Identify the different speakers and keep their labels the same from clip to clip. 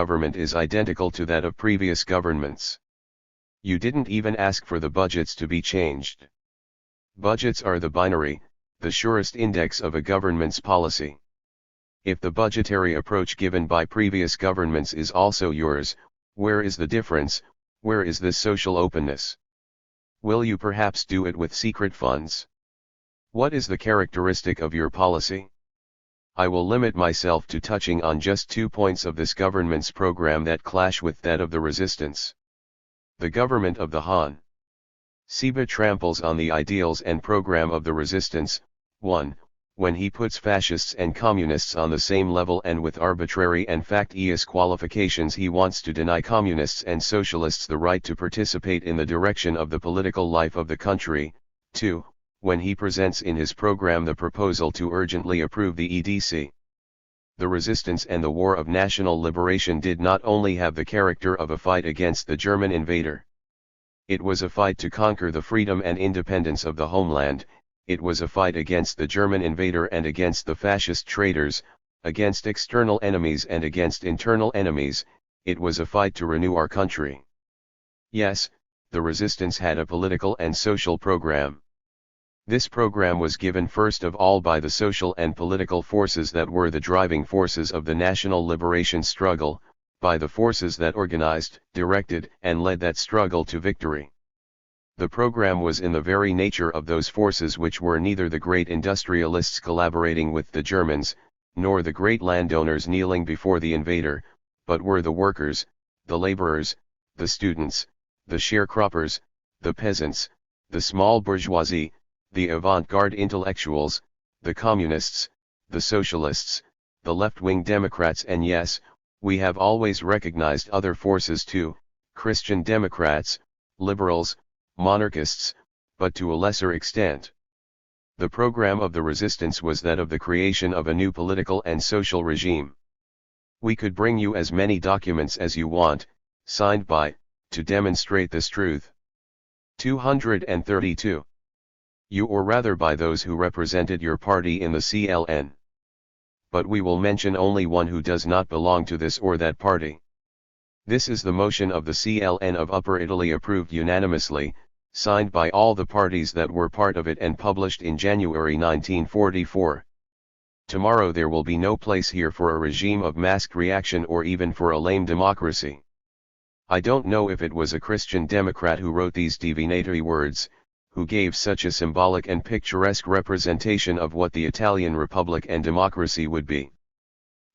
Speaker 1: government is identical to that of previous governments. You didn't even ask for the budgets to be changed. Budgets are the binary, the surest index of a government's policy. If the budgetary approach given by previous governments is also yours, where is the difference, where is this social openness? Will you perhaps do it with secret funds? What is the characteristic of your policy? I will limit myself to touching on just 2 points of this government's program that clash with that of the resistance. The government of the Han. Seba tramples on the ideals and program of the resistance. 1. When he puts fascists and communists on the same level and with arbitrary and factious qualifications he wants to deny communists and socialists the right to participate in the direction of the political life of the country. 2. When he presents in his program the proposal to urgently approve the EDC. The resistance and the War of National Liberation did not only have the character of a fight against the German invader. It was a fight to conquer the freedom and independence of the homeland. It was a fight against the German invader and against the fascist traitors, against external enemies and against internal enemies. It was a fight to renew our country. Yes, the resistance had a political and social program. This program was given first of all by the social and political forces that were the driving forces of the national liberation struggle, by the forces that organized, directed, and led that struggle to victory. The program was in the very nature of those forces which were neither the great industrialists collaborating with the Germans, nor the great landowners kneeling before the invader, but were the workers, the laborers, the students, the sharecroppers, the peasants, the small bourgeoisie, the avant-garde intellectuals, the communists, the socialists, the left-wing Democrats, and yes, we have always recognized other forces too, Christian Democrats, liberals, monarchists, but to a lesser extent. The program of the resistance was that of the creation of a new political and social regime. We could bring you as many documents as you want, signed by, to demonstrate this truth. 232. You or rather by those who represented your party in the CLN. But we will mention only one who does not belong to this or that party. This is the motion of the CLN of Upper Italy approved unanimously, signed by all the parties that were part of it and published in January 1944. Tomorrow there will be no place here for a regime of masked reaction or even for a lame democracy. I don't know if it was a Christian Democrat who wrote these divinatory words, who gave such a symbolic and picturesque representation of what the Italian Republic and democracy would be.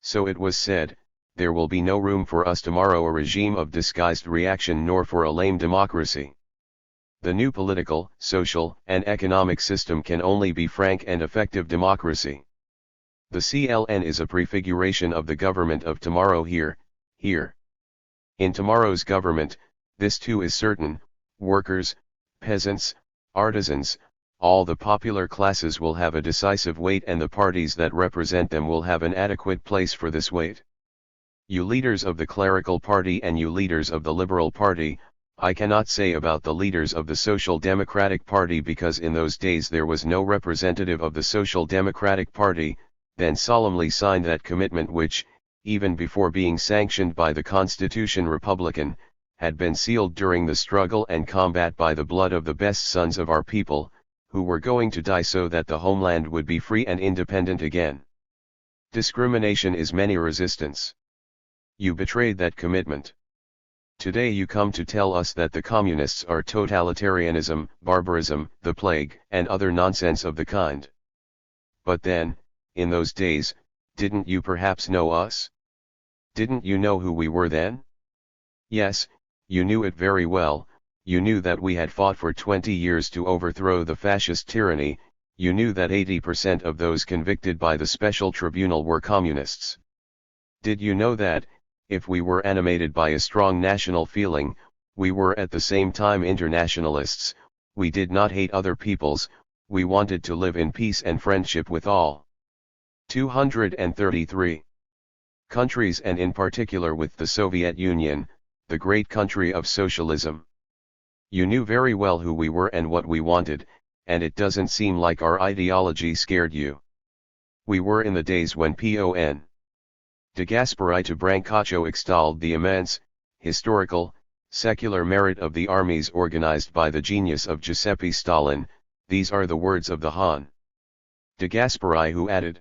Speaker 1: So it was said, there will be no room for us tomorrow a regime of disguised reaction nor for a lame democracy. The new political, social, and economic system can only be frank and effective democracy. The CLN is a prefiguration of the government of tomorrow here. In tomorrow's government, this too is certain, workers, peasants, artisans, all the popular classes will have a decisive weight and the parties that represent them will have an adequate place for this weight. You leaders of the clerical party and you leaders of the liberal party, I cannot say about the leaders of the Social Democratic Party because in those days there was no representative of the Social Democratic Party, then solemnly signed that commitment which, even before being sanctioned by the Constitution Republican, had been sealed during the struggle and combat by the blood of the best sons of our people, who were going to die so that the homeland would be free and independent again. Discrimination is many resistance. You betrayed that commitment. Today you come to tell us that the communists are totalitarianism, barbarism, the plague, and other nonsense of the kind. But then, in those days, didn't you perhaps know us? Didn't you know who we were then? Yes, you knew it very well. You knew that we had fought for 20 years to overthrow the fascist tyranny. You knew that 80% of those convicted by the special tribunal were communists. Did you know that, if we were animated by a strong national feeling, we were at the same time internationalists, we did not hate other peoples, we wanted to live in peace and friendship with all. 233. Countries and in particular with the Soviet Union, the great country of socialism. You knew very well who we were and what we wanted, and it doesn't seem like our ideology scared you. We were in the days when De Gasperi to Brancaccio extolled the immense, historical, secular merit of the armies organized by the genius of Giuseppe Stalin. These are the words of the Han. De Gasperi, who added,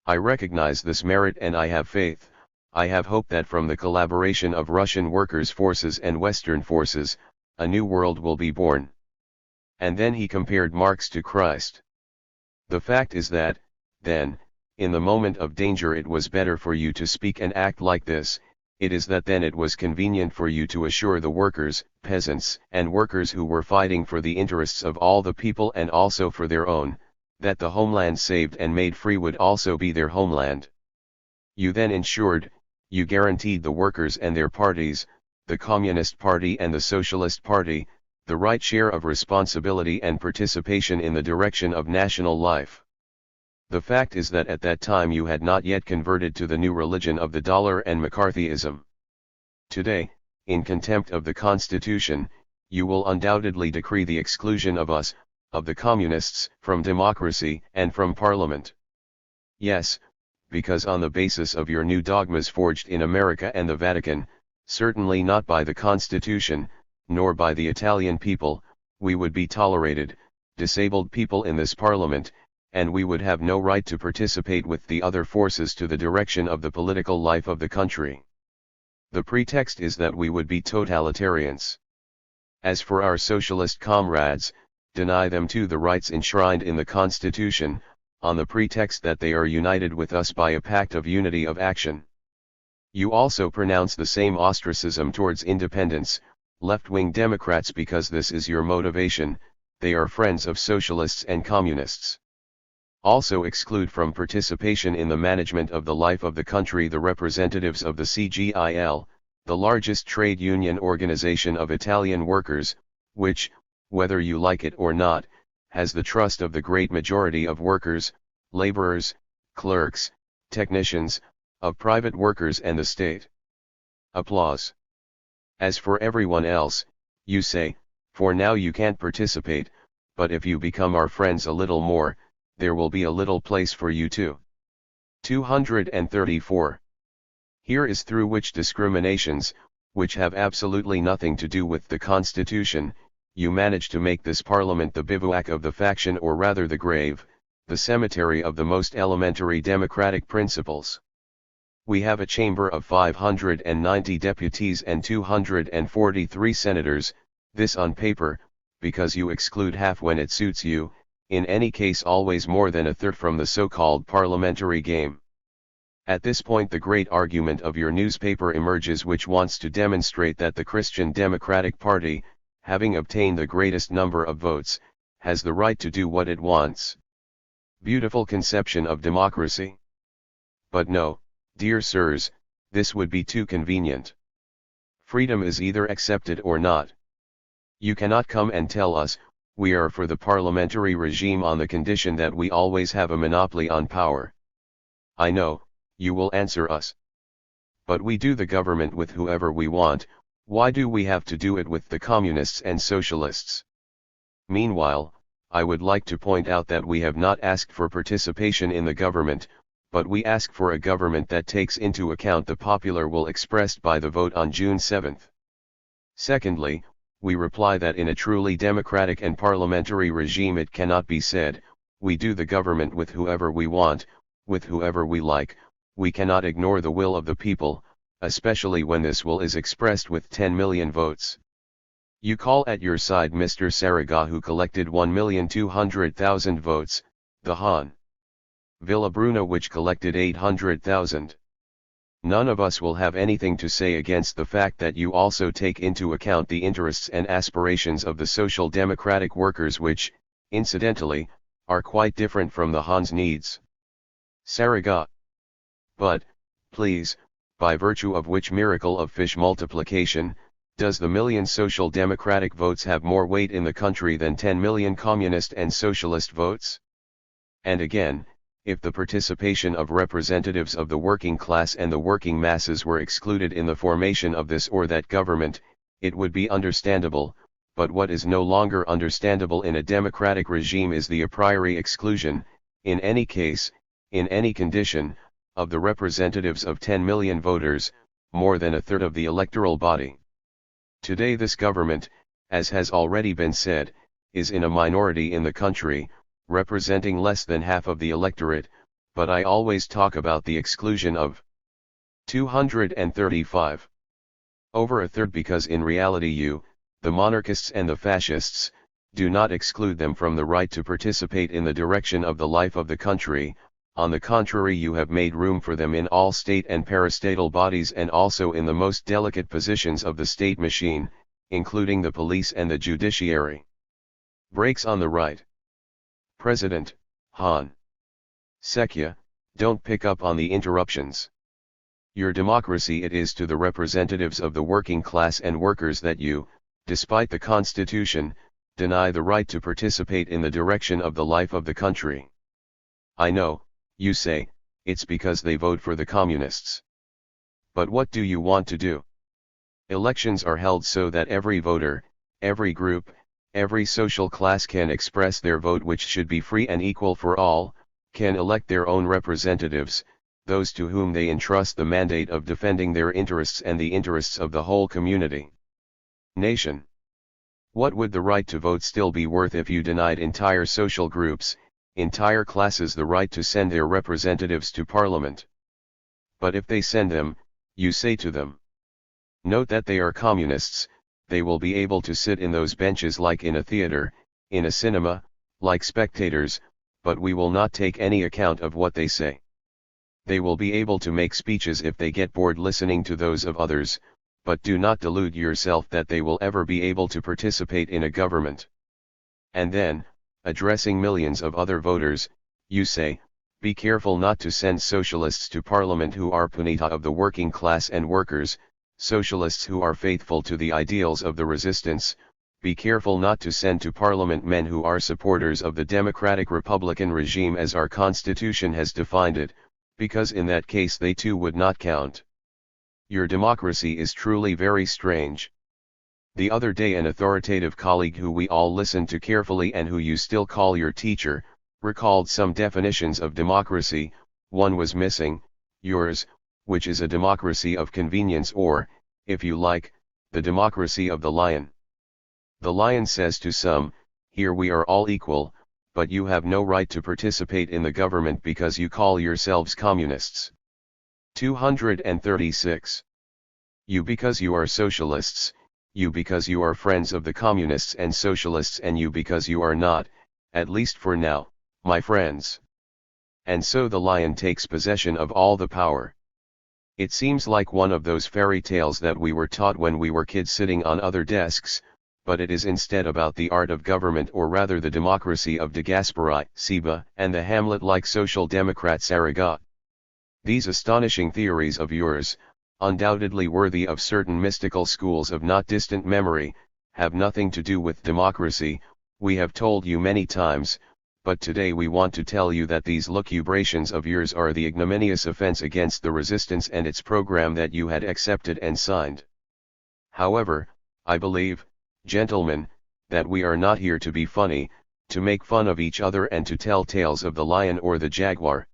Speaker 1: "I recognize this merit and I have faith, I have hope that from the collaboration of Russian workers' forces and Western forces, a new world will be born." And then he compared Marx to Christ. The fact is that, then, in the moment of danger it was better for you to speak and act like this. It is that then it was convenient for you to assure the workers, peasants, and workers who were fighting for the interests of all the people and also for their own, that the homeland saved and made free would also be their homeland. You then ensured, you guaranteed the workers and their parties, the Communist Party and the Socialist Party, the right share of responsibility and participation in the direction of national life. The fact is that at that time you had not yet converted to the new religion of the dollar and McCarthyism. Today, in contempt of the Constitution, you will undoubtedly decree the exclusion of us, of the communists, from democracy and from parliament. Yes, because on the basis of your new dogmas forged in America and the Vatican, certainly not by the Constitution, nor by the Italian people, we would be tolerated, disabled people in this parliament, and we would have no right to participate with the other forces to the direction of the political life of the country. The pretext is that we would be totalitarians. As for our socialist comrades, deny them too the rights enshrined in the Constitution, on the pretext that they are united with us by a pact of unity of action. You also pronounce the same ostracism towards independents, left-wing Democrats, because this is your motivation. They are friends of socialists and communists. Also exclude from participation in the management of the life of the country the representatives of the CGIL, the largest trade union organization of Italian workers, which, whether you like it or not, has the trust of the great majority of workers, laborers, clerks, technicians, of private workers and the state. Applause. As for everyone else, you say, for now you can't participate, but if you become our friends a little more, there will be a little place for you too. 234. Here is through which discriminations, which have absolutely nothing to do with the Constitution, you manage to make this Parliament the bivouac of the faction, or rather the grave, the cemetery of the most elementary democratic principles. We have a chamber of 590 deputies and 243 senators, this on paper, because you exclude half when it suits you, in any case always more than a third from the so-called parliamentary game. At this point the great argument of your newspaper emerges, which wants to demonstrate that the Christian Democratic Party, having obtained the greatest number of votes, has the right to do what it wants. Beautiful conception of democracy. But no, dear sirs, this would be too convenient. Freedom is either accepted or not. You cannot come and tell us, we are for the parliamentary regime on the condition that we always have a monopoly on power. I know, you will answer us. But we do the government with whoever we want, why do we have to do it with the communists and socialists? Meanwhile, I would like to point out that we have not asked for participation in the government, but we ask for a government that takes into account the popular will expressed by the vote on June 7. Secondly, we reply that in a truly democratic and parliamentary regime it cannot be said, we do the government with whoever we want, with whoever we like. We cannot ignore the will of the people, especially when this will is expressed with 10 million votes. You call at your side Mr. Saraga, who collected 1,200,000 votes, the Han Villabruna, which collected 800,000. None of us will have anything to say against the fact that you also take into account the interests and aspirations of the social democratic workers, which, incidentally, are quite different from the Han's needs. Saraga. But, please, by virtue of which miracle of fish multiplication, does the million social democratic votes have more weight in the country than 10 million communist and socialist votes? And again, if the participation of representatives of the working class and the working masses were excluded in the formation of this or that government, it would be understandable, but what is no longer understandable in a democratic regime is the a priori exclusion, in any case, in any condition, of the representatives of 10 million voters, more than a third of the electoral body. Today this government, as has already been said, is in a minority in the country, representing less than half of the electorate, but I always talk about the exclusion of 235. Over a third, because in reality you, the monarchists and the fascists, do not exclude them from the right to participate in the direction of the life of the country. On the contrary, you have made room for them in all state and parastatal bodies and also in the most delicate positions of the state machine, including the police and the judiciary. Breaks on the right. President, Han. Secchia, don't pick up on the interruptions. Your democracy it is to the representatives of the working class and workers that you, despite the Constitution, deny the right to participate in the direction of the life of the country. I know, you say, it's because they vote for the communists. But what do you want to do? Elections are held so that every voter, every group, every social class can express their vote, which should be free and equal for all, can elect their own representatives, those to whom they entrust the mandate of defending their interests and the interests of the whole community. Nation. What would the right to vote still be worth if you denied entire social groups, entire classes the right to send their representatives to Parliament? But if they send them, you say to them, note that they are communists, they will be able to sit in those benches like in a theater, in a cinema, like spectators, but we will not take any account of what they say. They will be able to make speeches if they get bored listening to those of others, but do not delude yourself that they will ever be able to participate in a government. And then, addressing millions of other voters, you say, be careful not to send socialists to Parliament who are punita of the working class and workers, socialists who are faithful to the ideals of the resistance. Be careful not to send to Parliament men who are supporters of the democratic republican regime as our constitution has defined it, because in that case they too would not count. Your democracy is truly very strange. The other day an authoritative colleague who we all listened to carefully and who you still call your teacher, recalled some definitions of democracy. One was missing, yours, which is a democracy of convenience, or, if you like, the democracy of the lion. The lion says to some, here we are all equal, but you have no right to participate in the government because you call yourselves communists. 236. You because you are socialists, you because you are friends of the communists and socialists, and you because you are not, at least for now, my friends. And so the lion takes possession of all the power. It seems like one of those fairy tales that we were taught when we were kids sitting on other desks, but it is instead about the art of government, or rather the democracy of De Gasperi, Seba, and the Hamlet-like social democrat Saragat. These astonishing theories of yours, undoubtedly worthy of certain mystical schools of not distant memory, have nothing to do with democracy, we have told you many times, but today we want to tell you that these lucubrations of yours are the ignominious offense against the resistance and its program that you had accepted and signed. However, I believe, gentlemen, that we are not here to be funny, to make fun of each other and to tell tales of the lion or the jaguar.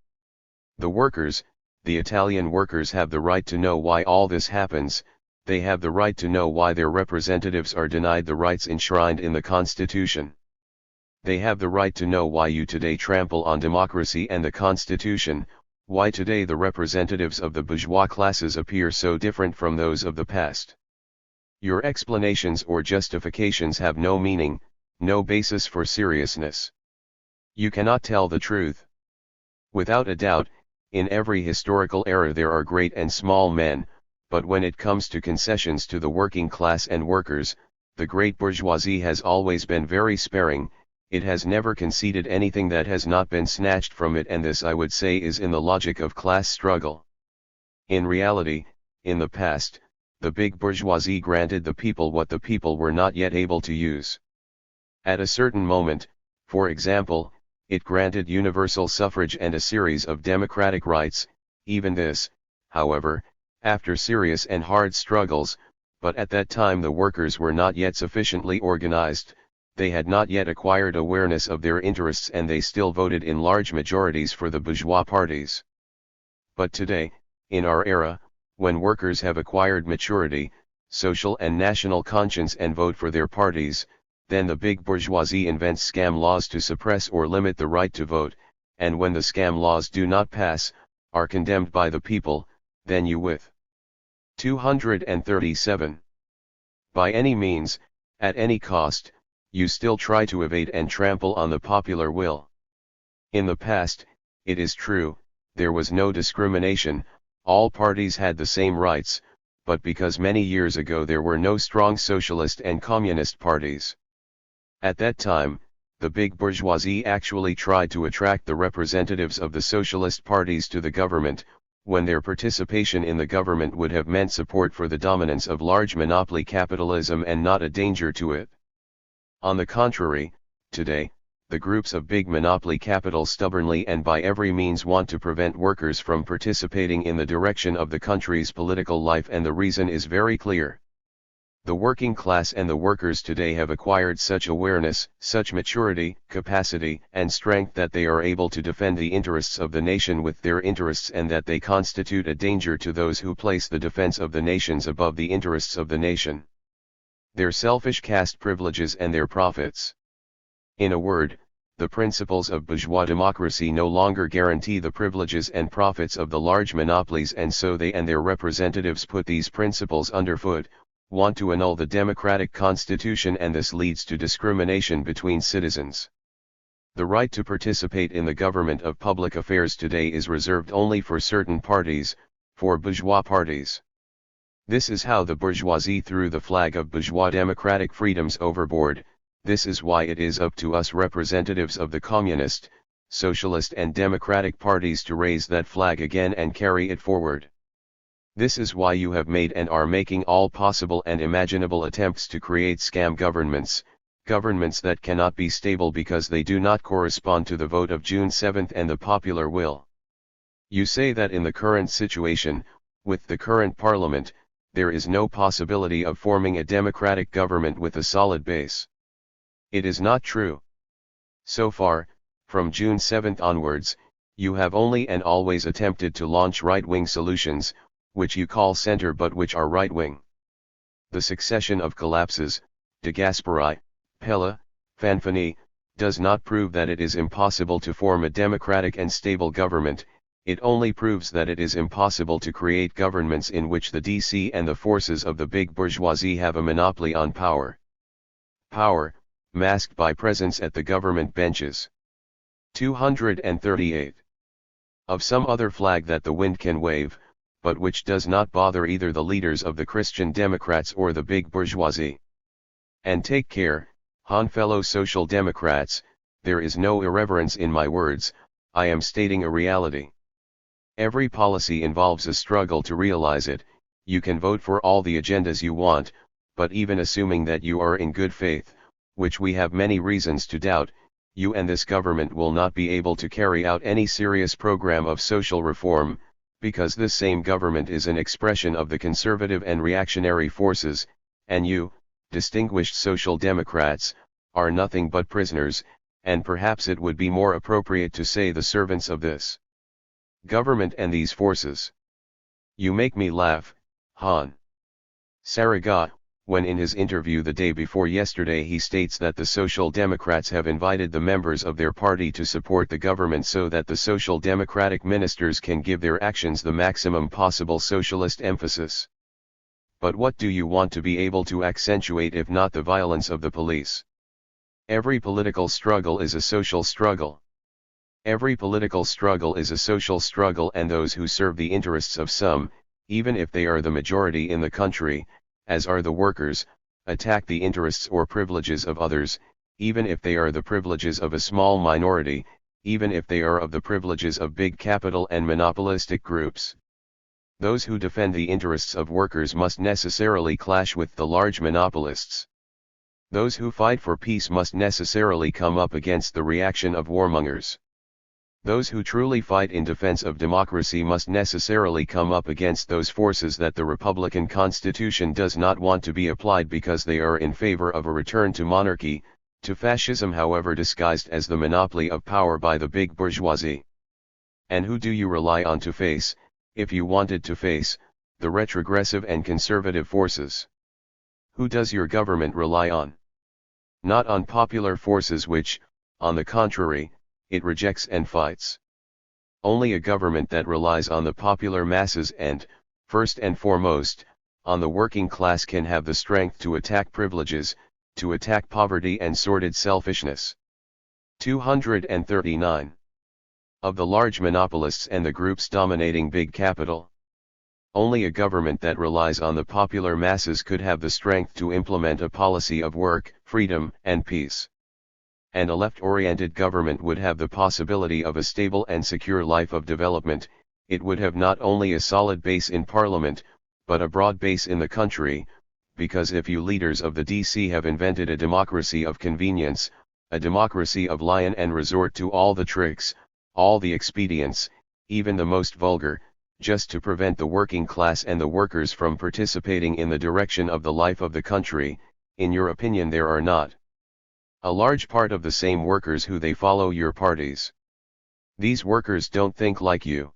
Speaker 1: The workers, the Italian workers, have the right to know why all this happens. They have the right to know why their representatives are denied the rights enshrined in the Constitution. They have the right to know why you today trample on democracy and the Constitution, why today the representatives of the bourgeois classes appear so different from those of the past. Your explanations or justifications have no meaning, no basis for seriousness. You cannot tell the truth. Without a doubt, in every historical era there are great and small men, but when it comes to concessions to the working class and workers, the great bourgeoisie has always been very sparing. It has never conceded anything that has not been snatched from it, and this I would say is in the logic of class struggle. In reality, in the past, the big bourgeoisie granted the people what the people were not yet able to use. At a certain moment, for example, it granted universal suffrage and a series of democratic rights, even this, however, after serious and hard struggles, but at that time the workers were not yet sufficiently organized, they had not yet acquired awareness of their interests, and they still voted in large majorities for the bourgeois parties. But today, in our era, when workers have acquired maturity, social and national conscience and vote for their parties, then the big bourgeoisie invents scam laws to suppress or limit the right to vote, and when the scam laws do not pass, are condemned by the people, then you with 237. By any means, at any cost, you still try to evade and trample on the popular will. In the past, it is true, there was no discrimination, all parties had the same rights, but because many years ago there were no strong socialist and communist parties. At that time, the big bourgeoisie actually tried to attract the representatives of the socialist parties to the government, when their participation in the government would have meant support for the dominance of large monopoly capitalism and not a danger to it. On the contrary, today, the groups of big monopoly capital stubbornly and by every means want to prevent workers from participating in the direction of the country's political life, and the reason is very clear. The working class and the workers today have acquired such awareness, such maturity, capacity, and strength that they are able to defend the interests of the nation with their interests, and that they constitute a danger to those who place the defense of the nations above the interests of the nation. Their selfish caste privileges and their profits. In a word, the principles of bourgeois democracy no longer guarantee the privileges and profits of the large monopolies, and so they and their representatives put these principles underfoot, want to annul the democratic constitution, and this leads to discrimination between citizens. The right to participate in the government of public affairs today is reserved only for certain parties, for bourgeois parties. This is how the bourgeoisie threw the flag of bourgeois democratic freedoms overboard. This is why it is up to us representatives of the communist, socialist and democratic parties to raise that flag again and carry it forward. This is why you have made and are making all possible and imaginable attempts to create scam governments, governments that cannot be stable because they do not correspond to the vote of June 7 and the popular will. You say that in the current situation, with the current parliament, there is no possibility of forming a democratic government with a solid base. It is not true. So far, from June 7 onwards, you have only and always attempted to launch right-wing solutions, which you call center but which are right-wing. The succession of collapses, de Gasperi, Pella, Fanfani, does not prove that it is impossible to form a democratic and stable government. It only proves that it is impossible to create governments in which the DC and the forces of the big bourgeoisie have a monopoly on power. Power, masked by presence at the government benches. 238. Of some other flag that the wind can wave, but which does not bother either the leaders of the Christian Democrats or the big bourgeoisie. And take care, fellow Social Democrats, there is no irreverence in my words, I am stating a reality. Every policy involves a struggle to realize it. You can vote for all the agendas you want, but even assuming that you are in good faith, which we have many reasons to doubt, you and this government will not be able to carry out any serious program of social reform, because this same government is an expression of the conservative and reactionary forces, and you, distinguished Social Democrats, are nothing but prisoners, and perhaps it would be more appropriate to say the servants of this government and these forces. You make me laugh, Han. Saragat, when in his interview the day before yesterday he states that the Social Democrats have invited the members of their party to support the government so that the Social Democratic ministers can give their actions the maximum possible socialist emphasis. But what do you want to be able to accentuate if not the violence of the police? Every political struggle is a social struggle. Every political struggle is a social struggle, and those who serve the interests of some, even if they are the majority in the country, as are the workers, attack the interests or privileges of others, even if they are the privileges of a small minority, even if they are of the privileges of big capital and monopolistic groups. Those who defend the interests of workers must necessarily clash with the large monopolists. Those who fight for peace must necessarily come up against the reaction of warmongers. Those who truly fight in defense of democracy must necessarily come up against those forces that the Republican Constitution does not want to be applied because they are in favor of a return to monarchy, to fascism, however disguised as the monopoly of power by the big bourgeoisie. And who do you rely on to face, if you wanted to face the retrogressive and conservative forces. Who does your government rely on? Not on popular forces which, on the contrary, it rejects and fights. Only a government that relies on the popular masses and, first and foremost, on the working class can have the strength to attack privileges, to attack poverty and sordid selfishness. 239. Of the large monopolists and the groups dominating big capital. Only a government that relies on the popular masses could have the strength to implement a policy of work, freedom, and peace. And a left-oriented government would have the possibility of a stable and secure life of development. It would have not only a solid base in parliament, but a broad base in the country, because if you leaders of the DC have invented a democracy of convenience, a democracy of lion and resort to all the tricks, all the expedients, even the most vulgar, just to prevent the working class and the workers from participating in the direction of the life of the country, in your opinion there are not a large part of the same workers who they follow your parties. These workers don't think like you.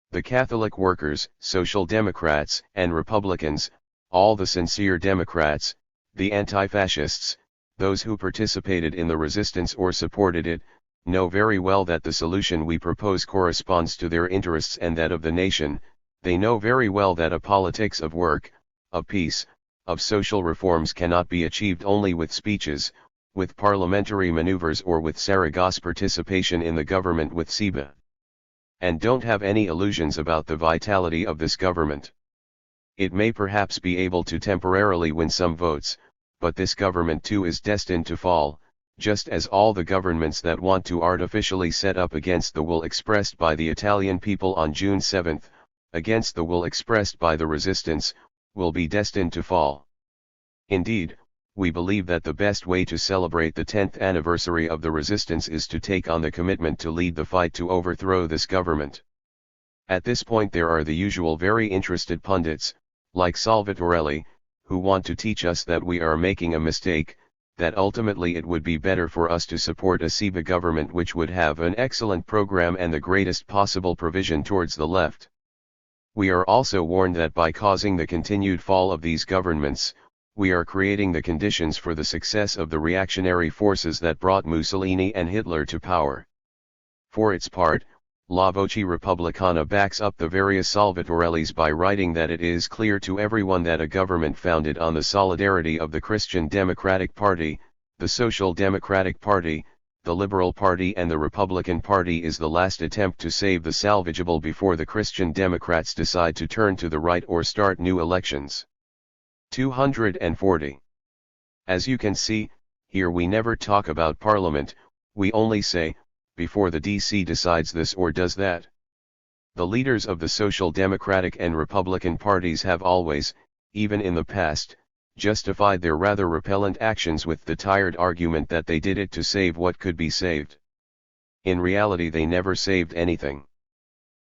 Speaker 1: The Catholic workers, Social Democrats, and Republicans, all the sincere Democrats, the anti-fascists, those who participated in the resistance or supported it, know very well that the solution we propose corresponds to their interests and that of the nation. They know very well that a politics of work, of peace, of social reforms cannot be achieved only with speeches, with parliamentary maneuvers or with Saragosse participation in the government with Seba. And don't have any illusions about the vitality of this government. It may perhaps be able to temporarily win some votes, but this government too is destined to fall, just as all the governments that want to artificially set up against the will expressed by the Italian people on June 7, against the will expressed by the resistance, will be destined to fall. Indeed, we believe that the best way to celebrate the 10th anniversary of the resistance is to take on the commitment to lead the fight to overthrow this government. At this point there are the usual very interested pundits, like Salvatorelli, who want to teach us that we are making a mistake, that ultimately it would be better for us to support a Seba government which would have an excellent program and the greatest possible provision towards the left. We are also warned that by causing the continued fall of these governments, we are creating the conditions for the success of the reactionary forces that brought Mussolini and Hitler to power. For its part, La Voce Repubblicana backs up the various Salvatorellis by writing that it is clear to everyone that a government founded on the solidarity of the Christian Democratic Party, the Social Democratic Party, the Liberal Party and the Republican Party is the last attempt to save the salvageable before the Christian Democrats decide to turn to the right or start new elections. 240. As you can see, here we never talk about Parliament, we only say, before the DC decides this or does that. The leaders of the Social Democratic and Republican parties have always, even in the past, justified their rather repellent actions with the tired argument that they did it to save what could be saved. In reality they never saved anything.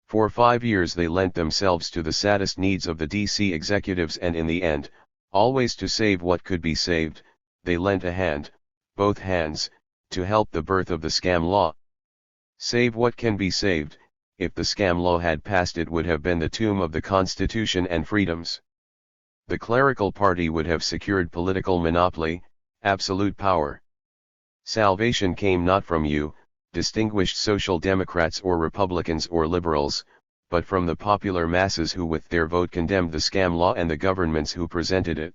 Speaker 1: For 5 years they lent themselves to the saddest needs of the DC executives and in the end, always to save what could be saved, they lent a hand, both hands, to help the birth of the scam law. Save what can be saved, if the scam law had passed it would have been the tomb of the Constitution and freedoms. The clerical party would have secured political monopoly, absolute power. Salvation came not from you, distinguished Social Democrats or Republicans or Liberals, but from the popular masses who with their vote condemned the scam law and the governments who presented it.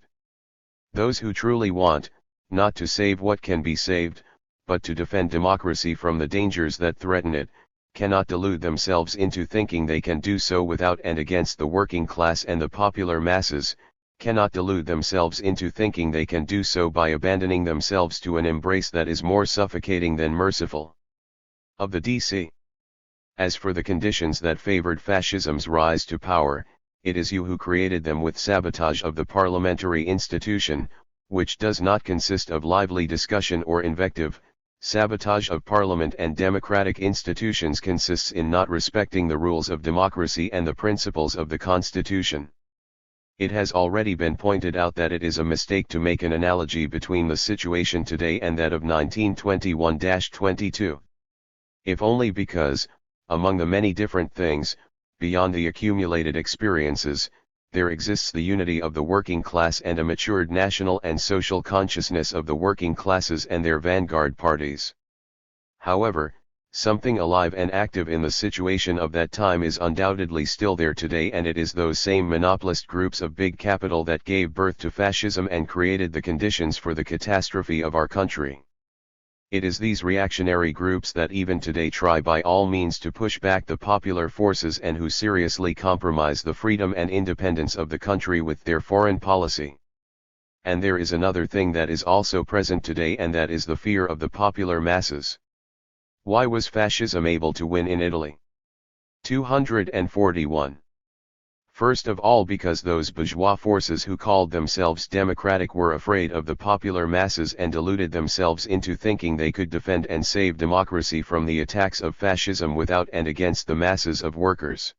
Speaker 1: Those who truly want, not to save what can be saved, but to defend democracy from the dangers that threaten it, cannot delude themselves into thinking they can do so without and against the working class and the popular masses, cannot delude themselves into thinking they can do so by abandoning themselves to an embrace that is more suffocating than merciful. Of the DC. As for the conditions that favored fascism's rise to power, it is you who created them with sabotage of the parliamentary institution, which does not consist of lively discussion or invective. Sabotage of parliament and democratic institutions consists in not respecting the rules of democracy and the principles of the Constitution. It has already been pointed out that it is a mistake to make an analogy between the situation today and that of 1921-22. If only because, among the many different things, beyond the accumulated experiences, there exists the unity of the working class and a matured national and social consciousness of the working classes and their vanguard parties. However, something alive and active in the situation of that time is undoubtedly still there today, and it is those same monopolist groups of big capital that gave birth to fascism and created the conditions for the catastrophe of our country. It is these reactionary groups that even today try by all means to push back the popular forces and who seriously compromise the freedom and independence of the country with their foreign policy. And there is another thing that is also present today, and that is the fear of the popular masses. Why was fascism able to win in Italy? 241. First of all, because those bourgeois forces who called themselves democratic were afraid of the popular masses and deluded themselves into thinking they could defend and save democracy from the attacks of fascism without and against the masses of workers.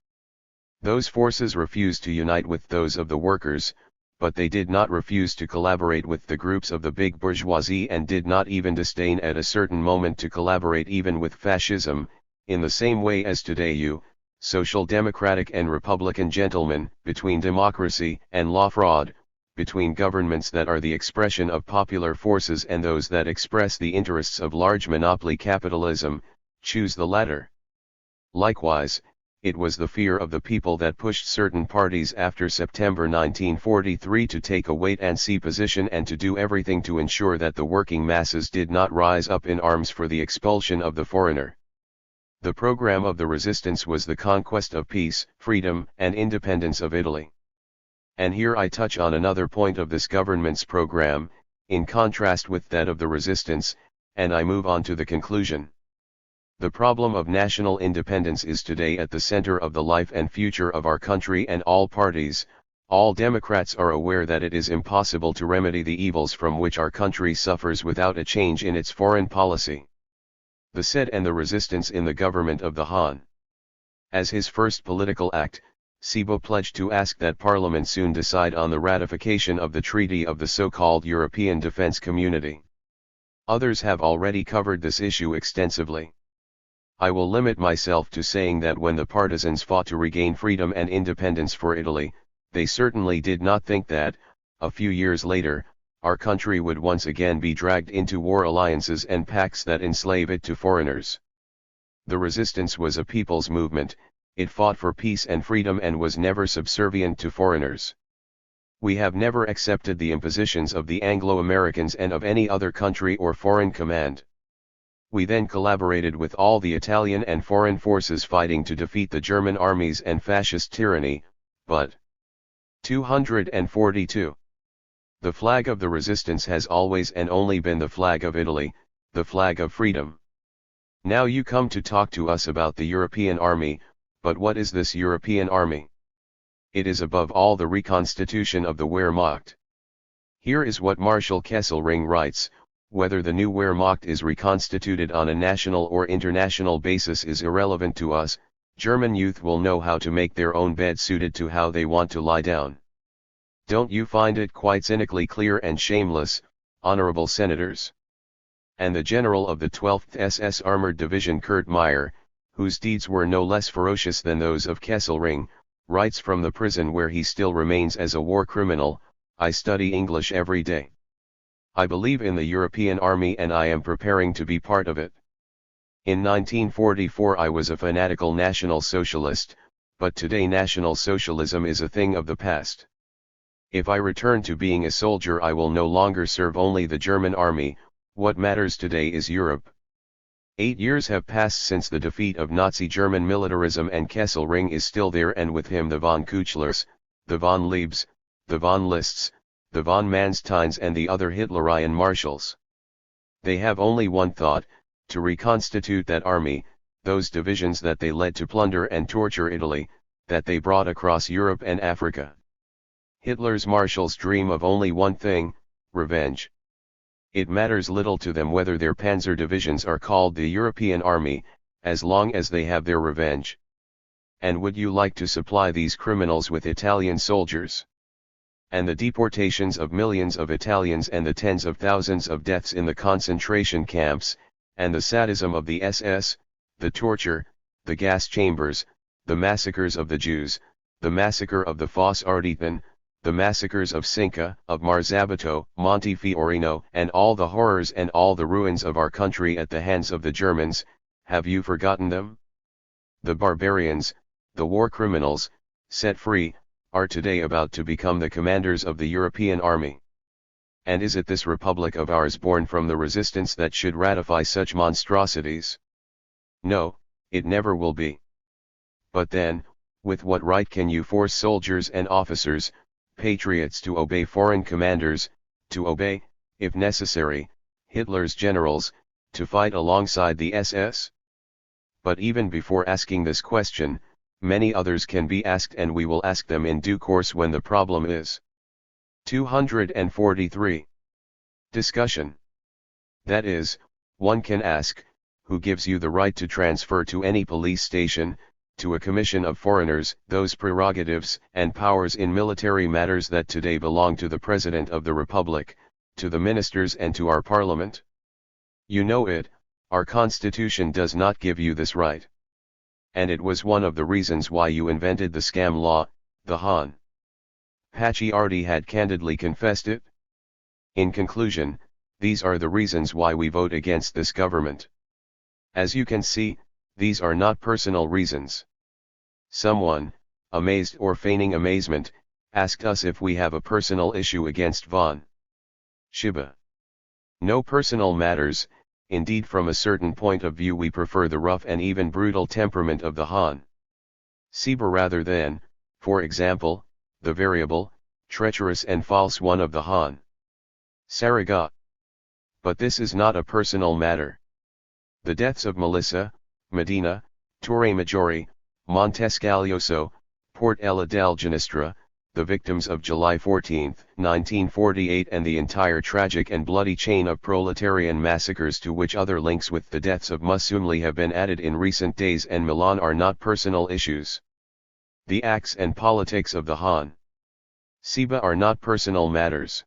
Speaker 1: Those forces refused to unite with those of the workers, but they did not refuse to collaborate with the groups of the big bourgeoisie, and did not even disdain at a certain moment to collaborate even with fascism, in the same way as today you, social democratic and republican gentlemen, between democracy and law fraud, between governments that are the expression of popular forces and those that express the interests of large monopoly capitalism, choose the latter. Likewise, it was the fear of the people that pushed certain parties after September 1943 to take a wait-and-see position and to do everything to ensure that the working masses did not rise up in arms for the expulsion of the foreigner. The program of the resistance was the conquest of peace, freedom, and independence of Italy. And here I touch on another point of this government's program, in contrast with that of the resistance, and I move on to the conclusion. The problem of national independence is today at the center of the life and future of our country, and all parties, all Democrats are aware that it is impossible to remedy the evils from which our country suffers without a change in its foreign policy. The SED and the resistance in the government of the Han. As his first political act, Sibo pledged to ask that Parliament soon decide on the ratification of the Treaty of the so-called European Defence Community. Others have already covered this issue extensively. I will limit myself to saying that when the partisans fought to regain freedom and independence for Italy, they certainly did not think that, a few years later, our country would once again be dragged into war alliances and pacts that enslave it to foreigners. The resistance was a people's movement, it fought for peace and freedom and was never subservient to foreigners. We have never accepted the impositions of the Anglo-Americans and of any other country or foreign command. We then collaborated with all the Italian and foreign forces fighting to defeat the German armies and fascist tyranny, but 242. The flag of the resistance has always and only been the flag of Italy, the flag of freedom. Now you come to talk to us about the European army, but what is this European army? It is above all the reconstitution of the Wehrmacht. Here is what Marshal Kesselring writes: whether the new Wehrmacht is reconstituted on a national or international basis is irrelevant to us, German youth will know how to make their own bed suited to how they want to lie down. Don't you find it quite cynically clear and shameless, honorable senators? And the general of the 12th SS Armored Division, Kurt Meyer, whose deeds were no less ferocious than those of Kesselring, writes from the prison where he still remains as a war criminal: I study English every day. I believe in the European army and I am preparing to be part of it. In 1944 I was a fanatical National Socialist, but today National Socialism is a thing of the past. If I return to being a soldier I will no longer serve only the German army, what matters today is Europe. 8 years have passed since the defeat of Nazi German militarism, and Kesselring is still there, and with him the von Küchlers, the von Liebs, the von Lists, the von Mansteins and the other Hitlerian marshals. They have only one thought: to reconstitute that army, those divisions that they led to plunder and torture Italy, that they brought across Europe and Africa. Hitler's marshals dream of only one thing: revenge. It matters little to them whether their panzer divisions are called the European Army, as long as they have their revenge. And would you like to supply these criminals with Italian soldiers? And the deportations of millions of Italians, and the tens of thousands of deaths in the concentration camps, and the sadism of the SS, the torture, the gas chambers, the massacres of the Jews, the massacre of the Fosse Ardeathan, the massacres of Secchia, of Marsabato, Montefiorino, and all the horrors and all the ruins of our country at the hands of the Germans, have you forgotten them? The barbarians, the war criminals, set free, are today about to become the commanders of the European army. And is it this republic of ours born from the resistance that should ratify such monstrosities? No, it never will be. But then, with what right can you force soldiers and officers, patriots to obey foreign commanders, to obey, if necessary, Hitler's generals, to fight alongside the SS? But even before asking this question, many others can be asked, and we will ask them in due course when the problem is. 243. Discussion. That is, one can ask, who gives you the right to transfer to any police station, to a commission of foreigners, those prerogatives and powers in military matters that today belong to the President of the Republic, to the ministers and to our Parliament? You know it, our Constitution does not give you this right. And it was one of the reasons why you invented the scam law, the Han. Paciardi had candidly confessed it. In conclusion, these are the reasons why we vote against this government. As you can see, these are not personal reasons. Someone, amazed or feigning amazement, asked us if we have a personal issue against von Shiba. No personal matters, indeed from a certain point of view we prefer the rough and even brutal temperament of the Han Shiba rather than, for example, the variable, treacherous and false one of the Han Saragat. But this is not a personal matter. The deaths of Melissa, Medina, Torre Maggiore, Montescaglioso, Portella del Ginestra, the victims of July 14, 1948, and the entire tragic and bloody chain of proletarian massacres to which other links with the deaths of Musumli have been added in recent days and Milan are not personal issues. The acts and politics of the Han Shiba are not personal matters.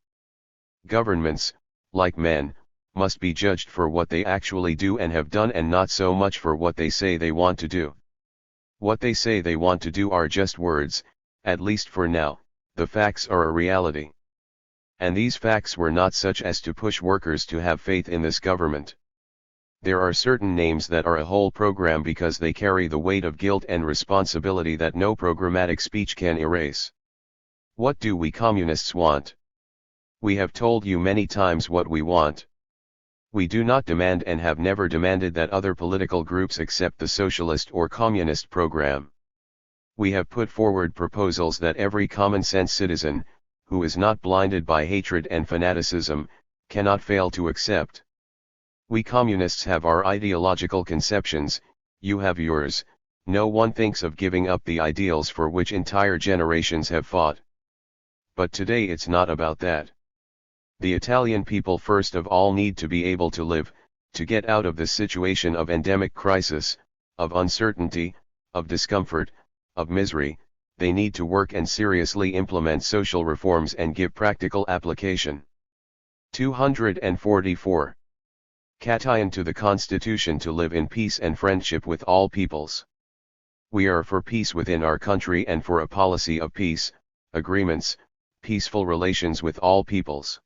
Speaker 1: Governments, like men, must be judged for what they actually do and have done and not so much for what they say they want to do. What they say they want to do are just words, at least for now, the facts are a reality. And these facts were not such as to push workers to have faith in this government. There are certain names that are a whole program because they carry the weight of guilt and responsibility that no programmatic speech can erase. What do we communists want? We have told you many times what we want. We do not demand and have never demanded that other political groups accept the socialist or communist program. We have put forward proposals that every common-sense citizen, who is not blinded by hatred and fanaticism, cannot fail to accept. We communists have our ideological conceptions, you have yours, no one thinks of giving up the ideals for which entire generations have fought. But today it's not about that. The Italian people first of all need to be able to live, to get out of this situation of endemic crisis, of uncertainty, of discomfort, of misery. They need to work and seriously implement social reforms and give practical application. 244. Cation to the Constitution to live in peace and friendship with all peoples. We are for peace within our country and for a policy of peace, agreements, peaceful relations with all peoples.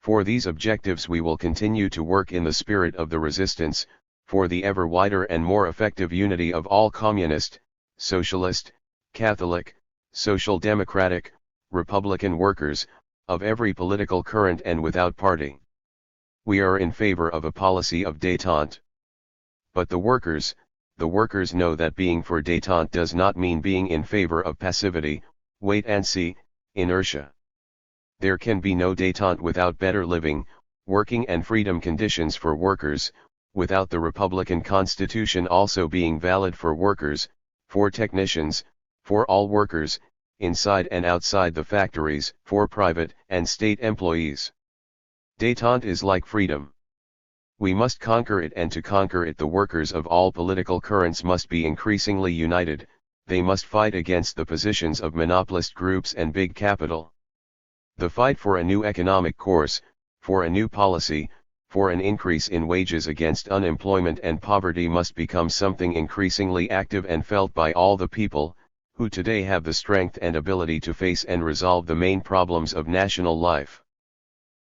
Speaker 1: For these objectives we will continue to work in the spirit of the resistance, for the ever wider and more effective unity of all communist, socialist, Catholic, social democratic, republican workers, of every political current and without party. We are in favor of a policy of détente. But the workers know that being for détente does not mean being in favor of passivity, wait and see, inertia. There can be no détente without better living, working and freedom conditions for workers, without the Republican Constitution also being valid for workers, for technicians, for all workers, inside and outside the factories, for private and state employees. Détente is like freedom. We must conquer it, and to conquer it the workers of all political currents must be increasingly united. They must fight against the positions of monopolist groups and big capital. The fight for a new economic course, for a new policy, for an increase in wages against unemployment and poverty must become something increasingly active and felt by all the people, who today have the strength and ability to face and resolve the main problems of national life.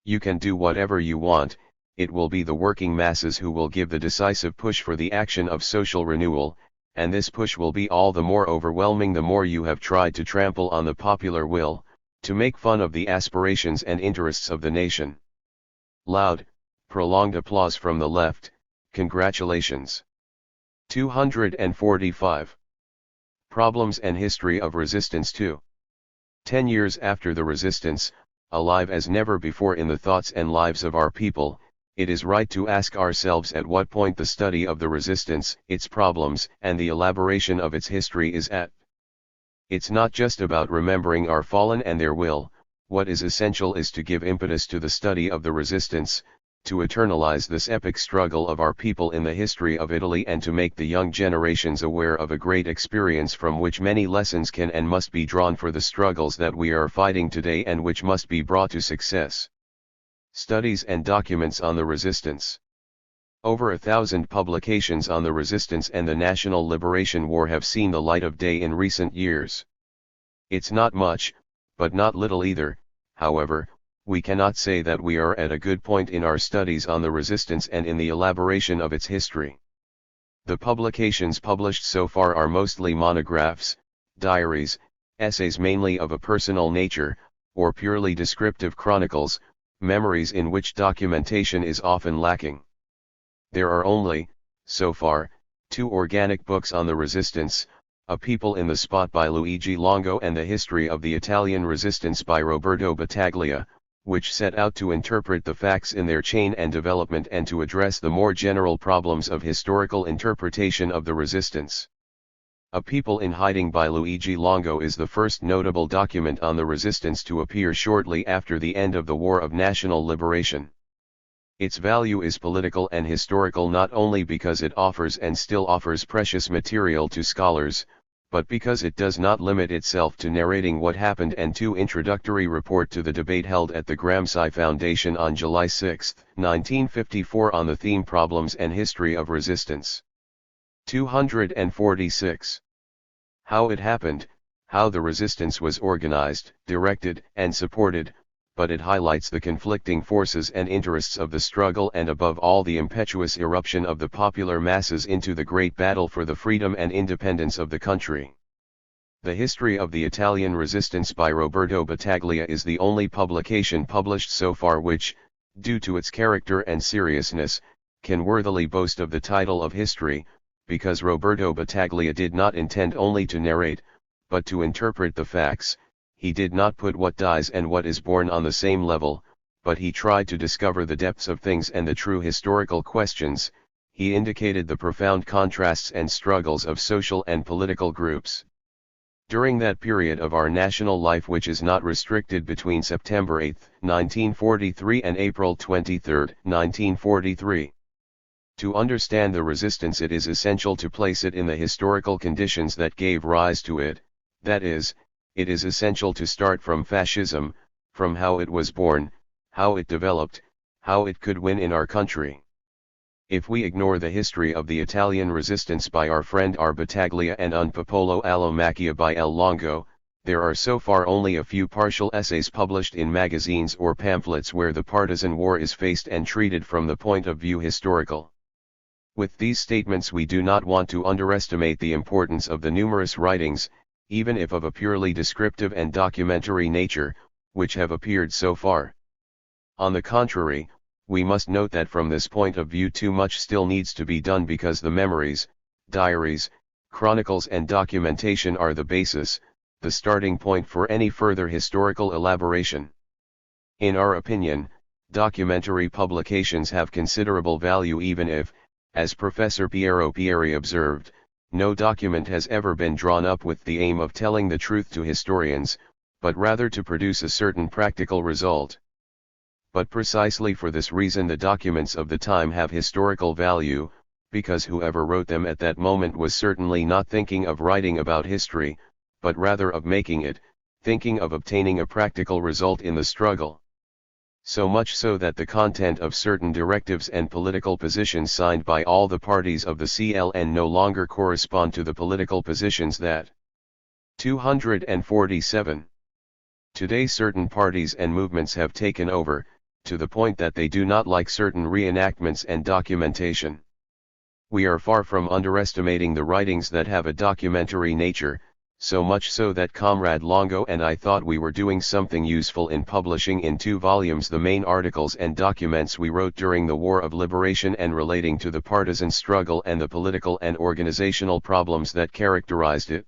Speaker 1: You can do whatever you want, it will be the working masses who will give the decisive push for the action of social renewal, and this push will be all the more overwhelming the more you have tried to trample on the popular will, to make fun of the aspirations and interests of the nation. Loud, prolonged applause from the left. Congratulations. 245. Problems and History of Resistance 2. 10 years after the resistance, alive as never before in the thoughts and lives of our people, it is right to ask ourselves at what point the study of the resistance, its problems, and the elaboration of its history is at. It's not just about remembering our fallen and their will, what is essential is to give impetus to the study of the resistance, to eternalize this epic struggle of our people in the history of Italy and to make the young generations aware of a great experience from which many lessons can and must be drawn for the struggles that we are fighting today and which must be brought to success. Studies and documents on the resistance. Over 1,000 publications on the resistance and the National Liberation War have seen the light of day in recent years. It's not much, but not little either. However, we cannot say that we are at a good point in our studies on the resistance and in the elaboration of its history. The publications published so far are mostly monographs, diaries, essays mainly of a personal nature, or purely descriptive chronicles, memories in which documentation is often lacking. There are only, so far, 2 organic books on the resistance, A People in the Spot by Luigi Longo and The History of the Italian Resistance by Roberto Battaglia, which set out to interpret the facts in their chain and development and to address the more general problems of historical interpretation of the resistance. A People in Hiding by Luigi Longo is the first notable document on the resistance to appear shortly after the end of the War of National Liberation. Its value is political and historical not only because it offers and still offers precious material to scholars, but because it does not limit itself to narrating what happened and to introductory report to the debate held at the Gramsci Foundation on July 6, 1954 on the theme Problems and History of Resistance. 246. How it happened, how the resistance was organized, directed, and supported, but it highlights the conflicting forces and interests of the struggle and above all the impetuous eruption of the popular masses into the great battle for the freedom and independence of the country. The History of the Italian Resistance by Roberto Battaglia is the only publication published so far which, due to its character and seriousness, can worthily boast of the title of history, because Roberto Battaglia did not intend only to narrate, but to interpret the facts. He did not put what dies and what is born on the same level, but he tried to discover the depths of things and the true historical questions. He indicated the profound contrasts and struggles of social and political groups. During that period of our national life which is not restricted between September 8, 1943 and April 23, 1943. To understand the resistance it is essential to place it in the historical conditions that gave rise to it, that is, it is essential to start from fascism, from how it was born, how it developed, how it could win in our country. If we ignore the history of the Italian resistance by our friend R. Battaglia and Un Popolo alla Macchia by L. Longo, there are so far only a few partial essays published in magazines or pamphlets where the partisan war is faced and treated from the point of view historical. With these statements we do not want to underestimate the importance of the numerous writings, even if of a purely descriptive and documentary nature, which have appeared so far. On the contrary, we must note that from this point of view too much still needs to be done because the memories, diaries, chronicles and documentation are the basis, the starting point for any further historical elaboration. In our opinion, documentary publications have considerable value even if, as Professor Piero Pieri observed, no document has ever been drawn up with the aim of telling the truth to historians, but rather to produce a certain practical result. But precisely for this reason the documents of the time have historical value, because whoever wrote them at that moment was certainly not thinking of writing about history, but rather of making it, thinking of obtaining a practical result in the struggle. So much so that the content of certain directives and political positions signed by all the parties of the CLN no longer correspond to the political positions that 247. Today certain parties and movements have taken over, to the point that they do not like certain reenactments and documentation. We are far from underestimating the writings that have a documentary nature, so much so that Comrade Longo and I thought we were doing something useful in publishing in 2 volumes the main articles and documents we wrote during the War of Liberation and relating to the partisan struggle and the political and organizational problems that characterized it.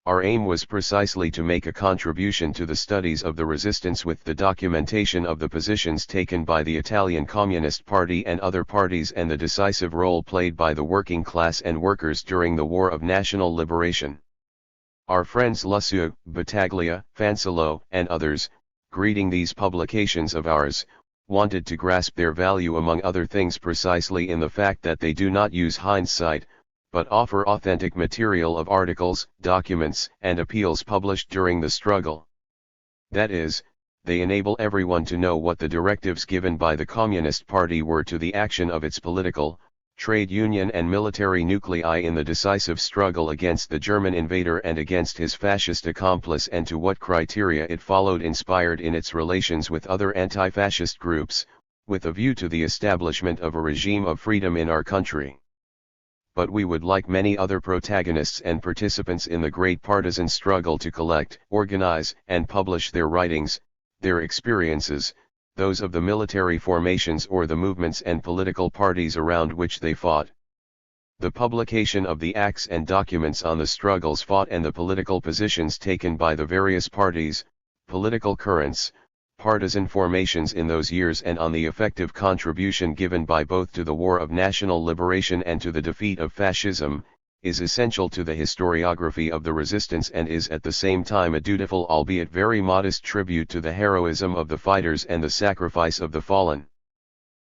Speaker 1: Our aim was precisely to make a contribution to the studies of the resistance with the documentation of the positions taken by the Italian Communist Party and other parties and the decisive role played by the working class and workers during the War of National Liberation. Our friends Lussu, Battaglia, Fansolo, and others, greeting these publications of ours, wanted to grasp their value among other things precisely in the fact that they do not use hindsight, but offer authentic material of articles, documents, and appeals published during the struggle. That is, they enable everyone to know what the directives given by the Communist Party were to the action of its political, trade union and military nuclei in the decisive struggle against the German invader and against his fascist accomplice, and to what criteria it followed inspired in its relations with other anti-fascist groups, with a view to the establishment of a regime of freedom in our country. But we would like many other protagonists and participants in the great partisan struggle to collect, organize, and publish their writings, their experiences, those of the military formations or the movements and political parties around which they fought. The publication of the acts and documents on the struggles fought and the political positions taken by the various parties, political currents, partisan formations in those years, and on the effective contribution given by both to the War of National Liberation and to the defeat of fascism, is essential to the historiography of the resistance and is at the same time a dutiful albeit very modest tribute to the heroism of the fighters and the sacrifice of the fallen.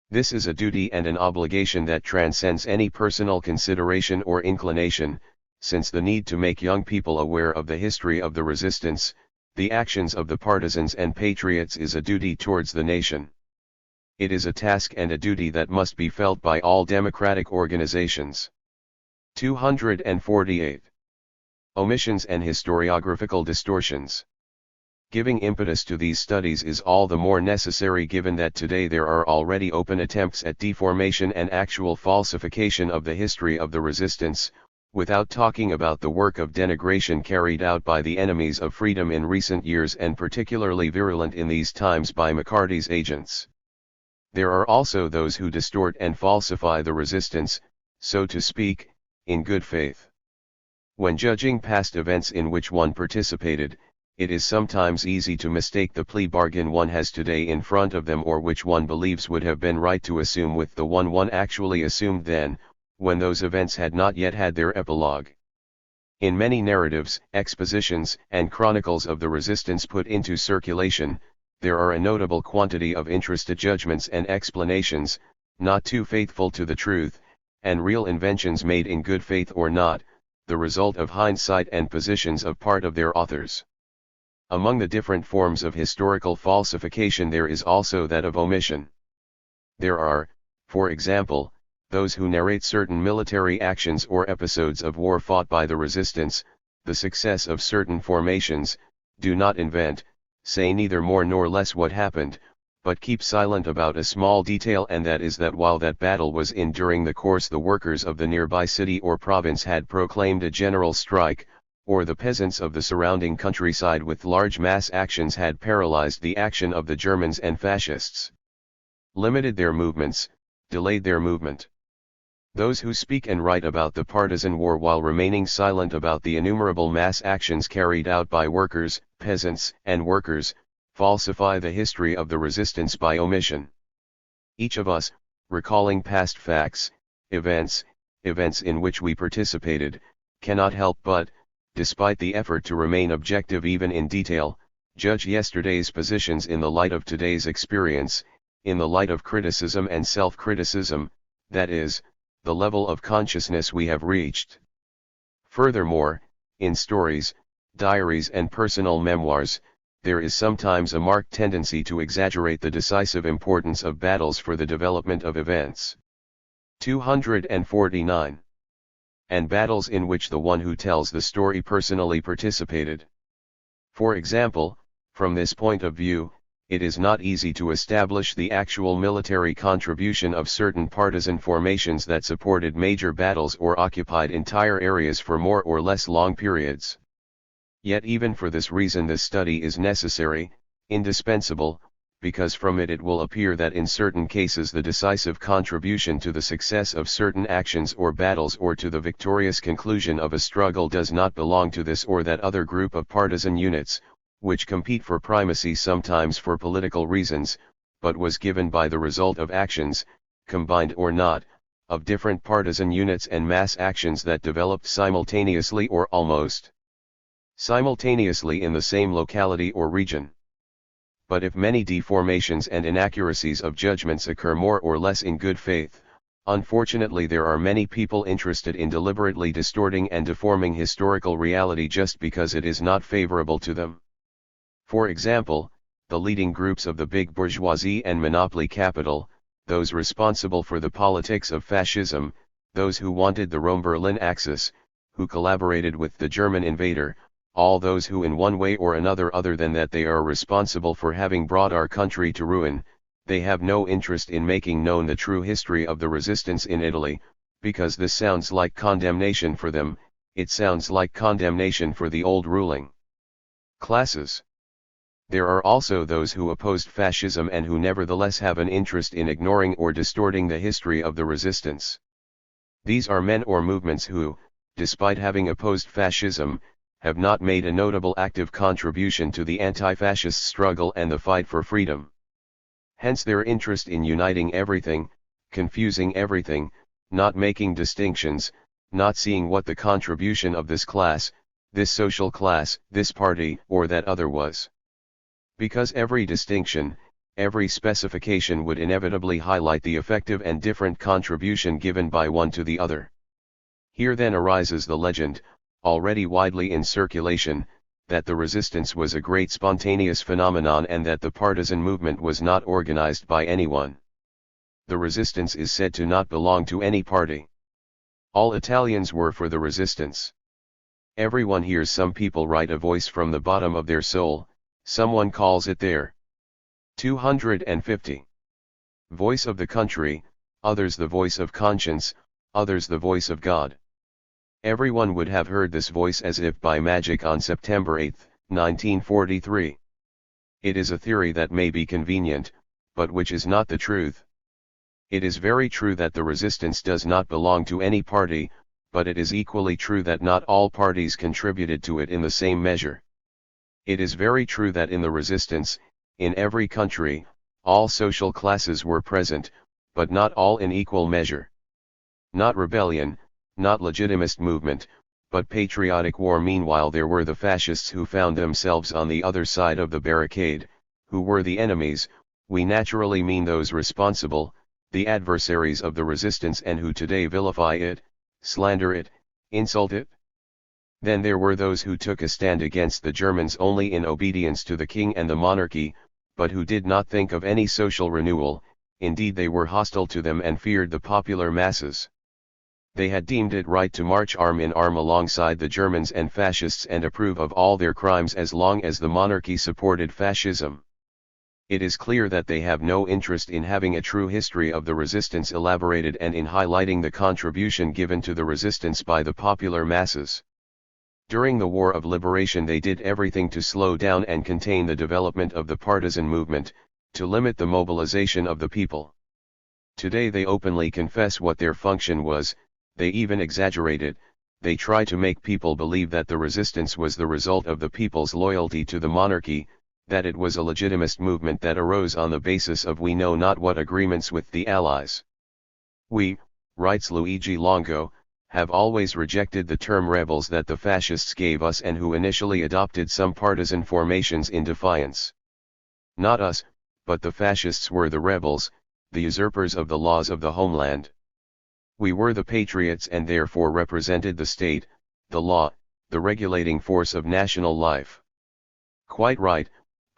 Speaker 1: This is a duty and an obligation that transcends any personal consideration or inclination, since the need to make young people aware of the history of the resistance, the actions of the partisans and patriots, is a duty towards the nation. It is a task and a duty that must be felt by all democratic organizations. 248. Omissions and historiographical distortions. Giving impetus to these studies is all the more necessary given that today there are already open attempts at deformation and actual falsification of the history of the resistance, without talking about the work of denigration carried out by the enemies of freedom in recent years and particularly virulent in these times by McCarthy's agents. There are also those who distort and falsify the resistance, so to speak, in good faith. When judging past events in which one participated, it is sometimes easy to mistake the plea bargain one has today in front of them, or which one believes would have been right to assume, with the one actually assumed then, when those events had not yet had their epilogue. In many narratives, expositions, and chronicles of the resistance put into circulation, there are a notable quantity of interested judgments and explanations, not too faithful to the truth, and real inventions made in good faith or not, the result of hindsight and positions of part of their authors. Among the different forms of historical falsification there is also that of omission. There are, for example, those who narrate certain military actions or episodes of war fought by the resistance, the success of certain formations, do not invent, say neither more nor less what happened, but keep silent about a small detail, and that is that while that battle was in during the course the workers of the nearby city or province had proclaimed a general strike, or the peasants of the surrounding countryside with large mass actions had paralyzed the action of the Germans and fascists, limited their movements, delayed their movement. Those who speak and write about the partisan war while remaining silent about the innumerable mass actions carried out by workers, peasants, and workers, falsify the history of the resistance by omission. Each of us, recalling past facts, events in which we participated, cannot help but, despite the effort to remain objective even in detail, judge yesterday's positions in the light of today's experience, in the light of criticism and self-criticism, that is, the level of consciousness we have reached. Furthermore, in stories, diaries and personal memoirs, there is sometimes a marked tendency to exaggerate the decisive importance of battles for the development of events. 249. And battles in which the one who tells the story personally participated. For example, from this point of view, it is not easy to establish the actual military contribution of certain partisan formations that supported major battles or occupied entire areas for more or less long periods. Yet even for this reason this study is necessary, indispensable, because from it will appear that in certain cases the decisive contribution to the success of certain actions or battles or to the victorious conclusion of a struggle does not belong to this or that other group of partisan units, which compete for primacy sometimes for political reasons, but was given by the result of actions, combined or not, of different partisan units and mass actions that developed simultaneously or almost simultaneously in the same locality or region. But if many deformations and inaccuracies of judgments occur more or less in good faith, unfortunately there are many people interested in deliberately distorting and deforming historical reality just because it is not favorable to them. For example, the leading groups of the big bourgeoisie and monopoly capital, those responsible for the politics of fascism, those who wanted the Rome-Berlin axis, who collaborated with the German invader, all those who in one way or another other than that they are responsible for having brought our country to ruin, they have no interest in making known the true history of the resistance in Italy, because this sounds like condemnation for them, it sounds like condemnation for the old ruling classes. There are also those who opposed fascism and who nevertheless have an interest in ignoring or distorting the history of the resistance. These are men or movements who, despite having opposed fascism, have not made a notable active contribution to the anti-fascist struggle and the fight for freedom. Hence their interest in uniting everything, confusing everything, not making distinctions, not seeing what the contribution of this class, this social class, this party, or that other was. Because every distinction, every specification would inevitably highlight the effective and different contribution given by one to the other. Here then arises the legend, already widely in circulation, that the resistance was a great spontaneous phenomenon and that the partisan movement was not organized by anyone. The resistance is said to not belong to any party. All Italians were for the resistance. Everyone hears some people write a voice from the bottom of their soul, someone calls it their 250 voice of the country, others the voice of conscience, others the voice of God. Everyone would have heard this voice as if by magic on September 8, 1943. It is a theory that may be convenient, but which is not the truth. It is very true that the resistance does not belong to any party, but it is equally true that not all parties contributed to it in the same measure. It is very true that in the resistance, in every country, all social classes were present, but not all in equal measure. Not rebellion, not legitimist movement, but patriotic war. Meanwhile there were the fascists who found themselves on the other side of the barricade, who were the enemies, we naturally mean those responsible, the adversaries of the resistance and who today vilify it, slander it, insult it. Then there were those who took a stand against the Germans only in obedience to the king and the monarchy, but who did not think of any social renewal, indeed they were hostile to them and feared the popular masses. They had deemed it right to march arm in arm alongside the Germans and fascists and approve of all their crimes as long as the monarchy supported fascism. It is clear that they have no interest in having a true history of the resistance elaborated and in highlighting the contribution given to the resistance by the popular masses. During the War of Liberation they did everything to slow down and contain the development of the partisan movement, to limit the mobilization of the people. Today they openly confess what their function was, they even exaggerate it, they try to make people believe that the resistance was the result of the people's loyalty to the monarchy, that it was a legitimist movement that arose on the basis of we know not what agreements with the Allies. We, writes Luigi Longo, have always rejected the term rebels that the fascists gave us and who initially adopted some partisan formations in defiance. Not us, but the fascists were the rebels, the usurpers of the laws of the homeland. We were the patriots and therefore represented the state, the law, the regulating force of national life. Quite right,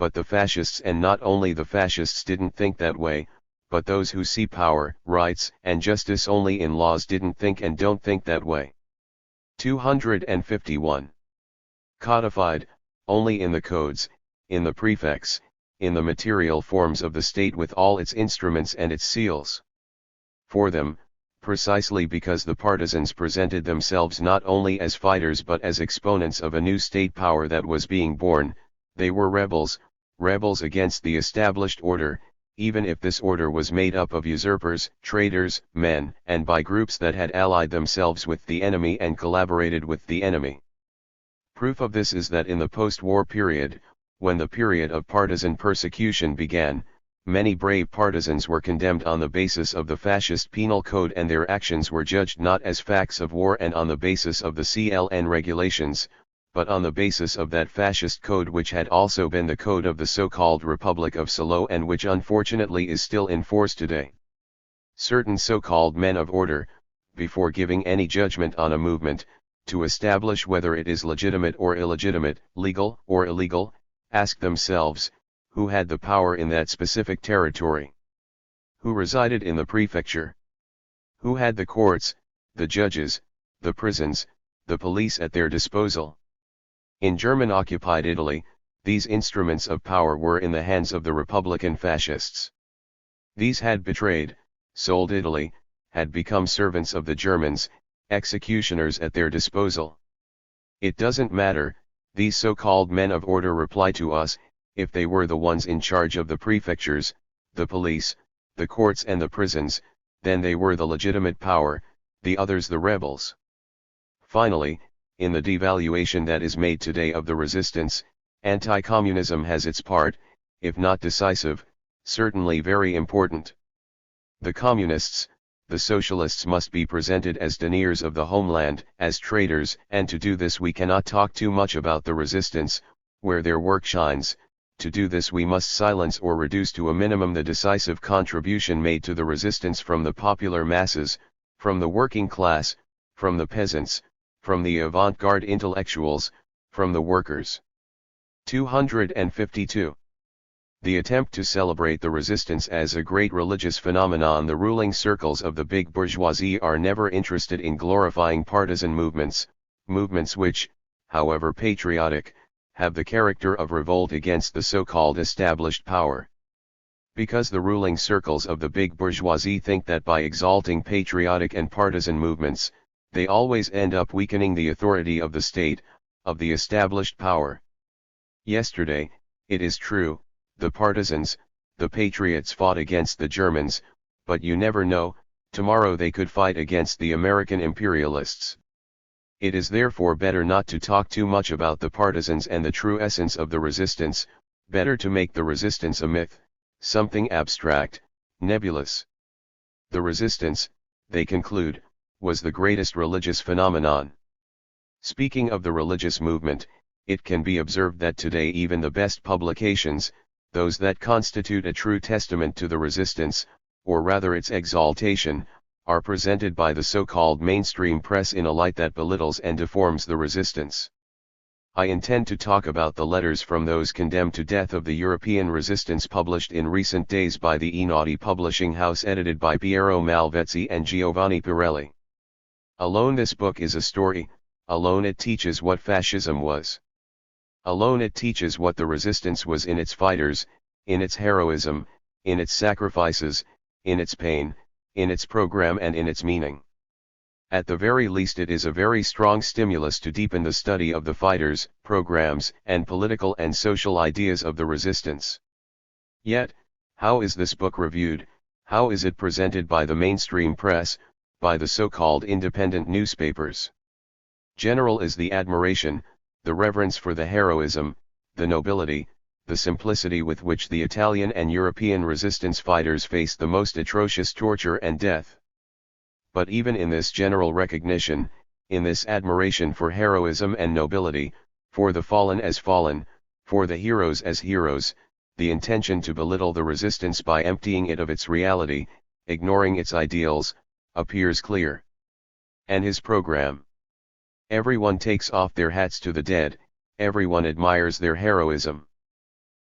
Speaker 1: but the fascists, and not only the fascists, didn't think that way, but those who see power, rights, and justice only in laws didn't think and don't think that way. 251. Codified, only in the codes, in the prefects, in the material forms of the state with all its instruments and its seals. For them, precisely because the partisans presented themselves not only as fighters but as exponents of a new state power that was being born, they were rebels, rebels against the established order, even if this order was made up of usurpers, traitors, men, and by groups that had allied themselves with the enemy and collaborated with the enemy. Proof of this is that in the post-war period, when the period of partisan persecution began, many brave partisans were condemned on the basis of the fascist penal code, and their actions were judged not as facts of war and on the basis of the CLN regulations, but on the basis of that fascist code which had also been the code of the so-called Republic of Salo and which unfortunately is still in force today. Certain so-called men of order, before giving any judgment on a movement, to establish whether it is legitimate or illegitimate, legal or illegal, ask themselves, who had the power in that specific territory? Who resided in the prefecture? Who had the courts, the judges, the prisons, the police at their disposal? In German-occupied Italy, these instruments of power were in the hands of the Republican fascists. These had betrayed, sold Italy, had become servants of the Germans, executioners at their disposal. It doesn't matter, these so-called men of order reply to us, if they were the ones in charge of the prefectures, the police, the courts and the prisons, then they were the legitimate power, the others the rebels. Finally, in the devaluation that is made today of the resistance, anti-communism has its part, if not decisive, certainly very important. The communists, the socialists must be presented as deniers of the homeland, as traitors, and to do this we cannot talk too much about the resistance, where their work shines. To do this we must silence or reduce to a minimum the decisive contribution made to the resistance from the popular masses, from the working class, from the peasants, from the avant-garde intellectuals, from the workers. 252. The attempt to celebrate the resistance as a great religious phenomenon. The ruling circles of the big bourgeoisie are never interested in glorifying partisan movements, movements which, however patriotic, have the character of revolt against the so-called established power. Because the ruling circles of the big bourgeoisie think that by exalting patriotic and partisan movements, they always end up weakening the authority of the state, of the established power. Yesterday, it is true, the partisans, the patriots fought against the Germans, but you never know, tomorrow they could fight against the American imperialists. It is therefore better not to talk too much about the partisans and the true essence of the resistance, better to make the resistance a myth, something abstract, nebulous. The resistance, they conclude, was the greatest religious phenomenon. Speaking of the religious movement, it can be observed that today even the best publications, those that constitute a true testament to the resistance, or rather its exaltation, are presented by the so-called mainstream press in a light that belittles and deforms the resistance. I intend to talk about the letters from those condemned to death of the European resistance published in recent days by the Einaudi publishing house, edited by Piero Malvezzi and Giovanni Pirelli. Alone this book is a story, alone it teaches what fascism was. Alone it teaches what the resistance was in its fighters, in its heroism, in its sacrifices, in its pain, in its program and in its meaning. At the very least it is a very strong stimulus to deepen the study of the fighters, programs, and political and social ideas of the resistance. Yet, how is this book reviewed, how is it presented by the mainstream press, by the so-called independent newspapers? General is the admiration, the reverence for the heroism, the nobility, the simplicity with which the Italian and European resistance fighters faced the most atrocious torture and death. But even in this general recognition, in this admiration for heroism and nobility, for the fallen as fallen, for the heroes as heroes, the intention to belittle the resistance by emptying it of its reality, ignoring its ideals, appears clear. And his program. Everyone takes off their hats to the dead, everyone admires their heroism.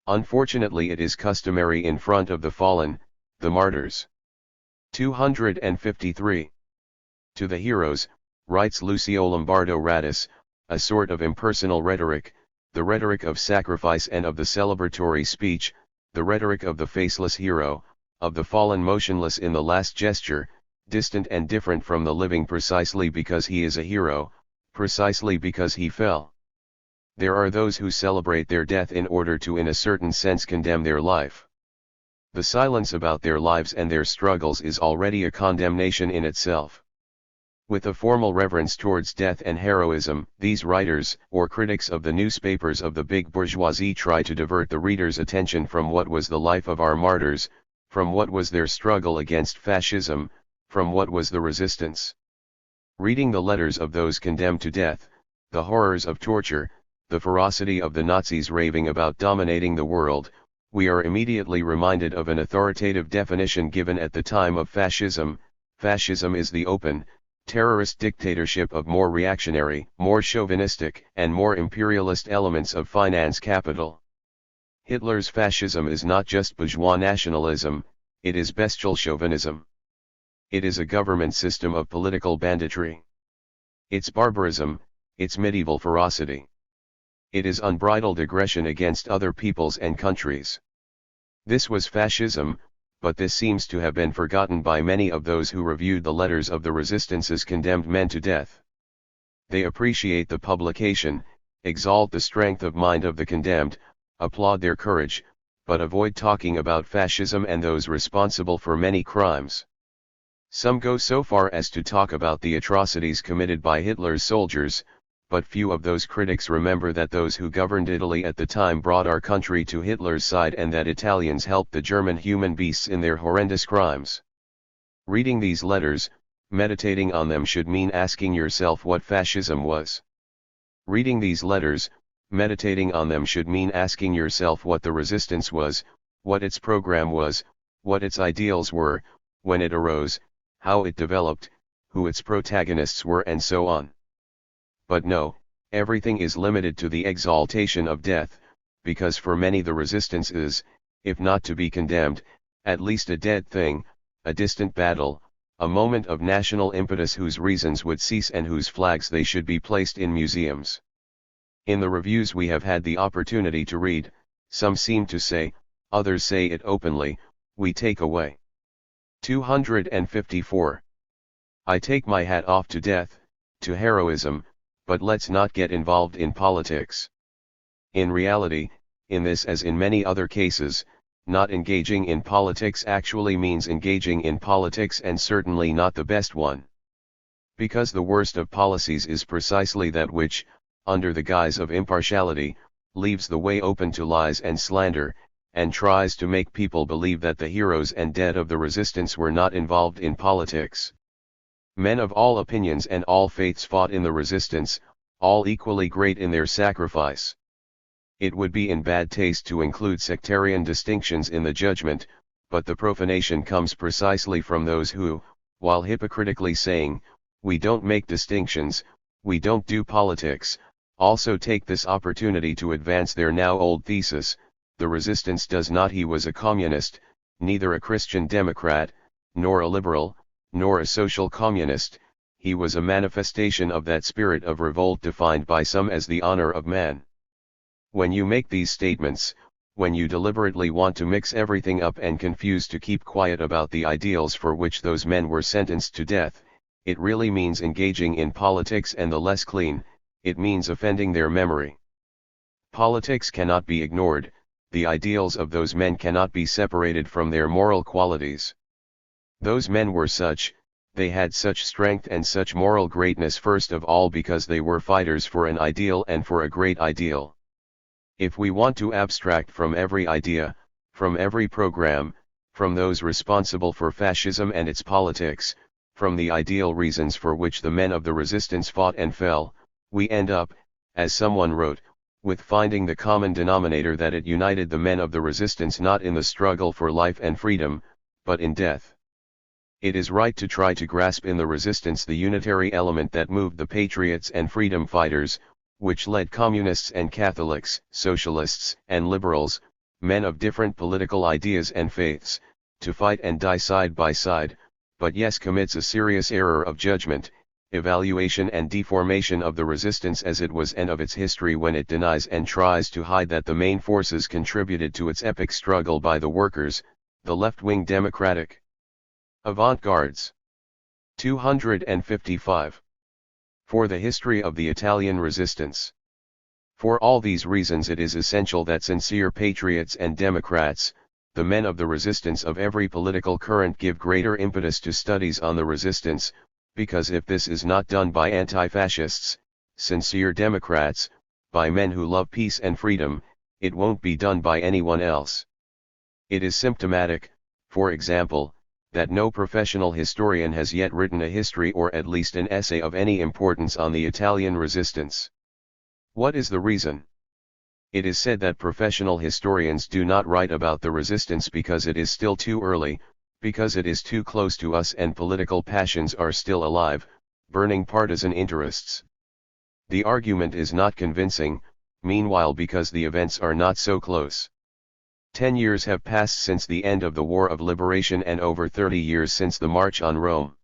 Speaker 1: Unfortunately, it is customary in front of the fallen, the martyrs. 253. To the heroes, writes Lucio Lombardo Radis, a sort of impersonal rhetoric, the rhetoric of sacrifice and of the celebratory speech, the rhetoric of the faceless hero, of the fallen motionless in the last gesture, distant and different from the living precisely because he is a hero, precisely because he fell. There are those who celebrate their death in order to in a certain sense condemn their life. The silence about their lives and their struggles is already a condemnation in itself. With a formal reverence towards death and heroism, these writers, or critics of the newspapers of the big bourgeoisie, try to divert the reader's attention from what was the life of our martyrs, from what was their struggle against fascism, from what was the resistance. Reading the letters of those condemned to death, the horrors of torture, the ferocity of the Nazis raving about dominating the world, we are immediately reminded of an authoritative definition given at the time of fascism. Fascism is the open, terrorist dictatorship of more reactionary, more chauvinistic, and more imperialist elements of finance capital. Hitler's fascism is not just bourgeois nationalism, it is bestial chauvinism. It is a government system of political banditry. It's barbarism, it's medieval ferocity. It is unbridled aggression against other peoples and countries. This was fascism, but this seems to have been forgotten by many of those who reviewed the letters of the Resistance's condemned men to death. They appreciate the publication, exalt the strength of mind of the condemned, applaud their courage, but avoid talking about fascism and those responsible for many crimes. Some go so far as to talk about the atrocities committed by Hitler's soldiers, but few of those critics remember that those who governed Italy at the time brought our country to Hitler's side and that Italians helped the German human beasts in their horrendous crimes. Reading these letters, meditating on them should mean asking yourself what fascism was. Reading these letters, meditating on them should mean asking yourself what the resistance was, what its program was, what its ideals were, when it arose, how it developed, who its protagonists were, and so on. But no, everything is limited to the exaltation of death, because for many the resistance is, if not to be condemned, at least a dead thing, a distant battle, a moment of national impetus whose reasons would cease and whose flags they should be placed in museums. In the reviews we have had the opportunity to read, some seem to say, others say it openly, we take away. 254. I take my hat off to death, to heroism, but let's not get involved in politics. In reality, in this as in many other cases, not engaging in politics actually means engaging in politics, and certainly not the best one. Because the worst of policies is precisely that which, under the guise of impartiality, leaves the way open to lies and slander, and tries to make people believe that the heroes and dead of the resistance were not involved in politics. Men of all opinions and all faiths fought in the resistance, all equally great in their sacrifice. It would be in bad taste to include sectarian distinctions in the judgment, but the profanation comes precisely from those who, while hypocritically saying, we don't make distinctions, we don't do politics, also take this opportunity to advance their now old thesis, the resistance does not. He was a communist, neither a Christian Democrat, nor a liberal, nor a social communist, he was a manifestation of that spirit of revolt defined by some as the honor of man. When you make these statements, when you deliberately want to mix everything up and confuse to keep quiet about the ideals for which those men were sentenced to death, it really means engaging in politics, and the less clean, it means offending their memory. Politics cannot be ignored, the ideals of those men cannot be separated from their moral qualities. Those men were such, they had such strength and such moral greatness, first of all because they were fighters for an ideal and for a great ideal. If we want to abstract from every idea, from every program, from those responsible for fascism and its politics, from the ideal reasons for which the men of the resistance fought and fell, we end up, as someone wrote, with finding the common denominator that it united the men of the resistance not in the struggle for life and freedom, but in death. It is right to try to grasp in the resistance the unitary element that moved the patriots and freedom fighters, which led communists and Catholics, socialists and liberals, men of different political ideas and faiths, to fight and die side by side, but yes commits a serious error of judgment, evaluation and deformation of the resistance as it was and of its history when it denies and tries to hide that the main forces contributed to its epic struggle by the workers, the left-wing democratic avant-gardes. 255. For the history of the Italian resistance. For all these reasons it is essential that sincere patriots and democrats, the men of the resistance of every political current, give greater impetus to studies on the resistance, because if this is not done by anti-fascists, sincere democrats, by men who love peace and freedom, it won't be done by anyone else. It is symptomatic, for example, that no professional historian has yet written a history or at least an essay of any importance on the Italian resistance. What is the reason? It is said that professional historians do not write about the resistance because it is still too early, because it is too close to us and political passions are still alive, burning partisan interests. The argument is not convincing, meanwhile, because the events are not so close. 10 years have passed since the end of the War of Liberation and over 30 years since the March on Rome.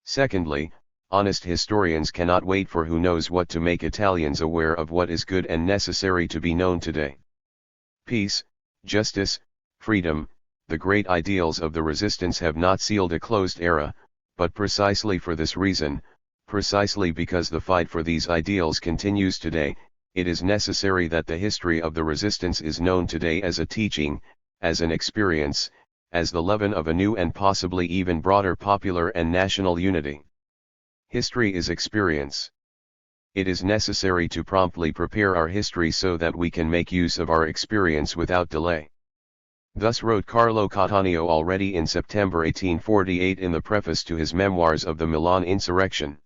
Speaker 1: Secondly, honest historians cannot wait for who knows what to make Italians aware of what is good and necessary to be known today. Peace, justice, freedom, the great ideals of the resistance have not sealed a closed era, but precisely for this reason, precisely because the fight for these ideals continues today, it is necessary that the history of the resistance is known today as a teaching, as an experience, as the leaven of a new and possibly even broader popular and national unity. History is experience. It is necessary to promptly prepare our history so that we can make use of our experience without delay. Thus wrote Carlo Cattaneo already in September 1848 in the preface to his memoirs of the Milan insurrection.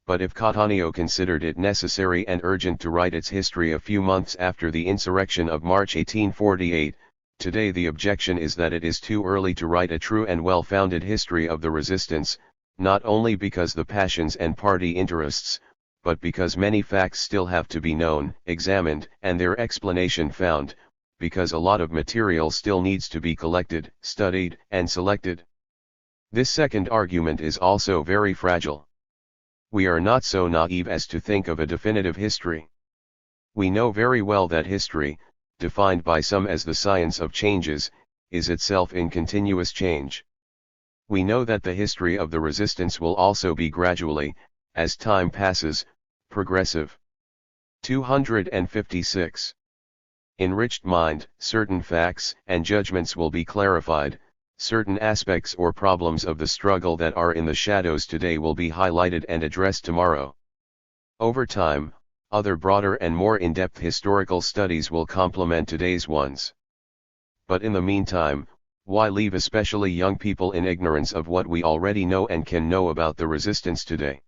Speaker 1: But if Cattaneo considered it necessary and urgent to write its history a few months after the insurrection of March 1848, today the objection is that it is too early to write a true and well-founded history of the resistance, not only because the passions and party interests, but because many facts still have to be known, examined, and their explanation found, because a lot of material still needs to be collected, studied, and selected. This second argument is also very fragile. We are not so naive as to think of a definitive history. We know very well that history, defined by some as the science of changes, is itself in continuous change. We know that the history of the resistance will also be gradually, as time passes, progressive. 256. Enriched mind, certain facts and judgments will be clarified, certain aspects or problems of the struggle that are in the shadows today will be highlighted and addressed tomorrow. Over time, other broader and more in-depth historical studies will complement today's ones. But in the meantime, why leave especially young people in ignorance of what we already know and can know about the resistance today?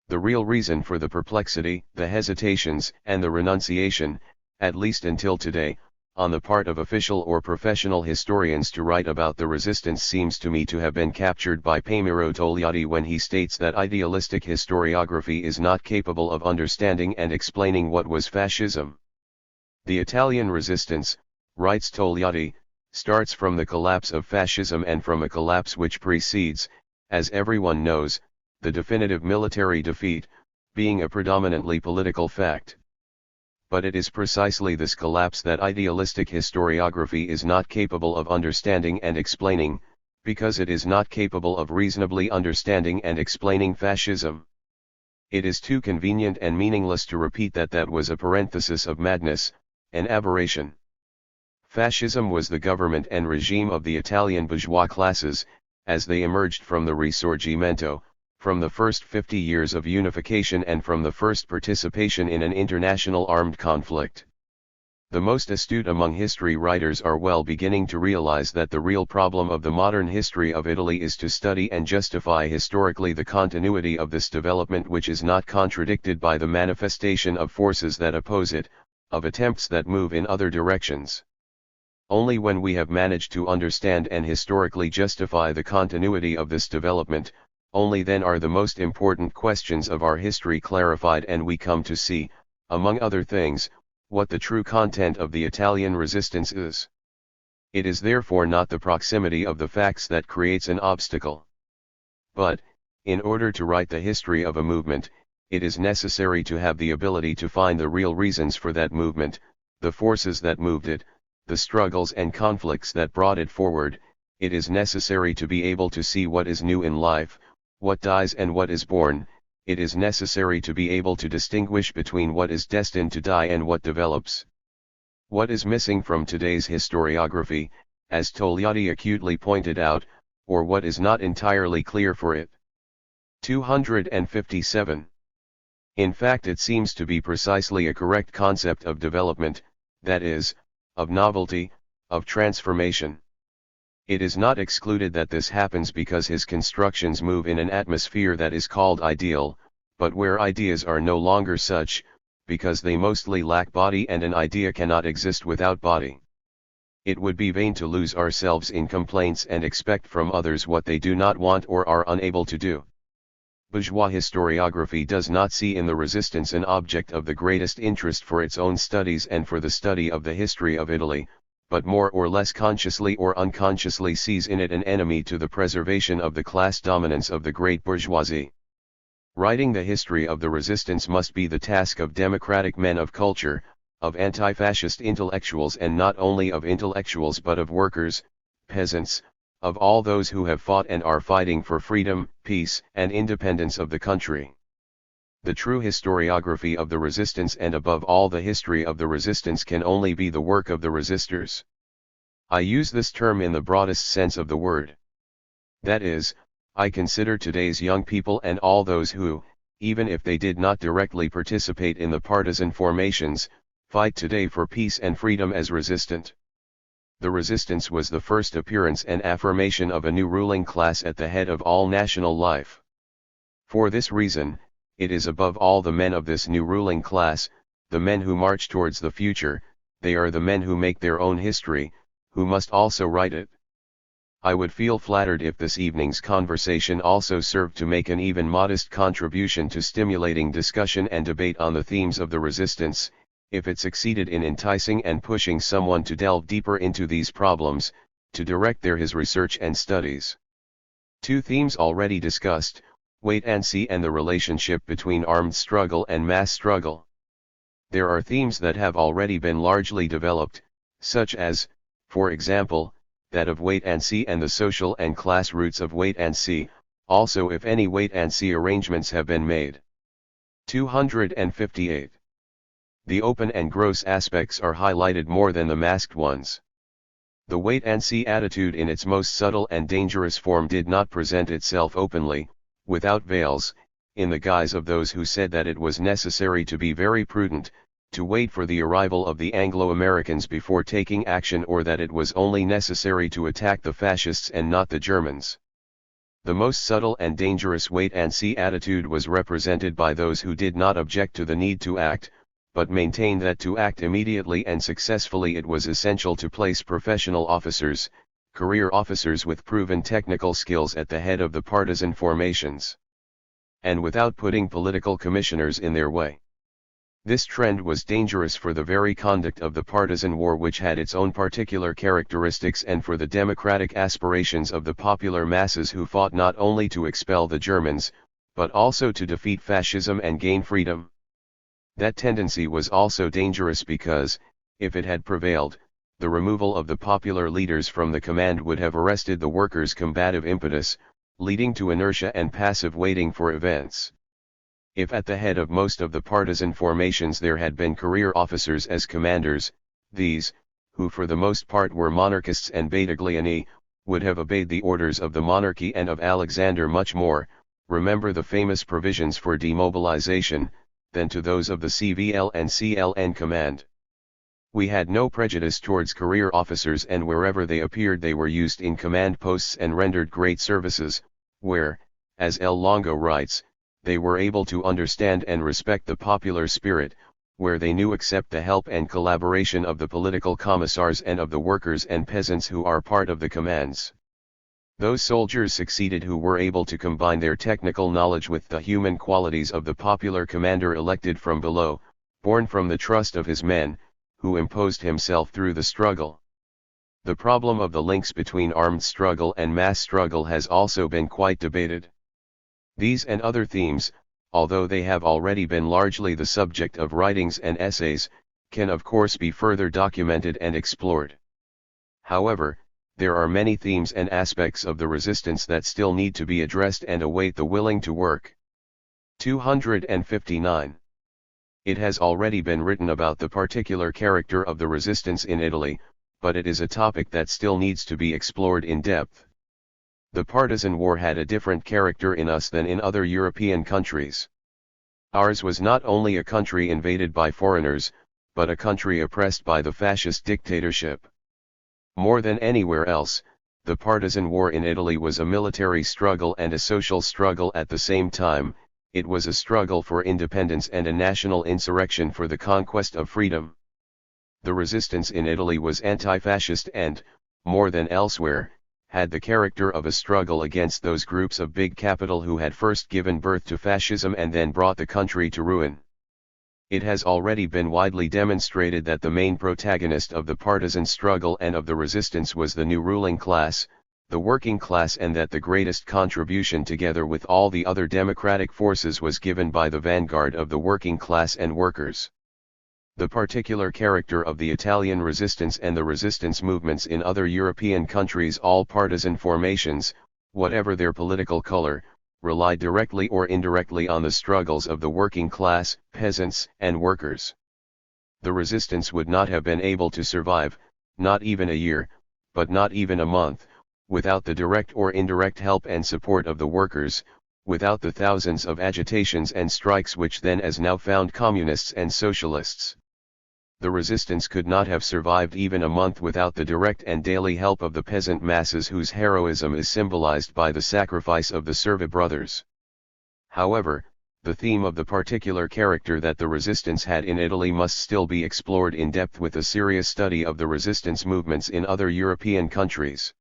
Speaker 1: The real reason for the perplexity, the hesitations, and the renunciation, at least until today, on the part of official or professional historians to write about the resistance seems to me to have been captured by Pietro Togliatti when he states that idealistic historiography is not capable of understanding and explaining what was fascism. The Italian resistance, writes Togliatti, starts from the collapse of fascism and from a collapse which precedes, as everyone knows, the definitive military defeat, being a predominantly political fact. But it is precisely this collapse that idealistic historiography is not capable of understanding and explaining, because it is not capable of reasonably understanding and explaining fascism. It is too convenient and meaningless to repeat that that was a parenthesis of madness, an aberration. Fascism was the government and regime of the Italian bourgeois classes, as they emerged from the Risorgimento, from the first 50 years of unification and from the first participation in an international armed conflict. The most astute among history writers are well beginning to realize that the real problem of the modern history of Italy is to study and justify historically the continuity of this development which is not contradicted by the manifestation of forces that oppose it, of attempts that move in other directions. Only when we have managed to understand and historically justify the continuity of this development, only then are the most important questions of our history clarified and we come to see, among other things, what the true content of the Italian resistance is. It is therefore not the proximity of the facts that creates an obstacle. But, in order to write the history of a movement, it is necessary to have the ability to find the real reasons for that movement, the forces that moved it, the struggles and conflicts that brought it forward. It is necessary to be able to see what is new in life, what dies and what is born. It is necessary to be able to distinguish between what is destined to die and what develops. What is missing from today's historiography, as Togliatti acutely pointed out, or what is not entirely clear for it. 257. In fact, it seems to be precisely a correct concept of development, that is, of novelty, of transformation. It is not excluded that this happens because his constructions move in an atmosphere that is called ideal, but where ideas are no longer such, because they mostly lack body, and an idea cannot exist without body. It would be vain to lose ourselves in complaints and expect from others what they do not want or are unable to do. Bourgeois historiography does not see in the resistance an object of the greatest interest for its own studies and for the study of the history of Italy, but more or less consciously or unconsciously sees in it an enemy to the preservation of the class dominance of the great bourgeoisie. Writing the history of the resistance must be the task of democratic men of culture, of anti-fascist intellectuals, and not only of intellectuals but of workers, peasants, of all those who have fought and are fighting for freedom, peace, and independence of the country. The true historiography of the resistance, and above all the history of the resistance, can only be the work of the resistors. I use this term in the broadest sense of the word. That is, I consider today's young people and all those who, even if they did not directly participate in the partisan formations, fight today for peace and freedom as resistant. The resistance was the first appearance and affirmation of a new ruling class at the head of all national life. For this reason, it is above all the men of this new ruling class, the men who march towards the future. They are the men who make their own history, who must also write it. I would feel flattered if this evening's conversation also served to make an even modest contribution to stimulating discussion and debate on the themes of the resistance, if it succeeded in enticing and pushing someone to delve deeper into these problems, to direct his research and studies. Two themes already discussed, wait and see, and the relationship between armed struggle and mass struggle. There are themes that have already been largely developed, such as, for example, that of wait and see and the social and class roots of wait and see, also if any wait and see arrangements have been made. 258. The open and gross aspects are highlighted more than the masked ones. The wait and see attitude in its most subtle and dangerous form did not present itself openly, without veils, in the guise of those who said that it was necessary to be very prudent, to wait for the arrival of the Anglo-Americans before taking action, or that it was only necessary to attack the fascists and not the Germans. The most subtle and dangerous wait and see attitude was represented by those who did not object to the need to act, but maintained that to act immediately and successfully it was essential to place professional officers, career officers with proven technical skills at the head of the partisan formations, and without putting political commissioners in their way. This trend was dangerous for the very conduct of the partisan war, which had its own particular characteristics, and for the democratic aspirations of the popular masses who fought not only to expel the Germans, but also to defeat fascism and gain freedom. That tendency was also dangerous because, if it had prevailed, the removal of the popular leaders from the command would have arrested the workers' combative impetus, leading to inertia and passive waiting for events. If at the head of most of the partisan formations there had been career officers as commanders, these, who for the most part were monarchists and Battagliani, would have obeyed the orders of the monarchy and of Alexander much more, remember the famous provisions for demobilization, than to those of the CVL and CLN command. We had no prejudice towards career officers, and wherever they appeared they were used in command posts and rendered great services, where, as El Longo writes, they were able to understand and respect the popular spirit, where they knew accept the help and collaboration of the political commissars and of the workers and peasants who are part of the commands. Those soldiers succeeded who were able to combine their technical knowledge with the human qualities of the popular commander elected from below, born from the trust of his men, who imposed himself through the struggle. The problem of the links between armed struggle and mass struggle has also been quite debated. These and other themes, although they have already been largely the subject of writings and essays, can of course be further documented and explored. However, there are many themes and aspects of the resistance that still need to be addressed and await the willing to work. 259. It has already been written about the particular character of the resistance in Italy, but it is a topic that still needs to be explored in depth. The partisan war had a different character in us than in other European countries. Ours was not only a country invaded by foreigners, but a country oppressed by the fascist dictatorship. More than anywhere else, the partisan war in Italy was a military struggle and a social struggle at the same time. It was a struggle for independence and a national insurrection for the conquest of freedom. The resistance in Italy was anti-fascist and, more than elsewhere, had the character of a struggle against those groups of big capital who had first given birth to fascism and then brought the country to ruin. It has already been widely demonstrated that the main protagonist of the partisan struggle and of the resistance was the new ruling class, the working class, and that the greatest contribution together with all the other democratic forces was given by the vanguard of the working class and workers. The particular character of the Italian resistance and the resistance movements in other European countries, all partisan formations, whatever their political color, relied directly or indirectly on the struggles of the working class, peasants, and workers. The resistance would not have been able to survive, not even a year, but not even a month, without the direct or indirect help and support of the workers, without the thousands of agitations and strikes which then as now found communists and socialists. The resistance could not have survived even a month without the direct and daily help of the peasant masses whose heroism is symbolized by the sacrifice of the Serva brothers. However, the theme of the particular character that the resistance had in Italy must still be explored in depth with a serious study of the resistance movements in other European countries.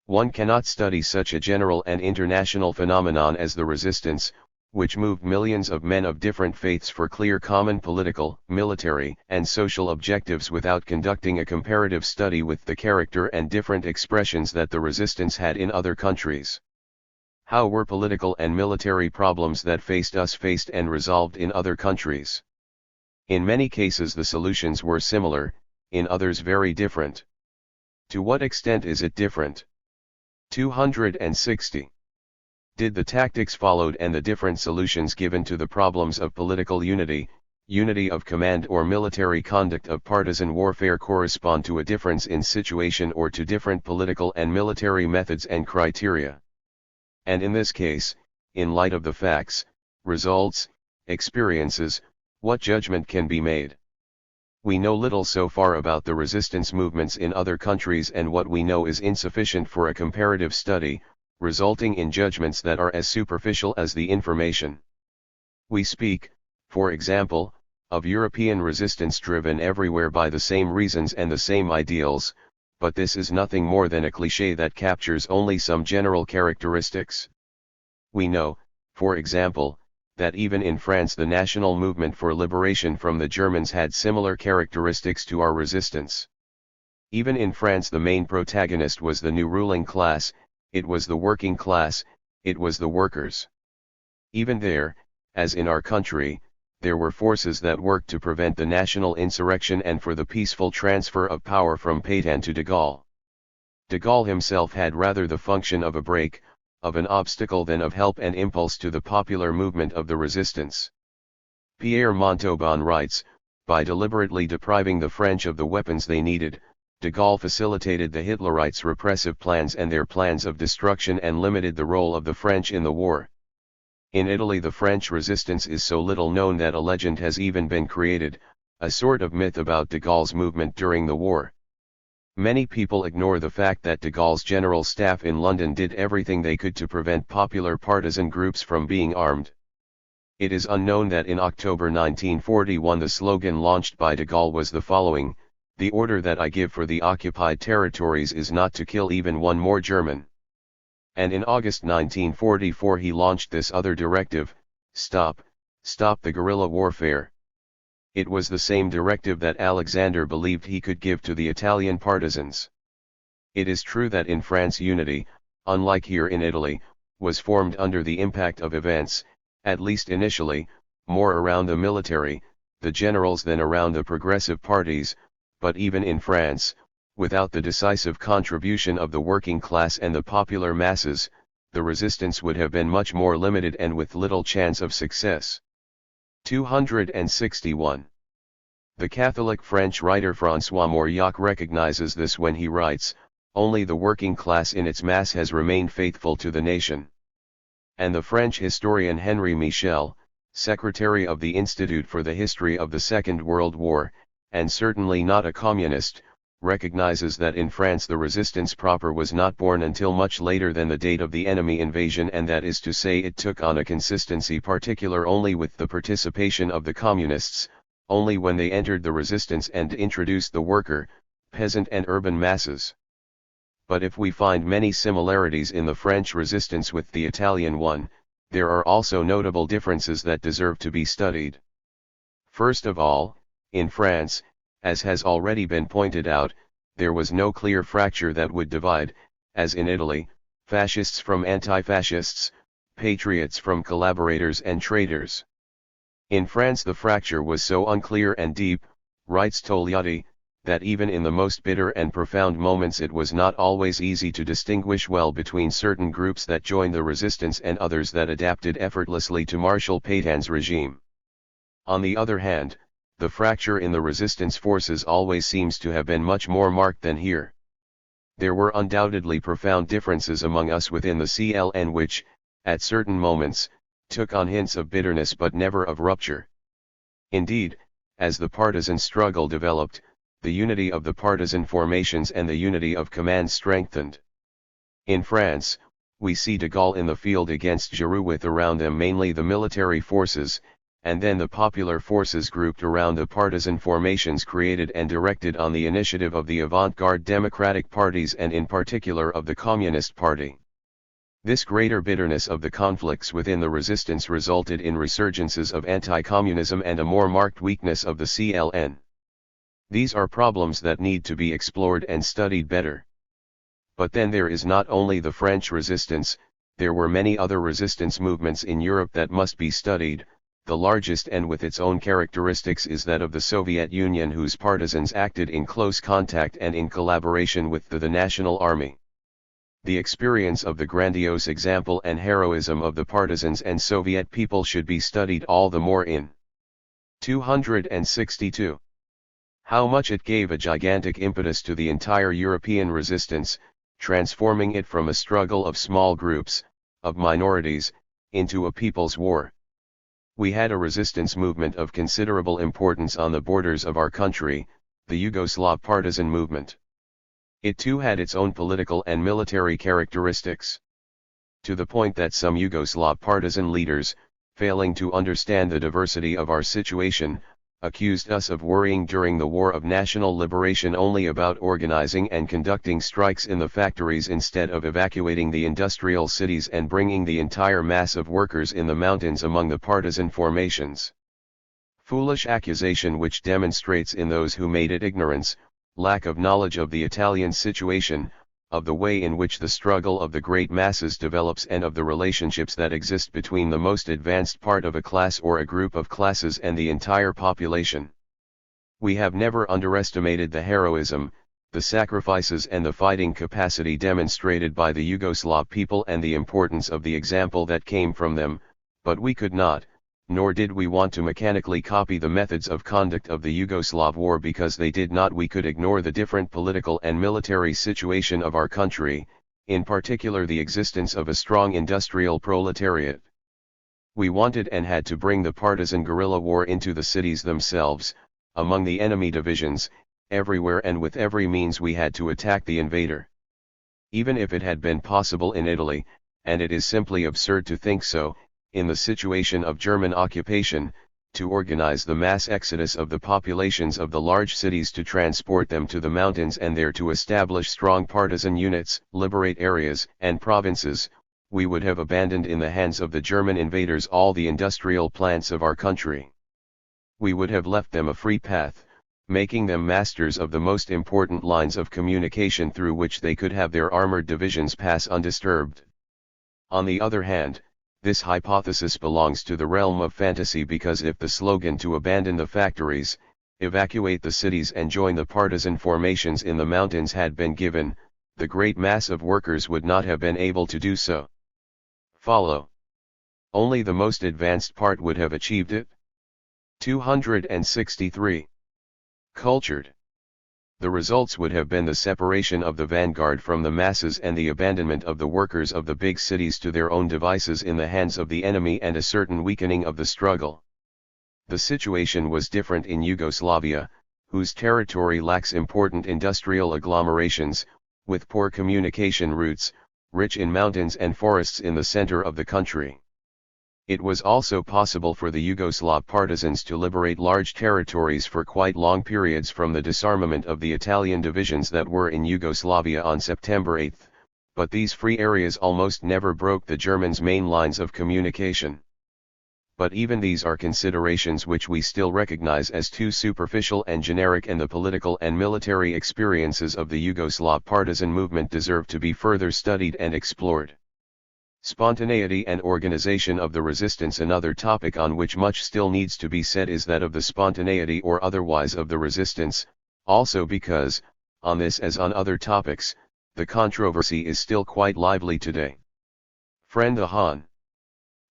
Speaker 1: One cannot study such a general and international phenomenon as the resistance, which moved millions of men of different faiths for clear common political, military, and social objectives without conducting a comparative study with the character and different expressions that the resistance had in other countries. How were political and military problems that faced us faced and resolved in other countries? In many cases the solutions were similar, in others very different. To what extent is it different? 260. Did the tactics followed and the different solutions given to the problems of political unity, unity of command or military conduct of partisan warfare correspond to a difference in situation or to different political and military methods and criteria? And in this case, in light of the facts, results, experiences, what judgment can be made? We know little so far about the resistance movements in other countries, and what we know is insufficient for a comparative study, resulting in judgments that are as superficial as the information. We speak, for example, of European resistance driven everywhere by the same reasons and the same ideals, but this is nothing more than a cliché that captures only some general characteristics. We know, for example, that even in France the national movement for liberation from the Germans had similar characteristics to our resistance. Even in France the main protagonist was the new ruling class, it was the working class, it was the workers. Even there, as in our country, there were forces that worked to prevent the national insurrection and for the peaceful transfer of power from Pétain to de Gaulle. De Gaulle himself had rather the function of a brake, of an obstacle than of help and impulse to the popular movement of the resistance. Pierre Montauban writes, by deliberately depriving the French of the weapons they needed, de Gaulle facilitated the Hitlerites' repressive plans and their plans of destruction and limited the role of the French in the war. In Italy the French resistance is so little known that a legend has even been created, a sort of myth about de Gaulle's movement during the war. Many people ignore the fact that de Gaulle's general staff in London did everything they could to prevent popular partisan groups from being armed. It is unknown that in October 1941 the slogan launched by de Gaulle was the following: "The order that I give for the occupied territories is not to kill even one more German." And in August 1944 he launched this other directive: "Stop the guerrilla warfare." It was the same directive that Alexander believed he could give to the Italian partisans. It is true that in France unity, unlike here in Italy, was formed under the impact of events, at least initially, more around the military, the generals than around the progressive parties, but even in France, without the decisive contribution of the working class and the popular masses, the resistance would have been much more limited and with little chance of success. 261. The Catholic French writer François Mauriac recognizes this when he writes, "Only the working class in its mass has remained faithful to the nation." And the French historian Henri Michel, secretary of the Institute for the History of the Second World War, and certainly not a communist, recognizes that in France the resistance proper was not born until much later than the date of the enemy invasion, and that is to say it took on a consistency particular only with the participation of the communists, only when they entered the resistance and introduced the worker, peasant and urban masses. But if we find many similarities in the French resistance with the Italian one, there are also notable differences that deserve to be studied. First of all, in France, as has already been pointed out, there was no clear fracture that would divide, as in Italy, fascists from anti-fascists, patriots from collaborators and traitors. In France the fracture was so unclear and deep, writes Togliatti, that even in the most bitter and profound moments it was not always easy to distinguish well between certain groups that joined the resistance and others that adapted effortlessly to Marshal Pétain's regime. On the other hand, the fracture in the resistance forces always seems to have been much more marked than here. There were undoubtedly profound differences among us within the CLN which, at certain moments, took on hints of bitterness but never of rupture. Indeed, as the partisan struggle developed, the unity of the partisan formations and the unity of command strengthened. In France, we see de Gaulle in the field against Giroud with around them mainly the military forces, and then the popular forces grouped around the partisan formations created and directed on the initiative of the avant-garde democratic parties and in particular of the Communist Party. This greater bitterness of the conflicts within the resistance resulted in resurgences of anti-communism and a more marked weakness of the CLN. These are problems that need to be explored and studied better. But then there is not only the French resistance, there were many other resistance movements in Europe that must be studied. The largest and with its own characteristics is that of the Soviet Union, whose partisans acted in close contact and in collaboration with the National Army. The experience of the grandiose example and heroism of the partisans and Soviet people should be studied all the more in 262. How much it gave a gigantic impetus to the entire European resistance, transforming it from a struggle of small groups, of minorities, into a people's war. We had a resistance movement of considerable importance on the borders of our country, the Yugoslav partisan movement. It too had its own political and military characteristics. To the point that some Yugoslav partisan leaders, failing to understand the diversity of our situation, accused us of worrying during the War of National Liberation only about organizing and conducting strikes in the factories instead of evacuating the industrial cities and bringing the entire mass of workers in the mountains among the partisan formations. Foolish accusation which demonstrates in those who made it ignorance, lack of knowledge of the Italian situation, of the way in which the struggle of the great masses develops and of the relationships that exist between the most advanced part of a class or a group of classes and the entire population. We have never underestimated the heroism, the sacrifices and the fighting capacity demonstrated by the Yugoslav people and the importance of the example that came from them, but we could not, nor did we want to mechanically copy the methods of conduct of the Yugoslav war because they did not. We could ignore the different political and military situation of our country, in particular the existence of a strong industrial proletariat. We wanted and had to bring the partisan guerrilla war into the cities themselves, among the enemy divisions, everywhere and with every means we had to attack the invader. Even if it had been possible in Italy, and it is simply absurd to think so, in the situation of German occupation, to organize the mass exodus of the populations of the large cities to transport them to the mountains and there to establish strong partisan units, liberate areas and provinces, we would have abandoned in the hands of the German invaders all the industrial plants of our country. we would have left them a free path, making them masters of the most important lines of communication through which they could have their armored divisions pass undisturbed. On the other hand, this hypothesis belongs to the realm of fantasy, because if the slogan to abandon the factories, evacuate the cities and join the partisan formations in the mountains had been given, the great mass of workers would not have been able to do so. Follow. Only the most advanced part would have achieved it. 263. Cultured. The results would have been the separation of the vanguard from the masses and the abandonment of the workers of the big cities to their own devices in the hands of the enemy, and a certain weakening of the struggle. The situation was different in Yugoslavia, whose territory lacks important industrial agglomerations, with poor communication routes, rich in mountains and forests in the center of the country. It was also possible for the Yugoslav partisans to liberate large territories for quite long periods from the disarmament of the Italian divisions that were in Yugoslavia on September 8, but these free areas almost never broke the Germans' main lines of communication. But even these are considerations which we still recognize as too superficial and generic, and the political and military experiences of the Yugoslav partisan movement deserve to be further studied and explored. Spontaneity and organization of the resistance. Another topic on which much still needs to be said is that of the spontaneity or otherwise of the resistance, also because, on this as on other topics, the controversy is still quite lively today. Friend the Han.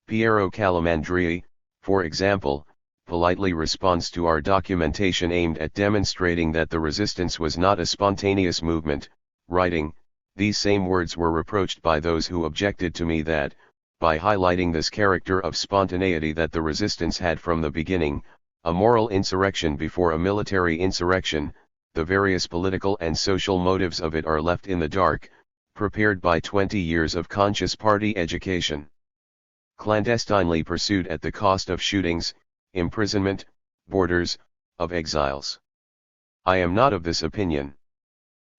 Speaker 1: Pietro Calamandrei, for example, politely responds to our documentation aimed at demonstrating that the resistance was not a spontaneous movement, writing, "These same words were reproached by those who objected to me that, by highlighting this character of spontaneity that the resistance had from the beginning, a moral insurrection before a military insurrection, the various political and social motives of it are left in the dark, prepared by 20 years of conscious party education. Clandestinely pursued at the cost of shootings, imprisonment, borders, of exiles. I am not of this opinion.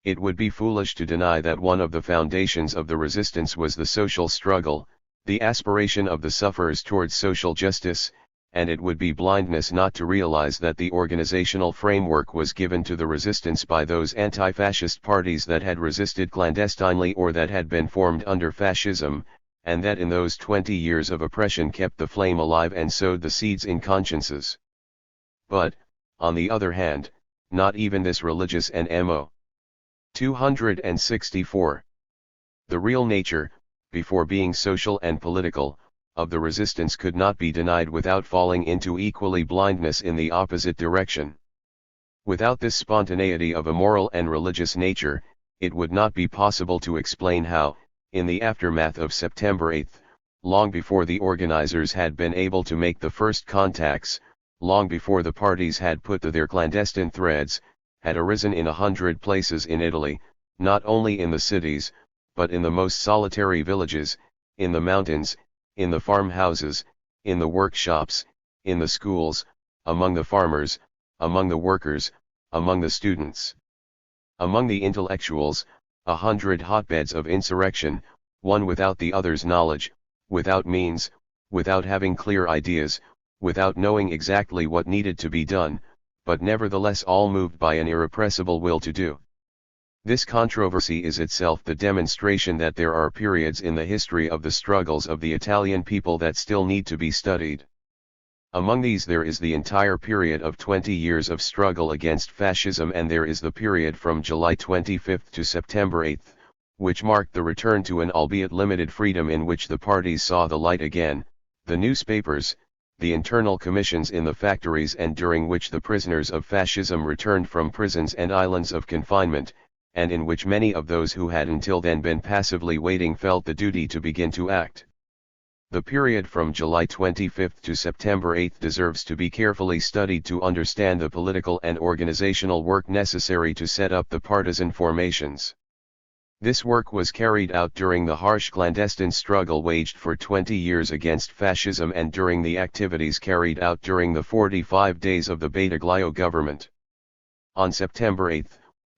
Speaker 1: It would be foolish to deny that one of the foundations of the resistance was the social struggle, the aspiration of the sufferers towards social justice, and it would be blindness not to realize that the organizational framework was given to the resistance by those anti-fascist parties that had resisted clandestinely or that had been formed under fascism, and that in those 20 years of oppression kept the flame alive and sowed the seeds in consciences. But, on the other hand, not even this religious and mo. 264. The real nature, before being social and political, of the resistance could not be denied without falling into equally blindness in the opposite direction. Without this spontaneity of a moral and religious nature, it would not be possible to explain how, in the aftermath of September 8, long before the organizers had been able to make the first contacts, long before the parties had put to their clandestine threads, had arisen in 100 places in Italy, not only in the cities, but in the most solitary villages, in the mountains, in the farmhouses, in the workshops, in the schools, among the farmers, among the workers, among the students. Among the intellectuals, 100 hotbeds of insurrection, one without the other's knowledge, without means, without having clear ideas, without knowing exactly what needed to be done, but nevertheless all moved by an irrepressible will to do. This controversy is itself the demonstration that there are periods in the history of the struggles of the Italian people that still need to be studied. Among these there is the entire period of 20 years of struggle against fascism, and there is the period from July 25 to September 8, which marked the return to an albeit limited freedom in which the parties saw the light again, the newspapers, the internal commissions in the factories, and during which the prisoners of fascism returned from prisons and islands of confinement, and in which many of those who had until then been passively waiting felt the duty to begin to act. The period from July 25 to September 8 deserves to be carefully studied to understand the political and organizational work necessary to set up the partisan formations. This work was carried out during the harsh clandestine struggle waged for 20 years against fascism and during the activities carried out during the 45 days of the Badoglio government. On September 8,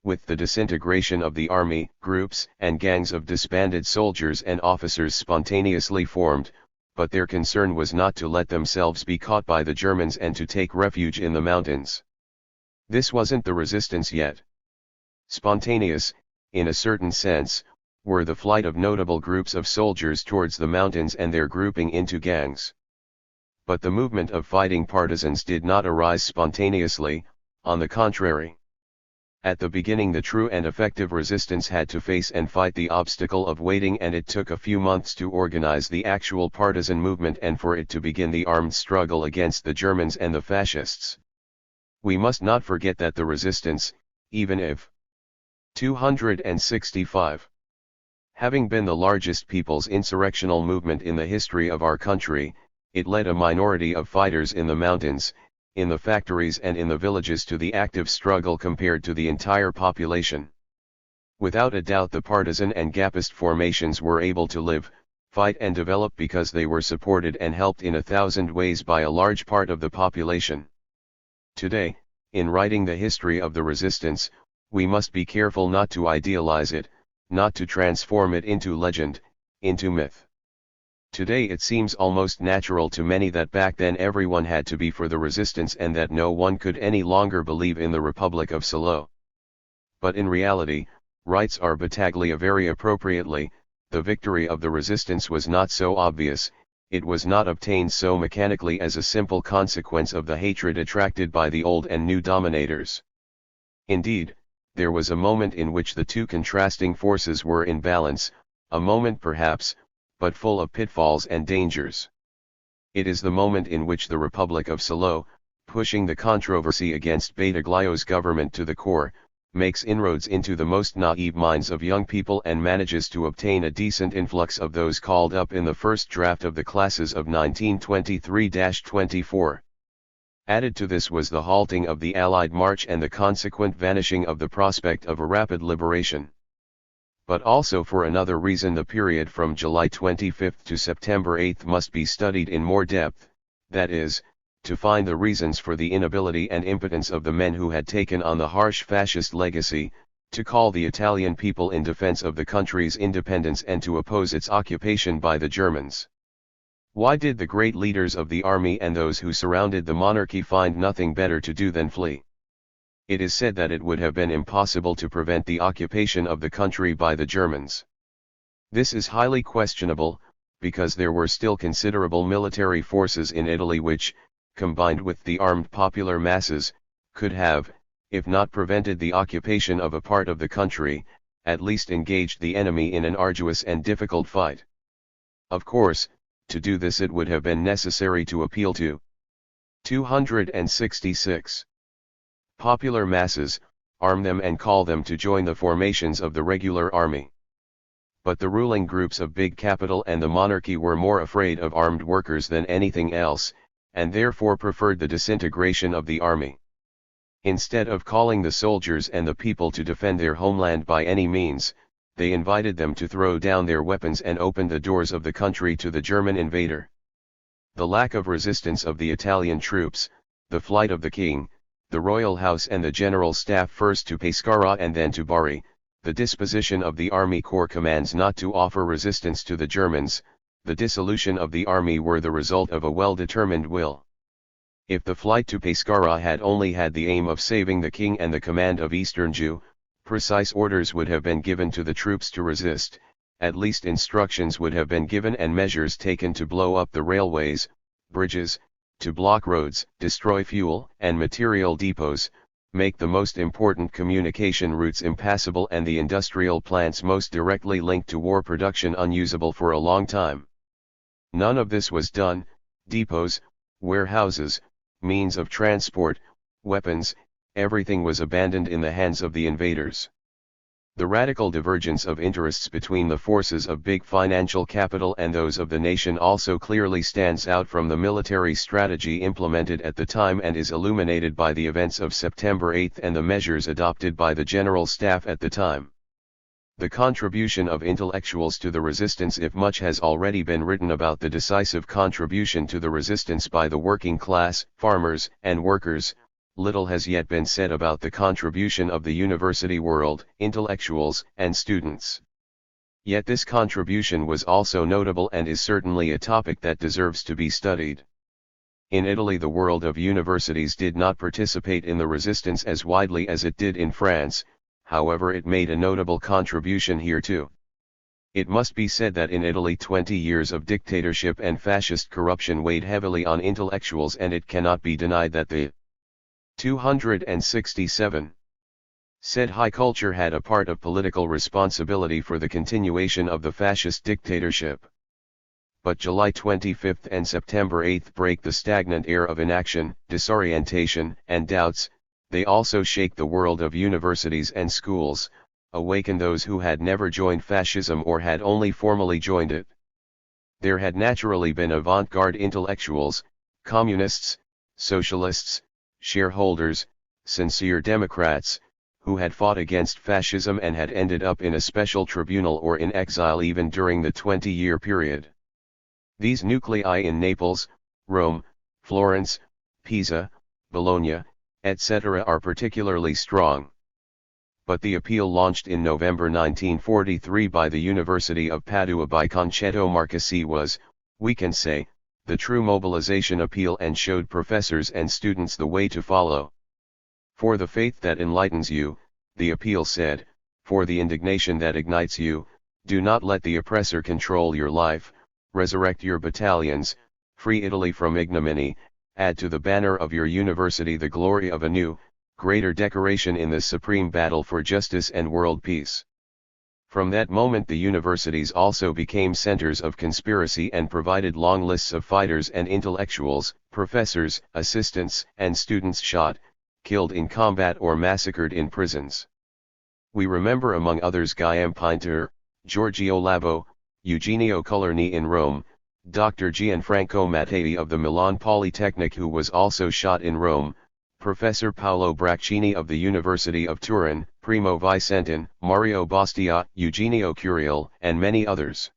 Speaker 1: with the disintegration of the army, groups and gangs of disbanded soldiers and officers spontaneously formed, but their concern was not to let themselves be caught by the Germans and to take refuge in the mountains. This wasn't the resistance yet. Spontaneous, in a certain sense, were the flight of notable groups of soldiers towards the mountains and their grouping into gangs. But the movement of fighting partisans did not arise spontaneously, on the contrary. At the beginning the true and effective resistance had to face and fight the obstacle of waiting, and it took a few months to organize the actual partisan movement and for it to begin the armed struggle against the Germans and the fascists. We must not forget that the resistance, even if 265, having been the largest people's insurrectional movement in the history of our country, it led a minority of fighters in the mountains, in the factories and in the villages to the active struggle compared to the entire population. Without a doubt the partisan and Gapist formations were able to live, fight and develop because they were supported and helped in 1,000 ways by a large part of the population. Today, in writing the history of the resistance, we must be careful not to idealize it, not to transform it into legend, into myth. Today it seems almost natural to many that back then everyone had to be for the resistance and that no one could any longer believe in the Republic of Salo. But in reality, writes R. Battaglia very appropriately, the victory of the resistance was not so obvious, it was not obtained so mechanically as a simple consequence of the hatred attracted by the old and new dominators. Indeed, there was a moment in which the two contrasting forces were in balance, a moment perhaps, but full of pitfalls and dangers. It is the moment in which the Republic of Salo, pushing the controversy against Battaglio's government to the core, makes inroads into the most naive minds of young people and manages to obtain a decent influx of those called up in the first draft of the classes of 1923-24. Added to this was the halting of the Allied march and the consequent vanishing of the prospect of a rapid liberation. But also for another reason the period from July 25 to September 8 must be studied in more depth, that is, to find the reasons for the inability and impotence of the men who had taken on the harsh fascist legacy, to call the Italian people in defense of the country's independence and to oppose its occupation by the Germans. Why did the great leaders of the army and those who surrounded the monarchy find nothing better to do than flee? It is said that it would have been impossible to prevent the occupation of the country by the Germans. This is highly questionable, because there were still considerable military forces in Italy which, combined with the armed popular masses, could have, if not prevented the occupation of a part of the country, at least engaged the enemy in an arduous and difficult fight. Of course, to do this it would have been necessary to appeal to 266. Popular masses, arm them and call them to join the formations of the regular army. But the ruling groups of big capital and the monarchy were more afraid of armed workers than anything else, and therefore preferred the disintegration of the army. Instead of calling the soldiers and the people to defend their homeland by any means, they invited them to throw down their weapons and open the doors of the country to the German invader. The lack of resistance of the Italian troops, the flight of the king, the royal house and the general staff first to Pescara and then to Bari, the disposition of the army corps commands not to offer resistance to the Germans, the dissolution of the army were the result of a well-determined will. If the flight to Pescara had only had the aim of saving the king and the command of Eastern Jew, precise orders would have been given to the troops to resist, at least instructions would have been given and measures taken to blow up the railways, bridges, to block roads, destroy fuel and material depots, make the most important communication routes impassable and the industrial plants most directly linked to war production unusable for a long time. None of this was done. Depots, warehouses, means of transport, weapons, everything was abandoned in the hands of the invaders. The radical divergence of interests between the forces of big financial capital and those of the nation also clearly stands out from the military strategy implemented at the time and is illuminated by the events of September 8 and the measures adopted by the General Staff at the time. The contribution of intellectuals to the resistance. If much has already been written about the decisive contribution to the resistance by the working class, farmers, and workers, little has yet been said about the contribution of the university world, intellectuals, and students. Yet this contribution was also notable and is certainly a topic that deserves to be studied. In Italy, the world of universities did not participate in the resistance as widely as it did in France, however it made a notable contribution here too. It must be said that in Italy 20 years of dictatorship and fascist corruption weighed heavily on intellectuals, and it cannot be denied that the 267 said high culture had a part of political responsibility for the continuation of the fascist dictatorship. But July 25 and September 8 break the stagnant air of inaction, disorientation, and doubts. They also shake the world of universities and schools, awaken those who had never joined fascism or had only formally joined it. There had naturally been avant-garde intellectuals, communists, socialists, shareholders, sincere Democrats, who had fought against fascism and had ended up in a special tribunal or in exile even during the 20-year period. These nuclei in Naples, Rome, Florence, Pisa, Bologna, etc. are particularly strong. But the appeal launched in November 1943 by the University of Padua by Concetto Marchesi was, we can say, the true mobilization appeal, and showed professors and students the way to follow. For the faith that enlightens you, the appeal said, for the indignation that ignites you, do not let the oppressor control your life, resurrect your battalions, free Italy from ignominy, add to the banner of your university the glory of a new, greater decoration in this supreme battle for justice and world peace. From that moment the universities also became centers of conspiracy and provided long lists of fighters and intellectuals, professors, assistants, and students shot, killed in combat or massacred in prisons. We remember among others Guillaume Pinter, Giorgio Labo, Eugenio Colorni in Rome, Dr. Gianfranco Mattei of the Milan Polytechnic, who was also shot in Rome, Professor Paolo Bracchini of the University of Turin, Primo Vicentin, Mario Bastia, Eugenio Curiel, and many others.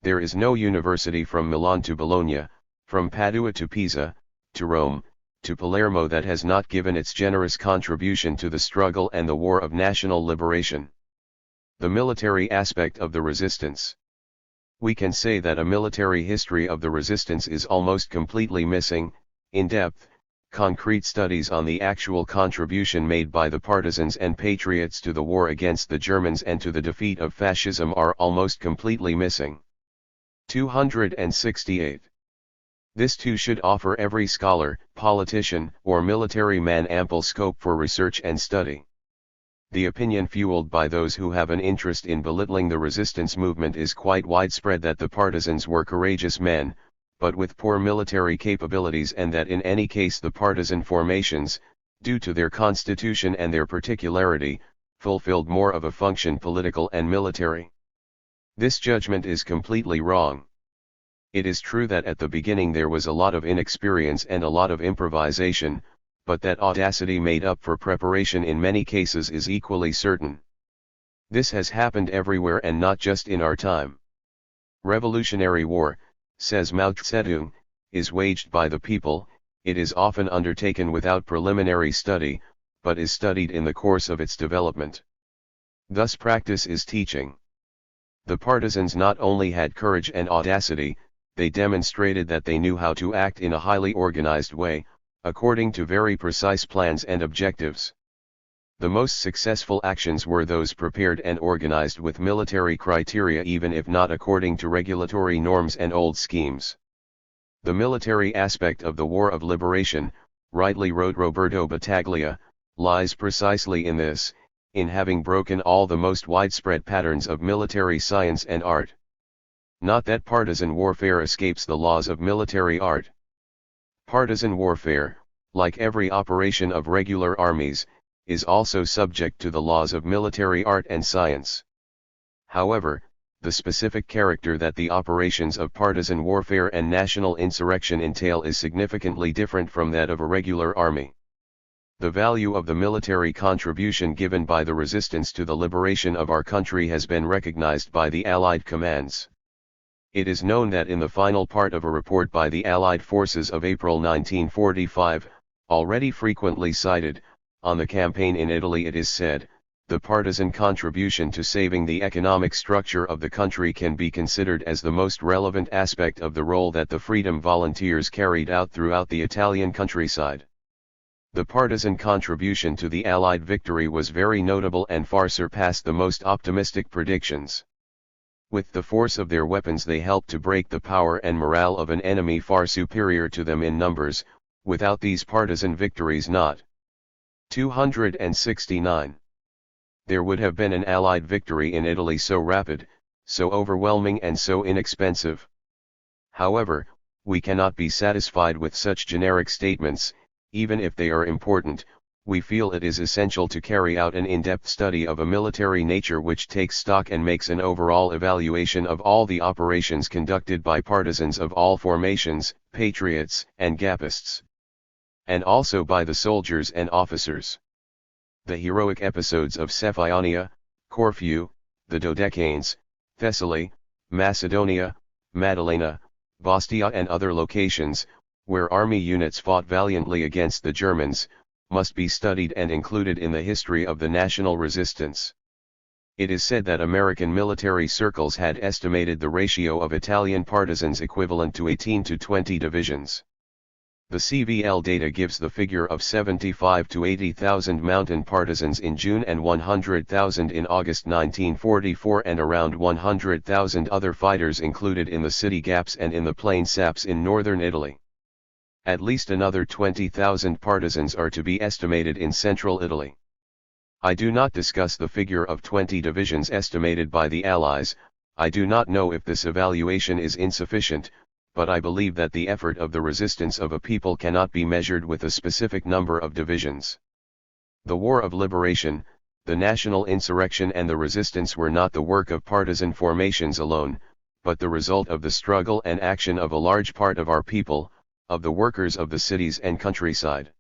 Speaker 1: There is no university from Milan to Bologna, from Padua to Pisa, to Rome, to Palermo that has not given its generous contribution to the struggle and the war of national liberation. The military aspect of the resistance. We can say that a military history of the resistance is almost completely missing. In-depth, concrete studies on the actual contribution made by the partisans and patriots to the war against the Germans and to the defeat of fascism are almost completely missing. 268. This too should offer every scholar, politician, or military man ample scope for research and study. The opinion fueled by those who have an interest in belittling the resistance movement is quite widespread that the partisans were courageous men, but with poor military capabilities, and that in any case the partisan formations, due to their constitution and their particularity, fulfilled more of a function political and military. This judgment is completely wrong. It is true that at the beginning there was a lot of inexperience and a lot of improvisation, but that audacity made up for preparation in many cases is equally certain. This has happened everywhere and not just in our time. Revolutionary war, says Mao Zedong, is waged by the people. It is often undertaken without preliminary study, but is studied in the course of its development. Thus practice is teaching. The partisans not only had courage and audacity, they demonstrated that they knew how to act in a highly organized way, according to very precise plans and objectives. The most successful actions were those prepared and organized with military criteria, even if not according to regulatory norms and old schemes. The military aspect of the War of Liberation, rightly wrote Roberto Battaglia, lies precisely in this, in having broken all the most widespread patterns of military science and art. Not that partisan warfare escapes the laws of military art. Partisan warfare, like every operation of regular armies, is also subject to the laws of military art and science. However, the specific character that the operations of partisan warfare and national insurrection entail is significantly different from that of a regular army. The value of the military contribution given by the resistance to the liberation of our country has been recognized by the Allied commands. It is known that in the final part of a report by the Allied forces of April 1945, already frequently cited, on the campaign in Italy, it is said, the partisan contribution to saving the economic structure of the country can be considered as the most relevant aspect of the role that the Freedom Volunteers carried out throughout the Italian countryside. The partisan contribution to the Allied victory was very notable and far surpassed the most optimistic predictions. With the force of their weapons they helped to break the power and morale of an enemy far superior to them in numbers. Without these partisan victories not 269. There would have been an Allied victory in Italy so rapid, so overwhelming and so inexpensive. However, we cannot be satisfied with such generic statements. Even if they are important, we feel it is essential to carry out an in-depth study of a military nature which takes stock and makes an overall evaluation of all the operations conducted by partisans of all formations, patriots and Gapists, and also by the soldiers and officers. The heroic episodes of Cephionia, Corfu, the Dodecanes, Thessaly, Macedonia, Madalena, Bastia and other locations, where army units fought valiantly against the Germans, must be studied and included in the history of the national resistance. It is said that American military circles had estimated the ratio of Italian partisans equivalent to 18 to 20 divisions. The CVL data gives the figure of 75 to 80,000 mountain partisans in June and 100,000 in August 1944 and around 100,000 other fighters included in the city Gaps and in the plain Saps in northern Italy. At least another 20,000 partisans are to be estimated in central Italy. I do not discuss the figure of 20 divisions estimated by the Allies. I do not know if this evaluation is insufficient, but I believe that the effort of the resistance of a people cannot be measured with a specific number of divisions. The War of Liberation, the national insurrection and the resistance were not the work of partisan formations alone, but the result of the struggle and action of a large part of our people, of the workers of the cities and countryside.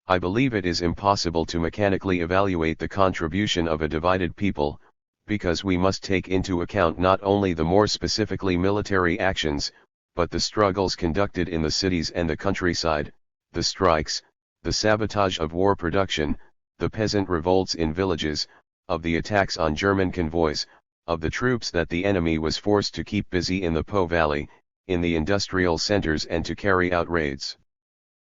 Speaker 1: I believe it is impossible to mechanically evaluate the contribution of a divided people, because we must take into account not only the more specifically military actions, but the struggles conducted in the cities and the countryside, the strikes, the sabotage of war production, the peasant revolts in villages, of the attacks on German convoys, of the troops that the enemy was forced to keep busy in the Po Valley, in the industrial centers and to carry out raids.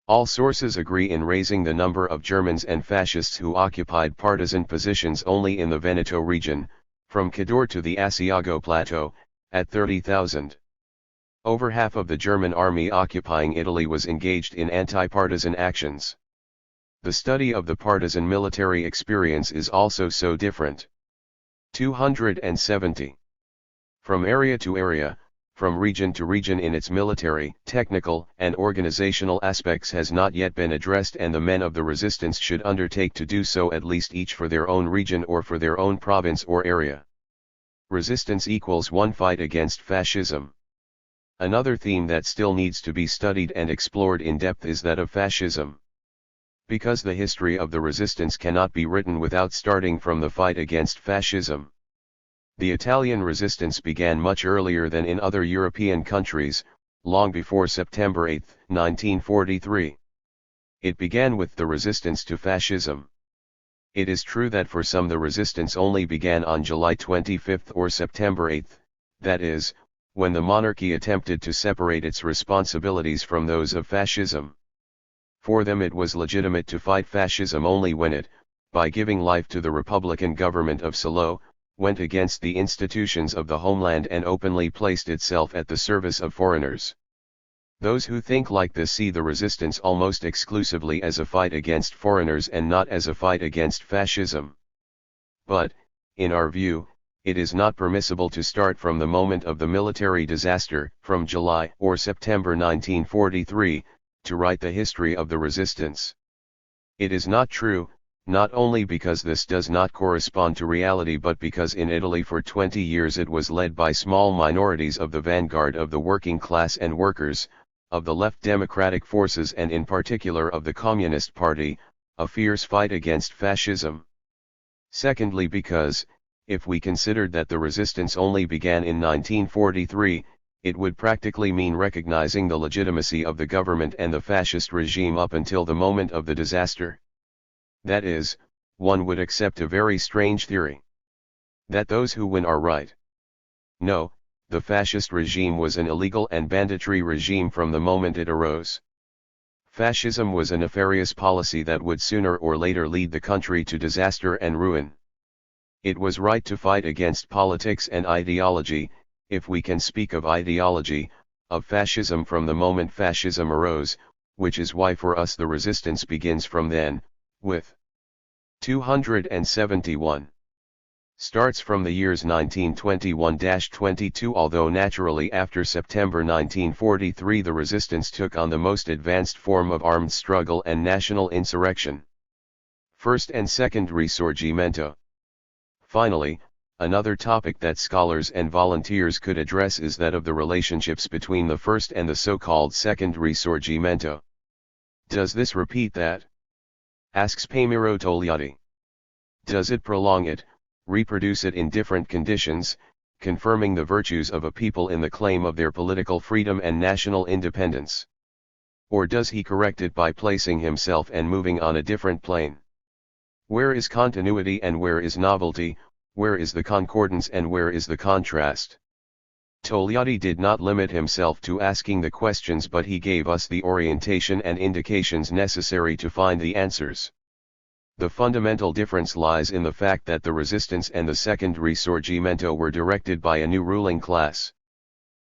Speaker 1: All sources agree in raising the number of Germans and fascists who occupied partisan positions only in the Veneto region, from Cadore to the Asiago Plateau, at 30,000. Over half of the German army occupying Italy was engaged in anti-partisan actions. The study of the partisan military experience is also so different. 270. From area to area, from region to region in its military, technical, and organizational aspects has not yet been addressed, and the men of the resistance should undertake to do so at least each for their own region or for their own province or area. Resistance equals one fight against fascism. Another theme that still needs to be studied and explored in depth is that of fascism. Because the history of the resistance cannot be written without starting from the fight against fascism. The Italian resistance began much earlier than in other European countries, long before September 8, 1943. It began with the resistance to fascism. It is true that for some the resistance only began on July 25 or September 8, that is, when the monarchy attempted to separate its responsibilities from those of fascism. For them it was legitimate to fight fascism only when it, by giving life to the Republican government of Salo, went against the institutions of the homeland and openly placed itself at the service of foreigners. Those who think like this see the resistance almost exclusively as a fight against foreigners and not as a fight against fascism. But, in our view, it is not permissible to start from the moment of the military disaster, from July or September 1943, to write the history of the resistance. It is not true, not only because this does not correspond to reality but because in Italy for 20 years it was led by small minorities of the vanguard of the working class and workers, of the left democratic forces and in particular of the Communist Party, a fierce fight against fascism. Secondly because, if we considered that the resistance only began in 1943, it would practically mean recognizing the legitimacy of the government and the fascist regime up until the moment of the disaster. That is, one would accept a very strange theory. That those who win are right. No, the fascist regime was an illegal and banditry regime from the moment it arose. Fascism was a nefarious policy that would sooner or later lead the country to disaster and ruin. It was right to fight against politics and ideology, if we can speak of ideology, of fascism from the moment fascism arose, which is why for us the resistance begins from then, with 271. Starts from the years 1921-22, although naturally after September 1943 the resistance took on the most advanced form of armed struggle and national insurrection. First and Second Risorgimento. Finally, another topic that scholars and volunteers could address is that of the relationships between the first and the so-called Second Risorgimento. Does this repeat that? Asks Pietro Togliatti. Does it prolong it, reproduce it in different conditions, confirming the virtues of a people in the claim of their political freedom and national independence? Or does he correct it by placing himself and moving on a different plane? Where is continuity and where is novelty, where is the concordance and where is the contrast? Togliatti did not limit himself to asking the questions, but he gave us the orientation and indications necessary to find the answers. The fundamental difference lies in the fact that the resistance and the Second Risorgimento were directed by a new ruling class.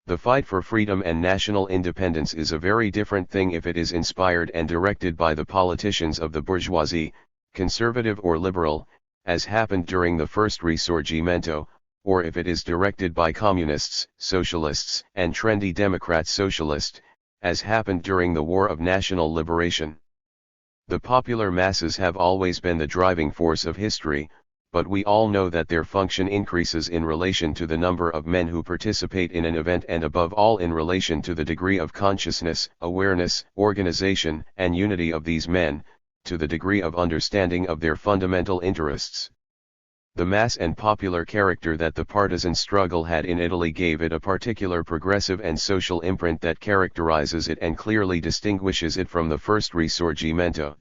Speaker 1: The fight for freedom and national independence is a very different thing if it is inspired and directed by the politicians of the bourgeoisie, conservative or liberal, as happened during the First Risorgimento, or if it is directed by communists, socialists, and trendy Democrat socialist, as happened during the War of National Liberation. The popular masses have always been the driving force of history, but we all know that their function increases in relation to the number of men who participate in an event and above all in relation to the degree of consciousness, awareness, organization, and unity of these men, to the degree of understanding of their fundamental interests. The mass and popular character that the partisan struggle had in Italy gave it a particular progressive and social imprint that characterizes it and clearly distinguishes it from the First Risorgimento.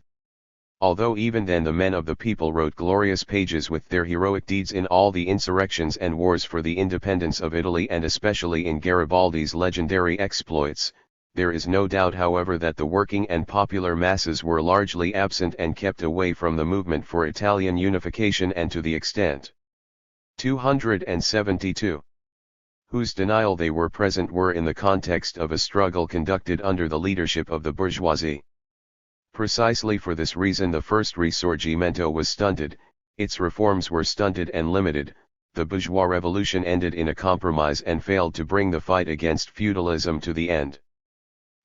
Speaker 1: Although even then the men of the people wrote glorious pages with their heroic deeds in all the insurrections and wars for the independence of Italy and especially in Garibaldi's legendary exploits, there is no doubt however that the working and popular masses were largely absent and kept away from the movement for Italian unification, and to the extent 272 whose denial they were present were in the context of a struggle conducted under the leadership of the bourgeoisie. Precisely for this reason the First Risorgimento was stunted, its reforms were stunted and limited, the bourgeois revolution ended in a compromise and failed to bring the fight against feudalism to the end.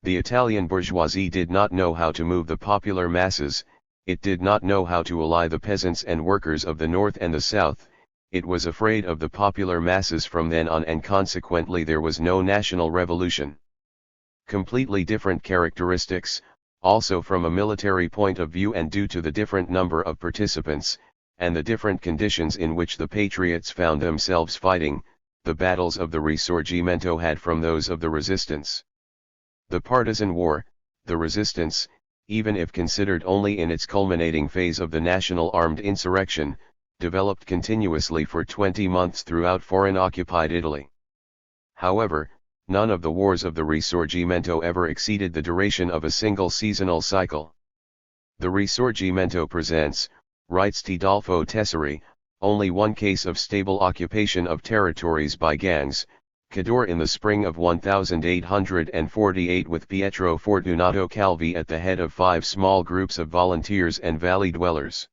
Speaker 1: The Italian bourgeoisie did not know how to move the popular masses, it did not know how to ally the peasants and workers of the north and the south, it was afraid of the popular masses from then on, and consequently there was no national revolution. Completely different characteristics, also from a military point of view and due to the different number of participants, and the different conditions in which the patriots found themselves fighting, the battles of the Risorgimento had from those of the resistance. The partisan war, the resistance, even if considered only in its culminating phase of the national armed insurrection, developed continuously for 20 months throughout foreign-occupied Italy. However, none of the wars of the Risorgimento ever exceeded the duration of a single seasonal cycle. The Risorgimento presents, writes Tidolfo Tessari, only one case of stable occupation of territories by gangs, Cadore in the spring of 1848 with Pietro Fortunato Calvi at the head of 5 small groups of volunteers and valley dwellers.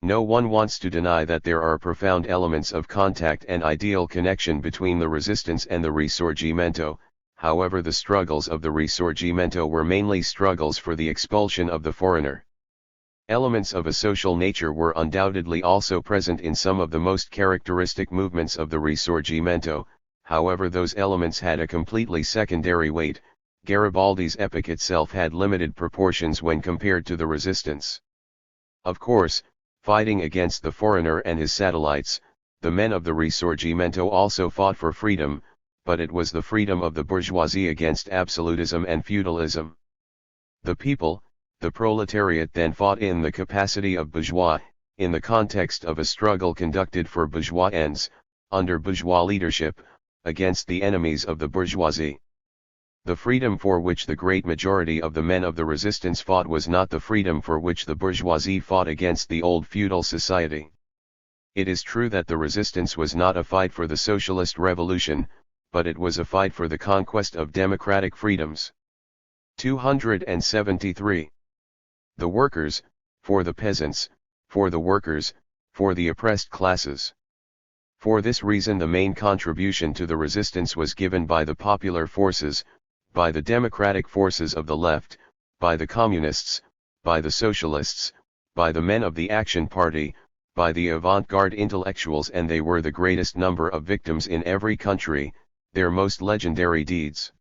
Speaker 1: No one wants to deny that there are profound elements of contact and ideal connection between the resistance and the Risorgimento, however the struggles of the Risorgimento were mainly struggles for the expulsion of the foreigner. Elements of a social nature were undoubtedly also present in some of the most characteristic movements of the Risorgimento. However those elements had a completely secondary weight. Garibaldi's epic itself had limited proportions when compared to the resistance. Of course, fighting against the foreigner and his satellites, the men of the Risorgimento also fought for freedom, but it was the freedom of the bourgeoisie against absolutism and feudalism. The people, the proletariat then fought in the capacity of bourgeois, in the context of a struggle conducted for bourgeois ends, under bourgeois leadership, against the enemies of the bourgeoisie. The freedom for which the great majority of the men of the resistance fought was not the freedom for which the bourgeoisie fought against the old feudal society. It is true that the resistance was not a fight for the socialist revolution, but it was a fight for the conquest of democratic freedoms. 273. The workers, for the peasants, for the workers, for the oppressed classes. For this reason the main contribution to the resistance was given by the popular forces, by the democratic forces of the left, by the communists, by the socialists, by the men of the Action Party, by the avant-garde intellectuals, and they were the greatest number of victims in every country, their most legendary deeds.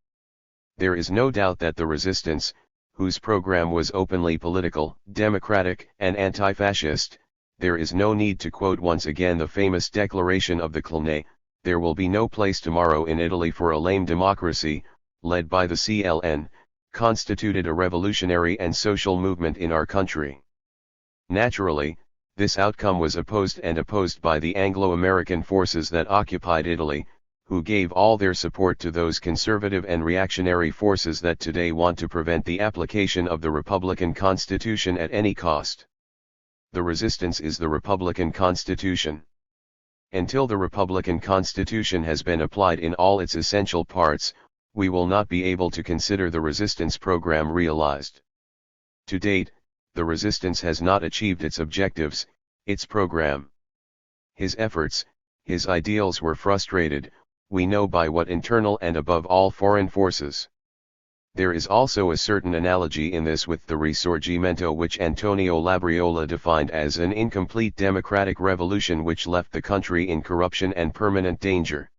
Speaker 1: There is no doubt that the resistance, whose program was openly political, democratic, and anti-fascist, there is no need to quote once again the famous declaration of the Cluny, "There will be no place tomorrow in Italy for a lame democracy," led by the CLN, constituted a revolutionary and social movement in our country. Naturally, this outcome was opposed by the Anglo-American forces that occupied Italy, who gave all their support to those conservative and reactionary forces that today want to prevent the application of the Republican Constitution at any cost. The resistance is the Republican Constitution. Until the Republican Constitution has been applied in all its essential parts, we will not be able to consider the resistance program realized. To date, the resistance has not achieved its objectives, its program. His efforts, his ideals were frustrated, we know by what internal and above all foreign forces. There is also a certain analogy in this with the Risorgimento, which Antonio Labriola defined as an incomplete democratic revolution which left the country in corruption and permanent danger.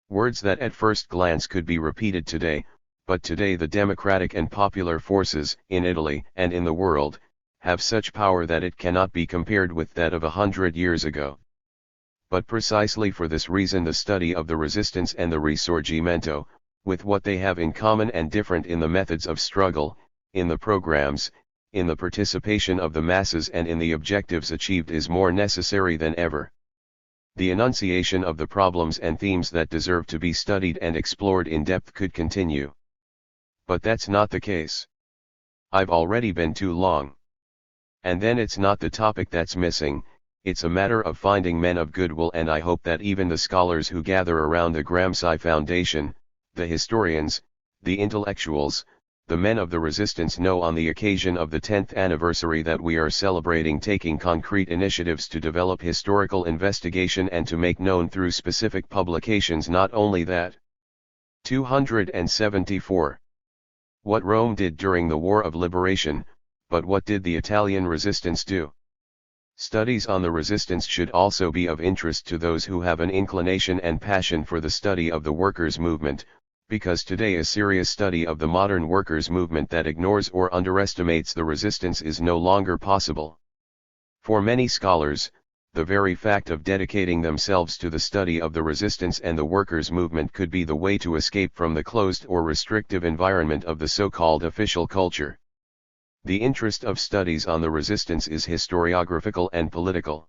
Speaker 1: Words that at first glance could be repeated today, but today the democratic and popular forces, in Italy and in the world, have such power that it cannot be compared with that of 100 years ago. But precisely for this reason the study of the resistance and the Risorgimento, with what they have in common and different in the methods of struggle, in the programs, in the participation of the masses and in the objectives achieved is more necessary than ever. The enunciation of the problems and themes that deserve to be studied and explored in depth could continue. But that's not the case. I've already been too long. And then it's not the topic that's missing, it's a matter of finding men of goodwill, and I hope that even the scholars who gather around the Gramsci Foundation, the historians, the intellectuals, the men of the resistance know on the occasion of the 10th anniversary that we are celebrating taking concrete initiatives to develop historical investigation and to make known through specific publications not only that. 274. What Rome did during the War of Liberation, but what did the Italian resistance do? Studies on the resistance should also be of interest to those who have an inclination and passion for the study of the workers' movement, because today a serious study of the modern workers' movement that ignores or underestimates the resistance is no longer possible. For many scholars, the very fact of dedicating themselves to the study of the resistance and the workers' movement could be the way to escape from the closed or restrictive environment of the so-called official culture. The interest of studies on the resistance is historiographical and political.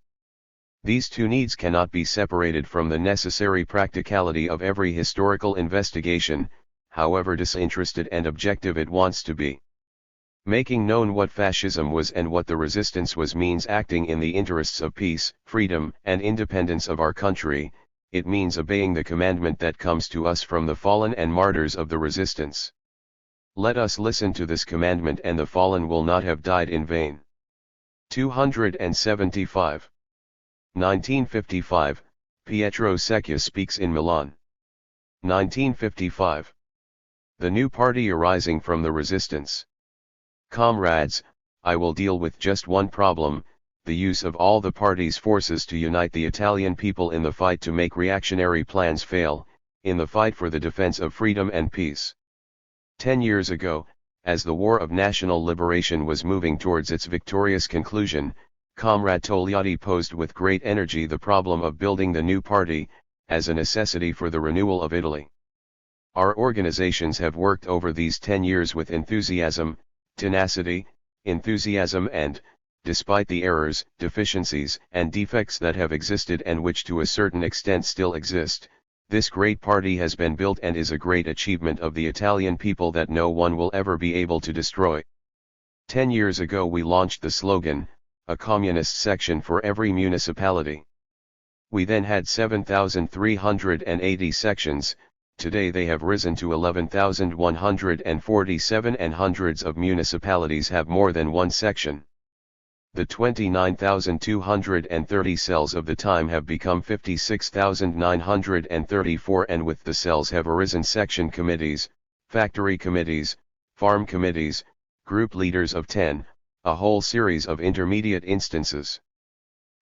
Speaker 1: These two needs cannot be separated from the necessary practicality of every historical investigation, however disinterested and objective it wants to be. Making known what fascism was and what the resistance was means acting in the interests of peace, freedom, and independence of our country. It means obeying the commandment that comes to us from the fallen and martyrs of the resistance. Let us listen to this commandment, and the fallen will not have died in vain. 275. 1955, Pietro Secchia speaks in Milan. 1955. The new party arising from the resistance. Comrades, I will deal with just one problem, the use of all the party's forces to unite the Italian people in the fight to make reactionary plans fail, in the fight for the defense of freedom and peace. 10 years ago, as the War of National Liberation was moving towards its victorious conclusion, Comrade Togliatti posed with great energy the problem of building the new party, as a necessity for the renewal of Italy. Our organizations have worked over these 10 years with enthusiasm, tenacity, and, despite the errors, deficiencies, and defects that have existed and which to a certain extent still exist, this great party has been built and is a great achievement of the Italian people that no one will ever be able to destroy. 10 years ago we launched the slogan, a communist section for every municipality. We then had 7,380 sections, today they have risen to 11,147 and hundreds of municipalities have more than one section. The 29,230 cells of the time have become 56,934 and with the cells have arisen section committees, factory committees, farm committees, group leaders of 10, a whole series of intermediate instances.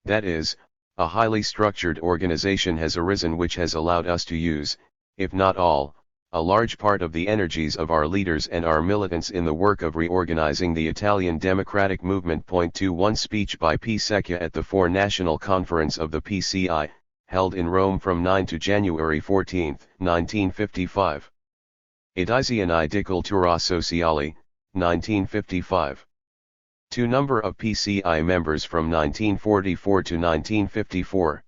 Speaker 1: That is, a highly structured organization has arisen which has allowed us to use, if not all, a large part of the energies of our leaders and our militants in the work of reorganizing the Italian democratic movement. 21 Speech by P. Secchia at the Four National Conference of the PCI, held in Rome from 9 to January 14, 1955. Edizione di Cultura Sociale, 1955. To number of PCI members from 1944 to 1954.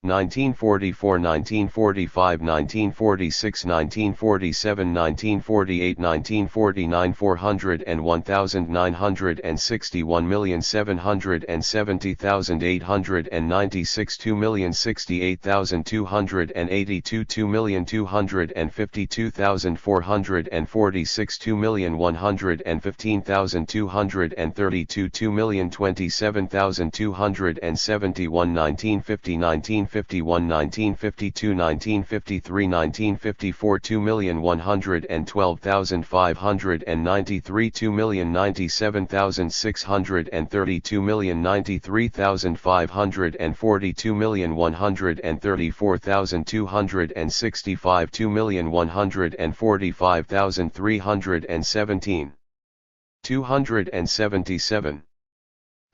Speaker 1: 1944, 1945, 1946, 1947, 1948, 1949, 401,761,770,896, 2,068,282, 2,252,446, 2,115,232, 2,027,271, 1950, 1951, 1952, 1953, 1954, 2,112,593, 2,097,630, 2,093,540, 2,134,265, 2,145,317. 277.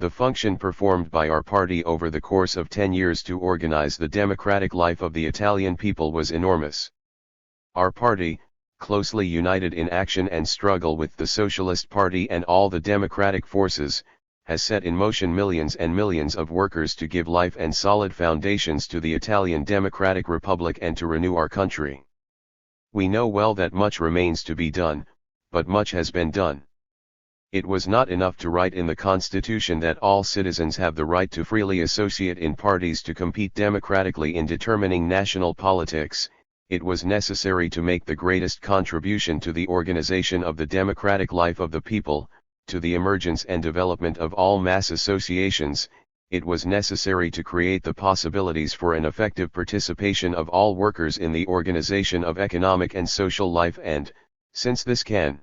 Speaker 1: The function performed by our party over the course of 10 years to organize the democratic life of the Italian people was enormous. Our party, closely united in action and struggle with the Socialist Party and all the democratic forces, has set in motion millions and millions of workers to give life and solid foundations to the Italian Democratic Republic and to renew our country. We know well that much remains to be done, but much has been done. It was not enough to write in the Constitution that all citizens have the right to freely associate in parties to compete democratically in determining national politics. It was necessary to make the greatest contribution to the organization of the democratic life of the people, to the emergence and development of all mass associations. It was necessary to create the possibilities for an effective participation of all workers in the organization of economic and social life and, since this can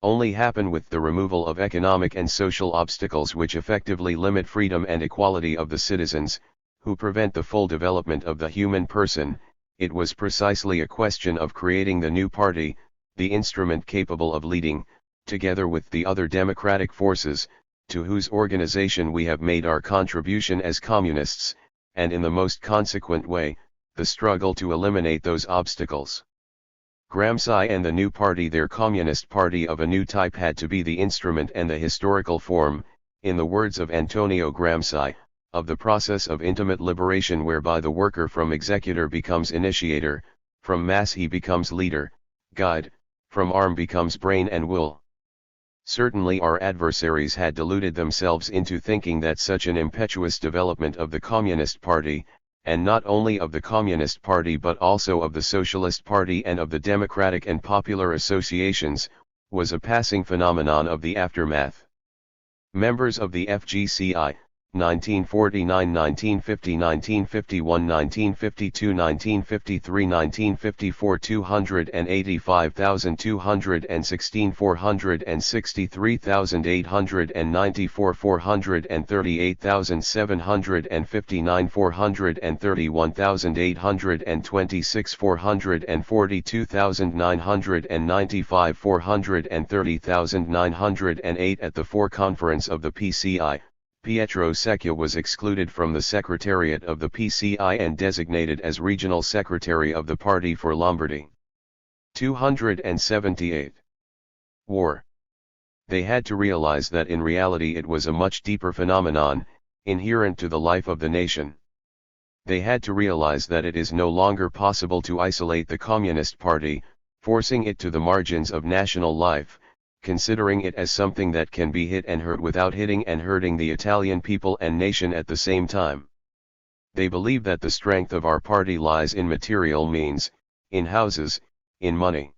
Speaker 1: only happen with the removal of economic and social obstacles which effectively limit freedom and equality of the citizens, who prevent the full development of the human person, it was precisely a question of creating the new party, the instrument capable of leading, together with the other democratic forces, to whose organization we have made our contribution as communists, and in the most consequent way, the struggle to eliminate those obstacles. Gramsci and the new party, their communist party of a new type, had to be the instrument and the historical form, in the words of Antonio Gramsci, of the process of intimate liberation whereby the worker from executor becomes initiator, from mass he becomes leader, guide, from arm becomes brain and will. Certainly our adversaries had deluded themselves into thinking that such an impetuous development of the Communist Party, and not only of the Communist Party but also of the Socialist Party and of the democratic and popular associations, was a passing phenomenon of the aftermath. Members of the FGCI, 1949, 1950, 1951, 1952, 1953, 1954, 285,216, 463,894, 438,759, 431,826, 442,995, 430,908 at the Four Conference of the PCI. Pietro Secchia was excluded from the secretariat of the PCI and designated as regional secretary of the party for Lombardy. 278. War. They had to realize that in reality it was a much deeper phenomenon, inherent to the life of the nation. They had to realize that it is no longer possible to isolate the Communist Party, forcing it to the margins of national life, considering it as something that can be hit and hurt without hitting and hurting the Italian people and nation at the same time. They believe that the strength of our party lies in material means, in houses, in money.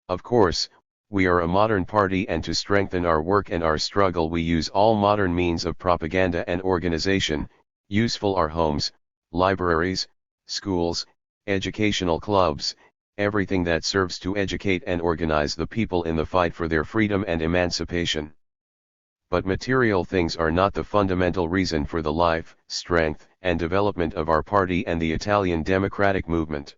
Speaker 1: Of course, we are a modern party, and to strengthen our work and our struggle we use all modern means of propaganda and organization. Useful are homes, libraries, schools, educational clubs, everything that serves to educate and organize the people in the fight for their freedom and emancipation. But material things are not the fundamental reason for the life, strength, and development of our party and the Italian democratic movement.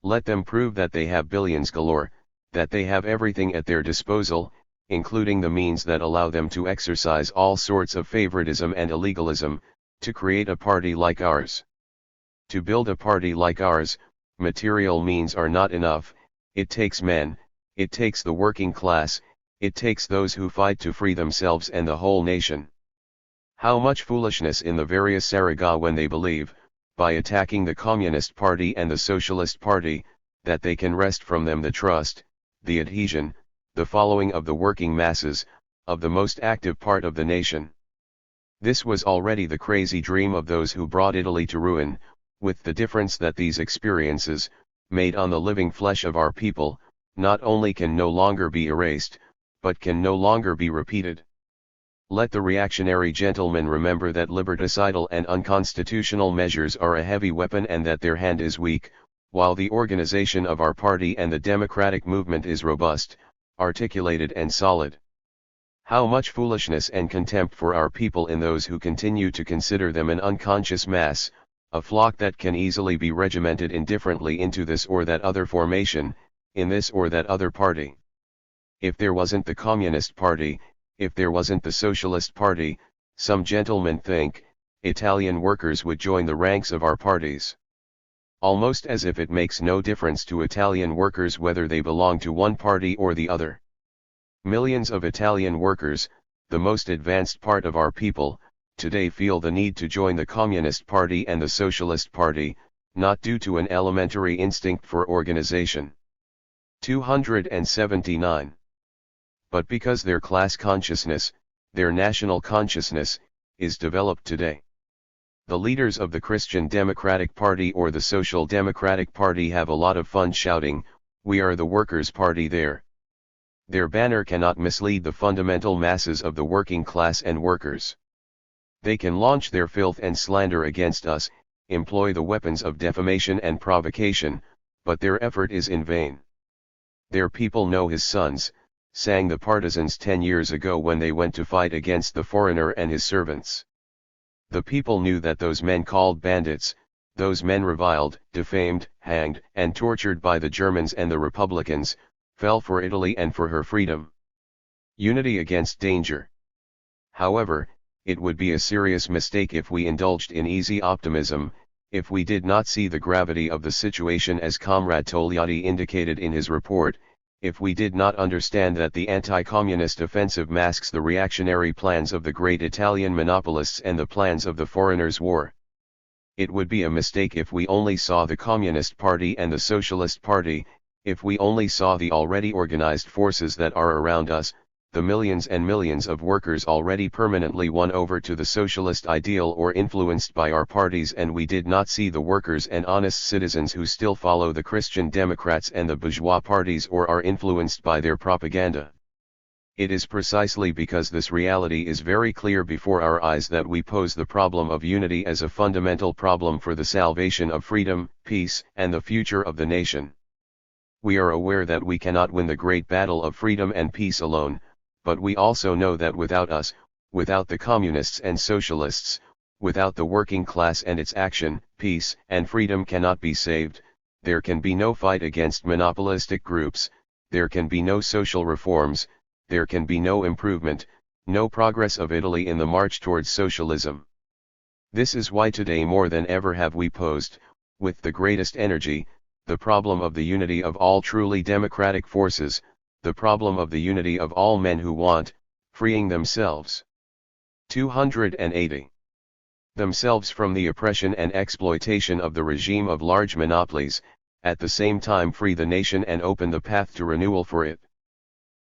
Speaker 1: Let them prove that they have billions galore, that they have everything at their disposal, including the means that allow them to exercise all sorts of favoritism and illegalism, to create a party like ours. To build a party like ours, material means are not enough. It takes men, it takes the working class, it takes those who fight to free themselves and the whole nation. How much foolishness in the various Saraga when they believe, by attacking the Communist Party and the Socialist Party, that they can wrest from them the trust, the adhesion, the following of the working masses, of the most active part of the nation. This was already the crazy dream of those who brought Italy to ruin, with the difference that these experiences, made on the living flesh of our people, not only can no longer be erased, but can no longer be repeated. Let the reactionary gentlemen remember that liberticidal and unconstitutional measures are a heavy weapon and that their hand is weak, while the organization of our party and the democratic movement is robust, articulated and solid. How much foolishness and contempt for our people in those who continue to consider them an unconscious mass, a flock that can easily be regimented indifferently into this or that other formation, in this or that other party. If there wasn't the Communist Party, if there wasn't the Socialist Party, some gentlemen think, Italian workers would join the ranks of our parties. Almost as if it makes no difference to Italian workers whether they belong to one party or the other. Millions of Italian workers, the most advanced part of our people, today feel the need to join the Communist Party and the Socialist Party, not due to an elementary instinct for organization. 279. But because their class consciousness, their national consciousness, is developed today. The leaders of the Christian Democratic Party or the Social Democratic Party have a lot of fun shouting, "We are the Workers' Party" there. Their banner cannot mislead the fundamental masses of the working class and workers. They can launch their filth and slander against us, employ the weapons of defamation and provocation, but their effort is in vain. Their people know his sons, sang the partisans 10 years ago when they went to fight against the foreigner and his servants. The people knew that those men called bandits, those men reviled, defamed, hanged, and tortured by the Germans and the Republicans, fell for Italy and for her freedom. Unity against danger. However, it would be a serious mistake if we indulged in easy optimism, if we did not see the gravity of the situation as Comrade Togliatti indicated in his report, if we did not understand that the anti-communist offensive masks the reactionary plans of the great Italian monopolists and the plans of the foreigners' war. It would be a mistake if we only saw the Communist Party and the Socialist Party, if we only saw the already organized forces that are around us, the millions and millions of workers already permanently won over to the socialist ideal or influenced by our parties, and we did not see the workers and honest citizens who still follow the Christian Democrats and the bourgeois parties or are influenced by their propaganda. It is precisely because this reality is very clear before our eyes that we pose the problem of unity as a fundamental problem for the salvation of freedom, peace, and the future of the nation. We are aware that we cannot win the great battle of freedom and peace alone, but we also know that without us, without the communists and socialists, without the working class and its action, peace and freedom cannot be saved. There can be no fight against monopolistic groups, there can be no social reforms, there can be no improvement, no progress of Italy in the march towards socialism. This is why today more than ever have we posed, with the greatest energy, the problem of the unity of all truly democratic forces, the problem of the unity of all men who want, freeing themselves. 280. Themselves from the oppression and exploitation of the regime of large monopolies, at the same time free the nation and open the path to renewal for it.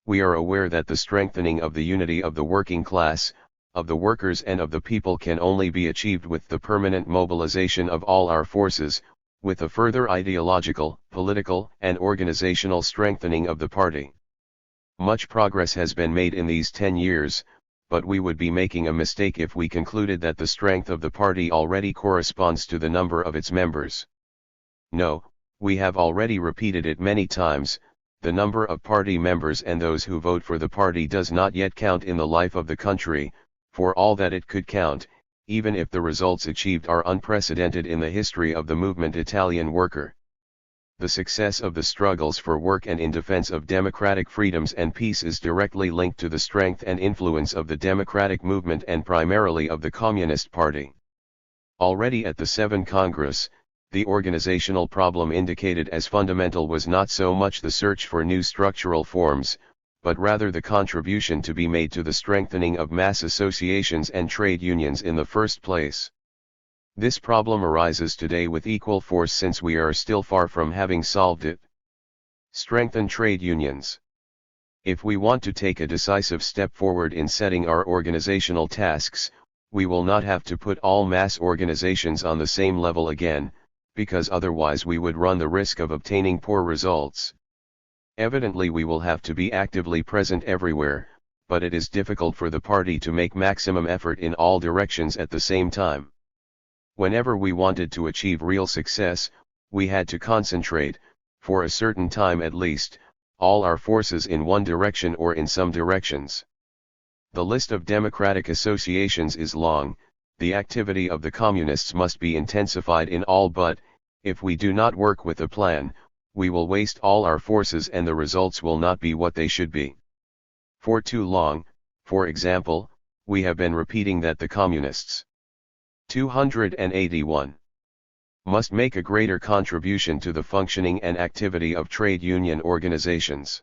Speaker 1: We are aware that the strengthening of the unity of the working class, of the workers and of the people can only be achieved with the permanent mobilization of all our forces, with a further ideological, political, and organizational strengthening of the party. Much progress has been made in these 10 years, but we would be making a mistake if we concluded that the strength of the party already corresponds to the number of its members. No, we have already repeated it many times, the number of party members and those who vote for the party does not yet count in the life of the country, for all that it could count, even if the results achieved are unprecedented in the history of the movement Italian worker. The success of the struggles for work and in defense of democratic freedoms and peace is directly linked to the strength and influence of the democratic movement and primarily of the Communist Party. Already at the 7th Congress, the organizational problem indicated as fundamental was not so much the search for new structural forms, but rather the contribution to be made to the strengthening of mass associations and trade unions in the first place. This problem arises today with equal force since we are still far from having solved it. Strengthen trade unions. If we want to take a decisive step forward in setting our organizational tasks, we will not have to put all mass organizations on the same level again, because otherwise we would run the risk of obtaining poor results. Evidently we will have to be actively present everywhere, but it is difficult for the party to make maximum effort in all directions at the same time. Whenever we wanted to achieve real success, we had to concentrate, for a certain time at least, all our forces in one direction or in some directions. The list of democratic associations is long, the activity of the communists must be intensified in all, but, if we do not work with a plan, we will waste all our forces and the results will not be what they should be. For too long, for example, we have been repeating that the communists 281 must make a greater contribution to the functioning and activity of trade union organizations.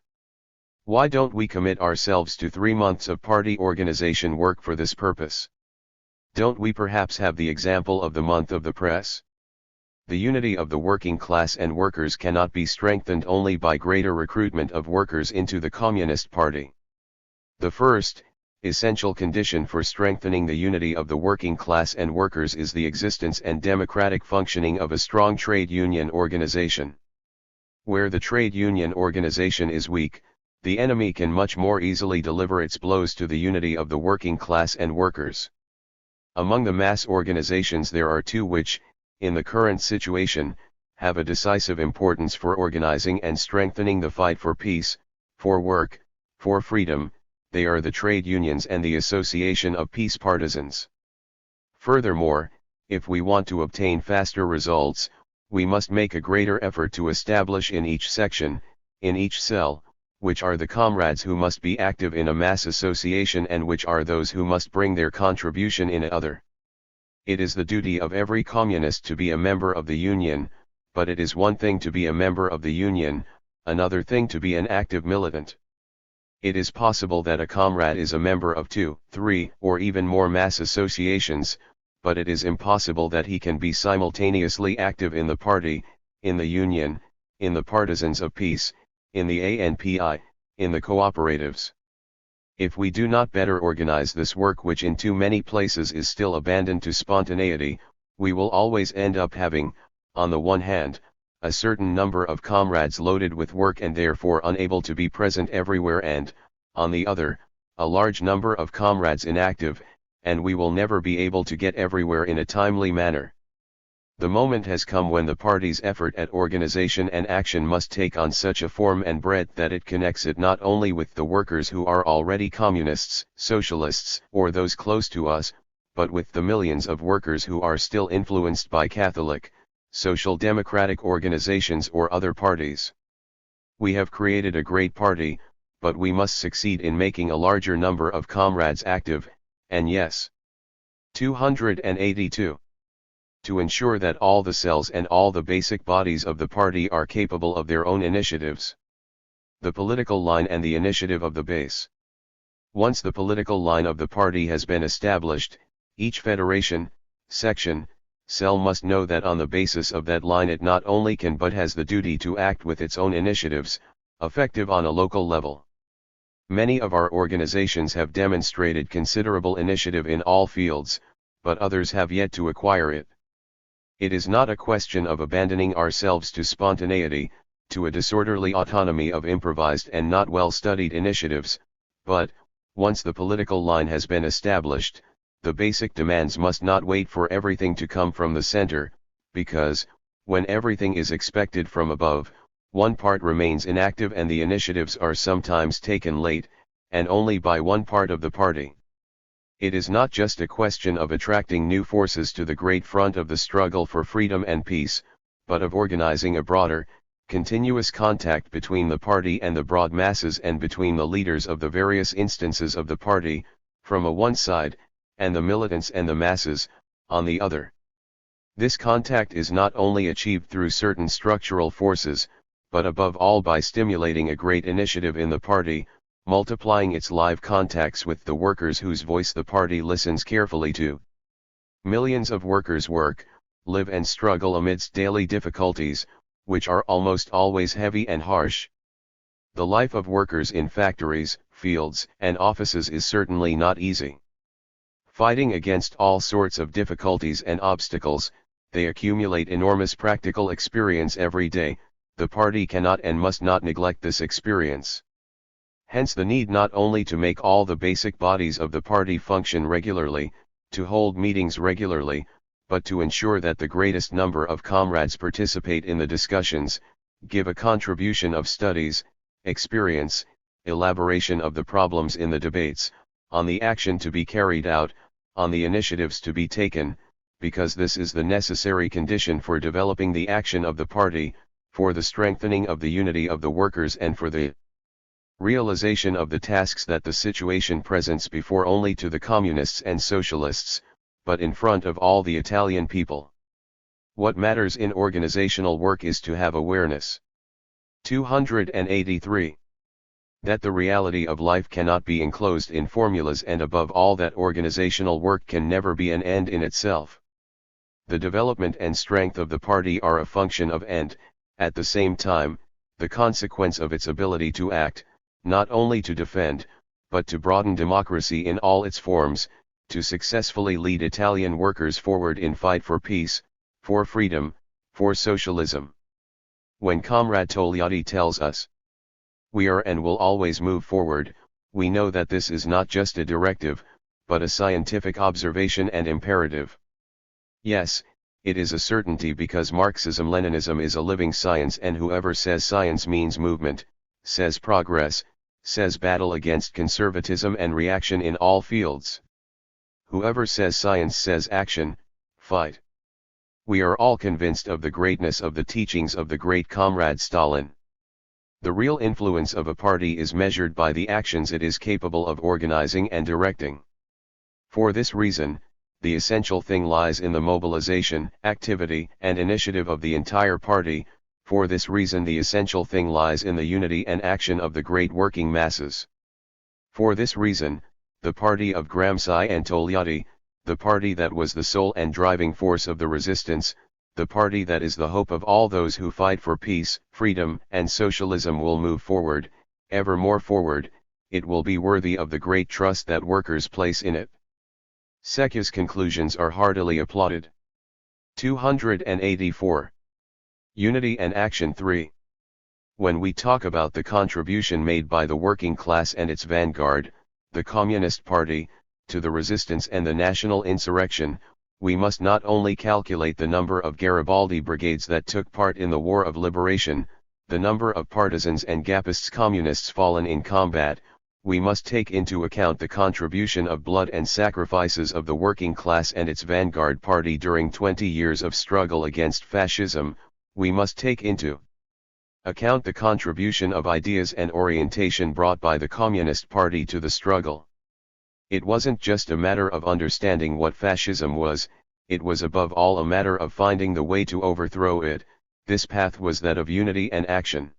Speaker 1: Why don't we commit ourselves to 3 months of party organization work for this purpose? Don't we perhaps have the example of the month of the press? The unity of the working class and workers cannot be strengthened only by greater recruitment of workers into the Communist Party. The first, essential condition for strengthening the unity of the working class and workers is the existence and democratic functioning of a strong trade union organization. Where the trade union organization is weak, the enemy can much more easily deliver its blows to the unity of the working class and workers. Among the mass organizations there are two which, in the current situation, have a decisive importance for organizing and strengthening the fight for peace, for work, for freedom. They are the trade unions and the Association of Peace Partisans. Furthermore, if we want to obtain faster results, we must make a greater effort to establish in each section, in each cell, which are the comrades who must be active in a mass association and which are those who must bring their contribution in other. It is the duty of every communist to be a member of the union, but it is one thing to be a member of the union, another thing to be an active militant. It is possible that a comrade is a member of 2, 3, or even more mass associations, but it is impossible that he can be simultaneously active in the party, in the union, in the partisans of peace, in the ANPI, in the cooperatives. If we do not better organize this work, which in too many places is still abandoned to spontaneity, we will always end up having, on the one hand, a certain number of comrades loaded with work and therefore unable to be present everywhere and, on the other, a large number of comrades inactive, and we will never be able to get everywhere in a timely manner. The moment has come when the party's effort at organization and action must take on such a form and breadth that it connects it not only with the workers who are already communists, socialists, or those close to us, but with the millions of workers who are still influenced by Catholic, social democratic organizations or other parties. We have created a great party, but we must succeed in making a larger number of comrades active, and yes. 282. To ensure that all the cells and all the basic bodies of the party are capable of their own initiatives. the political line and the initiative of the base. Once the political line of the party has been established, each federation, section, cell must know that on the basis of that line it not only can but has the duty to act with its own initiatives, effective on a local level. Many of our organizations have demonstrated considerable initiative in all fields, but others have yet to acquire it. It is not a question of abandoning ourselves to spontaneity, to a disorderly autonomy of improvised and not well-studied initiatives, but, once the political line has been established, the basic demands must not wait for everything to come from the center, because, when everything is expected from above, one part remains inactive and the initiatives are sometimes taken late, and only by one part of the party. It is not just a question of attracting new forces to the great front of the struggle for freedom and peace, but of organizing a broader, continuous contact between the party and the broad masses and between the leaders of the various instances of the party, from one side, and the militants and the masses, on the other. This contact is not only achieved through certain structural forces, but above all by stimulating a great initiative in the party, multiplying its live contacts with the workers whose voice the party listens carefully to. Millions of workers work, live and struggle amidst daily difficulties, which are almost always heavy and harsh. The life of workers in factories, fields, and offices is certainly not easy. Fighting against all sorts of difficulties and obstacles, they accumulate enormous practical experience every day. The party cannot and must not neglect this experience. Hence the need not only to make all the basic bodies of the party function regularly, to hold meetings regularly, but to ensure that the greatest number of comrades participate in the discussions, give a contribution of studies, experience, elaboration of the problems in the debates, on the action to be carried out, on the initiatives to be taken, because this is the necessary condition for developing the action of the party, for the strengthening of the unity of the workers and for the realization of the tasks that the situation presents before only to the communists and socialists, but in front of all the Italian people. What matters in organizational work is to have awareness. 283. That the reality of life cannot be enclosed in formulas, and above all that organizational work can never be an end in itself. The development and strength of the party are a function of and, at the same time, the consequence of its ability to act, not only to defend, but to broaden democracy in all its forms, to successfully lead Italian workers forward in fight for peace, for freedom, for socialism. When Comrade Togliatti tells us, "We are and will always move forward," we know that this is not just a directive, but a scientific observation and imperative. Yes, it is a certainty, because Marxism-Leninism is a living science, and whoever says science means movement, says progress, says battle against conservatism and reaction in all fields. Whoever says science says action, fight. We are all convinced of the greatness of the teachings of the great Comrade Stalin. The real influence of a party is measured by the actions it is capable of organizing and directing. For this reason, the essential thing lies in the mobilization, activity, and initiative of the entire party. For this reason the essential thing lies in the unity and action of the great working masses. For this reason, the party of Gramsci and Togliatti, the party that was the soul and driving force of the resistance, the party that is the hope of all those who fight for peace, freedom, and socialism, will move forward, ever more forward. It will be worthy of the great trust that workers place in it. Secchia's conclusions are heartily applauded. 284. Unity and Action 3. When we talk about the contribution made by the working class and its vanguard, the Communist Party, to the resistance and the national insurrection, we must not only calculate the number of Garibaldi brigades that took part in the War of Liberation, the number of partisans and Gapists communists fallen in combat, we must take into account the contribution of blood and sacrifices of the working class and its vanguard party during 20 years of struggle against fascism. We must take into account the contribution of ideas and orientation brought by the Communist Party to the struggle. It wasn't just a matter of understanding what fascism was, it was above all a matter of finding the way to overthrow it. This path was that of unity and action.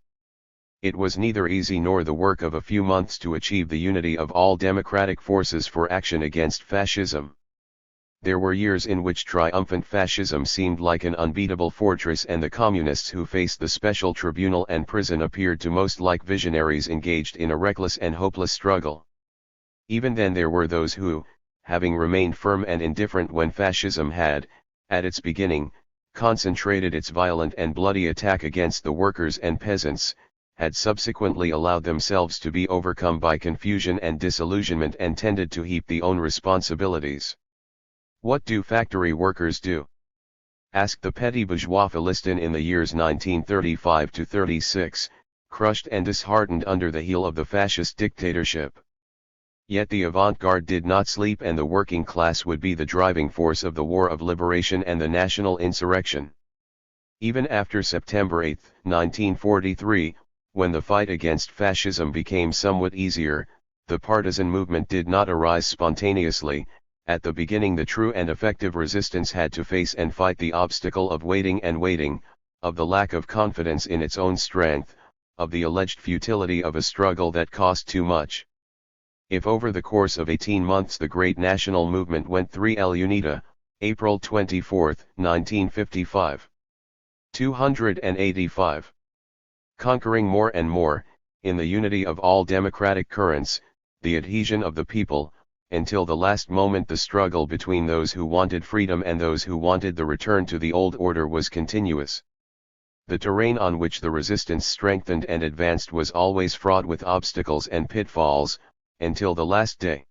Speaker 1: It was neither easy nor the work of a few months to achieve the unity of all democratic forces for action against fascism. There were years in which triumphant fascism seemed like an unbeatable fortress, and the communists who faced the special tribunal and prison appeared to most like visionaries engaged in a reckless and hopeless struggle. Even then there were those who, having remained firm and indifferent when fascism had, at its beginning, concentrated its violent and bloody attack against the workers and peasants, had subsequently allowed themselves to be overcome by confusion and disillusionment and tended to heap the own responsibilities. What do factory workers do? Asked the petty bourgeois Philistine in the years 1935 to 36, crushed and disheartened under the heel of the fascist dictatorship. Yet the avant-garde did not sleep, and the working class would be the driving force of the war of liberation and the national insurrection. Even after September 8, 1943, when the fight against fascism became somewhat easier, the partisan movement did not arise spontaneously. At the beginning the true and effective resistance had to face and fight the obstacle of waiting and waiting, of the lack of confidence in its own strength, of the alleged futility of a struggle that cost too much. If over the course of 18 months the great national movement went 3L Unita, April 24, 1955. 285. Conquering more and more, in the unity of all democratic currents, the adhesion of the people, until the last moment the struggle between those who wanted freedom and those who wanted the return to the old order was continuous. The terrain on which the resistance strengthened and advanced was always fraught with obstacles and pitfalls, until the last day.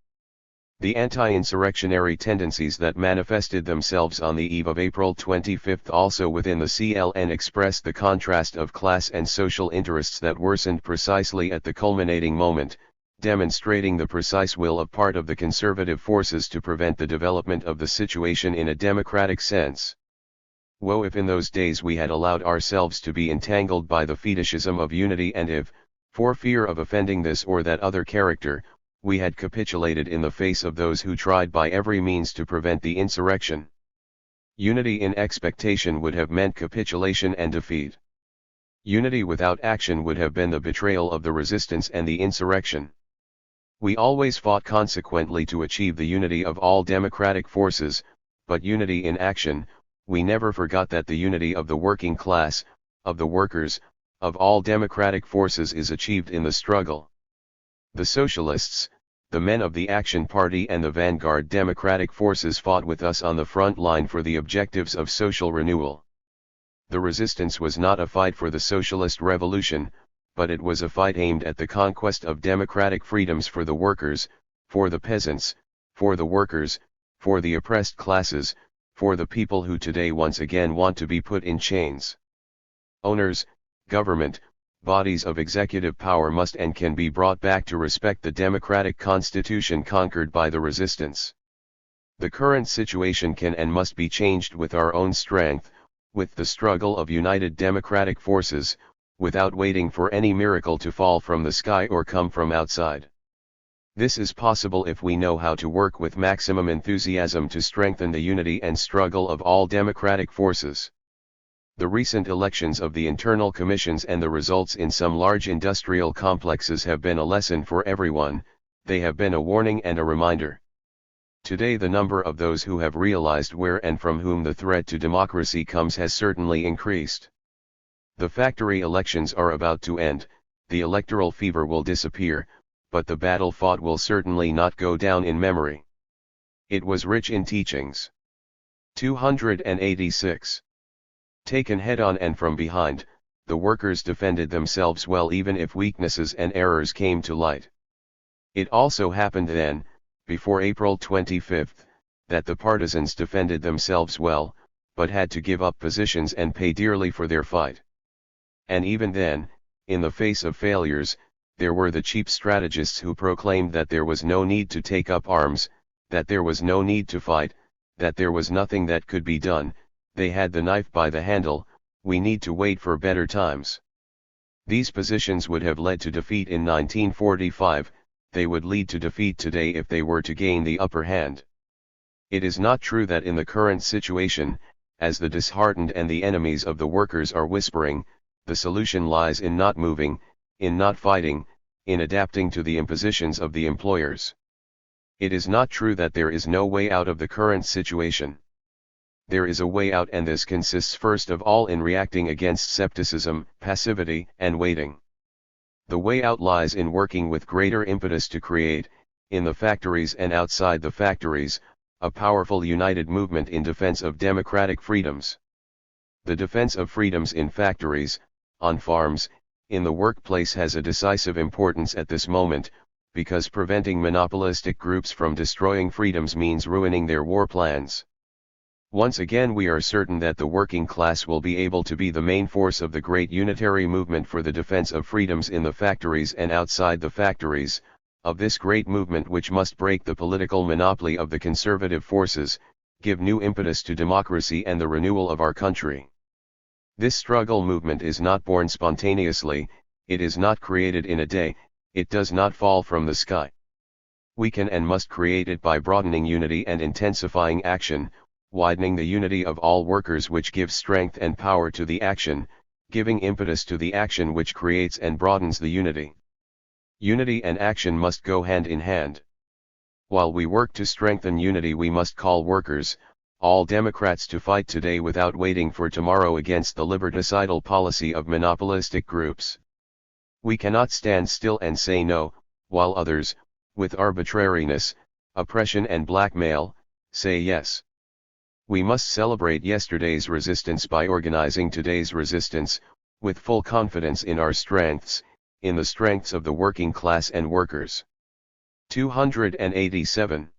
Speaker 1: The anti-insurrectionary tendencies that manifested themselves on the eve of April 25 also within the CLN expressed the contrast of class and social interests that worsened precisely at the culminating moment, demonstrating the precise will of part of the conservative forces to prevent the development of the situation in a democratic sense. Woe if in those days we had allowed ourselves to be entangled by the fetishism of unity, and if, for fear of offending this or that other character, we had capitulated in the face of those who tried by every means to prevent the insurrection. Unity in expectation would have meant capitulation and defeat. Unity without action would have been the betrayal of the resistance and the insurrection. We always fought consequently to achieve the unity of all democratic forces, but unity in action, we never forgot that the unity of the working class, of the workers, of all democratic forces is achieved in the struggle. The socialists, the men of the Action Party and the vanguard democratic forces fought with us on the front line for the objectives of social renewal. The resistance was not a fight for the socialist revolution, but it was a fight aimed at the conquest of democratic freedoms for the workers, for the peasants, for the workers, for the oppressed classes, for the people who today once again want to be put in chains. Owners, government, bodies of executive power must and can be brought back to respect the democratic constitution conquered by the resistance. The current situation can and must be changed with our own strength, with the struggle of united democratic forces, without waiting for any miracle to fall from the sky or come from outside. This is possible if we know how to work with maximum enthusiasm to strengthen the unity and struggle of all democratic forces. The recent elections of the internal commissions and the results in some large industrial complexes have been a lesson for everyone. They have been a warning and a reminder. Today the number of those who have realized where and from whom the threat to democracy comes has certainly increased. The factory elections are about to end, the electoral fever will disappear, but the battle fought will certainly not go down in memory. It was rich in teachings. 286. Taken head-on and from behind, the workers defended themselves well even if weaknesses and errors came to light. It also happened then, before April 25, that the partisans defended themselves well, but had to give up positions and pay dearly for their fight. And even then, in the face of failures, there were the cheap strategists who proclaimed that there was no need to take up arms, that there was no need to fight, that there was nothing that could be done. They had the knife by the handle, we need to wait for better times. These positions would have led to defeat in 1945, they would lead to defeat today if they were to gain the upper hand. It is not true that in the current situation, as the disheartened and the enemies of the workers are whispering, the solution lies in not moving, in not fighting, in adapting to the impositions of the employers. It is not true that there is no way out of the current situation. There is a way out, and this consists first of all in reacting against skepticism, passivity, and waiting. The way out lies in working with greater impetus to create, in the factories and outside the factories, a powerful united movement in defense of democratic freedoms. The defense of freedoms in factories, on farms, in the workplace has a decisive importance at this moment, because preventing monopolistic groups from destroying freedoms means ruining their war plans. Once again we are certain that the working class will be able to be the main force of the great unitary movement for the defense of freedoms in the factories and outside the factories, of this great movement which must break the political monopoly of the conservative forces, give new impetus to democracy and the renewal of our country. This struggle movement is not born spontaneously, it is not created in a day, it does not fall from the sky. We can and must create it by broadening unity and intensifying action, widening the unity of all workers, which gives strength and power to the action, giving impetus to the action which creates and broadens the unity. Unity and action must go hand in hand. While we work to strengthen unity, we must call workers, all Democrats, to fight today without waiting for tomorrow against the liberticidal policy of monopolistic groups. We cannot stand still and say no, while others, with arbitrariness, oppression and blackmail, say yes. We must celebrate yesterday's resistance by organizing today's resistance, with full confidence in our strengths, in the strengths of the working class and workers. 287.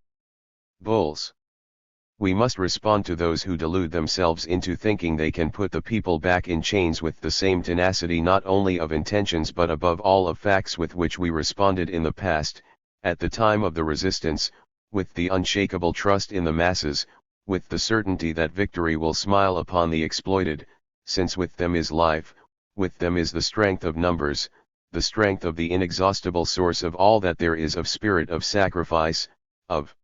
Speaker 1: Bulls. We must respond to those who delude themselves into thinking they can put the people back in chains with the same tenacity not only of intentions but above all of facts with which we responded in the past, at the time of the resistance, with the unshakable trust in the masses, with the certainty that victory will smile upon the exploited, since with them is life, with them is the strength of numbers, the strength of the inexhaustible source of all that there is of spirit of sacrifice, of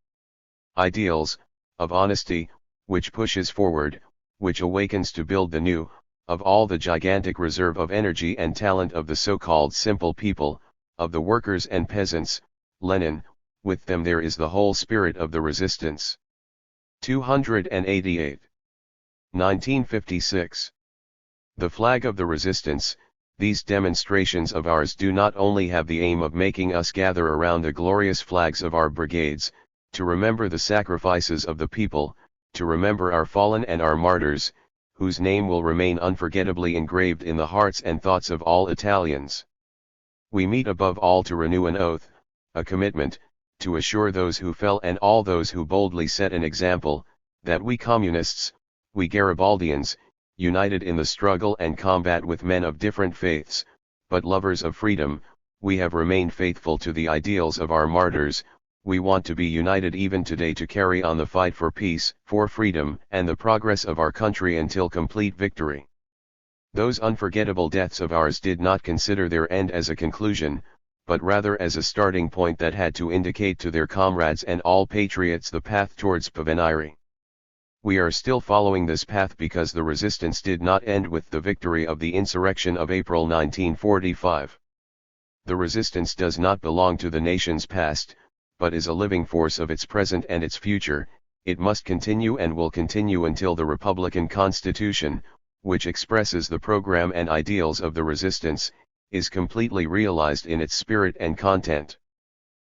Speaker 1: ideals, of honesty, which pushes forward, which awakens to build the new, of all the gigantic reserve of energy and talent of the so-called simple people, of the workers and peasants, Lenin, with them there is the whole spirit of the resistance. 288. 1956. The flag of the resistance. These demonstrations of ours do not only have the aim of making us gather around the glorious flags of our brigades, to remember the sacrifices of the people, to remember our fallen and our martyrs, whose name will remain unforgettably engraved in the hearts and thoughts of all Italians. We meet above all to renew an oath, a commitment, to assure those who fell and all those who boldly set an example, that we communists, we Garibaldians, united in the struggle and combat with men of different faiths, but lovers of freedom, we have remained faithful to the ideals of our martyrs. We want to be united even today to carry on the fight for peace, for freedom, and the progress of our country until complete victory. Those unforgettable deaths of ours did not consider their end as a conclusion, but rather as a starting point that had to indicate to their comrades and all patriots the path towards Pavaniri. We are still following this path because the resistance did not end with the victory of the insurrection of April 1945. The resistance does not belong to the nation's past, but is a living force of its present and its future. It must continue and will continue until the Republican Constitution, which expresses the program and ideals of the resistance, is completely realized in its spirit and content.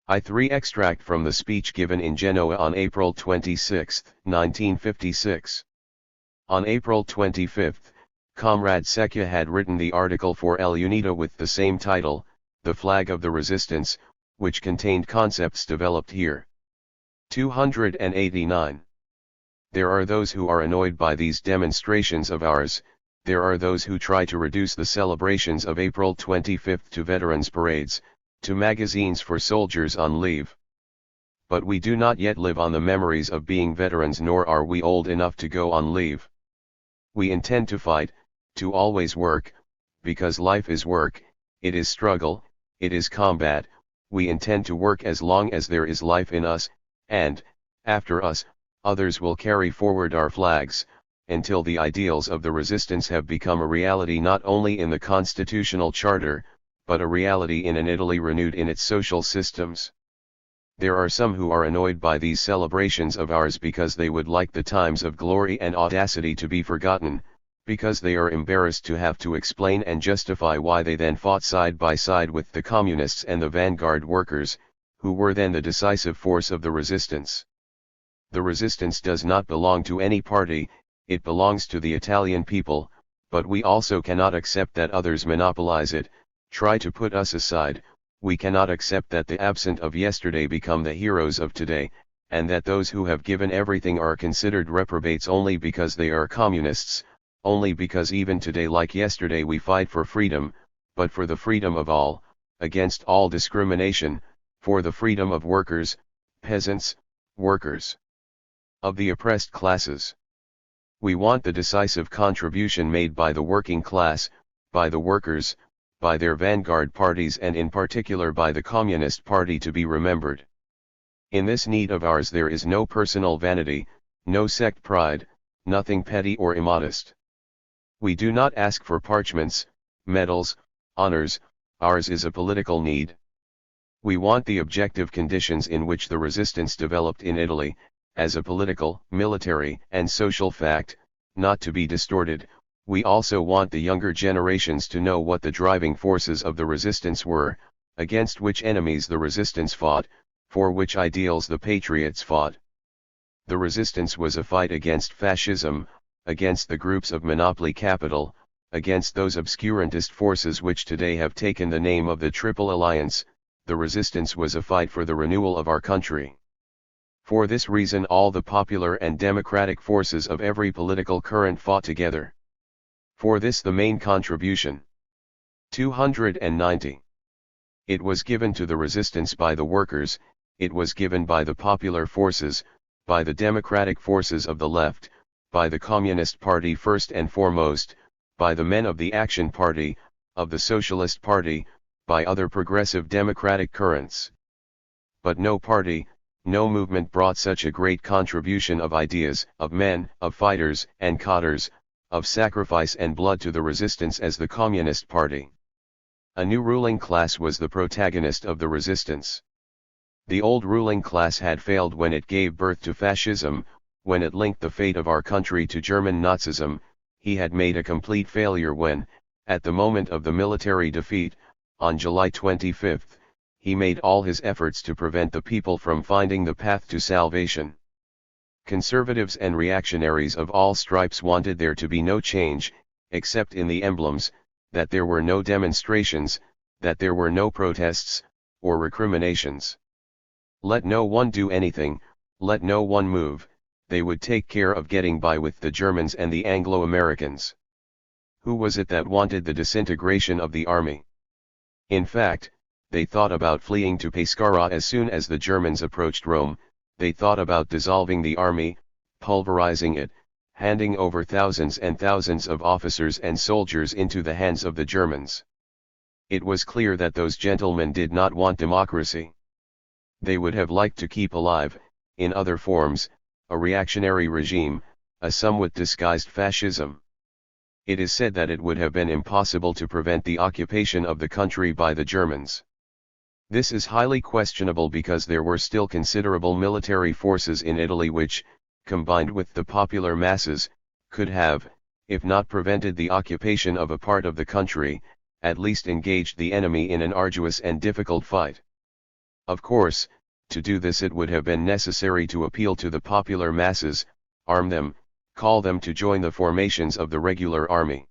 Speaker 1: I3 extract from the speech given in Genoa on April 26, 1956. On April 25, Comrade Secchia had written the article for El Unito with the same title, The Flag of the Resistance, which contained concepts developed here. 289. There are those who are annoyed by these demonstrations of ours. There are those who try to reduce the celebrations of April 25 to veterans' parades, to magazines for soldiers on leave. But we do not yet live on the memories of being veterans, nor are we old enough to go on leave. We intend to fight, to always work, because life is work, it is struggle, it is combat. We intend to work as long as there is life in us, and, after us, others will carry forward our flags, until the ideals of the resistance have become a reality not only in the constitutional charter, but a reality in an Italy renewed in its social systems. There are some who are annoyed by these celebrations of ours because they would like the times of glory and audacity to be forgotten, because they are embarrassed to have to explain and justify why they then fought side by side with the communists and the vanguard workers, who were then the decisive force of the resistance. The resistance does not belong to any party, it belongs to the Italian people, but we also cannot accept that others monopolize it, try to put us aside. We cannot accept that the absent of yesterday become the heroes of today, and that those who have given everything are considered reprobates only because they are communists, only because even today like yesterday we fight for freedom, but for the freedom of all, against all discrimination, for the freedom of workers, peasants, workers, of the oppressed classes. We want the decisive contribution made by the working class, by the workers, by their vanguard parties and in particular by the Communist Party to be remembered. In this need of ours there is no personal vanity, no sect pride, nothing petty or immodest. We do not ask for parchments, medals, honors, ours is a political need. We want the objective conditions in which the resistance developed in Italy, as a political, military, and social fact, not to be distorted. We also want the younger generations to know what the driving forces of the resistance were, against which enemies the resistance fought, for which ideals the patriots fought. The resistance was a fight against fascism, against the groups of monopoly capital, against those obscurantist forces which today have taken the name of the Triple Alliance. The resistance was a fight for the renewal of our country. For this reason all the popular and democratic forces of every political current fought together. For this the main contribution. 290. It was given to the resistance by the workers, it was given by the popular forces, by the democratic forces of the left, by the Communist Party first and foremost, by the men of the Action Party, of the Socialist Party, by other progressive democratic currents. But no party, no movement brought such a great contribution of ideas, of men, of fighters and cotters, of sacrifice and blood to the resistance as the Communist Party. A new ruling class was the protagonist of the resistance. The old ruling class had failed when it gave birth to fascism, when it linked the fate of our country to German Nazism. He had made a complete failure when, at the moment of the military defeat, on July 25, he made all his efforts to prevent the people from finding the path to salvation. Conservatives and reactionaries of all stripes wanted there to be no change, except in the emblems, that there were no demonstrations, that there were no protests, or recriminations. Let no one do anything, let no one move, they would take care of getting by with the Germans and the Anglo-Americans. Who was it that wanted the disintegration of the army? In fact, they thought about fleeing to Pescara as soon as the Germans approached Rome. They thought about dissolving the army, pulverizing it, handing over thousands and thousands of officers and soldiers into the hands of the Germans. It was clear that those gentlemen did not want democracy. They would have liked to keep alive, in other forms, a reactionary regime, a somewhat disguised fascism. It is said that it would have been impossible to prevent the occupation of the country by the Germans. This is highly questionable because there were still considerable military forces in Italy which, combined with the popular masses, could have, if not prevented the occupation of a part of the country, at least engaged the enemy in an arduous and difficult fight. Of course, to do this it would have been necessary to appeal to the popular masses, arm them, call them to join the formations of the regular army.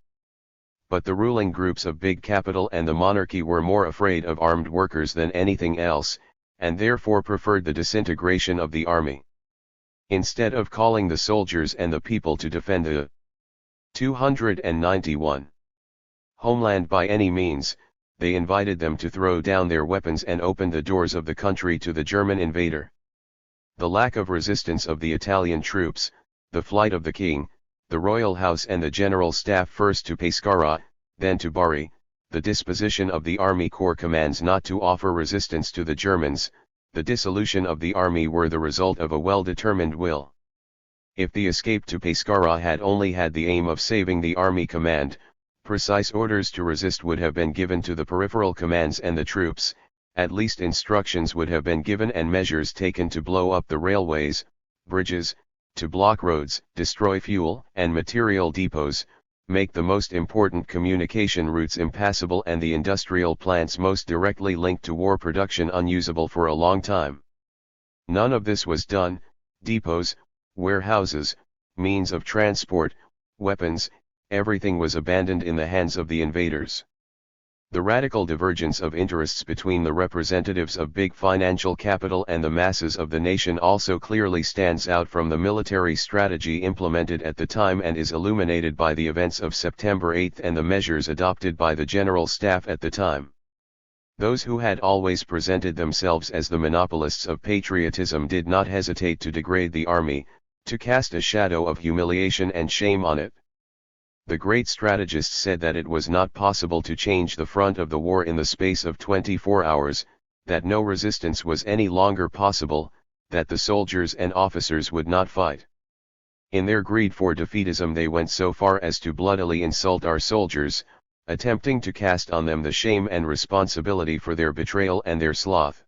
Speaker 1: But the ruling groups of big capital and the monarchy were more afraid of armed workers than anything else, and therefore preferred the disintegration of the army. Instead of calling the soldiers and the people to defend the 291 homeland by any means, they invited them to throw down their weapons and open the doors of the country to the German invader. The lack of resistance of the Italian troops, the flight of the king, the royal house and the general staff first to Pescara, then to Bari, the disposition of the army corps commands not to offer resistance to the Germans, the dissolution of the army were the result of a well-determined will. If the escape to Pescara had only had the aim of saving the army command, Precise orders to resist would have been given to the peripheral commands and the troops, at least instructions would have been given and measures taken to blow up the railways, bridges, to block roads, destroy fuel and material depots, make the most important communication routes impassable and the industrial plants most directly linked to war production unusable for a long time. None of this was done. Depots, warehouses, means of transport, weapons, everything was abandoned in the hands of the invaders. The radical divergence of interests between the representatives of big financial capital and the masses of the nation also clearly stands out from the military strategy implemented at the time and is illuminated by the events of September 8 and the measures adopted by the General Staff at the time. Those who had always presented themselves as the monopolists of patriotism did not hesitate to degrade the army, to cast a shadow of humiliation and shame on it. The great strategists said that it was not possible to change the front of the war in the space of 24 hours, that no resistance was any longer possible, that the soldiers and officers would not fight. In their greed for defeatism they went so far as to bloodily insult our soldiers, attempting to cast on them the shame and responsibility for their betrayal and their sloth.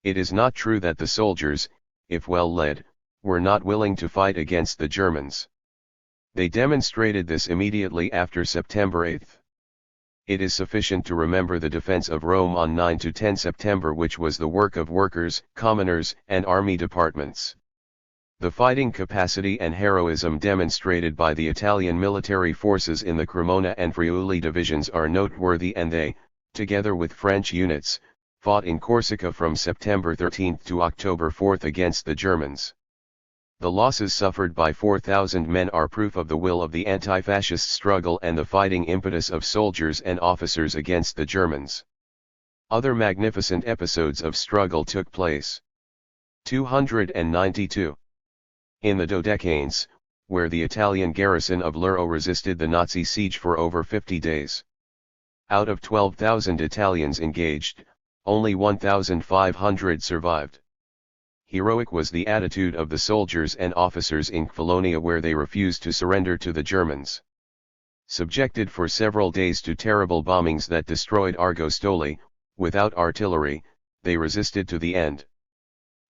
Speaker 1: It is not true that the soldiers, if well led, were not willing to fight against the Germans. They demonstrated this immediately after September 8. It is sufficient to remember the defense of Rome on 9 to 10 September, which was the work of workers, commoners, and army departments. The fighting capacity and heroism demonstrated by the Italian military forces in the Cremona and Friuli divisions are noteworthy, and they, together with French units, fought in Corsica from September 13 to October 4 against the Germans. The losses suffered by 4,000 men are proof of the will of the anti-fascist struggle and the fighting impetus of soldiers and officers against the Germans. Other magnificent episodes of struggle took place. 292. In the Dodecanes, where the Italian garrison of Luro resisted the Nazi siege for over 50 days. Out of 12,000 Italians engaged, only 1,500 survived. Heroic was the attitude of the soldiers and officers in Colonia, where they refused to surrender to the Germans. Subjected for several days to terrible bombings that destroyed Argostoli, without artillery, they resisted to the end.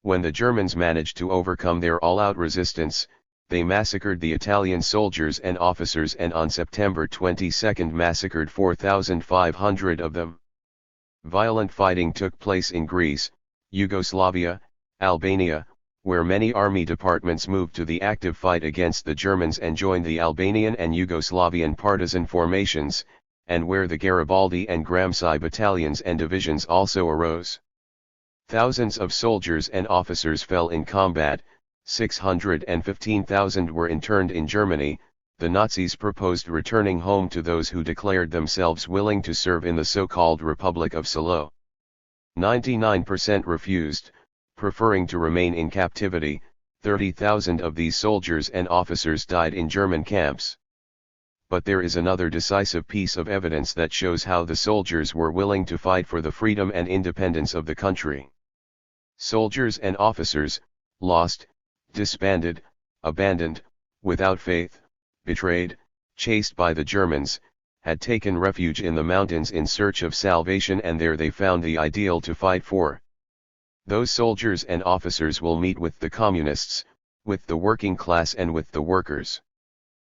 Speaker 1: When the Germans managed to overcome their all-out resistance, they massacred the Italian soldiers and officers, and on September 22 massacred 4,500 of them. Violent fighting took place in Greece, Yugoslavia, Albania, where many army departments moved to the active fight against the Germans and joined the Albanian and Yugoslavian partisan formations, and where the Garibaldi and Gramsci battalions and divisions also arose. Thousands of soldiers and officers fell in combat, 615,000 were interned in Germany. The Nazis proposed returning home to those who declared themselves willing to serve in the so-called Republic of Salo. 99% refused, preferring to remain in captivity. 30,000 of these soldiers and officers died in German camps. But there is another decisive piece of evidence that shows how the soldiers were willing to fight for the freedom and independence of the country. Soldiers and officers, lost, disbanded, abandoned, without faith, betrayed, chased by the Germans, had taken refuge in the mountains in search of salvation, and there they found the ideal to fight for. Those soldiers and officers will meet with the communists, with the working class and with the workers.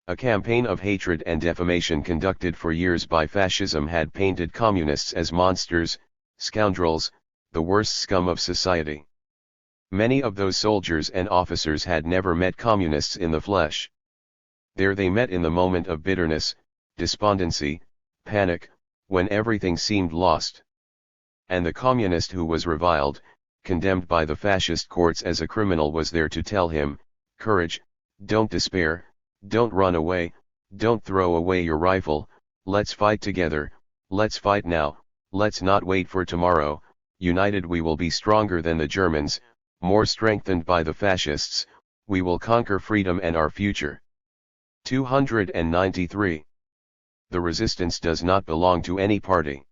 Speaker 1: A campaign of hatred and defamation conducted for years by fascism had painted communists as monsters, scoundrels, the worst scum of society. Many of those soldiers and officers had never met communists in the flesh. There they met in the moment of bitterness, despondency, panic, when everything seemed lost. And the communist who was reviled, condemned by the fascist courts as a criminal, was there to tell him, "Courage, don't despair, don't run away, don't throw away your rifle, let's fight together, let's fight now, let's not wait for tomorrow, united we will be stronger than the Germans, more strengthened by the fascists, we will conquer freedom and our future." 293. The resistance does not belong to any party.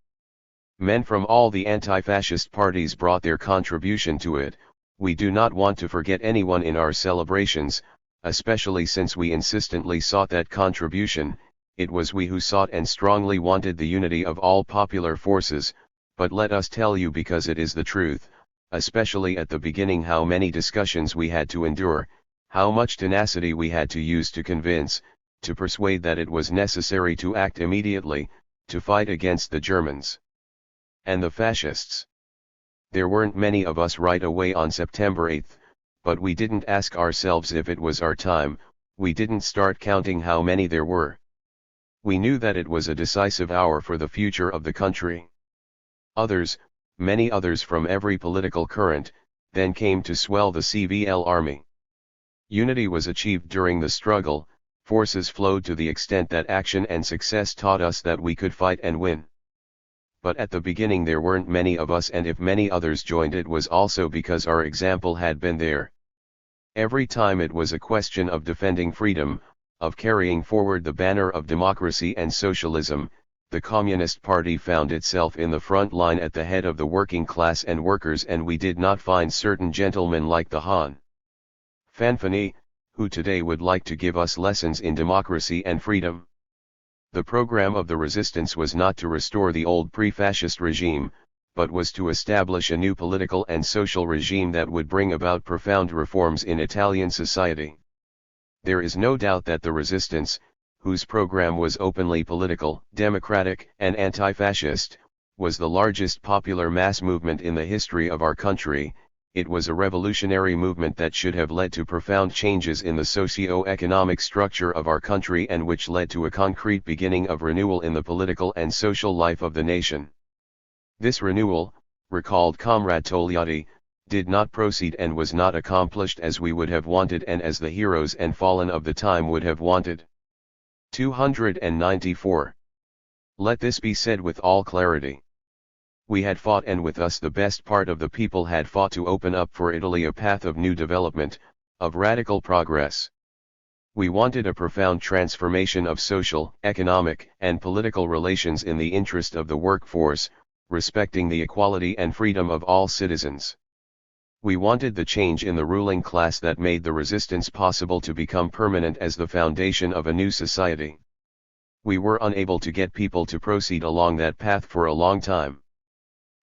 Speaker 1: Men from all the anti-fascist parties brought their contribution to it. We do not want to forget anyone in our celebrations, especially since we insistently sought that contribution. it was we who sought and strongly wanted the unity of all popular forces, but let us tell you because it is the truth, especially at the beginning, how many discussions we had to endure, how much tenacity we had to use to convince, to persuade that it was necessary to act immediately, to fight against the Germans and the fascists. There weren't many of us right away on September 8th, but we didn't ask ourselves if it was our time, we didn't start counting how many there were. We knew that it was a decisive hour for the future of the country. Others, many others from every political current, then came to swell the CVL army. Unity was achieved during the struggle, forces flowed to the extent that action and success taught us that we could fight and win. But at the beginning there weren't many of us, and if many others joined, it was also because our example had been there. Every time it was a question of defending freedom, of carrying forward the banner of democracy and socialism, the Communist Party found itself in the front line at the head of the working class and workers, and we did not find certain gentlemen like the Hahn Fanfani, who today would like to give us lessons in democracy and freedom. The program of the resistance was not to restore the old pre-fascist regime, but was to establish a new political and social regime that would bring about profound reforms in Italian society. There is no doubt that the resistance, whose program was openly political, democratic, and anti-fascist, was the largest popular mass movement in the history of our country. It was a revolutionary movement that should have led to profound changes in the socio-economic structure of our country, and which led to a concrete beginning of renewal in the political and social life of the nation. This renewal, recalled Comrade Togliatti, did not proceed and was not accomplished as we would have wanted and as the heroes and fallen of the time would have wanted. 294. Let this be said with all clarity. We had fought, and with us the best part of the people had fought, to open up for Italy a path of new development, of radical progress. We wanted a profound transformation of social, economic, and political relations in the interest of the workforce, respecting the equality and freedom of all citizens. We wanted the change in the ruling class that made the resistance possible to become permanent as the foundation of a new society. We were unable to get people to proceed along that path for a long time.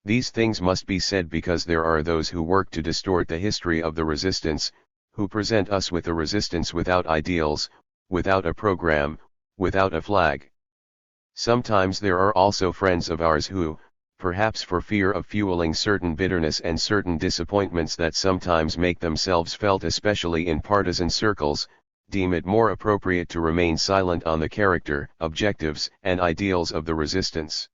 Speaker 1: These things must be said because there are those who work to distort the history of the resistance, who present us with a resistance without ideals, without a program, without a flag. Sometimes there are also friends of ours who, perhaps for fear of fueling certain bitterness and certain disappointments that sometimes make themselves felt especially in partisan circles, deem it more appropriate to remain silent on the character, objectives, and ideals of the resistance.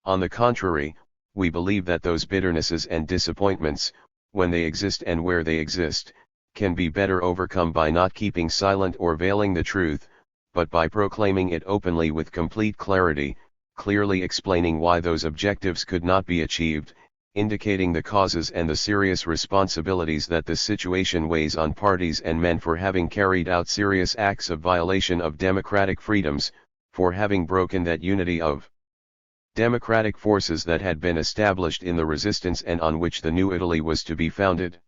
Speaker 1: On the contrary, we believe that those bitternesses and disappointments, when they exist and where they exist, can be better overcome by not keeping silent or veiling the truth, but by proclaiming it openly with complete clarity, clearly explaining why those objectives could not be achieved, indicating the causes and the serious responsibilities that the situation weighs on parties and men for having carried out serious acts of violation of democratic freedoms, for having broken that unity of democratic forces that had been established in the resistance and on which the new Italy was to be founded.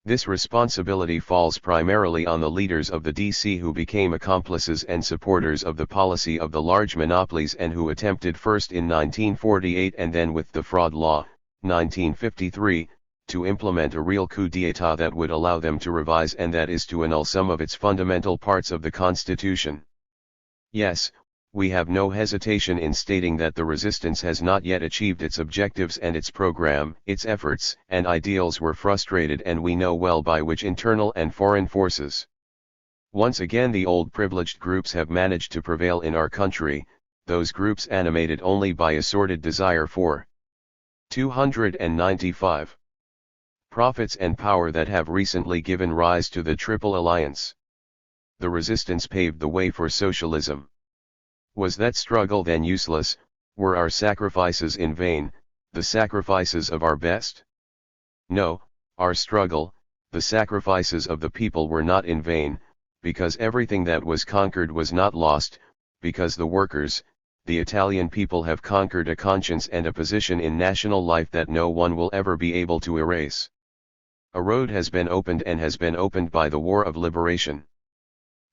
Speaker 1: This responsibility falls primarily on the leaders of the DC, who became accomplices and supporters of the policy of the large monopolies, and who attempted first in 1948 and then with the fraud law, 1953, to implement a real coup d'état that would allow them to revise, and that is to annul some of its fundamental parts of the Constitution. Yes, we have no hesitation in stating that the resistance has not yet achieved its objectives, and its program, its efforts and ideals were frustrated, and we know well by which internal and foreign forces. Once again the old privileged groups have managed to prevail in our country, those groups animated only by a sordid desire for 295. Profits and power that have recently given rise to the Triple Alliance. The resistance paved the way for socialism. Was that struggle then useless? Were our sacrifices in vain, the sacrifices of our best? No, our struggle, the sacrifices of the people were not in vain, because everything that was conquered was not lost, because the workers, the Italian people, have conquered a conscience and a position in national life that no one will ever be able to erase. A road has been opened, and has been opened by the War of Liberation.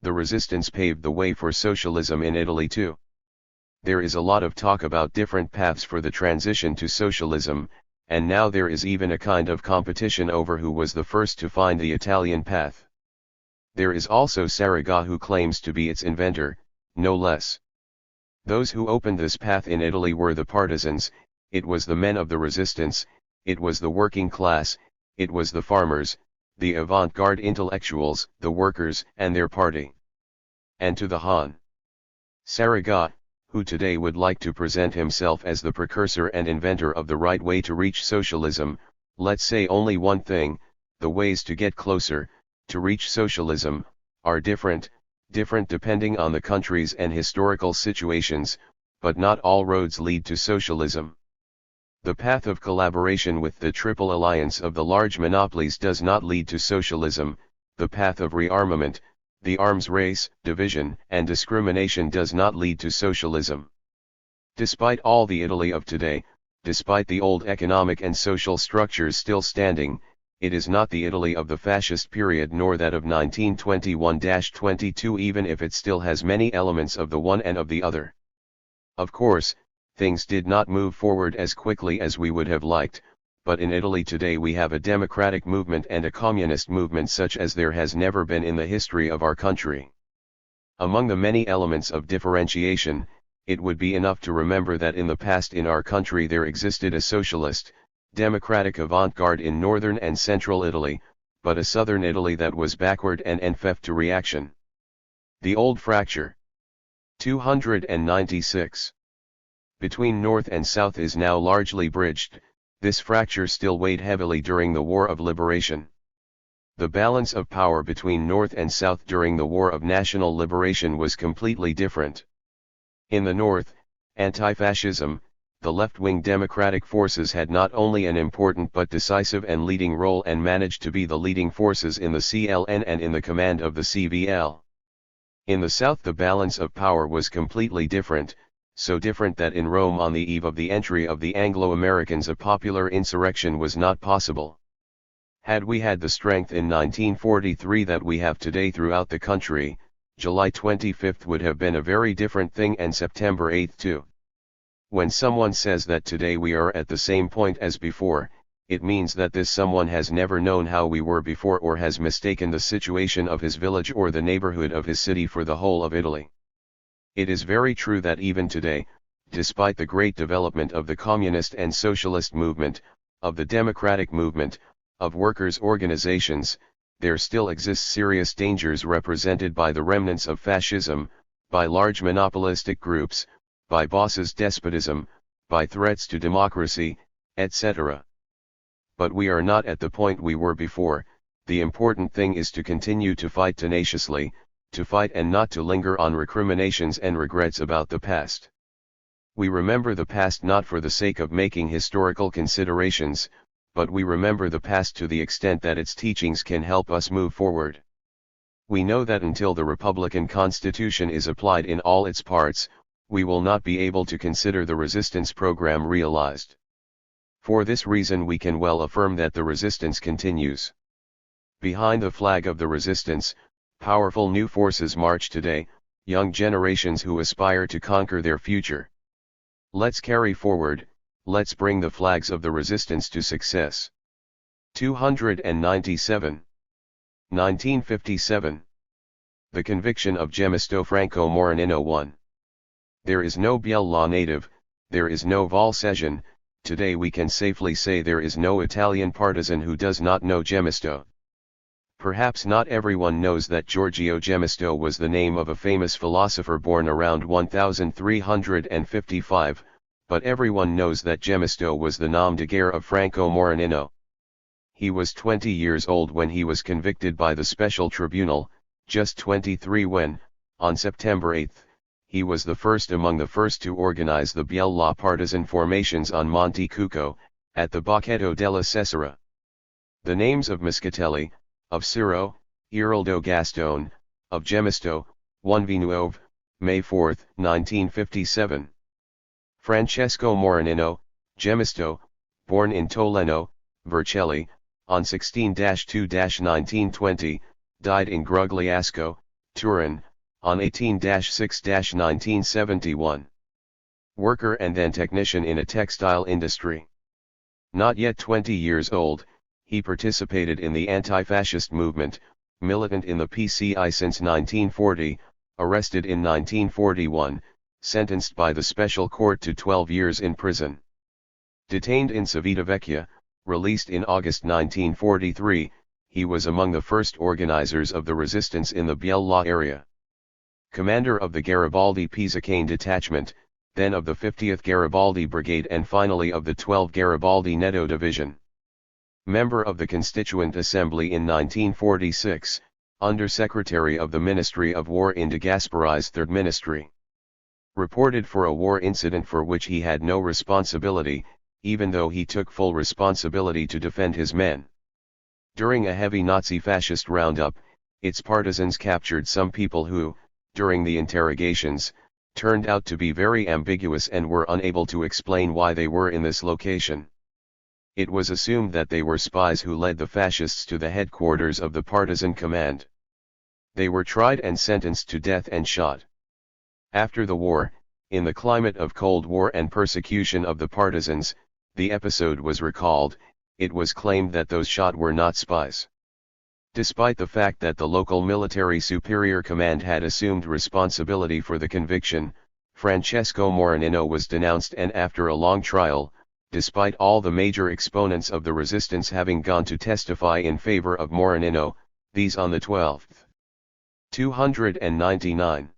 Speaker 1: The resistance paved the way for socialism in Italy too. There is a lot of talk about different paths for the transition to socialism, and now there is even a kind of competition over who was the first to find the Italian path. There is also Saragat who claims to be its inventor, no less. Those who opened this path in Italy were the partisans, it was the men of the resistance, it was the working class, it was the farmers, the avant-garde intellectuals, the workers, and their party. And to the Han Saragat, who today would like to present himself as the precursor and inventor of the right way to reach socialism, let's say only one thing: the ways to get closer, to reach socialism, are different depending on the countries and historical situations, but not all roads lead to socialism. The path of collaboration with the Triple Alliance of the large monopolies does not lead to socialism. The path of rearmament, the arms race, division, and discrimination does not lead to socialism. Despite all the Italy of today, despite the old economic and social structures still standing, it is not the Italy of the fascist period nor that of 1921-22, even if it still has many elements of the one and of the other. Of course, things did not move forward as quickly as we would have liked, but in Italy today we have a democratic movement and a communist movement such as there has never been in the history of our country. Among the many elements of differentiation, it would be enough to remember that in the past in our country there existed a socialist, democratic avant-garde in northern and central Italy, but a southern Italy that was backward and enfeoffed to reaction. The old fracture. 296. Between North and South is now largely bridged. This fracture still weighed heavily during the War of Liberation. The balance of power between North and South during the War of National Liberation was completely different. In the North, anti-fascism, the left-wing democratic forces had not only an important but decisive and leading role and managed to be the leading forces in the CLN and in the command of the CVL. In the South the balance of power was completely different, so different that in Rome on the eve of the entry of the Anglo-Americans a popular insurrection was not possible. Had we had the strength in 1943 that we have today throughout the country, July 25 would have been a very different thing, and September 8 too. When someone says that today we are at the same point as before, it means that this someone has never known how we were before or has mistaken the situation of his village or the neighborhood of his city for the whole of Italy. It is very true that even today, despite the great development of the communist and socialist movement, of the democratic movement, of workers' organizations, there still exists serious dangers represented by the remnants of fascism, by large monopolistic groups, by bosses' despotism, by threats to democracy, etc. But we are not at the point we were before. The important thing is to continue to fight tenaciously, to fight and not to linger on recriminations and regrets about the past. We remember the past not for the sake of making historical considerations, but we remember the past to the extent that its teachings can help us move forward. We know that until the Republican Constitution is applied in all its parts, we will not be able to consider the resistance program realized. For this reason we can well affirm that the resistance continues. Behind the flag of the resistance, powerful new forces march today, young generations who aspire to conquer their future. Let's carry forward, let's bring the flags of the resistance to success. 297. 1957. The conviction of Gemisto Franco Morinino 1. There is no Biella native, there is no Valsesian. Today we can safely say there is no Italian partisan who does not know Gemisto. Perhaps not everyone knows that Giorgio Gemisto was the name of a famous philosopher born around 1355, but everyone knows that Gemisto was the nom de guerre of Franco Morinino. He was 20 years old when he was convicted by the special tribunal, just 23 when, on September 8, he was the first among the first to organize the Biella partisan formations on Monte Cucco, at the Bocchetto della Cesara. The names of Miscatelli, of Ciro, Iraldo Gastone, of Gemisto, 1 Vinuove, May 4, 1957. Francesco Morinino, Gemisto, born in Toleno, Vercelli, on 16-2-1920, died in Grugliasco, Turin, on 18-6-1971. Worker and then technician in a textile industry. Not yet 20 years old, he participated in the anti-fascist movement, militant in the PCI since 1940, arrested in 1941, sentenced by the special court to 12 years in prison. Detained in Civitavecchia, released in August 1943, he was among the first organizers of the resistance in the Biella area. Commander of the Garibaldi Pisacane detachment, then of the 50th Garibaldi Brigade and finally of the 12 Garibaldi Neto Division. Member of the Constituent Assembly in 1946, Under-Secretary of the Ministry of War in De Gasperi's Third Ministry. Reported for a war incident for which he had no responsibility, even though he took full responsibility to defend his men. During a heavy Nazi-fascist roundup, its partisans captured some people who, during the interrogations, turned out to be very ambiguous and were unable to explain why they were in this location. It was assumed that they were spies who led the fascists to the headquarters of the partisan command. They were tried and sentenced to death and shot. After the war, in the climate of Cold War and persecution of the partisans, the episode was recalled. It was claimed that those shot were not spies. Despite the fact that the local military superior command had assumed responsibility for the conviction, Francesco Moranino was denounced, and after a long trial, despite all the major exponents of the resistance having gone to testify in favor of Moranino, these on the 12th. 299.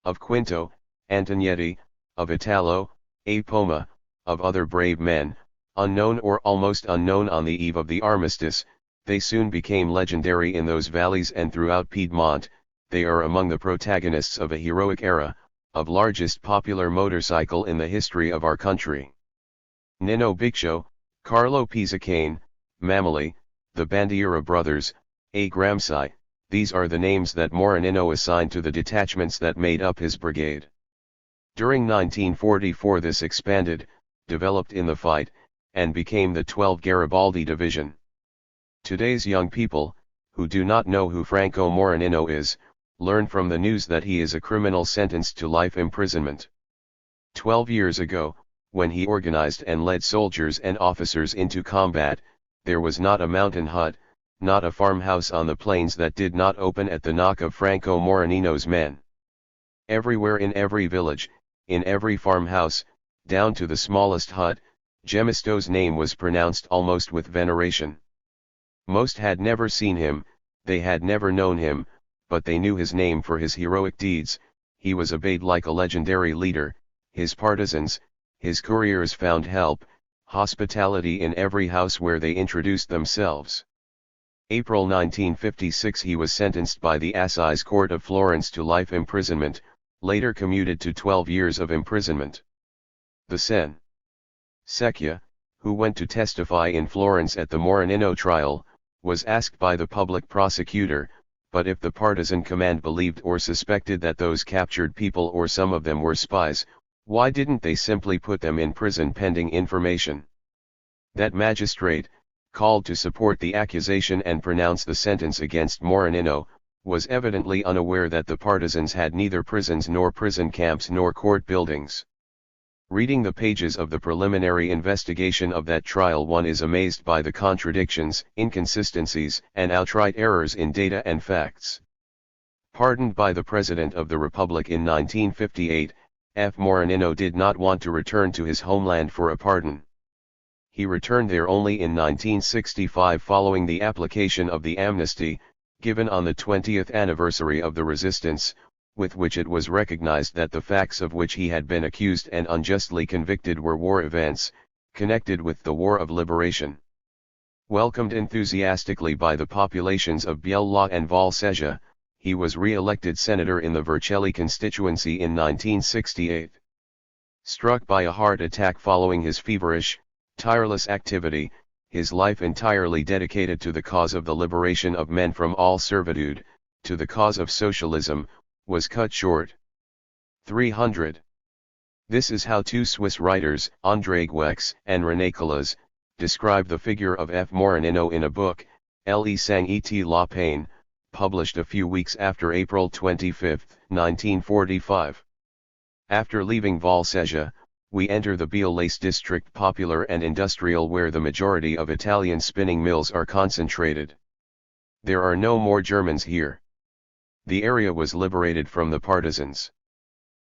Speaker 1: Of Quinto, Antonietti, of Italo, A. Poma, of other brave men, unknown or almost unknown on the eve of the armistice, they soon became legendary in those valleys and throughout Piedmont. They are among the protagonists of a heroic era, of largest popular motorcycle in the history of our country. Nino Biccio, Carlo Pisacane, Mameli, the Bandiera brothers, A. Gramsci, these are the names that Moranino assigned to the detachments that made up his brigade. During 1944 this expanded, developed in the fight, and became the 12 Garibaldi Division. Today's young people, who do not know who Franco Moranino is, learn from the news that he is a criminal sentenced to life imprisonment. 12 years ago, when he organized and led soldiers and officers into combat, there was not a mountain hut, not a farmhouse on the plains that did not open at the knock of Franco Moranino's men. Everywhere in every village, in every farmhouse, down to the smallest hut, Gemisto's name was pronounced almost with veneration. Most had never seen him, they had never known him, but they knew his name for his heroic deeds. He was obeyed like a legendary leader. His partisans, his couriers found help, hospitality in every house where they introduced themselves. April 1956 he was sentenced by the Assize Court of Florence to life imprisonment, later commuted to 12 years of imprisonment. The Sen. Secchia, who went to testify in Florence at the Moranino trial, was asked by the public prosecutor, but if the partisan command believed or suspected that those captured people or some of them were spies, why didn't they simply put them in prison pending information? That magistrate, called to support the accusation and pronounce the sentence against Moranino, was evidently unaware that the partisans had neither prisons nor prison camps nor court buildings. Reading the pages of the preliminary investigation of that trial, one is amazed by the contradictions, inconsistencies, and outright errors in data and facts. Pardoned by the President of the Republic in 1958, F. Moranino did not want to return to his homeland for a pardon. He returned there only in 1965 following the application of the amnesty, given on the 20th anniversary of the resistance, with which it was recognized that the facts of which he had been accused and unjustly convicted were war events, connected with the War of Liberation. Welcomed enthusiastically by the populations of Biella and Valsesia, he was re-elected senator in the Vercelli constituency in 1968. Struck by a heart attack following his feverish, tireless activity, his life entirely dedicated to the cause of the liberation of men from all servitude, to the cause of socialism, was cut short. 300. This is how two Swiss writers, André Guex and René Collas, describe the figure of F. Moranino in a book, Le sang et la peine, published a few weeks after April 25, 1945. After leaving Valsesia, we enter the Biellese district, popular and industrial, where the majority of Italian spinning mills are concentrated. There are no more Germans here. The area was liberated from the partisans.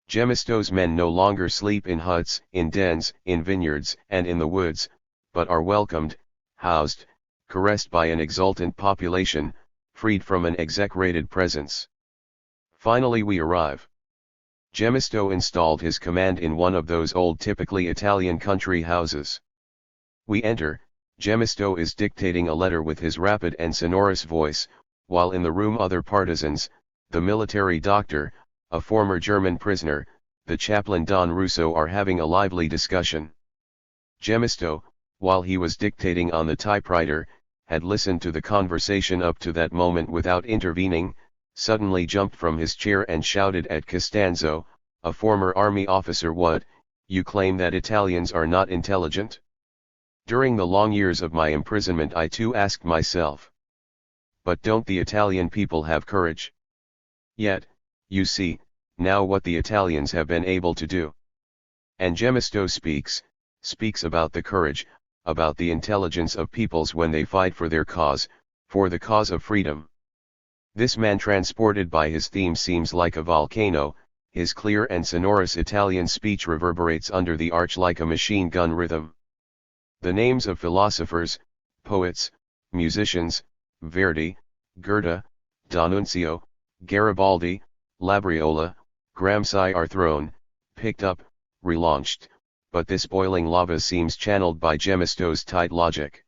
Speaker 1: Gemisto's men no longer sleep in huts, in dens, in vineyards, and in the woods, but are welcomed, housed, caressed by an exultant population, freed from an execrated presence. Finally we arrive. Gemisto installed his command in one of those old typically Italian country houses. We enter. Gemisto is dictating a letter with his rapid and sonorous voice, while in the room other partisans, the military doctor, a former German prisoner, the chaplain Don Russo, are having a lively discussion. Gemisto, while he was dictating on the typewriter, had listened to the conversation up to that moment without intervening, suddenly jumped from his chair and shouted at Costanzo, a former army officer, "What, you claim that Italians are not intelligent?" During the long years of my imprisonment I too asked myself. But don't the Italian people have courage? Yet, you see, now what the Italians have been able to do. And Gemisto speaks about the courage, about the intelligence of peoples when they fight for their cause, for the cause of freedom. This man, transported by his theme, seems like a volcano. His clear and sonorous Italian speech reverberates under the arch like a machine gun rhythm. The names of philosophers, poets, musicians, Verdi, Goethe, D'Annunzio, Garibaldi, Labriola, Gramsci are thrown, picked up, relaunched, but this boiling lava seems channeled by Gemisto's tight logic.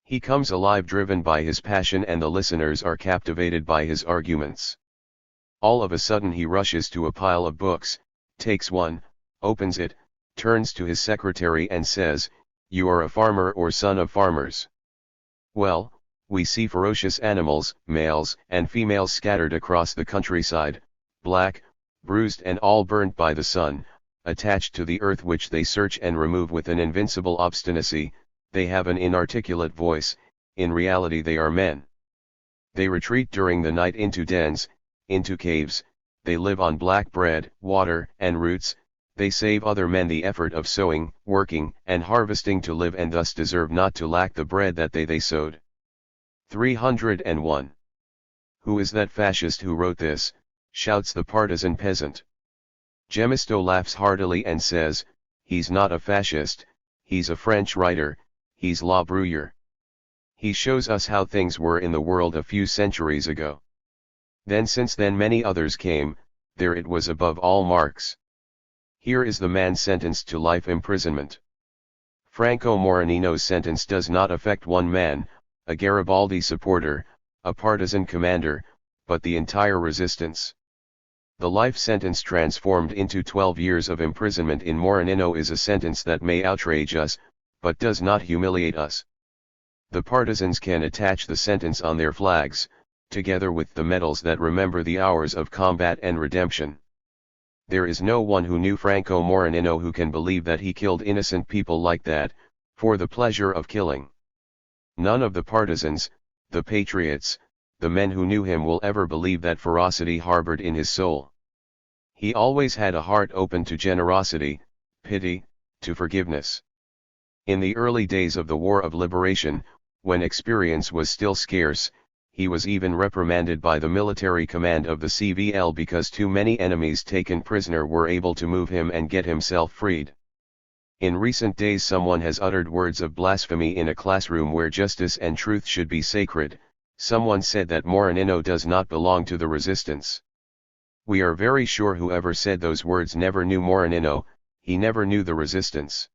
Speaker 1: He comes alive, driven by his passion, and the listeners are captivated by his arguments. All of a sudden he rushes to a pile of books, takes one, opens it, turns to his secretary and says, "You are a farmer or son of farmers?" Well, we see ferocious animals, males and females, scattered across the countryside, black, bruised and all burnt by the sun, attached to the earth which they search and remove with an invincible obstinacy. They have an inarticulate voice. In reality they are men. They retreat during the night into dens, into caves. They live on black bread, water, and roots. They save other men the effort of sowing, working, and harvesting to live, and thus deserve not to lack the bread that they sowed. 301. Who is that fascist who wrote this? Shouts the partisan peasant. Gemisto laughs heartily and says, "He's not a fascist, he's a French writer, he's La Bruyere. He shows us how things were in the world a few centuries ago. Then since then many others came, there it was above all Marx. Here is the man sentenced to life imprisonment. Franco Moranino's sentence does not affect one man, a Garibaldi supporter, a partisan commander, but the entire resistance. The life sentence transformed into 12 years of imprisonment in Moranino is a sentence that may outrage us, but does not humiliate us. The partisans can attach the sentence on their flags, together with the medals that remember the hours of combat and redemption. There is no one who knew Franco Moranino who can believe that he killed innocent people like that, for the pleasure of killing. None of the partisans, the patriots, the men who knew him will ever believe that ferocity harbored in his soul. He always had a heart open to generosity, pity, to forgiveness. In the early days of the War of Liberation, when experience was still scarce, he was even reprimanded by the military command of the CVL because too many enemies taken prisoner were able to move him and get himself freed. In recent days someone has uttered words of blasphemy in a classroom where justice and truth should be sacred. Someone said that Moranino does not belong to the resistance. We are very sure whoever said those words never knew Moranino, he never knew the resistance.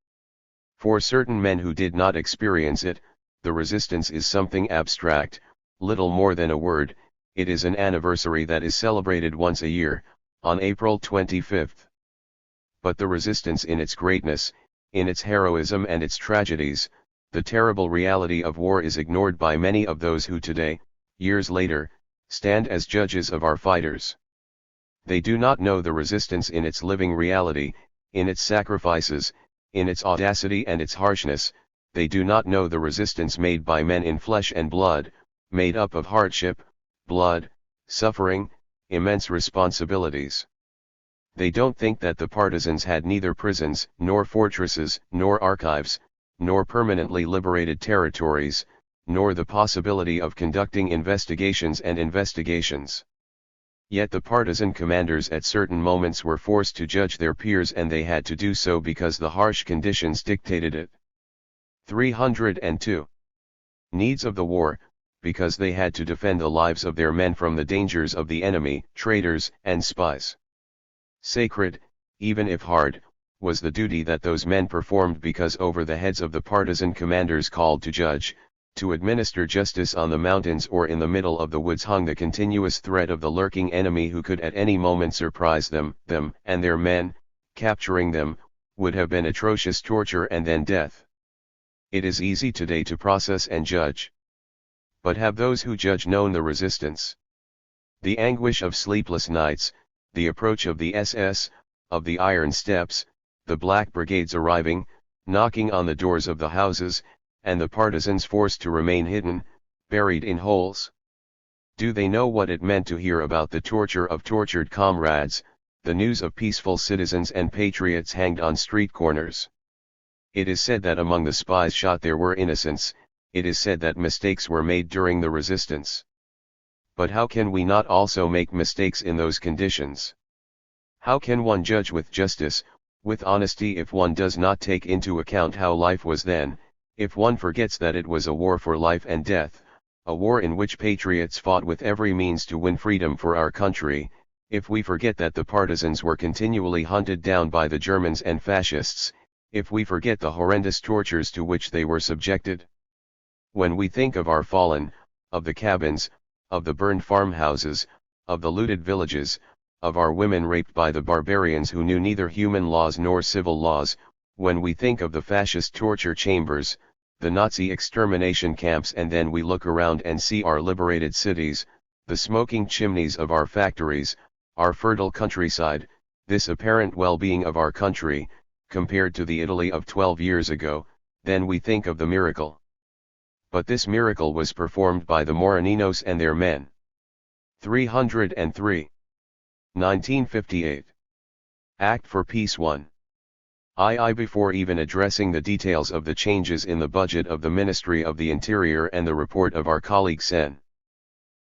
Speaker 1: For certain men who did not experience it, the resistance is something abstract, little more than a word. It is an anniversary that is celebrated once a year, on April 25th. But the resistance in its greatness, in its heroism and its tragedies, the terrible reality of war is ignored by many of those who today, years later, stand as judges of our fighters. They do not know the resistance in its living reality, in its sacrifices, in its audacity and its harshness. They do not know the resistance made by men in flesh and blood, made up of hardship, blood, suffering, immense responsibilities. They don't think that the partisans had neither prisons, nor fortresses, nor archives, nor permanently liberated territories, nor the possibility of conducting investigations and investigations. Yet the partisan commanders at certain moments were forced to judge their peers, and they had to do so because the harsh conditions dictated it. 302. Needs of the war, because they had to defend the lives of their men from the dangers of the enemy, traitors, and spies. Sacred, even if hard, was the duty that those men performed, because over the heads of the partisan commanders called to judge, to administer justice on the mountains or in the middle of the woods hung the continuous threat of the lurking enemy who could at any moment surprise them and their men. Capturing them would have been atrocious torture and then death. It is easy today to process and judge. But have those who judge known the resistance? The anguish of sleepless nights, the approach of the SS, of the iron steps, the black brigades arriving, knocking on the doors of the houses, and the partisans forced to remain hidden, buried in holes. Do they know what it meant to hear about the torture of tortured comrades, the news of peaceful citizens and patriots hanged on street corners? It is said that among the spies shot there were innocents. It is said that mistakes were made during the resistance. But how can we not also make mistakes in those conditions? How can one judge with justice, with honesty, if one does not take into account how life was then, if one forgets that it was a war for life and death, a war in which patriots fought with every means to win freedom for our country, if we forget that the partisans were continually hunted down by the Germans and fascists, if we forget the horrendous tortures to which they were subjected? When we think of our fallen, of the cabins, of the burned farmhouses, of the looted villages, of our women raped by the barbarians who knew neither human laws nor civil laws, when we think of the fascist torture chambers, the Nazi extermination camps, and then we look around and see our liberated cities, the smoking chimneys of our factories, our fertile countryside, this apparent well-being of our country, compared to the Italy of 12 years ago, then we think of the miracle. But this miracle was performed by the Moraninos and their men. 303. 1958. Act for Peace 1. Before even addressing the details of the changes in the budget of the Ministry of the Interior and the report of our colleague Sen.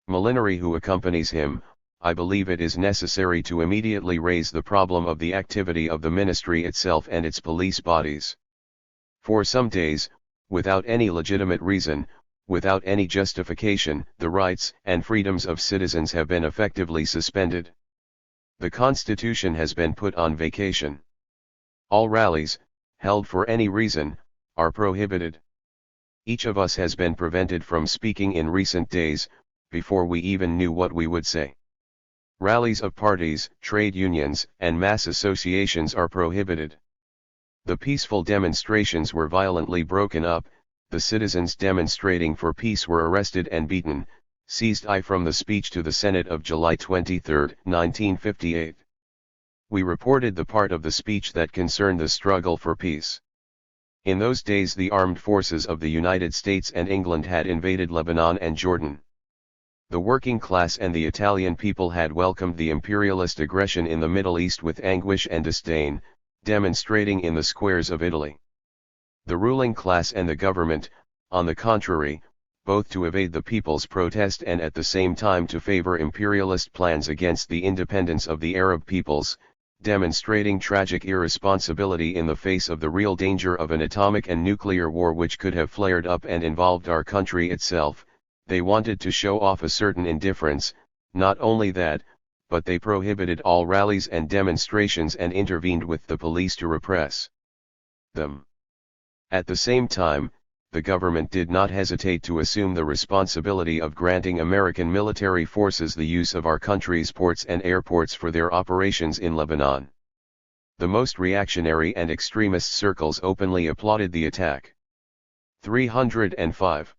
Speaker 1: Molinari, who accompanies him, I believe it is necessary to immediately raise the problem of the activity of the ministry itself and its police bodies. For some days, without any legitimate reason, without any justification, the rights and freedoms of citizens have been effectively suspended. The Constitution has been put on vacation. All rallies, held for any reason, are prohibited. Each of us has been prevented from speaking in recent days, before we even knew what we would say. Rallies of parties, trade unions, and mass associations are prohibited. The peaceful demonstrations were violently broken up, the citizens demonstrating for peace were arrested and beaten, seized from the speech to the Senate of July 23, 1958. We reported the part of the speech that concerned the struggle for peace. In those days the armed forces of the United States and England had invaded Lebanon and Jordan. The working class and the Italian people had welcomed the imperialist aggression in the Middle East with anguish and disdain, demonstrating in the squares of Italy. The ruling class and the government, on the contrary, both to evade the people's protest and at the same time to favor imperialist plans against the independence of the Arab peoples, demonstrating tragic irresponsibility in the face of the real danger of an atomic and nuclear war which could have flared up and involved our country itself. They wanted to show off a certain indifference. Not only that, but they prohibited all rallies and demonstrations and intervened with the police to repress them. At the same time, the government did not hesitate to assume the responsibility of granting American military forces the use of our country's ports and airports for their operations in Lebanon. The most reactionary and extremist circles openly applauded the attack. 305.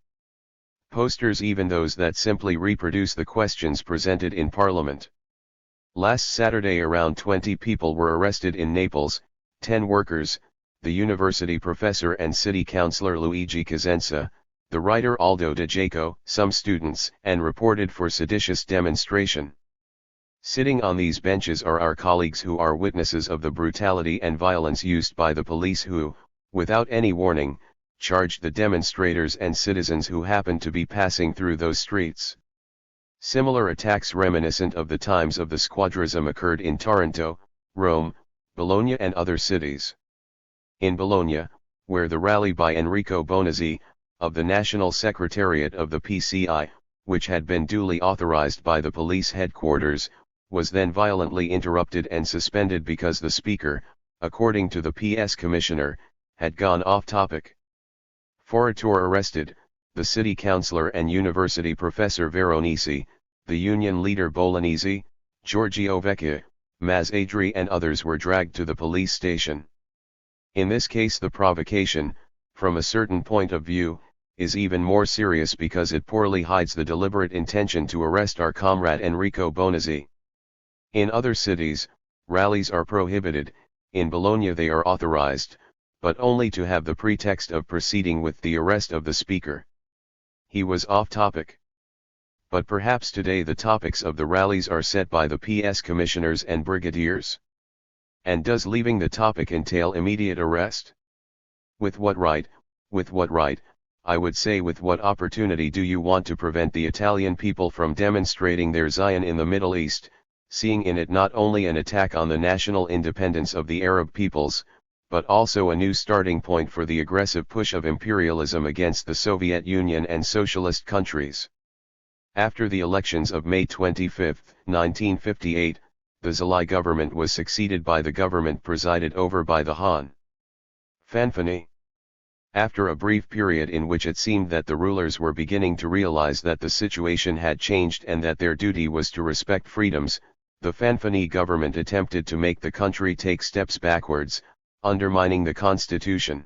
Speaker 1: Posters, even those that simply reproduce the questions presented in Parliament. Last Saturday around 20 people were arrested in Naples, 10 workers, the university professor and city councillor Luigi Cosenza, the writer Aldo de Jaco, some students, and reported for seditious demonstration. Sitting on these benches are our colleagues who are witnesses of the brutality and violence used by the police who, without any warning, charged the demonstrators and citizens who happened to be passing through those streets. Similar attacks reminiscent of the times of the Squadrism occurred in Taranto, Rome, Bologna and other cities. In Bologna, where the rally by Enrico Bonazzi, of the National Secretariat of the PCI, which had been duly authorized by the police headquarters, was then violently interrupted and suspended because the speaker, according to the PS Commissioner, had gone off topic. Forator arrested, the city councillor and university professor Veronesi, the union leader Bolognesi, Giorgio Vecchia, Maz Adri and others were dragged to the police station. In this case the provocation, from a certain point of view, is even more serious because it poorly hides the deliberate intention to arrest our comrade Enrico Bonazzi. In other cities, rallies are prohibited, in Bologna they are authorized, but only to have the pretext of proceeding with the arrest of the speaker. He was off topic. But perhaps today the topics of the rallies are set by the PS commissioners and brigadiers? And does leaving the topic entail immediate arrest? With what right, I would say with what opportunity do you want to prevent the Italian people from demonstrating their Zion in the Middle East, seeing in it not only an attack on the national independence of the Arab peoples, but also a new starting point for the aggressive push of imperialism against the Soviet Union and socialist countries? After the elections of May 25, 1958, the Zalai government was succeeded by the government presided over by the Han Fanfani. After a brief period in which it seemed that the rulers were beginning to realize that the situation had changed and that their duty was to respect freedoms, the Fanfani government attempted to make the country take steps backwards, undermining the constitution.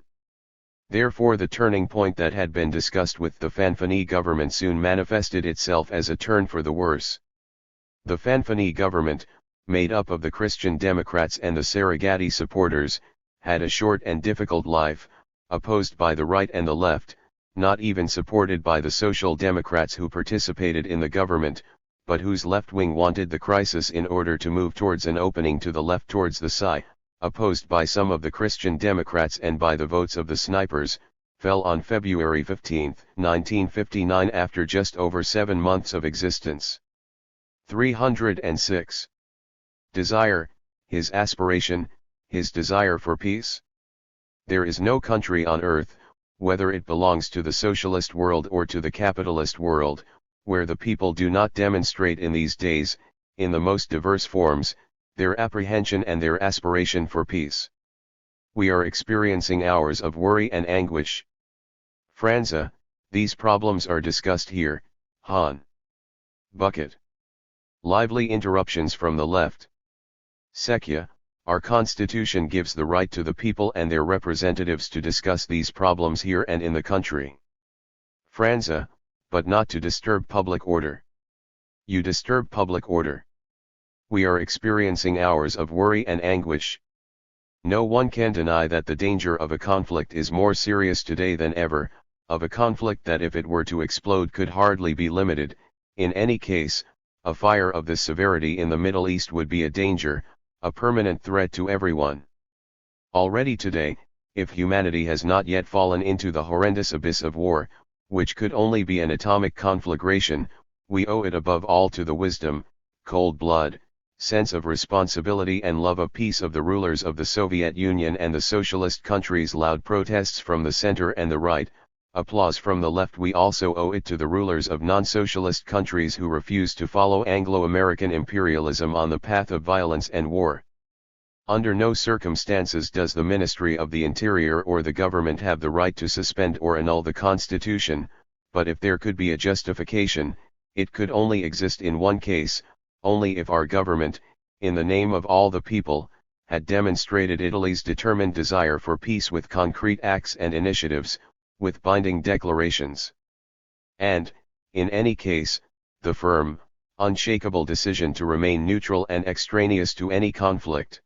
Speaker 1: Therefore the turning point that had been discussed with the Fanfani government soon manifested itself as a turn for the worse. The Fanfani government, made up of the Christian Democrats and the Saragati supporters, had a short and difficult life, opposed by the right and the left, not even supported by the Social Democrats who participated in the government, but whose left wing wanted the crisis in order to move towards an opening to the left towards the Sai, opposed by some of the Christian Democrats and by the votes of the snipers, fell on February 15, 1959 after just over 7 months of existence. 306. Desire, his aspiration, his desire for peace. There is no country on earth, whether it belongs to the socialist world or to the capitalist world, where the people do not demonstrate in these days, in the most diverse forms, their apprehension and their aspiration for peace. We are experiencing hours of worry and anguish. Franza, these problems are discussed here, Han. Bucket. Lively interruptions from the left. Secchia, our constitution gives the right to the people and their representatives to discuss these problems here and in the country. Franza, but not to disturb public order. You disturb public order. We are experiencing hours of worry and anguish. No one can deny that the danger of a conflict is more serious today than ever, of a conflict that if it were to explode could hardly be limited. In any case, a fire of this severity in the Middle East would be a danger, a permanent threat to everyone. Already today, if humanity has not yet fallen into the horrendous abyss of war, which could only be an atomic conflagration, we owe it above all to the wisdom, cold blood, sense of responsibility and love of peace of the rulers of the Soviet Union and the socialist countries. Loud protests from the center and the right, applause from the left. We also owe it to the rulers of non-socialist countries who refuse to follow Anglo-American imperialism on the path of violence and war. Under no circumstances does the Ministry of the Interior or the government have the right to suspend or annul the Constitution, but if there could be a justification, it could only exist in one case, only if our government, in the name of all the people, had demonstrated Italy's determined desire for peace with concrete acts and initiatives, with binding declarations. And, in any case, the firm, unshakable decision to remain neutral and extraneous to any conflict.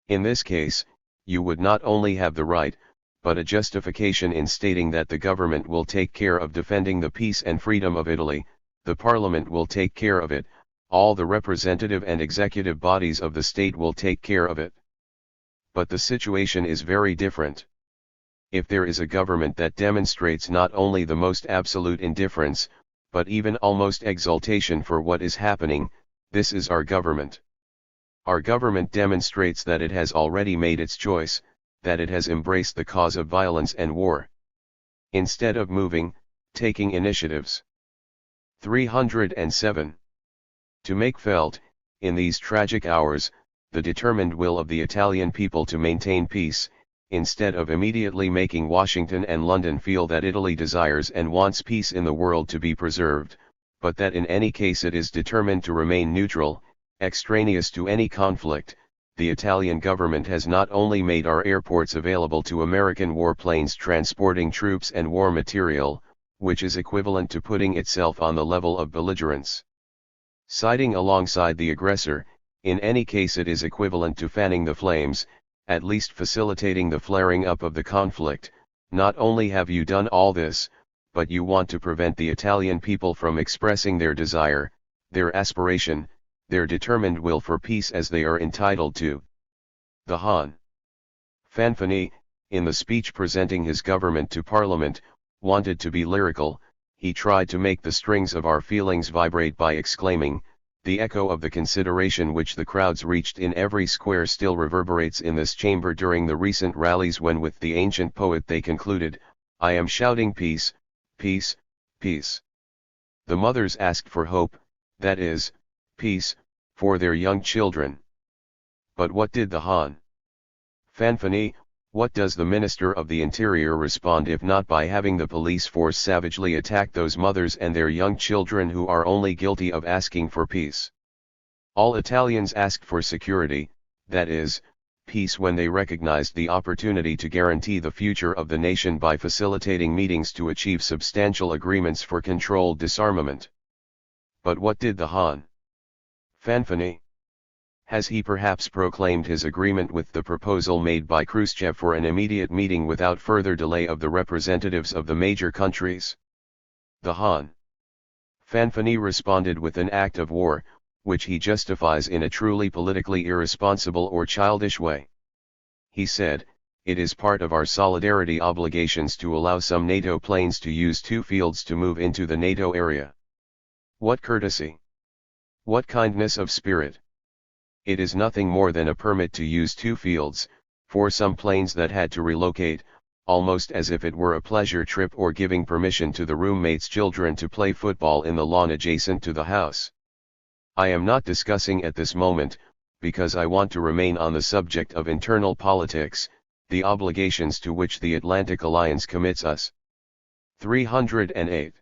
Speaker 1: In this case, you would not only have the right, but a justification in stating that the government will take care of defending the peace and freedom of Italy, the parliament will take care of it, all the representative and executive bodies of the state will take care of it. But the situation is very different. If there is a government that demonstrates not only the most absolute indifference, but even almost exultation for what is happening, this is our government. Our government demonstrates that it has already made its choice, that it has embraced the cause of violence and war. Instead of moving, taking initiatives. 307. To make felt, in these tragic hours, the determined will of the Italian people to maintain peace, instead of immediately making Washington and London feel that Italy desires and wants peace in the world to be preserved, but that in any case it is determined to remain neutral, extraneous to any conflict. The Italian government has not only made our airports available to American warplanes transporting troops and war material, which is equivalent to putting itself on the level of belligerents. Siding alongside the aggressor, in any case it is equivalent to fanning the flames, at least facilitating the flaring up of the conflict. Not only have you done all this, but you want to prevent the Italian people from expressing their desire, their aspiration, their determined will for peace as they are entitled to. The Hon. Fanfani, in the speech presenting his government to Parliament, wanted to be lyrical. He tried to make the strings of our feelings vibrate by exclaiming, "The echo of the consideration which the crowds reached in every square still reverberates in this chamber during the recent rallies when with the ancient poet they concluded, I am shouting peace, peace, peace." The mothers asked for hope, that is, peace, for their young children. But what did the Hon. Fanfani, what does the Minister of the Interior respond if not by having the police force savagely attack those mothers and their young children who are only guilty of asking for peace? All Italians asked for security, that is, peace when they recognized the opportunity to guarantee the future of the nation by facilitating meetings to achieve substantial agreements for controlled disarmament. But what did the Hon. Fanfani? Has he perhaps proclaimed his agreement with the proposal made by Khrushchev for an immediate meeting without further delay of the representatives of the major countries? The Hon. Fanfani responded with an act of war, which he justifies in a truly politically irresponsible or childish way. He said, "It is part of our solidarity obligations to allow some NATO planes to use two fields to move into the NATO area." What courtesy! What kindness of spirit! It is nothing more than a permit to use two fields, for some planes that had to relocate, almost as if it were a pleasure trip or giving permission to the roommate's children to play football in the lawn adjacent to the house. I am not discussing at this moment, because I want to remain on the subject of internal politics, the obligations to which the Atlantic Alliance commits us. 308.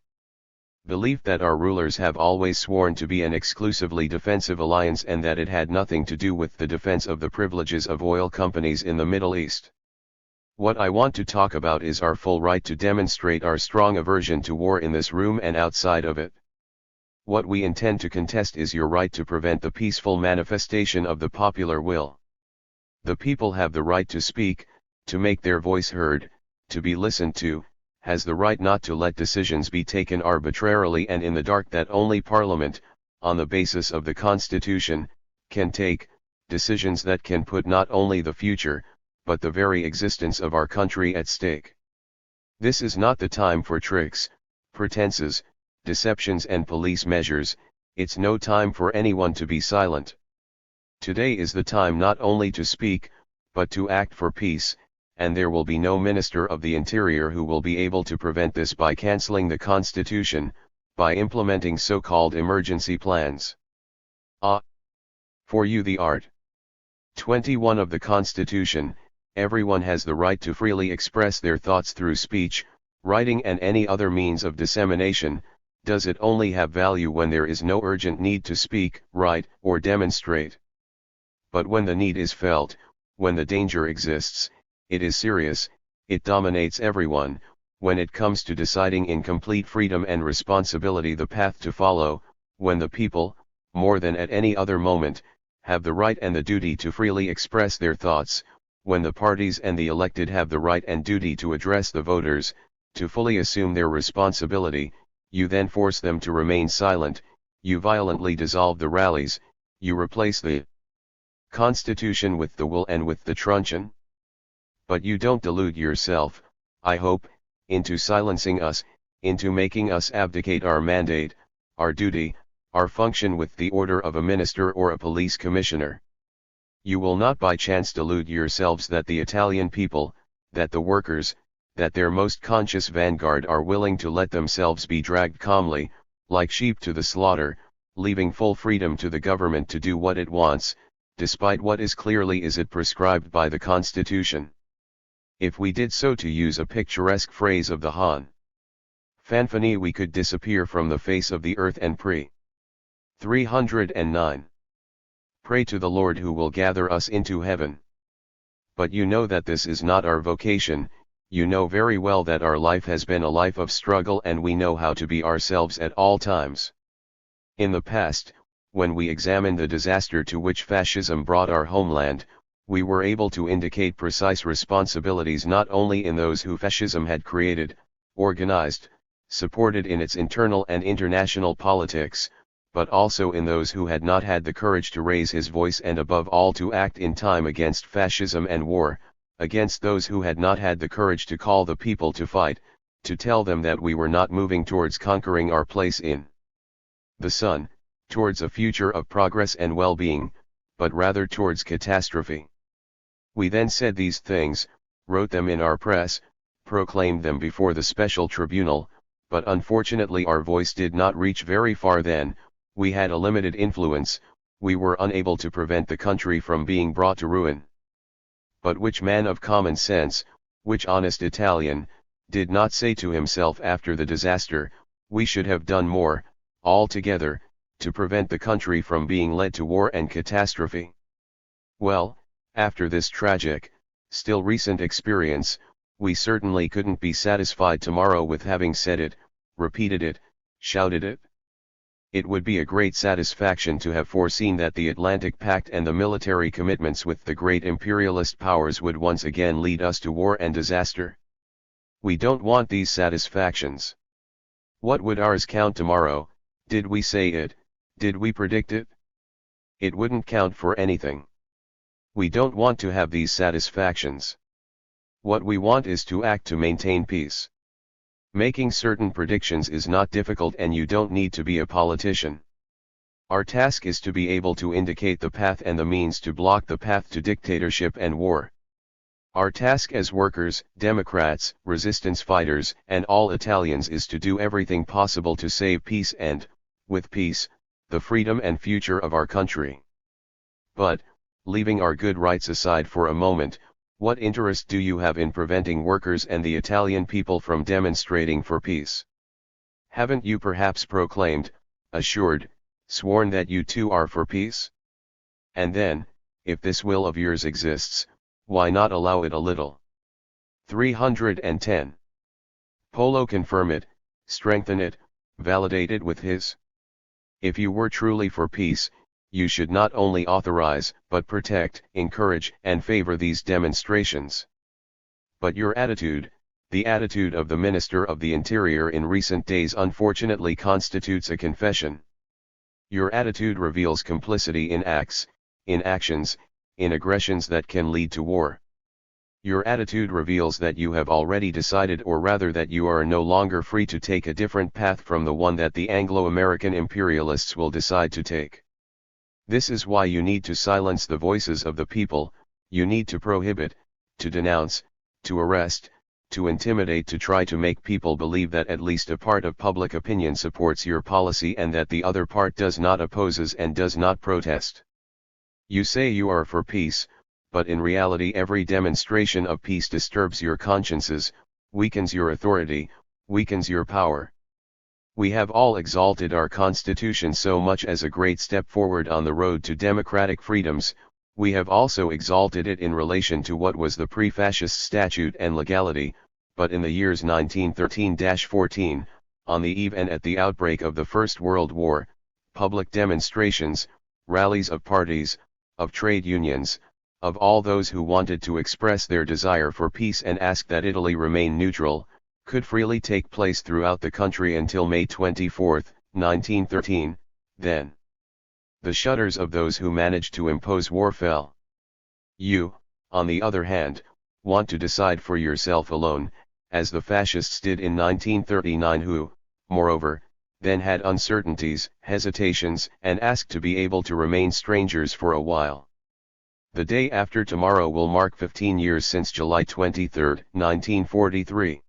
Speaker 1: Belief that our rulers have always sworn to be an exclusively defensive alliance and that it had nothing to do with the defense of the privileges of oil companies in the Middle East. What I want to talk about is our full right to demonstrate our strong aversion to war in this room and outside of it. What we intend to contest is your right to prevent the peaceful manifestation of the popular will. The people have the right to speak, to make their voice heard, to be listened to, has the right not to let decisions be taken arbitrarily and in the dark that only Parliament, on the basis of the Constitution, can take, decisions that can put not only the future, but the very existence of our country at stake. This is not the time for tricks, pretenses, deceptions and police measures. It's no time for anyone to be silent. Today is the time not only to speak, but to act for peace, and there will be no Minister of the Interior who will be able to prevent this by cancelling the Constitution, by implementing so-called emergency plans. For you the Art. 21 of the Constitution, everyone has the right to freely express their thoughts through speech, writing and any other means of dissemination. Does it only have value when there is no urgent need to speak, write, or demonstrate? But when the need is felt, when the danger exists, it is serious, it dominates everyone. When it comes to deciding in complete freedom and responsibility the path to follow, when the people, more than at any other moment, have the right and the duty to freely express their thoughts, when the parties and the elected have the right and duty to address the voters, to fully assume their responsibility, you then force them to remain silent, you violently dissolve the rallies, you replace the Constitution with the will and with the truncheon? But you don't delude yourself, I hope, into silencing us, into making us abdicate our mandate, our duty, our function with the order of a minister or a police commissioner. You will not by chance delude yourselves that the Italian people, that the workers, that their most conscious vanguard are willing to let themselves be dragged calmly, like sheep to the slaughter, leaving full freedom to the government to do what it wants, despite what is clearly is it prescribed by the Constitution. If we did so, to use a picturesque phrase of the Han Fanfani, we could disappear from the face of the earth and pray. 309. Pray to the Lord who will gather us into heaven. But you know that this is not our vocation, you know very well that our life has been a life of struggle, and we know how to be ourselves at all times. In the past, when we examined the disaster to which fascism brought our homeland, we were able to indicate precise responsibilities not only in those who fascism had created, organized, supported in its internal and international politics, but also in those who had not had the courage to raise his voice, and above all to act in time against fascism and war, against those who had not had the courage to call the people to fight, to tell them that we were not moving towards conquering our place in the sun, towards a future of progress and well-being, but rather towards catastrophe. We then said these things, wrote them in our press, proclaimed them before the special tribunal, but unfortunately our voice did not reach very far then, we had a limited influence, we were unable to prevent the country from being brought to ruin. But which man of common sense, which honest Italian, did not say to himself after the disaster, we should have done more, altogether, to prevent the country from being led to war and catastrophe? Well, after this tragic, still recent experience, we certainly couldn't be satisfied tomorrow with having said it, repeated it, shouted it. It would be a great satisfaction to have foreseen that the Atlantic Pact and the military commitments with the great imperialist powers would once again lead us to war and disaster. We don't want these satisfactions. What would ours count tomorrow? Did we say it? Did we predict it? It wouldn't count for anything. We don't want to have these satisfactions. What we want is to act to maintain peace. Making certain predictions is not difficult, and you don't need to be a politician. Our task is to be able to indicate the path and the means to block the path to dictatorship and war. Our task as workers, Democrats, resistance fighters, and all Italians is to do everything possible to save peace and, with peace, the freedom and future of our country. But, leaving our good rights aside for a moment, what interest do you have in preventing workers and the Italian people from demonstrating for peace? Haven't you perhaps proclaimed, assured, sworn that you too are for peace? And then, if this will of yours exists, why not allow it a little? 310. Polo confirm it, strengthen it, validate it with his. If you were truly for peace, you should not only authorize, but protect, encourage, and favor these demonstrations. But your attitude, the attitude of the Minister of the Interior in recent days, unfortunately constitutes a confession. Your attitude reveals complicity in acts, in actions, in aggressions that can lead to war. Your attitude reveals that you have already decided, or rather that you are no longer free to take a different path from the one that the Anglo-American imperialists will decide to take. This is why you need to silence the voices of the people, you need to prohibit, to denounce, to arrest, to intimidate, to try to make people believe that at least a part of public opinion supports your policy and that the other part does not, opposes and does not protest. You say you are for peace, but in reality every demonstration of peace disturbs your consciences, weakens your authority, weakens your power. We have all exalted our Constitution so much as a great step forward on the road to democratic freedoms, we have also exalted it in relation to what was the pre-fascist statute and legality, but in the years 1913-14, on the eve and at the outbreak of the First World War, public demonstrations, rallies of parties, of trade unions, of all those who wanted to express their desire for peace and ask that Italy remain neutral, could freely take place throughout the country until May 24, 1913, then the shutters of those who managed to impose war fell. You, on the other hand, want to decide for yourself alone, as the fascists did in 1939 who, moreover, then had uncertainties, hesitations, and asked to be able to remain strangers for a while. The day after tomorrow will mark 15 years since July 23, 1943.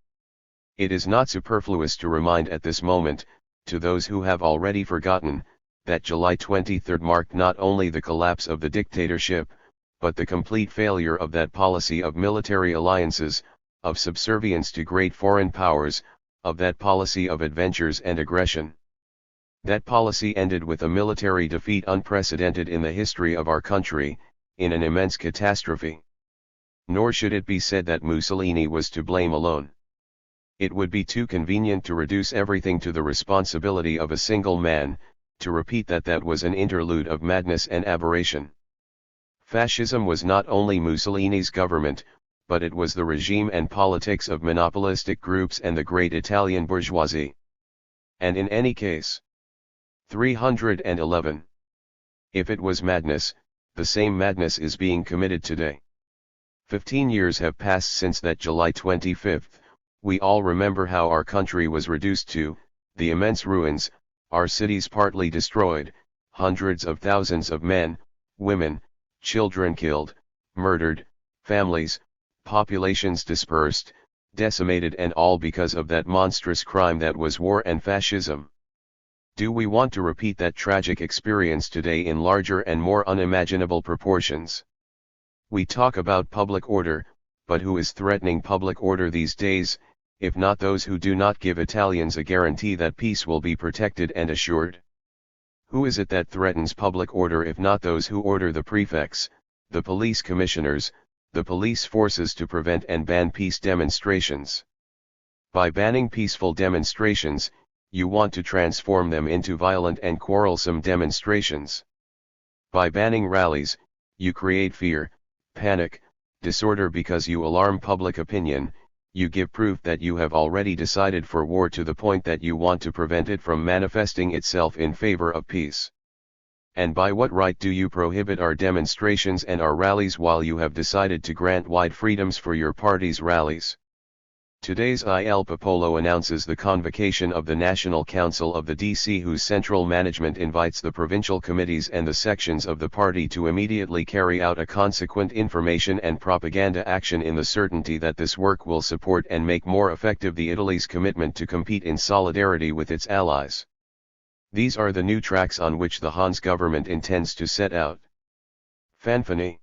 Speaker 1: It is not superfluous to remind at this moment, to those who have already forgotten, that July 23 marked not only the collapse of the dictatorship, but the complete failure of that policy of military alliances, of subservience to great foreign powers, of that policy of adventures and aggression. That policy ended with a military defeat unprecedented in the history of our country, in an immense catastrophe. Nor should it be said that Mussolini was to blame alone. It would be too convenient to reduce everything to the responsibility of a single man, to repeat that that was an interlude of madness and aberration. Fascism was not only Mussolini's government, but it was the regime and politics of monopolistic groups and the great Italian bourgeoisie. And in any case, 311. If it was madness, the same madness is being committed today. 15 years have passed since that July 25th, we all remember how our country was reduced to, the immense ruins, our cities partly destroyed, hundreds of thousands of men, women, children killed, murdered, families, populations dispersed, decimated, and all because of that monstrous crime that was war and fascism. Do we want to repeat that tragic experience today in larger and more unimaginable proportions? We talk about public order, but who is threatening public order these days, if not those who do not give Italians a guarantee that peace will be protected and assured? Who is it that threatens public order if not those who order the prefects, the police commissioners, the police forces to prevent and ban peace demonstrations? By banning peaceful demonstrations, you want to transform them into violent and quarrelsome demonstrations. By banning rallies, you create fear, panic, disorder because you alarm public opinion. You give proof that you have already decided for war to the point that you want to prevent it from manifesting itself in favor of peace. And by what right do you prohibit our demonstrations and our rallies while you have decided to grant wide freedoms for your party's rallies? Today's Il Popolo announces the convocation of the National Council of the DC, whose central management invites the provincial committees and the sections of the party to immediately carry out a consequent information and propaganda action in the certainty that this work will support and make more effective the Italy's commitment to compete in solidarity with its allies. These are the new tracks on which the Hans government intends to set out. Fanfani.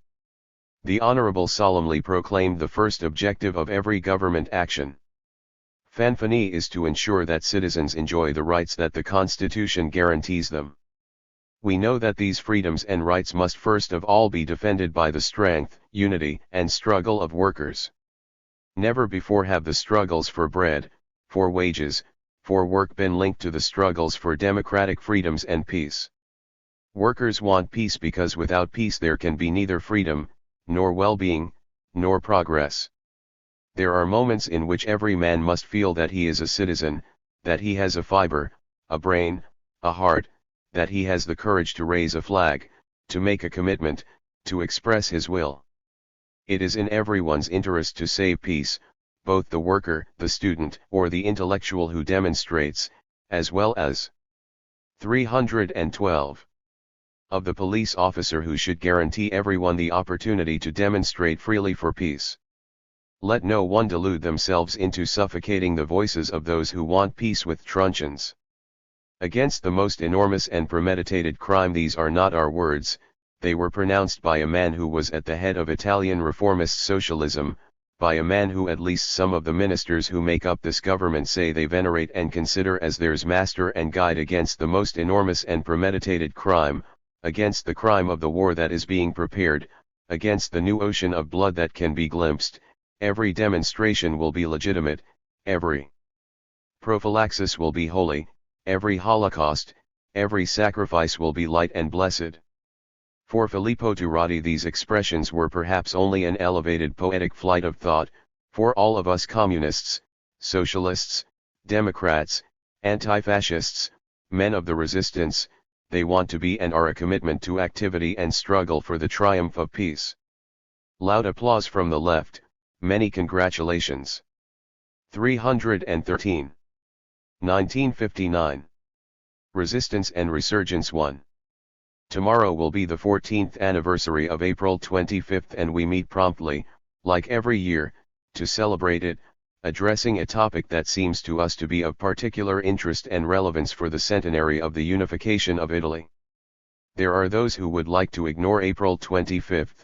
Speaker 1: The Honorable solemnly proclaimed the first objective of every government action. Fanfani is to ensure that citizens enjoy the rights that the Constitution guarantees them. We know that these freedoms and rights must first of all be defended by the strength, unity, and struggle of workers. Never before have the struggles for bread, for wages, for work been linked to the struggles for democratic freedoms and peace. Workers want peace because without peace there can be neither freedom, nor well-being, nor progress. There are moments in which every man must feel that he is a citizen, that he has a fiber, a brain, a heart, that he has the courage to raise a flag, to make a commitment, to express his will. It is in everyone's interest to save peace, both the worker, the student, or the intellectual who demonstrates, as well as 312. Of the police officer who should guarantee everyone the opportunity to demonstrate freely for peace. Let no one delude themselves into suffocating the voices of those who want peace with truncheons. Against the most enormous and premeditated crime, these are not our words, they were pronounced by a man who was at the head of Italian reformist socialism, by a man who at least some of the ministers who make up this government say they venerate and consider as theirs master and guide. Against the most enormous and premeditated crime, against the crime of the war that is being prepared, against the new ocean of blood that can be glimpsed, every demonstration will be legitimate, every prophylaxis will be holy, every holocaust, every sacrifice will be light and blessed. For Filippo Turati these expressions were perhaps only an elevated poetic flight of thought. For all of us communists, socialists, Democrats, anti-fascists, men of the resistance, they want to be and are a commitment to activity and struggle for the triumph of peace. Loud applause from the left, many congratulations. 313. 1959. Resistance and Resurgence 1. Tomorrow will be the 14th anniversary of April 25 and we meet promptly, like every year, to celebrate it, addressing a topic that seems to us to be of particular interest and relevance for the centenary of the unification of Italy. There are those who would like to ignore April 25,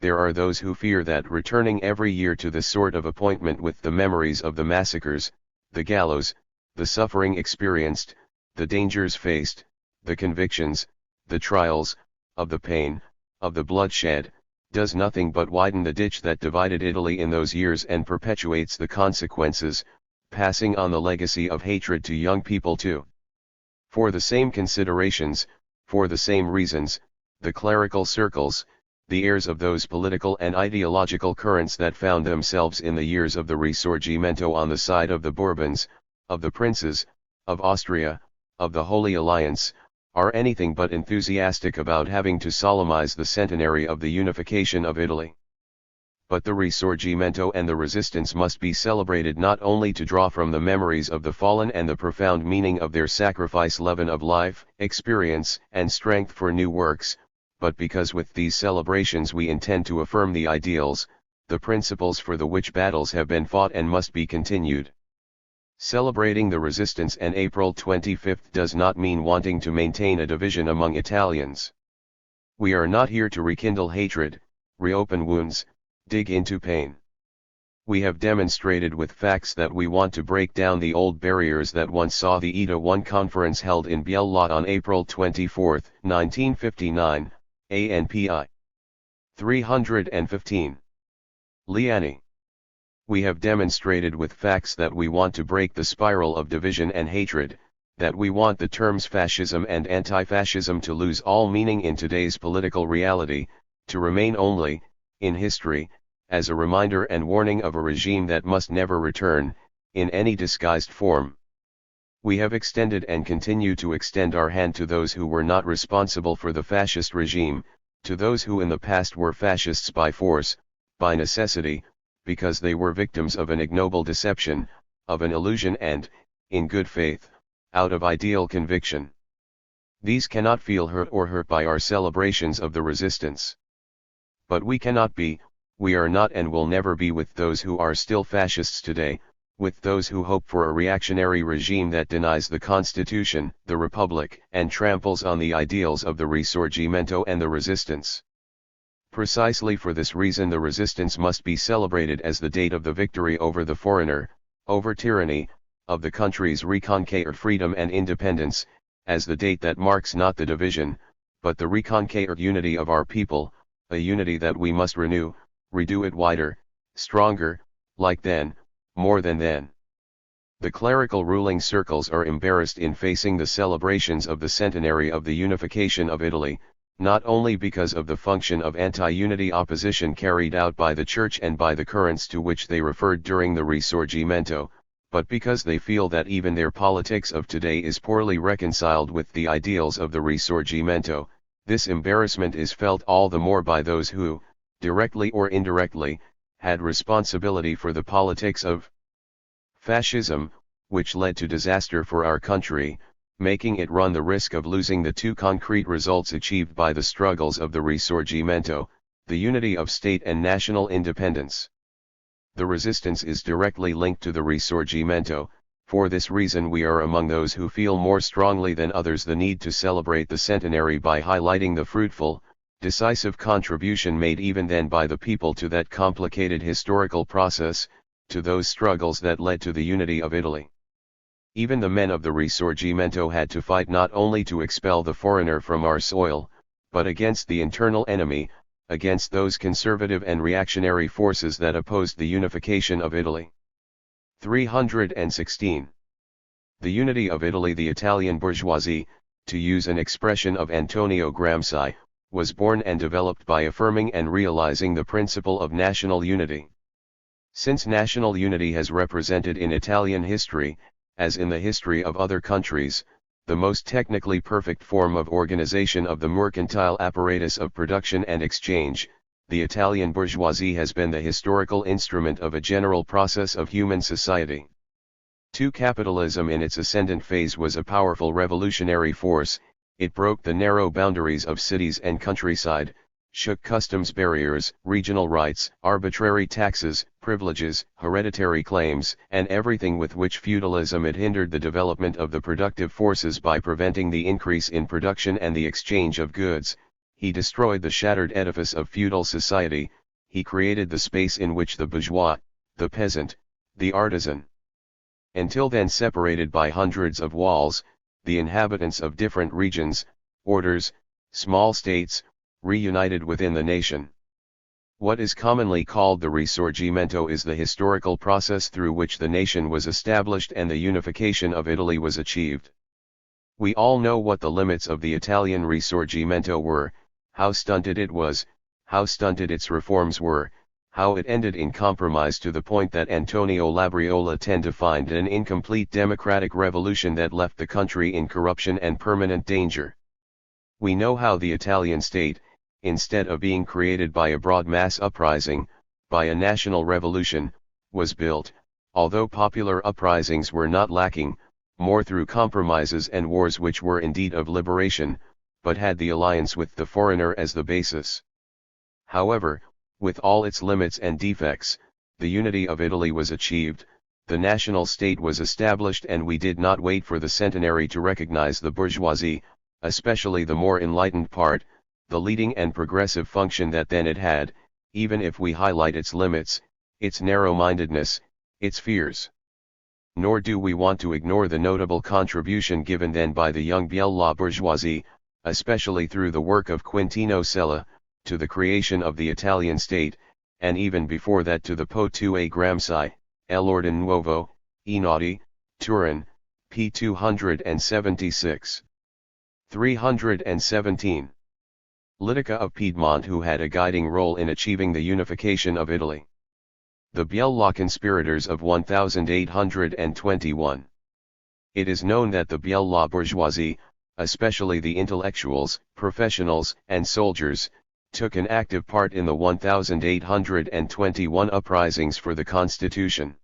Speaker 1: there are those who fear that returning every year to this sort of appointment with the memories of the massacres, the gallows, the suffering experienced, the dangers faced, the convictions, the trials, of the pain, of the bloodshed, does nothing but widen the ditch that divided Italy in those years and perpetuates the consequences, passing on the legacy of hatred to young people too. For the same considerations, for the same reasons, the clerical circles, the heirs of those political and ideological currents that found themselves in the years of the Risorgimento on the side of the Bourbons, of the princes, of Austria, of the Holy Alliance, are anything but enthusiastic about having to solemnize the centenary of the unification of Italy. But the Risorgimento and the Resistance must be celebrated not only to draw from the memories of the fallen and the profound meaning of their sacrifice leaven of life, experience, and strength for new works, but because with these celebrations we intend to affirm the ideals, the principles for the which battles have been fought and must be continued. Celebrating the Resistance and April 25 does not mean wanting to maintain a division among Italians. We are not here to rekindle hatred, reopen wounds, dig into pain. We have demonstrated with facts that we want to break down the old barriers that once saw the ETA 1 conference held in Biella on April 24, 1959, ANPI. 315. Liani. We have demonstrated with facts that we want to break the spiral of division and hatred, that we want the terms fascism and anti-fascism to lose all meaning in today's political reality, to remain only, in history, as a reminder and warning of a regime that must never return, in any disguised form. We have extended and continue to extend our hand to those who were not responsible for the fascist regime, to those who in the past were fascists by force, by necessity, because they were victims of an ignoble deception, of an illusion and, in good faith, out of ideal conviction. These cannot feel hurt by our celebrations of the resistance. But we cannot be, we are not and will never be with those who are still fascists today, with those who hope for a reactionary regime that denies the Constitution, the Republic, and tramples on the ideals of the Risorgimento and the Resistance. Precisely for this reason the Resistance must be celebrated as the date of the victory over the foreigner, over tyranny, of the country's reconquered freedom and independence, as the date that marks not the division, but the reconquered unity of our people, a unity that we must renew, redo it wider, stronger, like then, more than then. The clerical ruling circles are embarrassed in facing the celebrations of the centenary of the unification of Italy, not only because of the function of anti-unity opposition carried out by the Church and by the currents to which they referred during the Risorgimento, but because they feel that even their politics of today is poorly reconciled with the ideals of the Risorgimento. This embarrassment is felt all the more by those who, directly or indirectly, had responsibility for the politics of fascism, which led to disaster for our country, making it run the risk of losing the two concrete results achieved by the struggles of the Risorgimento, the unity of state and national independence. The resistance is directly linked to the Risorgimento. For this reason we are among those who feel more strongly than others the need to celebrate the centenary by highlighting the fruitful, decisive contribution made even then by the people to that complicated historical process, to those struggles that led to the unity of Italy. Even the men of the Risorgimento had to fight not only to expel the foreigner from our soil, but against the internal enemy, against those conservative and reactionary forces that opposed the unification of Italy. 316. The unity of Italy. The Italian bourgeoisie, to use an expression of Antonio Gramsci, was born and developed by affirming and realizing the principle of national unity. Since national unity has represented in Italian history, as in the history of other countries, the most technically perfect form of organization of the mercantile apparatus of production and exchange, the Italian bourgeoisie has been the historical instrument of a general process of human society. Capitalism in its ascendant phase was a powerful revolutionary force. It broke the narrow boundaries of cities and countryside, shook customs barriers, regional rights, arbitrary taxes, privileges, hereditary claims, and everything with which feudalism had hindered the development of the productive forces by preventing the increase in production and the exchange of goods. He destroyed the shattered edifice of feudal society. He created the space in which the bourgeois, the peasant, the artisan, until then separated by hundreds of walls, the inhabitants of different regions, orders, small states, reunited within the nation. What is commonly called the Risorgimento is the historical process through which the nation was established and the unification of Italy was achieved. We all know what the limits of the Italian Risorgimento were, how stunted it was, how stunted its reforms were, how it ended in compromise to the point that Antonio Labriola defined an incomplete democratic revolution that left the country in corruption and permanent danger. We know how the Italian state, instead of being created by a broad mass uprising, by a national revolution, was built, although popular uprisings were not lacking, more through compromises and wars which were indeed of liberation, but had the alliance with the foreigner as the basis. However, with all its limits and defects, the unity of Italy was achieved, the national state was established, and we did not wait for the centenary to recognize the bourgeoisie, especially the more enlightened part, the leading and progressive function that then it had, even if we highlight its limits, its narrow-mindedness, its fears. Nor do we want to ignore the notable contribution given then by the young Biella bourgeoisie, especially through the work of Quintino Sella, to the creation of the Italian state, and even before that to the Potere Gramsci, L'Ordine Nuovo, Einaudi, Turin, p. 276. 317. Lidica of Piedmont, who had a guiding role in achieving the unification of Italy. The Biella conspirators of 1821. It is known that the Biella bourgeoisie, especially the intellectuals, professionals, and soldiers, took an active part in the 1821 uprisings for the Constitution.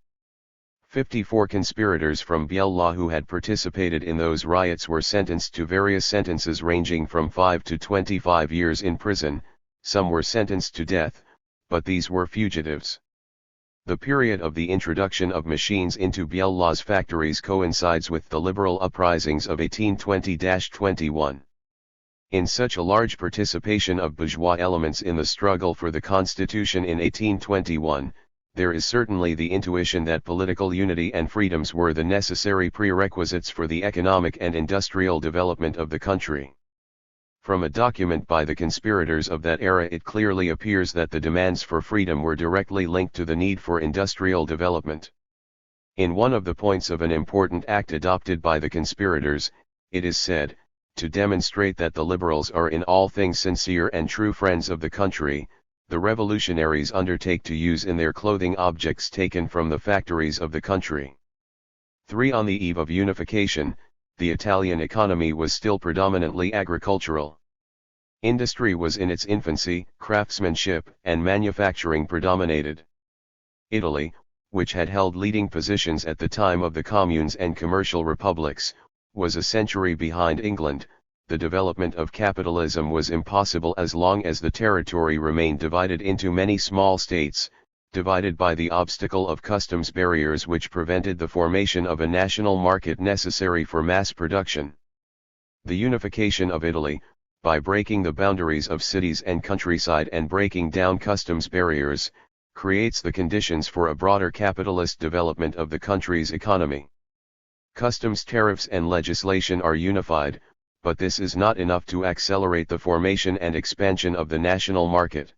Speaker 1: 54 conspirators from Biella who had participated in those riots were sentenced to various sentences ranging from 5 to 25 years in prison. Some were sentenced to death, but these were fugitives. The period of the introduction of machines into Biella's factories coincides with the liberal uprisings of 1820-21. In such a large participation of bourgeois elements in the struggle for the Constitution in 1821, there is certainly the intuition that political unity and freedoms were the necessary prerequisites for the economic and industrial development of the country. From a document by the conspirators of that era, it clearly appears that the demands for freedom were directly linked to the need for industrial development. In one of the points of an important act adopted by the conspirators, it is said, to demonstrate that the liberals are in all things sincere and true friends of the country, the revolutionaries undertake to use in their clothing objects taken from the factories of the country. 3. On the eve of unification, the Italian economy was still predominantly agricultural. Industry was in its infancy, craftsmanship and manufacturing predominated. Italy, which had held leading positions at the time of the communes and commercial republics, was a century behind England. The development of capitalism was impossible as long as the territory remained divided into many small states, divided by the obstacle of customs barriers which prevented the formation of a national market necessary for mass production. The unification of Italy, by breaking the boundaries of cities and countryside and breaking down customs barriers, creates the conditions for a broader capitalist development of the country's economy. Customs tariffs and legislation are unified, but this is not enough to accelerate the formation and expansion of the national market.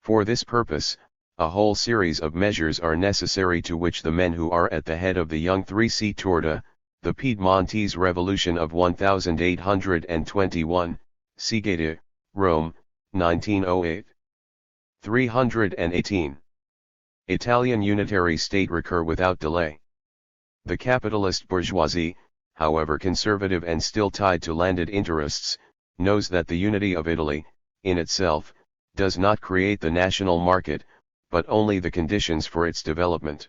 Speaker 1: For this purpose, a whole series of measures are necessary, to which the men who are at the head of the young Three-Torta, the Piedmontese Revolution of 1821, Secchia, Rome, 1908. 318. Italian unitary state recur without delay. The capitalist bourgeoisie, however conservative and still tied to landed interests, knows that the unity of Italy, in itself, does not create the national market, but only the conditions for its development.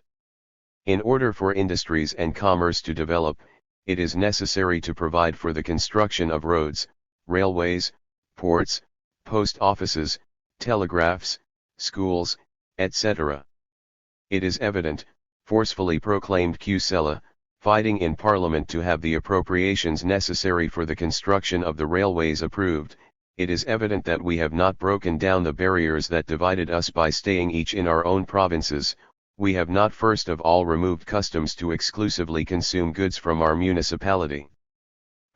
Speaker 1: In order for industries and commerce to develop, it is necessary to provide for the construction of roads, railways, ports, post offices, telegraphs, schools, etc. It is evident, forcefully proclaimed Cusella, fighting in Parliament to have the appropriations necessary for the construction of the railways approved, it is evident that we have not broken down the barriers that divided us by staying each in our own provinces, we have not first of all removed customs to exclusively consume goods from our municipality.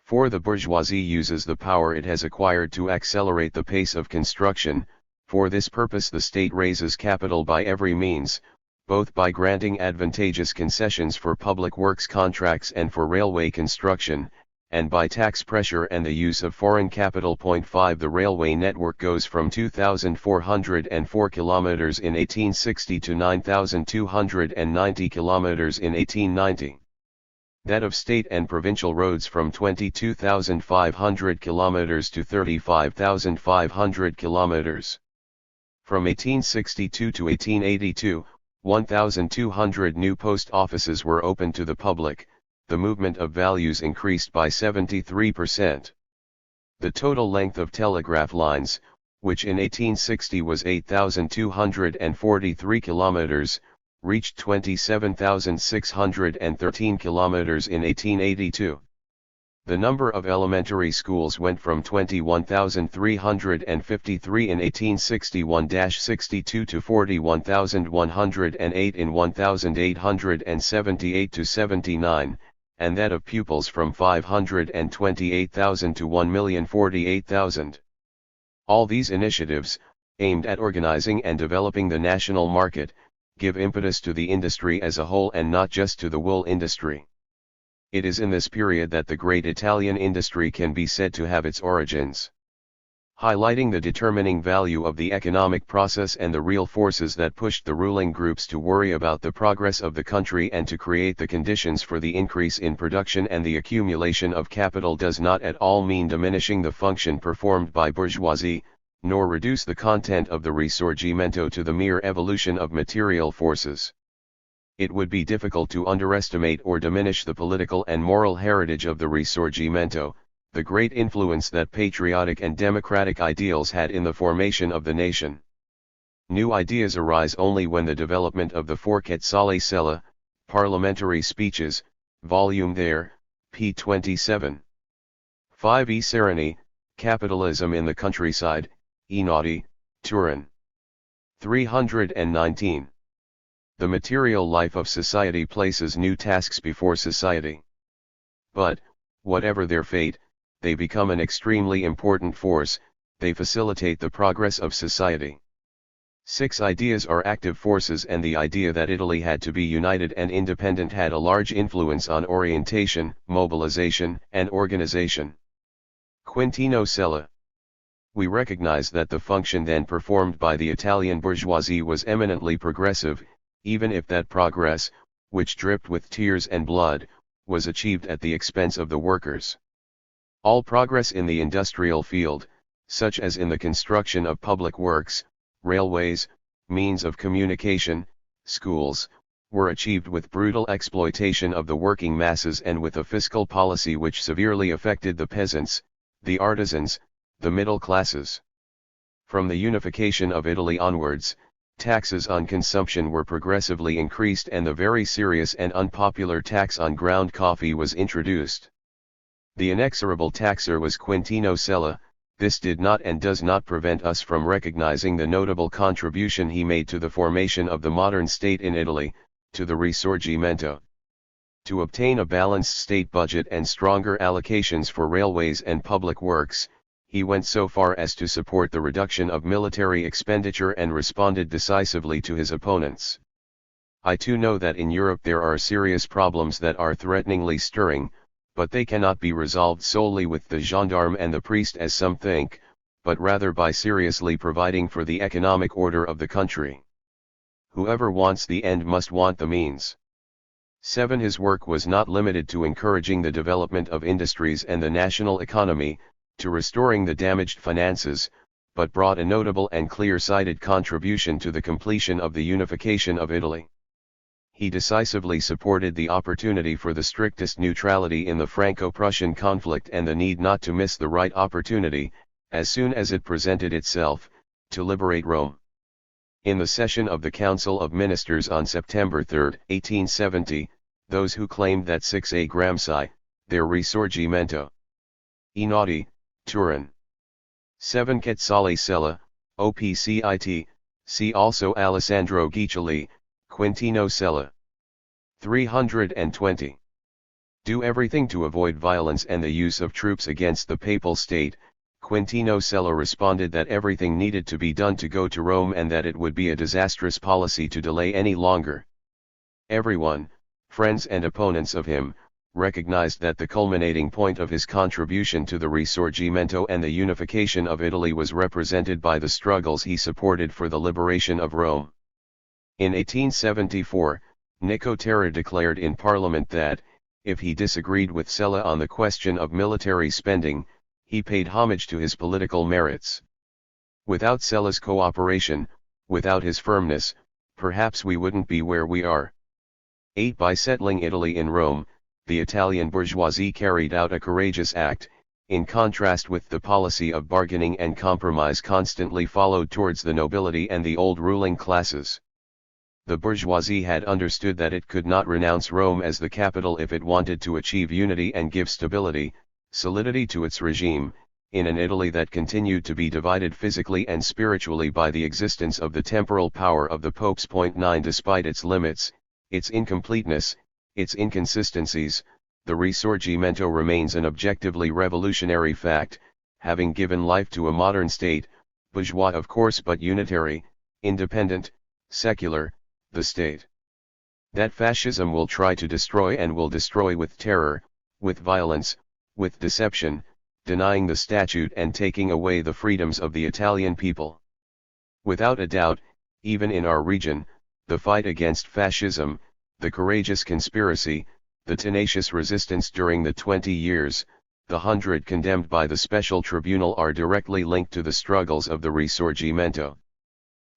Speaker 1: For the bourgeoisie uses the power it has acquired to accelerate the pace of construction, for this purpose the state raises capital by every means, both by granting advantageous concessions for public works contracts and for railway construction, and by tax pressure and the use of foreign capital. 5 The railway network goes from 2,404 kilometers in 1860 to 9,290 kilometers in 1890. That of state and provincial roads from 22,500 kilometers to 35,500 kilometers. From 1862 to 1882, 1,200 new post offices were opened to the public. The movement of values increased by 73%. The total length of telegraph lines, which in 1860 was 8,243 kilometers, reached 27,613 kilometers in 1882. The number of elementary schools went from 21,353 in 1861-62 to 41,108 in 1878 to 79, and that of pupils from 528,000 to 1,048,000. All these initiatives, aimed at organizing and developing the national market, give impetus to the industry as a whole and not just to the wool industry. It is in this period that the great Italian industry can be said to have its origins. Highlighting the determining value of the economic process and the real forces that pushed the ruling groups to worry about the progress of the country and to create the conditions for the increase in production and the accumulation of capital does not at all mean diminishing the function performed by bourgeoisie, nor reduce the content of the Risorgimento to the mere evolution of material forces. It would be difficult to underestimate or diminish the political and moral heritage of the Risorgimento, the great influence that patriotic and democratic ideals had in the formation of the nation. New ideas arise only when the development of the Forcazzolle Sella, Parliamentary Speeches, Volume there, p. 27. 5 E. Sereni, Capitalism in the Countryside, Einaudi, Turin. 319. The material life of society places new tasks before society. But, whatever their fate, they become an extremely important force, they facilitate the progress of society. 6 ideas are active forces, and the idea that Italy had to be united and independent had a large influence on orientation, mobilization, and organization. Quintino Sella. We recognize that the function then performed by the Italian bourgeoisie was eminently progressive, even if that progress, which dripped with tears and blood, was achieved at the expense of the workers. All progress in the industrial field, such as in the construction of public works, railways, means of communication, schools, were achieved with brutal exploitation of the working masses and with a fiscal policy which severely affected the peasants, the artisans, the middle classes. From the unification of Italy onwards, taxes on consumption were progressively increased and the very serious and unpopular tax on ground coffee was introduced. The inexorable taxer was Quintino Sella. This did not and does not prevent us from recognizing the notable contribution he made to the formation of the modern state in Italy, to the Risorgimento. To obtain a balanced state budget and stronger allocations for railways and public works, he went so far as to support the reduction of military expenditure and responded decisively to his opponents. I too know that in Europe there are serious problems that are threateningly stirring, but they cannot be resolved solely with the gendarme and the priest as some think, but rather by seriously providing for the economic order of the country. Whoever wants the end must want the means. 7. His work was not limited to encouraging the development of industries and the national economy, to restoring the damaged finances, but brought a notable and clear-sighted contribution to the completion of the unification of Italy. He decisively supported the opportunity for the strictest neutrality in the Franco-Prussian conflict and the need not to miss the right opportunity, as soon as it presented itself, to liberate Rome. In the session of the Council of Ministers on September 3, 1870, those who claimed that 6a Gramsci, their Risorgimento. Einaudi, Turin. 7 Quetzali Sella, OPCIT, see also Alessandro Guiccioli, Quintino Sella. 320. Do everything to avoid violence and the use of troops against the Papal State. Quintino Sella responded that everything needed to be done to go to Rome and that it would be a disastrous policy to delay any longer. Everyone, friends and opponents of him, recognized that the culminating point of his contribution to the Risorgimento and the unification of Italy was represented by the struggles he supported for the liberation of Rome. In 1874, Nicotera declared in Parliament that, if he disagreed with Sella on the question of military spending, he paid homage to his political merits. Without Sella's cooperation, without his firmness, perhaps we wouldn't be where we are. 8 By settling Italy in Rome, the Italian bourgeoisie carried out a courageous act, in contrast with the policy of bargaining and compromise constantly followed towards the nobility and the old ruling classes. The bourgeoisie had understood that it could not renounce Rome as the capital if it wanted to achieve unity and give stability, solidity to its regime, in an Italy that continued to be divided physically and spiritually by the existence of the temporal power of the Popes. 9 Despite its limits, its incompleteness, its inconsistencies, the Risorgimento remains an objectively revolutionary fact, having given life to a modern state, bourgeois of course but unitary, independent, secular, the state. That fascism will try to destroy and will destroy with terror, with violence, with deception, denying the statute and taking away the freedoms of the Italian people. Without a doubt, even in our region, the fight against fascism, the courageous conspiracy, the tenacious resistance during the 20 years, the 100 condemned by the special tribunal are directly linked to the struggles of the Risorgimento.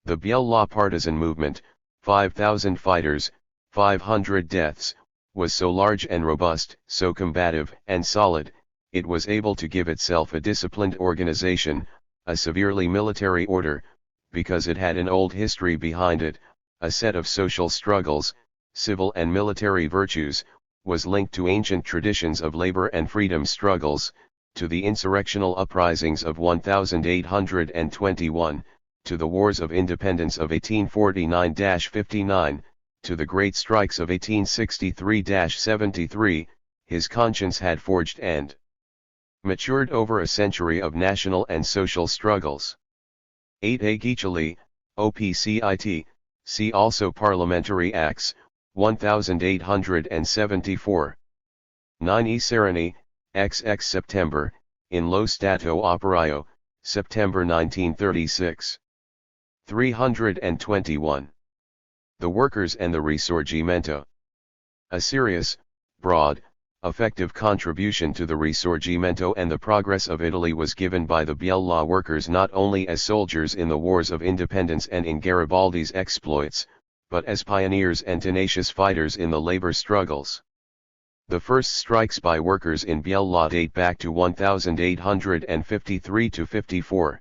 Speaker 1: The Biella partisan movement, 5,000 fighters, 500 deaths, was so large and robust, so combative and solid, it was able to give itself a disciplined organization, a severely military order, because it had an old history behind it, a set of social struggles, civil and military virtues, was linked to ancient traditions of labor and freedom struggles, to the insurrectional uprisings of 1821, to the wars of independence of 1849-59, to the great strikes of 1863-73, his conscience had forged and matured over a century of national and social struggles. 8a Guiccioli, OPCIT, see also Parliamentary Acts, 1874. 9e Sereni, XX September, in Lo Stato Operaio, September 1936. 321. The Workers and the Risorgimento. A serious, broad, effective contribution to the Risorgimento and the progress of Italy was given by the Biella workers not only as soldiers in the wars of independence and in Garibaldi's exploits, but as pioneers and tenacious fighters in the labor struggles. The first strikes by workers in Biella date back to 1853-54.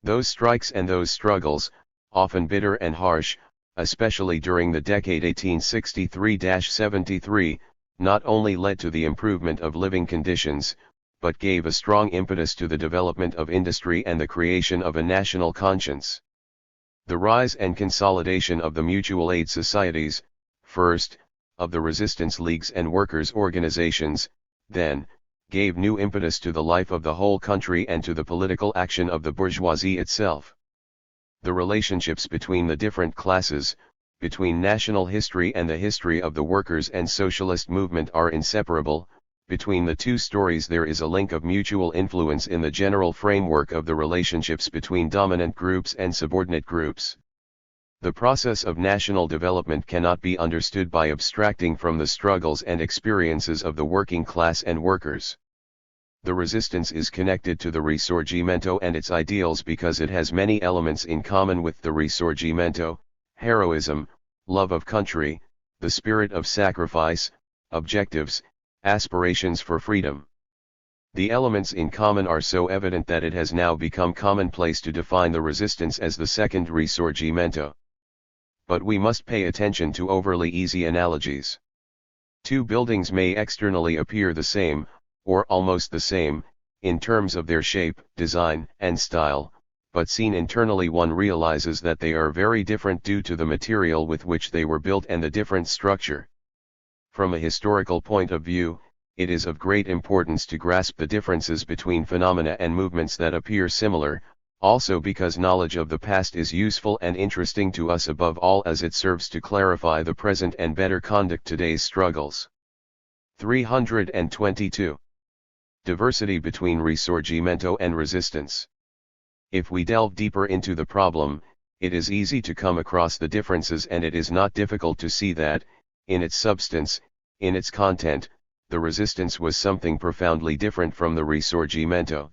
Speaker 1: Those strikes and those struggles, often bitter and harsh, especially during the decade 1863-73, not only led to the improvement of living conditions, but gave a strong impetus to the development of industry and the creation of a national conscience. The rise and consolidation of the mutual aid societies, first, of the resistance leagues and workers' organizations, then, gave new impetus to the life of the whole country and to the political action of the bourgeoisie itself. The relationships between the different classes, between national history and the history of the workers and socialist movement are inseparable, Between the two stories there is a link of mutual influence in the general framework of the relationships between dominant groups and subordinate groups. The process of national development cannot be understood by abstracting from the struggles and experiences of the working class and workers. The resistance is connected to the Risorgimento and its ideals because it has many elements in common with the Risorgimento: heroism, love of country, the spirit of sacrifice, objectives, aspirations for freedom. The elements in common are so evident that it has now become commonplace to define the resistance as the second Risorgimento. But we must pay attention to overly easy analogies. Two buildings may externally appear the same, or almost the same, in terms of their shape, design, and style, but seen internally one realizes that they are very different due to the material with which they were built and the different structure. From a historical point of view, it is of great importance to grasp the differences between phenomena and movements that appear similar, also because knowledge of the past is useful and interesting to us above all as it serves to clarify the present and better conduct today's struggles. 322. Diversity between Risorgimento and resistance. If we delve deeper into the problem, it is easy to come across the differences, and it is not difficult to see that, in its substance, in its content, the resistance was something profoundly different from the Risorgimento.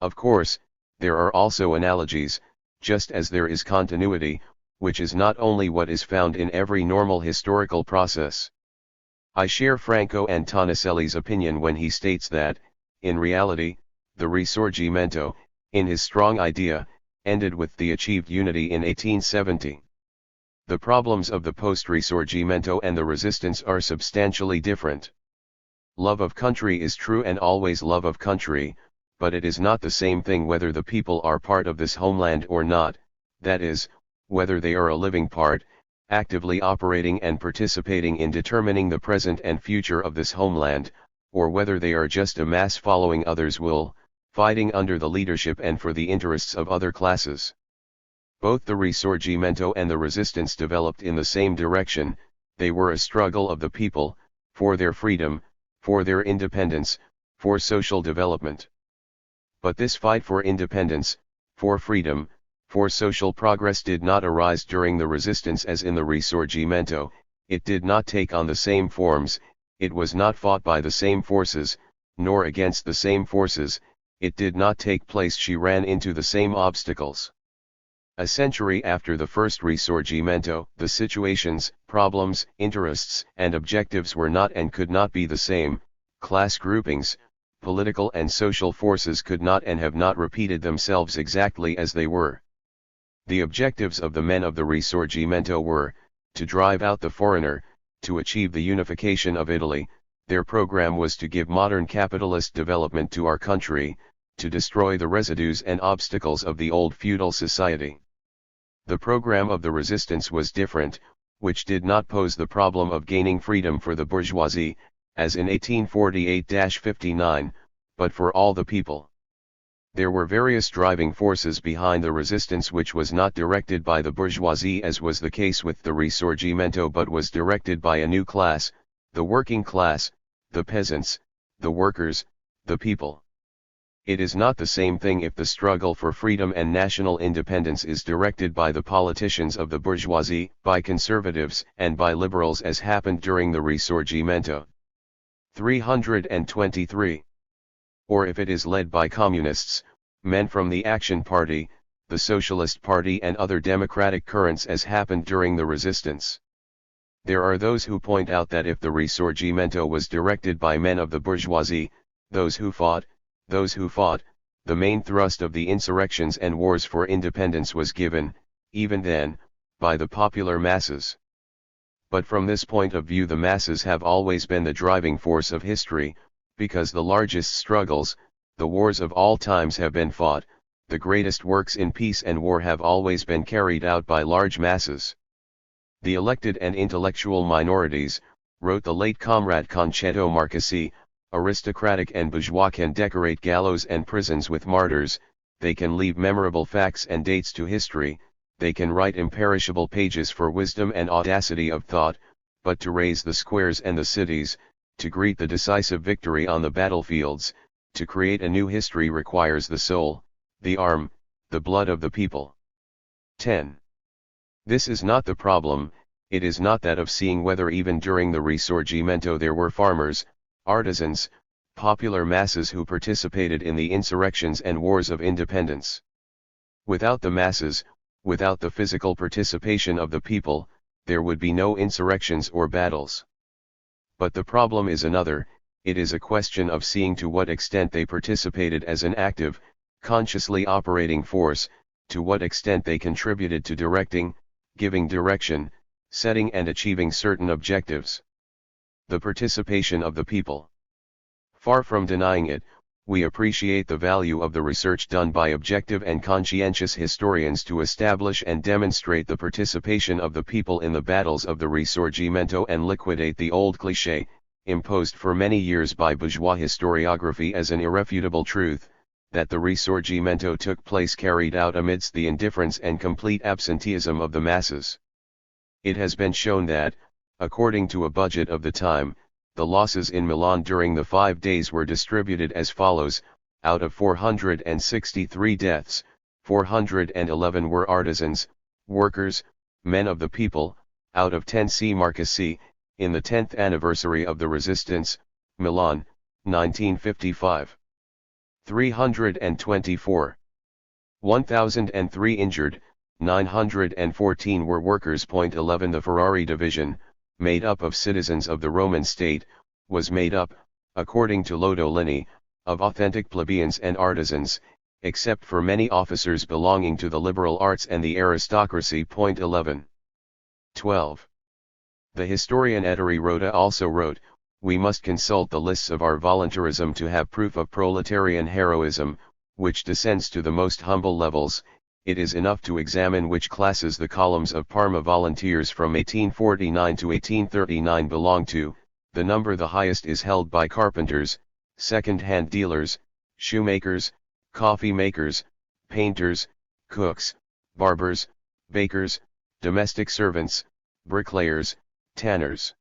Speaker 1: Of course, there are also analogies, just as there is continuity, which is not only what is found in every normal historical process. I share Franco Antonicelli's opinion when he states that, in reality, the Risorgimento, in his strong idea, ended with the achieved unity in 1870. The problems of the post-Risorgimento and the resistance are substantially different. Love of country is true and always love of country, but it is not the same thing whether the people are part of this homeland or not, that is, whether they are a living part, actively operating and participating in determining the present and future of this homeland, or whether they are just a mass following others' will, fighting under the leadership and for the interests of other classes. Both the Risorgimento and the resistance developed in the same direction. They were a struggle of the people, for their freedom, for their independence, for social development. But this fight for independence, for freedom, for social progress did not arise during the resistance as in the Risorgimento. It did not take on the same forms, it was not fought by the same forces, nor against the same forces, it did not take place. She ran into the same obstacles. A century after the first Risorgimento, the situations, problems, interests, and objectives were not and could not be the same. Class groupings, political and social forces could not and have not repeated themselves exactly as they were. The objectives of the men of the Risorgimento were, to drive out the foreigner, to achieve the unification of Italy. Their program was to give modern capitalist development to our country, to destroy the residues and obstacles of the old feudal society. The program of the resistance was different, which did not pose the problem of gaining freedom for the bourgeoisie, as in 1848-59, but for all the people. There were various driving forces behind the resistance which was not directed by the bourgeoisie as was the case with the Risorgimento, but was directed by a new class, the working class, the peasants, the workers, the people. It is not the same thing if the struggle for freedom and national independence is directed by the politicians of the bourgeoisie, by conservatives and by liberals as happened during the Risorgimento. 323. Or if it is led by communists, men from the Action Party, the Socialist Party and other democratic currents as happened during the resistance. There are those who point out that if the Risorgimento was directed by men of the bourgeoisie, those who fought, the main thrust of the insurrections and wars for independence was given, even then, by the popular masses. But from this point of view the masses have always been the driving force of history, because the largest struggles, the wars of all times have been fought, the greatest works in peace and war have always been carried out by large masses. The elected and intellectual minorities, wrote the late comrade Concetto Marchesi, aristocratic and bourgeois can decorate gallows and prisons with martyrs, they can leave memorable facts and dates to history, they can write imperishable pages for wisdom and audacity of thought, but to raise the squares and the cities, to greet the decisive victory on the battlefields, to create a new history requires the soul, the arm, the blood of the people. 10. This is not the problem, it is not that of seeing whether even during the Risorgimento there were farmers, artisans, popular masses who participated in the insurrections and wars of independence. Without the masses, without the physical participation of the people, there would be no insurrections or battles. But the problem is another, it is a question of seeing to what extent they participated as an active, consciously operating force, to what extent they contributed to directing, giving direction, setting and achieving certain objectives. The participation of the people. Far from denying it, we appreciate the value of the research done by objective and conscientious historians to establish and demonstrate the participation of the people in the battles of the Risorgimento and liquidate the old cliché, imposed for many years by bourgeois historiography as an irrefutable truth, that the Risorgimento took place carried out amidst the indifference and complete absenteeism of the masses. It has been shown that, according to a budget of the time, the losses in Milan during the 5 days were distributed as follows: out of 463 deaths, 411 were artisans, workers, men of the people. Out of 10 Marcasi, in the 10th anniversary of the Resistance, Milan, 1955. 324. 1,003 injured, 914 were workers. 11 The Ferrari division, made up of citizens of the Roman state, was made up, according to Lodolini, of authentic plebeians and artisans, except for many officers belonging to the liberal arts and the aristocracy. 11. 12. The historian Ettore Rota also wrote, "We must consult the lists of our voluntarism to have proof of proletarian heroism, which descends to the most humble levels. It is enough to examine which classes the columns of Parma volunteers from 1849 to 1839 belong to. The number the highest is held by carpenters, second-hand dealers, shoemakers, coffee makers, painters, cooks, barbers, bakers, domestic servants, bricklayers, tanners.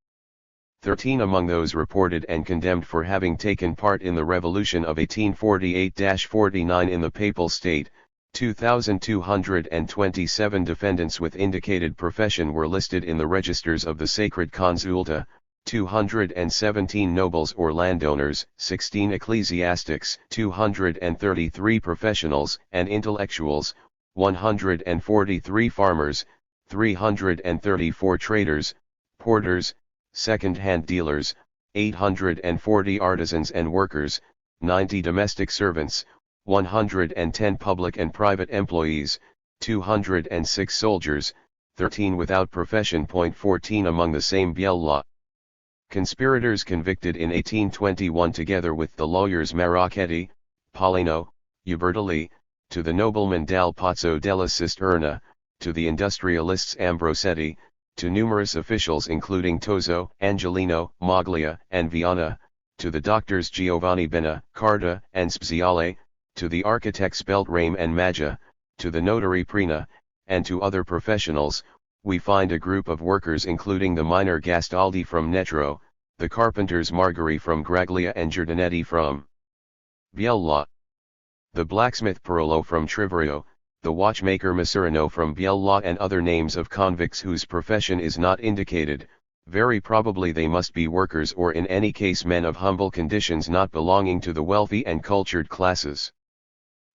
Speaker 1: 13 Among those reported and condemned for having taken part in the revolution of 1848-49 in the Papal State, 2,227 defendants with indicated profession were listed in the registers of the Sacred Consulta, 217 nobles or landowners, 16 ecclesiastics, 233 professionals and intellectuals, 143 farmers, 334 traders, porters, second-hand dealers, 840 artisans and workers, 90 domestic servants, 110 public and private employees, 206 soldiers, 13 without profession. 14 Among the same Biella conspirators convicted in 1821 together with the lawyers Marocchetti, Paulino, Ubertelli, to the nobleman Dal Pozzo della Cisterna, to the industrialists Ambrosetti, to numerous officials including Toso, Angelino, Maglia, and Viana, to the doctors Giovanni Benna, Carta, and Speziale, to the architects Beltrame and Maggia, to the notary Prina, and to other professionals. We find a group of workers including the miner Gastaldi from Netro, the carpenters Margari from Graglia and Giordanetti from Biella, the blacksmith Parolo from Trivrio, the watchmaker Masurino from Biella, and other names of convicts whose profession is not indicated. Very probably they must be workers or in any case men of humble conditions not belonging to the wealthy and cultured classes.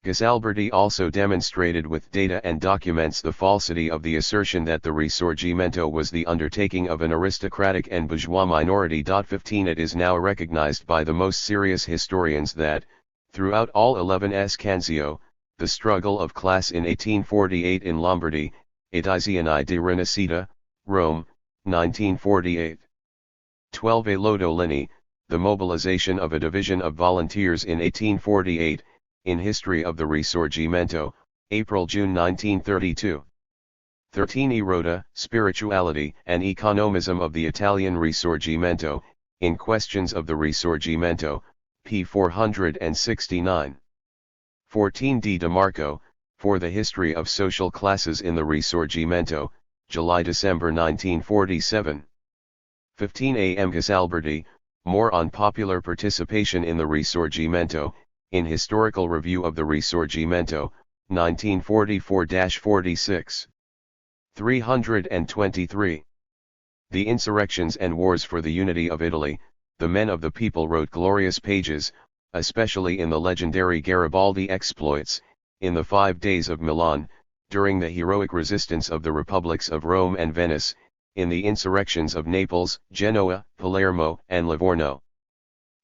Speaker 1: Gasalberti also demonstrated with data and documents the falsity of the assertion that the Risorgimento was the undertaking of an aristocratic and bourgeois minority. 15 It is now recognized by the most serious historians that, throughout all 11 Scanzio, the struggle of class in 1848 in Lombardy, Edizione di Rinascita, Rome, 1948. 12 A Lodolini, the mobilization of a division of volunteers in 1848, in History of the Risorgimento, April-June 1932. 13 E. Rota, Spirituality and Economism of the Italian Risorgimento, in Questions of the Risorgimento, p. 469. 14 D. DeMarco, For the History of Social Classes in the Risorgimento, July-December 1947. 15 A. M. Gasalberti, More on popular participation in the Risorgimento, in Historical Review of the Risorgimento, 1944-46. 323. The Insurrections and Wars for the Unity of Italy. The men of the people wrote glorious pages, especially in the legendary Garibaldi exploits, in the 5 days of Milan, during the heroic resistance of the republics of Rome and Venice, in the insurrections of Naples, Genoa, Palermo, and Livorno.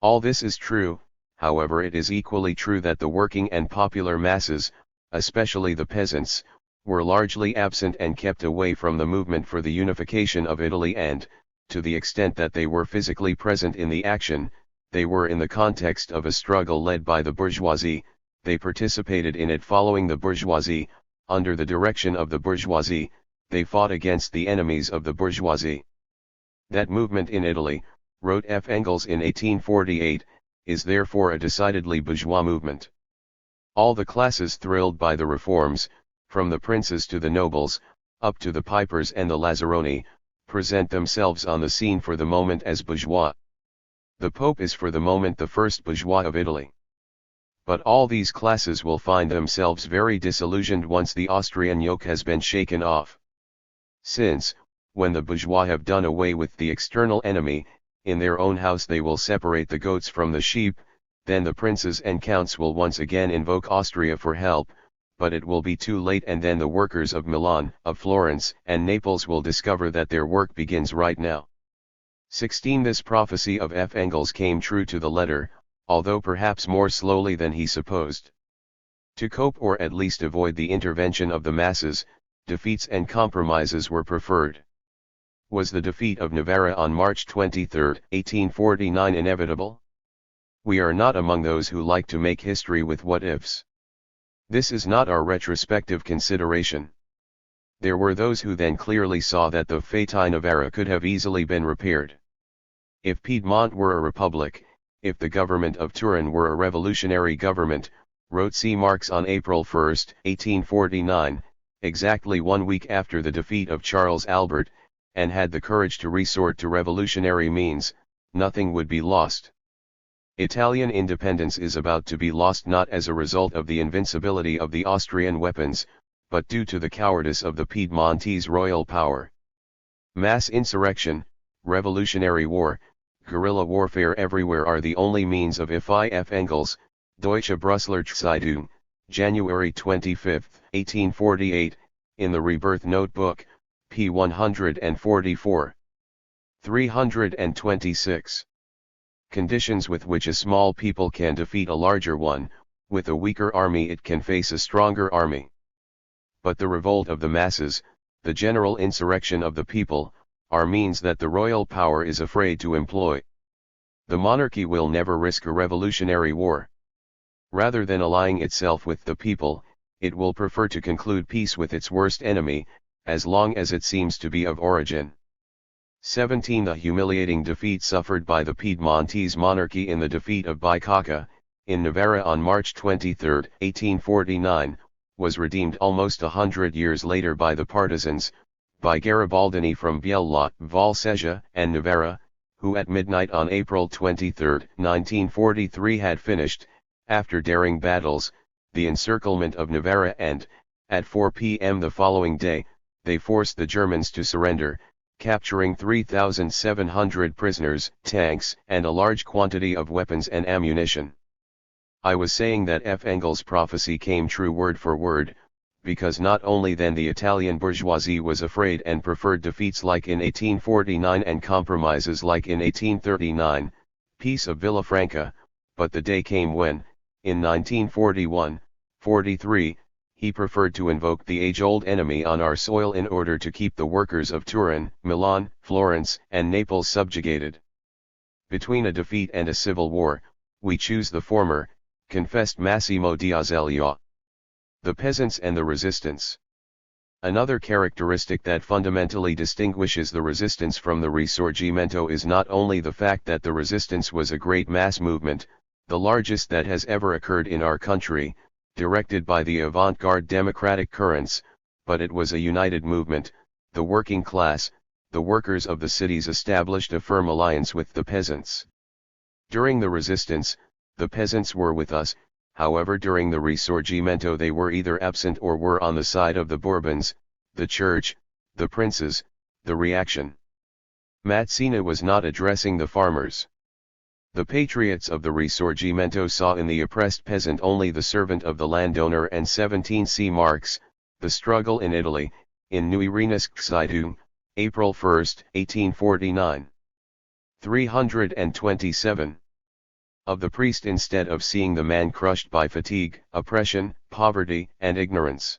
Speaker 1: All this is true, however it is equally true that the working and popular masses, especially the peasants, were largely absent and kept away from the movement for the unification of Italy and, to the extent that they were physically present in the action, they were in the context of a struggle led by the bourgeoisie, they participated in it following the bourgeoisie, under the direction of the bourgeoisie, they fought against the enemies of the bourgeoisie. That movement in Italy, wrote F. Engels in 1848, is therefore a decidedly bourgeois movement. All the classes thrilled by the reforms, from the princes to the nobles, up to the pipers and the lazzaroni, present themselves on the scene for the moment as bourgeois. The Pope is for the moment the first bourgeois of Italy. But all these classes will find themselves very disillusioned once the Austrian yoke has been shaken off. Since, when the bourgeois have done away with the external enemy, in their own house they will separate the goats from the sheep, then the princes and counts will once again invoke Austria for help, but it will be too late, and then the workers of Milan, of Florence, and Naples will discover that their work begins right now. 16. This prophecy of F. Engels came true to the letter, although perhaps more slowly than he supposed. To cope or at least avoid the intervention of the masses, defeats and compromises were preferred. Was the defeat of Novara on March 23, 1849 inevitable? We are not among those who like to make history with what-ifs. This is not our retrospective consideration. There were those who then clearly saw that the Fati Novara could have easily been repaired. If Piedmont were a republic, if the government of Turin were a revolutionary government, wrote C. Marx on April 1, 1849, exactly 1 week after the defeat of Charles Albert, and had the courage to resort to revolutionary means, nothing would be lost. Italian independence is about to be lost not as a result of the invincibility of the Austrian weapons, but due to the cowardice of the Piedmontese royal power. Mass insurrection, revolutionary war, guerrilla warfare everywhere are the only means of F. Engels, Deutsche Brüsseler Zeitung, January 25, 1848, in the Rebirth Notebook, p. 144. 326. Conditions with which a small people can defeat a larger one, with a weaker army it can face a stronger army. But the revolt of the masses, the general insurrection of the people, are means that the royal power is afraid to employ. The monarchy will never risk a revolutionary war. Rather than allying itself with the people, it will prefer to conclude peace with its worst enemy, as long as it seems to be of origin. 17. The humiliating defeat suffered by the Piedmontese monarchy in the defeat of Bicocca, in Novara on March 23, 1849, was redeemed almost 100 years later by the partisans, by Garibaldini from Biella, Valsesia, and Novara, who at midnight on April 23, 1943 had finished, after daring battles, the encirclement of Novara and, at 4 p.m. the following day, they forced the Germans to surrender, capturing 3,700 prisoners, tanks, and a large quantity of weapons and ammunition. I was saying that F. Engels' prophecy came true word for word, because not only then the Italian bourgeoisie was afraid and preferred defeats like in 1849 and compromises like in 1839, Peace of Villafranca, but the day came when, in 1941-43, he preferred to invoke the age-old enemy on our soil in order to keep the workers of Turin, Milan, Florence, and Naples subjugated. Between a defeat and a civil war, we choose the former, confessed Massimo D'Azeglio. The peasants and the resistance. Another characteristic that fundamentally distinguishes the resistance from the Risorgimento is not only the fact that the resistance was a great mass movement, the largest that has ever occurred in our country, directed by the avant-garde democratic currents, but it was a united movement. The working class, the workers of the cities established a firm alliance with the peasants. During the resistance, the peasants were with us, however during the Risorgimento they were either absent or were on the side of the Bourbons, the church, the princes, the reaction. Mazzini was not addressing the farmers. The patriots of the Risorgimento saw in the oppressed peasant only the servant of the landowner, and 17 Marx, The Struggle in Italy, in Neue Rheinische April 1, 1849. 327. Of the priest instead of seeing the man crushed by fatigue, oppression, poverty, and ignorance.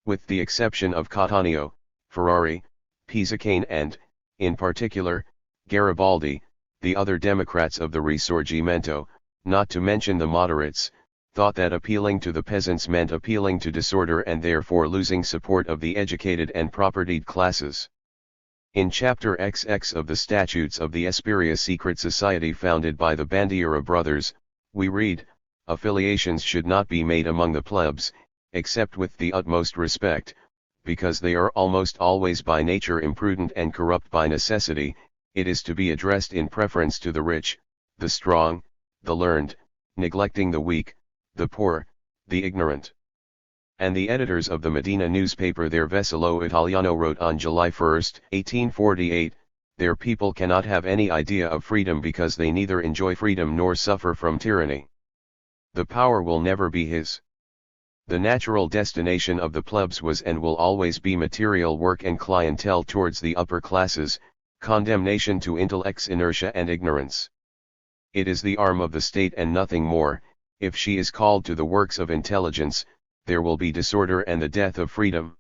Speaker 1: With the exception of Cattaneo, Ferrari, Pisacane and, in particular, Garibaldi, the other Democrats of the Risorgimento, not to mention the moderates, thought that appealing to the peasants meant appealing to disorder and therefore losing support of the educated and propertied classes. In Chapter XX of the Statutes of the Espriella secret society founded by the Bandiera brothers, we read, affiliations should not be made among the plebs, except with the utmost respect, because they are almost always by nature imprudent and corrupt by necessity. It is to be addressed in preference to the rich, the strong, the learned, neglecting the weak, the poor, the ignorant. And the editors of the Medina newspaper their Veselo Italiano wrote on July 1, 1848, their people cannot have any idea of freedom because they neither enjoy freedom nor suffer from tyranny. The power will never be his. The natural destination of the plebs was and will always be material work and clientele towards the upper classes, condemnation to intellect's inertia and ignorance. It is the arm of the state and nothing more. If she is called to the works of intelligence, there will be disorder and the death of freedom.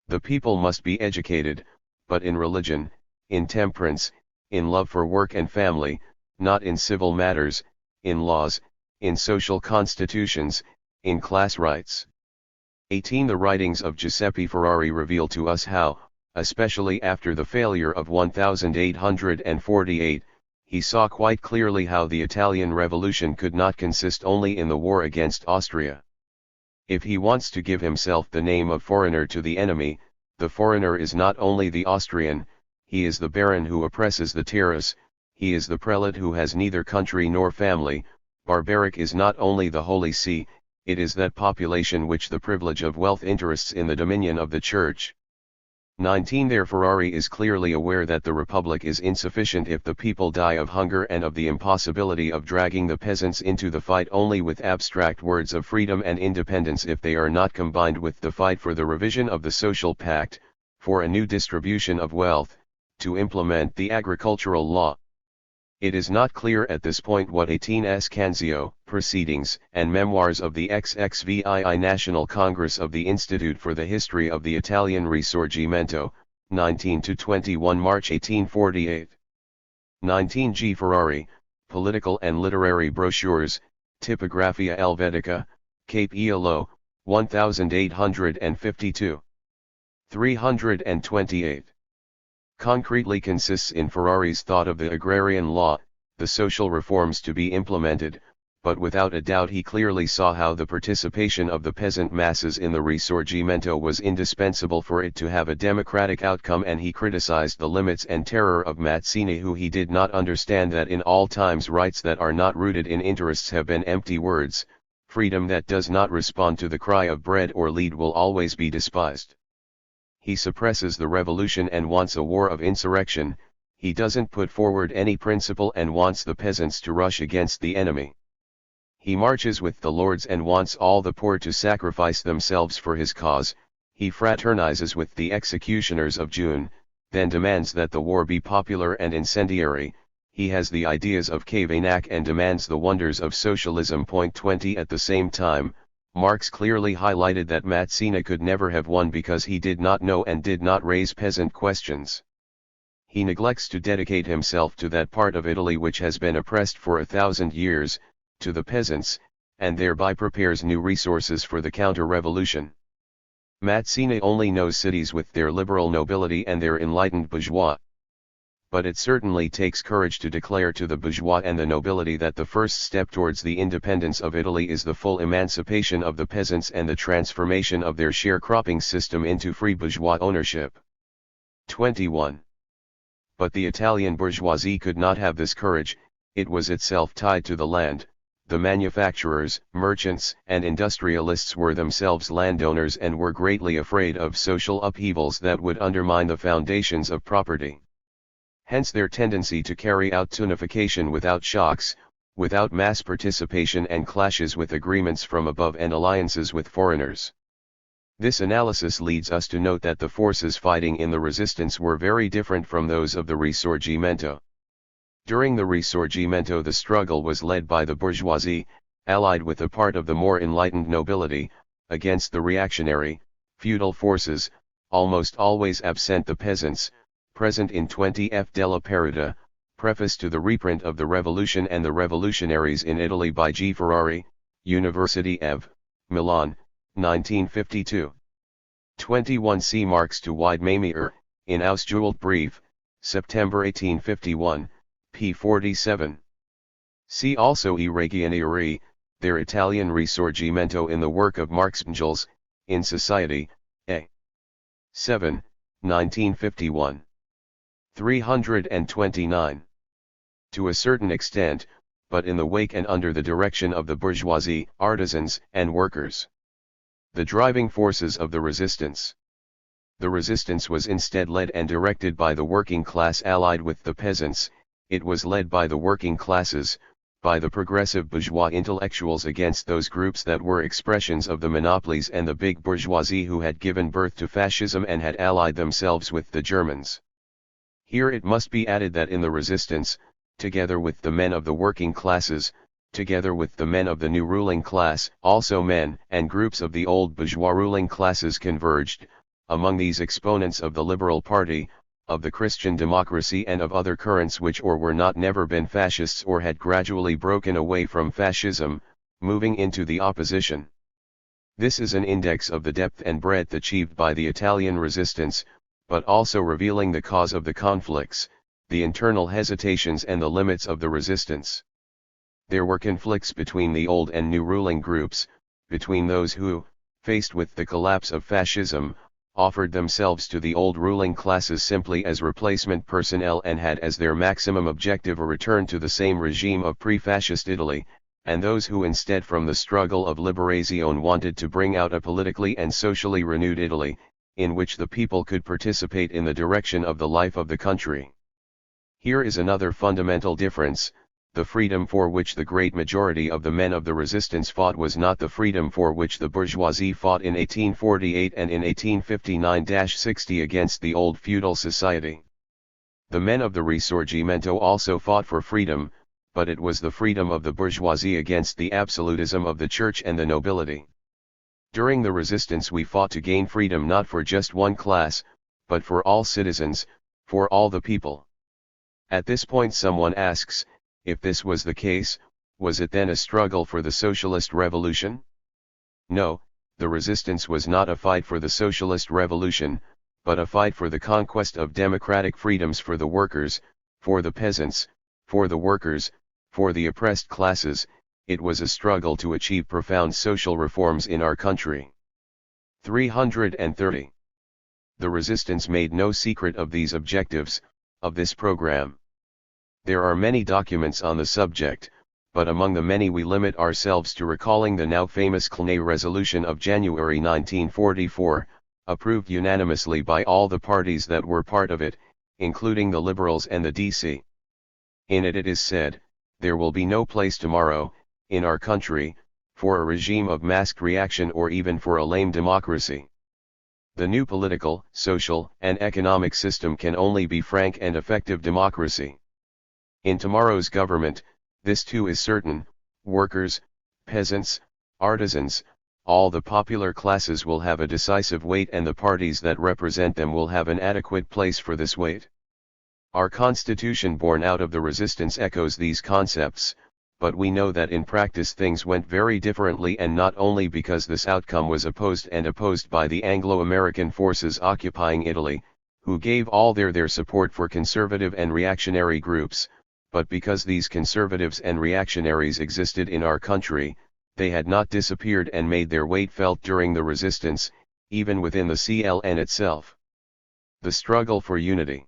Speaker 1: The people must be educated, but in religion, in temperance, in love for work and family, not in civil matters, in laws, in social constitutions, in class rights. 18. The writings of Giuseppe Ferrari reveal to us how, especially after the failure of 1848, he saw quite clearly how the Italian Revolution could not consist only in the war against Austria. If he wants to give himself the name of foreigner to the enemy, the foreigner is not only the Austrian, he is the baron who oppresses the terrace, he is the prelate who has neither country nor family. Barbaric is not only the Holy See, it is that population which the privilege of wealth interests in the dominion of the Church. 19. There Ferrari is clearly aware that the Republic is insufficient if the people die of hunger and of the impossibility of dragging the peasants into the fight only with abstract words of freedom and independence if they are not combined with the fight for the revision of the social pact, for a new distribution of wealth, to implement the agricultural law. It is not clear at this point what 18's Canzio, Proceedings and Memoirs of the XXVII National Congress of the Institute for the History of the Italian Risorgimento, 19–21 March 1848. 19. G. Ferrari, Political and Literary Brochures, Typographia Helvetica, Cape Iolo, 1852. 328. Concretely consists in Ferrari's thought of the agrarian law, the social reforms to be implemented, but without a doubt he clearly saw how the participation of the peasant masses in the Risorgimento was indispensable for it to have a democratic outcome, and he criticized the limits and terror of Mazzini, who he did not understand that in all times rights that are not rooted in interests have been empty words, freedom that does not respond to the cry of bread or lead will always be despised. He suppresses the revolution and wants a war of insurrection, he doesn't put forward any principle and wants the peasants to rush against the enemy. He marches with the lords and wants all the poor to sacrifice themselves for his cause, he fraternizes with the executioners of June, then demands that the war be popular and incendiary, he has the ideas of Cavaignac and demands the wonders of socialism. 20 At the same time, Marx clearly highlighted that Mazzini could never have won because he did not know and did not raise peasant questions. He neglects to dedicate himself to that part of Italy which has been oppressed for 1,000 years, to the peasants, and thereby prepares new resources for the counter-revolution. Mazzini only knows cities with their liberal nobility and their enlightened bourgeois. But it certainly takes courage to declare to the bourgeois and the nobility that the first step towards the independence of Italy is the full emancipation of the peasants and the transformation of their sharecropping system into free bourgeois ownership. 21. But the Italian bourgeoisie could not have this courage, it was itself tied to the land. The manufacturers, merchants, and industrialists were themselves landowners and were greatly afraid of social upheavals that would undermine the foundations of property. Hence their tendency to carry out tunification without shocks, without mass participation and clashes with agreements from above and alliances with foreigners. This analysis leads us to note that the forces fighting in the resistance were very different from those of the Risorgimento. During the Risorgimento the struggle was led by the bourgeoisie, allied with a part of the more enlightened nobility, against the reactionary, feudal forces, almost always absent the peasants, present in 20F della Parida, preface to the reprint of the Revolution and the Revolutionaries in Italy by G. Ferrari, University of Milan, 1952. 21c Marx to Weidmaier, in Ausgewählt Brief, September 1851, p. 47. See also I Regionieri, their Italian Risorgimento in the work of Marx. Engels, in Society, A. 7, 1951. 329. To a certain extent, but in the wake and under the direction of the bourgeoisie, artisans, and workers. The driving forces of the resistance. The resistance was instead led and directed by the working class allied with the peasants. It was led by the working classes, by the progressive bourgeois intellectuals against those groups that were expressions of the monopolies and the big bourgeoisie who had given birth to fascism and had allied themselves with the Germans. Here it must be added that in the resistance, together with the men of the working classes, together with the men of the new ruling class, also men and groups of the old bourgeois ruling classes converged. Among these exponents of the Liberal Party, of the Christian democracy and of other currents which or were not never been fascists or had gradually broken away from fascism, moving into the opposition. This is an index of the depth and breadth achieved by the Italian resistance, but also revealing the cause of the conflicts, the internal hesitations and the limits of the resistance. There were conflicts between the old and new ruling groups, between those who, faced with the collapse of fascism, offered themselves to the old ruling classes simply as replacement personnel and had as their maximum objective a return to the same regime of pre-fascist Italy, and those who instead from the struggle of Liberazione wanted to bring out a politically and socially renewed Italy, in which the people could participate in the direction of the life of the country. Here is another fundamental difference. The freedom for which the great majority of the men of the resistance fought was not the freedom for which the bourgeoisie fought in 1848 and in 1859-60 against the old feudal society. The men of the Risorgimento also fought for freedom, but it was the freedom of the bourgeoisie against the absolutism of the church and the nobility. During the resistance we fought to gain freedom not for just one class, but for all citizens, for all the people. At this point someone asks, if this was the case, was it then a struggle for the socialist revolution? No, the resistance was not a fight for the socialist revolution, but a fight for the conquest of democratic freedoms for the workers, for the peasants, for the workers, for the oppressed classes. It was a struggle to achieve profound social reforms in our country. 330. The resistance made no secret of these objectives, of this program. There are many documents on the subject, but among the many we limit ourselves to recalling the now famous Clonay Resolution of January 1944, approved unanimously by all the parties that were part of it, including the Liberals and the DC. In it is said, there will be no place tomorrow, in our country, for a regime of masked reaction or even for a lame democracy. The new political, social, and economic system can only be frank and effective democracy. In tomorrow's government, this too is certain: workers, peasants, artisans, all the popular classes will have a decisive weight and the parties that represent them will have an adequate place for this weight. Our constitution born out of the resistance echoes these concepts, but we know that in practice things went very differently, and not only because this outcome was opposed by the Anglo-American forces occupying Italy, who gave all their support for conservative and reactionary groups, but because these conservatives and reactionaries existed in our country. They had not disappeared and made their weight felt during the resistance, even within the CLN itself. The struggle for unity.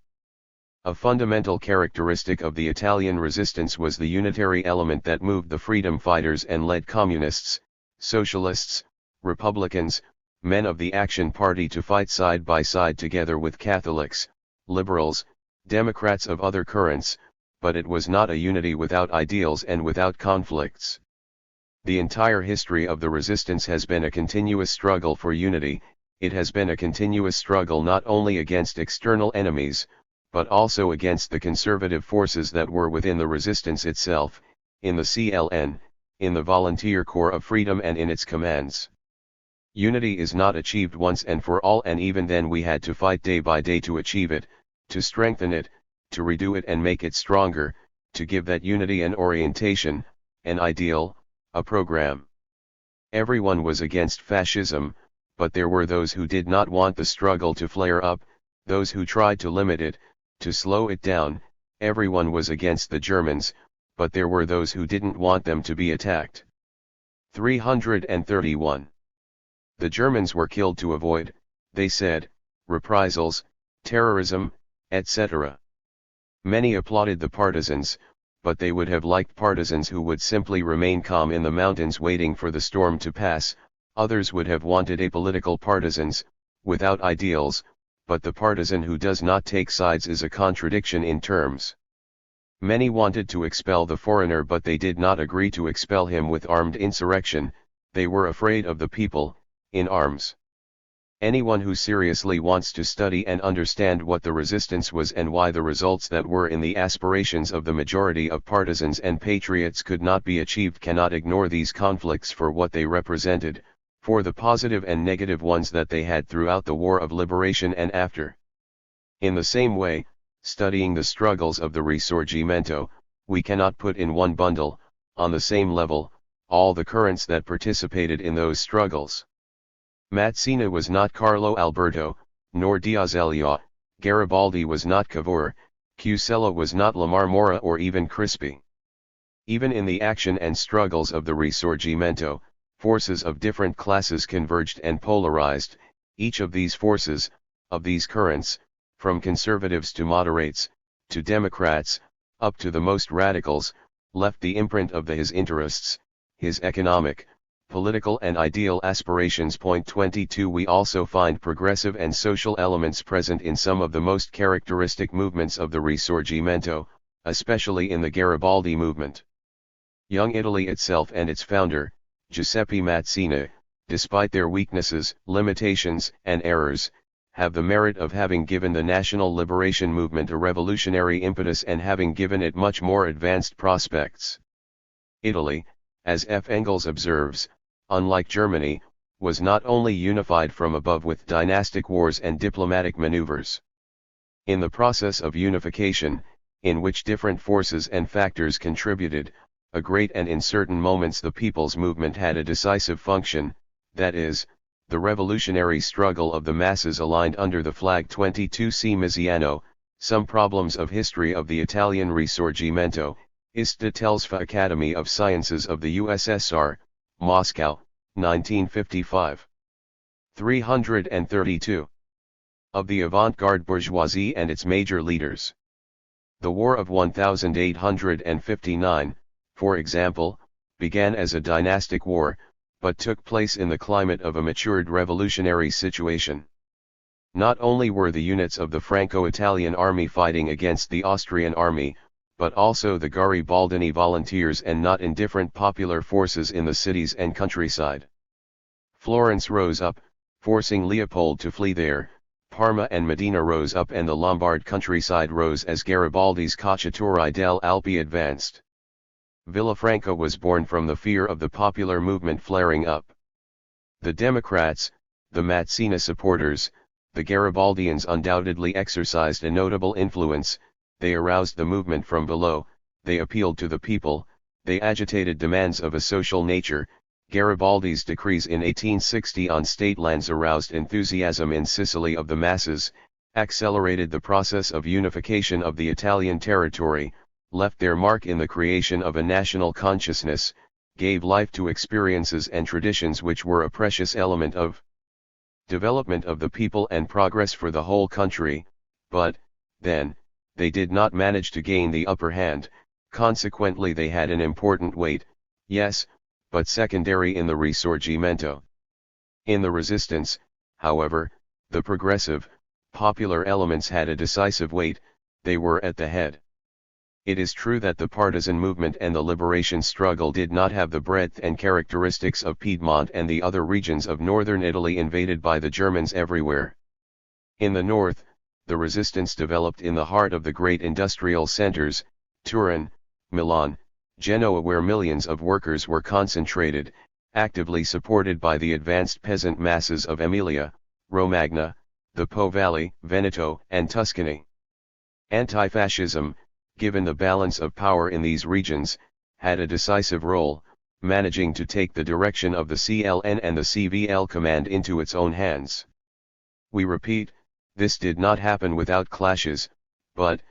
Speaker 1: A fundamental characteristic of the Italian resistance was the unitary element that moved the freedom fighters and led communists, socialists, republicans, men of the Action Party to fight side by side together with Catholics, liberals, Democrats of other currents, but it was not a unity without ideals and without conflicts. The entire history of the resistance has been a continuous struggle for unity. It has been a continuous struggle not only against external enemies, but also against the conservative forces that were within the resistance itself, in the CLN, in the Volunteer Corps of Freedom and in its commands. Unity is not achieved once and for all, and even then we had to fight day by day to achieve it, to strengthen it, to redo it and make it stronger, to give that unity an orientation, an ideal, a program. Everyone was against fascism, but there were those who did not want the struggle to flare up, those who tried to limit it, to slow it down. Everyone was against the Germans, but there were those who didn't want them to be attacked. 331. The Germans were killed to avoid, they said, reprisals, terrorism, etc. Many applauded the partisans, but they would have liked partisans who would simply remain calm in the mountains waiting for the storm to pass. Others would have wanted apolitical partisans, without ideals, but the partisan who does not take sides is a contradiction in terms. Many wanted to expel the foreigner, but they did not agree to expel him with armed insurrection. They were afraid of the people, in arms. Anyone who seriously wants to study and understand what the resistance was and why the results that were in the aspirations of the majority of partisans and patriots could not be achieved cannot ignore these conflicts for what they represented, for the positive and negative ones that they had throughout the War of Liberation and after. In the same way, studying the struggles of the Risorgimento, we cannot put in one bundle, on the same level, all the currents that participated in those struggles. Mazzini was not Carlo Alberto, nor D'Azeglio, Garibaldi was not Cavour, Cusella was not La Marmora or even Crispi. Even in the action and struggles of the Risorgimento, forces of different classes converged and polarized. Each of these forces, of these currents, from conservatives to moderates, to Democrats, up to the most radicals, left the imprint of his interests, his economic, political and ideal aspirations. Point 22. We also find progressive and social elements present in some of the most characteristic movements of the Risorgimento, especially in the Garibaldi movement. Young Italy itself and its founder, Giuseppe Mazzini, despite their weaknesses, limitations, and errors, have the merit of having given the national liberation movement a revolutionary impetus and having given it much more advanced prospects. Italy, as F. Engels observes, unlike Germany, was not only unified from above with dynastic wars and diplomatic maneuvers. In the process of unification, in which different forces and factors contributed, a great and in certain moments the people's movement had a decisive function, that is, the revolutionary struggle of the masses aligned under the flag. 22. See Miziano, Some Problems of History of the Italian Risorgimento, Istitutelsfa Academy of Sciences of the USSR, Moscow, 1955. 332. Of the avant-garde bourgeoisie and its major leaders. The War of 1859, for example, began as a dynastic war, but took place in the climate of a matured revolutionary situation. Not only were the units of the Franco-Italian army fighting against the Austrian army, but also the Garibaldini volunteers and not indifferent popular forces in the cities and countryside. Florence rose up, forcing Leopold to flee there. Parma and Modena rose up and the Lombard countryside rose as Garibaldi's Cacciatori delle Alpi advanced. Villafranca was born from the fear of the popular movement flaring up. The Democrats, the Mazzini supporters, the Garibaldians undoubtedly exercised a notable influence. They aroused the movement from below, they appealed to the people, they agitated demands of a social nature. Garibaldi's decrees in 1860 on state lands aroused enthusiasm in Sicily of the masses, accelerated the process of unification of the Italian territory, left their mark in the creation of a national consciousness, gave life to experiences and traditions which were a precious element of development of the people and progress for the whole country. But, then, they did not manage to gain the upper hand, consequently they had an important weight, yes, but secondary in the Risorgimento. In the resistance, however, the progressive, popular elements had a decisive weight, they were at the head. It is true that the partisan movement and the liberation struggle did not have the breadth and characteristics of Piedmont and the other regions of northern Italy invaded by the Germans everywhere. In the north, the resistance developed in the heart of the great industrial centers, Turin, Milan, Genoa, where millions of workers were concentrated, actively supported by the advanced peasant masses of Emilia, Romagna, the Po Valley, Veneto, and Tuscany. Anti-fascism, given the balance of power in these regions, had a decisive role, managing to take the direction of the CLN and the CVL command into its own hands. We repeat, this did not happen without clashes, but,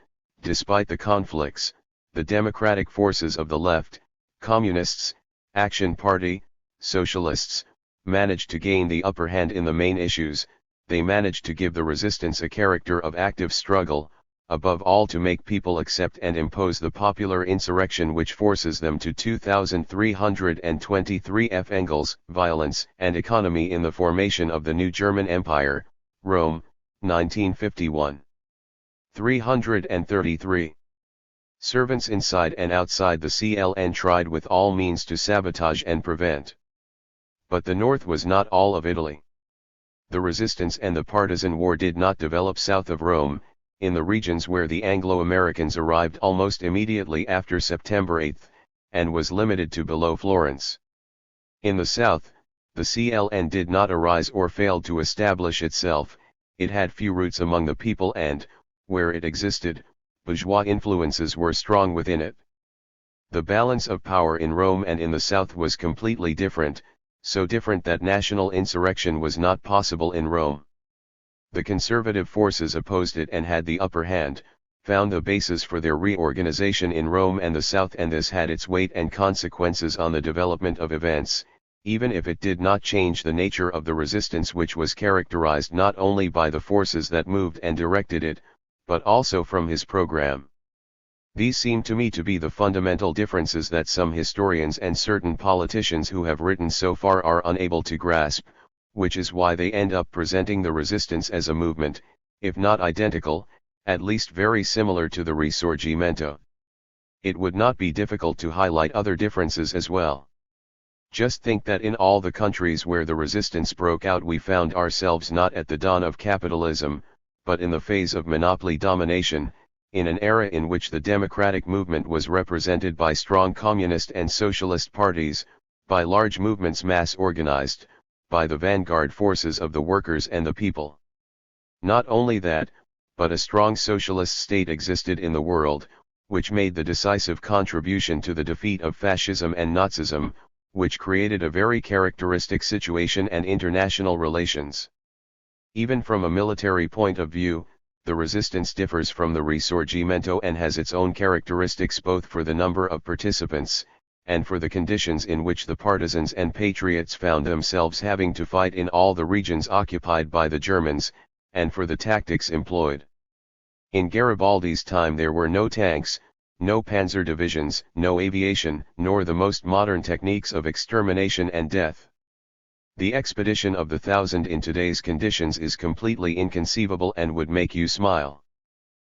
Speaker 1: despite the conflicts, the democratic forces of the left, communists, Action Party, socialists, managed to gain the upper hand in the main issues. They managed to give the resistance a character of active struggle, above all to make people accept and impose the popular insurrection which forces them to 2323 F. Engels, Violence and Economy in the Formation of the New German Empire, Rome, 1951. 333. Servants inside and outside the CLN tried with all means to sabotage and prevent. But the north was not all of Italy. The resistance and the partisan war did not develop south of Rome, in the regions where the Anglo-Americans arrived almost immediately after September 8, and was limited to below Florence. In the south, the CLN did not arise or failed to establish itself, it had few roots among the people and, where it existed, bourgeois influences were strong within it. The balance of power in Rome and in the south was completely different, so different that national insurrection was not possible in Rome. The conservative forces opposed it and had the upper hand, found the basis for their reorganization in Rome and the South, and this had its weight and consequences on the development of events, even if it did not change the nature of the resistance, which was characterized not only by the forces that moved and directed it, but also from his program. These seem to me to be the fundamental differences that some historians and certain politicians who have written so far are unable to grasp, which is why they end up presenting the resistance as a movement, if not identical, at least very similar to the Risorgimento. It would not be difficult to highlight other differences as well. Just think that in all the countries where the resistance broke out we found ourselves not at the dawn of capitalism, but in the phase of monopoly domination, in an era in which the democratic movement was represented by strong communist and socialist parties, by large movements mass organized, by the vanguard forces of the workers and the people. Not only that, but a strong socialist state existed in the world, which made the decisive contribution to the defeat of fascism and Nazism, which created a very characteristic situation and international relations. Even from a military point of view, the resistance differs from the Risorgimento and has its own characteristics both for the number of participants, and for the conditions in which the partisans and patriots found themselves having to fight in all the regions occupied by the Germans, and for the tactics employed. In Garibaldi's time there were no tanks, no panzer divisions, no aviation, nor the most modern techniques of extermination and death. The expedition of the 1,000 in today's conditions is completely inconceivable and would make you smile.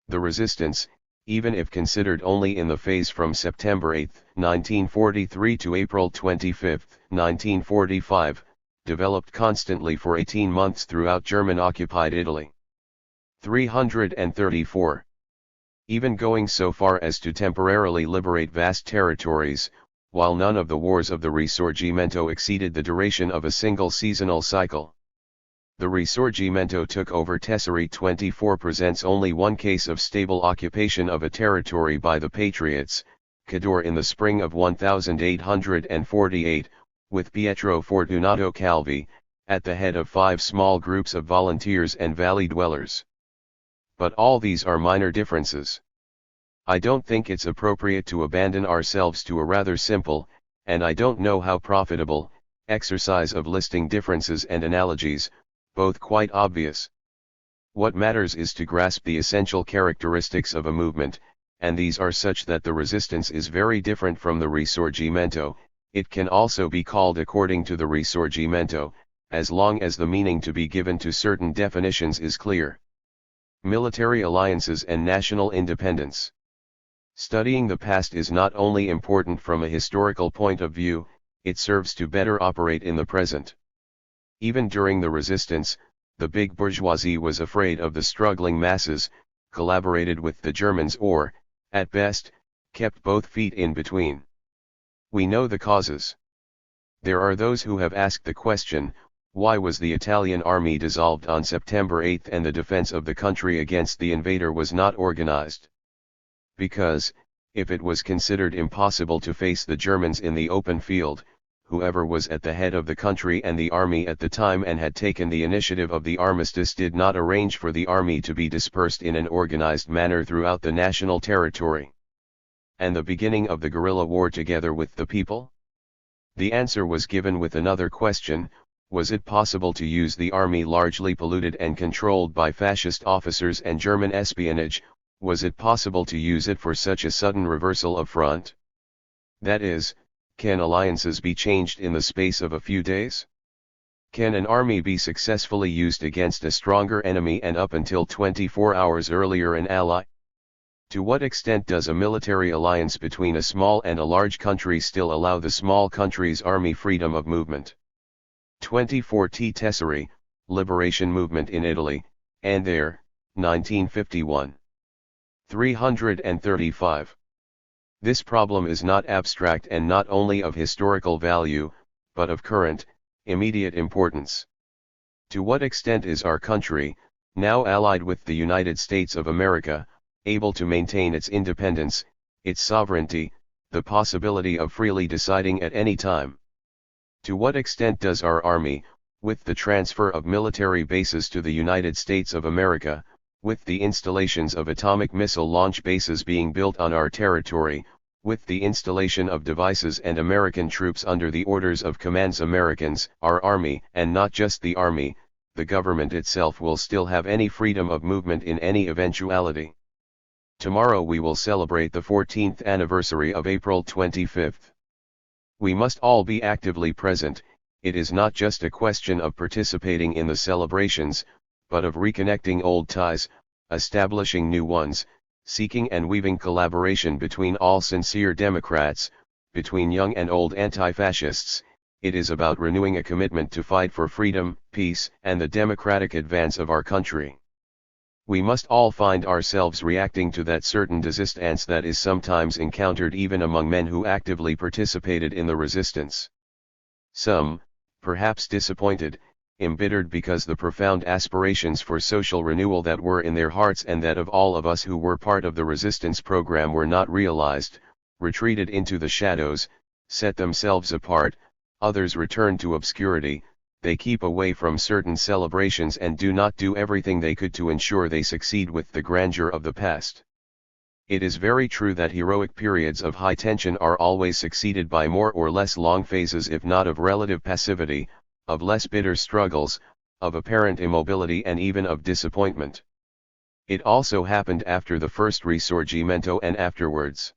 Speaker 1: The resistance, even if considered only in the phase from September 8, 1943 to April 25, 1945, developed constantly for 18 months throughout German-occupied Italy. 334. Even going so far as to temporarily liberate vast territories, while none of the wars of the Risorgimento exceeded the duration of a single seasonal cycle. The Risorgimento took over Tessari 24 presents only one case of stable occupation of a territory by the Patriots, Cadore in the spring of 1848, with Pietro Fortunato Calvi, at the head of 5 small groups of volunteers and valley dwellers. But all these are minor differences. I don't think it's appropriate to abandon ourselves to a rather simple, and I don't know how profitable, exercise of listing differences and analogies, both quite obvious. What matters is to grasp the essential characteristics of a movement, and these are such that the resistance is very different from the risorgimento. It can also be called according to the risorgimento, as long as the meaning to be given to certain definitions is clear. Military alliances and national independence. Studying the past is not only important from a historical point of view, it serves to better operate in the present. Even during the resistance, the big bourgeoisie was afraid of the struggling masses, collaborated with the Germans or, at best, kept both feet in between. We know the causes. There are those who have asked the question, why was the Italian army dissolved on September 8 and the defense of the country against the invader was not organized? Because, if it was considered impossible to face the Germans in the open field, whoever was at the head of the country and the army at the time and had taken the initiative of the armistice did not arrange for the army to be dispersed in an organized manner throughout the national territory. And the beginning of the guerrilla war together with the people? The answer was given with another question: was it possible to use the army largely polluted and controlled by fascist officers and German espionage? Was it possible to use it for such a sudden reversal of front? That is, can alliances be changed in the space of a few days? Can an army be successfully used against a stronger enemy and up until 24 hours earlier an ally? To what extent does a military alliance between a small and a large country still allow the small country's army freedom of movement? 24 T. Tesseri, Liberation Movement in Italy, and there, 1951. 335. This problem is not abstract and not only of historical value, but of current, immediate importance. To what extent is our country, now allied with the United States of America, able to maintain its independence, its sovereignty, the possibility of freely deciding at any time? To what extent does our army, with the transfer of military bases to the United States of America, with the installations of atomic missile launch bases being built on our territory, with the installation of devices and American troops under the orders of commands Americans, our army, and not just the army, the government itself will still have any freedom of movement in any eventuality? Tomorrow we will celebrate the 14th anniversary of April 25. We must all be actively present. It is not just a question of participating in the celebrations, but of reconnecting old ties, establishing new ones, seeking and weaving collaboration between all sincere Democrats, between young and old anti-fascists. It is about renewing a commitment to fight for freedom, peace, and the democratic advance of our country. We must all find ourselves reacting to that certain desistance that is sometimes encountered even among men who actively participated in the resistance. Some, perhaps disappointed, embittered because the profound aspirations for social renewal that were in their hearts and that of all of us who were part of the resistance program were not realized, retreated into the shadows, set themselves apart. Others returned to obscurity. They keep away from certain celebrations and do not do everything they could to ensure they succeed with the grandeur of the past. It is very true that heroic periods of high tension are always succeeded by more or less long phases, if not of relative passivity, of less bitter struggles, of apparent immobility and even of disappointment. It also happened after the first Risorgimento and afterwards.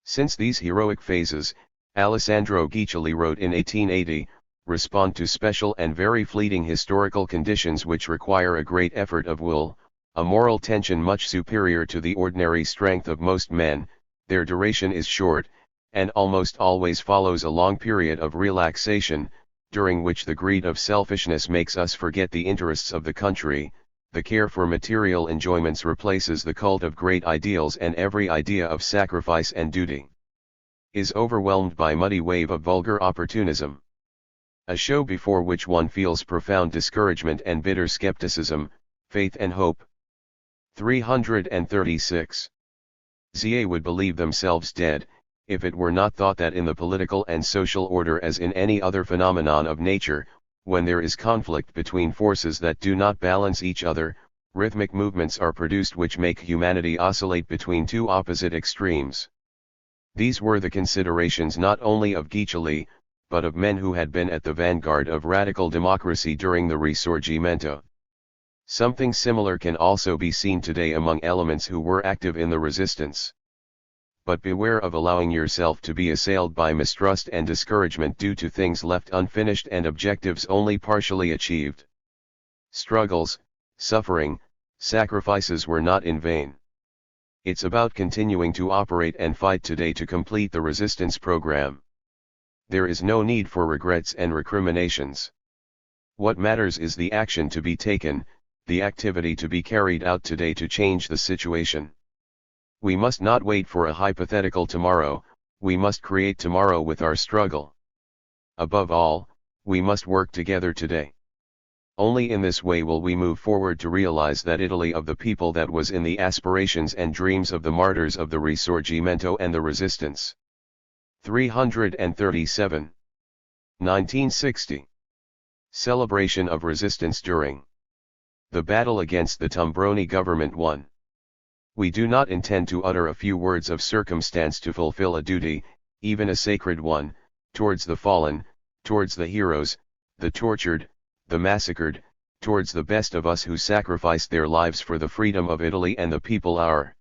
Speaker 1: Since these heroic phases, Alessandro Guiccioli wrote in 1880, respond to special and very fleeting historical conditions which require a great effort of will, a moral tension much superior to the ordinary strength of most men. Their duration is short, and almost always follows a long period of relaxation, during which the greed of selfishness makes us forget the interests of the country, the care for material enjoyments replaces the cult of great ideals, and every idea of sacrifice and duty is overwhelmed by muddy wave of vulgar opportunism. A show before which one feels profound discouragement and bitter skepticism, faith and hope. 336. They would believe themselves dead, if it were not thought that in the political and social order as in any other phenomenon of nature, when there is conflict between forces that do not balance each other, rhythmic movements are produced which make humanity oscillate between two opposite extremes. These were the considerations not only of Guiccioli, but of men who had been at the vanguard of radical democracy during the Risorgimento. Something similar can also be seen today among elements who were active in the resistance. But beware of allowing yourself to be assailed by mistrust and discouragement due to things left unfinished and objectives only partially achieved. Struggles, suffering, sacrifices were not in vain. It's about continuing to operate and fight today to complete the resistance program. There is no need for regrets and recriminations. What matters is the action to be taken, the activity to be carried out today to change the situation. We must not wait for a hypothetical tomorrow, we must create tomorrow with our struggle. Above all, we must work together today. Only in this way will we move forward to realize that Italy of the people that was in the aspirations and dreams of the martyrs of the Risorgimento and the resistance. 337. 1960. Celebration of resistance during the battle against the Tombroni government. 1. We do not intend to utter a few words of circumstance to fulfill a duty, even a sacred one, towards the fallen, towards the heroes, the tortured, the massacred, towards the best of us who sacrificed their lives for the freedom of Italy and the people our.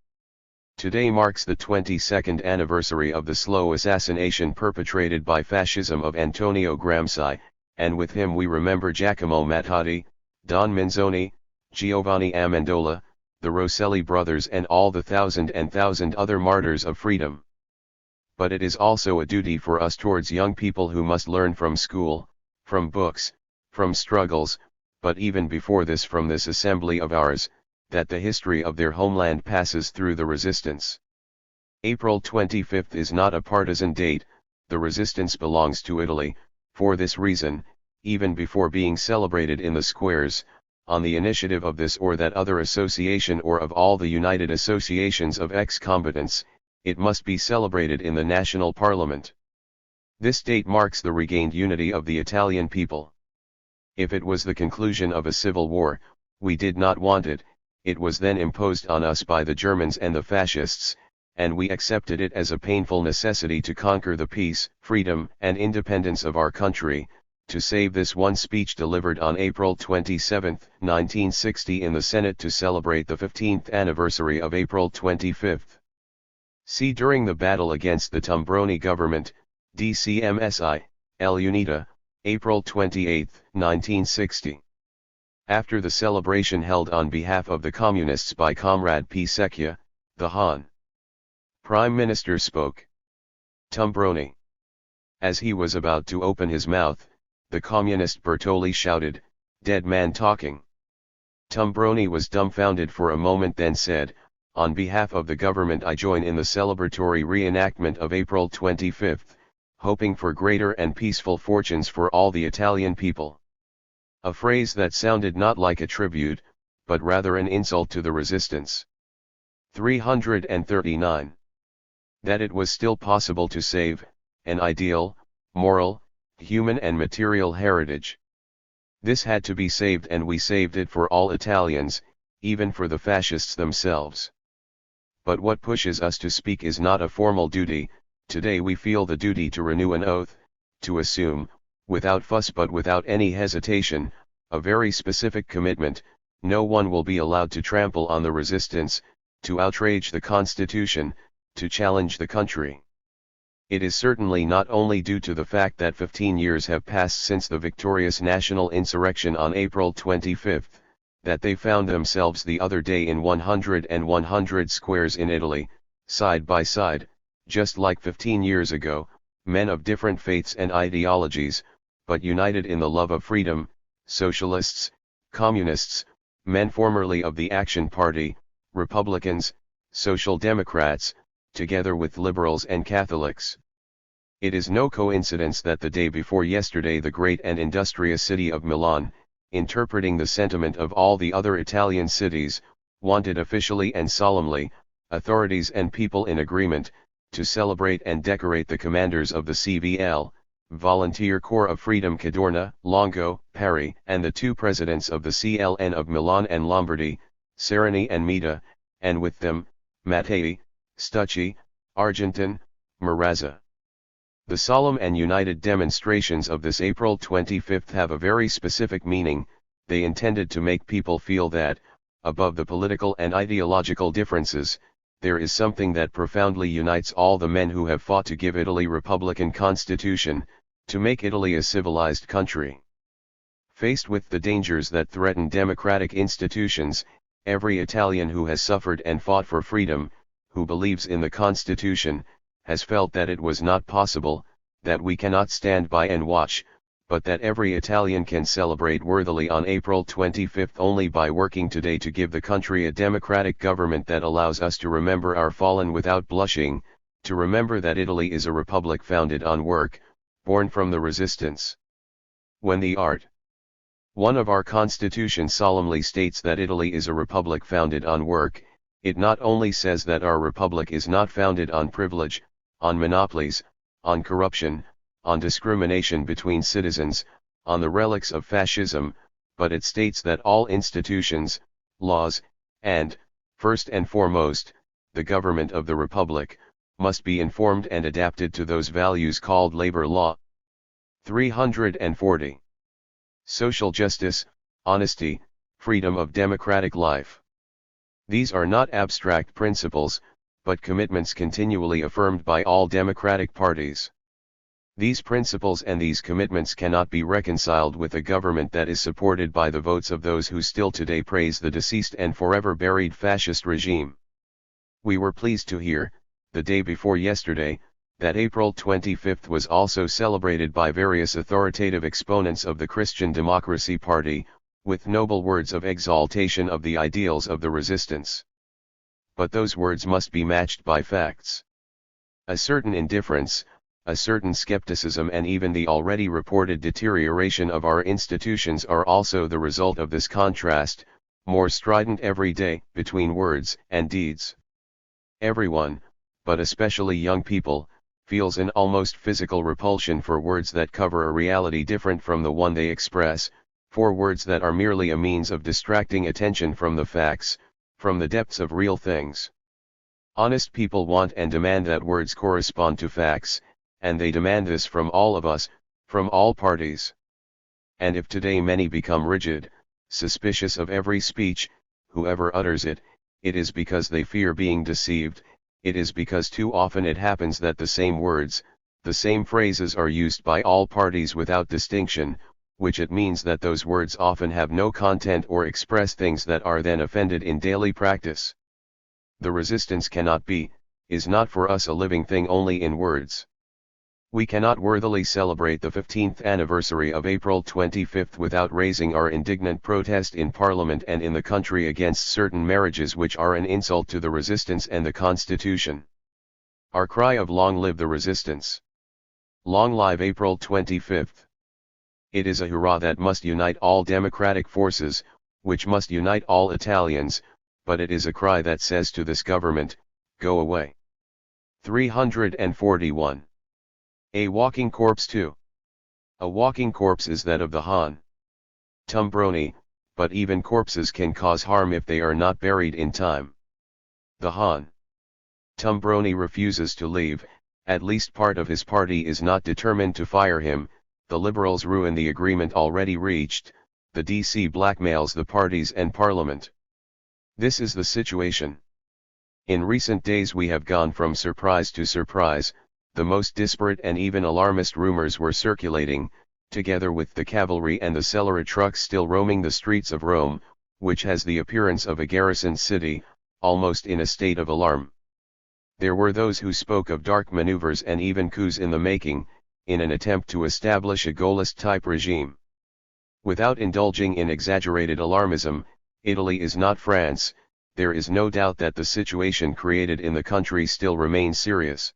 Speaker 1: Today marks the 22nd anniversary of the slow assassination perpetrated by fascism of Antonio Gramsci, and with him we remember Giacomo Matteotti, Don Manzoni, Giovanni Amendola, the Rosselli brothers and all the thousand other martyrs of freedom. But it is also a duty for us towards young people who must learn from school, from books, from struggles, but even before this from this assembly of ours, that the history of their homeland passes through the resistance. April 25th is not a partisan date, the resistance belongs to Italy. For this reason, even before being celebrated in the squares, on the initiative of this or that other association or of all the united associations of ex-combatants, it must be celebrated in the national parliament. This date marks the regained unity of the Italian people. If it was the conclusion of a civil war, we did not want it, it was then imposed on us by the Germans and the fascists, and we accepted it as a painful necessity to conquer the peace, freedom, and independence of our country, to save this one speech delivered on April 27, 1960 in the Senate to celebrate the 15th anniversary of April 25. See during the battle against the Tombroni government, DCMSI, El Unita, April 28, 1960. After the celebration held on behalf of the Communists by Comrade P. Secchia, the Han Prime Minister spoke. Tombroni. As he was about to open his mouth, the communist Bertoli shouted, "Dead man talking." Tombroni was dumbfounded for a moment, then said, "On behalf of the government I join in the celebratory reenactment of April 25, hoping for greater and peaceful fortunes for all the Italian people." A phrase that sounded not like a tribute, but rather an insult to the resistance. 339. That it was still possible to save an ideal, moral, human and material heritage. This had to be saved, and we saved it for all Italians, even for the fascists themselves. But what pushes us to speak is not a formal duty. Today we feel the duty to renew an oath, to assume, without fuss but without any hesitation, a very specific commitment: no one will be allowed to trample on the resistance, to outrage the Constitution, to challenge the country. It is certainly not only due to the fact that 15 years have passed since the victorious national insurrection on April 25, that they found themselves the other day in 100 squares in Italy, side by side, just like 15 years ago, men of different faiths and ideologies, but united in the love of freedom, socialists, communists, men formerly of the Action Party, Republicans, Social Democrats, together with liberals and Catholics. It is no coincidence that the day before yesterday the great and industrious city of Milan, interpreting the sentiment of all the other Italian cities, wanted officially and solemnly, authorities and people in agreement, to celebrate and decorate the commanders of the CVL, Volunteer Corps of Freedom Cadorna, Longo, Pari, and the two presidents of the CLN of Milan and Lombardy, Sereni and Mita, and with them, Mattei, Stucci, Argentin, Marazza. The solemn and united demonstrations of this April 25 have a very specific meaning. they intended to make people feel that, above the political and ideological differences, there is something that profoundly unites all the men who have fought to give Italy a republican constitution, to make Italy a civilized country. Faced with the dangers that threaten democratic institutions, every Italian who has suffered and fought for freedom, who believes in the Constitution, has felt that it was not possible, that we cannot stand by and watch, but that every Italian can celebrate worthily on April 25 only by working today to give the country a democratic government that allows us to remember our fallen without blushing, to remember that Italy is a republic founded on work, born from the resistance. When the Art. 1 of our Constitution solemnly states that Italy is a republic founded on work, it not only says that our republic is not founded on privilege, on monopolies, on corruption, on discrimination between citizens, on the relics of fascism, but it states that all institutions, laws, and, first and foremost, the government of the republic, must be informed and adapted to those values called labor law. 340. Social justice, honesty, freedom of democratic life. These are not abstract principles, but commitments continually affirmed by all democratic parties. These principles and these commitments cannot be reconciled with a government that is supported by the votes of those who still today praise the deceased and forever buried fascist regime. We were pleased to hear, the day before yesterday, that April 25 was also celebrated by various authoritative exponents of the Christian Democracy Party, with noble words of exaltation of the ideals of the resistance. But those words must be matched by facts. A certain indifference, a certain skepticism and even the already reported deterioration of our institutions are also the result of this contrast, more strident every day, between words and deeds. Everyone, but especially young people, feels an almost physical repulsion for words that cover a reality different from the one they express, for words that are merely a means of distracting attention from the facts, from the depths of real things. Honest people want and demand that words correspond to facts, and they demand this from all of us, from all parties. And if today many become rigid, suspicious of every speech, whoever utters it, it is because they fear being deceived, it is because too often it happens that the same words, the same phrases are used by all parties without distinction, which it means that those words often have no content or express things that are then offended in daily practice. The resistance cannot be, is not for us a living thing only in words. We cannot worthily celebrate the 15th anniversary of April 25 without raising our indignant protest in Parliament and in the country against certain marriages which are an insult to the resistance and the Constitution. Our cry of "Long live the resistance! Long live April 25! It is a hurrah that must unite all democratic forces, which must unite all Italians, but it is a cry that says to this government, go away. 341. A walking corpse too. A walking corpse is that of the Han. Tumbroni, but even corpses can cause harm if they are not buried in time. The Han. Tumbroni refuses to leave, at least part of his party is not determined to fire him, the Liberals ruin the agreement already reached, the DC blackmails the parties and Parliament. This is the situation. In recent days we have gone from surprise to surprise, the most disparate and even alarmist rumors were circulating, together with the cavalry and the Celera trucks still roaming the streets of Rome, which has the appearance of a garrisoned city, almost in a state of alarm. There were those who spoke of dark maneuvers and even coups in the making, in an attempt to establish a Gaullist-type regime. Without indulging in exaggerated alarmism, Italy is not France, there is no doubt that the situation created in the country still remains serious.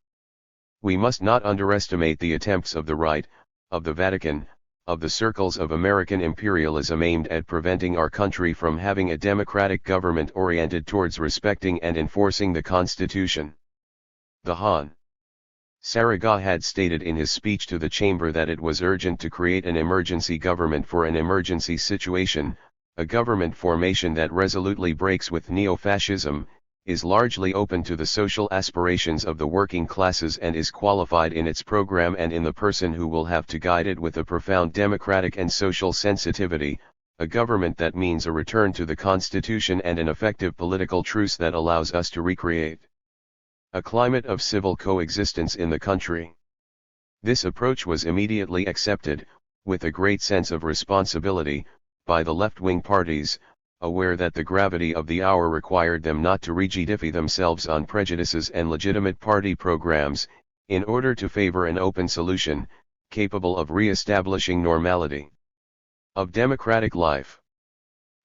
Speaker 1: We must not underestimate the attempts of the right, of the Vatican, of the circles of American imperialism aimed at preventing our country from having a democratic government oriented towards respecting and enforcing the Constitution. The Han. Saragat had stated in his speech to the chamber that it was urgent to create an emergency government for an emergency situation, a government formation that resolutely breaks with neo-fascism, is largely open to the social aspirations of the working classes and is qualified in its program and in the person who will have to guide it with a profound democratic and social sensitivity, a government that means a return to the constitution and an effective political truce that allows us to recreate a climate of civil coexistence in the country. This approach was immediately accepted, with a great sense of responsibility, by the left-wing parties, aware that the gravity of the hour required them not to rigidify themselves on prejudices and legitimate party programs, in order to favor an open solution, capable of re-establishing normality of democratic life.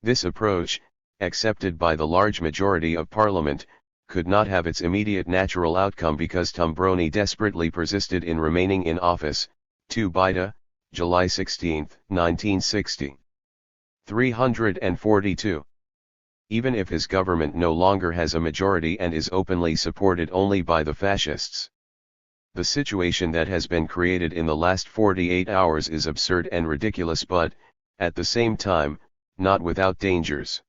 Speaker 1: This approach, accepted by the large majority of Parliament, could not have its immediate natural outcome because Tambroni desperately persisted in remaining in office. 2 Bida, July 16, 1960. 342. Even if his government no longer has a majority and is openly supported only by the fascists, the situation that has been created in the last 48 hours is absurd and ridiculous, but, at the same time, not without dangers.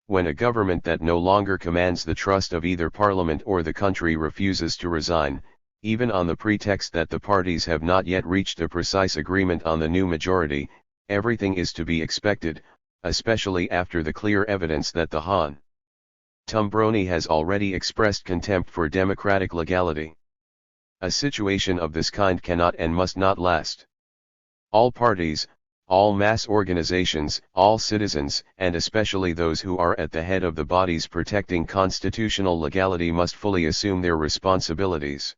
Speaker 1: When a government that no longer commands the trust of either Parliament or the country refuses to resign, even on the pretext that the parties have not yet reached a precise agreement on the new majority, everything is to be expected, especially after the clear evidence that the Han Tambroni has already expressed contempt for democratic legality. A situation of this kind cannot and must not last. All parties, all mass organizations, all citizens, and especially those who are at the head of the bodies protecting constitutional legality must fully assume their responsibilities.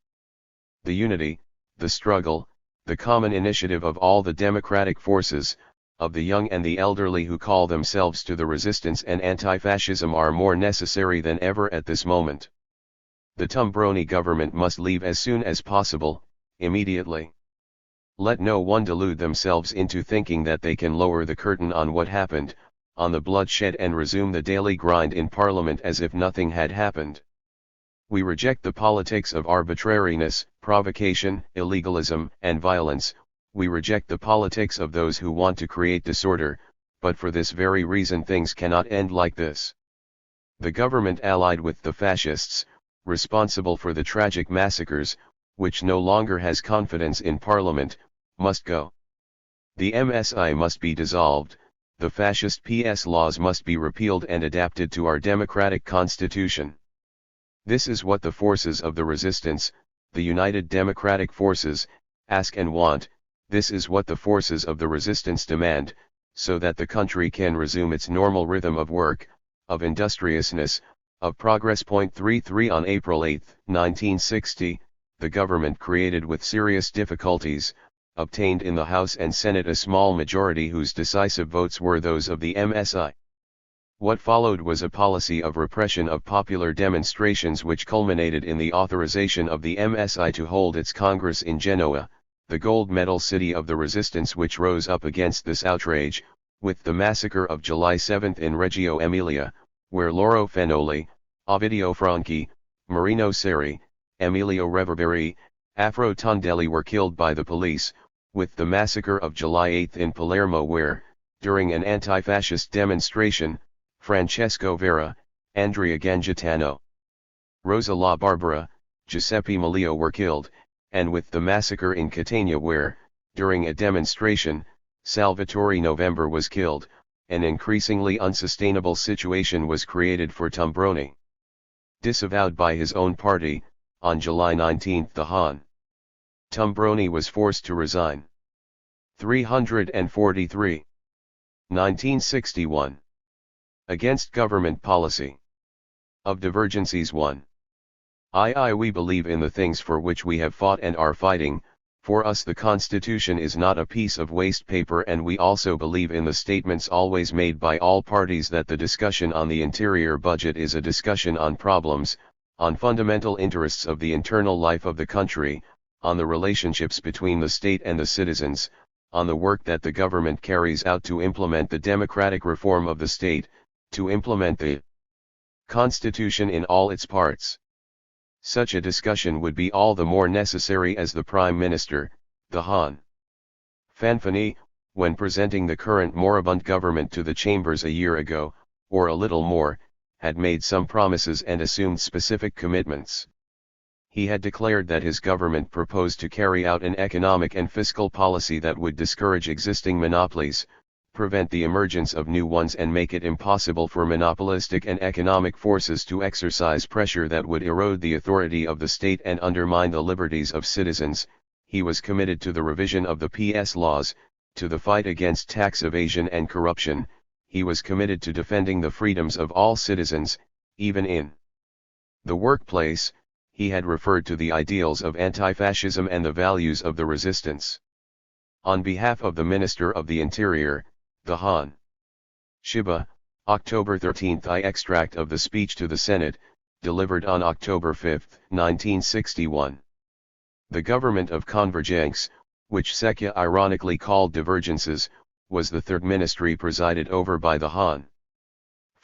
Speaker 1: The unity, the struggle, the common initiative of all the democratic forces, of the young and the elderly who call themselves to the resistance and anti-fascism are more necessary than ever at this moment. The Tambroni government must leave as soon as possible, immediately. Let no one delude themselves into thinking that they can lower the curtain on what happened, on the bloodshed, and resume the daily grind in Parliament as if nothing had happened. We reject the politics of arbitrariness, provocation, illegalism, and violence. We reject the politics of those who want to create disorder, but for this very reason things cannot end like this. The government allied with the fascists, responsible for the tragic massacres, which no longer has confidence in Parliament, must go. The MSI must be dissolved, the fascist PS laws must be repealed and adapted to our democratic constitution. This is what the forces of the resistance, the United Democratic Forces, ask and want. This is what the forces of the resistance demand, so that the country can resume its normal rhythm of work, of industriousness, of progress. 33 On April 8, 1960, the government created with serious difficulties, obtained in the House and Senate a small majority whose decisive votes were those of the MSI. What followed was a policy of repression of popular demonstrations which culminated in the authorization of the MSI to hold its Congress in Genoa, the gold medal city of the resistance which rose up against this outrage, with the massacre of July 7 in Reggio Emilia, where Lauro Fenoli, Ovidio Franchi, Marino Seri, Emilio Reverberi, Afro Tondelli were killed by the police, with the massacre of July 8 in Palermo where, during an anti-fascist demonstration, Francesco Vera, Andrea Gangitano, Rosa La Barbara, Giuseppe Malio were killed, and with the massacre in Catania where, during a demonstration, Salvatore November was killed, an increasingly unsustainable situation was created for Tambroni. Disavowed by his own party, on July 19 the Han Tambroni was forced to resign. 343. 1961. Against government policy. Of divergencies 1. We believe in the things for which we have fought and are fighting. For us the Constitution is not a piece of waste paper, and we also believe in the statements always made by all parties that the discussion on the interior budget is a discussion on problems, on fundamental interests of the internal life of the country, on the relationships between the state and the citizens, on the work that the government carries out to implement the democratic reform of the state, to implement the Constitution in all its parts. Such a discussion would be all the more necessary as the Prime Minister, the Han Fanfani, when presenting the current moribund government to the chambers a year ago, or a little more, had made some promises and assumed specific commitments. He had declared that his government proposed to carry out an economic and fiscal policy that would discourage existing monopolies, prevent the emergence of new ones and make it impossible for monopolistic and economic forces to exercise pressure that would erode the authority of the state and undermine the liberties of citizens. He was committed to the revision of the PS laws, to the fight against tax evasion and corruption. He was committed to defending the freedoms of all citizens, even in the workplace. He had referred to the ideals of anti-fascism and the values of the resistance. On behalf of the Minister of the Interior, the Hon. Shiba, October 13. Extract of the speech to the Senate, delivered on October 5, 1961. The government of convergence, which Secchia ironically called divergences, was the third ministry presided over by the Hon.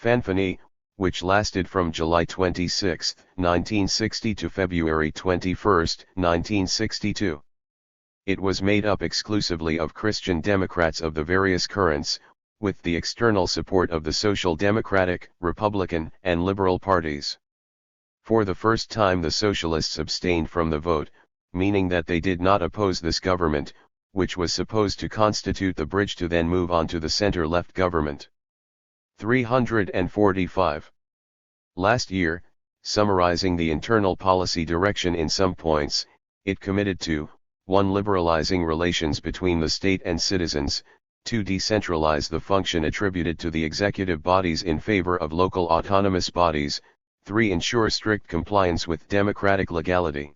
Speaker 1: Fanfani, which lasted from July 26, 1960 to February 21, 1962. It was made up exclusively of Christian Democrats of the various currents, with the external support of the Social Democratic, Republican, and Liberal parties. For the first time the Socialists abstained from the vote, meaning that they did not oppose this government, which was supposed to constitute the bridge to then move on to the center-left government. 345. Last year, summarizing the internal policy direction in some points, it committed to 1. Liberalizing relations between the state and citizens, 2. Decentralize the function attributed to the executive bodies in favor of local autonomous bodies, 3. Ensure strict compliance with democratic legality.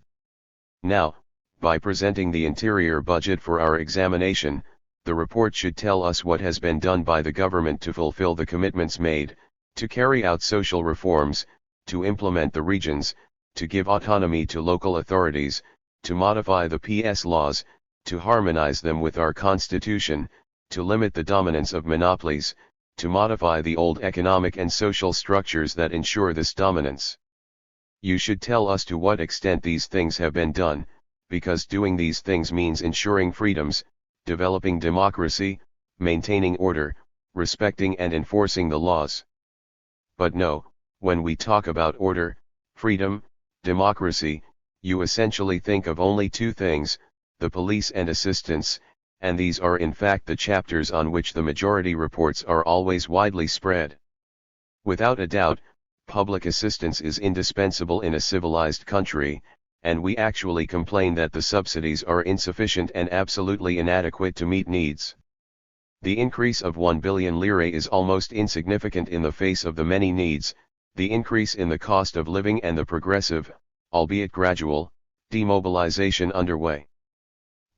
Speaker 1: Now, by presenting the interior budget for our examination, the report should tell us what has been done by the government to fulfill the commitments made, to carry out social reforms, to implement the regions, to give autonomy to local authorities, to modify the PS laws, to harmonize them with our Constitution, to limit the dominance of monopolies, to modify the old economic and social structures that ensure this dominance. You should tell us to what extent these things have been done, because doing these things means ensuring freedoms, developing democracy, maintaining order, respecting and enforcing the laws. But no, when we talk about order, freedom, democracy, you essentially think of only two things, the police and assistance, and these are in fact the chapters on which the majority reports are always widely spread. Without a doubt, public assistance is indispensable in a civilized country, and we actually complain that the subsidies are insufficient and absolutely inadequate to meet needs. The increase of 1 billion lire is almost insignificant in the face of the many needs, the increase in the cost of living and the progressive, albeit gradual, demobilization underway.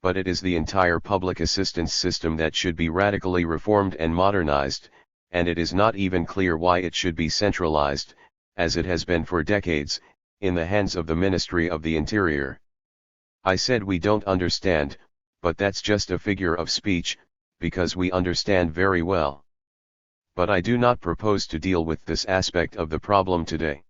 Speaker 1: But it is the entire public assistance system that should be radically reformed and modernized, and it is not even clear why it should be centralized, as it has been for decades, in the hands of the Ministry of the Interior. I said we don't understand, but that's just a figure of speech, because we understand very well. But I do not propose to deal with this aspect of the problem today.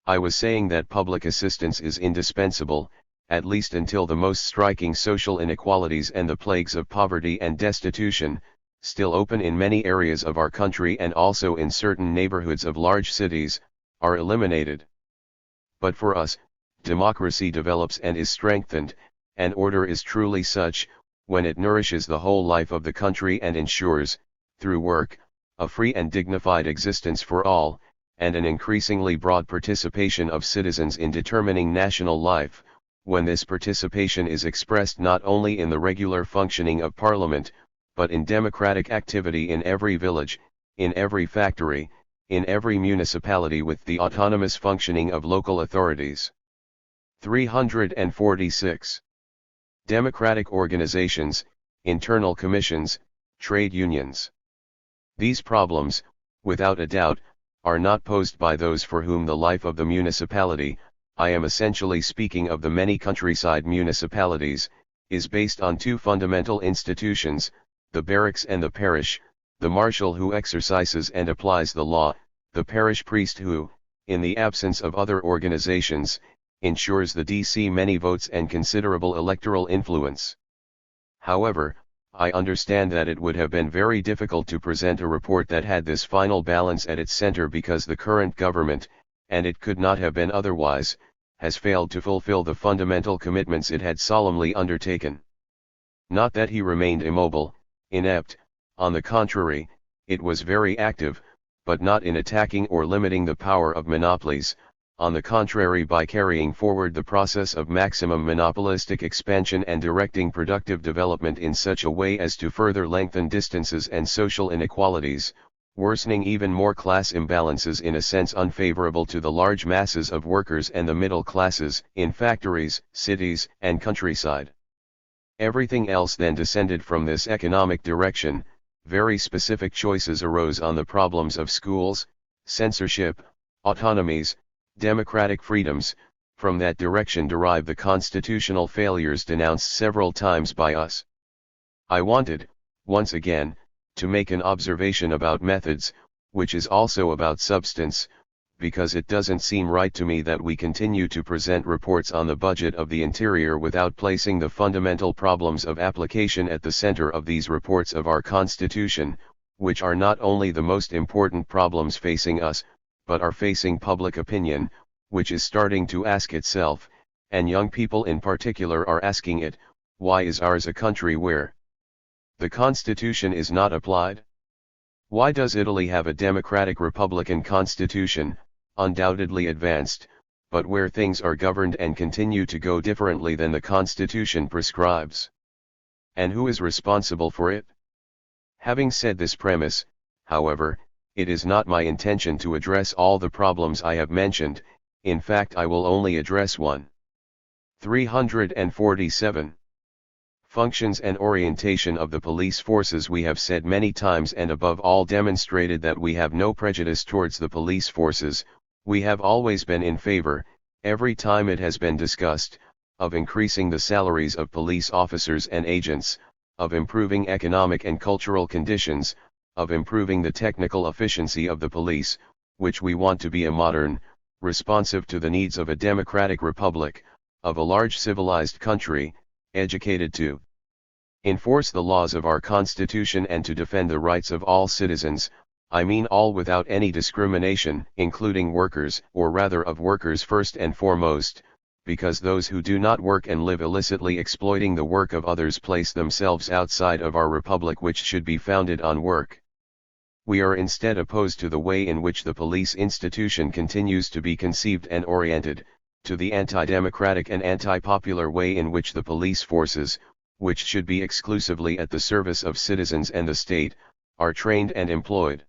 Speaker 1: I was saying that public assistance is indispensable, at least until the most striking social inequalities and the plagues of poverty and destitution, still open in many areas of our country and also in certain neighborhoods of large cities, are eliminated. But for us, democracy develops and is strengthened, and order is truly such, when it nourishes the whole life of the country and ensures, through work, a free and dignified existence for all, and an increasingly broad participation of citizens in determining national life, when this participation is expressed not only in the regular functioning of Parliament, but in democratic activity in every village, in every factory, in every municipality with the autonomous functioning of local authorities. 346. Democratic organizations, internal commissions, trade unions. These problems, without a doubt, are not posed by those for whom the life of the municipality, I am essentially speaking of the many countryside municipalities, is based on two fundamental institutions, the barracks and the parish, the marshal who exercises and applies the law, the parish priest who, in the absence of other organizations, ensures the DC many votes and considerable electoral influence. However, I understand that it would have been very difficult to present a report that had this final balance at its center because the current government, and it could not have been otherwise, has failed to fulfill the fundamental commitments it had solemnly undertaken. Not that he remained immobile, inept, On the contrary, it was very active, but not in attacking or limiting the power of monopolies, on the contrary by carrying forward the process of maximum monopolistic expansion and directing productive development in such a way as to further lengthen distances and social inequalities, worsening even more class imbalances in a sense unfavorable to the large masses of workers and the middle classes in factories, cities, and countryside. Everything else then descended from this economic direction. Very specific choices arose on the problems of schools, censorship, autonomies, democratic freedoms. From that direction derive the constitutional failures denounced several times by us. I wanted, once again, to make an observation about methods, which is also about substance, because it doesn't seem right to me that we continue to present reports on the budget of the interior without placing the fundamental problems of application at the center of these reports of our Constitution, which are not only the most important problems facing us, but are facing public opinion, which is starting to ask itself, and young people in particular are asking it, why is ours a country where the Constitution is not applied? Why does Italy have a democratic republican constitution, undoubtedly advanced, but where things are governed and continue to go differently than the Constitution prescribes? And who is responsible for it? Having said this premise, however, it is not my intention to address all the problems I have mentioned. In fact, I will only address one. 347. Functions and orientation of the police forces. We have said many times and above all demonstrated that we have no prejudice towards the police forces. We have always been in favor, every time it has been discussed, of increasing the salaries of police officers and agents, of improving economic and cultural conditions, of improving the technical efficiency of the police, which we want to be a modern, responsive to the needs of a democratic republic, of a large civilized country, educated to enforce the laws of our Constitution and to defend the rights of all citizens, I mean all without any discrimination, including workers, or rather of workers first and foremost, because those who do not work and live illicitly exploiting the work of others place themselves outside of our republic, which should be founded on work. We are instead opposed to the way in which the police institution continues to be conceived and oriented, to the anti-democratic and anti-popular way in which the police forces, which should be exclusively at the service of citizens and the state, are trained and employed.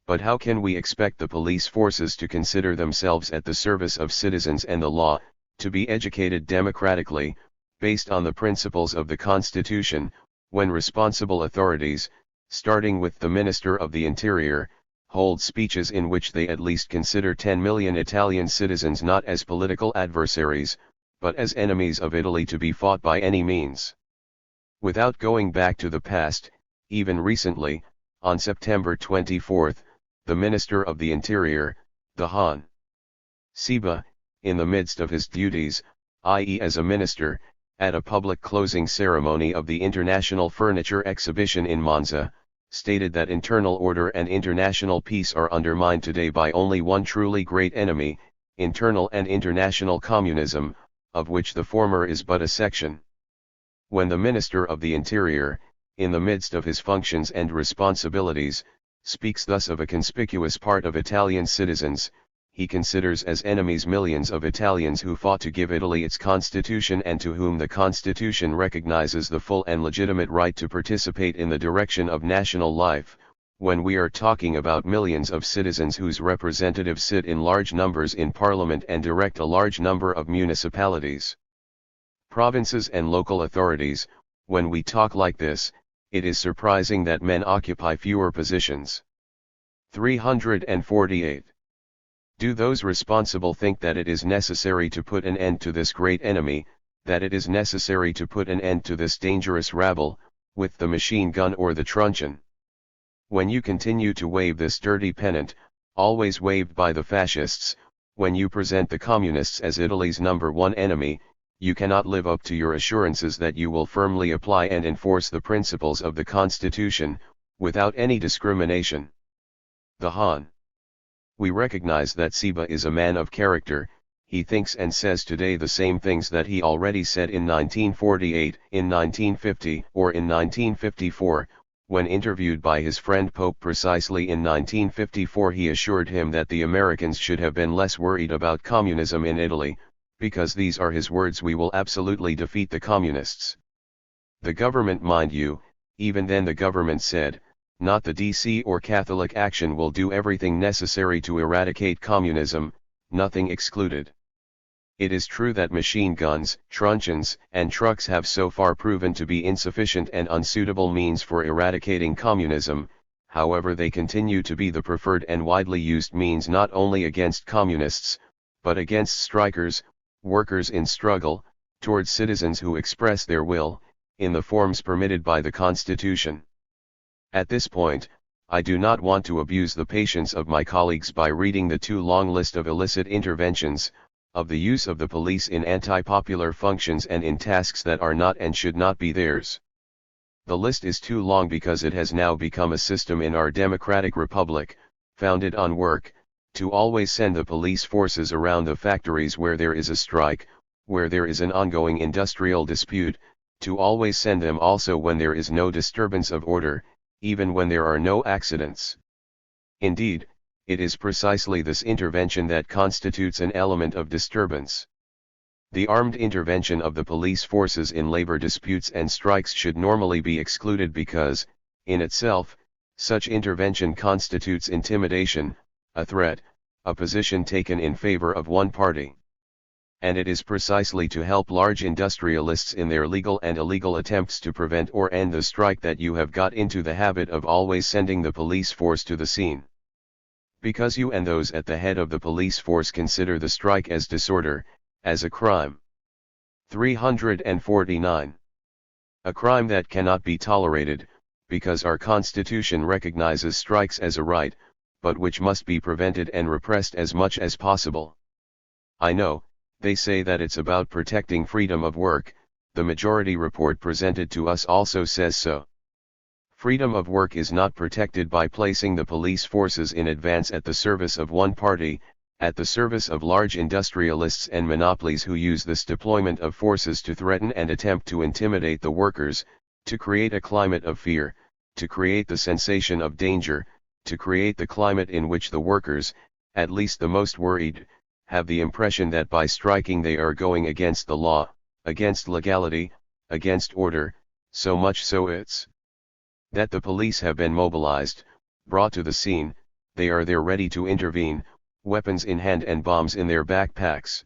Speaker 1: But how can we expect the police forces to consider themselves at the service of citizens and the law, to be educated democratically, based on the principles of the Constitution, when responsible authorities, starting with the Minister of the Interior, hold speeches in which they at least consider 10 million Italian citizens not as political adversaries, but as enemies of Italy to be fought by any means? Without going back to the past, even recently, on September 24, the Minister of the Interior, the Hon. Siba, in the midst of his duties, i.e. as a minister, at a public closing ceremony of the International Furniture Exhibition in Monza, stated that internal order and international peace are undermined today by only one truly great enemy, internal and international communism, of which the former is but a section. When the Minister of the Interior, in the midst of his functions and responsibilities, speaks thus of a conspicuous part of Italian citizens, he considers as enemies millions of Italians who fought to give Italy its constitution and to whom the constitution recognizes the full and legitimate right to participate in the direction of national life, when we are talking about millions of citizens whose representatives sit in large numbers in parliament and direct a large number of municipalities, provinces and local authorities. When we talk like this, it is surprising that men occupy fewer positions. 348. Do those responsible think that it is necessary to put an end to this great enemy, that it is necessary to put an end to this dangerous rabble, with the machine gun or the truncheon? When you continue to wave this dirty pennant, always waved by the fascists, when you present the communists as Italy's number one enemy, you cannot live up to your assurances that you will firmly apply and enforce the principles of the Constitution, without any discrimination. The Hon. We recognize that Siba is a man of character. He thinks and says today the same things that he already said in 1948, in 1950, or in 1954, When interviewed by his friend Pope precisely in 1954, he assured him that the Americans should have been less worried about communism in Italy, because these are his words: "We will absolutely defeat the communists." The government, mind you, even then the government said, not the DC or Catholic action, will do everything necessary to eradicate communism, nothing excluded. It is true that machine guns, truncheons, and trucks have so far proven to be insufficient and unsuitable means for eradicating communism. However, they continue to be the preferred and widely used means not only against communists, but against strikers, workers in struggle, towards citizens who express their will, in the forms permitted by the Constitution. At this point, I do not want to abuse the patience of my colleagues by reading the too long list of illicit interventions, of the use of the police in anti-popular functions and in tasks that are not and should not be theirs. The list is too long because it has now become a system in our democratic republic, founded on work, to always send the police forces around the factories where there is a strike, where there is an ongoing industrial dispute, to always send them also when there is no disturbance of order, even when there are no accidents. Indeed, it is precisely this intervention that constitutes an element of disturbance. The armed intervention of the police forces in labor disputes and strikes should normally be excluded because, in itself, such intervention constitutes intimidation, a threat, a position taken in favor of one party. And it is precisely to help large industrialists in their legal and illegal attempts to prevent or end the strike that you have got into the habit of always sending the police force to the scene. Because you and those at the head of the police force consider the strike as disorder, as a crime. 349. A crime that cannot be tolerated, because our Constitution recognizes strikes as a right, but which must be prevented and repressed as much as possible. I know, they say that it's about protecting freedom of work. The majority report presented to us also says so. Freedom of work is not protected by placing the police forces in advance at the service of one party, at the service of large industrialists and monopolies who use this deployment of forces to threaten and attempt to intimidate the workers, to create a climate of fear, to create the sensation of danger, to create the climate in which the workers, at least the most worried, have the impression that by striking they are going against the law, against legality, against order, so much so it's that the police have been mobilized, brought to the scene, they are there ready to intervene, weapons in hand and bombs in their backpacks.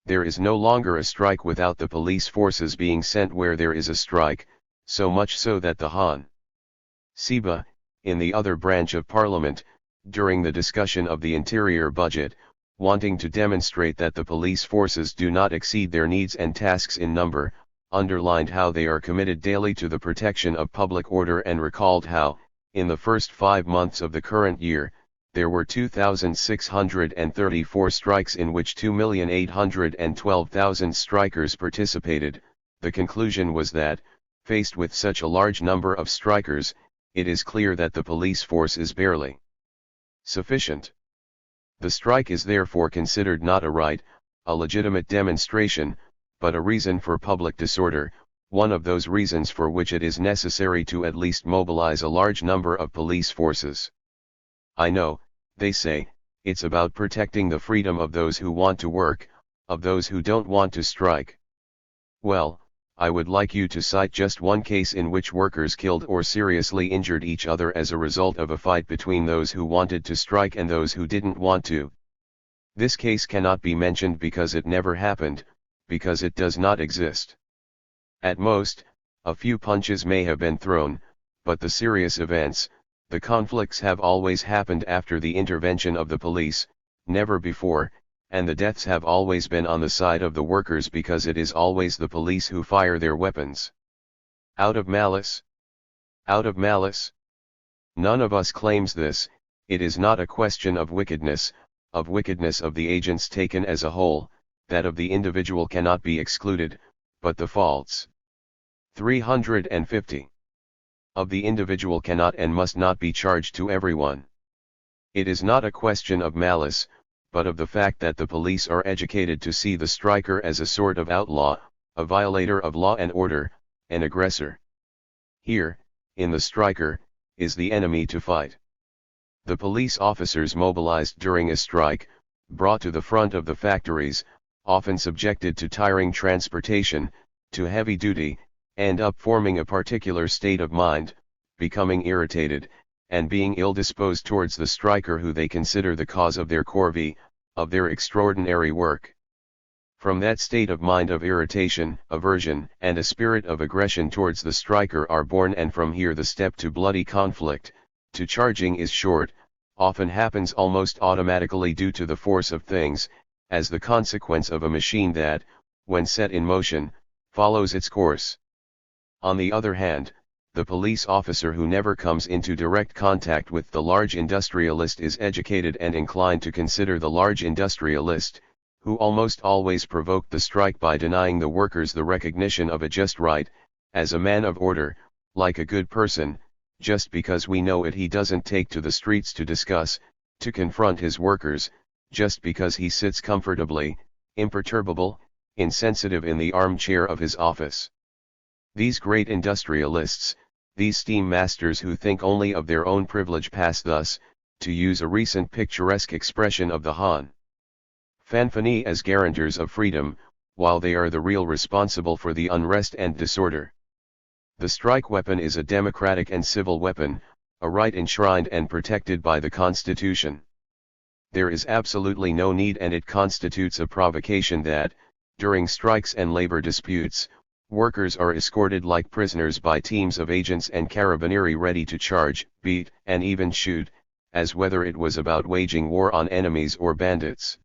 Speaker 1: There is no longer a strike without the police forces being sent where there is a strike, so much so that the Hon. Seba, in the other branch of Parliament, during the discussion of the interior budget, wanting to demonstrate that the police forces do not exceed their needs and tasks in number, underlined how they are committed daily to the protection of public order and recalled how, in the first 5 months of the current year, there were 2,634 strikes in which 2,812,000 strikers participated. The conclusion was that, faced with such a large number of strikers, it is clear that the police force is barely sufficient. The strike is therefore considered not a right, a legitimate demonstration, but a reason for public disorder, one of those reasons for which it is necessary to at least mobilize a large number of police forces. I know, they say, it's about protecting the freedom of those who want to work, of those who don't want to strike. Well, I would like you to cite just one case in which workers killed or seriously injured each other as a result of a fight between those who wanted to strike and those who didn't want to. This case cannot be mentioned because it never happened, because it does not exist. At most, a few punches may have been thrown, but the serious events, the conflicts have always happened after the intervention of the police, never before, and the deaths have always been on the side of the workers because it is always the police who fire their weapons. Out of malice? Out of malice? None of us claims this. It is not a question of wickedness of the agents taken as a whole, that of the individual cannot be excluded, but the faults. 350. Of the individual cannot and must not be charged to everyone. It is not a question of malice, but of the fact that the police are educated to see the striker as a sort of outlaw, a violator of law and order, an aggressor. Here, in the striker, is the enemy to fight. The police officers mobilized during a strike, brought to the front of the factories, often subjected to tiring transportation, to heavy duty, end up forming a particular state of mind, becoming irritated, and being ill-disposed towards the striker who they consider the cause of their corvée, of their extraordinary work. From that state of mind of irritation, aversion, and a spirit of aggression towards the striker are born, and from here the step to bloody conflict, to charging is short, often happens almost automatically due to the force of things, as the consequence of a machine that, when set in motion, follows its course. On the other hand, the police officer who never comes into direct contact with the large industrialist is educated and inclined to consider the large industrialist, who almost always provoked the strike by denying the workers the recognition of a just right, as a man of order, like a good person, just because we know it he doesn't take to the streets to discuss, to confront his workers, just because he sits comfortably, imperturbable, insensitive in the armchair of his office. These great industrialists, these steam masters who think only of their own privilege pass thus, to use a recent picturesque expression of the Han Fanfani, as guarantors of freedom, while they are the real responsible for the unrest and disorder. The strike weapon is a democratic and civil weapon, a right enshrined and protected by the Constitution. There is absolutely no need, and it constitutes a provocation that, during strikes and labor disputes, workers are escorted like prisoners by teams of agents and carabinieri ready to charge, beat, and even shoot, as whether it was about waging war on enemies or bandits.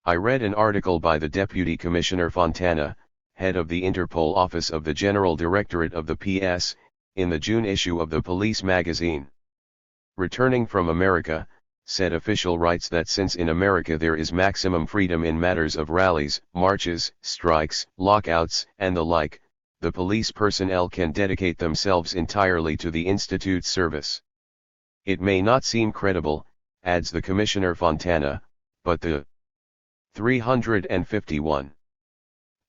Speaker 1: I read an article by the Deputy Commissioner Fontana, head of the Interpol Office of the General Directorate of the PS, in the June issue of the Police magazine. Returning from America, said official writes that since in America there is maximum freedom in matters of rallies, marches, strikes, lockouts, and the like, the police personnel can dedicate themselves entirely to the Institute's service. It may not seem credible, adds the Commissioner Fontana, but the 351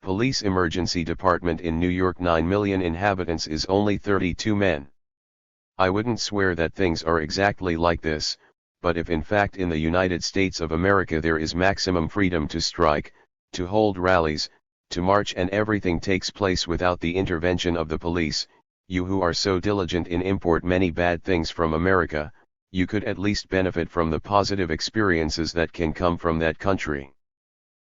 Speaker 1: Police Emergency Department in New York, 9 million inhabitants, is only 32 men. I wouldn't swear that things are exactly like this, but if in fact in the United States of America there is maximum freedom to strike, to hold rallies, to march, and everything takes place without the intervention of the police, you who are so diligent in import many bad things from America, you could at least benefit from the positive experiences that can come from that country.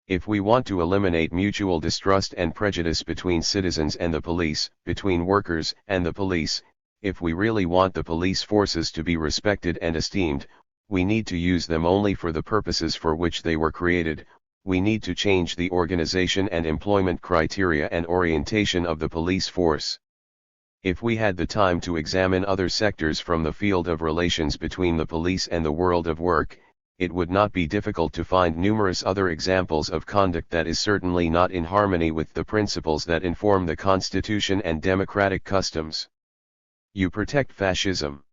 Speaker 1: If we want to eliminate mutual distrust and prejudice between citizens and the police, between workers and the police, if we really want the police forces to be respected and esteemed, we need to use them only for the purposes for which they were created. We need to change the organization and employment criteria and orientation of the police force. If we had the time to examine other sectors from the field of relations between the police and the world of work, it would not be difficult to find numerous other examples of conduct that is certainly not in harmony with the principles that inform the Constitution and democratic customs. You protect fascism.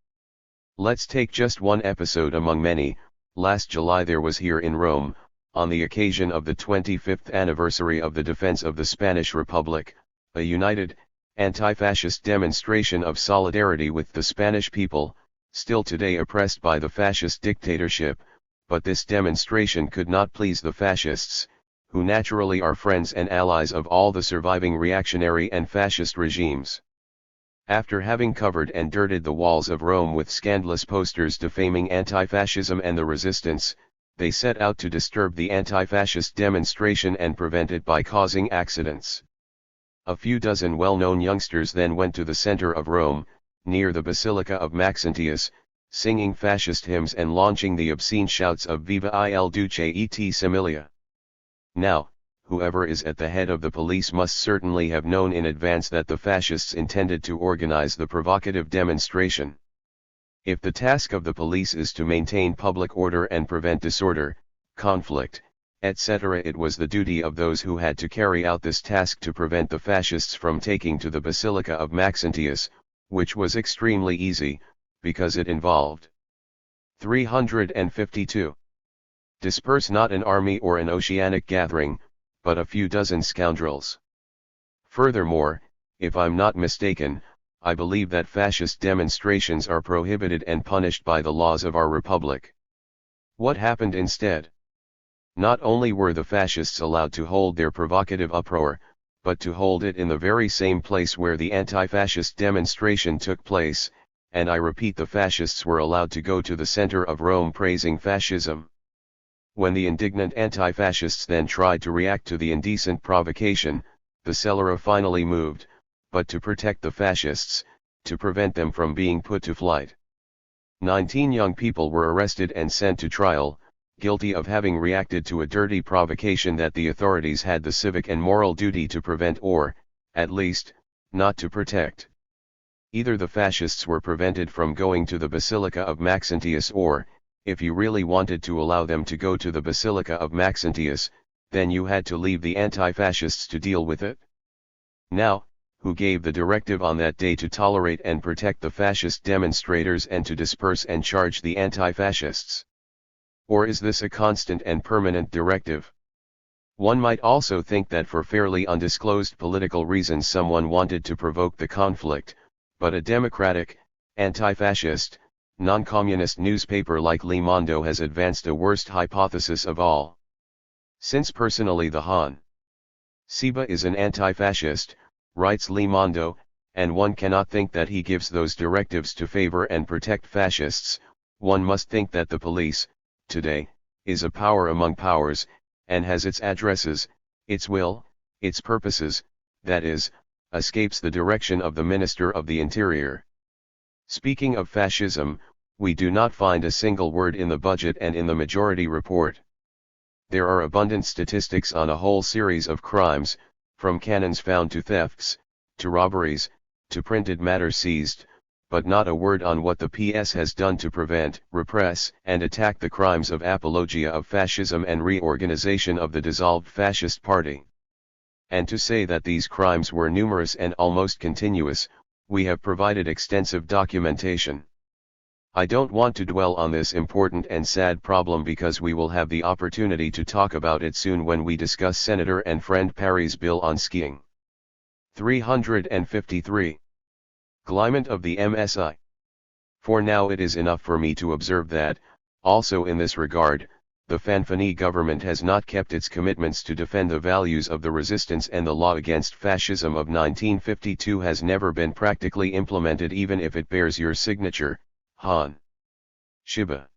Speaker 1: Let's take just one episode among many. Last July there was here in Rome, on the occasion of the 25th anniversary of the defense of the Spanish Republic, a united, anti-fascist demonstration of solidarity with the Spanish people, still today oppressed by the fascist dictatorship, but this demonstration could not please the fascists, who naturally are friends and allies of all the surviving reactionary and fascist regimes. After having covered and dirted the walls of Rome with scandalous posters defaming anti-fascism and the resistance, they set out to disturb the anti-fascist demonstration and prevent it by causing accidents. A few dozen well-known youngsters then went to the center of Rome, near the Basilica of Maxentius, singing fascist hymns and launching the obscene shouts of Viva il Duce et Similia. Now, whoever is at the head of the police must certainly have known in advance that the fascists intended to organize the provocative demonstration. If the task of the police is to maintain public order and prevent disorder, conflict, etc., it was the duty of those who had to carry out this task to prevent the fascists from taking to the Basilica of Maxentius, which was extremely easy, because it involved 352. Disperse not an army or an oceanic gathering, but a few dozen scoundrels. Furthermore, if I'm not mistaken, I believe that fascist demonstrations are prohibited and punished by the laws of our republic. What happened instead? Not only were the fascists allowed to hold their provocative uproar, but to hold it in the very same place where the anti-fascist demonstration took place, and I repeat, the fascists were allowed to go to the center of Rome praising fascism. When the indignant anti-fascists then tried to react to the indecent provocation, the Celera finally moved, but to protect the fascists, to prevent them from being put to flight. 19 young people were arrested and sent to trial, guilty of having reacted to a dirty provocation that the authorities had the civic and moral duty to prevent or, at least, not to protect. Either the fascists were prevented from going to the Basilica of Maxentius or, if you really wanted to allow them to go to the Basilica of Maxentius, then you had to leave the anti-fascists to deal with it. Now, who gave the directive on that day to tolerate and protect the fascist demonstrators and to disperse and charge the anti-fascists? Or is this a constant and permanent directive? One might also think that for fairly undisclosed political reasons someone wanted to provoke the conflict, but a democratic, anti-fascist, non-communist newspaper like Le Monde has advanced a worst hypothesis of all. Since personally the Han Siba is an anti-fascist, writes Le Monde, and one cannot think that he gives those directives to favor and protect fascists, one must think that the police, today, is a power among powers, and has its addresses, its will, its purposes, that is, escapes the direction of the Minister of the Interior. Speaking of fascism, we do not find a single word in the budget and in the majority report. There are abundant statistics on a whole series of crimes, from cannons found to thefts, to robberies, to printed matter seized, but not a word on what the PS has done to prevent, repress, and attack the crimes of apologia of fascism and reorganization of the dissolved fascist party. And to say that these crimes were numerous and almost continuous, we have provided extensive documentation. I don't want to dwell on this important and sad problem because we will have the opportunity to talk about it soon when we discuss Senator and friend Parry's bill on skiing. 353. Glyment of the MSI. For now it is enough for me to observe that, also in this regard, the Fanfani government has not kept its commitments to defend the values of the resistance, and the law against fascism of 1952 has never been practically implemented, even if it bears your signature, Han Shiba.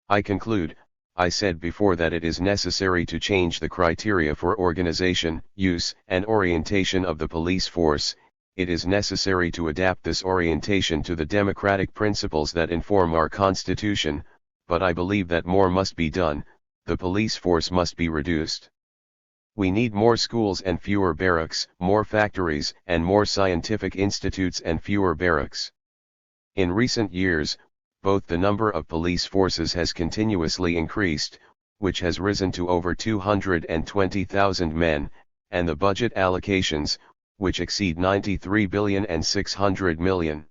Speaker 1: I conclude, I said before that it is necessary to change the criteria for organization, use, and orientation of the police force. It is necessary to adapt this orientation to the democratic principles that inform our Constitution, but I believe that more must be done. The police force must be reduced. We need more schools and fewer barracks, more factories and more scientific institutes and fewer barracks. In recent years, both the number of police forces has continuously increased, which has risen to over 220,000 men, and the budget allocations, which exceed 93 billion and 600 million.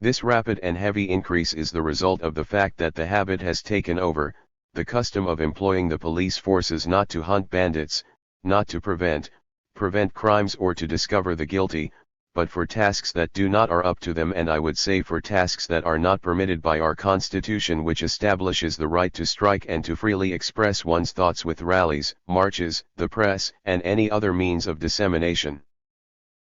Speaker 1: This rapid and heavy increase is the result of the fact that the habit has taken over, the custom of employing the police forces not to hunt bandits, not to prevent crimes or to discover the guilty, but for tasks that do not are up to them, and I would say for tasks that are not permitted by our Constitution, which establishes the right to strike and to freely express one's thoughts with rallies, marches, the press, and any other means of dissemination.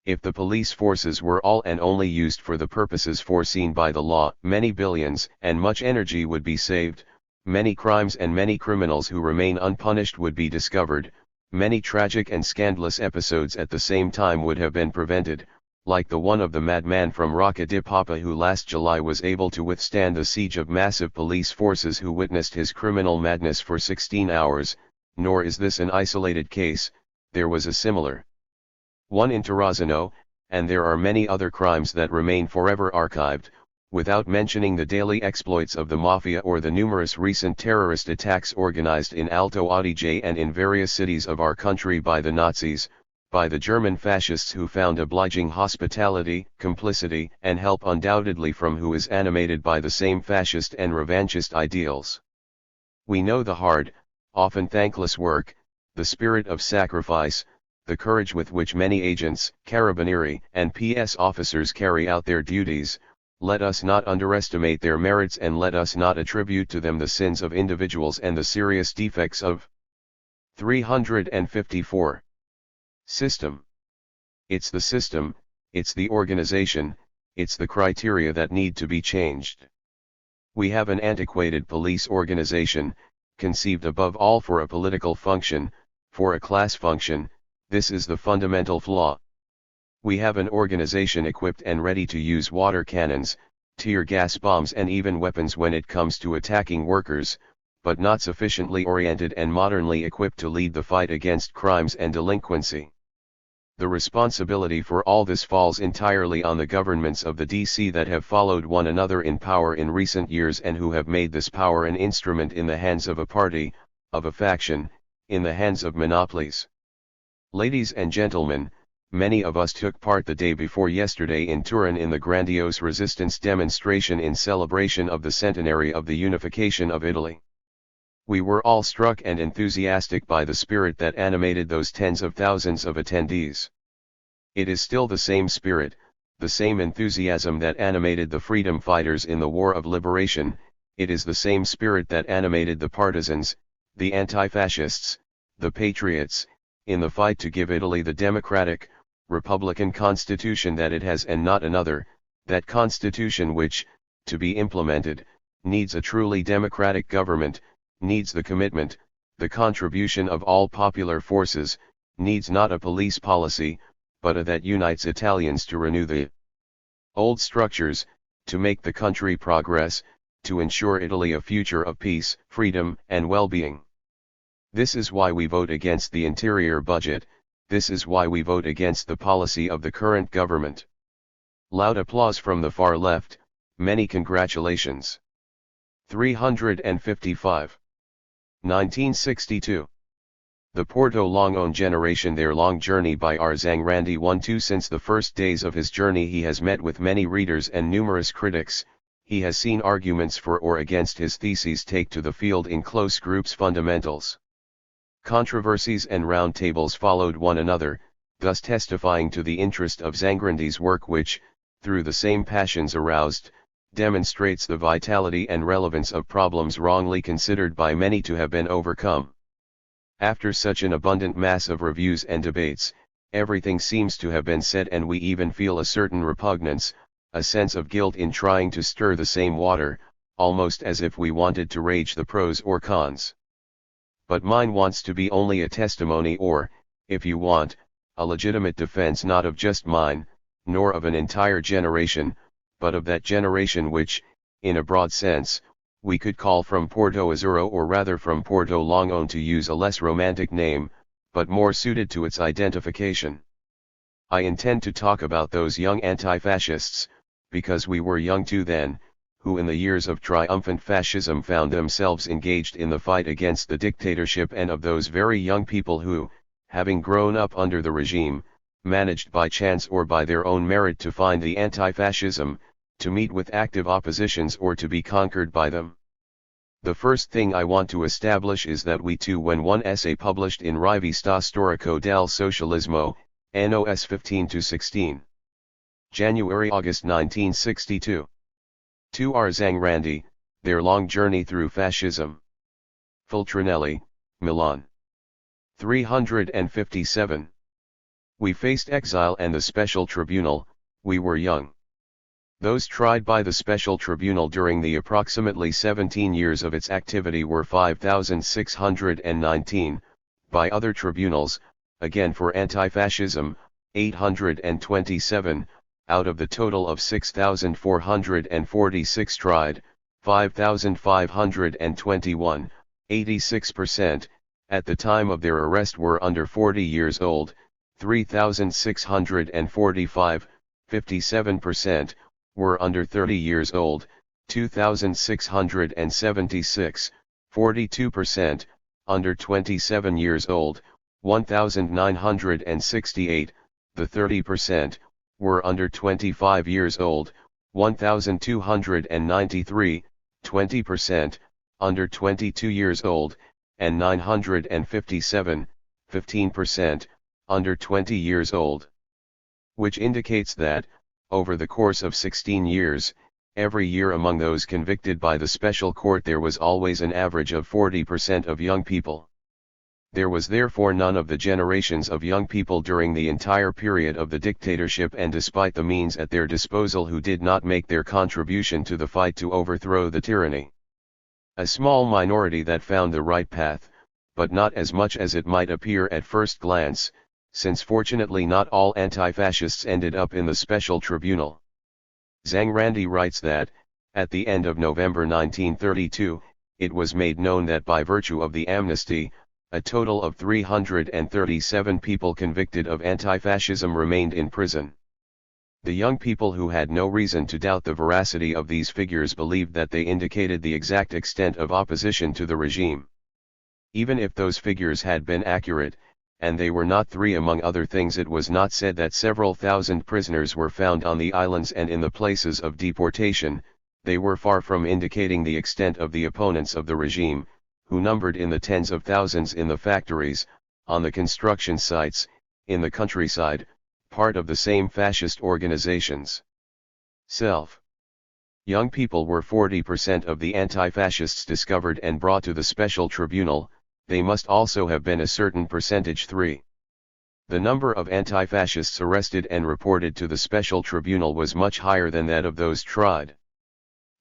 Speaker 1: If the police forces were all and only used for the purposes foreseen by the law, many billions and much energy would be saved, many crimes and many criminals who remain unpunished would be discovered, many tragic and scandalous episodes at the same time would have been prevented, like the one of the madman from Rocca di Papa who last July was able to withstand the siege of massive police forces who witnessed his criminal madness for 16 hours, nor is this an isolated case, there was a similar one in Terrazzano, and there are many other crimes that remain forever archived, without mentioning the daily exploits of the mafia or the numerous recent terrorist attacks organized in Alto Adige and in various cities of our country by the Nazis, by the German fascists who found obliging hospitality, complicity, and help undoubtedly from who is animated by the same fascist and revanchist ideals. We know the hard, often thankless work, the spirit of sacrifice, the courage with which many agents, carabinieri, and PS officers carry out their duties, let us not underestimate their merits and let us not attribute to them the sins of individuals and the serious defects of 354. System. It's the system, it's the organization, it's the criteria that need to be changed. We have an antiquated police organization, conceived above all for a political function, for a class function. This is the fundamental flaw. We have an organization equipped and ready to use water cannons, tear gas bombs and even weapons when it comes to attacking workers, but not sufficiently oriented and modernly equipped to lead the fight against crimes and delinquency. The responsibility for all this falls entirely on the governments of the DC that have followed one another in power in recent years and who have made this power an instrument in the hands of a party, of a faction, in the hands of monopolies. Ladies and gentlemen, many of us took part the day before yesterday in Turin in the grandiose resistance demonstration in celebration of the centenary of the unification of Italy. We were all struck and enthusiastic by the spirit that animated those tens of thousands of attendees. It is still the same spirit, the same enthusiasm that animated the freedom fighters in the War of Liberation. It is the same spirit that animated the partisans, the anti-fascists, the patriots, in the fight to give Italy the democratic, republican constitution that it has and not another, that constitution which, to be implemented, needs a truly democratic government, needs the commitment, the contribution of all popular forces, needs not a police policy, but a that unites Italians to renew the old structures, to make the country progress, to ensure Italy a future of peace, freedom, and well-being. This is why we vote against the interior budget, this is why we vote against the policy of the current government. Loud applause from the far left, many congratulations. 355. 1962. The Porto Longone generation. Their long journey by R. Zangrandi 1-2. Since the first days of his journey he has met with many readers and numerous critics. He has seen arguments for or against his theses take to the field in close groups. Fundamentals. Controversies and round tables followed one another, thus testifying to the interest of Zangrandi's work which, through the same passions aroused, demonstrates the vitality and relevance of problems wrongly considered by many to have been overcome. After such an abundant mass of reviews and debates, everything seems to have been said and we even feel a certain repugnance, a sense of guilt in trying to stir the same water, almost as if we wanted to rage the pros or cons. But mine wants to be only a testimony or, if you want, a legitimate defense not of just mine, nor of an entire generation, but of that generation which, in a broad sense, we could call from Porto Azzurro or rather from Porto Longone to use a less romantic name, but more suited to its identification. I intend to talk about those young anti-fascists, because we were young too then, who in the years of triumphant fascism found themselves engaged in the fight against the dictatorship, and of those very young people who, having grown up under the regime, managed by chance or by their own merit to find the anti-fascism, to meet with active oppositions or to be conquered by them. The first thing I want to establish is that we too, when one essay published in Rivista Storico del Socialismo, NOS 15-16. January-August 1962. 2 R. Zangrandi, Their Long Journey Through Fascism. Fultrinelli, Milan. 357. We faced exile and the special tribunal. We were young. Those tried by the special tribunal during the approximately 17 years of its activity were 5,619, by other tribunals, again for anti-fascism, 827, out of the total of 6,446 tried, 5,521, 86%, at the time of their arrest were under 40 years old, 3,645, 57%, were under 30 years old, 2,676, 42%, under 27 years old, 1,968, the 30%, were under 25 years old, 1,293, 20%, under 22 years old, and 957, 15%, under 20 years old. Which indicates that, over the course of 16 years, every year among those convicted by the special court there was always an average of 40% of young people. There was therefore none of the generations of young people during the entire period of the dictatorship, and despite the means at their disposal, who did not make their contribution to the fight to overthrow the tyranny. A small minority that found the right path, but not as much as it might appear at first glance, since fortunately not all anti-fascists ended up in the special tribunal. Zhang Randi writes that, at the end of November 1932, it was made known that by virtue of the amnesty, a total of 337 people convicted of anti-fascism remained in prison. The young people, who had no reason to doubt the veracity of these figures, believed that they indicated the exact extent of opposition to the regime. Even if those figures had been accurate, and they were not, among other things, it was not said that several thousand prisoners were found on the islands and in the places of deportation. They were far from indicating the extent of the opponents of the regime, who numbered in the tens of thousands in the factories, on the construction sites, in the countryside, part of the same fascist organizations. Young people were 40% of the anti-fascists discovered and brought to the special tribunal. They must also have been a certain percentage. The number of anti-fascists arrested and reported to the special tribunal was much higher than that of those tried.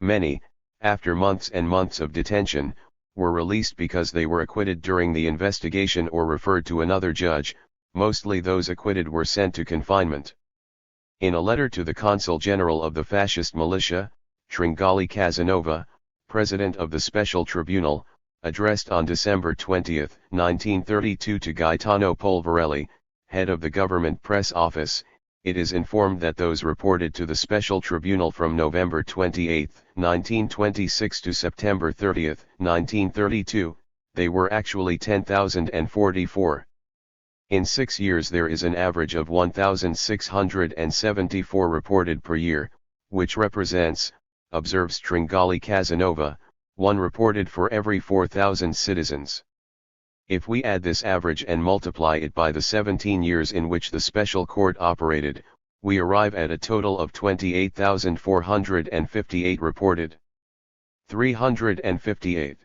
Speaker 1: Many, after months and months of detention, were released because they were acquitted during the investigation or referred to another judge. Mostly those acquitted were sent to confinement. In a letter to the Consul General of the fascist militia, Tringali Casanova, president of the special tribunal, addressed on December 20, 1932 to Gaetano Polverelli, head of the government press office, it is informed that those reported to the special tribunal from November 28, 1926 to September 30, 1932, they were actually 10,044. In 6 years there is an average of 1,674 reported per year, which represents, observes Tringali Casanova, one reported for every 4,000 citizens. If we add this average and multiply it by the 17 years in which the special court operated, we arrive at a total of 28,458 reported. 358.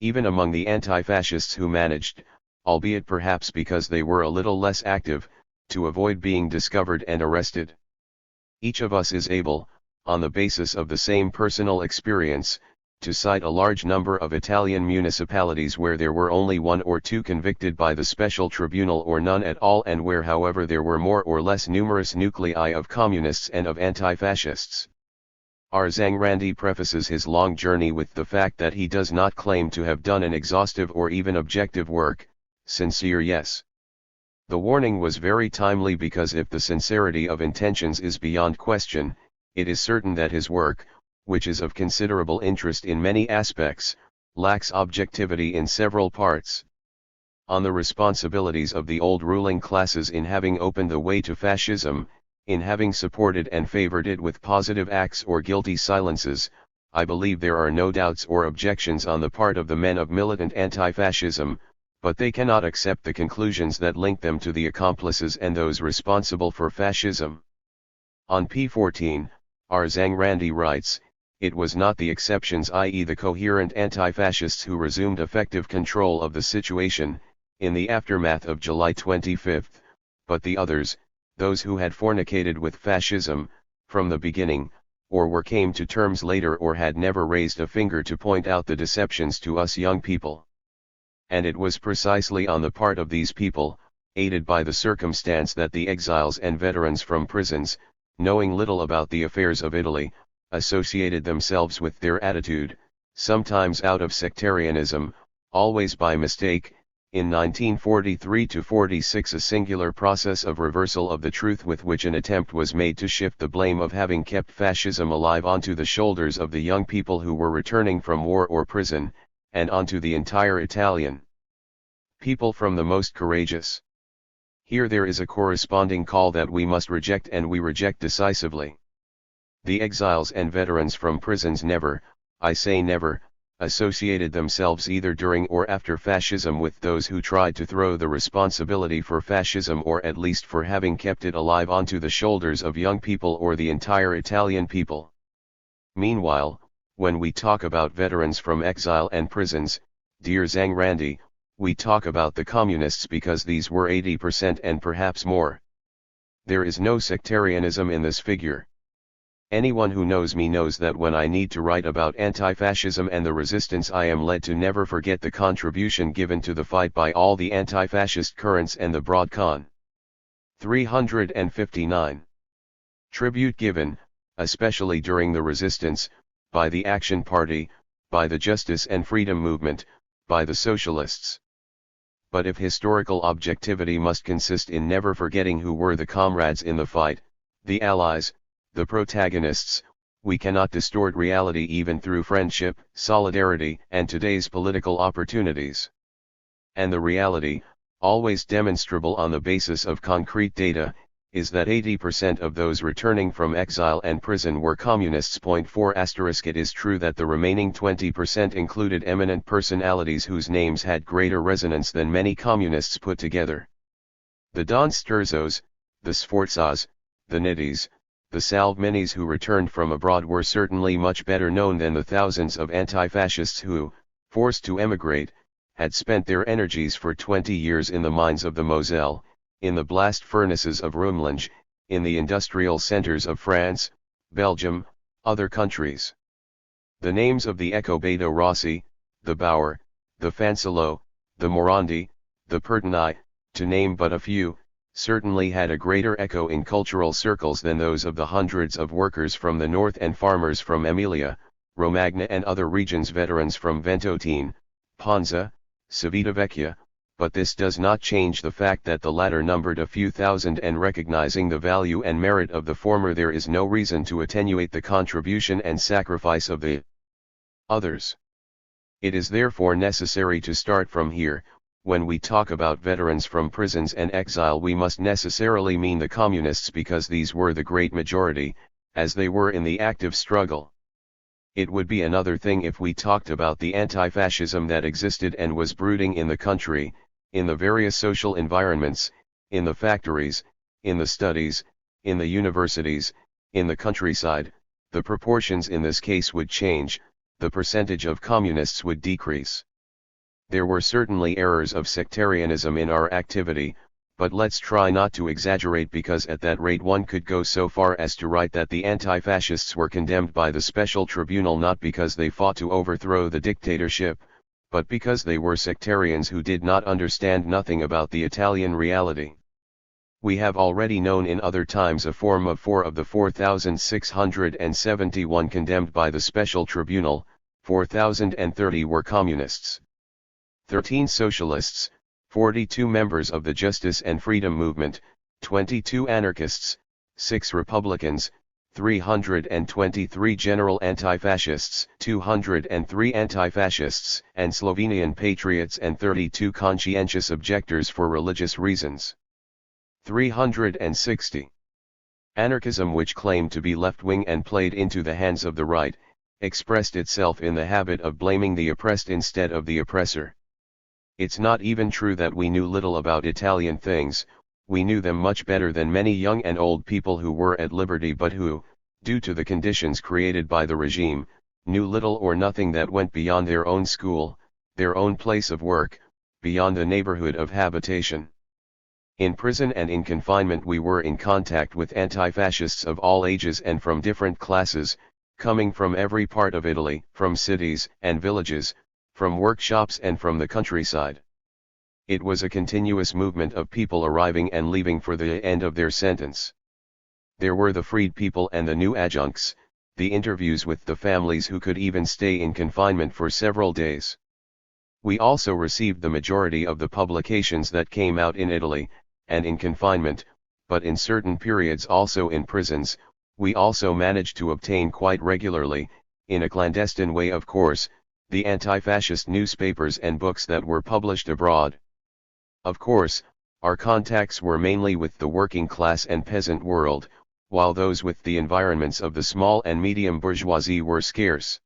Speaker 1: Even among the anti-fascists who managed, albeit perhaps because they were a little less active, to avoid being discovered and arrested. Each of us is able, on the basis of the same personal experience, to cite a large number of Italian municipalities where there were only 1 or 2 convicted by the special tribunal, or none at all, and where however there were more or less numerous nuclei of communists and of anti-fascists. R. Zhang Randi prefaces his long journey with the fact that he does not claim to have done an exhaustive or even objective work. Sincere, yes. The warning was very timely, because if the sincerity of intentions is beyond question, it is certain that his work, which is of considerable interest in many aspects, lacks objectivity in several parts. On the responsibilities of the old ruling classes in having opened the way to fascism, in having supported and favored it with positive acts or guilty silences, I believe there are no doubts or objections on the part of the men of militant anti-fascism, but they cannot accept the conclusions that link them to the accomplices and those responsible for fascism. On p14, R. Zhang Randi writes, it was not the exceptions, i.e. the coherent anti-fascists, who resumed effective control of the situation, in the aftermath of July 25, but the others, those who had fornicated with fascism, from the beginning, or came to terms later, or had never raised a finger to point out the deceptions to us young people. And it was precisely on the part of these people, aided by the circumstance that the exiles and veterans from prisons, knowing little about the affairs of Italy, associated themselves with their attitude, sometimes out of sectarianism, always by mistake, in 1943–46 a singular process of reversal of the truth with which an attempt was made to shift the blame of having kept fascism alive onto the shoulders of the young people who were returning from war or prison, and onto the entire Italian people from the most courageous. Here there is a corresponding call that we must reject, and we reject decisively. The exiles and veterans from prisons never, I say never, associated themselves either during or after fascism with those who tried to throw the responsibility for fascism, or at least for having kept it alive, onto the shoulders of young people or the entire Italian people. Meanwhile, when we talk about veterans from exile and prisons, dear Zangrandi, we talk about the communists because these were 80% and perhaps more. There is no sectarianism in this figure. Anyone who knows me knows that when I need to write about anti-fascism and the resistance, I am led to never forget the contribution given to the fight by all the anti-fascist currents and the broad con. 359. Tribute given, especially during the resistance, by the Action Party, by the Justice and Freedom Movement, by the Socialists. But if historical objectivity must consist in never forgetting who were the comrades in the fight, the allies, the protagonists, we cannot distort reality even through friendship, solidarity, and today's political opportunities. And the reality, always demonstrable on the basis of concrete data, is that 80% of those returning from exile and prison were communists. 4 * It is true that the remaining 20% included eminent personalities whose names had greater resonance than many communists put together. The Don Sterzos, the Sforzas, the Nittis, the Salvminis who returned from abroad were certainly much better known than the thousands of anti-fascists who, forced to emigrate, had spent their energies for 20 years in the mines of the Moselle, in the blast furnaces of Rumlange, in the industrial centers of France, Belgium, other countries. The names of the Ecobedo Rossi, the Bauer, the Fancillo, the Morandi, the Pertini, to name but a few, certainly had a greater echo in cultural circles than those of the hundreds of workers from the north and farmers from Emilia, Romagna and other regions, veterans from Ventotene, Ponza, Civitavecchia, but this does not change the fact that the latter numbered a few thousand, and recognizing the value and merit of the former, there is no reason to attenuate the contribution and sacrifice of the others. It is therefore necessary to start from here. When we talk about veterans from prisons and exile, we must necessarily mean the communists, because these were the great majority, as they were in the active struggle. It would be another thing if we talked about the anti-fascism that existed and was brooding in the country, in the various social environments, in the factories, in the studies, in the universities, in the countryside. The proportions in this case would change, the percentage of communists would decrease. There were certainly errors of sectarianism in our activity, but let's try not to exaggerate, because at that rate one could go so far as to write that the anti-fascists were condemned by the special tribunal not because they fought to overthrow the dictatorship, but because they were sectarians who did not understand nothing about the Italian reality. We have already known in other times a form of 4 of the 4,671 condemned by the special tribunal, 4,030 were communists. 13 socialists, 42 members of the Justice and Freedom Movement, 22 anarchists, 6 Republicans, 323 general anti-fascists, 203 anti-fascists and Slovenian patriots, and 32 conscientious objectors for religious reasons. 360. Anarchism, which claimed to be left-wing and played into the hands of the right, expressed itself in the habit of blaming the oppressed instead of the oppressor. It's not even true that we knew little about Italian things. We knew them much better than many young and old people who were at liberty, but who, due to the conditions created by the regime, knew little or nothing that went beyond their own school, their own place of work, beyond the neighborhood of habitation. In prison and in confinement we were in contact with anti-fascists of all ages and from different classes, coming from every part of Italy, from cities and villages, from workshops and from the countryside. It was a continuous movement of people arriving and leaving for the end of their sentence. There were the freed people and the new adjuncts, the interviews with the families who could even stay in confinement for several days. We also received the majority of the publications that came out in Italy, and in confinement, but in certain periods also in prisons. We also managed to obtain quite regularly, in a clandestine way of course, the anti-fascist newspapers and books that were published abroad. Of course, our contacts were mainly with the working class and peasant world, while those with the environments of the small and medium bourgeoisie were scarce.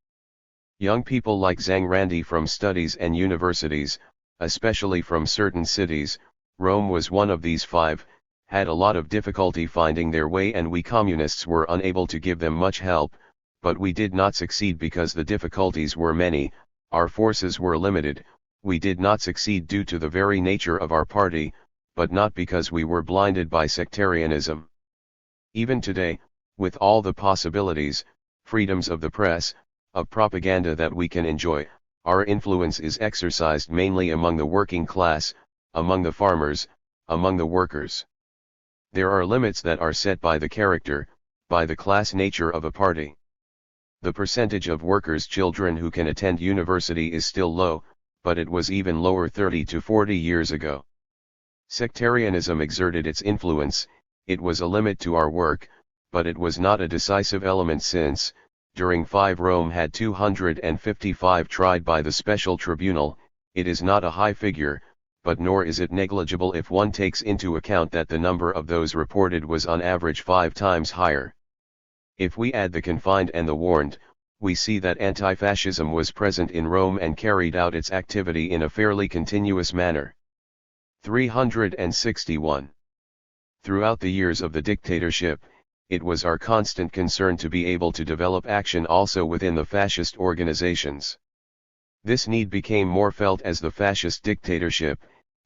Speaker 1: Young people like Zhang Randi from studies and universities, especially from certain cities, Rome was one of these 5, had a lot of difficulty finding their way, and we communists were unable to give them much help, but we did not succeed because the difficulties were many, our forces were limited. We did not succeed due to the very nature of our party, but not because we were blinded by sectarianism. Even today, with all the possibilities, freedoms of the press, of propaganda that we can enjoy, our influence is exercised mainly among the working class, among the farmers, among the workers. There are limits that are set by the character, by the class nature of a party. The percentage of workers' children who can attend university is still low, but it was even lower 30 to 40 years ago. Sectarianism exerted its influence, it was a limit to our work, but it was not a decisive element since, during 5 Rome had 255 tried by the special tribunal. It is not a high figure, but nor is it negligible if one takes into account that the number of those reported was on average 5 times higher. If we add the confined and the warned, we see that anti-fascism was present in Rome and carried out its activity in a fairly continuous manner. 361. Throughout the years of the dictatorship, it was our constant concern to be able to develop action also within the fascist organizations. This need became more felt as the fascist dictatorship,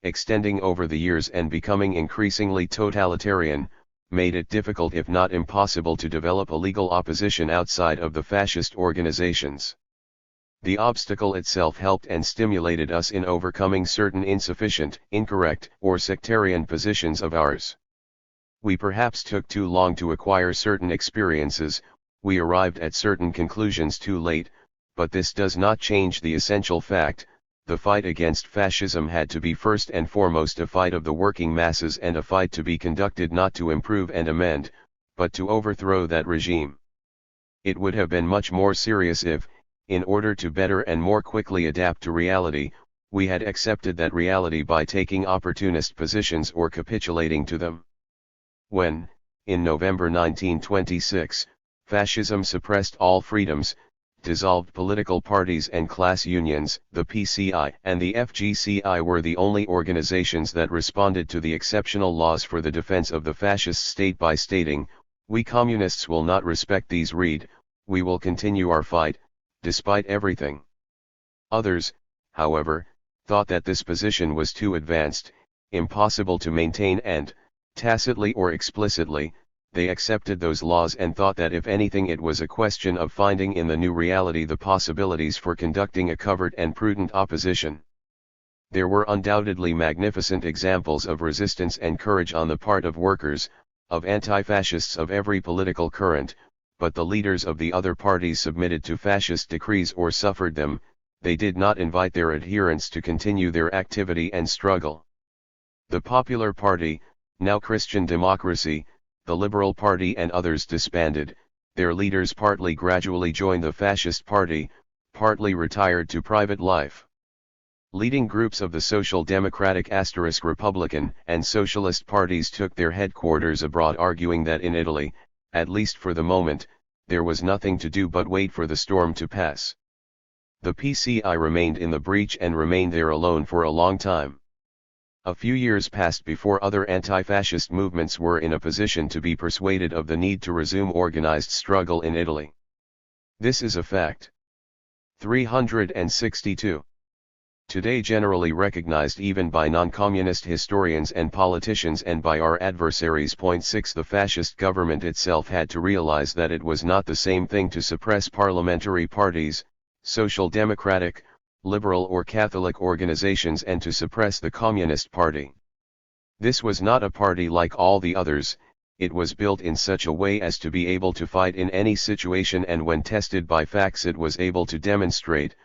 Speaker 1: extending over the years and becoming increasingly totalitarian, made it difficult if not impossible to develop a legal opposition outside of the fascist organizations. The obstacle itself helped and stimulated us in overcoming certain insufficient, incorrect, or sectarian positions of ours. We perhaps took too long to acquire certain experiences, we arrived at certain conclusions too late, but this does not change the essential fact: the fight against fascism had to be first and foremost a fight of the working masses, and a fight to be conducted not to improve and amend, but to overthrow that regime. It would have been much more serious if, in order to better and more quickly adapt to reality, we had accepted that reality by taking opportunist positions or capitulating to them. When, in November 1926, fascism suppressed all freedoms, dissolved political parties and class unions, the PCI and the FGCI were the only organizations that responded to the exceptional laws for the defense of the fascist state by stating, "We communists will not respect these. We will continue our fight, despite everything." Others, however, thought that this position was too advanced, impossible to maintain, and, tacitly or explicitly, they accepted those laws and thought that if anything it was a question of finding in the new reality the possibilities for conducting a covert and prudent opposition. There were undoubtedly magnificent examples of resistance and courage on the part of workers, of anti-fascists of every political current, but the leaders of the other parties submitted to fascist decrees or suffered them. They did not invite their adherents to continue their activity and struggle. The Popular Party, now Christian Democracy, the Liberal Party and others disbanded, their leaders partly gradually joined the Fascist Party, partly retired to private life. Leading groups of the Social Democratic * Republican and Socialist parties took their headquarters abroad, arguing that in Italy, at least for the moment, there was nothing to do but wait for the storm to pass. The PCI remained in the breach and remained there alone for a long time. A few years passed before other anti-fascist movements were in a position to be persuaded of the need to resume organized struggle in Italy. This is a fact. 362. Today generally recognized even by non-communist historians and politicians and by our adversaries. 6. The fascist government itself had to realize that it was not the same thing to suppress parliamentary parties, social democratic, liberal or Catholic organizations, and to suppress the Communist Party. This was not a party like all the others. It was built in such a way as to be able to fight in any situation, and when tested by facts it was able to demonstrate,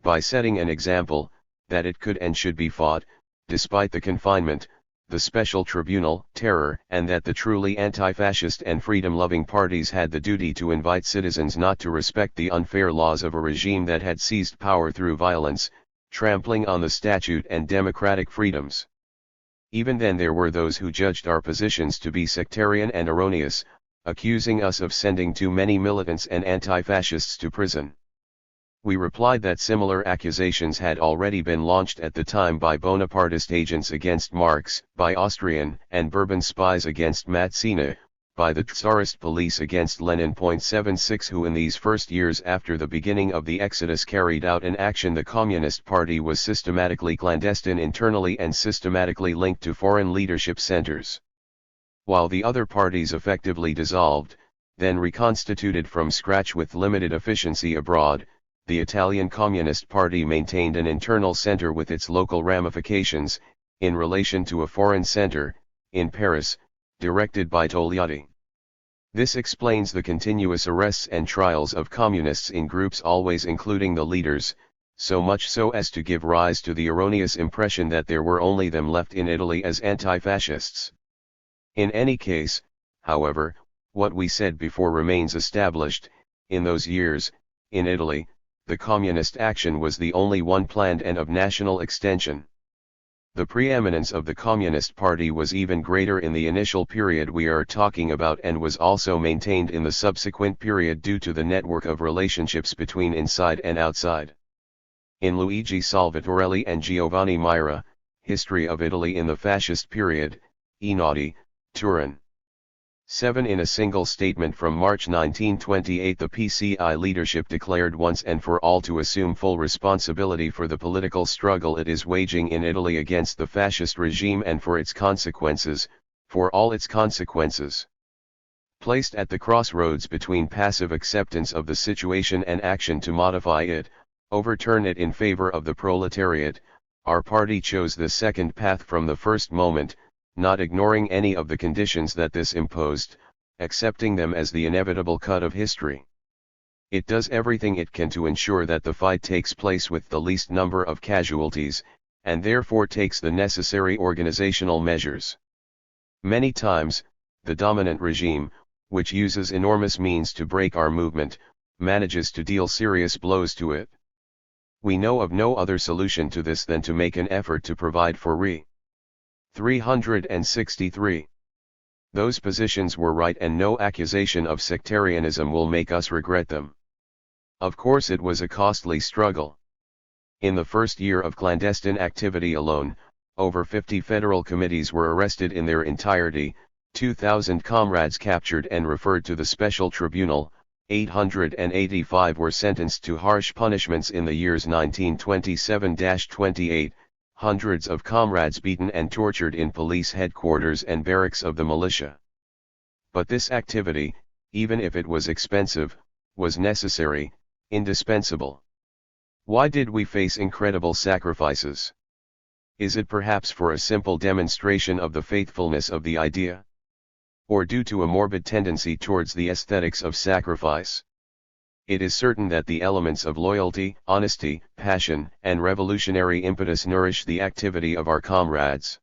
Speaker 1: by setting an example, that it could and should be fought, despite the confinement, the special tribunal, terror, and that the truly anti-fascist and freedom-loving parties had the duty to invite citizens not to respect the unfair laws of a regime that had seized power through violence, trampling on the statute and democratic freedoms. Even then there were those who judged our positions to be sectarian and erroneous, accusing us of sending too many militants and anti-fascists to prison. We replied that similar accusations had already been launched at the time by Bonapartist agents against Marx, by Austrian and Bourbon spies against Mazzini, by the Tsarist police against Lenin. 76 Who in these first years after the beginning of the Exodus carried out an action. The Communist Party was systematically clandestine internally and systematically linked to foreign leadership centers. While the other parties effectively dissolved, then reconstituted from scratch with limited efficiency abroad, the Italian Communist Party maintained an internal center with its local ramifications, in relation to a foreign center, in Paris, directed by Togliatti. This explains the continuous arrests and trials of communists in groups always including the leaders, so much so as to give rise to the erroneous impression that there were only them left in Italy as anti-fascists. In any case, however, what we said before remains established. In those years, in Italy, the communist action was the only one planned and of national extension. The preeminence of the Communist Party was even greater in the initial period we are talking about and was also maintained in the subsequent period due to the network of relationships between inside and outside. In Luigi Salvatorelli and Giovanni Mira, History of Italy in the Fascist Period, Einaudi, Turin. 7 In a single statement from March 1928 the PCI leadership declared once and for all to assume full responsibility for the political struggle it is waging in Italy against the fascist regime and for its consequences, for all its consequences. Placed at the crossroads between passive acceptance of the situation and action to modify it, overturn it in favor of the proletariat, our party chose the second path from the first moment, not ignoring any of the conditions that this imposed, accepting them as the inevitable cut of history. It does everything it can to ensure that the fight takes place with the least number of casualties, and therefore takes the necessary organizational measures. Many times, the dominant regime, which uses enormous means to break our movement, manages to deal serious blows to it. We know of no other solution to this than to make an effort to provide for 363. Those positions were right and no accusation of sectarianism will make us regret them. Of course it was a costly struggle. In the first year of clandestine activity alone, over 50 federal committees were arrested in their entirety, 2,000 comrades captured and referred to the special tribunal, 885 were sentenced to harsh punishments in the years 1927-28, hundreds of comrades beaten and tortured in police headquarters and barracks of the militia. But this activity, even if it was expensive, was necessary, indispensable. Why did we face incredible sacrifices? Is it perhaps for a simple demonstration of the faithfulness of the idea? Or due to a morbid tendency towards the aesthetics of sacrifice? It is certain that the elements of loyalty, honesty, passion, and revolutionary impetus nourish the activity of our comrades.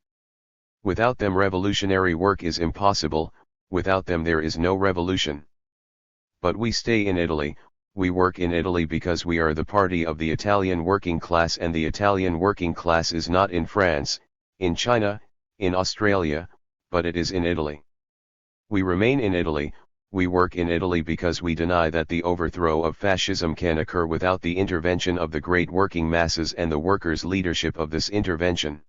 Speaker 1: Without them revolutionary work is impossible, without them there is no revolution. But we stay in Italy, we work in Italy because we are the party of the Italian working class, and the Italian working class is not in France, in China, in Australia, but it is in Italy. We remain in Italy. We work in Italy because we deny that the overthrow of fascism can occur without the intervention of the great working masses and the workers' leadership of this intervention.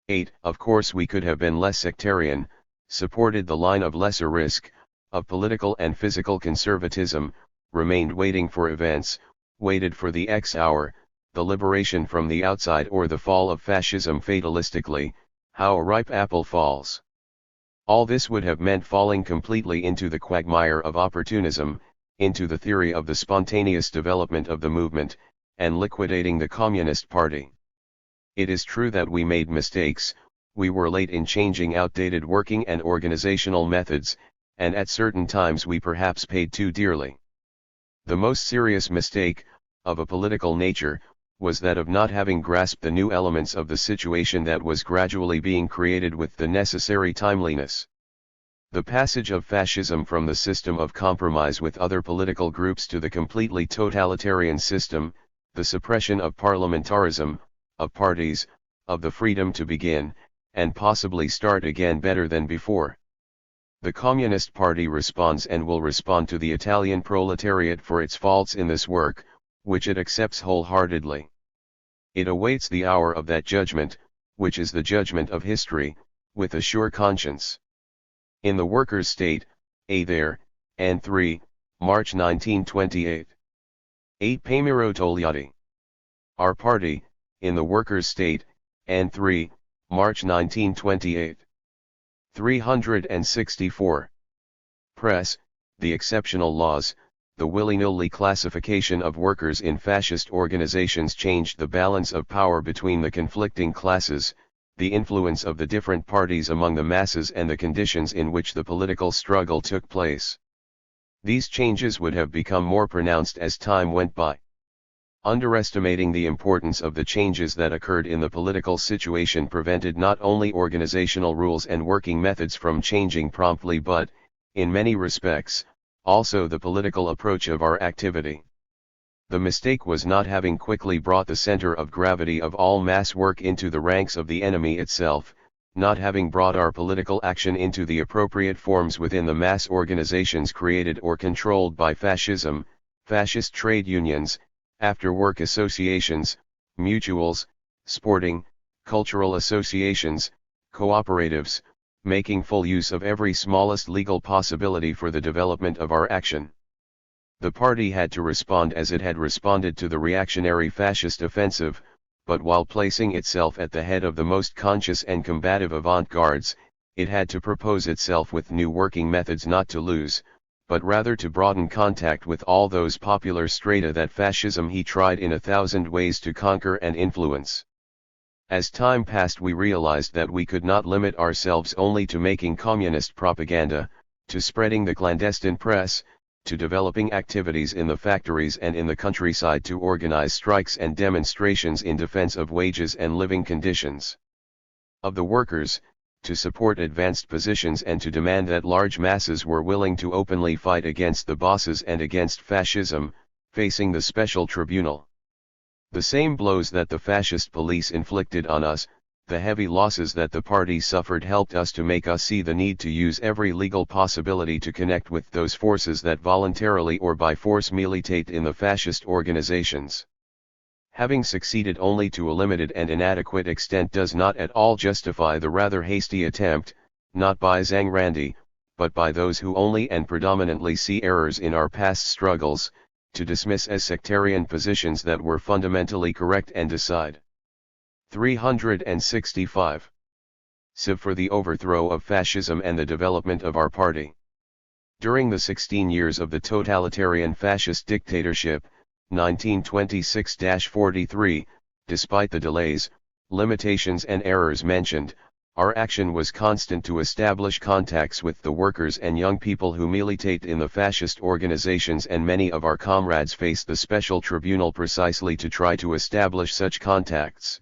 Speaker 1: 8. Of course we could have been less sectarian, supported the line of lesser risk, of political and physical conservatism, remained waiting for events, waited for the X hour, the liberation from the outside or the fall of fascism fatalistically, how a ripe apple falls. All this would have meant falling completely into the quagmire of opportunism, into the theory of the spontaneous development of the movement, and liquidating the Communist Party. It is true that we made mistakes, we were late in changing outdated working and organizational methods, and at certain times we perhaps paid too dearly. The most serious mistake, of a political nature, was that of not having grasped the new elements of the situation that was gradually being created with the necessary timeliness. The passage of fascism from the system of compromise with other political groups to the completely totalitarian system, the suppression of parliamentarism, of parties, of the freedom to begin, and possibly start again better than before. The Communist Party responds and will respond to the Italian proletariat for its faults in this work, which it accepts wholeheartedly. It awaits the hour of that judgment, which is the judgment of history, with a sure conscience. In the Workers' State, A. There, and 3, March 1928. 8 Pietro Togliatti. Our Party, in the Workers' State, and 3, March 1928. 364. Press, the exceptional laws, the willy-nilly classification of workers in fascist organizations changed the balance of power between the conflicting classes, the influence of the different parties among the masses and the conditions in which the political struggle took place. These changes would have become more pronounced as time went by. Underestimating the importance of the changes that occurred in the political situation prevented not only organizational rules and working methods from changing promptly but, in many respects, also the political approach of our activity. The mistake was not having quickly brought the center of gravity of all mass work into the ranks of the enemy itself, not having brought our political action into the appropriate forms within the mass organizations created or controlled by fascism, fascist trade unions, after-work associations, mutuals, sporting, cultural associations, cooperatives, making full use of every smallest legal possibility for the development of our action. The party had to respond as it had responded to the reactionary fascist offensive, but while placing itself at the head of the most conscious and combative avant-gardes, it had to propose itself with new working methods not to lose, but rather to broaden contact with all those popular strata that fascism he tried in 1,000 ways to conquer and influence. As time passed we realized that we could not limit ourselves only to making communist propaganda, to spreading the clandestine press, to developing activities in the factories and in the countryside to organize strikes and demonstrations in defense of wages and living conditions of the workers, to support advanced positions and to demand that large masses were willing to openly fight against the bosses and against fascism, facing the special tribunal. The same blows that the fascist police inflicted on us, the heavy losses that the party suffered helped us to make us see the need to use every legal possibility to connect with those forces that voluntarily or by force militate in the fascist organizations. Having succeeded only to a limited and inadequate extent does not at all justify the rather hasty attempt, not by Zhang Randi, but by those who only and predominantly see errors in our past struggles, to dismiss as sectarian positions that were fundamentally correct and decide. 365. Civ for the overthrow of fascism and the development of our party. During the 16 years of the totalitarian fascist dictatorship, 1926-43, despite the delays, limitations and errors mentioned, our action was constant to establish contacts with the workers and young people who militate in the fascist organizations, and many of our comrades faced the special tribunal precisely to try to establish such contacts.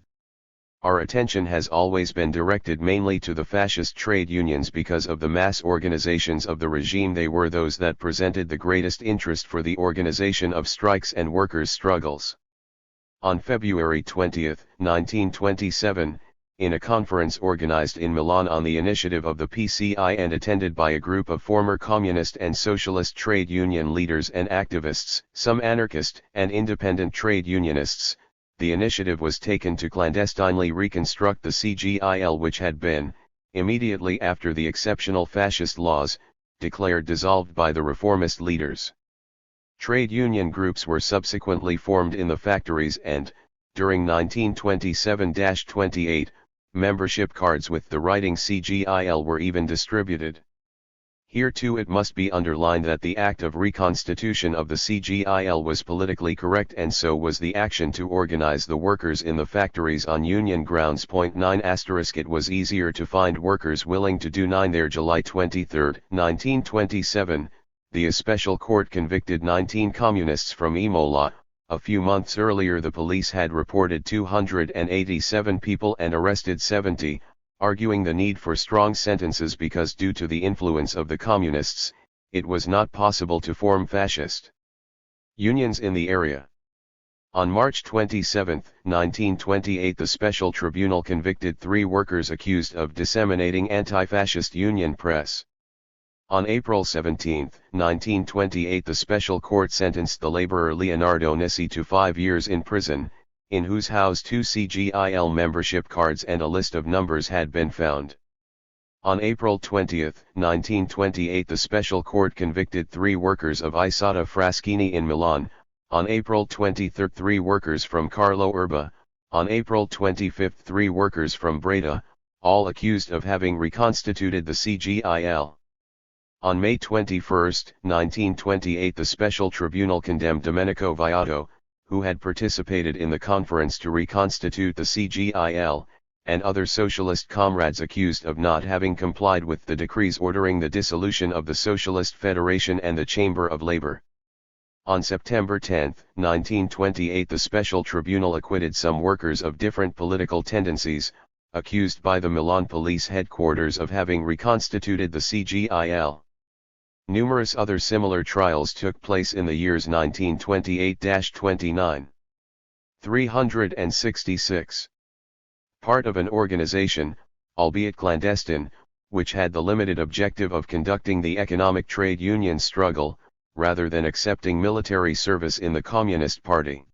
Speaker 1: Our attention has always been directed mainly to the fascist trade unions because of the mass organizations of the regime. They were those that presented the greatest interest for the organization of strikes and workers' struggles. On February 20, 1927, in a conference organized in Milan on the initiative of the PCI and attended by a group of former communist and socialist trade union leaders and activists, some anarchist and independent trade unionists, the initiative was taken to clandestinely reconstruct the CGIL, which had been, immediately after the exceptional fascist laws, declared dissolved by the reformist leaders. Trade union groups were subsequently formed in the factories and, during 1927-28, membership cards with the writing CGIL were even distributed. Here too it must be underlined that the act of reconstitution of the CGIL was politically correct, and so was the action to organize the workers in the factories on union grounds. 9 * It was easier to find workers willing to do 9 there. July 23, 1927, the special court convicted 19 communists from Imola. A few months earlier the police had reported 287 people and arrested 70, arguing the need for strong sentences because due to the influence of the communists, it was not possible to form fascist unions in the area. On March 27, 1928, the special tribunal convicted 3 workers accused of disseminating anti-fascist union press. On April 17, 1928, the special court sentenced the laborer Leonardo Nissi to 5 years in prison, in whose house 2 CGIL membership cards and a list of numbers had been found. On April 20, 1928, the special court convicted 3 workers of Isotta Fraschini in Milan. On April 23, 3 workers from Carlo Erba. On April 25, 3 workers from Breda, all accused of having reconstituted the CGIL. On May 21, 1928, the special tribunal condemned Domenico Viato, who had participated in the conference to reconstitute the CGIL, and other socialist comrades accused of not having complied with the decrees ordering the dissolution of the Socialist Federation and the Chamber of Labor. On September 10, 1928, the special tribunal acquitted some workers of different political tendencies, accused by the Milan police headquarters of having reconstituted the CGIL. Numerous other similar trials took place in the years 1928-29. 366. Part of an organization, albeit clandestine, which had the limited objective of conducting the economic trade union struggle, rather than accepting military service in the Communist Party.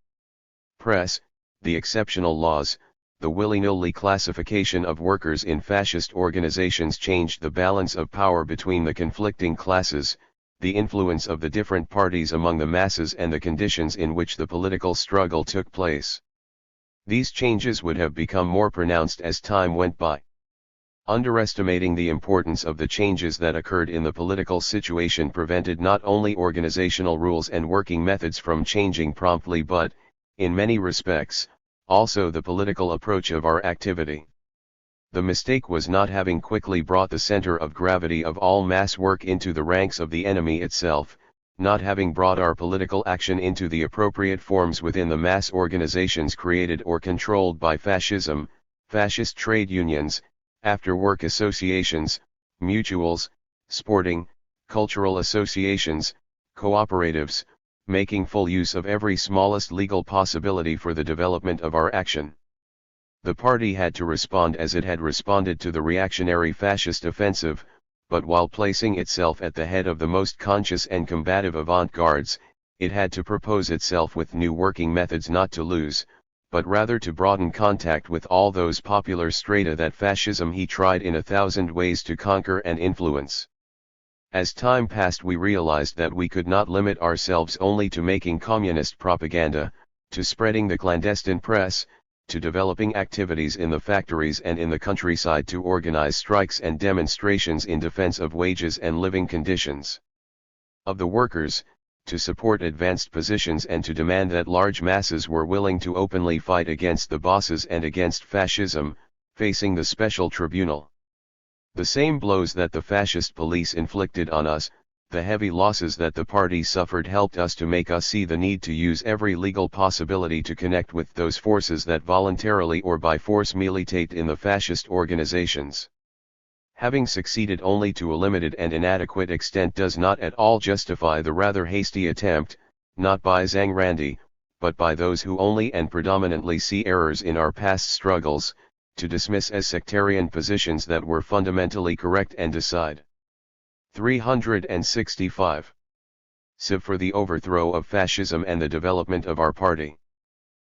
Speaker 1: Press, the exceptional laws, the willy-nilly classification of workers in fascist organizations changed the balance of power between the conflicting classes, the influence of the different parties among the masses and the conditions in which the political struggle took place. These changes would have become more pronounced as time went by. Underestimating the importance of the changes that occurred in the political situation prevented not only organizational rules and working methods from changing promptly but, in many respects, also the political approach of our activity. The mistake was not having quickly brought the center of gravity of all mass work into the ranks of the enemy itself, not having brought our political action into the appropriate forms within the mass organizations created or controlled by fascism, fascist trade unions, after-work associations, mutuals, sporting, cultural associations, cooperatives, making full use of every smallest legal possibility for the development of our action. The party had to respond as it had responded to the reactionary fascist offensive, but while placing itself at the head of the most conscious and combative avant-gardes, it had to propose itself with new working methods not to lose, but rather to broaden contact with all those popular strata that fascism he tried in 1,000 ways to conquer and influence. As time passed, we realized that we could not limit ourselves only to making communist propaganda, to spreading the clandestine press, to developing activities in the factories and in the countryside to organize strikes and demonstrations in defense of wages and living conditions of the workers, to support advanced positions and to demand that large masses were willing to openly fight against the bosses and against fascism, facing the special tribunal. The same blows that the fascist police inflicted on us, the heavy losses that the party suffered helped us to make us see the need to use every legal possibility to connect with those forces that voluntarily or by force militate in the fascist organizations. Having succeeded only to a limited and inadequate extent does not at all justify the rather hasty attempt, not by Zhang Randi, but by those who only and predominantly see errors in our past struggles, to dismiss as sectarian positions that were fundamentally correct and decide. 365. Civ for the overthrow of fascism and the development of our party.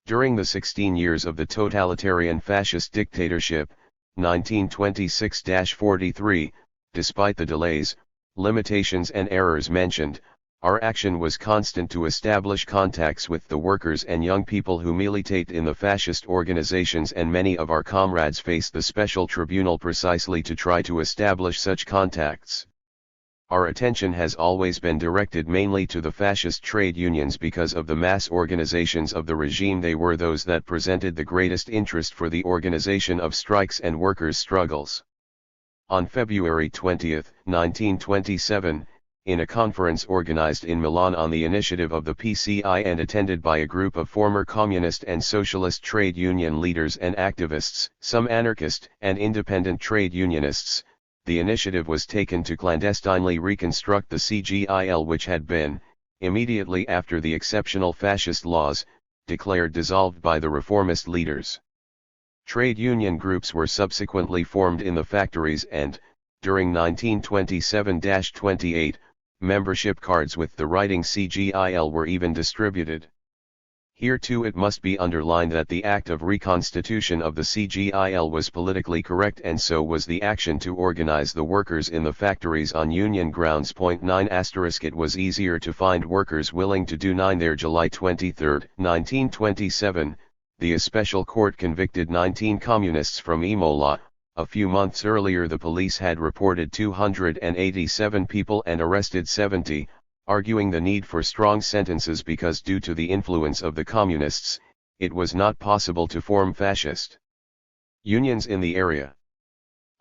Speaker 1: During the 16 years of the totalitarian fascist dictatorship, 1926-43, despite the delays, limitations and errors mentioned, our action was constant to establish contacts with the workers and young people who militate in the fascist organizations, and many of our comrades faced the special tribunal precisely to try to establish such contacts. Our attention has always been directed mainly to the fascist trade unions because of the mass organizations of the regime. They were those that presented the greatest interest for the organization of strikes and workers' struggles. On February 20, 1927, in a conference organized in Milan on the initiative of the PCI and attended by a group of former communist and socialist trade union leaders and activists, some anarchist and independent trade unionists, the initiative was taken to clandestinely reconstruct the CGIL, which had been, immediately after the exceptional fascist laws, declared dissolved by the reformist leaders. Trade union groups were subsequently formed in the factories and, During 1927-28, membership cards with the writing CGIL were even distributed. Here too it must be underlined that the act of reconstitution of the CGIL was politically correct, and so was the action to organize the workers in the factories on union grounds. 9 * It was easier to find workers willing to do 9 there. July 23, 1927, the special court convicted 19 communists from Imola. A few months earlier the police had reported 287 people and arrested 70, arguing the need for strong sentences because due to the influence of the communists, it was not possible to form fascist unions in the area.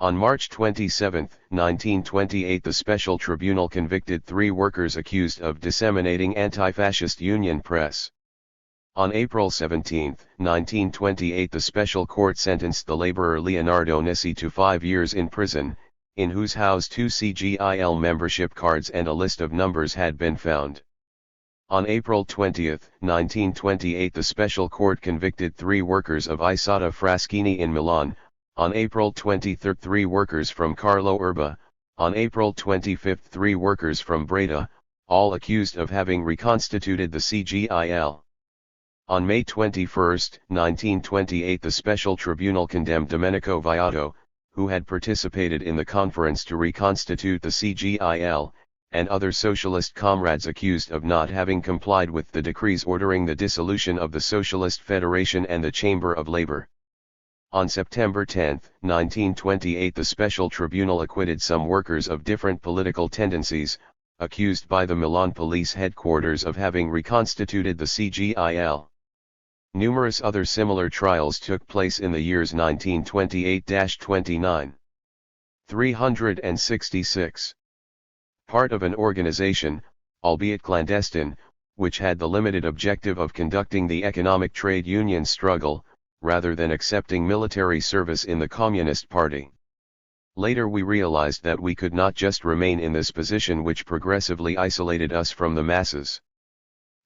Speaker 1: On March 27, 1928, the special tribunal convicted 3 workers accused of disseminating anti-fascist union press. On April 17, 1928, the special court sentenced the laborer Leonardo Nissi to 5 years in prison, in whose house 2 CGIL membership cards and a list of numbers had been found. On April 20, 1928, the special court convicted 3 workers of Isotta Fraschini in Milan. On April 23, 3 workers from Carlo Erba. On April 25, 3 workers from Breda, all accused of having reconstituted the CGIL. On May 21, 1928, the special tribunal condemned Domenico Viato, who had participated in the conference to reconstitute the CGIL, and other socialist comrades accused of not having complied with the decrees ordering the dissolution of the Socialist Federation and the Chamber of Labor. On September 10, 1928, the special tribunal acquitted some workers of different political tendencies, accused by the Milan police headquarters of having reconstituted the CGIL. Numerous other similar trials took place in the years 1928-29. 366. Part of an organization, albeit clandestine, which had the limited objective of conducting the economic trade union struggle, rather than accepting military service in the Communist Party. Later we realized that we could not just remain in this position which progressively isolated us from the masses.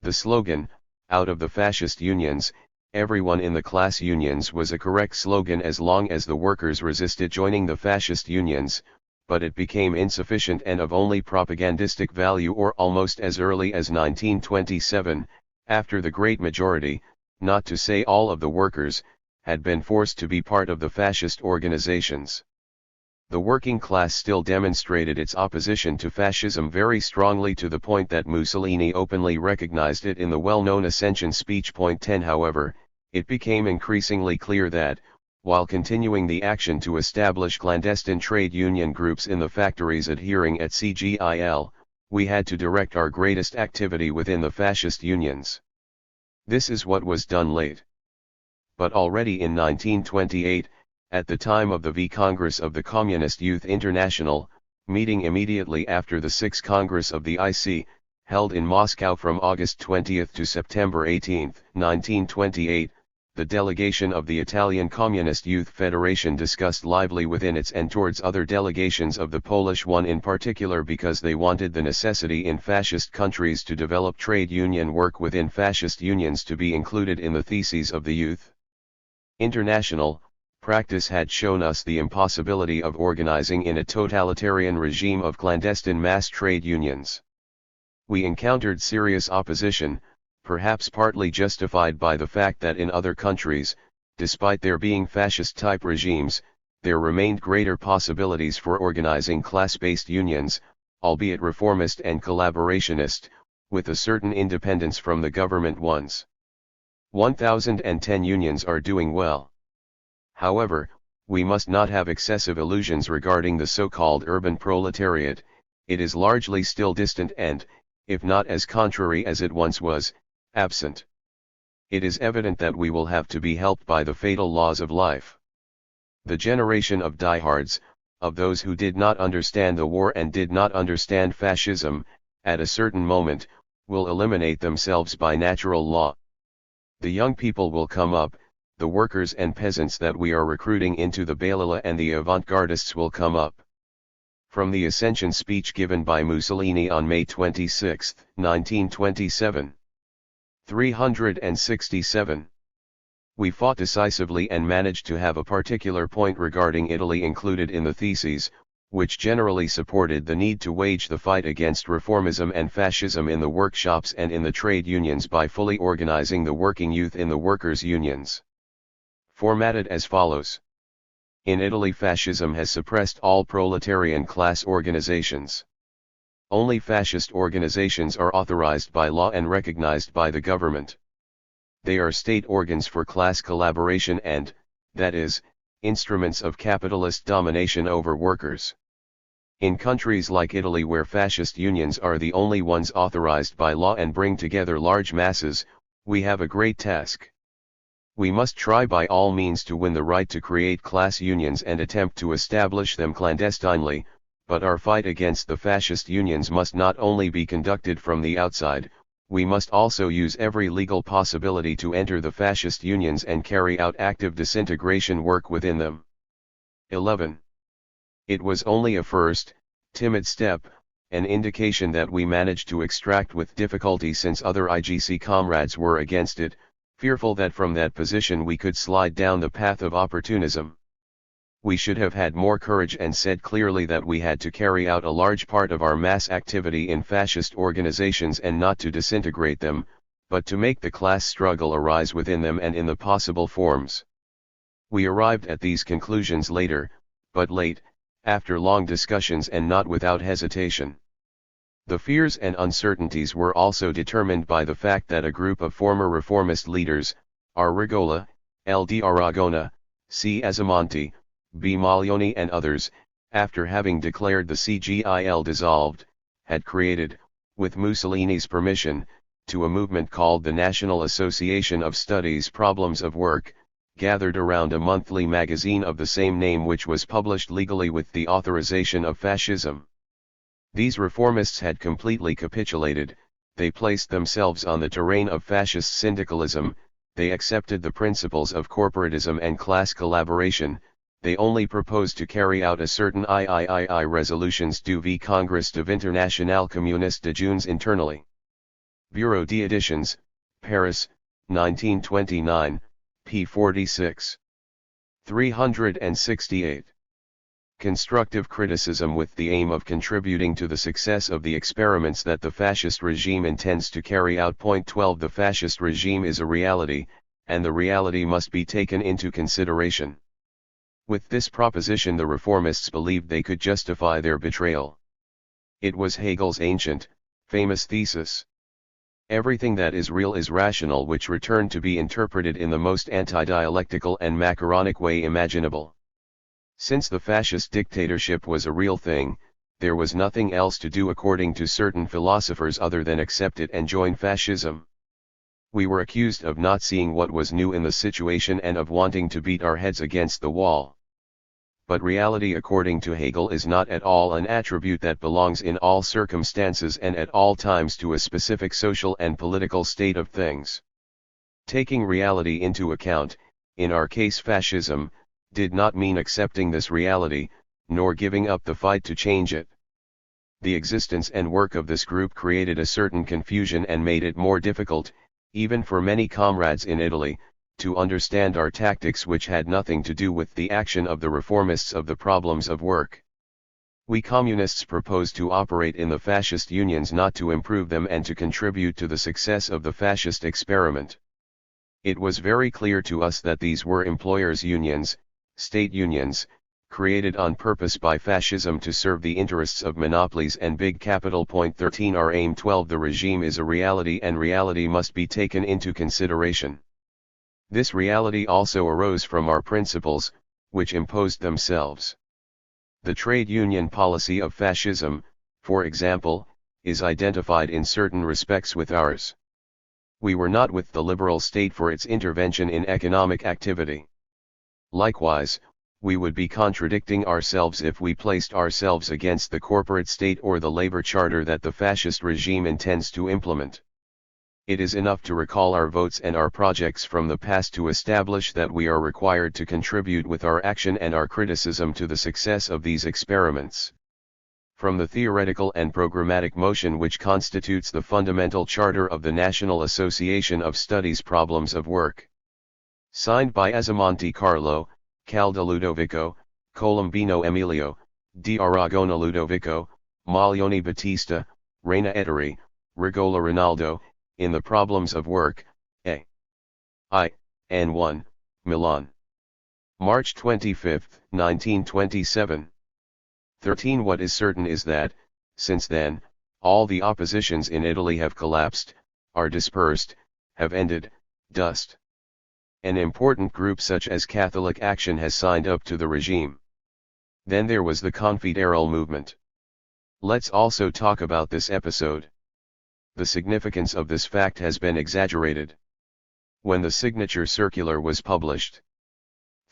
Speaker 1: The slogan, "Out of the fascist unions, everyone in the class unions," was a correct slogan as long as the workers resisted joining the fascist unions, but it became insufficient and of only propagandistic value or almost as early as 1927, after the great majority, not to say all of the workers, had been forced to be part of the fascist organizations. The working class still demonstrated its opposition to fascism very strongly, to the point that Mussolini openly recognized it in the well-known Ascension speech. 10 However, it became increasingly clear that, while continuing the action to establish clandestine trade union groups in the factories adhering at CGIL, we had to direct our greatest activity within the fascist unions. This is what was done late. But already in 1928, at the time of the V Congress of the Communist Youth International, meeting immediately after the 6th Congress of the IC, held in Moscow from August 20 to September 18, 1928, the delegation of the Italian Communist Youth Federation discussed lively within its and towards other delegations of the Polish one in particular, because they wanted the necessity in fascist countries to develop trade union work within fascist unions to be included in the theses of the Youth International. Practice had shown us the impossibility of organizing in a totalitarian regime of clandestine mass trade unions. We encountered serious opposition, perhaps partly justified by the fact that in other countries, despite there being fascist-type regimes, there remained greater possibilities for organizing class-based unions, albeit reformist and collaborationist, with a certain independence from the government ones. 1010 unions are doing well. However, we must not have excessive illusions regarding the so-called urban proletariat. It is largely still distant and, if not as contrary as it once was, absent. It is evident that we will have to be helped by the fatal laws of life. The generation of diehards, of those who did not understand the war and did not understand fascism, at a certain moment, will eliminate themselves by natural law. The young people will come up, the workers and peasants that we are recruiting into the Balilla and the avant-gardists will come up. From the Ascension speech given by Mussolini on May 26, 1927. 367. We fought decisively and managed to have a particular point regarding Italy included in the theses, which generally supported the need to wage the fight against reformism and fascism in the workshops and in the trade unions by fully organizing the working youth in the workers' unions. Formatted as follows. In Italy, fascism has suppressed all proletarian class organizations. Only fascist organizations are authorized by law and recognized by the government. They are state organs for class collaboration and, that is, instruments of capitalist domination over workers. In countries like Italy, where fascist unions are the only ones authorized by law and bring together large masses, we have a great task. We must try by all means to win the right to create class unions and attempt to establish them clandestinely, but our fight against the fascist unions must not only be conducted from the outside, we must also use every legal possibility to enter the fascist unions and carry out active disintegration work within them. 11. It was only a first, timid step, an indication that we managed to extract with difficulty, since other IGC comrades were against it, fearful that from that position we could slide down the path of opportunism. We should have had more courage and said clearly that we had to carry out a large part of our mass activity in fascist organizations and not to disintegrate them, but to make the class struggle arise within them and in the possible forms. We arrived at these conclusions later, but late, after long discussions and not without hesitation. The fears and uncertainties were also determined by the fact that a group of former reformist leaders, R. Rigola, L. D. Aragona, C. Azamonti, B. Maglioni and others, after having declared the CGIL dissolved, had created, with Mussolini's permission, to a movement called the National Association of Studies Problems of Work, gathered around a monthly magazine of the same name which was published legally with the authorization of fascism. These reformists had completely capitulated, they placed themselves on the terrain of fascist syndicalism, they accepted the principles of corporatism and class collaboration, they only proposed to carry out a certain III resolutions du V Congrès de l'Internationale Communiste de Junes internally. Bureau d'Editions, Paris, 1929, p. 46. 368. Constructive criticism with the aim of contributing to the success of the experiments that the fascist regime intends to carry out. Point 12. The fascist regime is a reality, and the reality must be taken into consideration. With this proposition, the reformists believed they could justify their betrayal. It was Hegel's ancient, famous thesis. Everything that is real is rational, which returned to be interpreted in the most anti-dialectical and macaronic way imaginable. Since the fascist dictatorship was a real thing, there was nothing else to do according to certain philosophers other than accept it and join fascism. We were accused of not seeing what was new in the situation and of wanting to beat our heads against the wall. But reality, according to Hegel, is not at all an attribute that belongs in all circumstances and at all times to a specific social and political state of things. Taking reality into account, in our case fascism, did not mean accepting this reality, nor giving up the fight to change it. The existence and work of this group created a certain confusion and made it more difficult, even for many comrades in Italy, to understand our tactics, which had nothing to do with the action of the reformists of the problems of work. We communists proposed to operate in the fascist unions not to improve them and to contribute to the success of the fascist experiment. It was very clear to us that these were employers' unions, state unions, created on purpose by fascism to serve the interests of monopolies and big capital. Point 13. Our aim. 12. The regime is a reality and reality must be taken into consideration. This reality also arose from our principles, which imposed themselves. The trade union policy of fascism, for example, is identified in certain respects with ours. We were not with the liberal state for its intervention in economic activity. Likewise, we would be contradicting ourselves if we placed ourselves against the corporate state or the labor charter that the fascist regime intends to implement. It is enough to recall our votes and our projects from the past to establish that we are required to contribute with our action and our criticism to the success of these experiments. From the theoretical and programmatic motion which constitutes the fundamental charter of the National Association of Studies Problems of Work. Signed by Azamonti Carlo, Calda Ludovico, Colombino Emilio, D'Aragona Ludovico, Maglione Battista, Reina Ettore, Rigola Rinaldo, in The Problems of Work, A. I. N. 1, Milan. March 25, 1927. 13. What is certain is that, since then, all the oppositions in Italy have collapsed, are dispersed, have ended, dust. An important group such as Catholic Action has signed up to the regime. Then there was the Confederal movement. Let's also talk about this episode. The significance of this fact has been exaggerated. When the signature circular was published,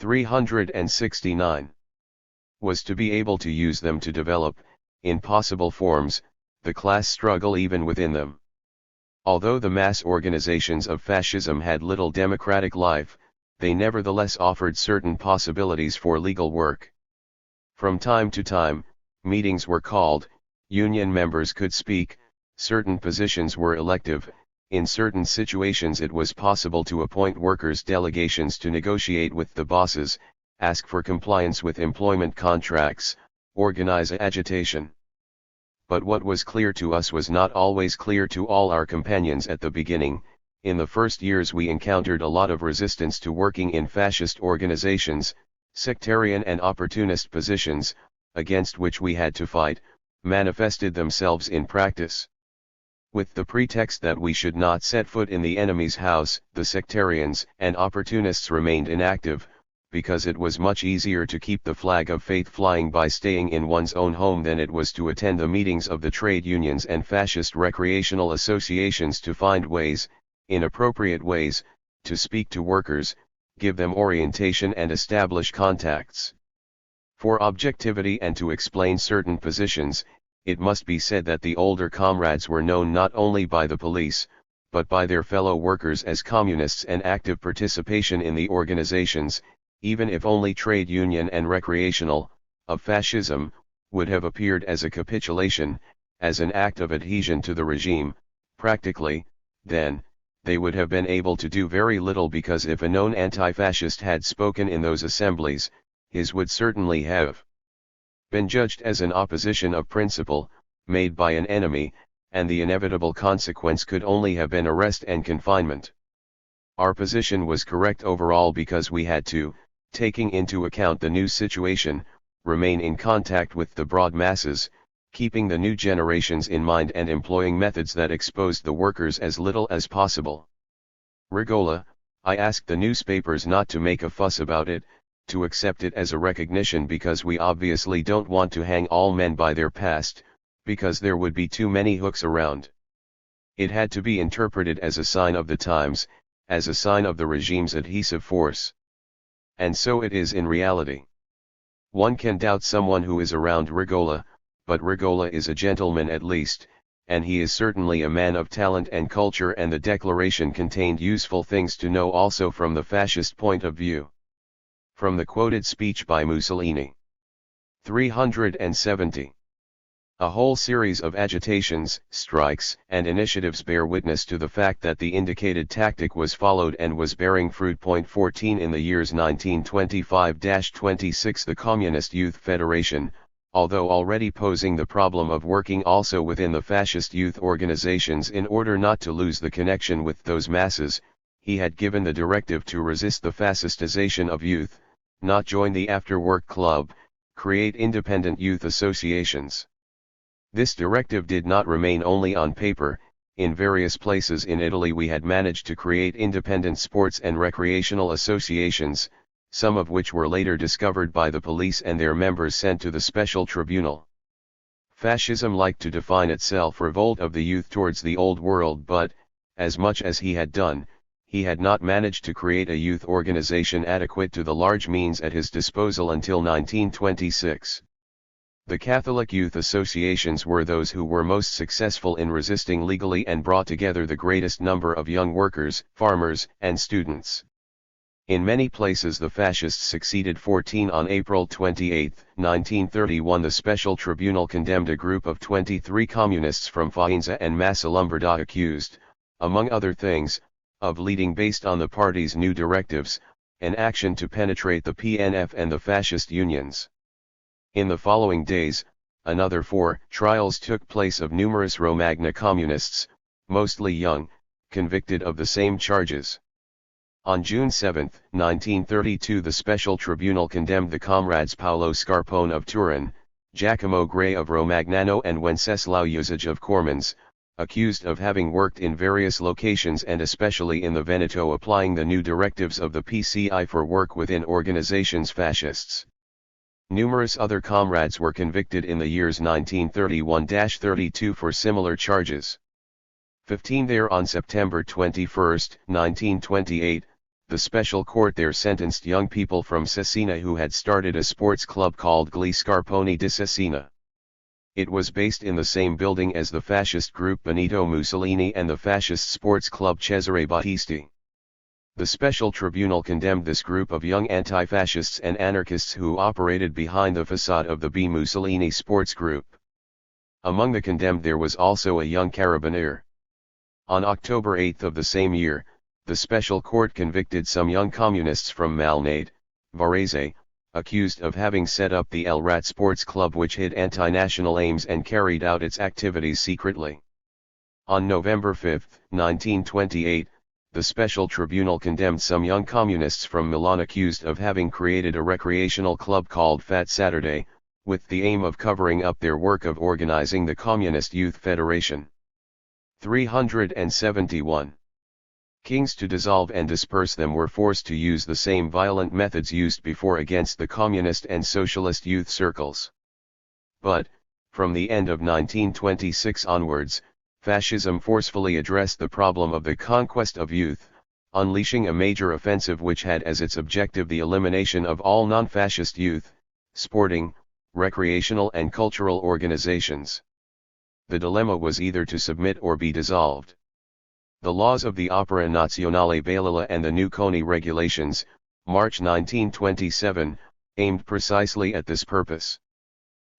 Speaker 1: 369 was to be able to use them to develop, in possible forms, the class struggle even within them. Although the mass organizations of fascism had little democratic life, they nevertheless offered certain possibilities for legal work. From time to time, meetings were called, union members could speak, certain positions were elective, in certain situations it was possible to appoint workers' delegations to negotiate with the bosses, ask for compliance with employment contracts, organize agitation. But what was clear to us was not always clear to all our companions at the beginning. In the first years we encountered a lot of resistance to working in fascist organizations, sectarian and opportunist positions, against which we had to fight, manifested themselves in practice. With the pretext that we should not set foot in the enemy's house, the sectarians and opportunists remained inactive, because it was much easier to keep the flag of faith flying by staying in one's own home than it was to attend the meetings of the trade unions and fascist recreational associations to find ways, inappropriate ways, to speak to workers, give them orientation and establish contacts. For objectivity and to explain certain positions, it must be said that the older comrades were known not only by the police, but by their fellow workers as communists, and active participation in the organizations, even if only trade union and recreational, of fascism, would have appeared as a capitulation, as an act of adhesion to the regime. Practically, then, they would have been able to do very little, because if a known anti-fascist had spoken in those assemblies, his would certainly have been judged as an opposition of principle, made by an enemy, and the inevitable consequence could only have been arrest and confinement. Our position was correct overall because we had to, taking into account the new situation, remain in contact with the broad masses, keeping the new generations in mind and employing methods that exposed the workers as little as possible. Rigola, I asked the newspapers not to make a fuss about it, to accept it as a recognition, because we obviously don't want to hang all men by their past, because there would be too many hooks around. It had to be interpreted as a sign of the times, as a sign of the regime's adhesive force. And so it is in reality. One can doubt someone who is around Rigola, but Rigola is a gentleman at least, and he is certainly a man of talent and culture, and the declaration contained useful things to know also from the fascist point of view. From the quoted speech by Mussolini. 370. A whole series of agitations, strikes, and initiatives bear witness to the fact that the indicated tactic was followed and was bearing fruit. 14 In the years 1925-26 the Communist Youth Federation, although already posing the problem of working also within the fascist youth organizations in order not to lose the connection with those masses, he had given the directive to resist the fascistization of youth, not join the after-work club, create independent youth associations. This directive did not remain only on paper. In various places in Italy we had managed to create independent sports and recreational associations, some of which were later discovered by the police and their members sent to the special tribunal. Fascism liked to define itself revolt of the youth towards the old world, but, as much as he had done, he had not managed to create a youth organization adequate to the large means at his disposal until 1926. The Catholic youth associations were those who were most successful in resisting legally and brought together the greatest number of young workers, farmers, and students. In many places the fascists succeeded. 14 On April 28, 1931 the special tribunal condemned a group of 23 communists from Faenza and Massa Lombarda accused, among other things, of leading, based on the party's new directives, an action to penetrate the PNF and the fascist unions. In the following days, another 4 trials took place of numerous Romagna communists, mostly young, convicted of the same charges. On June 7, 1932, the special tribunal condemned the comrades Paolo Scarpone of Turin, Giacomo Gray of Romagnano and Wenceslao Usage of Cormans, accused of having worked in various locations and especially in the Veneto applying the new directives of the PCI for work within organizations fascists. Numerous other comrades were convicted in the years 1931-32 for similar charges. 15 there on September 21, 1928, the special court there sentenced young people from Cesena who had started a sports club called Gli Scarponi di Cesena. It was based in the same building as the fascist group Benito Mussolini and the fascist sports club Cesare Battisti. The special tribunal condemned this group of young anti-fascists and anarchists who operated behind the facade of the B. Mussolini sports group. Among the condemned there was also a young carabinier. On October 8 of the same year, the special court convicted some young communists from Malnate, Varese, accused of having set up the El Rat Sports Club which hid anti-national aims and carried out its activities secretly. On November 5, 1928, the special tribunal condemned some young communists from Milan accused of having created a recreational club called Fat Saturday, with the aim of covering up their work of organizing the Communist Youth Federation. 371. Kings to dissolve and disperse them were forced to use the same violent methods used before against the communist and socialist youth circles. But, from the end of 1926 onwards, fascism forcefully addressed the problem of the conquest of youth, unleashing a major offensive which had as its objective the elimination of all non-fascist youth, sporting, recreational and cultural organizations. The dilemma was either to submit or be dissolved. The laws of the Opera Nazionale Balilla and the new CONI regulations, March 1927, aimed precisely at this purpose.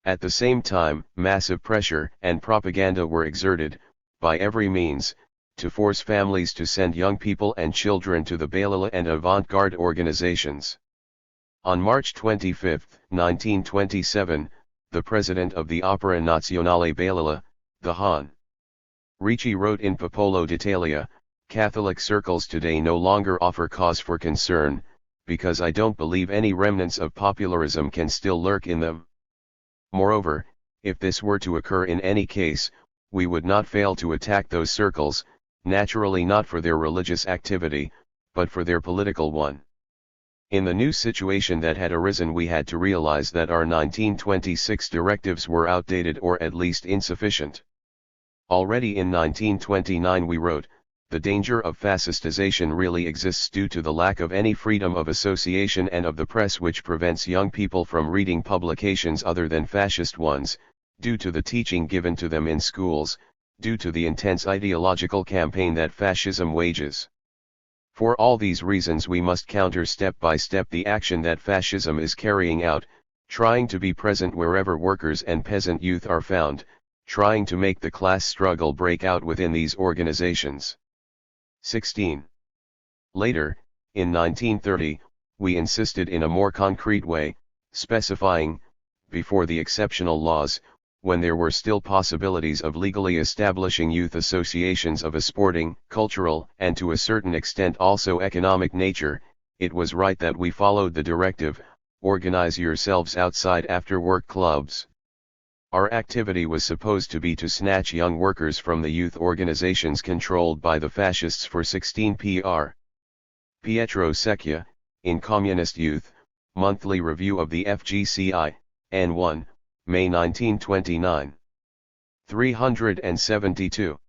Speaker 1: At the same time, massive pressure and propaganda were exerted, by every means, to force families to send young people and children to the Balilla and avant-garde organizations. On March 25, 1927, the president of the Opera Nazionale Balilla, the Hon. Ricci wrote in Popolo d'Italia, "Catholic circles today no longer offer cause for concern, because I don't believe any remnants of popularism can still lurk in them. Moreover, if this were to occur in any case, we would not fail to attack those circles, naturally not for their religious activity, but for their political one." In the new situation that had arisen we had to realize that our 1926 directives were outdated or at least insufficient. Already in 1929 we wrote, "The danger of fascistization really exists due to the lack of any freedom of association and of the press which prevents young people from reading publications other than fascist ones, due to the teaching given to them in schools, due to the intense ideological campaign that fascism wages. For all these reasons we must counter step by step the action that fascism is carrying out, trying to be present wherever workers and peasant youth are found, trying to make the class struggle break out within these organizations." 16. Later, in 1930, we insisted in a more concrete way, specifying, before the exceptional laws, when there were still possibilities of legally establishing youth associations of a sporting, cultural, and to a certain extent also economic nature, it was right that we followed the directive, "Organize yourselves outside after-work clubs." Our activity was supposed to be to snatch young workers from the youth organizations controlled by the fascists for 16 pr. Pietro Secchia, in Communist Youth, Monthly Review of the FGCI, N1, May 1929. 372.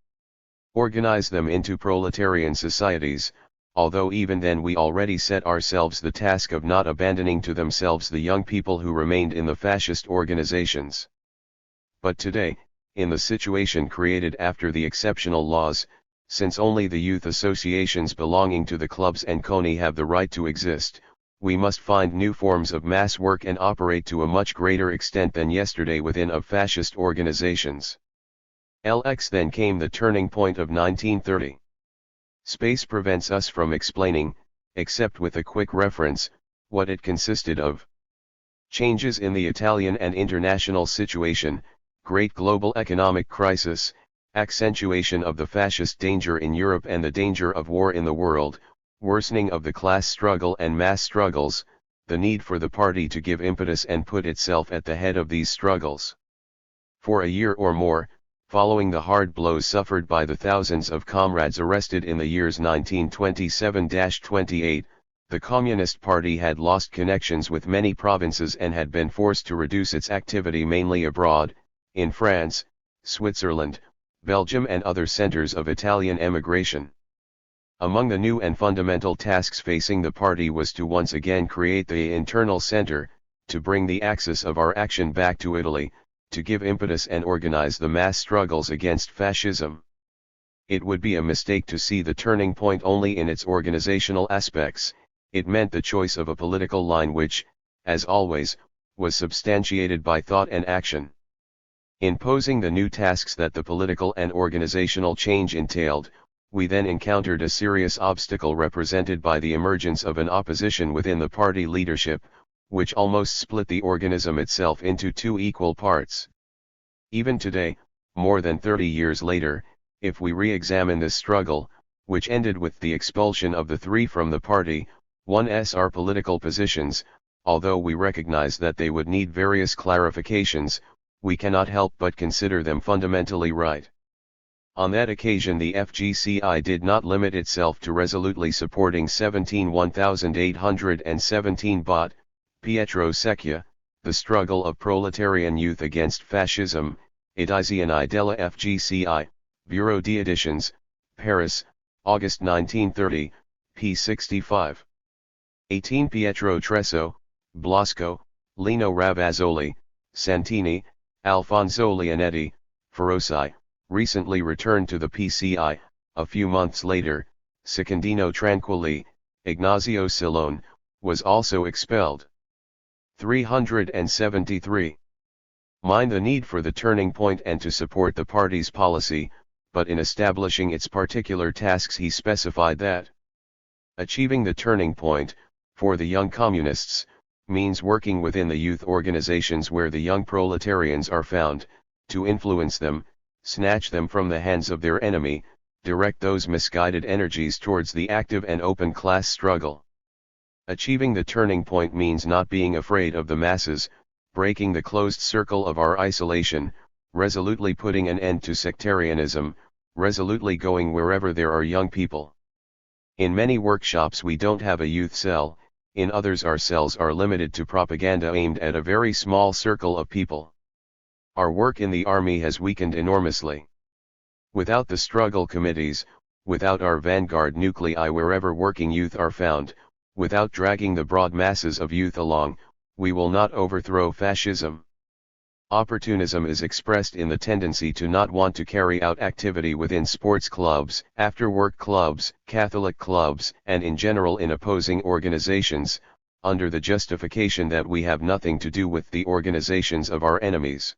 Speaker 1: Organize them into proletarian societies, although even then we already set ourselves the task of not abandoning to themselves the young people who remained in the fascist organizations. But today, in the situation created after the exceptional laws, since only the youth associations belonging to the clubs and CONI have the right to exist, we must find new forms of mass work and operate to a much greater extent than yesterday within of fascist organizations. LX then came the turning point of 1930. Space prevents us from explaining, except with a quick reference, what it consisted of. Changes in the Italian and international situation, great global economic crisis, accentuation of the fascist danger in Europe and the danger of war in the world, worsening of the class struggle and mass struggles, the need for the party to give impetus and put itself at the head of these struggles. For a year or more, following the hard blows suffered by the thousands of comrades arrested in the years 1927-28, the Communist Party had lost connections with many provinces and had been forced to reduce its activity mainly abroad, in France, Switzerland, Belgium and other centers of Italian emigration. Among the new and fundamental tasks facing the party was to once again create the internal center, to bring the axis of our action back to Italy, to give impetus and organize the mass struggles against fascism. It would be a mistake to see the turning point only in its organizational aspects. It meant the choice of a political line which, as always, was substantiated by thought and action. In posing the new tasks that the political and organizational change entailed, we then encountered a serious obstacle represented by the emergence of an opposition within the party leadership, which almost split the organism itself into two equal parts. Even today, more than 30 years later, if we re-examine this struggle, which ended with the expulsion of the three from the party, our political positions, although we recognize that they would need various clarifications, we cannot help but consider them fundamentally right. On that occasion the FGCI did not limit itself to resolutely supporting 1817 Bot, Pietro Secchia, the struggle of proletarian youth against fascism, Edizioni della FGCI, Bureau d'Editions, Paris, August 1930, p. 65. 18 Pietro Tresso, Blasco, Lino Ravazzoli, Santini, Alfonso Leonetti, Ferroci, recently returned to the PCI, a few months later, Secondino Tranquilli, Ignazio Silone, was also expelled. 373. Mind the need for the turning point and to support the party's policy, but in establishing its particular tasks he specified that achieving the turning point, for the young communists, means working within the youth organizations where the young proletarians are found, to influence them, snatch them from the hands of their enemy, direct those misguided energies towards the active and open class struggle. Achieving the turning point means not being afraid of the masses, breaking the closed circle of our isolation, resolutely putting an end to sectarianism, resolutely going wherever there are young people. In many workshops we don't have a youth cell, in others our cells are limited to propaganda aimed at a very small circle of people. Our work in the army has weakened enormously. Without the struggle committees, without our vanguard nuclei wherever working youth are found, without dragging the broad masses of youth along, we will not overthrow fascism. Opportunism is expressed in the tendency to not want to carry out activity within sports clubs, after-work clubs, Catholic clubs, and in general in opposing organizations, under the justification that we have nothing to do with the organizations of our enemies.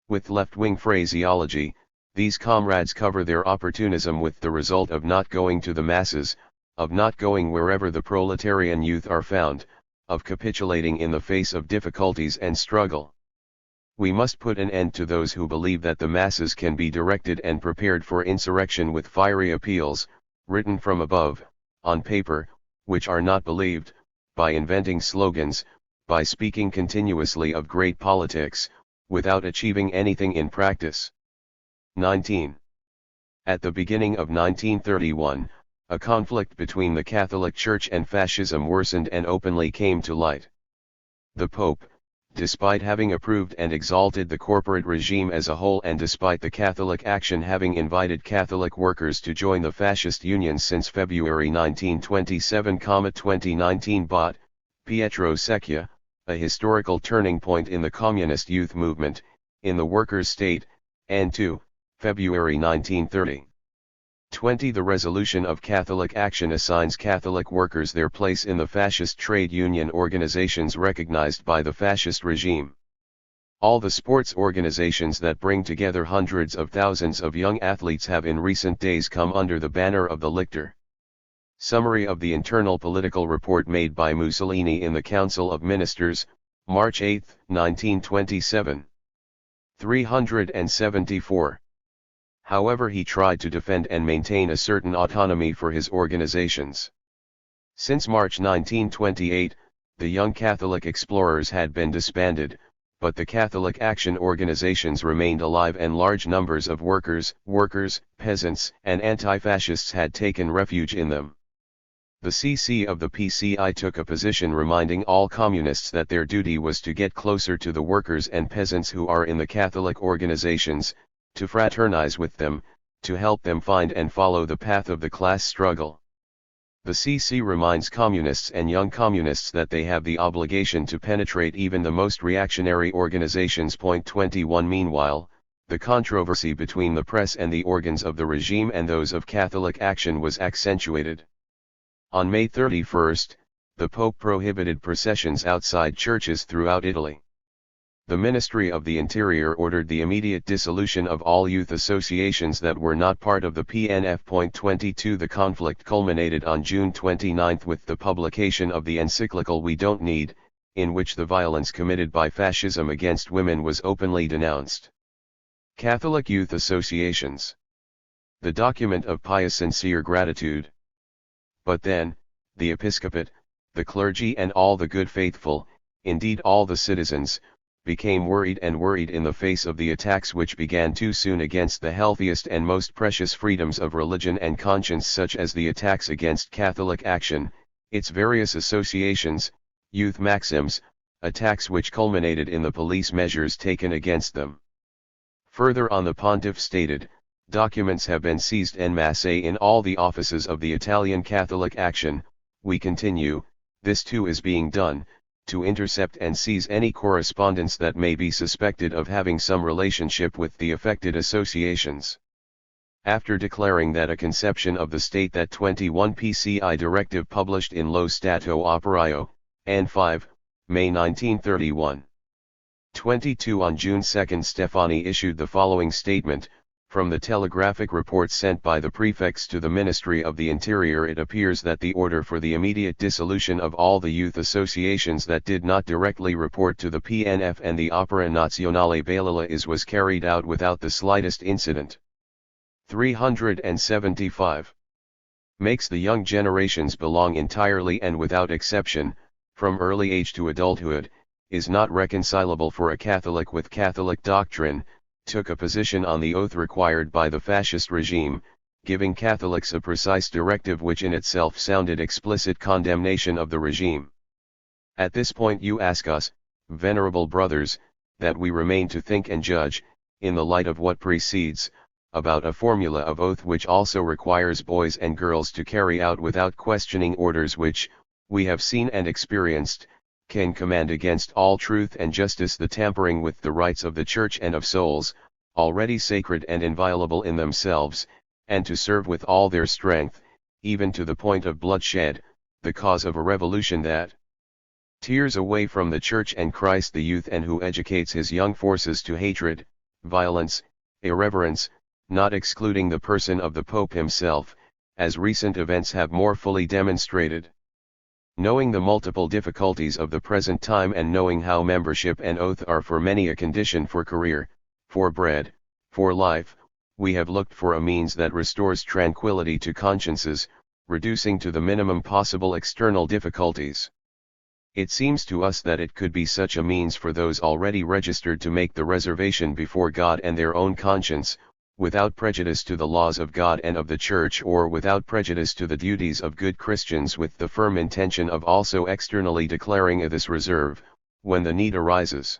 Speaker 1: With left-wing phraseology, these comrades cover their opportunism with the result of not going to the masses, of not going wherever the proletarian youth are found, of capitulating in the face of difficulties and struggle. We must put an end to those who believe that the masses can be directed and prepared for insurrection with fiery appeals, written from above, on paper, which are not believed, by inventing slogans, by speaking continuously of great politics, without achieving anything in practice. 19. At the beginning of 1931, a conflict between the Catholic Church and fascism worsened and openly came to light. The Pope, despite having approved and exalted the corporate regime as a whole and despite the Catholic action having invited Catholic workers to join the fascist unions since February 1927, 2019 Bot, Pietro Secchia, a historical turning point in the communist youth movement, in the workers' state, and 2, February 1930. 20 The resolution of Catholic action assigns Catholic workers their place in the fascist trade union organizations recognized by the fascist regime. All the sports organizations that bring together hundreds of thousands of young athletes have in recent days come under the banner of the Lichter. Summary of the internal political report made by Mussolini in the Council of Ministers, March 8, 1927. 374. However, he tried to defend and maintain a certain autonomy for his organizations. Since March 1928, the Young Catholic Explorers had been disbanded, but the Catholic Action organizations remained alive and large numbers of workers, peasants, and anti-fascists had taken refuge in them. The CC of the PCI took a position reminding all communists that their duty was to get closer to the workers and peasants who are in the Catholic organizations, to fraternize with them, to help them find and follow the path of the class struggle. The CC reminds communists and young communists that they have the obligation to penetrate even the most reactionary organizations. Point 21. Meanwhile, the controversy between the press and the organs of the regime and those of Catholic Action was accentuated. On May 31, the Pope prohibited processions outside churches throughout Italy. The Ministry of the Interior ordered the immediate dissolution of all youth associations that were not part of the PNF. Point 22. The conflict culminated on June 29 with the publication of the encyclical We Don't Need, in which the violence committed by fascism against women was openly denounced. Catholic Youth Associations. The document of pious sincere gratitude. But then, the episcopate, the clergy and all the good faithful, indeed all the citizens, became worried in the face of the attacks which began too soon against the healthiest and most precious freedoms of religion and conscience, such as the attacks against Catholic Action, its various associations, youth maxims, attacks which culminated in the police measures taken against them. Further on, the pontiff stated, documents have been seized en masse in all the offices of the Italian Catholic Action. We continue, this too is being done, to intercept and seize any correspondence that may be suspected of having some relationship with the affected associations. After declaring that a conception of the state that 21 PCI directive published in Lo Stato Operaio, N. 5, May 1931. 22. On June 2, Stefani issued the following statement. From the telegraphic reports sent by the prefects to the Ministry of the Interior, it appears that the order for the immediate dissolution of all the youth associations that did not directly report to the PNF and the Opera Nazionale Balilla was carried out without the slightest incident. 375. Makes the young generations belong entirely and without exception, from early age to adulthood, is not reconcilable for a Catholic with Catholic doctrine, took a position on the oath required by the fascist regime, giving Catholics a precise directive which in itself sounded explicit condemnation of the regime. At this point you ask us, venerable brothers, that we remain to think and judge, in the light of what precedes, about a formula of oath which also requires boys and girls to carry out without questioning orders which, we have seen and experienced, can command against all truth and justice the tampering with the rights of the Church and of souls, already sacred and inviolable in themselves, and to serve with all their strength, even to the point of bloodshed, the cause of a revolution that tears away from the Church and Christ the youth, and who educates his young forces to hatred, violence, irreverence, not excluding the person of the Pope himself, as recent events have more fully demonstrated. Knowing the multiple difficulties of the present time, and knowing how membership and oath are for many a condition for career, for bread, for life, we have looked for a means that restores tranquility to consciences, reducing to the minimum possible external difficulties. It seems to us that it could be such a means for those already registered to make the reservation before God and their own conscience, without prejudice to the laws of God and of the Church, or without prejudice to the duties of good Christians, with the firm intention of also externally declaring this reserve, when the need arises.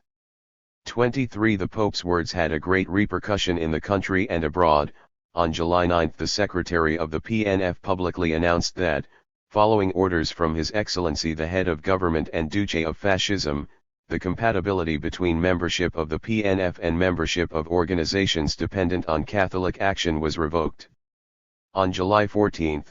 Speaker 1: 23. The Pope's words had a great repercussion in the country and abroad. On July 9 the Secretary of the PNF publicly announced that, following orders from His Excellency the Head of Government and Duce of Fascism, the compatibility between membership of the PNF and membership of organizations dependent on Catholic Action was revoked. On July 14,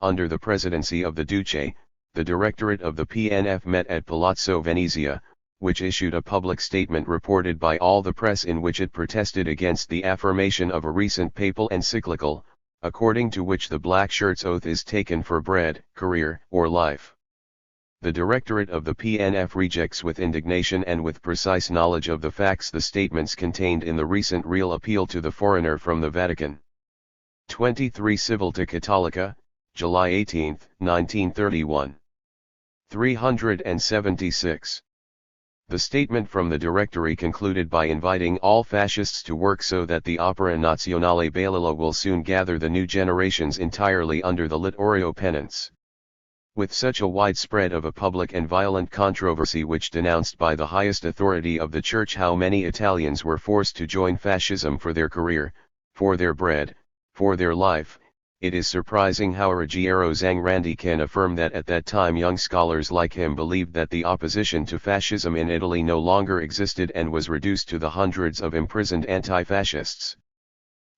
Speaker 1: under the presidency of the Duce, the Directorate of the PNF met at Palazzo Venezia, which issued a public statement reported by all the press in which it protested against the affirmation of a recent papal encyclical, according to which the black shirt's oath is taken for bread, career, or life. The Directorate of the PNF rejects with indignation and with precise knowledge of the facts the statements contained in the recent Real Appeal to the Foreigner from the Vatican. 23 Civiltà Cattolica, July 18, 1931. 376. The statement from the Directory concluded by inviting all fascists to work so that the Opera Nazionale Balilla will soon gather the new generations entirely under the Littorio penance. With such a widespread of a public and violent controversy which denounced by the highest authority of the Church how many Italians were forced to join fascism for their career, for their bread, for their life, it is surprising how Ruggiero Zangrandi can affirm that at that time young scholars like him believed that the opposition to fascism in Italy no longer existed and was reduced to the hundreds of imprisoned anti-fascists.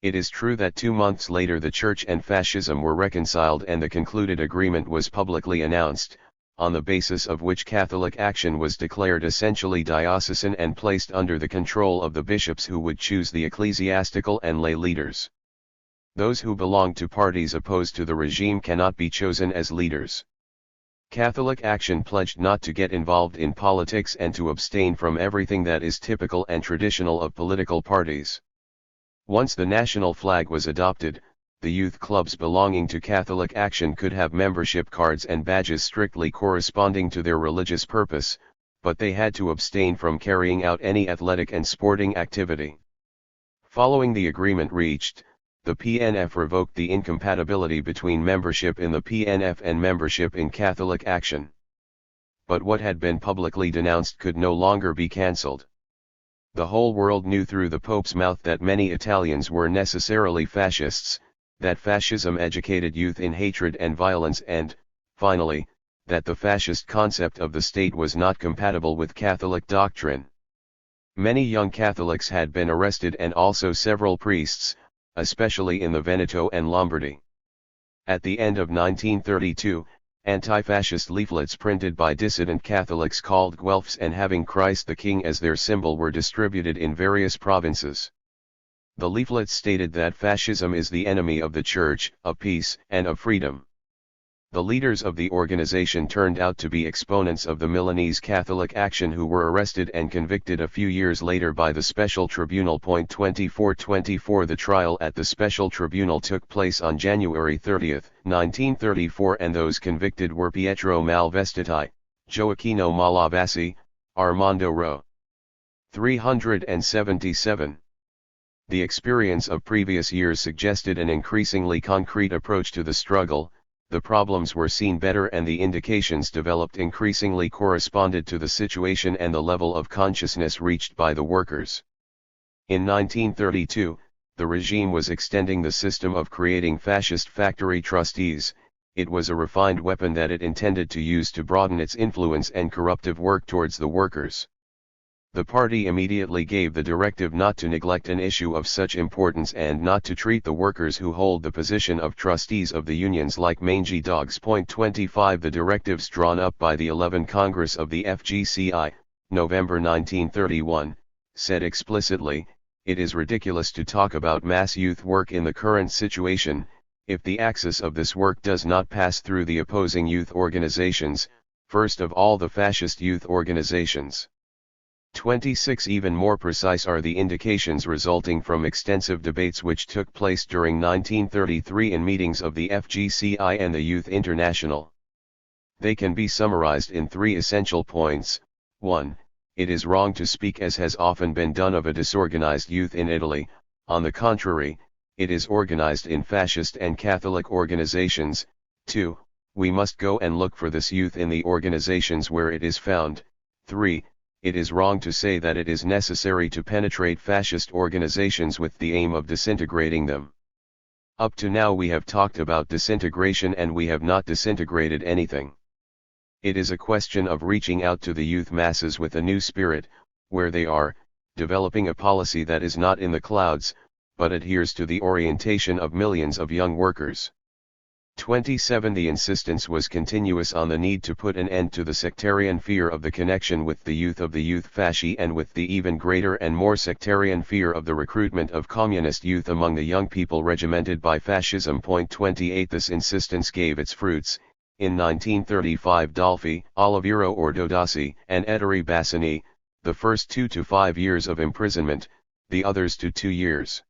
Speaker 1: It is true that 2 months later the Church and fascism were reconciled and the concluded agreement was publicly announced, on the basis of which Catholic action was declared essentially diocesan and placed under the control of the bishops who would choose the ecclesiastical and lay leaders. Those who belong to parties opposed to the regime cannot be chosen as leaders. Catholic action pledged not to get involved in politics and to abstain from everything that is typical and traditional of political parties. Once the national flag was adopted, the youth clubs belonging to Catholic action could have membership cards and badges strictly corresponding to their religious purpose, but they had to abstain from carrying out any athletic and sporting activity. Following the agreement reached, the PNF revoked the incompatibility between membership in the PNF and membership in Catholic action. But what had been publicly denounced could no longer be cancelled. The whole world knew through the Pope's mouth that many Italians were necessarily fascists, that fascism educated youth in hatred and violence and, finally, that the fascist concept of the state was not compatible with Catholic doctrine. Many young Catholics had been arrested and also several priests, especially in the Veneto and Lombardy. At the end of 1932, anti-fascist leaflets printed by dissident Catholics called Guelphs and having Christ the King as their symbol were distributed in various provinces. The leaflets stated that fascism is the enemy of the Church, of peace, and of freedom. The leaders of the organization turned out to be exponents of the Milanese Catholic action who were arrested and convicted a few years later by the Special Tribunal. 2424 The trial at the Special Tribunal took place on January 30, 1934 and those convicted were Pietro Malvestiti, Gioacchino Malavasi, Armando Ro. 377. The experience of previous years suggested an increasingly concrete approach to the struggle. The problems were seen better and the indications developed increasingly corresponded to the situation and the level of consciousness reached by the workers. In 1932, the regime was extending the system of creating fascist factory trustees. It was a refined weapon that it intended to use to broaden its influence and corruptive work towards the workers. The party immediately gave the directive not to neglect an issue of such importance and not to treat the workers who hold the position of trustees of the unions like mangy dogs. 25 The directives drawn up by the 11th Congress of the FGCI, November 1931, said explicitly, "It is ridiculous to talk about mass youth work in the current situation, if the axis of this work does not pass through the opposing youth organizations, first of all the fascist youth organizations." 26 Even more precise are the indications resulting from extensive debates which took place during 1933 in meetings of the FGCI and the Youth International. They can be summarized in 3 essential points. 1. It is wrong to speak as has often been done of a disorganized youth in Italy. On the contrary, it is organized in fascist and Catholic organizations. 2. We must go and look for this youth in the organizations where it is found. 3. It is wrong to say that it is necessary to penetrate fascist organizations with the aim of disintegrating them. Up to now we have talked about disintegration and we have not disintegrated anything. It is a question of reaching out to the youth masses with a new spirit, where they are, developing a policy that is not in the clouds, but adheres to the orientation of millions of young workers. 27 The insistence was continuous on the need to put an end to the sectarian fear of the connection with the youth fasci and with the even greater and more sectarian fear of the recruitment of communist youth among the young people regimented by fascism. 28 This insistence gave its fruits. In 1935 Dolfi, Oliviero Ordodassi, and Ettore Bassani, the first 2 to 5 years of imprisonment, the others to 2 years.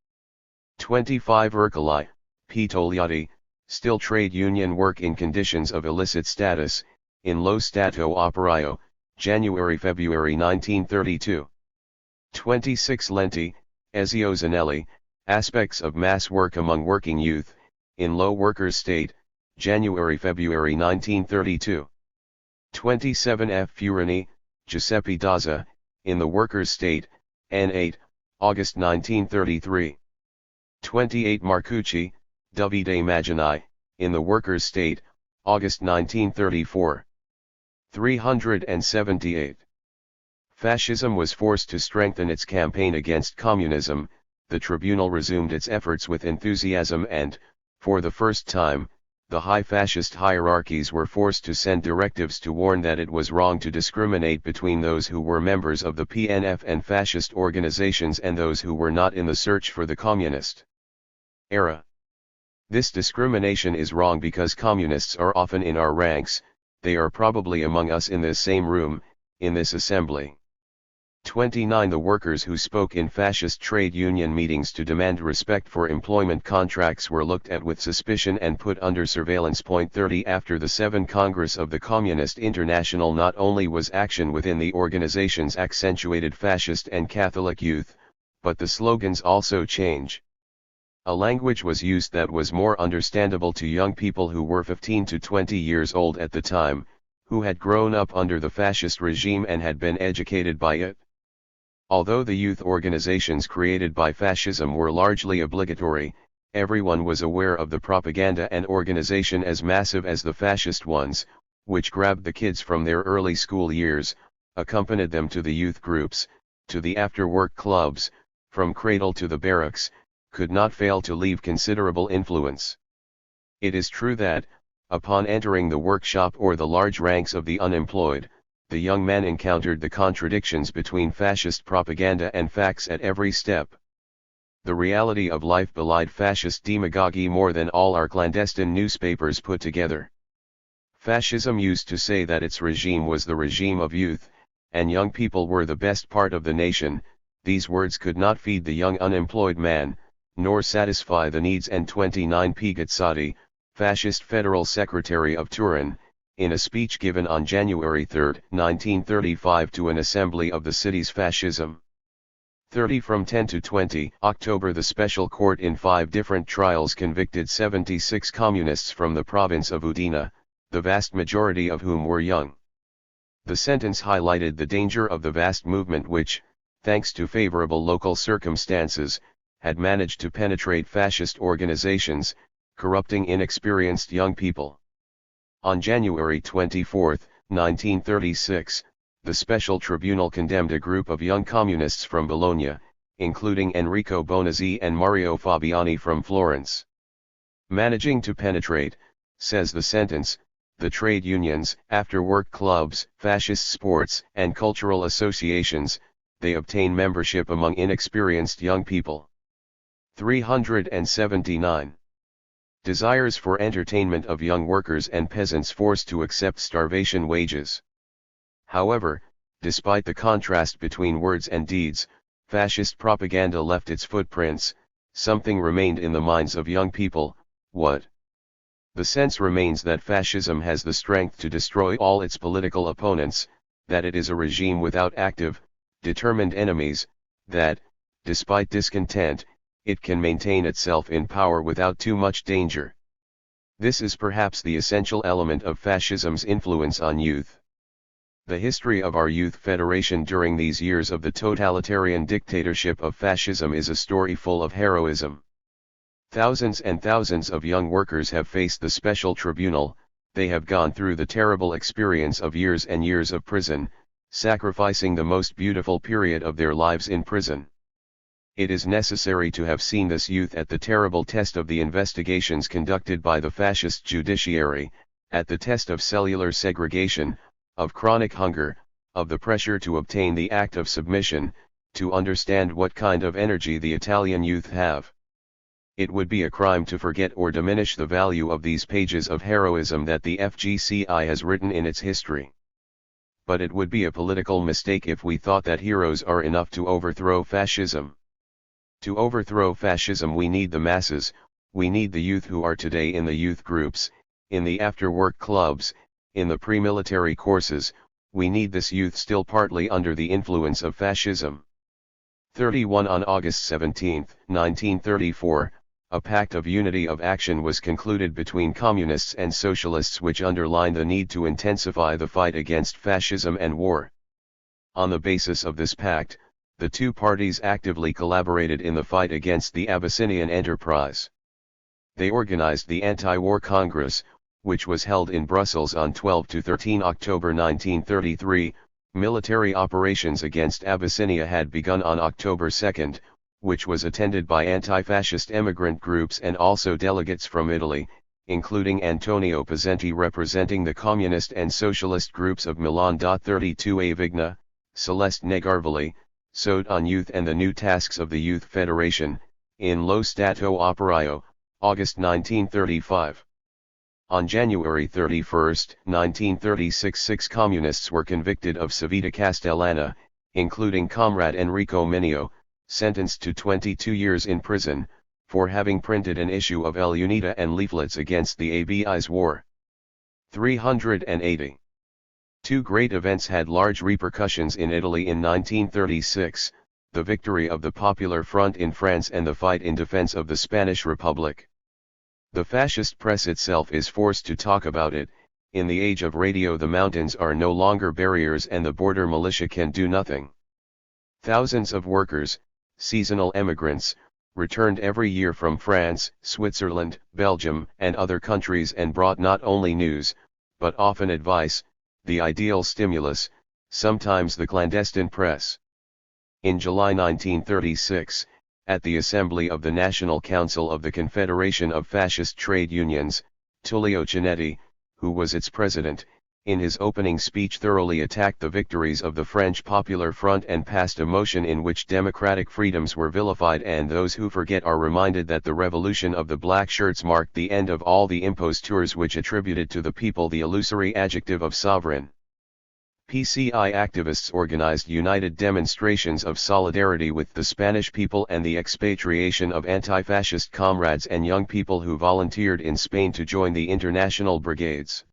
Speaker 1: 25 Ercole, P. Togliatti, still trade union work in conditions of illicit status, in lo stato operaio, January-February 1932. 26 Lenti, Ezio Zanelli, aspects of mass work among working youth, in low workers' state, January-February 1932. 27 F. Furini, Giuseppe Daza, in the workers' state, N8, August 1933. 28 Marcucci, Davide Magini, in the workers' state, August 1934. 378. Fascism was forced to strengthen its campaign against communism. The tribunal resumed its efforts with enthusiasm and, for the first time, the high fascist hierarchies were forced to send directives to warn that it was wrong to discriminate between those who were members of the PNF and fascist organizations and those who were not in the search for the communist era. This discrimination is wrong because communists are often in our ranks, they are probably among us in this same room, in this assembly. 29 The workers who spoke in fascist trade union meetings to demand respect for employment contracts were looked at with suspicion and put under surveillance. 30 After the 7th Congress of the Communist International, not only was action within the organizations accentuated fascist and Catholic youth, but the slogans also change. A language was used that was more understandable to young people who were 15 to 20 years old at the time, who had grown up under the fascist regime and had been educated by it. Although the youth organizations created by fascism were largely obligatory, everyone was aware of the propaganda and organization as massive as the fascist ones, which grabbed the kids from their early school years, accompanied them to the youth groups, to the after-work clubs, from cradle to the barracks, could not fail to leave considerable influence. It is true that, upon entering the workshop or the large ranks of the unemployed, the young man encountered the contradictions between fascist propaganda and facts at every step. The reality of life belied fascist demagoguery more than all our clandestine newspapers put together. Fascism used to say that its regime was the regime of youth, and young people were the best part of the nation. These words could not feed the young unemployed man, nor satisfy the needs. And 29 Pigazzati, fascist federal secretary of Turin, in a speech given on January 3, 1935 to an assembly of the city's fascism. 30 From 10 to 20 October, the special court in 5 different trials convicted 76 communists from the province of Udine, the vast majority of whom were young. The sentence highlighted the danger of the vast movement which, thanks to favorable local circumstances, had managed to penetrate fascist organizations, corrupting inexperienced young people. On January 24, 1936, the special tribunal condemned a group of young communists from Bologna, including Enrico Bonazzi and Mario Fabiani from Florence. Managing to penetrate, says the sentence, the trade unions, after-work clubs, fascist sports and cultural associations, they obtain membership among inexperienced young people. 379. Desires for entertainment of young workers and peasants forced to accept starvation wages. However, despite the contrast between words and deeds, fascist propaganda left its footprints. Something remained in the minds of young people. What? The sense remains that fascism has the strength to destroy all its political opponents, that it is a regime without active, determined enemies, that, despite discontent, it can maintain itself in power without too much danger. This is perhaps the essential element of fascism's influence on youth. The history of our youth federation during these years of the totalitarian dictatorship of fascism is a story full of heroism. Thousands and thousands of young workers have faced the special tribunal, they have gone through the terrible experience of years and years of prison, sacrificing the most beautiful period of their lives in prison. It is necessary to have seen this youth at the terrible test of the investigations conducted by the fascist judiciary, at the test of cellular segregation, of chronic hunger, of the pressure to obtain the act of submission, to understand what kind of energy the Italian youth have. It would be a crime to forget or diminish the value of these pages of heroism that the FGCI has written in its history. But it would be a political mistake if we thought that heroes are enough to overthrow fascism. To overthrow fascism we need the masses, we need the youth who are today in the youth groups, in the after-work clubs, in the pre-military courses. We need this youth still partly under the influence of fascism. 31 On August 17, 1934, a pact of unity of action was concluded between communists and socialists which underlined the need to intensify the fight against fascism and war. On the basis of this pact, the two parties actively collaborated in the fight against the Abyssinian enterprise. They organized the Anti-War Congress, which was held in Brussels on 12 to 13 October 1933. Military operations against Abyssinia had begun on October 2, which was attended by anti-fascist emigrant groups and also delegates from Italy, including Antonio Pezzenti representing the communist and socialist groups of Milan. 32 Avigna, Celeste Negarvoli, Sode on Youth and the New Tasks of the Youth Federation, in Lo Stato Operaio, August 1935. On January 31, 1936 6 communists were convicted of Civita Castellana, including Comrade Enrico Mineo, sentenced to 22 years in prison, for having printed an issue of El Unita and leaflets against the ABI's war. 380. Two great events had large repercussions in Italy in 1936, the victory of the Popular Front in France and the fight in defense of the Spanish Republic. The fascist press itself is forced to talk about it. In the age of radio the mountains are no longer barriers and the border militia can do nothing. Thousands of workers, seasonal emigrants, returned every year from France, Switzerland, Belgium and other countries and brought not only news, but often advice, the ideal stimulus, sometimes the clandestine press. In July 1936, at the Assembly of the National Council of the Confederation of Fascist Trade Unions, Tullio Cinetti, who was its president, in his opening speech thoroughly attacked the victories of the French Popular Front and passed a motion in which democratic freedoms were vilified, and those who forget are reminded that the revolution of the black shirts marked the end of all the impostures which attributed to the people the illusory adjective of sovereign. PCI activists organized united demonstrations of solidarity with the Spanish people and the expatriation of anti-fascist comrades and young people who volunteered in Spain to join the international brigades.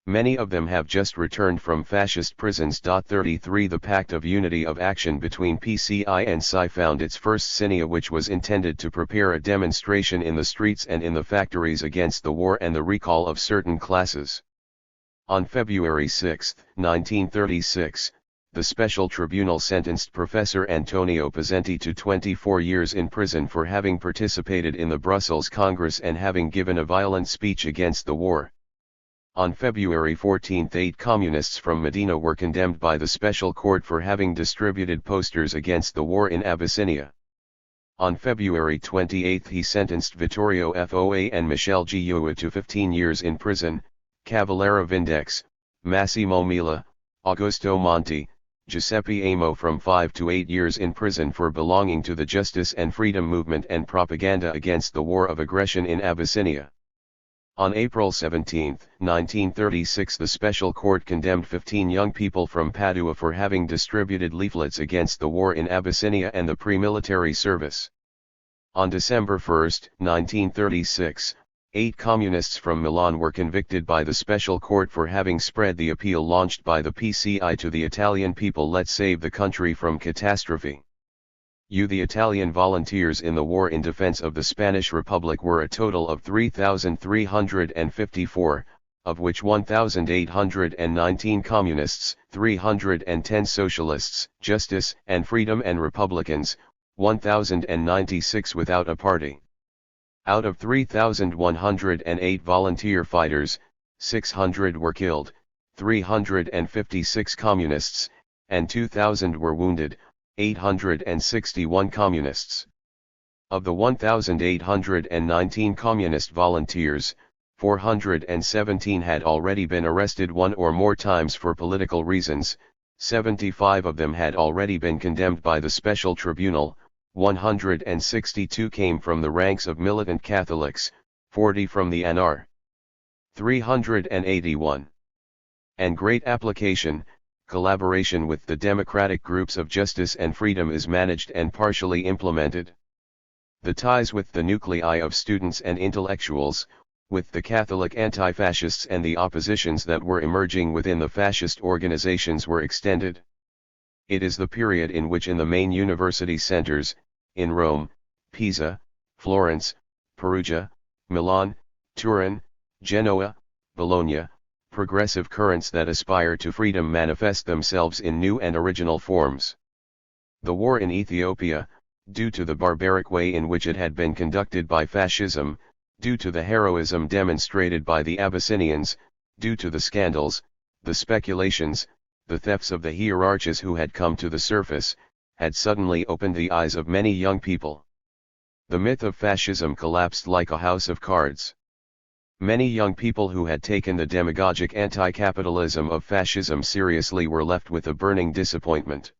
Speaker 1: Many of them have just returned from fascist prisons. 33 The Pact of Unity of Action between PCI and PSI found its first Cinia, which was intended to prepare a demonstration in the streets and in the factories against the war and the recall of certain classes. On February 6, 1936, the special tribunal sentenced Professor Antonio Pezzenti to 24 years in prison for having participated in the Brussels Congress and having given a violent speech against the war. On February 14, 8 communists from Medina were condemned by the special court for having distributed posters against the war in Abyssinia. On February 28 he sentenced Vittorio Foa and Michel Giua to 15 years in prison, Cavallera Vindex, Massimo Mila, Augusto Monti, Giuseppe Amo from 5 to 8 years in prison for belonging to the Justice and Freedom Movement and propaganda against the war of aggression in Abyssinia. On April 17, 1936 the special court condemned 15 young people from Padua for having distributed leaflets against the war in Abyssinia and the pre-military service. On December 1, 1936, 8 communists from Milan were convicted by the special court for having spread the appeal launched by the PCI to the Italian people: let's save the country from catastrophe. The Italian volunteers in the war in defense of the Spanish Republic were a total of 3,354, of which 1,819 communists, 310 socialists, justice and freedom and republicans, 1,096 without a party. Out of 3,108 volunteer fighters, 600 were killed, 356 communists, and 2,000 were wounded, 861 communists. Of the 1,819 communist volunteers, 417 had already been arrested one or more times for political reasons, 75 of them had already been condemned by the special tribunal, 162 came from the ranks of militant Catholics, 40 from the ANR. 381. And great application, collaboration with the democratic groups of justice and freedom is managed and partially implemented. The ties with the nuclei of students and intellectuals, with the Catholic anti-fascists and the oppositions that were emerging within the fascist organizations were extended. It is the period in which in the main university centers, in Rome, Pisa, Florence, Perugia, Milan, Turin, Genoa, Bologna, progressive currents that aspire to freedom manifest themselves in new and original forms. The war in Ethiopia, due to the barbaric way in which it had been conducted by fascism, due to the heroism demonstrated by the Abyssinians, due to the scandals, the speculations, the thefts of the hierarchs who had come to the surface, had suddenly opened the eyes of many young people. The myth of fascism collapsed like a house of cards. Many young people who had taken the demagogic anti-capitalism of fascism seriously were left with a burning disappointment.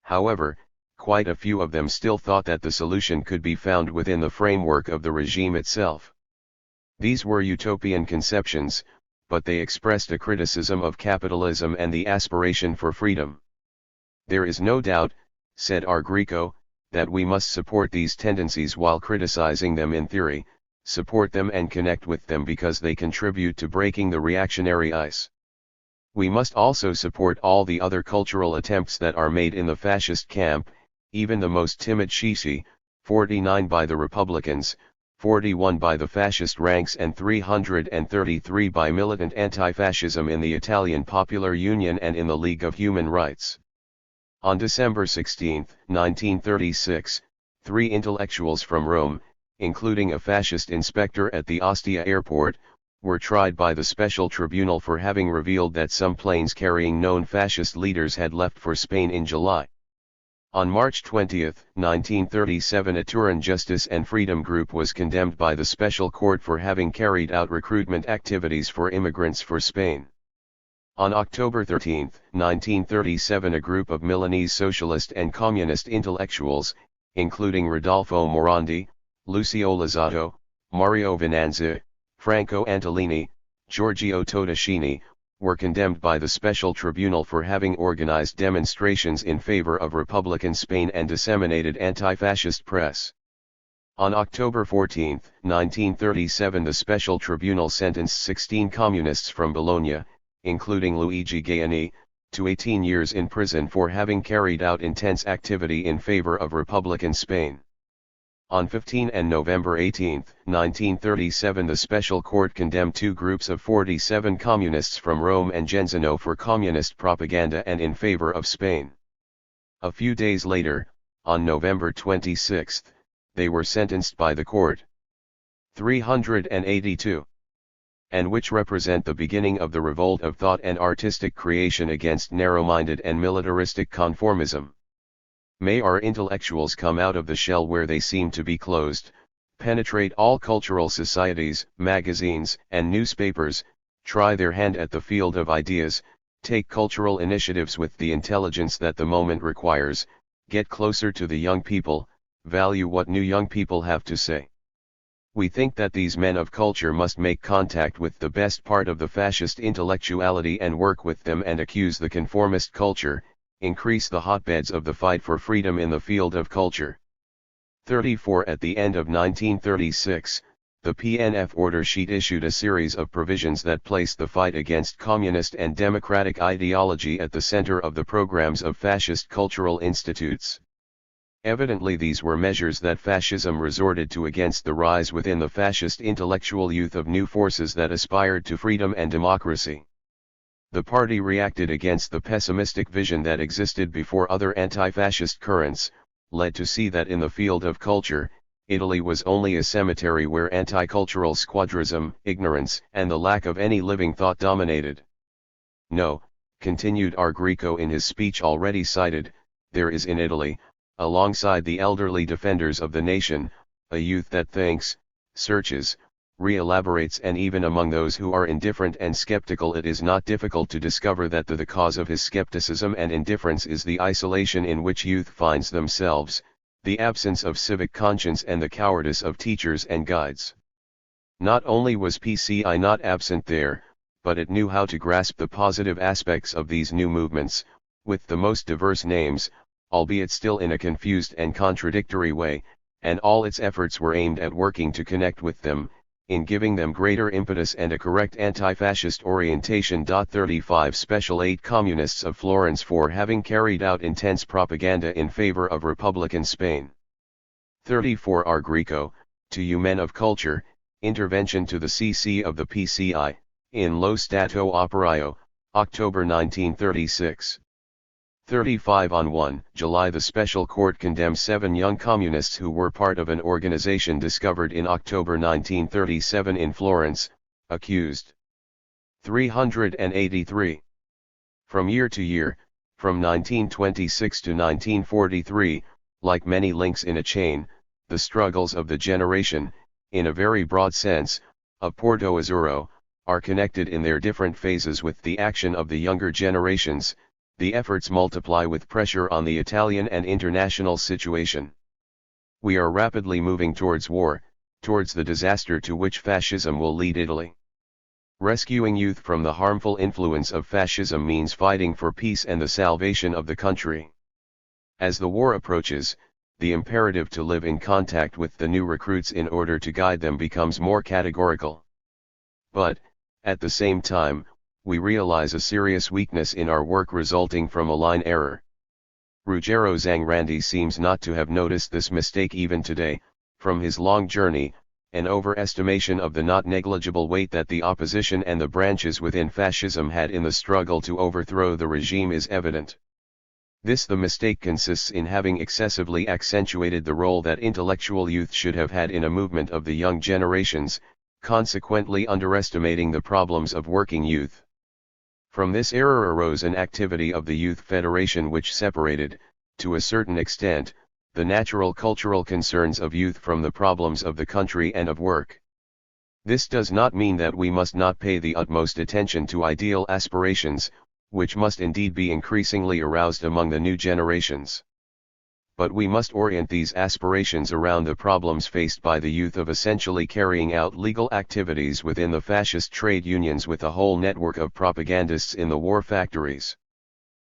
Speaker 1: However, quite a few of them still thought that the solution could be found within the framework of the regime itself. These were utopian conceptions, but they expressed a criticism of capitalism and the aspiration for freedom. There is no doubt, said R. Greco, that we must support these tendencies while criticizing them in theory, support them and connect with them because they contribute to breaking the reactionary ice. We must also support all the other cultural attempts that are made in the fascist camp, even the most timid Shishi, 49 by the Republicans, 41 by the fascist ranks and 333 by militant anti-fascism in the Italian Popular Union and in the League of Human Rights. On December 16, 1936, 3 intellectuals from Rome, including a fascist inspector at the Ostia airport, were tried by the special tribunal for having revealed that some planes carrying known fascist leaders had left for Spain in July. On March 20, 1937, a Turin Justice and Freedom group was condemned by the special court for having carried out recruitment activities for immigrants for Spain. On October 13, 1937, a group of Milanese socialist and communist intellectuals, including Rodolfo Morandi, Lucio Lozzato, Mario Venanzi, Franco Antolini, Giorgio Todeschini, were condemned by the special tribunal for having organized demonstrations in favor of Republican Spain and disseminated anti-fascist press. On October 14, 1937, the special tribunal sentenced 16 communists from Bologna, including Luigi Gaiani, to 18 years in prison for having carried out intense activity in favor of Republican Spain. On 15 and November 18, 1937, the special court condemned 2 groups of 47 communists from Rome and Genzano for communist propaganda and in favor of Spain. A few days later, on November 26, they were sentenced by the court. 382. And which represent the beginning of the revolt of thought and artistic creation against narrow-minded and militaristic conformism. May our intellectuals come out of the shell where they seem to be closed, penetrate all cultural societies, magazines, and newspapers, try their hand at the field of ideas, take cultural initiatives with the intelligence that the moment requires, get closer to the young people, value what new young people have to say. We think that these men of culture must make contact with the best part of the fascist intellectuality and work with them and accuse the conformist culture, increase the hotbeds of the fight for freedom in the field of culture. 34. At the end of 1936, the PNF order sheet issued a series of provisions that placed the fight against communist and democratic ideology at the center of the programs of fascist cultural institutes. Evidently these were measures that fascism resorted to against the rise within the fascist intellectual youth of new forces that aspired to freedom and democracy. The party reacted against the pessimistic vision that existed before other anti-fascist currents, led to see that in the field of culture, Italy was only a cemetery where anti-cultural squadrism, ignorance, and the lack of any living thought dominated. No, continued R. Greco in his speech already cited, there is in Italy, alongside the elderly defenders of the nation, a youth that thinks, searches, re-elaborates, and even among those who are indifferent and skeptical it is not difficult to discover that the cause of his skepticism and indifference is the isolation in which youth finds themselves, the absence of civic conscience and the cowardice of teachers and guides. Not only was PCI not absent there, but it knew how to grasp the positive aspects of these new movements, with the most diverse names, albeit still in a confused and contradictory way, and all its efforts were aimed at working to connect with them, in giving them greater impetus and a correct anti-fascist orientation. 35 Special 8 Communists of Florence for having carried out intense propaganda in favor of Republican Spain. 34 R. Greco, to you men of culture, intervention to the CC of the PCI, in Lo Stato Operaio, October 1936. 35 On 1 July the Special Court condemns 7 young communists who were part of an organization discovered in October 1937 in Florence, accused. 383. From year to year, from 1926 to 1943, like many links in a chain, the struggles of the generation, in a very broad sense, of Porto Azzurro, are connected in their different phases with the action of the younger generations. The efforts multiply with pressure on the Italian and international situation. We are rapidly moving towards war, towards the disaster to which fascism will lead Italy. Rescuing youth from the harmful influence of fascism means fighting for peace and the salvation of the country. As the war approaches, the imperative to live in contact with the new recruits in order to guide them becomes more categorical. But, at the same time, we realize a serious weakness in our work resulting from a line error. Ruggero Zangrandi seems not to have noticed this mistake even today. From his long journey, an overestimation of the not negligible weight that the opposition and the branches within fascism had in the struggle to overthrow the regime is evident. The mistake consists in having excessively accentuated the role that intellectual youth should have had in a movement of the young generations, consequently underestimating the problems of working youth. From this error arose an activity of the Youth Federation which separated, to a certain extent, the natural cultural concerns of youth from the problems of the country and of work. This does not mean that we must not pay the utmost attention to ideal aspirations, which must indeed be increasingly aroused among the new generations. But we must orient these aspirations around the problems faced by the youth of essentially carrying out legal activities within the fascist trade unions with a whole network of propagandists in the war factories.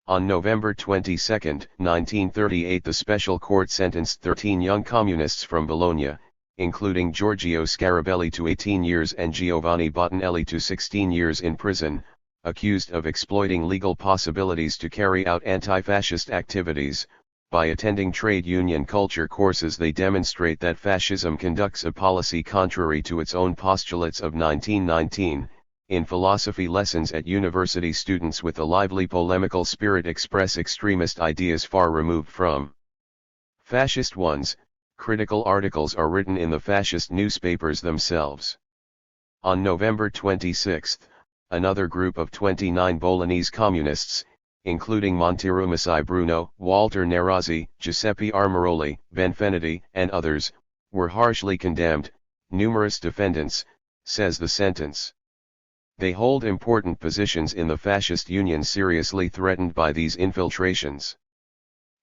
Speaker 1: On November 22, 1938, the Special Court sentenced 13 young communists from Bologna, including Giorgio Scarabelli to 18 years and Giovanni Bottinelli to 16 years in prison, accused of exploiting legal possibilities to carry out anti-fascist activities. By attending trade union culture courses they demonstrate that fascism conducts a policy contrary to its own postulates of 1919. In philosophy lessons at university, students with a lively polemical spirit express extremist ideas far removed from fascist ones. Critical articles are written in the fascist newspapers themselves. On November 26, another group of 29 Bolognese communists, including Monterumasai Bruno, Walter Nerazzi, Giuseppe Armaroli, Benvenuti, and others, were harshly condemned. Numerous defendants, says the sentence. They hold important positions in the fascist union seriously threatened by these infiltrations.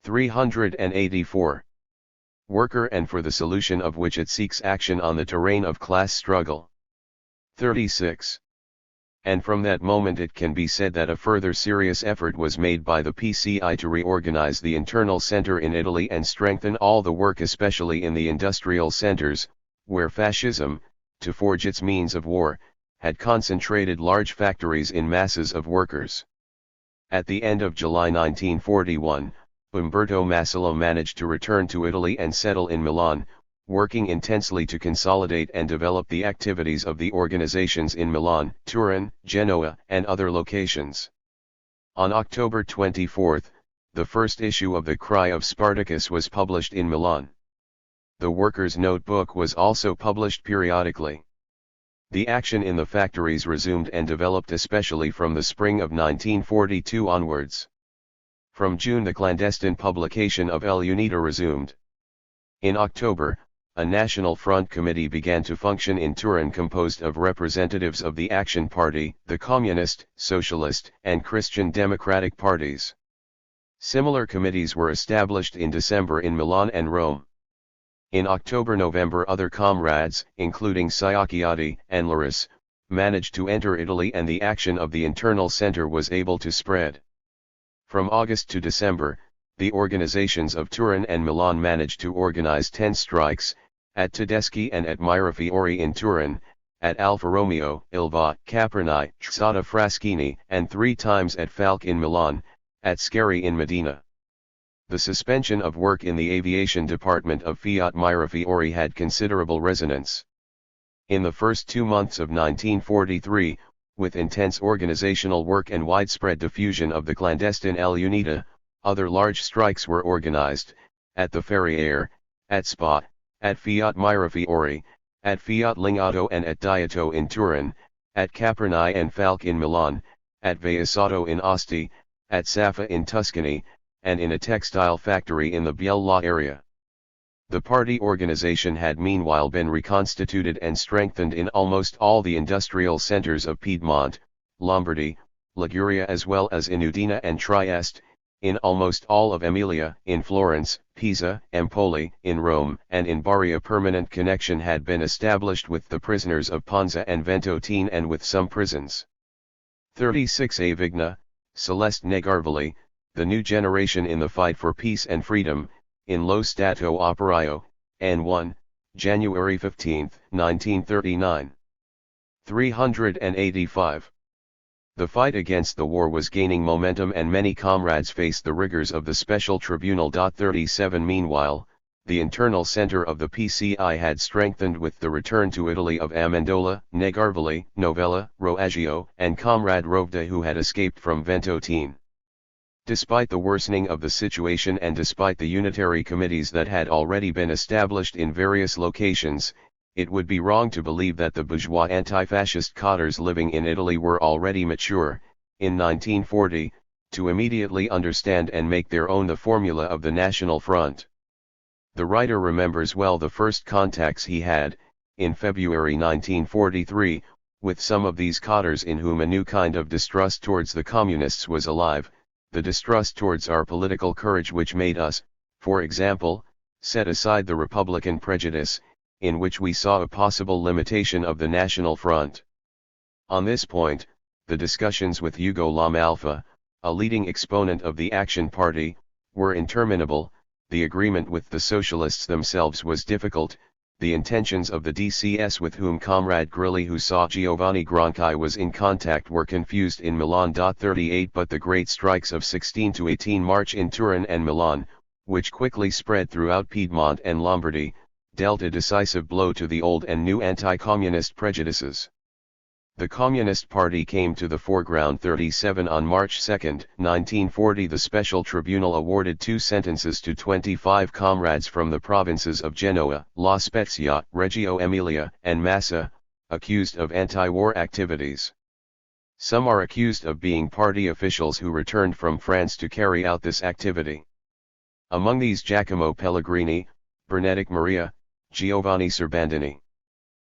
Speaker 1: 384. Worker and for the solution of which it seeks action on the terrain of class struggle. 36. And from that moment it can be said that a further serious effort was made by the PCI to reorganize the internal center in Italy and strengthen all the work, especially in the industrial centers, where fascism, to forge its means of war, had concentrated large factories in masses of workers. At the end of July 1941, Umberto Masolo managed to return to Italy and settle in Milan, working intensely to consolidate and develop the activities of the organizations in Milan, Turin, Genoa, and other locations. On October 24, the first issue of the Cry of Spartacus was published in Milan. The Workers' Notebook was also published periodically. The action in the factories resumed and developed especially from the spring of 1942 onwards. From June the clandestine publication of El Unita resumed. In October, a National Front Committee began to function in Turin composed of representatives of the Action Party, the Communist, Socialist, and Christian Democratic parties. Similar committees were established in December in Milan and Rome. In October-November other comrades, including Sciacchiati and Laris, managed to enter Italy and the action of the internal center was able to spread. From August to December, the organizations of Turin and Milan managed to organize 10 strikes, at Tedeschi and at Mirafiori in Turin, at Alfa Romeo, Ilva, Caproni, Sada Fraschini, and 3 times at Falck in Milan, at Scari in Modena. The suspension of work in the aviation department of Fiat Mirafiori had considerable resonance. In the first 2 months of 1943, with intense organizational work and widespread diffusion of the clandestine L'Unità, other large strikes were organized, at the Ferriere, at Spa, at Fiat Mirafiori, at Fiat Lingotto and at Dieto in Turin, at Caproni and Falck in Milan, at Veiasato in Asti, at Saffa in Tuscany, and in a textile factory in the Biella area. The party organization had meanwhile been reconstituted and strengthened in almost all the industrial centers of Piedmont, Lombardy, Liguria as well as in Udine and Trieste, in almost all of Emilia, in Florence, Pisa, Empoli, in Rome, and in Bari. A permanent connection had been established with the prisoners of Ponza and Ventotene and with some prisons. 36 A Vigna, Celeste Negarvoli, the new generation in the fight for peace and freedom, in Lo Stato Operaio, N1, January 15, 1939. 385. The fight against the war was gaining momentum and many comrades faced the rigors of the Special Tribunal. 37 Meanwhile, the internal center of the PCI had strengthened with the return to Italy of Amendola, Negarvoli, Novella, Roaggio, and Comrade Rovda who had escaped from Ventotene. Despite the worsening of the situation and despite the unitary committees that had already been established in various locations, it would be wrong to believe that the bourgeois anti-fascist cadres living in Italy were already mature, in 1940, to immediately understand and make their own the formula of the National Front. The writer remembers well the first contacts he had, in February 1943, with some of these cadres in whom a new kind of distrust towards the communists was alive, the distrust towards our political courage which made us, for example, set aside the Republican prejudice, in which we saw a possible limitation of the National Front. On this point, the discussions with Ugo Lamalfa, a leading exponent of the Action Party, were interminable, the agreement with the socialists themselves was difficult, the intentions of the DCS with whom Comrade Grilli who saw Giovanni Gronchi was in contact were confused in Milan. 38 But the great strikes of 16 to 18 March in Turin and Milan, which quickly spread throughout Piedmont and Lombardy, dealt a decisive blow to the old and new anti-communist prejudices. The Communist Party came to the foreground. 37 On March 2, 1940 the Special Tribunal awarded 2 sentences to 25 comrades from the provinces of Genoa, La Spezia, Reggio Emilia, and Massa, accused of anti-war activities. Some are accused of being party officials who returned from France to carry out this activity. Among these Giacomo Pellegrini, Bernedict Maria, Giovanni Serbandini.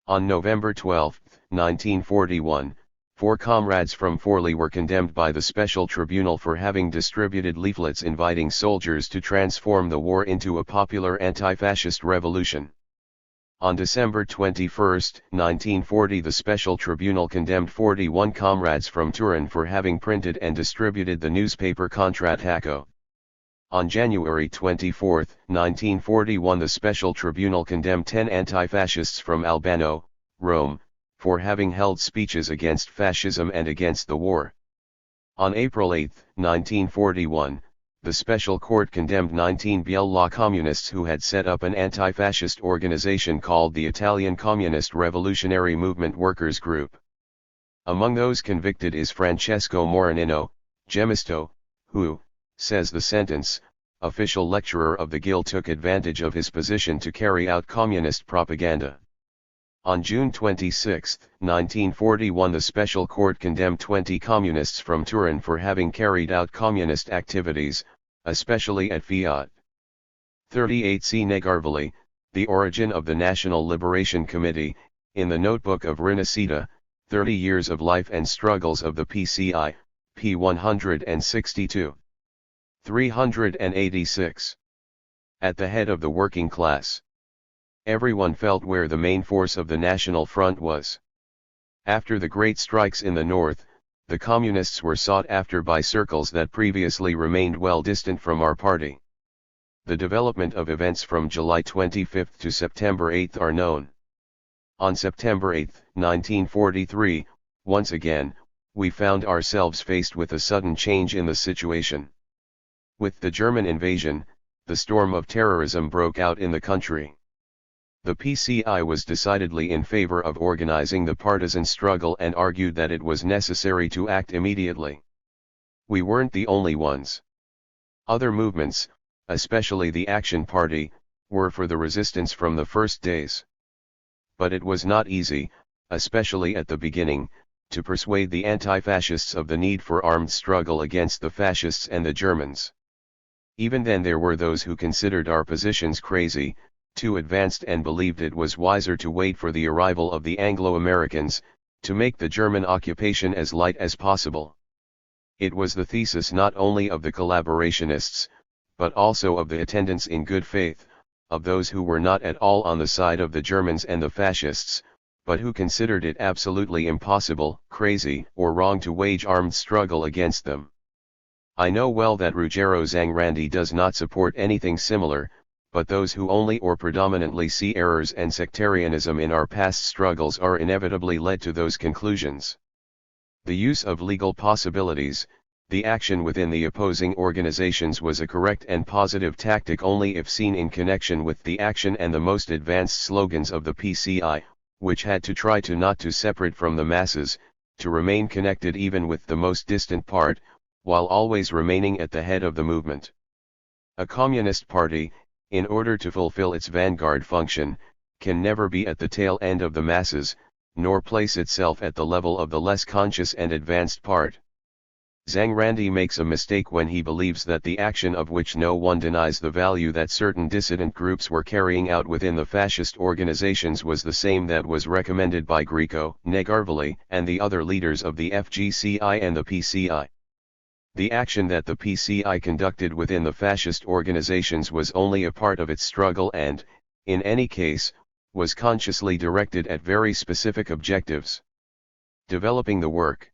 Speaker 1: On November 12, 1941, 4 comrades from Forli were condemned by the Special Tribunal for having distributed leaflets inviting soldiers to transform the war into a popular anti-fascist revolution. On December 21, 1940 the Special Tribunal condemned 41 comrades from Turin for having printed and distributed the newspaper Contrattacco. On January 24, 1941 the Special Tribunal condemned 10 anti-fascists from Albano, Rome, for having held speeches against fascism and against the war. On April 8, 1941, the Special Court condemned 19 Biella communists who had set up an anti-fascist organization called the Italian Communist Revolutionary Movement Workers Group. Among those convicted is Francesco Moranino, Gemisto, who, says the sentence, official lecturer of the Guild took advantage of his position to carry out communist propaganda. On June 26, 1941 the Special Court condemned 20 communists from Turin for having carried out communist activities, especially at Fiat. 38 C. Negarvoli, The Origin of the National Liberation Committee, in the Notebook of Rinascita, 30 Years of Life and Struggles of the PCI, p. 162. 386. At the head of the working class. Everyone felt where the main force of the National Front was. After the great strikes in the north, the communists were sought after by circles that previously remained well distant from our party. The development of events from July 25 to September 8 are known. On September 8, 1943, once again, we found ourselves faced with a sudden change in the situation. With the German invasion, the storm of terrorism broke out in the country. The PCI was decidedly in favor of organizing the partisan struggle and argued that it was necessary to act immediately. We weren't the only ones. Other movements, especially the Action Party, were for the resistance from the first days. But it was not easy, especially at the beginning, to persuade the anti-fascists of the need for armed struggle against the fascists and the Germans. Even then there were those who considered our positions crazy, too advanced, and believed it was wiser to wait for the arrival of the Anglo-Americans, to make the German occupation as light as possible. It was the thesis not only of the collaborationists, but also of the attendants in good faith, of those who were not at all on the side of the Germans and the fascists, but who considered it absolutely impossible, crazy, or wrong to wage armed struggle against them. I know well that Ruggero Zangrandi does not support anything similar, but those who only or predominantly see errors and sectarianism in our past struggles are inevitably led to those conclusions. The use of legal possibilities, the action within the opposing organizations was a correct and positive tactic only if seen in connection with the action and the most advanced slogans of the PCI, which had to try to not to separate from the masses, to remain connected even with the most distant part, while always remaining at the head of the movement. A communist party, in order to fulfill its vanguard function, can never be at the tail end of the masses, nor place itself at the level of the less conscious and advanced part. Zangrandi makes a mistake when he believes that the action of which no one denies the value that certain dissident groups were carrying out within the fascist organizations was the same that was recommended by Grieco, Negarvali, and the other leaders of the FGCI and the PCI. The action that the PCI conducted within the fascist organizations was only a part of its struggle and, in any case, was consciously directed at very specific objectives. Developing the work.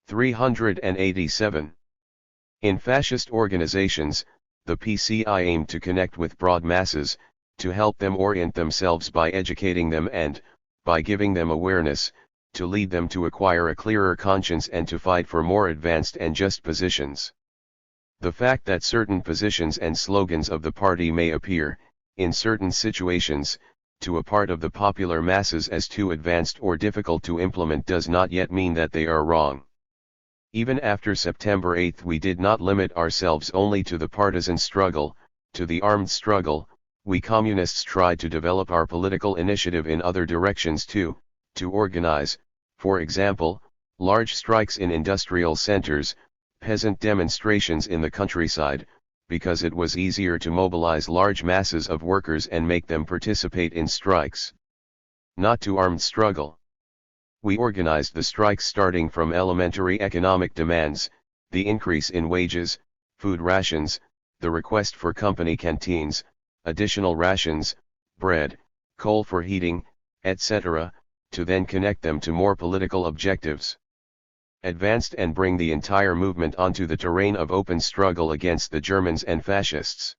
Speaker 1: 387. In fascist organizations, the PCI aimed to connect with broad masses, to help them orient themselves by educating them and, by giving them awareness, to lead them to acquire a clearer conscience and to fight for more advanced and just positions. The fact that certain positions and slogans of the party may appear, in certain situations, to a part of the popular masses as too advanced or difficult to implement does not yet mean that they are wrong. Even after September 8 we did not limit ourselves only to the partisan struggle, to the armed struggle. We communists tried to develop our political initiative in other directions too, to organize, for example, large strikes in industrial centers, peasant demonstrations in the countryside, because it was easier to mobilize large masses of workers and make them participate in strikes. Not to armed struggle. We organized the strikes starting from elementary economic demands, the increase in wages, food rations, the request for company canteens, additional rations, bread, coal for heating, etc., to then connect them to more political objectives. Advanced and bring the entire movement onto the terrain of open struggle against the Germans and fascists.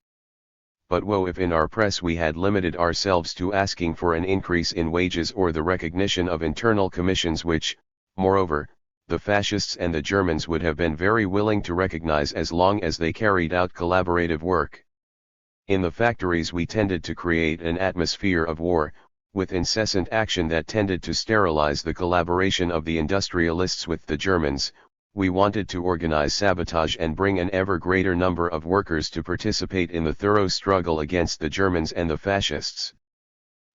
Speaker 1: But woe if in our press we had limited ourselves to asking for an increase in wages or the recognition of internal commissions which, moreover, the fascists and the Germans would have been very willing to recognize as long as they carried out collaborative work. In the factories we tended to create an atmosphere of war, with incessant action that tended to sterilize the collaboration of the industrialists with the Germans. We wanted to organize sabotage and bring an ever greater number of workers to participate in the thorough struggle against the Germans and the fascists.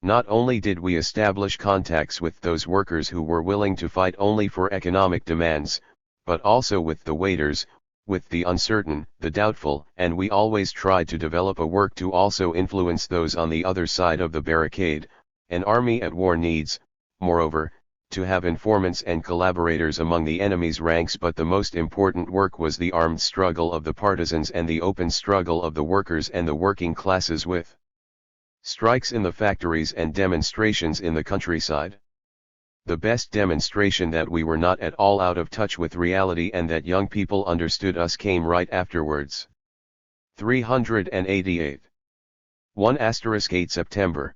Speaker 1: Not only did we establish contacts with those workers who were willing to fight only for economic demands, but also with the waiters, with the uncertain, the doubtful, and we always tried to develop a work to also influence those on the other side of the barricade. An army at war needs, moreover, to have informants and collaborators among the enemy's ranks, but the most important work was the armed struggle of the partisans and the open struggle of the workers and the working classes with strikes in the factories and demonstrations in the countryside. The best demonstration that we were not at all out of touch with reality and that young people understood us came right afterwards. 388. 1*8 September.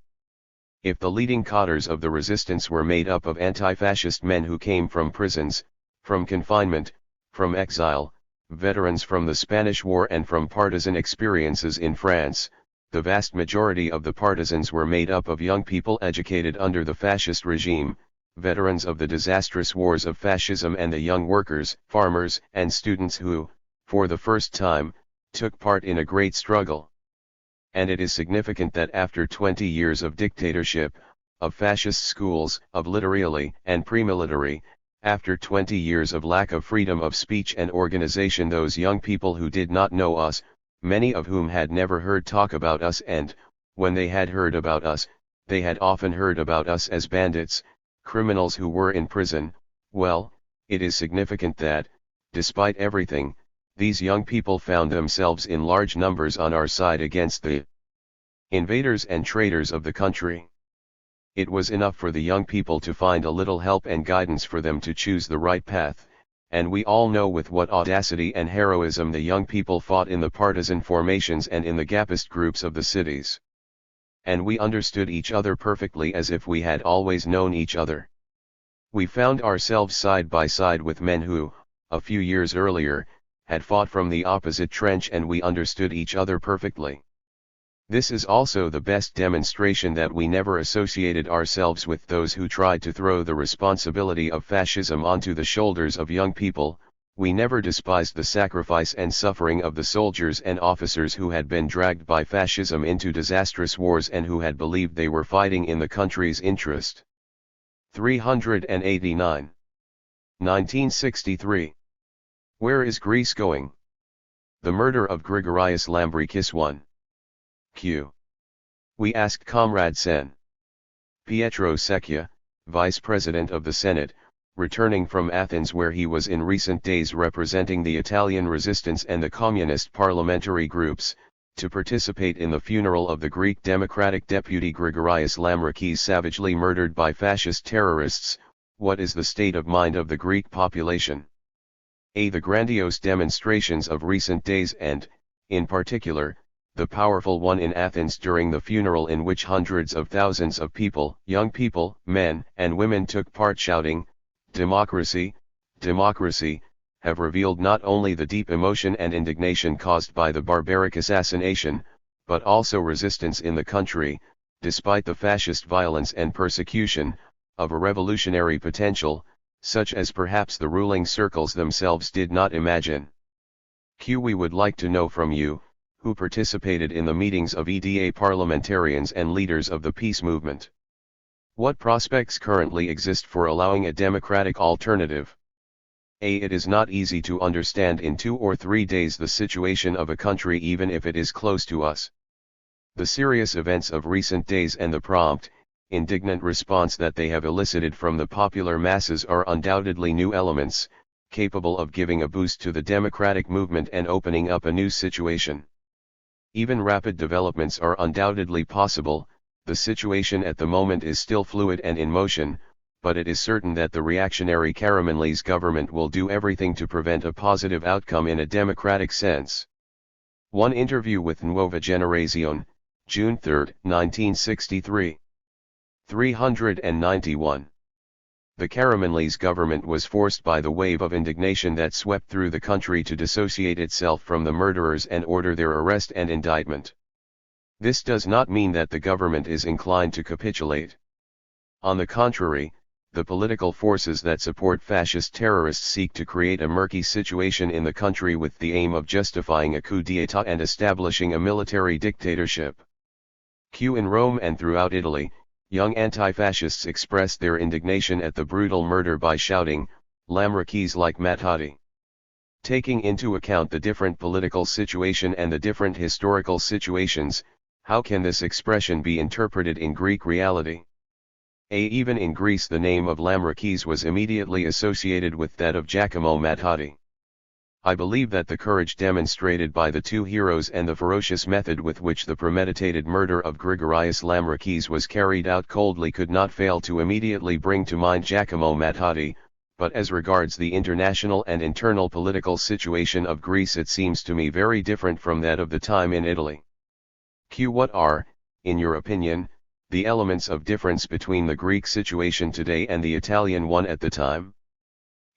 Speaker 1: If the leading cadres of the resistance were made up of anti-fascist men who came from prisons, from confinement, from exile, veterans from the Spanish War and from partisan experiences in France, the vast majority of the partisans were made up of young people educated under the fascist regime, veterans of the disastrous wars of fascism, and the young workers, farmers, and students who, for the first time, took part in a great struggle. And it is significant that after 20 years of dictatorship, of fascist schools, of literary and pre-military, after 20 years of lack of freedom of speech and organization, those young people who did not know us, many of whom had never heard talk about us, and, when they had heard about us, they had often heard about us as bandits, criminals who were in prison. Well, it is significant that, despite everything, these young people found themselves in large numbers on our side against the invaders and traitors of the country. It was enough for the young people to find a little help and guidance for them to choose the right path, and we all know with what audacity and heroism the young people fought in the partisan formations and in the Gapist groups of the cities. And we understood each other perfectly as if we had always known each other. We found ourselves side by side with men who, a few years earlier, had fought from the opposite trench, and we understood each other perfectly. This is also the best demonstration that we never associated ourselves with those who tried to throw the responsibility of fascism onto the shoulders of young people. We never despised the sacrifice and suffering of the soldiers and officers who had been dragged by fascism into disastrous wars and who had believed they were fighting in the country's interest. 389. 1963. Where is Greece going? The murder of Grigorius Lambrikis 1. Q. We asked Comrade Sen. Pietro Secchia, Vice President of the Senate, returning from Athens, where he was in recent days representing the Italian resistance and the communist parliamentary groups, to participate in the funeral of the Greek Democratic deputy Grigorius Lambrikis, savagely murdered by fascist terrorists. What is the state of mind of the Greek population? A. The grandiose demonstrations of recent days and, in particular, the powerful one in Athens during the funeral, in which hundreds of thousands of people, young people, men and women, took part shouting, "Democracy, democracy," have revealed not only the deep emotion and indignation caused by the barbaric assassination, but also resistance in the country, despite the fascist violence and persecution, of a revolutionary potential, such as perhaps the ruling circles themselves did not imagine. Q. We would like to know from you, who participated in the meetings of EDA parliamentarians and leaders of the peace movement, what prospects currently exist for allowing a democratic alternative? A. It is not easy to understand in 2 or 3 days the situation of a country, even if it is close to us. The serious events of recent days and the prompt, indignant response that they have elicited from the popular masses are undoubtedly new elements, capable of giving a boost to the democratic movement and opening up a new situation. Even rapid developments are undoubtedly possible. The situation at the moment is still fluid and in motion, but it is certain that the reactionary Karamanlis government will do everything to prevent a positive outcome in a democratic sense. One interview with Nuova Generazione, June 3, 1963. 391. The Karamanlis government was forced by the wave of indignation that swept through the country to dissociate itself from the murderers and order their arrest and indictment. This does not mean that the government is inclined to capitulate. On the contrary, the political forces that support fascist terrorists seek to create a murky situation in the country with the aim of justifying a coup d'état and establishing a military dictatorship. Q. In Rome and throughout Italy, young anti-fascists expressed their indignation at the brutal murder by shouting, "Lambrikis like Matati." Taking into account the different political situation and the different historical situations, how can this expression be interpreted in Greek reality? Even in Greece the name of Lamrakis was immediately associated with that of Giacomo Matteotti. I believe that the courage demonstrated by the two heroes and the ferocious method with which the premeditated murder of Grigorius Lamrakis was carried out coldly could not fail to immediately bring to mind Giacomo Matteotti, but as regards the international and internal political situation of Greece it seems to me very different from that of the time in Italy. What are, in your opinion, the elements of difference between the Greek situation today and the Italian one at the time?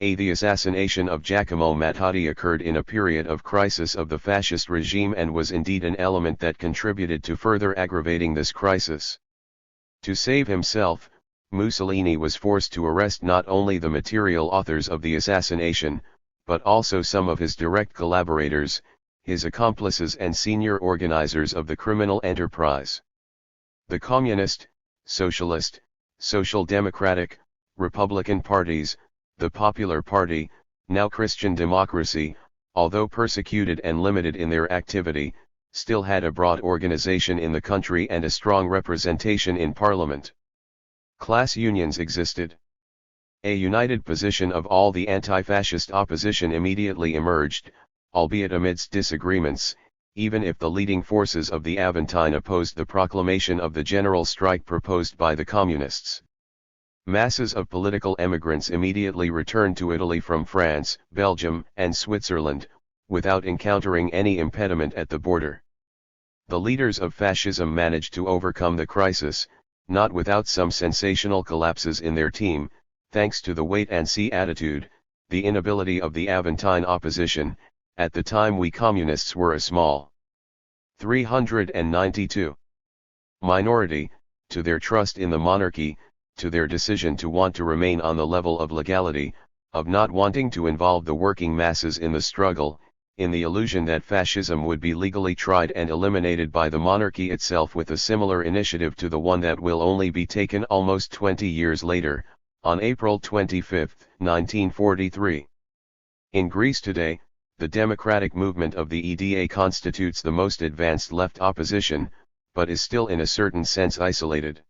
Speaker 1: The assassination of Giacomo Matteotti occurred in a period of crisis of the fascist regime and was indeed an element that contributed to further aggravating this crisis. To save himself, Mussolini was forced to arrest not only the material authors of the assassination, but also some of his direct collaborators, his accomplices and senior organizers of the criminal enterprise. The Communist, Socialist, Social Democratic, Republican parties, the Popular Party, now Christian Democracy, although persecuted and limited in their activity, still had a broad organization in the country and a strong representation in parliament. Class unions existed. A united position of all the anti-fascist opposition immediately emerged, albeit amidst disagreements, even if the leading forces of the Aventine opposed the proclamation of the general strike proposed by the communists. Masses of political emigrants immediately returned to Italy from France, Belgium, and Switzerland, without encountering any impediment at the border. The leaders of fascism managed to overcome the crisis, not without some sensational collapses in their team, thanks to the wait-and-see attitude, the inability of the Aventine opposition. At the time we communists were a small 392 minority, to their trust in the monarchy, to their decision to want to remain on the level of legality, of not wanting to involve the working masses in the struggle, in the illusion that fascism would be legally tried and eliminated by the monarchy itself with a similar initiative to the one that will only be taken almost 20 years later, on April 25, 1943. In Greece today, the democratic movement of the EDA constitutes the most advanced left opposition, but is still in a certain sense isolated.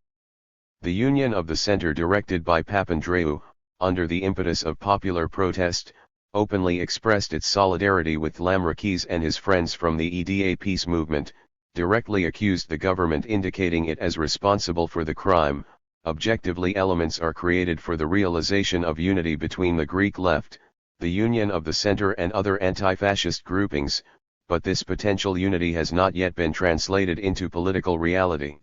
Speaker 1: The Union of the Center directed by Papandreou, under the impetus of popular protest, openly expressed its solidarity with Lamrakis and his friends from the EDA peace movement, directly accused the government indicating it as responsible for the crime. Objectively elements are created for the realization of unity between the Greek left, the Union of the Center and other anti-fascist groupings, but this potential unity has not yet been translated into political reality.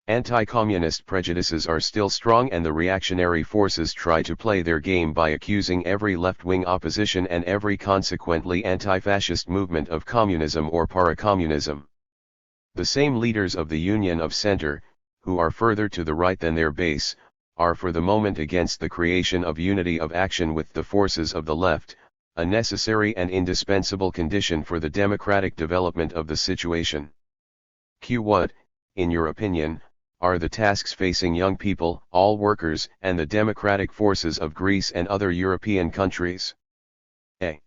Speaker 1: Anti-communist prejudices are still strong and the reactionary forces try to play their game by accusing every left-wing opposition and every consequently anti-fascist movement of communism or para-communism. The same leaders of the Union of Center, who are further to the right than their base, are for the moment against the creation of unity of action with the forces of the left, a necessary and indispensable condition for the democratic development of the situation. What, in your opinion, are the tasks facing young people, all workers, and the democratic forces of Greece and other European countries? A.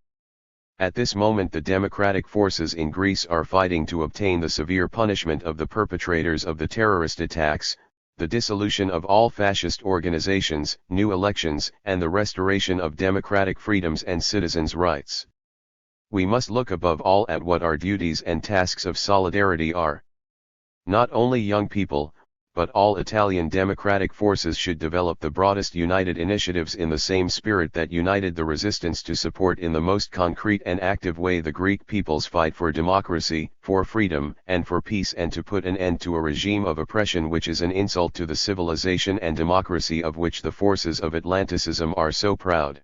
Speaker 1: At this moment the democratic forces in Greece are fighting to obtain the severe punishment of the perpetrators of the terrorist attacks, the dissolution of all fascist organizations, new elections, and the restoration of democratic freedoms and citizens' rights. We must look above all at what our duties and tasks of solidarity are. Not only young people, but all Italian democratic forces should develop the broadest united initiatives in the same spirit that united the resistance to support in the most concrete and active way the Greek people's fight for democracy, for freedom, and for peace, and to put an end to a regime of oppression which is an insult to the civilization and democracy of which the forces of Atlanticism are so proud.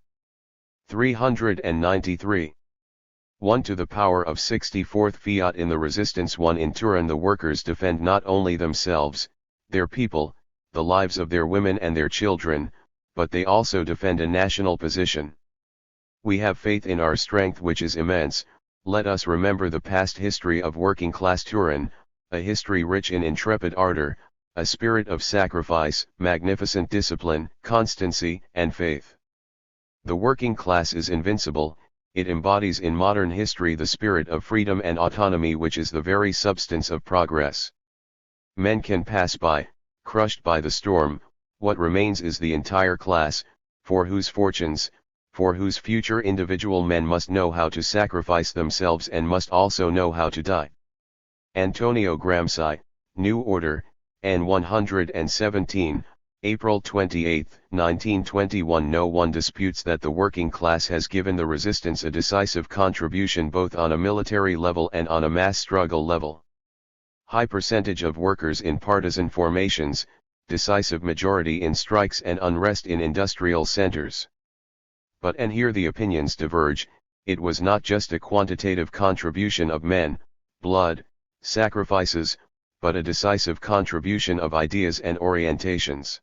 Speaker 1: 393. 1 to the power of 64th fiat in the Resistance 1 in Turin the workers defend not only themselves, their people, the lives of their women and their children, but they also defend a national position. We have faith in our strength which is immense. Let us remember the past history of working class Turin, a history rich in intrepid ardor, a spirit of sacrifice, magnificent discipline, constancy, and faith. The working class is invincible. It embodies in modern history the spirit of freedom and autonomy which is the very substance of progress. Men can pass by, crushed by the storm, What remains is the entire class, for whose fortunes, for whose future individual men must know how to sacrifice themselves and must also know how to die. Antonio Gramsci, New Order, N. 117, April 28, 1921. No one disputes that the working class has given the resistance a decisive contribution both on a military level and on a mass struggle level. High percentage of workers in partisan formations, decisive majority in strikes and unrest in industrial centers. But and here the opinions diverge, it was not just a quantitative contribution of men, blood, sacrifices, but a decisive contribution of ideas and orientations.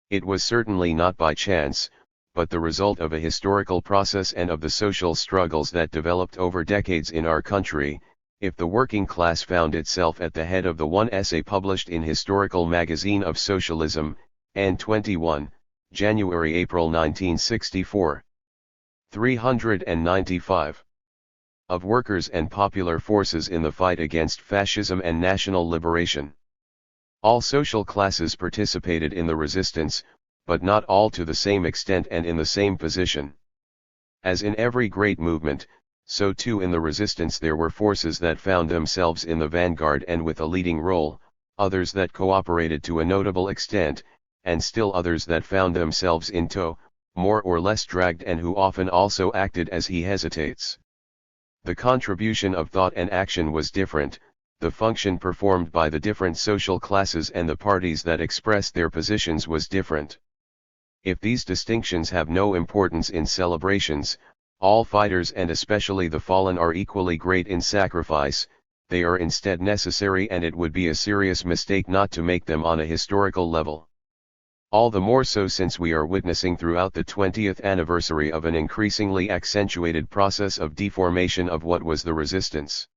Speaker 1: It was certainly not by chance, but the result of a historical process and of the social struggles that developed over decades in our country. If the working class found itself at the head of the one essay published in Historical Magazine of Socialism, N21, January-April 1964. 395. Of workers and popular forces in the fight against fascism and national liberation. All social classes participated in the resistance, but not all to the same extent and in the same position. As in every great movement, so too in the resistance there were forces that found themselves in the vanguard and with a leading role, others that cooperated to a notable extent, and still others that found themselves in tow, more or less dragged, and who often also acted as he hesitates. The contribution of thought and action was different, the function performed by the different social classes and the parties that expressed their positions was different. If these distinctions have no importance in celebrations, all fighters and especially the fallen are equally great in sacrifice, they are instead necessary, and it would be a serious mistake not to make them on a historical level. All the more so since we are witnessing throughout the 20th anniversary of an increasingly accentuated process of deformation of what was the resistance.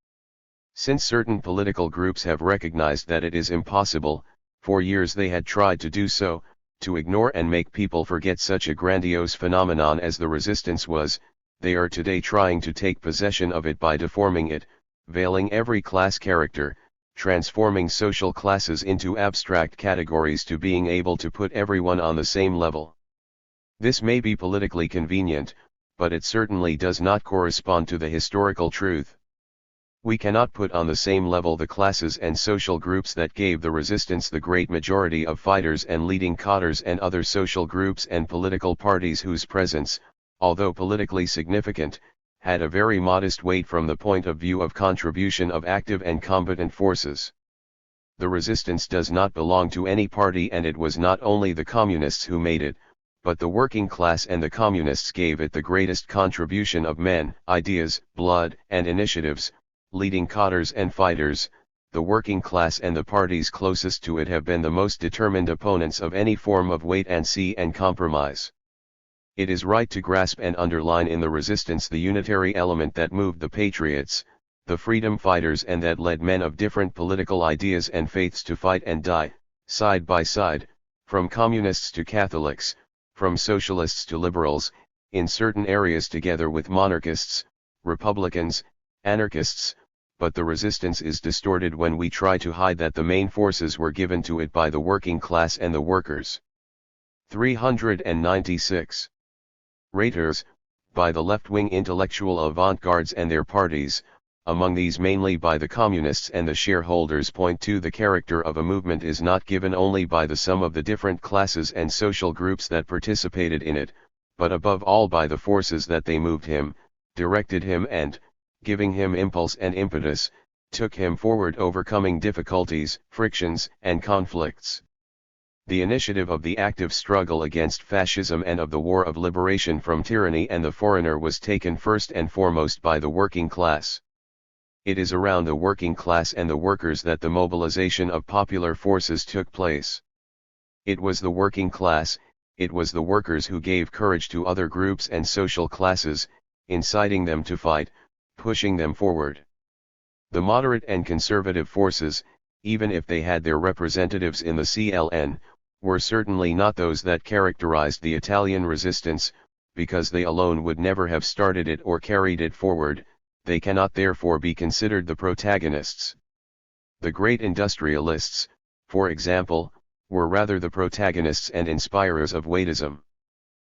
Speaker 1: Since certain political groups have recognized that it is impossible, for years they had tried to do so, to ignore and make people forget such a grandiose phenomenon as the resistance was, they are today trying to take possession of it by deforming it, veiling every class character, transforming social classes into abstract categories to being able to put everyone on the same level. This may be politically convenient, but it certainly does not correspond to the historical truth. We cannot put on the same level the classes and social groups that gave the resistance the great majority of fighters and leading cadres and other social groups and political parties whose presence, although politically significant, had a very modest weight from the point of view of contribution of active and combatant forces. The resistance does not belong to any party, and it was not only the communists who made it, but the working class and the communists gave it the greatest contribution of men, ideas, blood, and initiatives, leading cadres and fighters. The working class and the parties closest to it have been the most determined opponents of any form of wait and see and compromise. It is right to grasp and underline in the resistance the unitary element that moved the patriots, the freedom fighters, and that led men of different political ideas and faiths to fight and die, side by side, from communists to Catholics, from socialists to liberals, in certain areas together with monarchists, republicans, anarchists, but the resistance is distorted when we try to hide that the main forces were given to it by the working class and the workers. 396. Raters, by the left-wing intellectual avant-gardes and their parties, among these mainly by the communists and the shareholders. Point 2. The character of a movement is not given only by the sum of the different classes and social groups that participated in it, but above all by the forces that they moved him, directed him and, giving him impulse and impetus, took him forward, overcoming difficulties, frictions, and conflicts. The initiative of the active struggle against fascism and of the war of liberation from tyranny and the foreigner was taken first and foremost by the working class. It is around the working class and the workers that the mobilization of popular forces took place. It was the working class, it was the workers who gave courage to other groups and social classes, inciting them to fight, pushing them forward. The moderate and conservative forces, even if they had their representatives in the CLN, were certainly not those that characterized the Italian resistance, because they alone would never have started it or carried it forward. They cannot therefore be considered the protagonists. The great industrialists, for example, were rather the protagonists and inspirers of Waitism.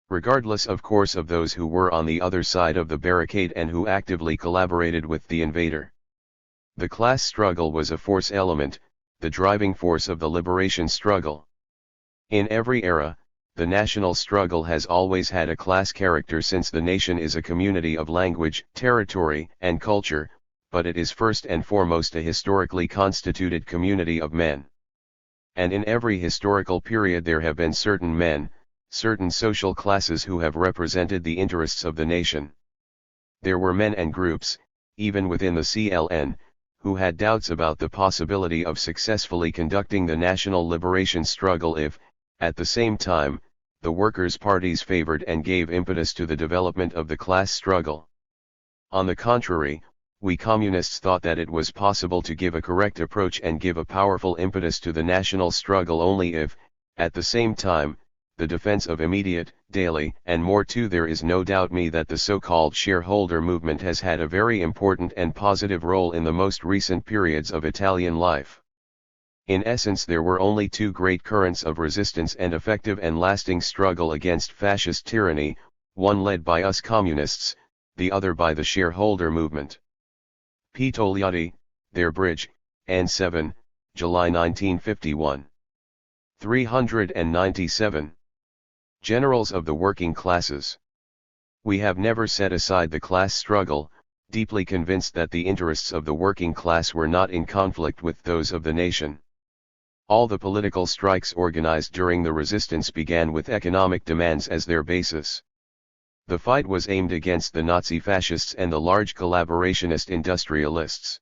Speaker 1: Regardless of course of those who were on the other side of the barricade and who actively collaborated with the invader. The class struggle was a force element, the driving force of the liberation struggle. In every era, the national struggle has always had a class character since the nation is a community of language, territory, and culture, but it is first and foremost a historically constituted community of men. And in every historical period there have been certain men, certain social classes who have represented the interests of the nation. There were men and groups, even within the CLN, who had doubts about the possibility of successfully conducting the national liberation struggle if, at the same time, the workers' parties favored and gave impetus to the development of the class struggle. On the contrary, we communists thought that it was possible to give a correct approach and give a powerful impetus to the national struggle only if, at the same time, the defense of immediate, daily, and more too. There is no doubt me that the so-called shareholder movement has had a very important and positive role in the most recent periods of Italian life. In essence, there were only two great currents of resistance and effective and lasting struggle against fascist tyranny, one led by us communists, the other by the shareholder movement. P. Togliatti, Their Bridge, N7, July 1951. 397. Generals of the Working Classes. We have never set aside the class struggle, deeply convinced that the interests of the working class were not in conflict with those of the nation. All the political strikes organized during the resistance began with economic demands as their basis. The fight was aimed against the Nazi fascists and the large collaborationist industrialists.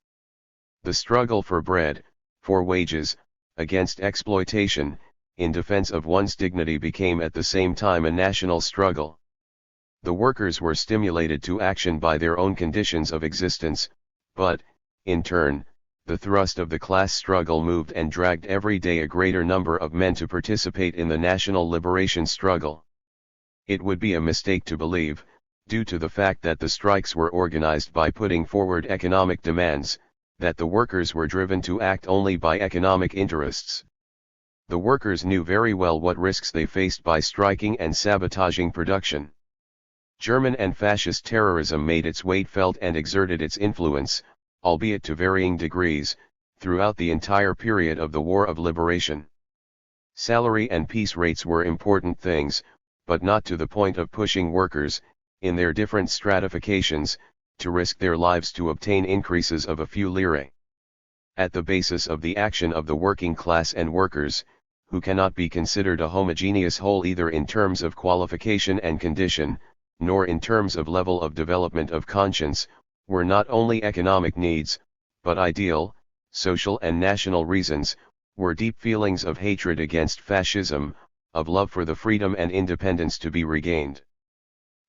Speaker 1: The struggle for bread, for wages, against exploitation, in defense of one's dignity became at the same time a national struggle. The workers were stimulated to action by their own conditions of existence, but, in turn, the thrust of the class struggle moved and dragged every day a greater number of men to participate in the national liberation struggle. It would be a mistake to believe, due to the fact that the strikes were organized by putting forward economic demands, that the workers were driven to act only by economic interests. The workers knew very well what risks they faced by striking and sabotaging production. German and fascist terrorism made its weight felt and exerted its influence, albeit to varying degrees, throughout the entire period of the War of Liberation. Salary and peace rates were important things, but not to the point of pushing workers, in their different stratifications, to risk their lives to obtain increases of a few lire. At the basis of the action of the working class and workers, who cannot be considered a homogeneous whole either in terms of qualification and condition, nor in terms of level of development of conscience, were not only economic needs, but ideal, social and national reasons, were deep feelings of hatred against fascism, of love for the freedom and independence to be regained.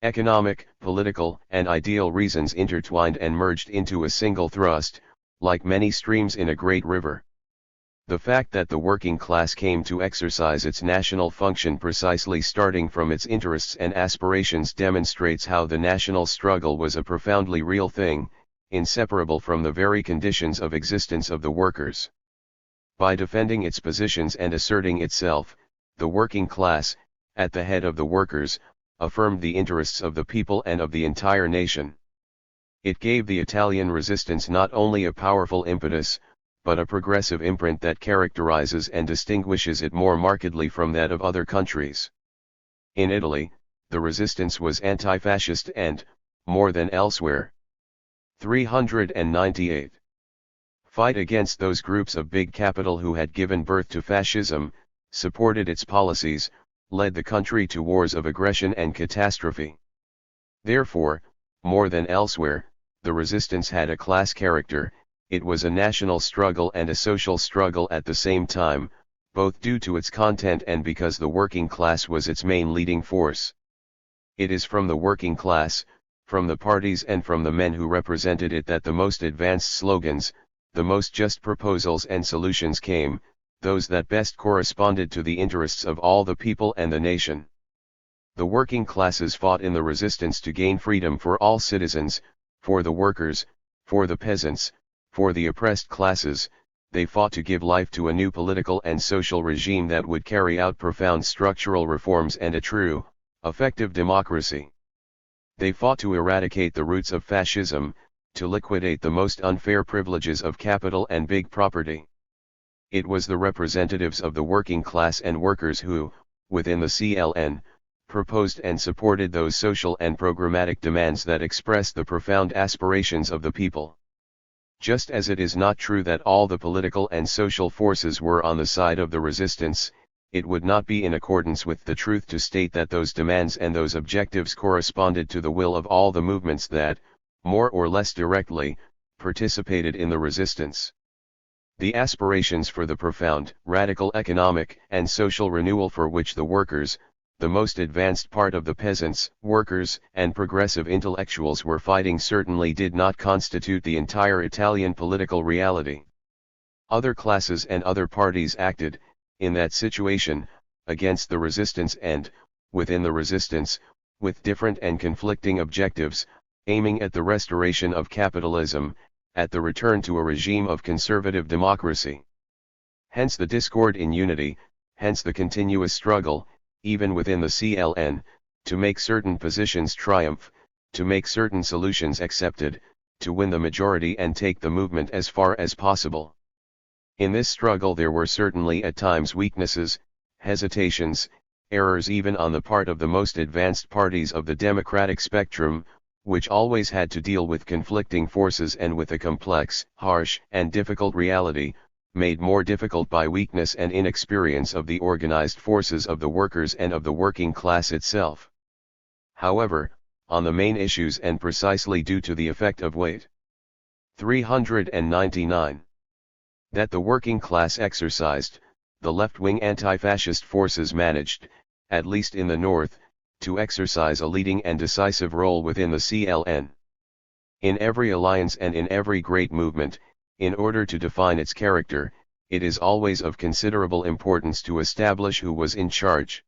Speaker 1: Economic, political, and ideal reasons intertwined and merged into a single thrust, like many streams in a great river. The fact that the working class came to exercise its national function precisely starting from its interests and aspirations demonstrates how the national struggle was a profoundly real thing, inseparable from the very conditions of existence of the workers. By defending its positions and asserting itself, the working class, at the head of the workers, affirmed the interests of the people and of the entire nation. It gave the Italian resistance not only a powerful impetus, but a progressive imprint that characterizes and distinguishes it more markedly from that of other countries. In Italy, the resistance was anti-fascist and, more than elsewhere. 398. Fight against those groups of big capital who had given birth to fascism, supported its policies, led the country to wars of aggression and catastrophe. Therefore, more than elsewhere, the resistance had a class character. It was a national struggle and a social struggle at the same time, both due to its content and because the working class was its main leading force. It is from the working class, from the parties and from the men who represented it that the most advanced slogans, the most just proposals and solutions came, those that best corresponded to the interests of all the people and the nation. The working classes fought in the resistance to gain freedom for all citizens, for the workers, for the peasants, for the oppressed classes, they fought to give life to a new political and social regime that would carry out profound structural reforms and a true, effective democracy. They fought to eradicate the roots of fascism, to liquidate the most unfair privileges of capital and big property. It was the representatives of the working class and workers who, within the CLN, proposed and supported those social and programmatic demands that expressed the profound aspirations of the people. Just as it is not true that all the political and social forces were on the side of the resistance, it would not be in accordance with the truth to state that those demands and those objectives corresponded to the will of all the movements that, more or less directly, participated in the resistance. The aspirations for the profound, radical economic and social renewal for which the workers, the most advanced part of the peasants, workers, and progressive intellectuals were fighting certainly did not constitute the entire Italian political reality. Other classes and other parties acted, in that situation, against the resistance and, within the resistance, with different and conflicting objectives, aiming at the restoration of capitalism, at the return to a regime of conservative democracy. Hence the discord in unity, hence the continuous struggle, even within the CLN, to make certain positions triumph, to make certain solutions accepted, to win the majority and take the movement as far as possible. In this struggle there were certainly at times weaknesses, hesitations, errors even on the part of the most advanced parties of the democratic spectrum, which always had to deal with conflicting forces and with a complex, harsh, and difficult reality, made more difficult by weakness and inexperience of the organized forces of the workers and of the working class itself. However, on the main issues and precisely due to the effect of weight. 399. That the working class exercised, the left-wing anti-fascist forces managed, at least in the north, to exercise a leading and decisive role within the CLN. In every alliance and in every great movement, in order to define its character, it is always of considerable importance to establish who was in charge.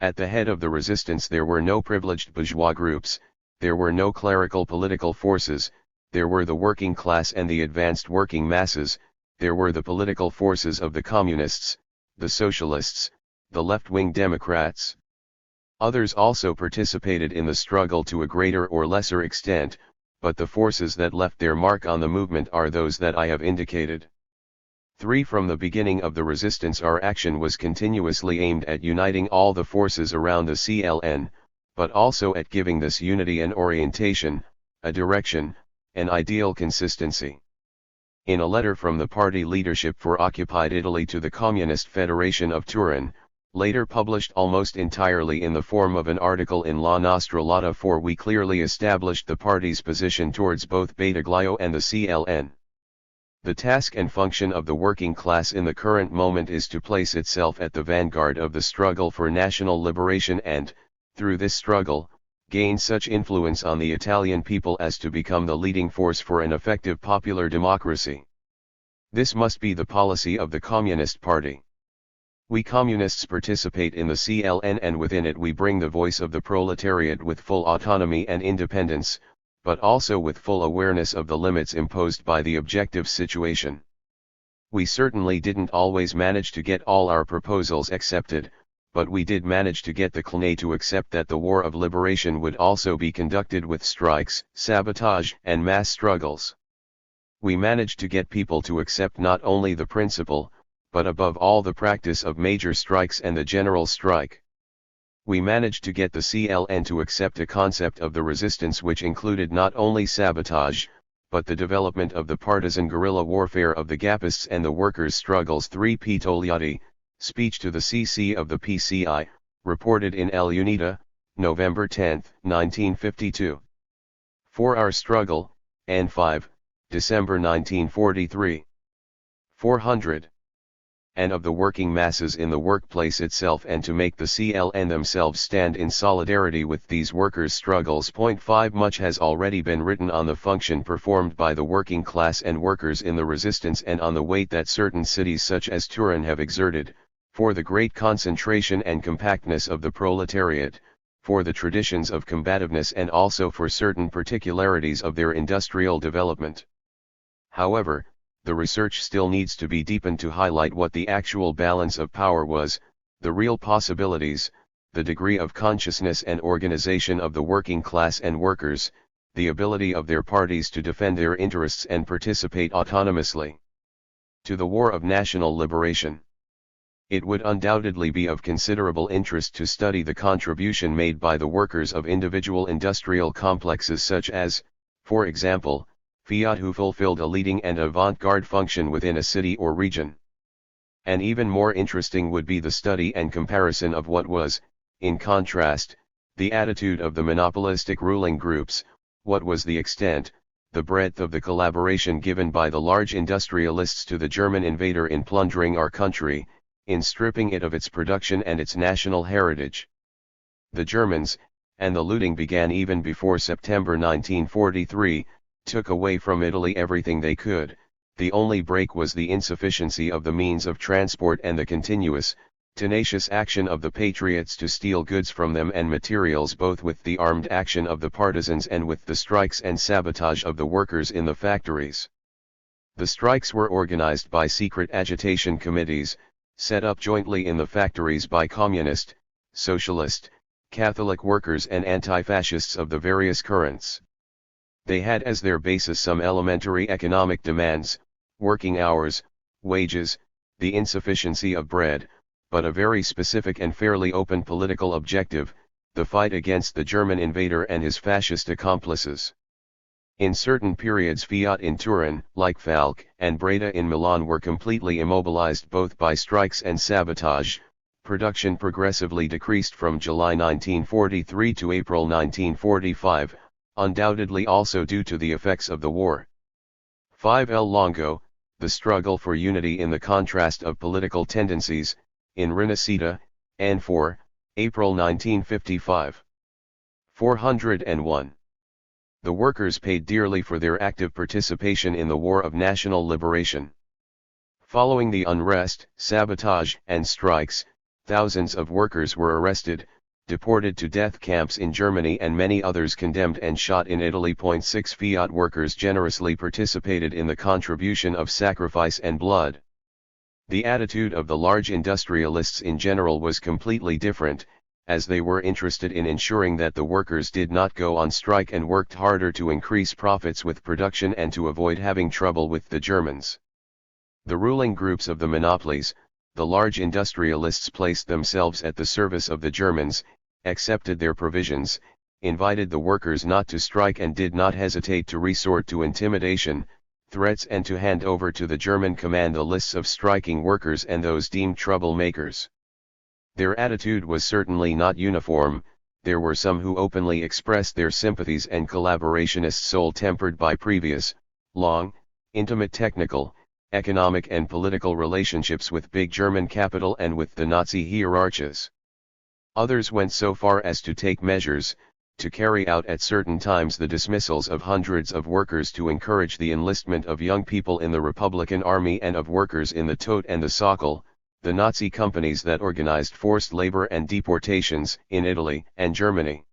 Speaker 1: At the head of the resistance there were no privileged bourgeois groups, there were no clerical political forces, there were the working class and the advanced working masses, there were the political forces of the communists, the socialists, the left-wing Democrats. Others also participated in the struggle to a greater or lesser extent, but the forces that left their mark on the movement are those that I have indicated. 3. From the beginning of the resistance our action was continuously aimed at uniting all the forces around the CLN, but also at giving this unity an orientation, a direction, an ideal consistency. In a letter from the party leadership for occupied Italy to the Communist Federation of Turin, later published almost entirely in the form of an article in La Nostra Lotta 4, we clearly established the party's position towards both Battaglio and the CLN. The task and function of the working class in the current moment is to place itself at the vanguard of the struggle for national liberation and, through this struggle, gain such influence on the Italian people as to become the leading force for an effective popular democracy. This must be the policy of the Communist Party. We communists participate in the CLN and within it we bring the voice of the proletariat with full autonomy and independence, but also with full awareness of the limits imposed by the objective situation. We certainly didn't always manage to get all our proposals accepted, but we did manage to get the CLN to accept that the war of liberation would also be conducted with strikes, sabotage, and mass struggles. We managed to get people to accept not only the principle, but above all the practice of major strikes and the general strike. We managed to get the CLN to accept a concept of the resistance which included not only sabotage, but the development of the partisan guerrilla warfare of the Gappists and the workers' struggles. 3. Togliatti, speech to the CC of the PCI, reported in El Unita, November 10, 1952. 4. Our struggle, and 5, December 1943. 400. And of the working masses in the workplace itself and to make the CLN themselves stand in solidarity with these workers' struggles. 5. Much has already been written on the function performed by the working class and workers in the resistance and on the weight that certain cities such as Turin have exerted, for the great concentration and compactness of the proletariat, for the traditions of combativeness and also for certain particularities of their industrial development. However, the research still needs to be deepened to highlight what the actual balance of power was, the real possibilities, the degree of consciousness and organization of the working class and workers, the ability of their parties to defend their interests and participate autonomously. To the War of National Liberation. It would undoubtedly be of considerable interest to study the contribution made by the workers of individual industrial complexes such as, for example, Fiat, who fulfilled a leading and avant-garde function within a city or region. And even more interesting would be the study and comparison of what was, in contrast, the attitude of the monopolistic ruling groups. What was the extent, the breadth of the collaboration given by the large industrialists to the German invader in plundering our country, in stripping it of its production and its national heritage? The Germans, and the looting began even before September 1943, took away from Italy everything they could. The only break was the insufficiency of the means of transport and the continuous, tenacious action of the patriots to steal goods from them and materials, both with the armed action of the partisans and with the strikes and sabotage of the workers in the factories. The strikes were organized by secret agitation committees, set up jointly in the factories by communist, socialist, Catholic workers and anti-fascists of the various currents. They had as their basis some elementary economic demands, working hours, wages, the insufficiency of bread, but a very specific and fairly open political objective, the fight against the German invader and his fascist accomplices. In certain periods Fiat in Turin, like Falck and Breda in Milan, were completely immobilized both by strikes and sabotage. Production progressively decreased from July 1943 to April 1945, undoubtedly also due to the effects of the war. 5 El Longo, the struggle for unity in the contrast of political tendencies, in Rinascita, and 4, April 1955. 401. The workers paid dearly for their active participation in the War of National Liberation. Following the unrest, sabotage, and strikes, thousands of workers were arrested, deported to death camps in Germany, and many others condemned and shot in Italy. 6 Fiat workers generously participated in the contribution of sacrifice and blood. The attitude of the large industrialists in general was completely different, as they were interested in ensuring that the workers did not go on strike and worked harder to increase profits with production and to avoid having trouble with the Germans. The ruling groups of the monopolies, the large industrialists, placed themselves at the service of the Germans, accepted their provisions, invited the workers not to strike, and did not hesitate to resort to intimidation, threats, and to hand over to the German command the lists of striking workers and those deemed troublemakers. Their attitude was certainly not uniform. There were some who openly expressed their sympathies and collaborationist soul, tempered by previous, long, intimate technical, economic and political relationships with big German capital and with the Nazi hierarchs. Others went so far as to take measures, to carry out at certain times the dismissals of hundreds of workers, to encourage the enlistment of young people in the Republican Army and of workers in the Todt and the Sokol, the Nazi companies that organized forced labor and deportations in Italy and Germany.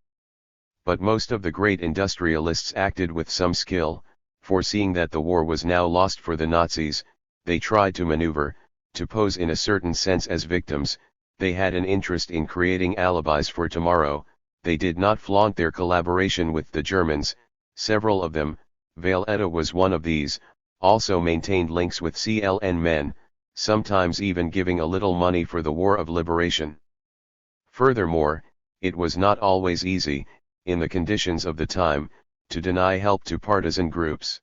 Speaker 1: But most of the great industrialists acted with some skill, foreseeing that the war was now lost for the Nazis. They tried to maneuver, to pose in a certain sense as victims. They had an interest in creating alibis for tomorrow. They did not flaunt their collaboration with the Germans. Several of them, Valletta was one of these, also maintained links with CLN men, sometimes even giving a little money for the War of Liberation. Furthermore, it was not always easy, in the conditions of the time, to deny help to partisan groups.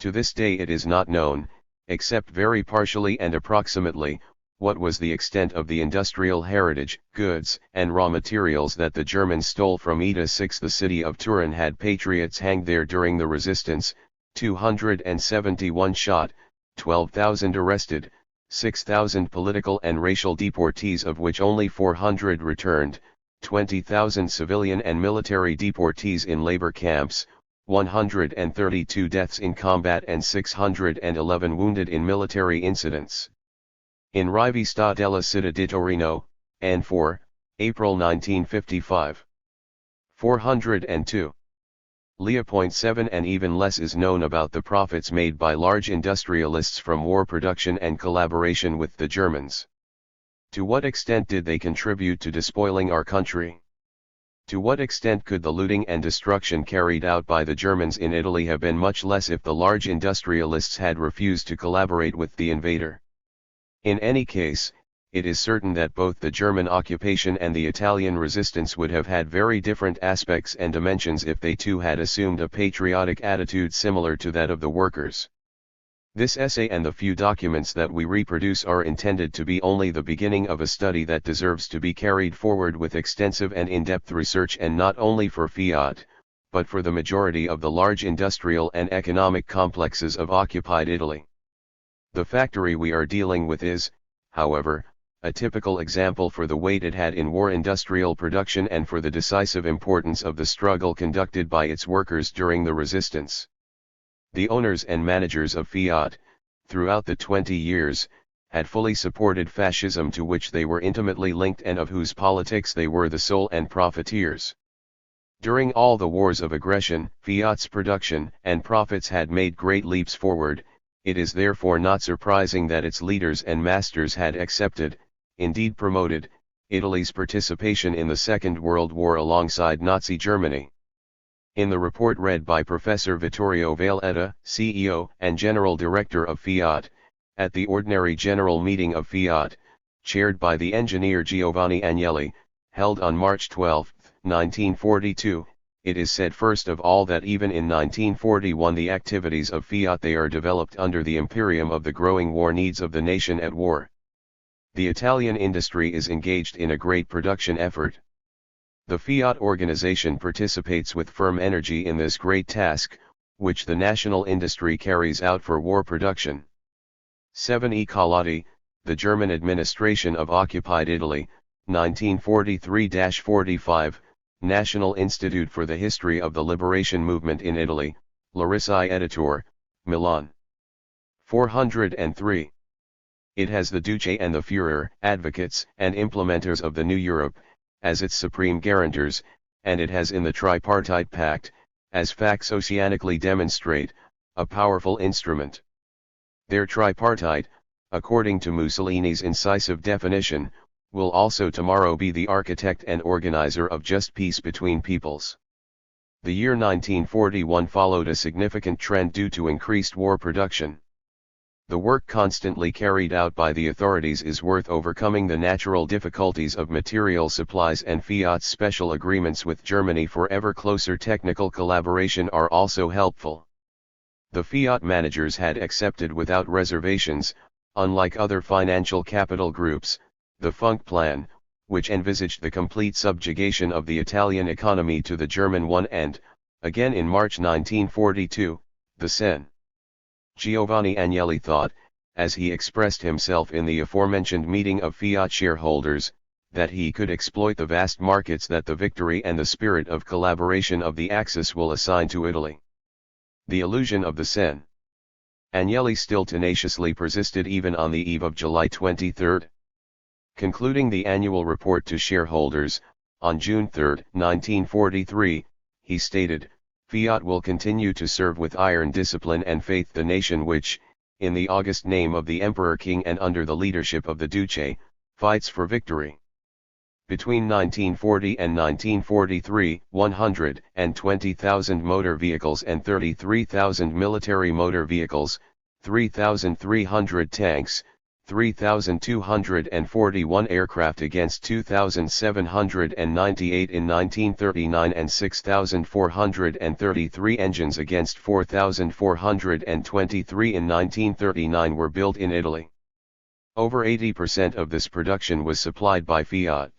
Speaker 1: To this day it is not known, except very partially and approximately, what was the extent of the industrial heritage, goods, and raw materials that the Germans stole from Ita. 6 The city of Turin had patriots hanged there during the resistance, 271 shot, 12,000 arrested, 6,000 political and racial deportees, of which only 400 returned, 20,000 civilian and military deportees in labor camps, 132 deaths in combat and 611 wounded in military incidents. In Rivista della Città di Torino, and 4, April 1955. 402. Lea.7 and even less is known about the profits made by large industrialists from war production and collaboration with the Germans. To what extent did they contribute to despoiling our country? To what extent could the looting and destruction carried out by the Germans in Italy have been much less if the large industrialists had refused to collaborate with the invader? In any case, it is certain that both the German occupation and the Italian resistance would have had very different aspects and dimensions if they too had assumed a patriotic attitude similar to that of the workers. This essay and the few documents that we reproduce are intended to be only the beginning of a study that deserves to be carried forward with extensive and in-depth research, and not only for Fiat, but for the majority of the large industrial and economic complexes of occupied Italy. The factory we are dealing with is, however, a typical example for the weight it had in war industrial production and for the decisive importance of the struggle conducted by its workers during the resistance. The owners and managers of Fiat, throughout the 20 years, had fully supported fascism, to which they were intimately linked and of whose politics they were the soul and profiteers. During all the wars of aggression, Fiat's production and profits had made great leaps forward. It is therefore not surprising that its leaders and masters had accepted, indeed promoted, Italy's participation in the Second World War alongside Nazi Germany. In the report read by Professor Vittorio Valletta, CEO and General Director of Fiat, at the ordinary general meeting of Fiat, chaired by the engineer Giovanni Agnelli, held on March 12, 1942, it is said first of all that even in 1941 the activities of Fiat they are developed under the imperium of the growing war needs of the nation at war. The Italian industry is engaged in a great production effort. The Fiat organization participates with firm energy in this great task, which the national industry carries out for war production. 7 E. Carlotti, The German Administration of Occupied Italy, 1943-45, National Institute for the History of the Liberation Movement in Italy, Larissae Editor, Milan. 403. It has the Duce and the Führer, advocates and implementers of the New Europe, as its supreme guarantors, and it has in the Tripartite Pact, as facts oceanically demonstrate, a powerful instrument. Their tripartite, according to Mussolini's incisive definition, will also tomorrow be the architect and organizer of just peace between peoples. The year 1941 followed a significant trend due to increased war production. The work constantly carried out by the authorities is worth overcoming the natural difficulties of material supplies, and Fiat's special agreements with Germany for ever closer technical collaboration are also helpful. The Fiat managers had accepted without reservations, unlike other financial capital groups, the Funk Plan, which envisaged the complete subjugation of the Italian economy to the German one, and, again in March 1942, the Sen. Giovanni Agnelli thought, as he expressed himself in the aforementioned meeting of Fiat shareholders, that he could exploit the vast markets that the victory and the spirit of collaboration of the Axis will assign to Italy. The illusion of the Sen. Agnelli still tenaciously persisted even on the eve of July 23. Concluding the annual report to shareholders, on June 3, 1943, he stated, "Fiat will continue to serve with iron discipline and faith the nation which, in the august name of the Emperor King and under the leadership of the Duce, fights for victory." Between 1940 and 1943, 120,000 motor vehicles and 33,000 military motor vehicles, 3,300 tanks, 3,241 aircraft against 2,798 in 1939 and 6,433 engines against 4,423 in 1939 were built in Italy. Over 80% of this production was supplied by Fiat.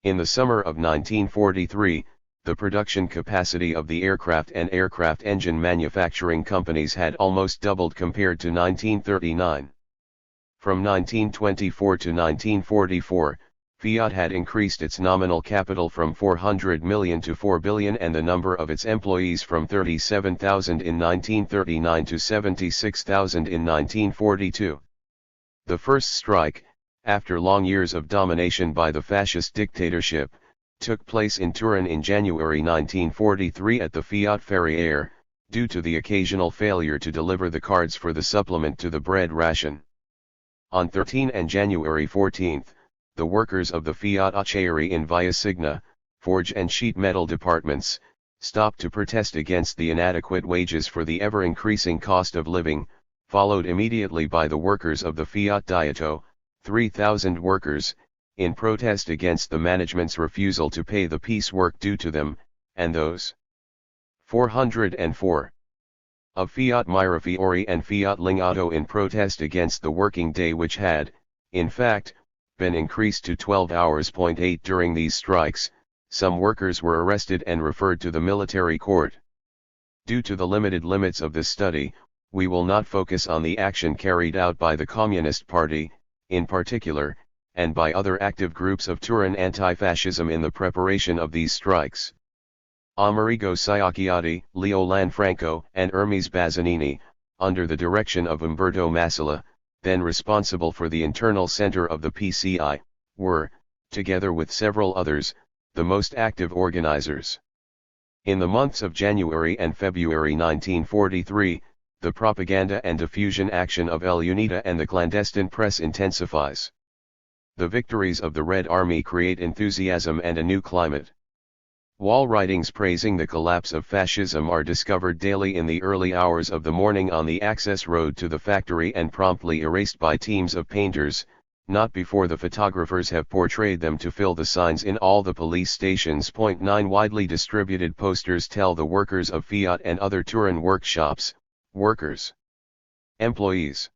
Speaker 1: In the summer of 1943, the production capacity of the aircraft and aircraft engine manufacturing companies had almost doubled compared to 1939. From 1924 to 1944, Fiat had increased its nominal capital from 400 million to 4 billion and the number of its employees from 37,000 in 1939 to 76,000 in 1942. The first strike, after long years of domination by the fascist dictatorship, took place in Turin in January 1943 at the Fiat Ferriere, due to the occasional failure to deliver the cards for the supplement to the bread ration. On 13 and January 14, the workers of the Fiat Acciaierie in Via Signa, forge and sheet metal departments, stopped to protest against the inadequate wages for the ever-increasing cost of living, followed immediately by the workers of the Fiat Dietto, 3,000 workers, in protest against the management's refusal to pay the piecework due to them, and those 404 of Fiat Mirafiori and Fiat Lingotto in protest against the working day, which had, in fact, been increased to 12 hours. 8 During these strikes, some workers were arrested and referred to the military court. Due to the limited limits of this study, we will not focus on the action carried out by the Communist Party, in particular, and by other active groups of Turin anti-fascism in the preparation of these strikes. Amerigo Sciacchiati, Leo Lanfranco, and Hermes Bazzanini, under the direction of Umberto Massola, then responsible for the internal center of the PCI, were, together with several others, the most active organizers. In the months of January and February 1943, the propaganda and diffusion action of El Unita and the clandestine press intensifies. The victories of the Red Army create enthusiasm and a new climate. Wall writings praising the collapse of fascism are discovered daily in the early hours of the morning on the access road to the factory and promptly erased by teams of painters, not before the photographers have portrayed them to fill the signs in all the police stations. 9 Widely distributed posters tell the workers of Fiat and other Turin workshops, workers, employees.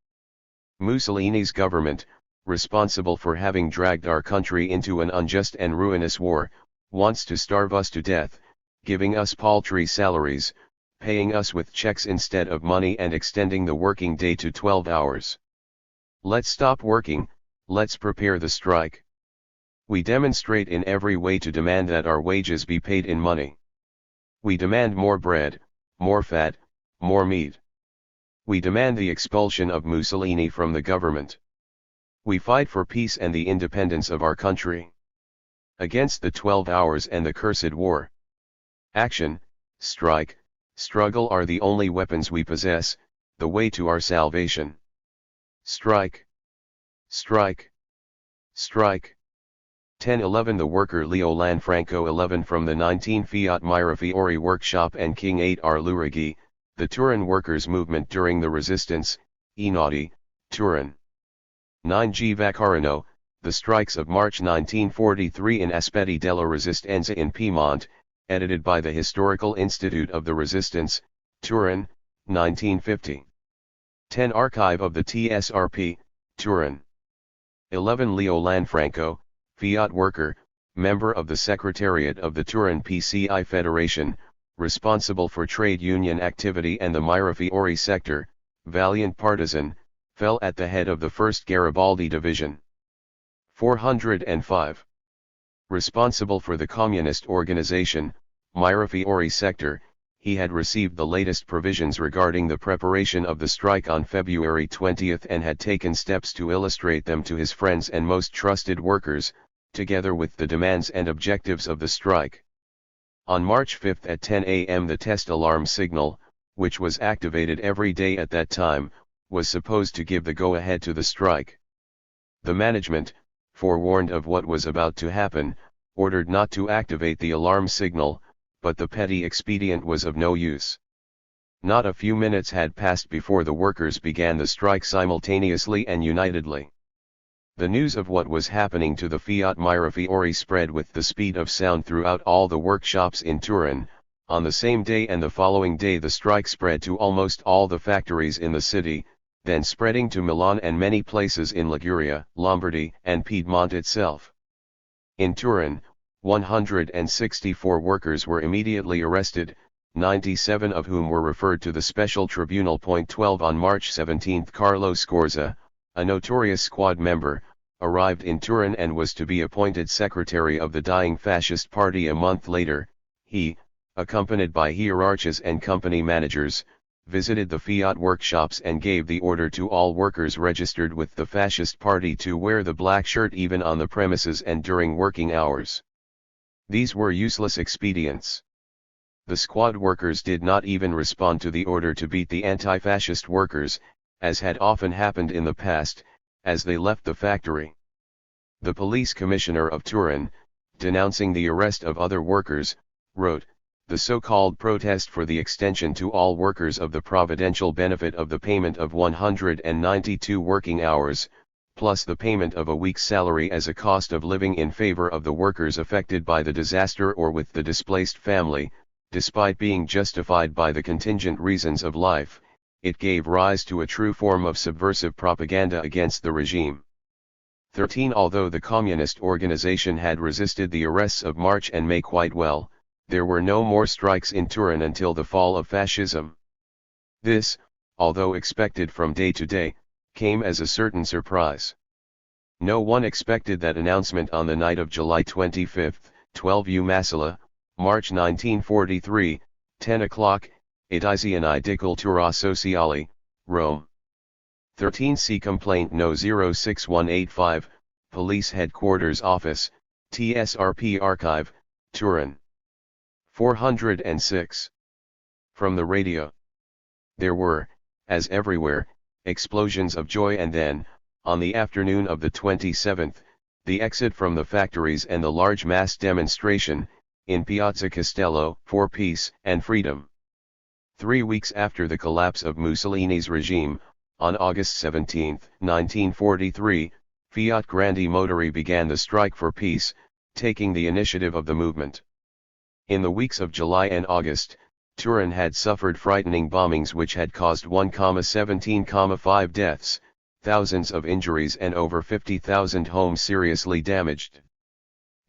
Speaker 1: Mussolini's government, responsible for having dragged our country into an unjust and ruinous war, wants to starve us to death, giving us paltry salaries, paying us with checks instead of money, and extending the working day to 12 hours. Let's stop working, let's prepare the strike. We demonstrate in every way to demand that our wages be paid in money. We demand more bread, more fat, more meat. We demand the expulsion of Mussolini from the government. We fight for peace and the independence of our country. Against the 12 hours and the cursed war. Action, strike, struggle are the only weapons we possess, the way to our salvation. Strike. Strike. Strike. 10-11 The worker Leo Lanfranco 11 From the 19 Fiat Mirafiori workshop and King 8 R. Lurighi, the Turin workers' movement during the Resistance, Einaudi, Turin. 9 G. Vaccarino, The Strikes of March 1943 in Aspetti della Resistenza in Piedmont, edited by the Historical Institute of the Resistance, Turin, 1950. 10 Archive of the TSRP, Turin. 11 Leo Lanfranco, Fiat worker, member of the Secretariat of the Turin PCI Federation, responsible for trade union activity and the Mirafiori sector, valiant partisan, fell at the head of the 1st Garibaldi Division. 405. Responsible for the communist organization, Mirafiori sector, he had received the latest provisions regarding the preparation of the strike on February 20 and had taken steps to illustrate them to his friends and most trusted workers, together with the demands and objectives of the strike. On March 5 at 10 a.m. the test alarm signal, which was activated every day at that time, was supposed to give the go-ahead to the strike. The management, forewarned of what was about to happen, ordered not to activate the alarm signal, but the petty expedient was of no use. Not a few minutes had passed before the workers began the strike simultaneously and unitedly. The news of what was happening to the Fiat Mirafiori spread with the speed of sound throughout all the workshops in Turin. On the same day and the following day the strike spread to almost all the factories in the city, then spreading to Milan and many places in Liguria, Lombardy, and Piedmont itself. In Turin, 164 workers were immediately arrested, 97 of whom were referred to the Special Tribunal. 12 On March 17 Carlo Scorza, a notorious squad member, arrived in Turin and was to be appointed secretary of the dying fascist party a month later. He, accompanied by hierarchs and company managers, visited the Fiat workshops and gave the order to all workers registered with the fascist party to wear the black shirt even on the premises and during working hours. These were useless expedients. The squad workers did not even respond to the order to beat the anti-fascist workers, as had often happened in the past, as they left the factory. The police commissioner of Turin, denouncing the arrest of other workers, wrote, "The so-called protest for the extension to all workers of the providential benefit of the payment of 192 working hours, plus the payment of a week's salary as a cost of living in favor of the workers affected by the disaster or with the displaced family, despite being justified by the contingent reasons of life, it gave rise to a true form of subversive propaganda against the regime." 13. Although the communist organization had resisted the arrests of March and May quite well, there were no more strikes in Turin until the fall of fascism. This, although expected from day to day, came as a certain surprise. No one expected that announcement on the night of July 25, 12 Massila, March 1943, 10 o'clock, Edizione di Cultura Sociale, Rome. 13. See Complaint No. 06185, Police Headquarters Office, TSRP Archive, Turin. 406. From the radio. There were, as everywhere, explosions of joy, and then, on the afternoon of the 27th, the exit from the factories and the large mass demonstration, in Piazza Castello, for peace and freedom. 3 weeks after the collapse of Mussolini's regime, on August 17, 1943, Fiat Grandi Motori began the strike for peace, taking the initiative of the movement. In the weeks of July and August, Turin had suffered frightening bombings which had caused 1,17,5 deaths, thousands of injuries and over 50,000 homes seriously damaged.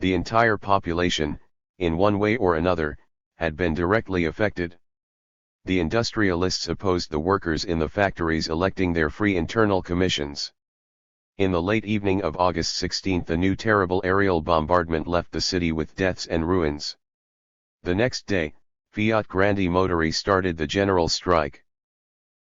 Speaker 1: The entire population, in one way or another, had been directly affected. The industrialists opposed the workers in the factories electing their free internal commissions. In the late evening of August 16 a new terrible aerial bombardment left the city with deaths and ruins. The next day, Fiat Grandi Motori started the general strike.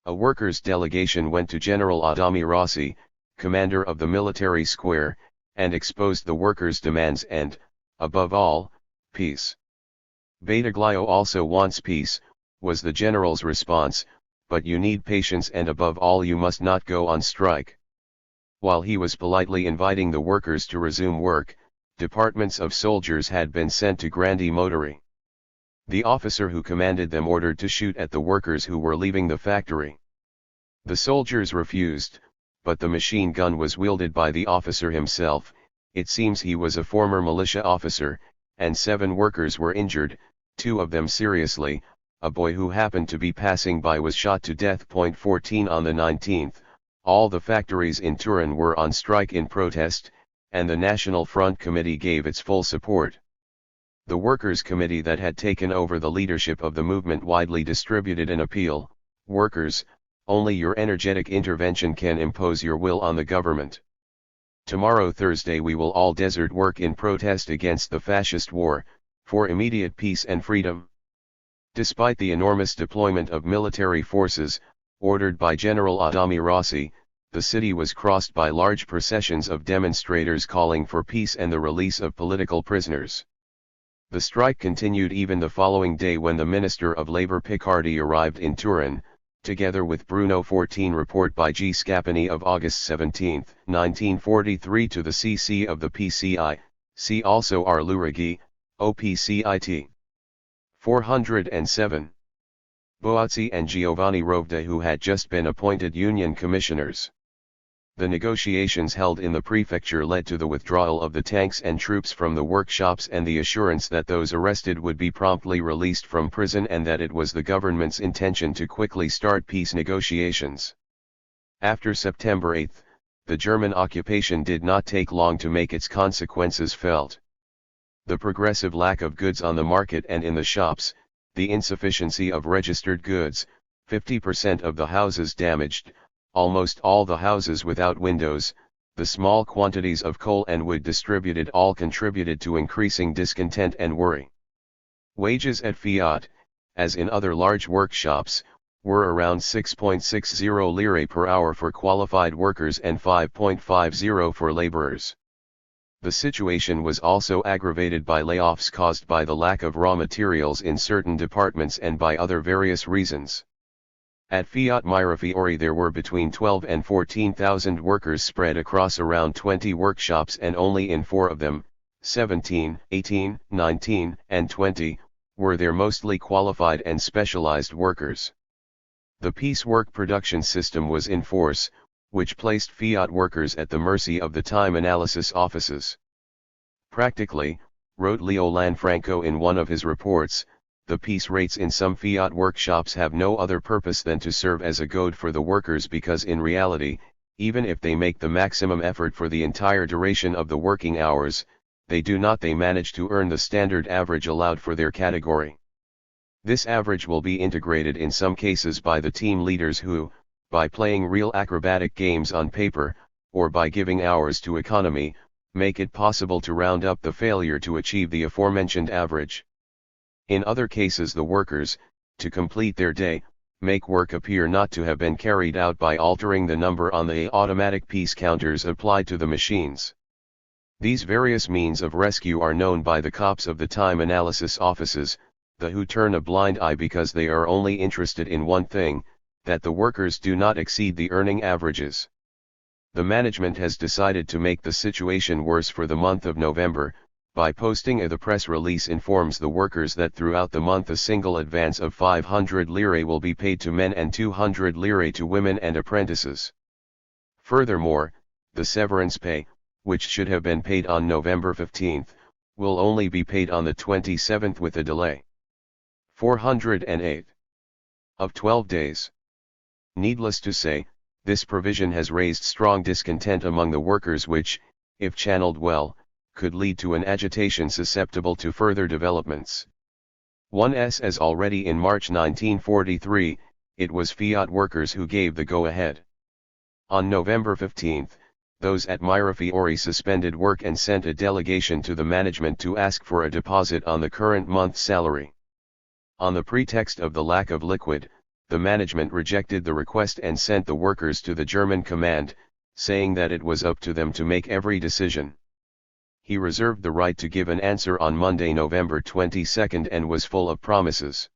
Speaker 1: A workers' delegation went to General Adami Rossi, commander of the military square, and exposed the workers' demands and, above all, peace. Battaglio also wants peace, was the general's response, but you need patience and above all you must not go on strike. While he was politely inviting the workers to resume work, departments of soldiers had been sent to Grandi Motori. The officer who commanded them ordered to shoot at the workers who were leaving the factory. The soldiers refused, but the machine gun was wielded by the officer himself. It seems he was a former militia officer, and 7 workers were injured, 2 of them seriously. A boy who happened to be passing by was shot to death. 14 On the 19th, all the factories in Turin were on strike in protest, and the National Front Committee gave its full support. The Workers' Committee that had taken over the leadership of the movement widely distributed an appeal: workers, only your energetic intervention can impose your will on the government. Tomorrow Thursday we will all desert work in protest against the fascist war, for immediate peace and freedom. Despite the enormous deployment of military forces, ordered by General Adami Rossi, the city was crossed by large processions of demonstrators calling for peace and the release of political prisoners. The strike continued even the following day when the Minister of Labour Picardi arrived in Turin, together with Bruno. 14 Report by G. Scapini of August 17, 1943 to the CC of the PCI, see also R. Lurighi, OPCIT. 407. Boazzi and Giovanni Rovda, who had just been appointed union commissioners. The negotiations held in the prefecture led to the withdrawal of the tanks and troops from the workshops and the assurance that those arrested would be promptly released from prison and that it was the government's intention to quickly start peace negotiations. After September 8, the German occupation did not take long to make its consequences felt. The progressive lack of goods on the market and in the shops, the insufficiency of registered goods, 50% of the houses damaged, almost all the houses without windows, the small quantities of coal and wood distributed all contributed to increasing discontent and worry. Wages at Fiat, as in other large workshops, were around 6.60 lire per hour for qualified workers and 5.50 for laborers. The situation was also aggravated by layoffs caused by the lack of raw materials in certain departments and by other various reasons. At Fiat Mirafiori there were between 12 and 14,000 workers spread across around 20 workshops, and only in 4 of them, 17, 18, 19, and 20, were there mostly qualified and specialized workers. The piecework production system was in force, which placed Fiat workers at the mercy of the time analysis offices. Practically, wrote Leo Lanfranco in one of his reports, the piece rates in some Fiat workshops have no other purpose than to serve as a goad for the workers, because in reality, even if they make the maximum effort for the entire duration of the working hours, they manage to earn the standard average allowed for their category. This average will be integrated in some cases by the team leaders who, by playing real acrobatic games on paper, or by giving hours to economy, make it possible to round up the failure to achieve the aforementioned average. In other cases the workers, to complete their day, make work appear not to have been carried out by altering the number on the automatic piece counters applied to the machines. These various means of rescue are known by the cops of the time analysis offices, who turn a blind eye because they are only interested in one thing, that the workers do not exceed the earning averages. The management has decided to make the situation worse for the month of November, by posting the press release informs the workers that throughout the month a single advance of 500 lire will be paid to men and 200 lire to women and apprentices. Furthermore, the severance pay, which should have been paid on November 15th, will only be paid on the 27th with a delay. 408 of 12 days. Needless to say, this provision has raised strong discontent among the workers which, if channeled well, could lead to an agitation susceptible to further developments. 1s As already in March 1943, it was Fiat workers who gave the go-ahead. On November 15, those at Mirafiori suspended work and sent a delegation to the management to ask for a deposit on the current month's salary. On the pretext of the lack of liquid, the management rejected the request and sent the workers to the German command, saying that it was up to them to make every decision. He reserved the right to give an answer on Monday, November 22, and was full of promises.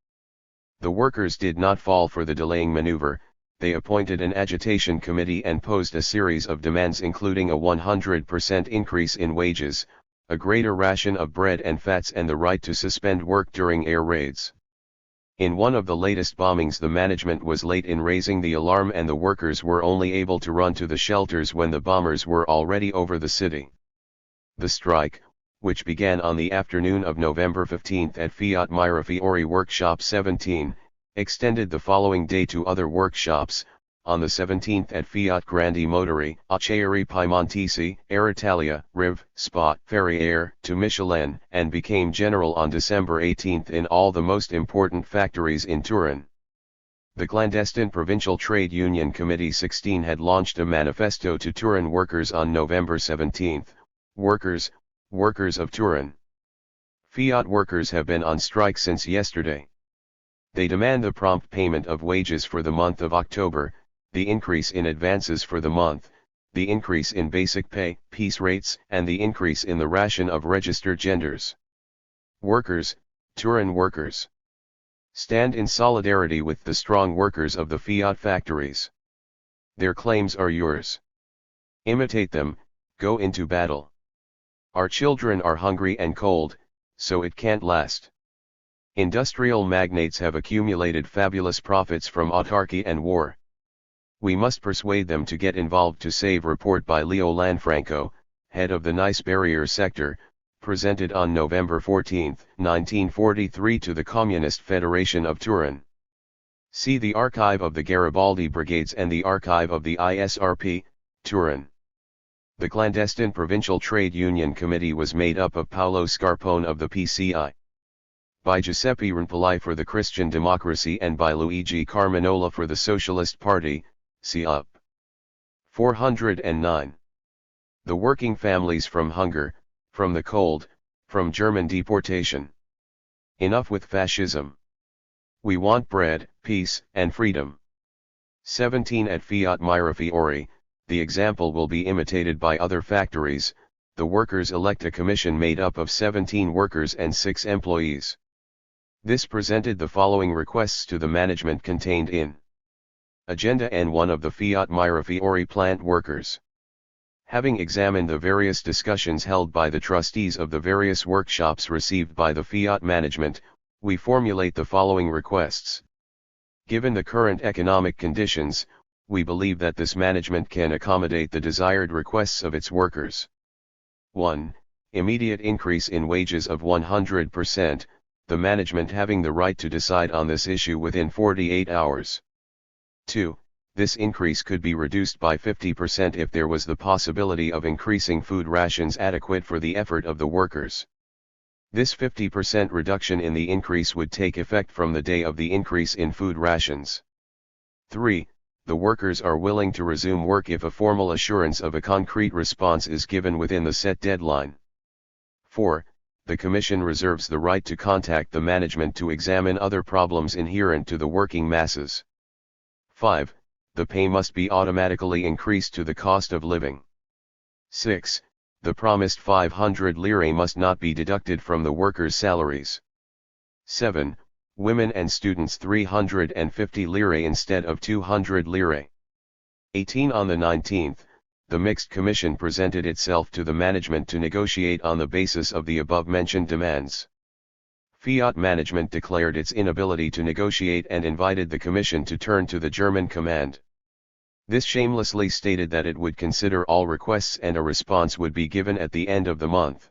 Speaker 1: The workers did not fall for the delaying maneuver. They appointed an agitation committee and posed a series of demands including a 100% increase in wages, a greater ration of bread and fats, and the right to suspend work during air raids. In one of the latest bombings the management was late in raising the alarm and the workers were only able to run to the shelters when the bombers were already over the city. The strike, which began on the afternoon of November 15 at Fiat Mirafiori Workshop 17, extended the following day to other workshops, on the 17th at Fiat Grandi Motori, Acciaierie Piemontesi, Air Italia, Riv, Spa, Ferriere, to Michelin, and became general on December 18 in all the most important factories in Turin. The clandestine Provincial Trade Union Committee 16 had launched a manifesto to Turin workers on November 17. Workers of Turin. Fiat workers have been on strike since yesterday. They demand the prompt payment of wages for the month of October, the increase in advances for the month, the increase in basic pay, piece rates, and the increase in the ration of registered genders. Workers, Turin workers. Stand in solidarity with the strong workers of the Fiat factories. Their claims are yours. Imitate them, go into battle. Our children are hungry and cold, so it can't last. Industrial magnates have accumulated fabulous profits from autarky and war. We must persuade them to get involved to save. Report by Leo Lanfranco, head of the Nice Barrier sector, presented on November 14, 1943 to the Communist Federation of Turin. See the Archive of the Garibaldi Brigades and the Archive of the ISRP, Turin. The clandestine Provincial Trade Union Committee was made up of Paolo Scarpone of the PCI, by Giuseppe Rampolai for the Christian Democracy, and by Luigi Carminola for the Socialist Party, up. 409. The working families from hunger, from the cold, from German deportation. Enough with fascism. We want bread, peace, and freedom. 17 At Fiat Mirafiori, the example will be imitated by other factories, the workers elect a commission made up of 17 workers and 6 employees. This presented the following requests to the management contained in Agenda N1 of the Fiat Mirafiori plant workers. Having examined the various discussions held by the trustees of the various workshops received by the Fiat management, we formulate the following requests. Given the current economic conditions, we believe that this management can accommodate the desired requests of its workers. 1. Immediate increase in wages of 100%, the management having the right to decide on this issue within 48 hours. 2. This increase could be reduced by 50% if there was the possibility of increasing food rations adequate for the effort of the workers. This 50% reduction in the increase would take effect from the day of the increase in food rations. 3. The workers are willing to resume work if a formal assurance of a concrete response is given within the set deadline. 4. The Commission reserves the right to contact the management to examine other problems inherent to the working masses. 5. The pay must be automatically increased to the cost of living. 6. The promised 500 lire must not be deducted from the workers' salaries. 7. Women and students 350 lire instead of 200 lire. 18. On the 19th, the mixed commission presented itself to the management to negotiate on the basis of the above-mentioned demands. Fiat management declared its inability to negotiate and invited the commission to turn to the German command. This shamelessly stated that it would consider all requests and a response would be given at the end of the month.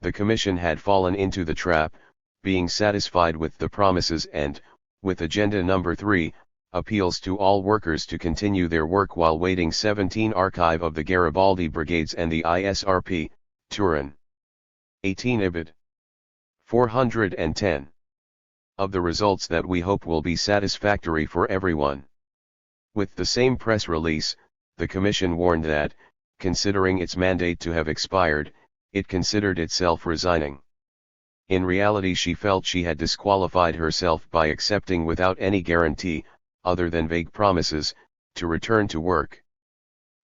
Speaker 1: The commission had fallen into the trap, being satisfied with the promises and, with agenda number 3, appeals to all workers to continue their work while waiting 17 Archive of the Garibaldi Brigades and the ISRP, Turin. 18 Ibid. 410. Of the results that we hope will be satisfactory for everyone. With the same press release, the Commission warned that, considering its mandate to have expired, it considered itself resigning. In reality, she felt she had disqualified herself by accepting without any guarantee, other than vague promises, to return to work.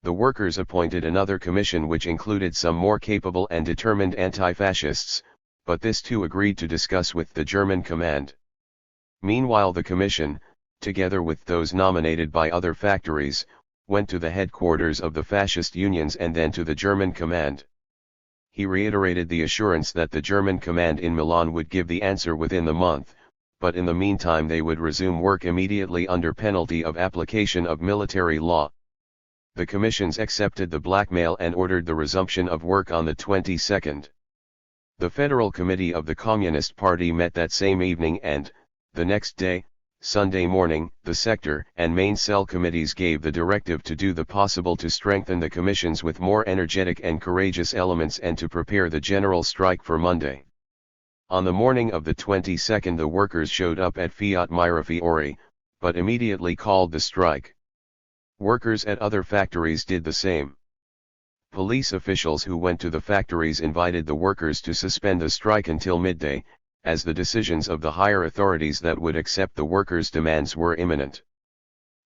Speaker 1: The workers appointed another commission which included some more capable and determined anti-fascists, but this too agreed to discuss with the German command. Meanwhile the commission, together with those nominated by other factories, went to the headquarters of the fascist unions and then to the German command. He reiterated the assurance that the German command in Milan would give the answer within the month, but in the meantime they would resume work immediately under penalty of application of military law. The commissions accepted the blackmail and ordered the resumption of work on the 22nd. The Federal Committee of the Communist Party met that same evening and, the next day, Sunday morning, the sector and main cell committees gave the directive to do the possible to strengthen the commissions with more energetic and courageous elements and to prepare the general strike for Monday. On the morning of the 22nd the workers showed up at Fiat Mirafiori, but immediately called the strike. Workers at other factories did the same. Police officials who went to the factories invited the workers to suspend the strike until midday, as the decisions of the higher authorities that would accept the workers' demands were imminent.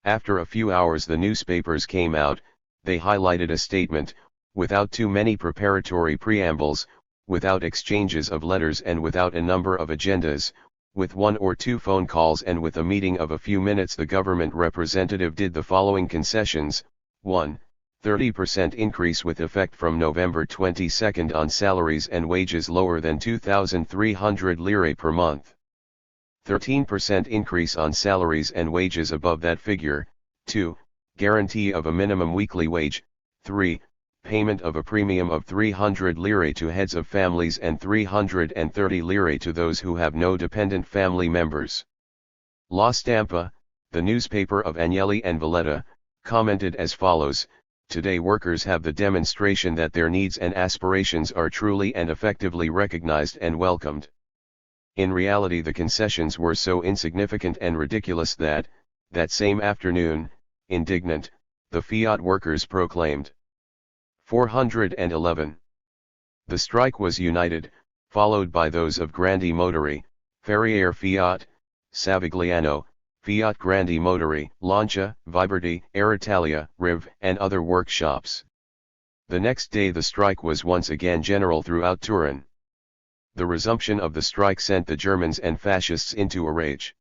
Speaker 1: After a few hours the newspapers came out, they highlighted a statement, without too many preparatory preambles, without exchanges of letters and without a number of agendas, with 1 or 2 phone calls and with a meeting of a few minutes the government representative did the following concessions. 1. 30% increase with effect from November 22 on salaries and wages lower than 2,300 lire per month. 13% increase on salaries and wages above that figure. 2. Guarantee of a minimum weekly wage. 3. Payment of a premium of 300 lire to heads of families and 330 lire to those who have no dependent family members. La Stampa, the newspaper of Agnelli and Valletta, commented as follows: Today workers have the demonstration that their needs and aspirations are truly and effectively recognized and welcomed. In reality the concessions were so insignificant and ridiculous that same afternoon, indignant, the Fiat workers proclaimed. 411. The strike was united, followed by those of Grandi Motori, Ferriere Fiat, Savigliano, Fiat Grandi Motori, Lancia, Viberti, Air Italia, Riv, and other workshops. The next day the strike was once again general throughout Turin. The resumption of the strike sent the Germans and fascists into a rage.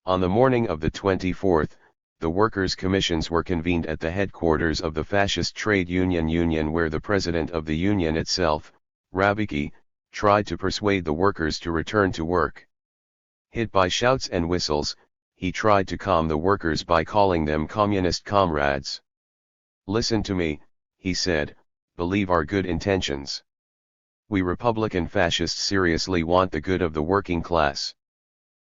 Speaker 1: On the morning of the 24th, the workers' commissions were convened at the headquarters of the fascist trade union where the president of the union itself, Rabicki, tried to persuade the workers to return to work. Hit by shouts and whistles, he tried to calm the workers by calling them communist comrades. "Listen to me," he said, "believe our good intentions. We Republican fascists seriously want the good of the working class.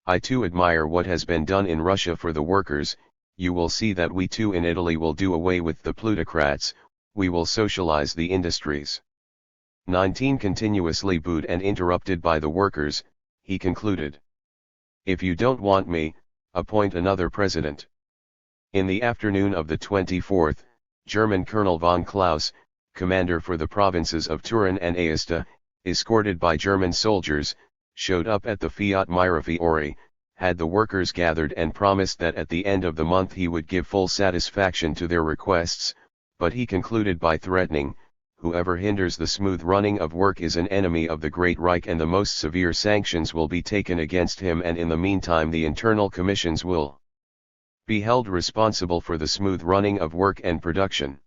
Speaker 1: I too admire what has been done in Russia for the workers. You will see that we too in Italy will do away with the plutocrats, we will socialize the industries." 19 Continuously booed and interrupted by the workers, he concluded. "If you don't want me, appoint another president." In the afternoon of the 24th, German Colonel von Klaus, commander for the provinces of Turin and Aosta, escorted by German soldiers, showed up at the Fiat Mirafiori, had the workers gathered and promised that at the end of the month he would give full satisfaction to their requests, but he concluded by threatening, "Whoever hinders the smooth running of work is an enemy of the Great Reich and the most severe sanctions will be taken against him, and in the meantime the internal commissions will be held responsible for the smooth running of work and production."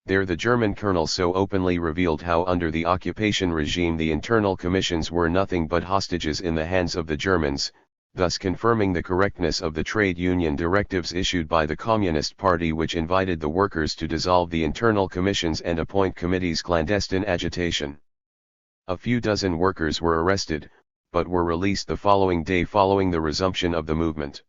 Speaker 1: There the German colonel so openly revealed how under the occupation regime the internal commissions were nothing but hostages in the hands of the Germans, thus confirming the correctness of the trade union directives issued by the Communist Party which invited the workers to dissolve the internal commissions and appoint committees. Clandestine agitation. A few dozen workers were arrested, but were released the following day following the resumption of the movement.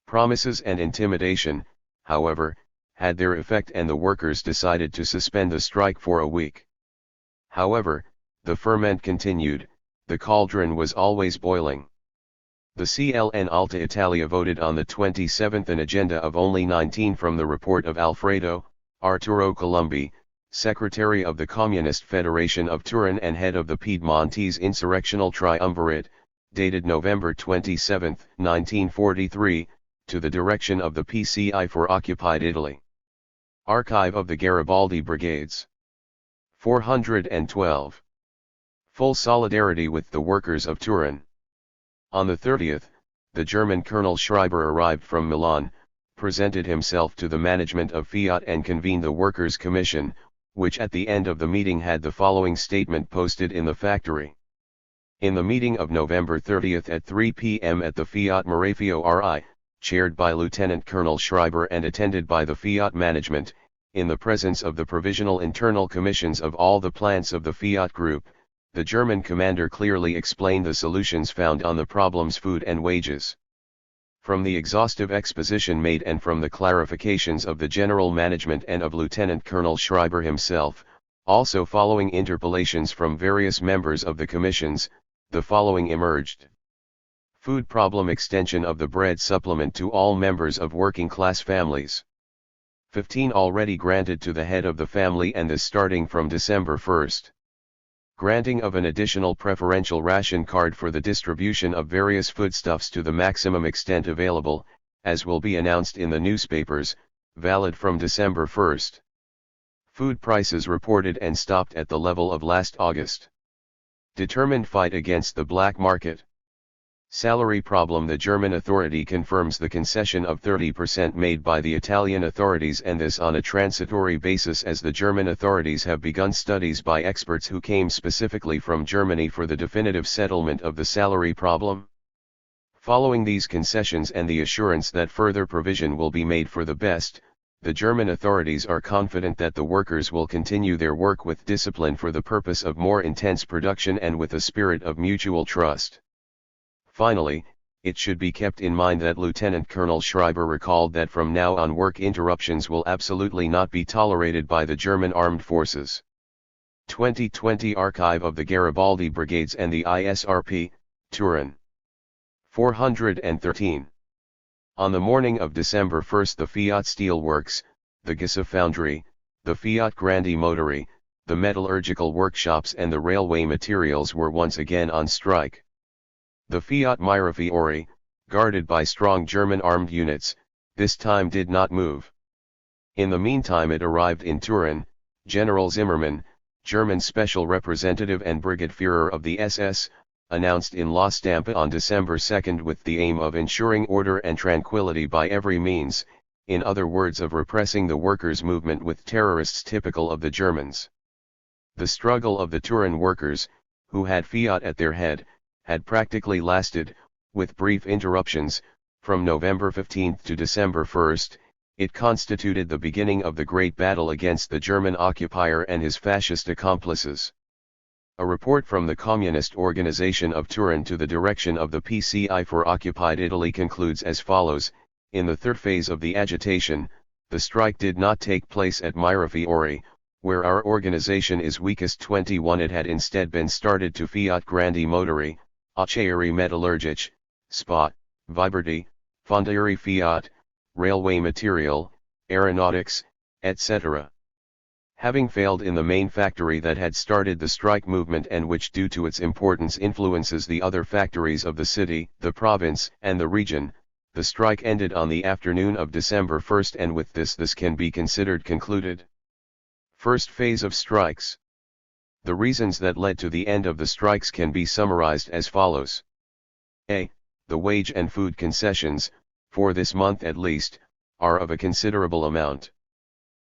Speaker 1: Promises and intimidation, however, had their effect and the workers decided to suspend the strike for a week. However, the ferment continued, the cauldron was always boiling. The CLN Alta Italia voted on the 27th an agenda of only 19 from the report of Alfredo Arturo Colombi, Secretary of the Communist Federation of Turin and head of the Piedmontese Insurrectional Triumvirate, dated November 27, 1943, to the direction of the PCI for Occupied Italy. Archive of the Garibaldi Brigades. 412. Full solidarity with the workers of Turin. On the 30th, the German Colonel Schreiber arrived from Milan, presented himself to the management of Fiat and convened the Workers' Commission, which at the end of the meeting had the following statement posted in the factory. In the meeting of November 30th at 3 p.m. at the Fiat Mirafiori, chaired by Lieutenant Colonel Schreiber and attended by the Fiat management, in the presence of the provisional internal commissions of all the plants of the Fiat Group, the German commander clearly explained the solutions found on the problems food and wages. From the exhaustive exposition made and from the clarifications of the general management and of Lieutenant Colonel Schreiber himself, also following interpellations from various members of the commissions, the following emerged. Food problem: extension of the bread supplement to all members of working class families. 15 already granted to the head of the family and this starting from December 1st. Granting of an additional preferential ration card for the distribution of various foodstuffs to the maximum extent available, as will be announced in the newspapers, valid from December 1st. Food prices reported and stopped at the level of last August. Determined fight against the black market. Salary problem: the German authority confirms the concession of 30% made by the Italian authorities, and this on a transitory basis, as the German authorities have begun studies by experts who came specifically from Germany for the definitive settlement of the salary problem. Following these concessions and the assurance that further provision will be made for the best, the German authorities are confident that the workers will continue their work with discipline for the purpose of more intense production and with a spirit of mutual trust. Finally, it should be kept in mind that Lieutenant Colonel Schreiber recalled that from now on work interruptions will absolutely not be tolerated by the German armed forces. 2020 Archive of the Garibaldi Brigades and the ISRP, Turin. 413. On the morning of December 1, the Fiat Steel Works, the Gisa Foundry, the Fiat Grandi Motori, the metallurgical workshops and the railway materials were once again on strike. The Fiat Mirafiori, guarded by strong German armed units, this time did not move. In the meantime it arrived in Turin, General Zimmermann, German special representative and Brigadeführer of the SS, announced in La Stampa on December 2 with the aim of ensuring order and tranquility by every means, in other words of repressing the workers' movement with terrorists typical of the Germans. The struggle of the Turin workers, who had Fiat at their head, had practically lasted, with brief interruptions, from November 15 to December 1. It constituted the beginning of the great battle against the German occupier and his fascist accomplices. A report from the Communist Organization of Turin to the direction of the PCI for occupied Italy concludes as follows: in the third phase of the agitation, the strike did not take place at Mirafiori, where our organization is weakest. 21 It had instead been started to Fiat Grandi Motori, Acciaierie Metallurgiche, SPA, Viberti, Fondieri Fiat, Railway Material, Aeronautics, etc. Having failed in the main factory that had started the strike movement and which due to its importance influences the other factories of the city, the province, and the region, the strike ended on the afternoon of December 1 and with this can be considered concluded. First phase of strikes. The reasons that led to the end of the strikes can be summarized as follows. A. The wage and food concessions, for this month at least, are of a considerable amount.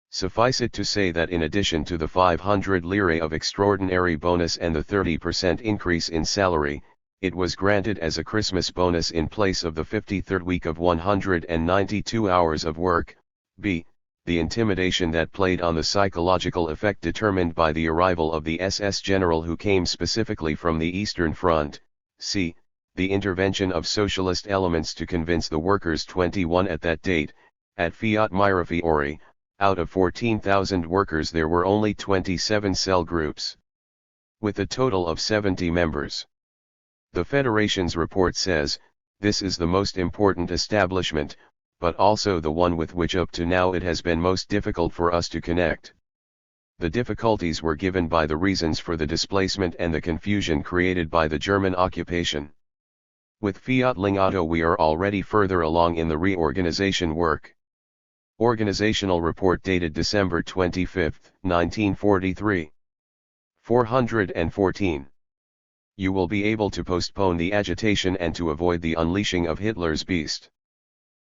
Speaker 1: Suffice it to say that in addition to the 500 lire of extraordinary bonus and the 30% increase in salary, it was granted as a Christmas bonus in place of the 53rd week of 192 hours of work. B. The intimidation that played on the psychological effect determined by the arrival of the SS general who came specifically from the Eastern Front. C. The intervention of socialist elements to convince the workers. 21 At that date, at Fiat Mirafiori, out of 14,000 workers there were only 27 cell groups, with a total of 70 members. The Federation's report says, this is the most important establishment, but also the one with which up to now it has been most difficult for us to connect. The difficulties were given by the reasons for the displacement and the confusion created by the German occupation. With Fiat Lingotto we are already further along in the reorganization work. Organizational report dated December 25, 1943. 414. You will be able to postpone the agitation and to avoid the unleashing of Hitler's beast.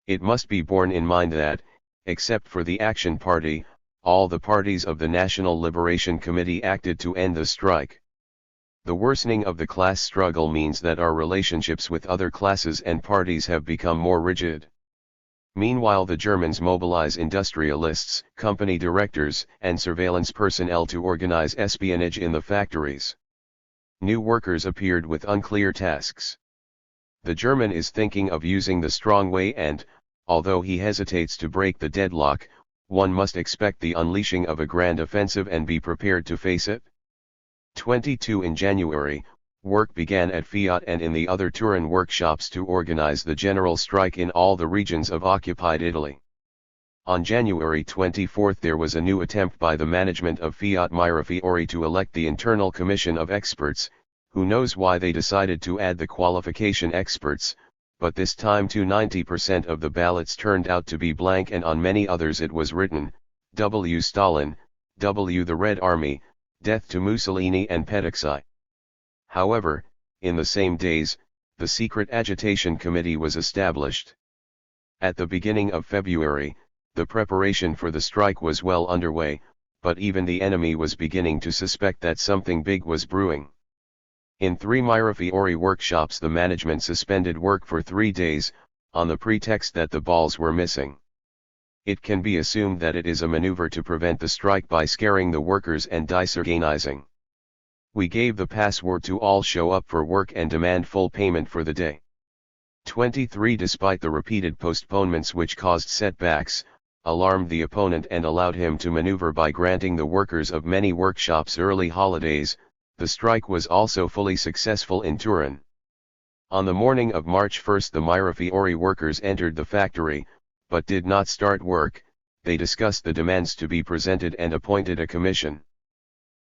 Speaker 1: It must be borne in mind that, except for the Action Party, all the parties of the National Liberation Committee acted to end the strike. The worsening of the class struggle means that our relationships with other classes and parties have become more rigid. Meanwhile the Germans mobilize industrialists, company directors, and surveillance personnel to organize espionage in the factories. New workers appeared with unclear tasks. The German is thinking of using the strong way and, although he hesitates to break the deadlock, one must expect the unleashing of a grand offensive and be prepared to face it. 22 In January, work began at Fiat and in the other Turin workshops to organize the general strike in all the regions of occupied Italy. On January 24 there was a new attempt by the management of Fiat Mirafiori to elect the internal commission of experts. Who knows why they decided to add the qualification experts, but this time 90% of the ballots turned out to be blank and on many others it was written, W. Stalin, W. the Red Army, death to Mussolini and Petixi. However, in the same days, the secret agitation committee was established. At the beginning of February, the preparation for the strike was well underway, but even the enemy was beginning to suspect that something big was brewing. In 3 Mirafiori workshops the management suspended work for 3 days, on the pretext that the balls were missing. It can be assumed that it is a maneuver to prevent the strike by scaring the workers and disorganizing. We gave the password to all show up for work and demand full payment for the day. 23 Despite the repeated postponements which caused setbacks, alarmed the opponent and allowed him to maneuver by granting the workers of many workshops early holidays, the strike was also fully successful in Turin. On the morning of March 1 the Mirafiori workers entered the factory, but did not start work. They discussed the demands to be presented and appointed a commission.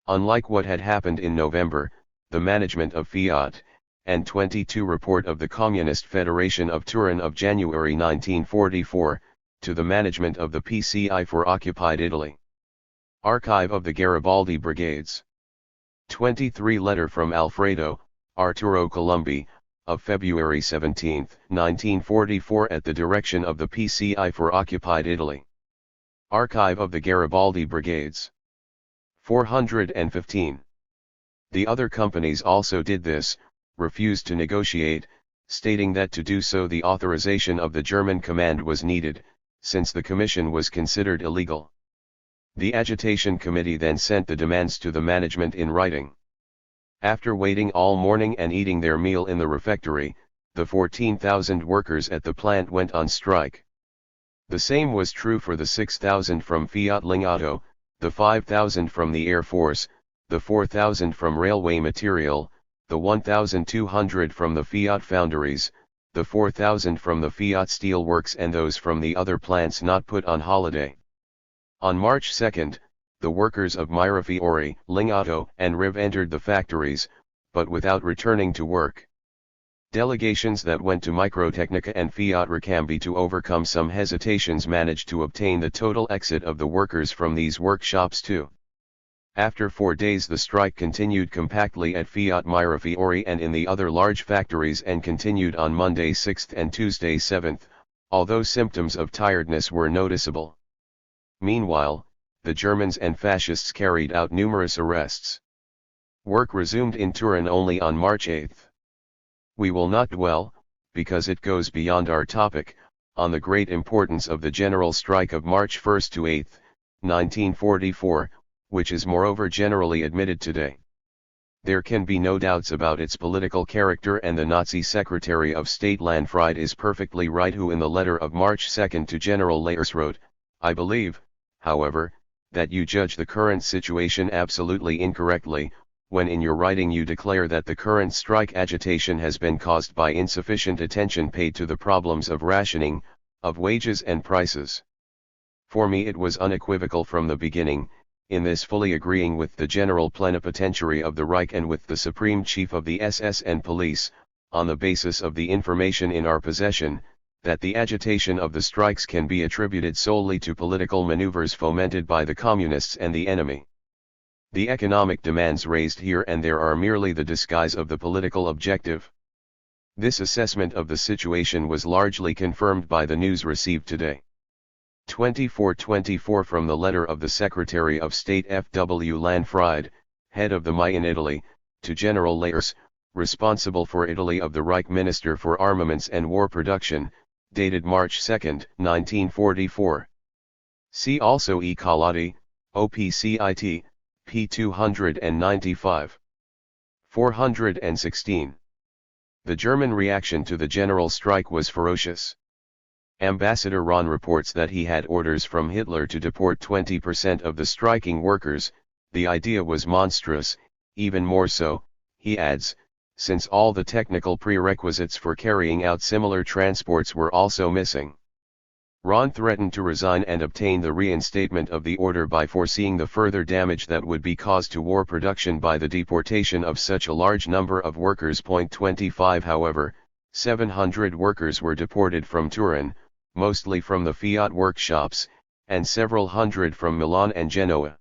Speaker 1: Unlike what had happened in November, the management of Fiat, and 22 report of the Communist Federation of Turin of January 1944, to the management of the PCI for occupied Italy. Archive of the Garibaldi Brigades. 23 Letter from Alfredo, Arturo Colombi, of February 17, 1944 at the direction of the PCI for occupied Italy. Archive of the Garibaldi Brigades. 415. The other companies also did this, refused to negotiate, stating that to do so the authorization of the German command was needed, since the commission was considered illegal. The agitation committee then sent the demands to the management in writing. After waiting all morning and eating their meal in the refectory, the 14,000 workers at the plant went on strike. The same was true for the 6,000 from Fiat Lingotto, the 5,000 from the Air Force, the 4,000 from Railway Material, the 1,200 from the Fiat Foundries, the 4,000 from the Fiat Steel Works and those from the other plants not put on holiday. On March 2, the workers of Mirafiori, Lingotto and Riv entered the factories, but without returning to work. Delegations that went to Microtecnica and Fiat Ricambi to overcome some hesitations managed to obtain the total exit of the workers from these workshops too. After 4 days the strike continued compactly at Fiat Mirafiori and in the other large factories and continued on Monday 6th and Tuesday 7th, although symptoms of tiredness were noticeable. Meanwhile, the Germans and fascists carried out numerous arrests. Work resumed in Turin only on March 8. We will not dwell, because it goes beyond our topic, on the great importance of the general strike of March 1 to 8, 1944, which is moreover generally admitted today. There can be no doubts about its political character, and the Nazi Secretary of State Lanfried is perfectly right who in the letter of March 2 to General Leyers wrote, "I believe, however, that you judge the current situation absolutely incorrectly, when in your writing you declare that the current strike agitation has been caused by insufficient attention paid to the problems of rationing, of wages and prices. For me it was unequivocal from the beginning, in this fully agreeing with the General Plenipotentiary of the Reich and with the Supreme Chief of the SS and Police, on the basis of the information in our possession, that the agitation of the strikes can be attributed solely to political maneuvers fomented by the Communists and the enemy. The economic demands raised here and there are merely the disguise of the political objective." This assessment of the situation was largely confirmed by the news received today. 2424 from the letter of the Secretary of State F.W. Lanfried, head of the MI in Italy, to General Leyers, responsible for Italy of the Reich Minister for Armaments and War Production, dated March 2, 1944. See also E. Collati, OPCIT, p. 295. 416. The German reaction to the general strike was ferocious. Ambassador Rahn reports that he had orders from Hitler to deport 20% of the striking workers. The idea was monstrous, even more so, he adds, since all the technical prerequisites for carrying out similar transports were also missing. Rahn threatened to resign and obtain the reinstatement of the order by foreseeing the further damage that would be caused to war production by the deportation of such a large number of workers. 25 However, 700 workers were deported from Turin, mostly from the Fiat workshops, and several hundred from Milan and Genoa.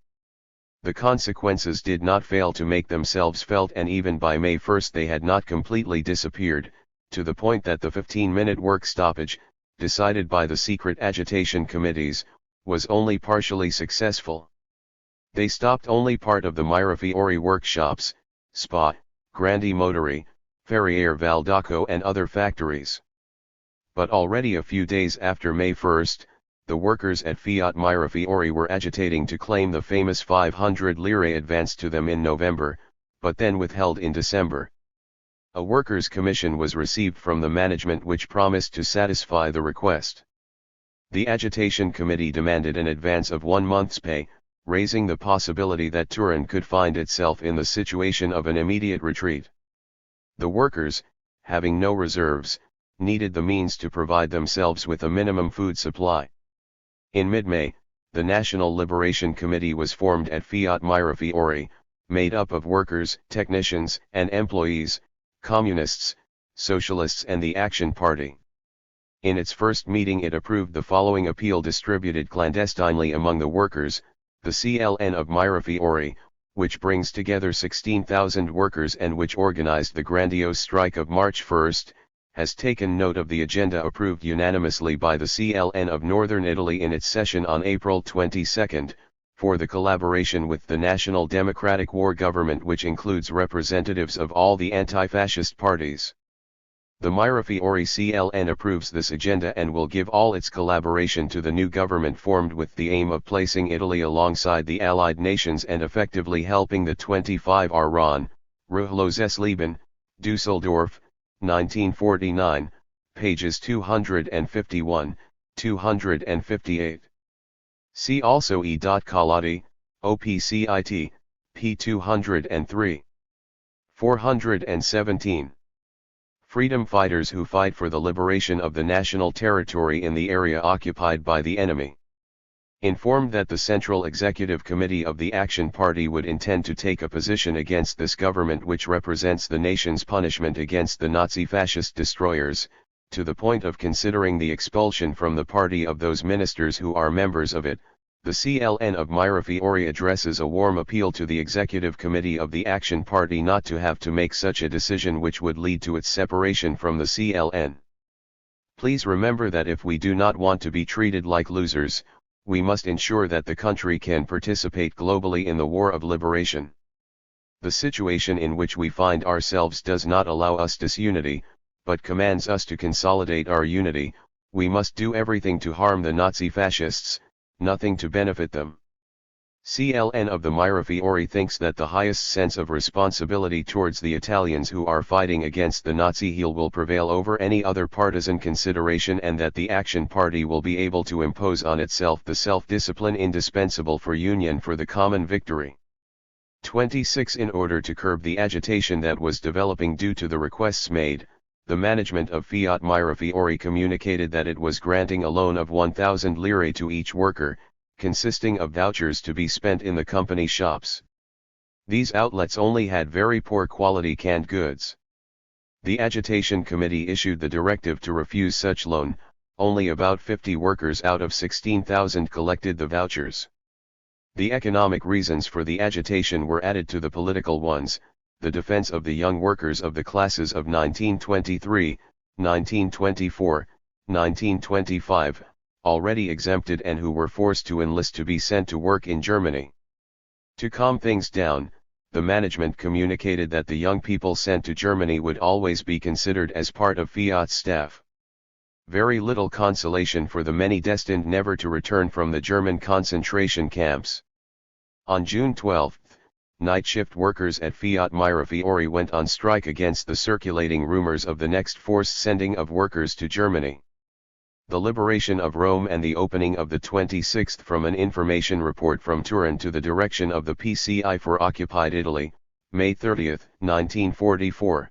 Speaker 1: The consequences did not fail to make themselves felt, and even by May 1 they had not completely disappeared, to the point that the 15-minute work stoppage, decided by the secret agitation committees, was only partially successful. They stopped only part of the Mirafiori workshops, Spa, Grandi Motori, Ferriere Valdocco and other factories. But already a few days after May 1, the workers at Fiat Mirafiori were agitating to claim the famous 500 lire advance to them in November, but then withheld in December. A workers' commission was received from the management which promised to satisfy the request. The agitation committee demanded an advance of 1 month's pay, raising the possibility that Turin could find itself in the situation of an immediate retreat. The workers, having no reserves, needed the means to provide themselves with a minimum food supply. In mid-May, the National Liberation Committee was formed at Fiat Mirafiori, made up of workers, technicians, and employees, communists, socialists and the Action Party. In its first meeting it approved the following appeal distributed clandestinely among the workers: the CLN of Mirafiori, which brings together 16,000 workers and which organized the grandiose strike of March 1, has taken note of the agenda approved unanimously by the CLN of Northern Italy in its session on April 22, for the collaboration with the National Democratic War Government, which includes representatives of all the anti-fascist parties. The Mirafiori CLN approves this agenda and will give all its collaboration to the new government formed with the aim of placing Italy alongside the Allied nations and effectively helping the 25 Ron, Ruhloses Leben, Dusseldorf, 1949, pages 251, 258. See also E. Carlotti, OPCIT, p. 203. 417. Freedom fighters who fight for the liberation of the national territory in the area occupied by the enemy. Informed that the Central Executive Committee of the Action Party would intend to take a position against this government which represents the nation's punishment against the Nazi fascist destroyers, to the point of considering the expulsion from the party of those ministers who are members of it, the CLN of Mirafiori addresses a warm appeal to the Executive Committee of the Action Party not to have to make such a decision which would lead to its separation from the CLN. Please remember that if we do not want to be treated like losers, we must ensure that the country can participate globally in the war of liberation. The situation in which we find ourselves does not allow us disunity, but commands us to consolidate our unity. We must do everything to harm the Nazi fascists, nothing to benefit them. CLN of the Mirafiori thinks that the highest sense of responsibility towards the Italians who are fighting against the Nazi heel will prevail over any other partisan consideration, and that the Action Party will be able to impose on itself the self-discipline indispensable for union for the common victory. 26. In order to curb the agitation that was developing due to the requests made, the management of Fiat Mirafiori communicated that it was granting a loan of 1,000 lire to each worker, consisting of vouchers to be spent in the company shops. These outlets only had very poor quality canned goods. The Agitation Committee issued the directive to refuse such loan. Only about 50 workers out of 16,000 collected the vouchers. The economic reasons for the agitation were added to the political ones: the defense of the young workers of the classes of 1923, 1924, 1925, already exempted and who were forced to enlist to be sent to work in Germany. To calm things down, the management communicated that the young people sent to Germany would always be considered as part of Fiat's staff. Very little consolation for the many destined never to return from the German concentration camps. On June 12, night shift workers at Fiat Mirafiori went on strike against the circulating rumors of the next forced sending of workers to Germany. The liberation of Rome and the opening of the 26th from an information report from Turin to the direction of the PCI for occupied Italy, May 30, 1944.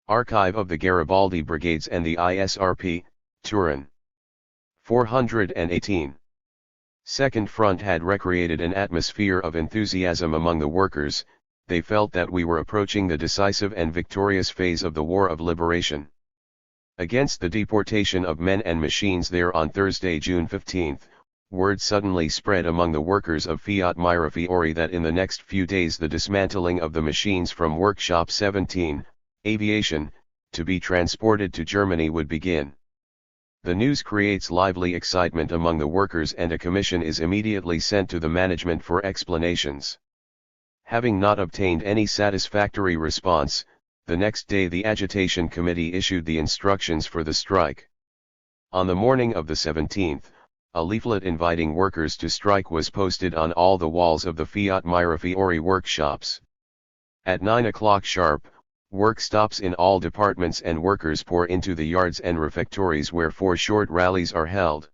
Speaker 1: Archive of the Garibaldi Brigades and the ISRP, Turin. 418. Second Front had recreated an atmosphere of enthusiasm among the workers. They felt that we were approaching the decisive and victorious phase of the war of liberation. Against the deportation of men and machines there on Thursday, June 15, word suddenly spread among the workers of Fiat Mirafiori that in the next few days the dismantling of the machines from Workshop 17, Aviation, to be transported to Germany would begin. The news creates lively excitement among the workers and a commission is immediately sent to the management for explanations. Having not obtained any satisfactory response, the next day the Agitation Committee issued the instructions for the strike. On the morning of the 17th, a leaflet inviting workers to strike was posted on all the walls of the Fiat Mirafiori workshops. At 9 o'clock sharp, work stops in all departments and workers pour into the yards and refectories where 4 short rallies are held.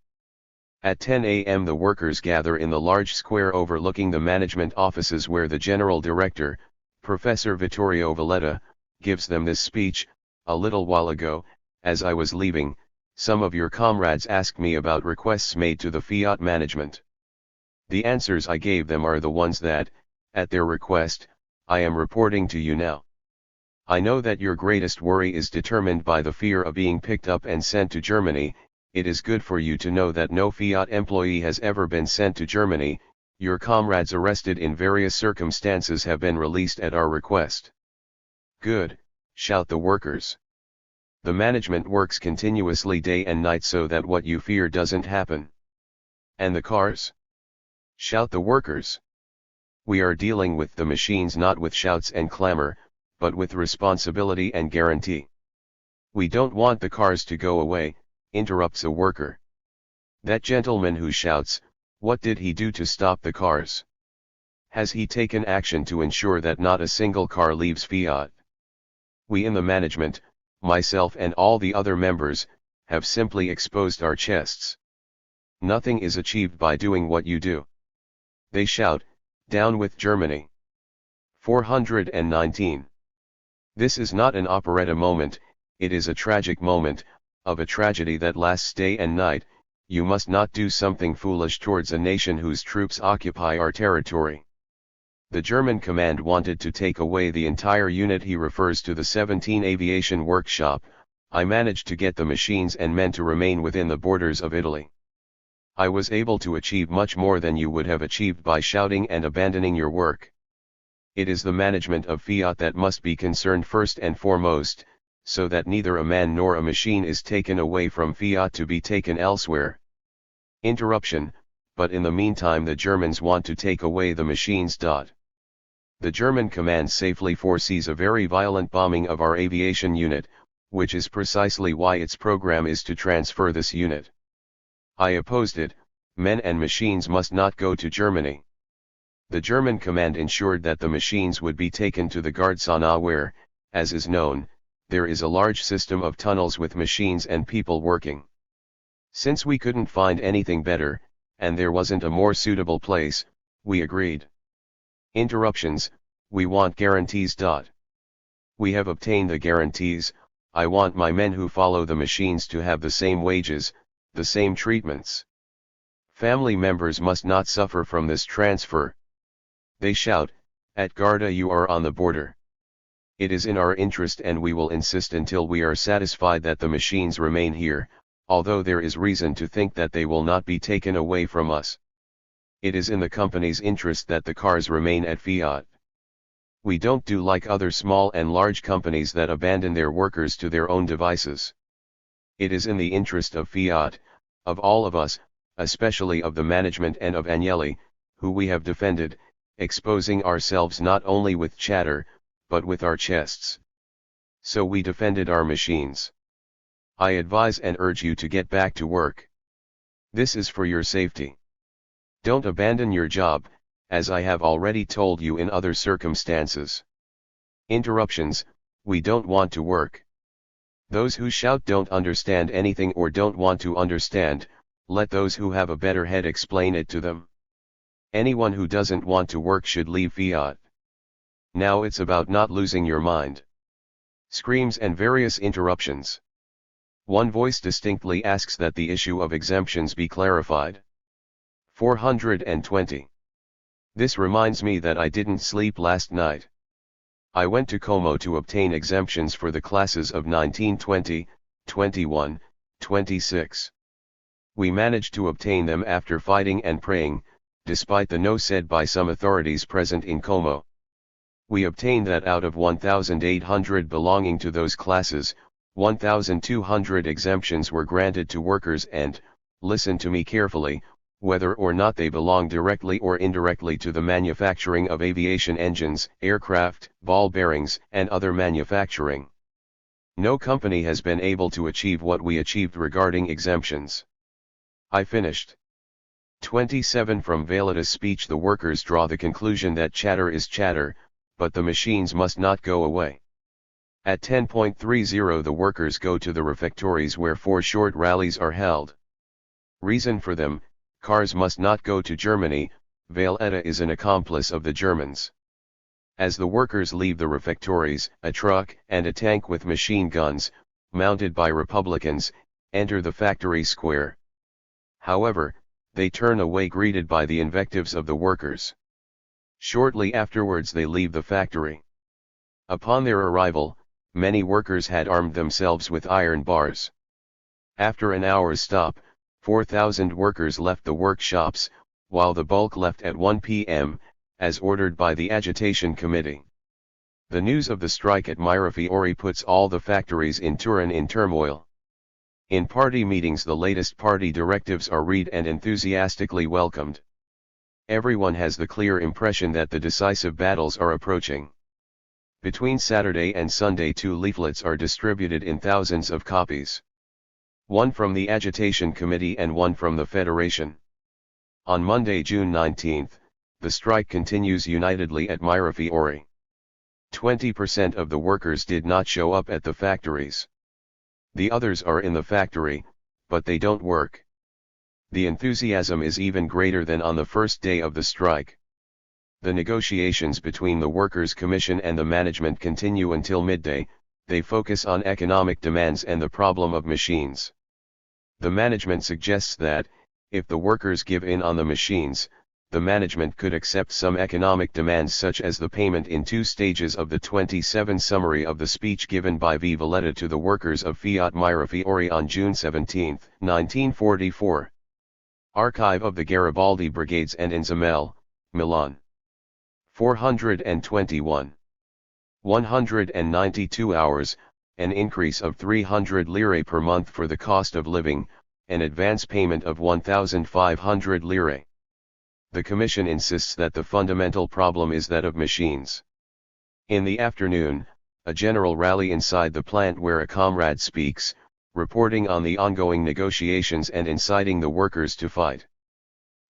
Speaker 1: At 10 a.m. the workers gather in the large square overlooking the management offices where the general director, Professor Vittorio Valletta, gives them this speech: "A little while ago, as I was leaving, some of your comrades asked me about requests made to the Fiat management. The answers I gave them are the ones that, at their request, I am reporting to you now. I know that your greatest worry is determined by the fear of being picked up and sent to Germany. It is good for you to know that no Fiat employee has ever been sent to Germany. Your comrades arrested in various circumstances have been released at our request. Good, shout the workers. The management works continuously day and night so that what you fear doesn't happen. And the cars? Shout the workers. We are dealing with the machines not with shouts and clamor, but with responsibility and guarantee. We don't want the cars to go away, interrupts a worker. That gentleman who shouts, what did he do to stop the cars? Has he taken action to ensure that not a single car leaves Fiat? We in the management, myself and all the other members, have simply exposed our chests. Nothing is achieved by doing what you do. They shout, down with Germany. 419. This is not an operetta moment, it is a tragic moment, of a tragedy that lasts day and night. You must not do something foolish towards a nation whose troops occupy our territory. The German command wanted to take away the entire unit. He refers to the 17 Aviation Workshop. I managed to get the machines and men to remain within the borders of Italy. I was able to achieve much more than you would have achieved by shouting and abandoning your work. It is the management of Fiat that must be concerned first and foremost, so that neither a man nor a machine is taken away from Fiat to be taken elsewhere. Interruption, but in the meantime the Germans want to take away the machines. The German command safely foresees a very violent bombing of our aviation unit, which is precisely why its program is to transfer this unit. I opposed it. Men and machines must not go to Germany. The German command ensured that the machines would be taken to the Gardzona where, as is known, there is a large system of tunnels with machines and people working. Since we couldn't find anything better, and there wasn't a more suitable place, we agreed. Interruptions, we want guarantees. We have obtained the guarantees. I want my men who follow the machines to have the same wages, the same treatments. Family members must not suffer from this transfer. They shout, at Garda you are on the border. It is in our interest and we will insist until we are satisfied that the machines remain here, although there is reason to think that they will not be taken away from us. It is in the company's interest that the cars remain at Fiat. We don't do like other small and large companies that abandon their workers to their own devices. It is in the interest of Fiat, of all of us, especially of the management and of Agnelli, who we have defended, exposing ourselves not only with chatter, but with our chests. So we defended our machines. I advise and urge you to get back to work. This is for your safety. Don't abandon your job, as I have already told you in other circumstances. Interruptions, we don't want to work. Those who shout don't understand anything or don't want to understand, let those who have a better head explain it to them. Anyone who doesn't want to work should leave Fiat. Now it's about not losing your mind. Screams and various interruptions. One voice distinctly asks that the issue of exemptions be clarified. 420. This reminds me that I didn't sleep last night. I went to Como to obtain exemptions for the classes of 1920, 21, 26. We managed to obtain them after fighting and praying, despite the no said by some authorities present in Como. We obtained that out of 1,800 belonging to those classes, 1,200 exemptions were granted to workers and, listen to me carefully, whether or not they belong directly or indirectly to the manufacturing of aviation engines, aircraft, ball bearings, and other manufacturing. No company has been able to achieve what we achieved regarding exemptions. I finished. 27 From Vallada's speech the workers draw the conclusion that chatter is chatter, but the machines must not go away. At 10.30 the workers go to the refectories where 4 short rallies are held. Reason for them: cars must not go to Germany. Vallada is an accomplice of the Germans. As the workers leave the refectories, a truck and a tank with machine guns, mounted by Republicans, enter the factory square. However, they turn away greeted by the invectives of the workers. Shortly afterwards they leave the factory. Upon their arrival, many workers had armed themselves with iron bars. After an hour's stop, 4,000 workers left the workshops, while the bulk left at 1 p.m., as ordered by the agitation committee. The news of the strike at Mirafiori puts all the factories in Turin in turmoil. In party meetings, the latest party directives are read and enthusiastically welcomed. Everyone has the clear impression that the decisive battles are approaching. Between Saturday and Sunday, 2 leaflets are distributed in thousands of copies. One from the Agitation Committee and one from the Federation. On Monday, June 19, the strike continues unitedly at Mirafiori. 20% of the workers did not show up at the factories. The others are in the factory, but they don't work. The enthusiasm is even greater than on the first day of the strike. The negotiations between the Workers' Commission and the management continue until midday. They focus on economic demands and the problem of machines. The management suggests that, if the workers give in on the machines, the management could accept some economic demands such as the payment in 2 stages of the 27 summary of the speech given by V. Valletta to the workers of Fiat Mirafiori on June 17, 1944. Archive of the Garibaldi Brigades and Inzamel, Milan. 421. 192 hours, an increase of 300 lire per month for the cost of living, an advance payment of 1,500 lire. The Commission insists that the fundamental problem is that of machines. In the afternoon, a general rally inside the plant where a comrade speaks, reporting on the ongoing negotiations and inciting the workers to fight.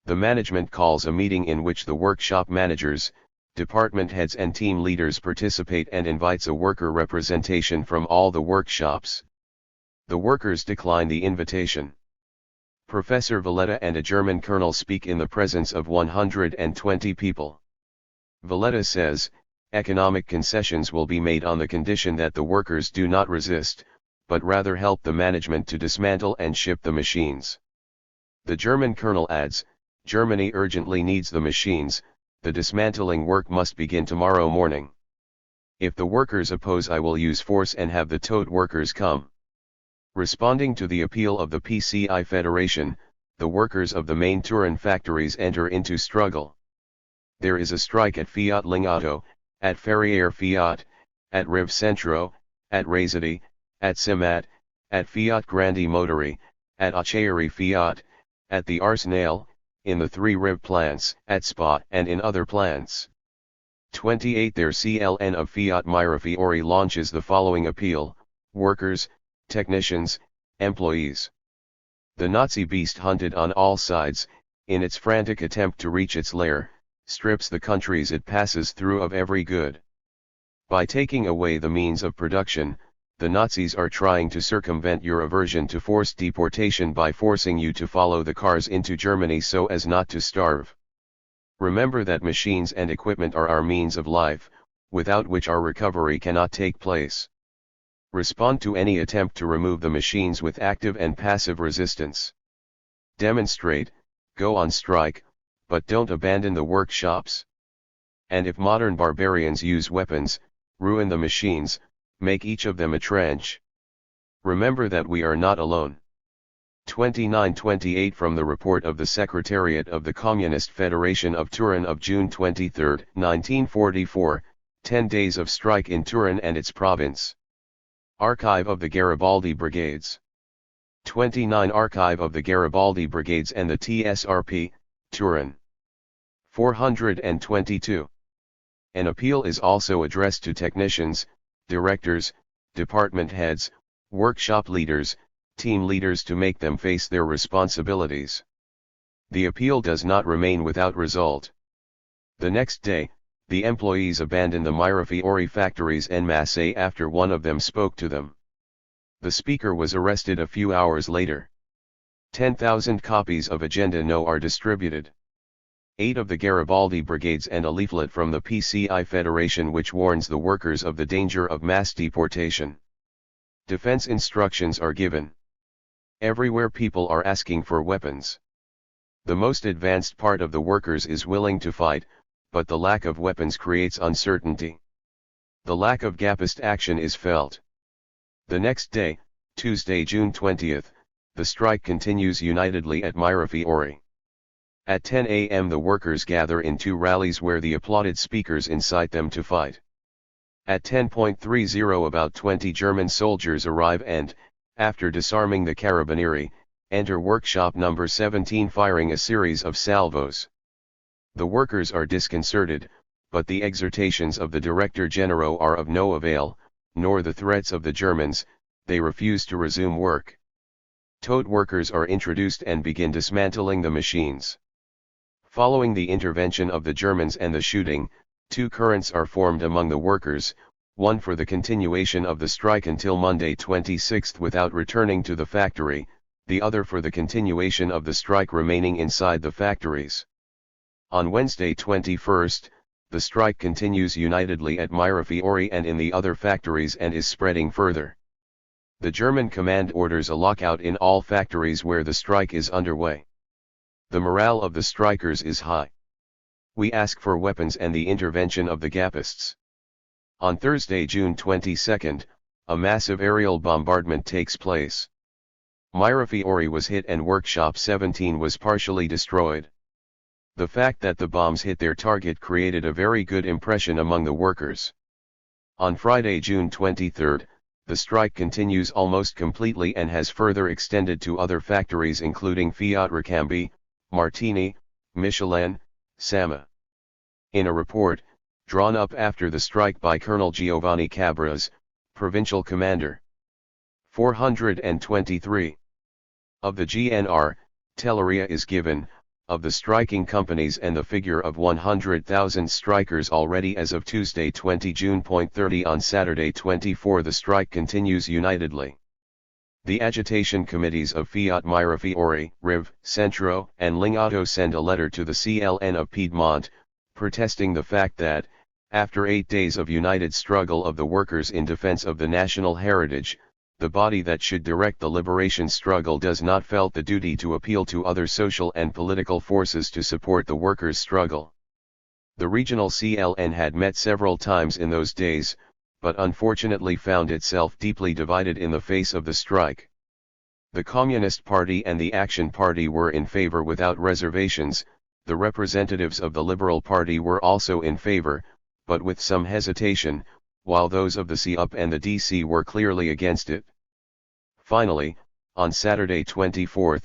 Speaker 1: The management calls a meeting in which the workshop managers, department heads and team leaders participate and invites a worker representation from all the workshops. The workers decline the invitation. Professor Valletta and a German colonel speak in the presence of 120 people. Valletta says, economic concessions will be made on the condition that the workers do not resist, but rather help the management to dismantle and ship the machines. The German colonel adds, Germany urgently needs the machines, the dismantling work must begin tomorrow morning. If the workers oppose, I will use force and have the tote workers come. Responding to the appeal of the PCI Federation, the workers of the main Turin factories enter into struggle. There is a strike at Fiat Lingotto, at Ferriere Fiat, at Riv Centro, at Residi, at Simat, at Fiat Grandi Motori, at Acciaieri Fiat, at the Arsenale, in the 3 Riv plants, at Spa and in other plants. 28 Their CLN of Fiat Mirafiori launches the following appeal: workers, technicians, employees. The Nazi beast, hunted on all sides, in its frantic attempt to reach its lair, strips the countries it passes through of every good. By taking away the means of production, the Nazis are trying to circumvent your aversion to forced deportation by forcing you to follow the cars into Germany so as not to starve. Remember that machines and equipment are our means of life, without which our recovery cannot take place. Respond to any attempt to remove the machines with active and passive resistance. Demonstrate, go on strike, but don't abandon the workshops. And if modern barbarians use weapons, ruin the machines, make each of them a trench. Remember that we are not alone. 29-28 From the report of the Secretariat of the Communist Federation of Turin of June 23, 1944, 10 days of strike in Turin and its province. Archive of the Garibaldi Brigades. 29 Archive of the Garibaldi Brigades and the TSRP, Turin. 422. An appeal is also addressed to technicians, directors, department heads, workshop leaders, team leaders to make them face their responsibilities. The appeal does not remain without result. The next day, the employees abandoned the Mirafiori factories en masse after one of them spoke to them. The speaker was arrested a few hours later. 10,000 copies of Agenda No are distributed. 8 of the Garibaldi brigades and a leaflet from the PCI Federation which warns the workers of the danger of mass deportation. Defense instructions are given. Everywhere people are asking for weapons. The most advanced part of the workers is willing to fight, but the lack of weapons creates uncertainty. The lack of gapist action is felt. The next day, Tuesday, June 20, the strike continues unitedly at Mirafiori. At 10 a.m. the workers gather in two rallies where the applauded speakers incite them to fight. At 10:30 about 20 German soldiers arrive and, after disarming the carabinieri, enter workshop number 17 firing a series of salvos. The workers are disconcerted, but the exhortations of the Director General are of no avail, nor the threats of the Germans. They refuse to resume work. Toad workers are introduced and begin dismantling the machines. Following the intervention of the Germans and the shooting, two currents are formed among the workers, one for the continuation of the strike until Monday 26th without returning to the factory, the other for the continuation of the strike remaining inside the factories. On Wednesday 21st, the strike continues unitedly at Mirafiori and in the other factories and is spreading further. The German command orders a lockout in all factories where the strike is underway. The morale of the strikers is high. We ask for weapons and the intervention of the Gapists. On Thursday, June 22, a massive aerial bombardment takes place. Mirafiori was hit and Workshop 17 was partially destroyed. The fact that the bombs hit their target created a very good impression among the workers. On Friday, June 23, the strike continues almost completely and has further extended to other factories including Fiat Ricambi, Martini, Michelin, Sama. In a report, drawn up after the strike by Colonel Giovanni Cabras, provincial commander. 423. Of the GNR, Telleria is given, of the striking companies and the figure of 100,000 strikers already as of Tuesday 20 June. 30 On Saturday 24 the strike continues unitedly. The agitation committees of Fiat Mirafiori, Riv, Centro, and Lingotto send a letter to the CLN of Piedmont, protesting the fact that, after 8 days of united struggle of the workers in defense of the national heritage, the body that should direct the liberation struggle does not felt the duty to appeal to other social and political forces to support the workers' struggle. The regional CLN had met several times in those days, but unfortunately found itself deeply divided in the face of the strike. The Communist Party and the Action Party were in favor without reservations, the representatives of the Liberal Party were also in favor, but with some hesitation, while those of the CUP and the DC were clearly against it. Finally, on Saturday 24,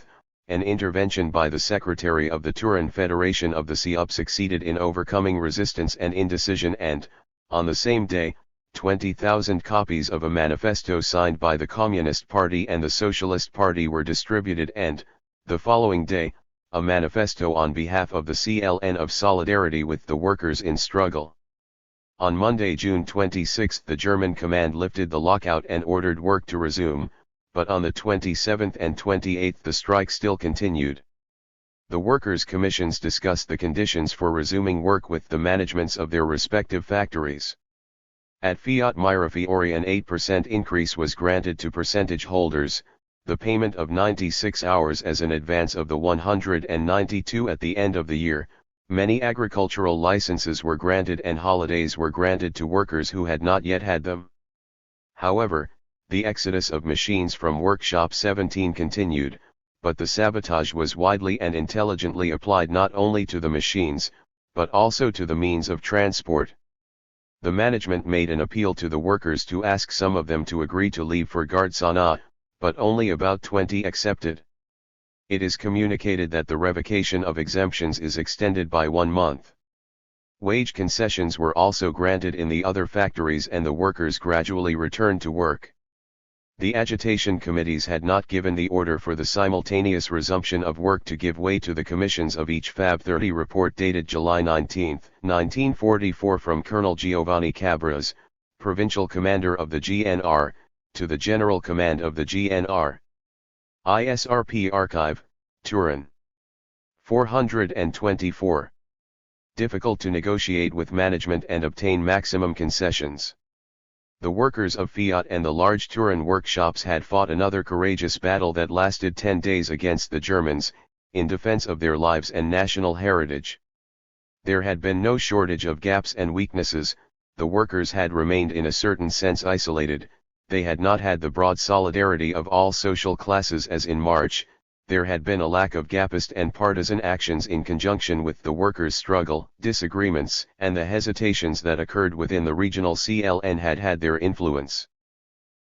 Speaker 1: an intervention by the secretary of the Turin Federation of the CUP succeeded in overcoming resistance and indecision and, on the same day, 20,000 copies of a manifesto signed by the Communist Party and the Socialist Party were distributed and, the following day, a manifesto on behalf of the CLN of solidarity with the workers in struggle. On Monday, June 26, the German command lifted the lockout and ordered work to resume, but on the 27th and 28th the strike still continued. The workers' commissions discussed the conditions for resuming work with the managements of their respective factories. At Fiat Mirafiori an 8% increase was granted to percentage holders, the payment of 96 hours as an advance of the 192 at the end of the year. Many agricultural licenses were granted and holidays were granted to workers who had not yet had them. However, the exodus of machines from Workshop 17 continued, but the sabotage was widely and intelligently applied not only to the machines, but also to the means of transport. The management made an appeal to the workers to ask some of them to agree to leave for Gardzana, but only about 20 accepted. It is communicated that the revocation of exemptions is extended by 1 month. Wage concessions were also granted in the other factories and the workers gradually returned to work. The agitation committees had not given the order for the simultaneous resumption of work to give way to the commissions of each Fab 30 report dated July 19, 1944 from Colonel Giovanni Cabras, provincial commander of the GNR, to the General Command of the GNR. ISRP Archive, Turin. 424. Difficult to negotiate with management and obtain maximum concessions. The workers of Fiat and the large Turin workshops had fought another courageous battle that lasted 10 days against the Germans, in defense of their lives and national heritage. There had been no shortage of gaps and weaknesses, the workers had remained in a certain sense isolated, they had not had the broad solidarity of all social classes as in March, there had been a lack of gapist and partisan actions in conjunction with the workers' struggle, disagreements, and the hesitations that occurred within the regional CLN had their influence.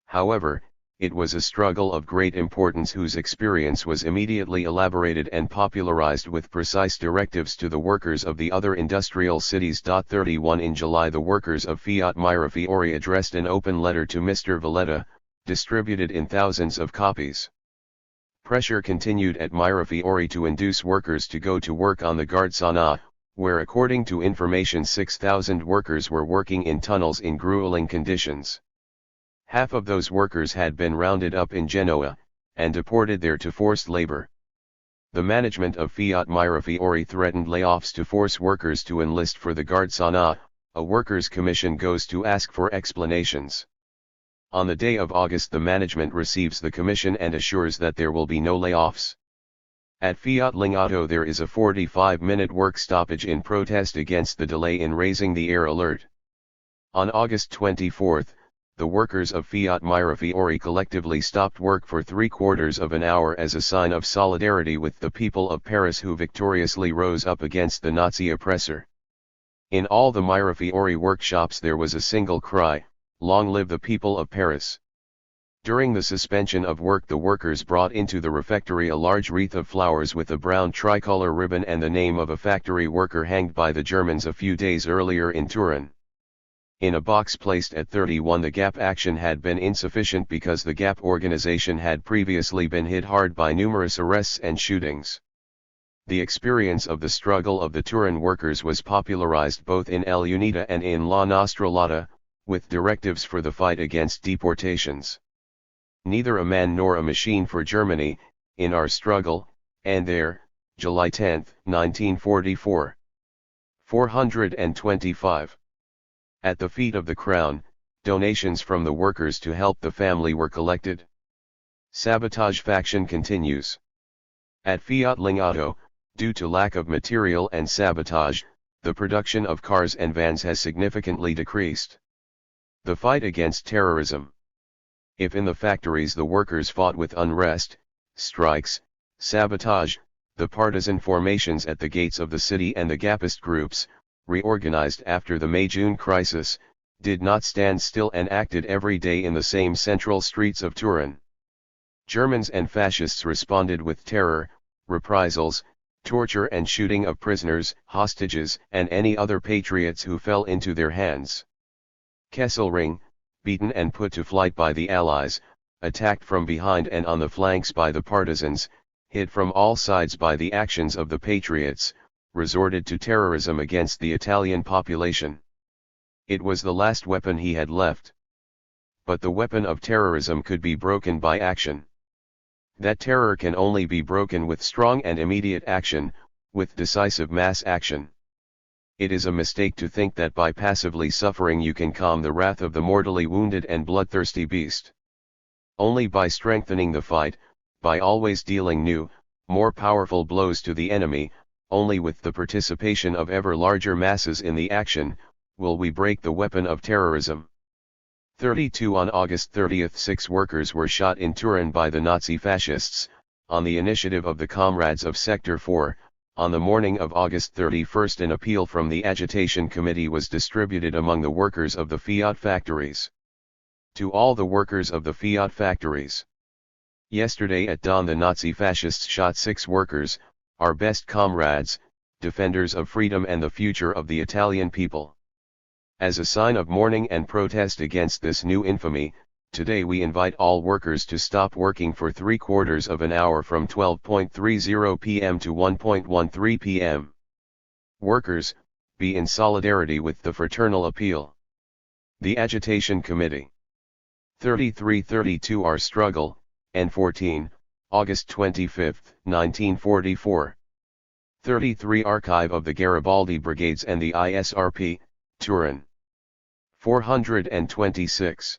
Speaker 1: However, it was a struggle of great importance whose experience was immediately elaborated and popularized with precise directives to the workers of the other industrial cities. 31 In July, the workers of Fiat Mirafiori addressed an open letter to Mr. Valletta, distributed in thousands of copies. Pressure continued at Mirafiori to induce workers to go to work on the Gardzana, where according to information 6,000 workers were working in tunnels in grueling conditions. Half of those workers had been rounded up in Genoa, and deported there to forced labor. The management of Fiat Mirafiori threatened layoffs to force workers to enlist for the Gardzana. A workers' commission goes to ask for explanations. On the day of August, the management receives the commission and assures that there will be no layoffs. At Fiat Lingotto there is a 45-minute work stoppage in protest against the delay in raising the air alert. On August 24, the workers of Fiat Mirafiori collectively stopped work for 3/4 of an hour as a sign of solidarity with the people of Paris who victoriously rose up against the Nazi oppressor. In all the Mirafiori workshops there was a single cry: "Long live the people of Paris." During the suspension of work, the workers brought into the refectory a large wreath of flowers with a brown tricolor ribbon and the name of a factory worker hanged by the Germans a few days earlier in Turin. In a box placed at 31, the GAP action had been insufficient because the GAP organization had previously been hit hard by numerous arrests and shootings. The experience of the struggle of the Turin workers was popularized both in El Unita and in La Nostra Lotta, with directives for the fight against deportations. Neither a man nor a machine for Germany, in our struggle, and there, July 10, 1944. 425. At the feet of the Crown, donations from the workers to help the family were collected. Sabotage faction continues. At Fiat Lingotto, due to lack of material and sabotage, the production of cars and vans has significantly decreased. The fight against terrorism. If in the factories the workers fought with unrest, strikes, sabotage, the partisan formations at the gates of the city and the Gapist groups, reorganized after the May-June crisis, did not stand still and acted every day in the same central streets of Turin. Germans and fascists responded with terror, reprisals, torture and shooting of prisoners, hostages, and any other patriots who fell into their hands. Kesselring, beaten and put to flight by the Allies, attacked from behind and on the flanks by the partisans, hit from all sides by the actions of the patriots, resorted to terrorism against the Italian population. It was the last weapon he had left. But the weapon of terrorism could be broken by action. That terror can only be broken with strong and immediate action, with decisive mass action. It is a mistake to think that by passively suffering you can calm the wrath of the mortally wounded and bloodthirsty beast. Only by strengthening the fight, by always dealing new, more powerful blows to the enemy, only with the participation of ever larger masses in the action, will we break the weapon of terrorism. 32 On August 30, 6 workers were shot in Turin by the Nazi fascists, on the initiative of the comrades of Sector 4. On the morning of August 31, an appeal from the Agitation Committee was distributed among the workers of the Fiat factories. To all the workers of the Fiat factories. Yesterday at dawn the Nazi fascists shot 6 workers, our best comrades, defenders of freedom and the future of the Italian people. As a sign of mourning and protest against this new infamy, today we invite all workers to stop working for 3/4 of an hour from 12:30 p.m. to 1:13 p.m. Workers, be in solidarity with the fraternal appeal. The Agitation Committee. 3332 Our Struggle, N14, August 25, 1944. 33 Archive of the Garibaldi Brigades and the ISRP, Turin. 426.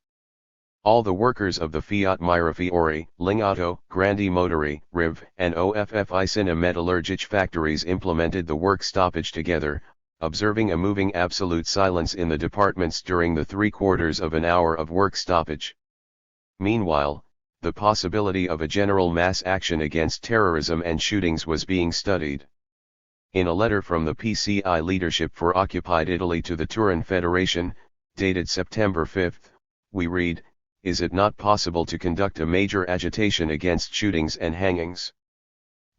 Speaker 1: All the workers of the Fiat Mirafiori, Lingotto, Grandi Motori, Riv, and OFFICINA metallurgic factories implemented the work stoppage together, observing a moving absolute silence in the departments during the 3/4 of an hour of work stoppage. Meanwhile, the possibility of a general mass action against terrorism and shootings was being studied. In a letter from the PCI leadership for occupied Italy to the Turin Federation, dated September 5, we read, "Is it not possible to conduct a major agitation against shootings and hangings?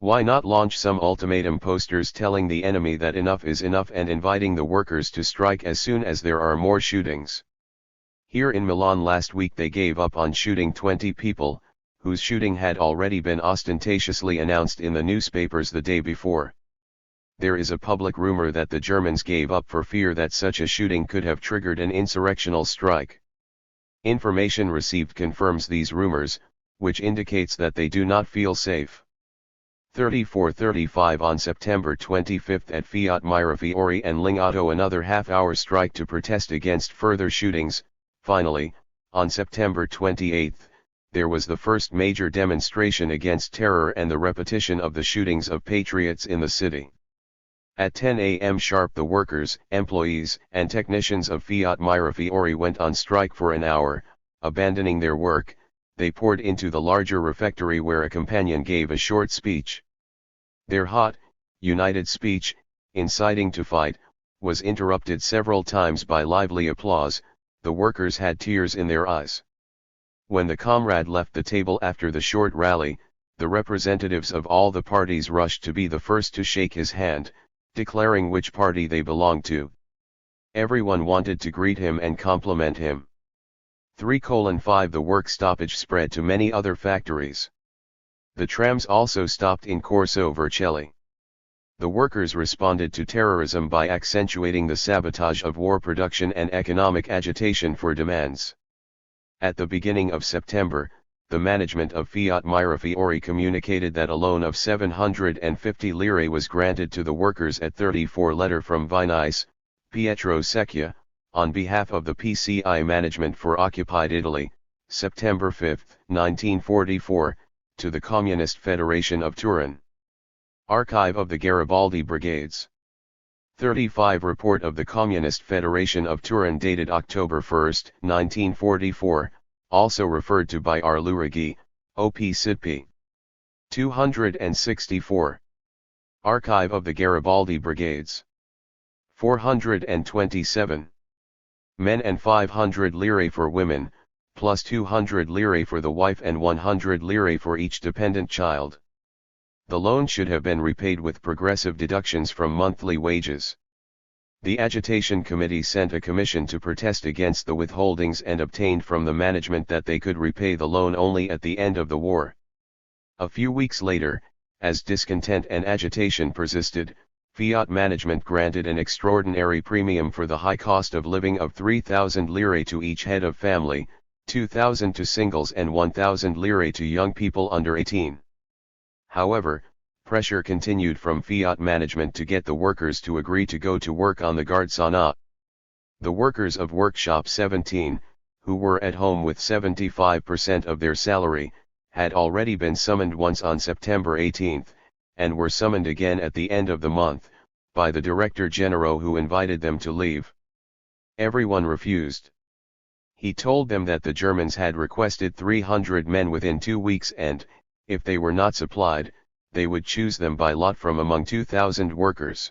Speaker 1: Why not launch some ultimatum posters telling the enemy that enough is enough and inviting the workers to strike as soon as there are more shootings?" Here in Milan last week they gave up on shooting 20 people, whose shooting had already been ostentatiously announced in the newspapers the day before. There is a public rumor that the Germans gave up for fear that such a shooting could have triggered an insurrectional strike. Information received confirms these rumors, which indicates that they do not feel safe. 34:35 on September 25 at Fiat Mirafiori and Lingotto, another half-hour strike to protest against further shootings. Finally, on September 28, there was the first major demonstration against terror and the repetition of the shootings of patriots in the city. At 10 a.m. sharp the workers, employees, and technicians of Fiat Mirafiori went on strike for an hour. Abandoning their work, they poured into the larger refectory where a companion gave a short speech. Their hot, united speech, inciting to fight, was interrupted several times by lively applause. The workers had tears in their eyes. When the comrade left the table after the short rally, the representatives of all the parties rushed to be the first to shake his hand, declaring which party they belonged to. Everyone wanted to greet him and compliment him. 3:5 The work stoppage spread to many other factories. The trams also stopped in Corso Vercelli. The workers responded to terrorism by accentuating the sabotage of war production and economic agitation for demands. At the beginning of September, the management of Fiat Mirafiori communicated that a loan of 750 lire was granted to the workers at 34 letter from Vice, Pietro Secchia, on behalf of the PCI management for occupied Italy, September 5, 1944, to the Communist Federation of Turin. Archive of the Garibaldi Brigades. 35 Report of the Communist Federation of Turin dated October 1, 1944, also referred to by R. Lurigi, OP Sitp. 264. Archive of the Garibaldi Brigades. 427. Men and 500 lire for women, plus 200 lire for the wife and 100 lire for each dependent child. The loan should have been repaid with progressive deductions from monthly wages. The Agitation Committee sent a commission to protest against the withholdings and obtained from the management that they could repay the loan only at the end of the war. A few weeks later, as discontent and agitation persisted, Fiat management granted an extraordinary premium for the high cost of living of 3,000 lire to each head of family, 2,000 to singles and 1,000 lire to young people under 18. However, pressure continued from Fiat management to get the workers to agree to go to work on the Gardzana. The workers of Workshop 17, who were at home with 75% of their salary, had already been summoned once on September 18, and were summoned again at the end of the month, by the Director General who invited them to leave. Everyone refused. He told them that the Germans had requested 300 men within 2 weeks and, if they were not supplied, they would choose them by lot from among 2,000 workers.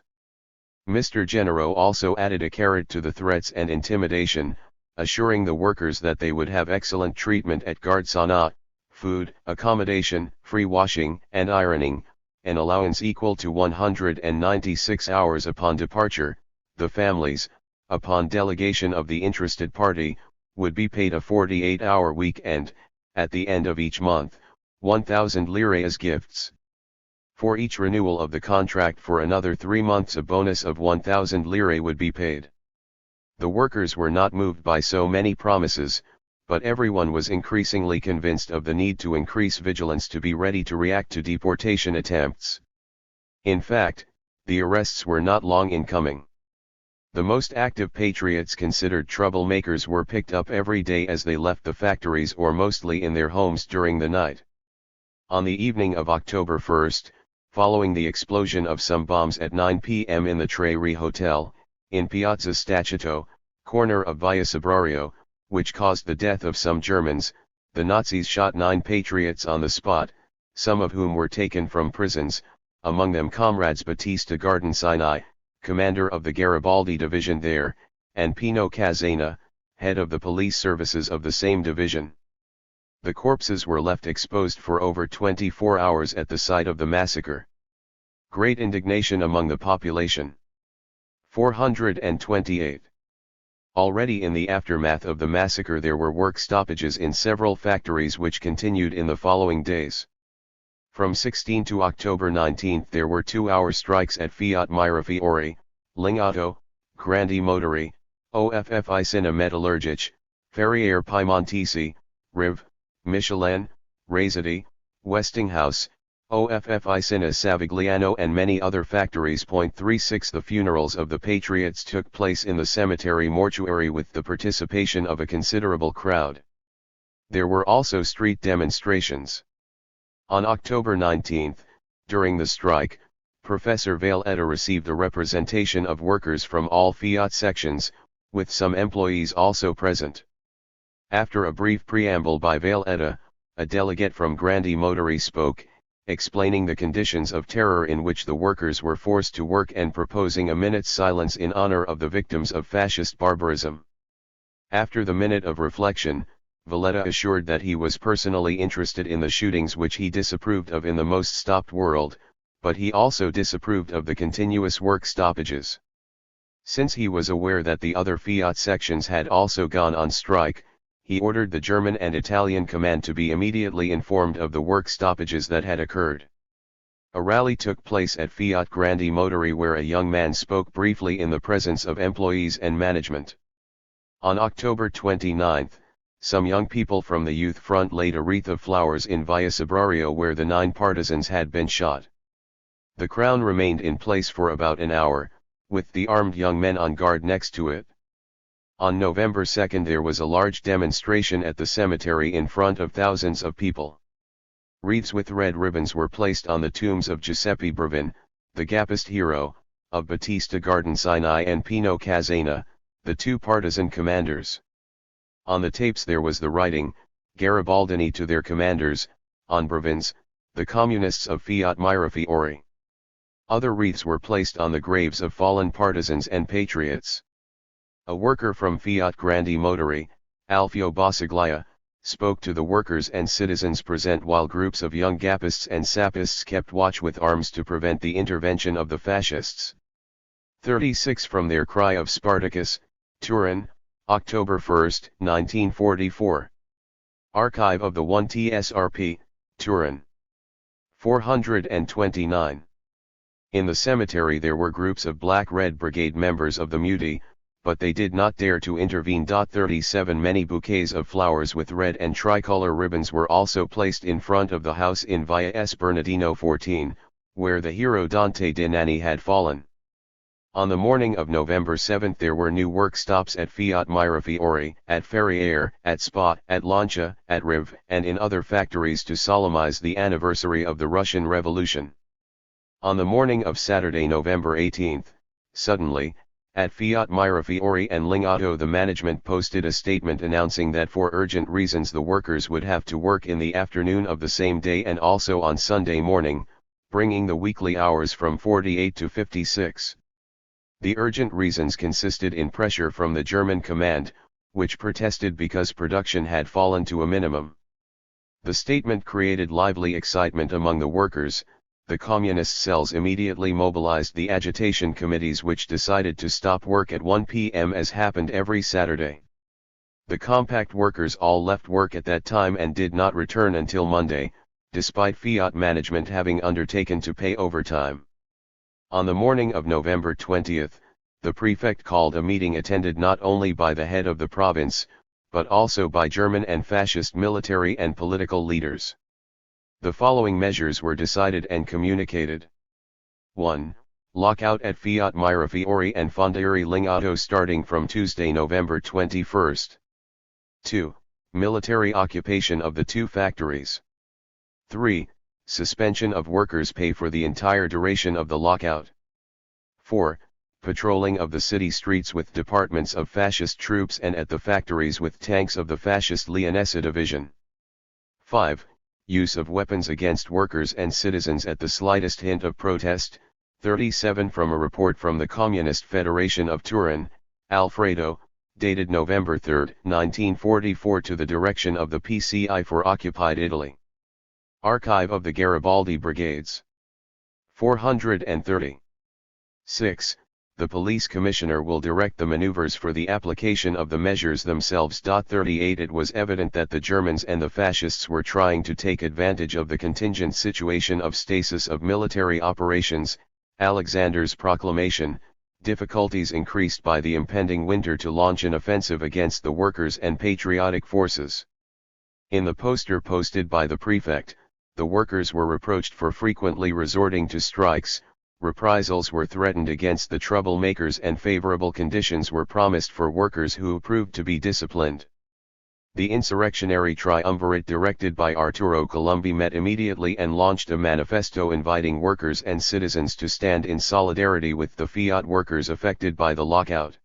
Speaker 1: Mr. Genero also added a carrot to the threats and intimidation, assuring the workers that they would have excellent treatment at Gardzana, food, accommodation, free washing and ironing, an allowance equal to 196 hours upon departure. The families, upon delegation of the interested party, would be paid a 48-hour week and, at the end of each month, 1,000 lire as gifts. For each renewal of the contract for another 3 months a bonus of 1,000 lire would be paid. The workers were not moved by so many promises, but everyone was increasingly convinced of the need to increase vigilance to be ready to react to deportation attempts. In fact, the arrests were not long in coming. The most active patriots considered troublemakers were picked up every day as they left the factories or mostly in their homes during the night. On the evening of October 1, following the explosion of some bombs at 9 p.m. in the Trevi Hotel, in Piazza Statuto, corner of Via Sabrario, which caused the death of some Germans, the Nazis shot 9 patriots on the spot, some of whom were taken from prisons, among them comrades Battista Gardensini, commander of the Garibaldi division there, and Pino Casena, head of the police services of the same division. The corpses were left exposed for over 24 hours at the site of the massacre. Great indignation among the population. 428. Already in the aftermath of the massacre there were work stoppages in several factories which continued in the following days. From 16 to October 19 there were 2-hour strikes at Fiat Mirafiori, Lingotto, Grandi Motori, Officina Metallurgici, Ferriere Piemontesi, Riv, Michelin, Raisiti, Westinghouse, Officina Savigliano and many other factories. 36 The funerals of the patriots took place in the cemetery mortuary with the participation of a considerable crowd. There were also street demonstrations. On October 19, during the strike, Professor Valletta received a representation of workers from all Fiat sections, with some employees also present. After a brief preamble by Valletta, a delegate from Grandi Motori spoke, explaining the conditions of terror in which the workers were forced to work and proposing a minute's silence in honor of the victims of fascist barbarism. After the minute of reflection, Valletta assured that he was personally interested in the shootings which he disapproved of in the most stopped world, but he also disapproved of the continuous work stoppages. Since he was aware that the other Fiat sections had also gone on strike, he ordered the German and Italian command to be immediately informed of the work stoppages that had occurred. A rally took place at Fiat Grandi Motori where a young man spoke briefly in the presence of employees and management. On October 29, some young people from the Youth Front laid a wreath of flowers in Via Sabrario where the 9 partisans had been shot. The crown remained in place for about an hour, with the armed young men on guard next to it. On November 2 there was a large demonstration at the cemetery in front of thousands of people. Wreaths with red ribbons were placed on the tombs of Giuseppe Brevin, the Gapist hero, of Battista Gardensini and Pino Casena, the 2 partisan commanders. On the tapes there was the writing, Garibaldini to their commanders, on Brevins, the communists of Fiat Mirafiori. Other wreaths were placed on the graves of fallen partisans and patriots. A worker from Fiat Grandi Motori, Alfio Bassaglia, spoke to the workers and citizens present while groups of young Gapists and Sapists kept watch with arms to prevent the intervention of the fascists. 36 From their cry of Spartacus, Turin, October 1, 1944. Archive of the 1TSRP, Turin. 429. In the cemetery there were groups of Black Red Brigade members of the Muti, but they did not dare to intervene. 37 Many bouquets of flowers with red and tricolor ribbons were also placed in front of the house in Via S. Bernardino 14, where the hero Dante de Nani had fallen. On the morning of November 7 there were new work stops at Fiat Mirafiori, at Ferriere, at Spa, at Lancia, at Riv, and in other factories to solemnize the anniversary of the Russian Revolution. On the morning of Saturday, November 18, suddenly, at Fiat Mirafiori and Lingotto the management posted a statement announcing that for urgent reasons the workers would have to work in the afternoon of the same day and also on Sunday morning, bringing the weekly hours from 48 to 56. The urgent reasons consisted in pressure from the German command, which protested because production had fallen to a minimum. The statement created lively excitement among the workers. The communist cells immediately mobilized the agitation committees which decided to stop work at 1 p.m. as happened every Saturday. The compact workers all left work at that time and did not return until Monday, despite Fiat management having undertaken to pay overtime. On the morning of November 20, the prefect called a meeting attended not only by the head of the province, but also by German and fascist military and political leaders. The following measures were decided and communicated. 1. Lockout at Fiat Mirafiori and Fondieri Lingotto starting from Tuesday, November 21. 2. Military occupation of the 2 factories. 3. Suspension of workers' pay for the entire duration of the lockout. 4. Patrolling of the city streets with departments of fascist troops and at the factories with tanks of the fascist Leonessa division. 5. Use of weapons against workers and citizens at the slightest hint of protest. 37. From a report from the Communist Federation of Turin, Alfredo, dated November 3, 1944, to the direction of the PCI for occupied Italy. Archive of the Garibaldi Brigades. 430. 6. The police commissioner will direct the maneuvers for the application of the measures themselves. 38. It was evident that the Germans and the fascists were trying to take advantage of the contingent situation of stasis of military operations. Alexander's proclamation, difficulties increased by the impending winter to launch an offensive against the workers and patriotic forces. In the poster posted by the prefect, the workers were reproached for frequently resorting to strikes, reprisals were threatened against the troublemakers, and favorable conditions were promised for workers who proved to be disciplined. The insurrectionary triumvirate directed by Arturo Colombi met immediately and launched a manifesto inviting workers and citizens to stand in solidarity with the Fiat workers affected by the lockout.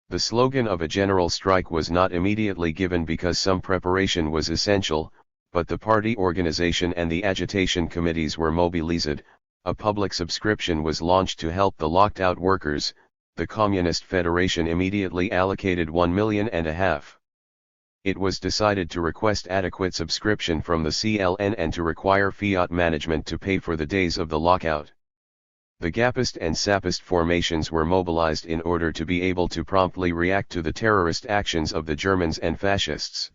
Speaker 1: The slogan of a general strike was not immediately given because some preparation was essential, but the party organization and the agitation committees were mobilized. A public subscription was launched to help the locked-out workers. The Communist Federation immediately allocated $1.5 million. It was decided to request adequate subscription from the CLN and to require Fiat management to pay for the days of the lockout. The Gapist and Sapist formations were mobilized in order to be able to promptly react to the terrorist actions of the Germans and fascists.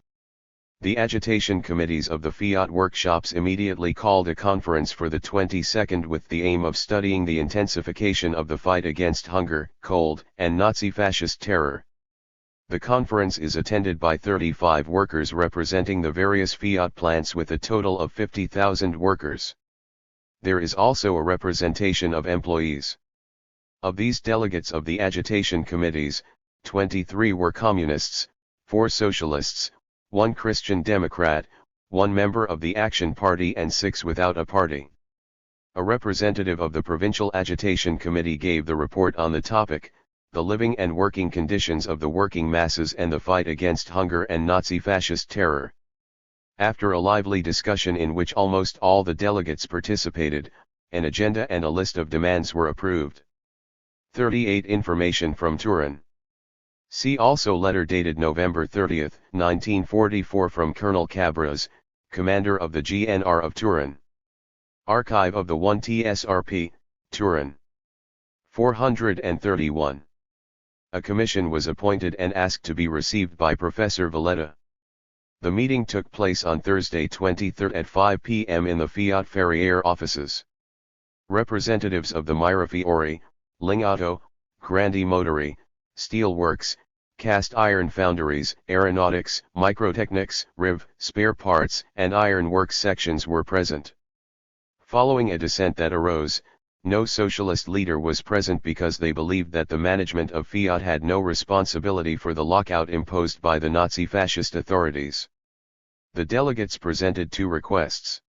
Speaker 1: The agitation committees of the Fiat workshops immediately called a conference for the 22nd with the aim of studying the intensification of the fight against hunger, cold, and Nazi-fascist terror. The conference is attended by 35 workers representing the various Fiat plants with a total of 50,000 workers. There is also a representation of employees. Of these delegates of the agitation committees, 23 were communists, 4 socialists, 1 Christian Democrat, 1 member of the Action Party, and 6 without a party. A representative of the Provincial Agitation Committee gave the report on the topic, the living and working conditions of the working masses and the fight against hunger and Nazi-fascist terror. After a lively discussion in which almost all the delegates participated, an agenda and a list of demands were approved. 38. Information from Turin. See also letter dated November 30, 1944 from Colonel Cabras, commander of the GNR of Turin. Archive of the 1 TSRP, Turin. 431. A commission was appointed and asked to be received by Professor Valletta. The meeting took place on Thursday 23 at 5 p.m. in the Fiat Ferriere offices. Representatives of the Mirafiori, Lingotto, Grandi Motori, steelworks, cast iron foundries, aeronautics, microtechnics, RIV, spare parts, and iron works sections were present. Following a dissent that arose, no socialist leader was present because they believed that the management of Fiat had no responsibility for the lockout imposed by the Nazi-fascist authorities. The delegates presented 2 requests.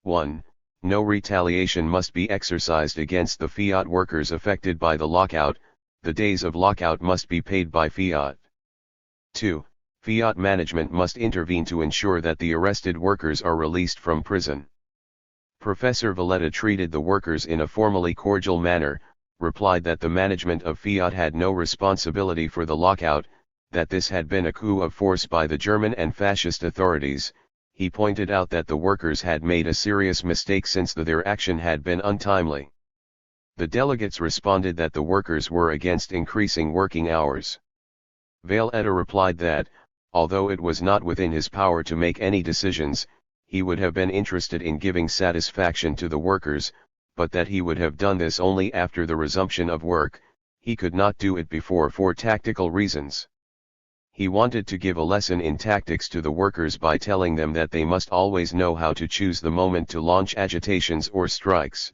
Speaker 1: 1. No retaliation must be exercised against the Fiat workers affected by the lockout. The days of lockout must be paid by Fiat. 2. Fiat management must intervene to ensure that the arrested workers are released from prison. Professor Valletta treated the workers in a formally cordial manner, replied that the management of Fiat had no responsibility for the lockout, that this had been a coup of force by the German and fascist authorities. He pointed out that the workers had made a serious mistake since their action had been untimely. The delegates responded that the workers were against increasing working hours. Valletta replied that, although it was not within his power to make any decisions, he would have been interested in giving satisfaction to the workers, but that he would have done this only after the resumption of work. He could not do it before for tactical reasons. He wanted to give a lesson in tactics to the workers by telling them that they must always know how to choose the moment to launch agitations or strikes.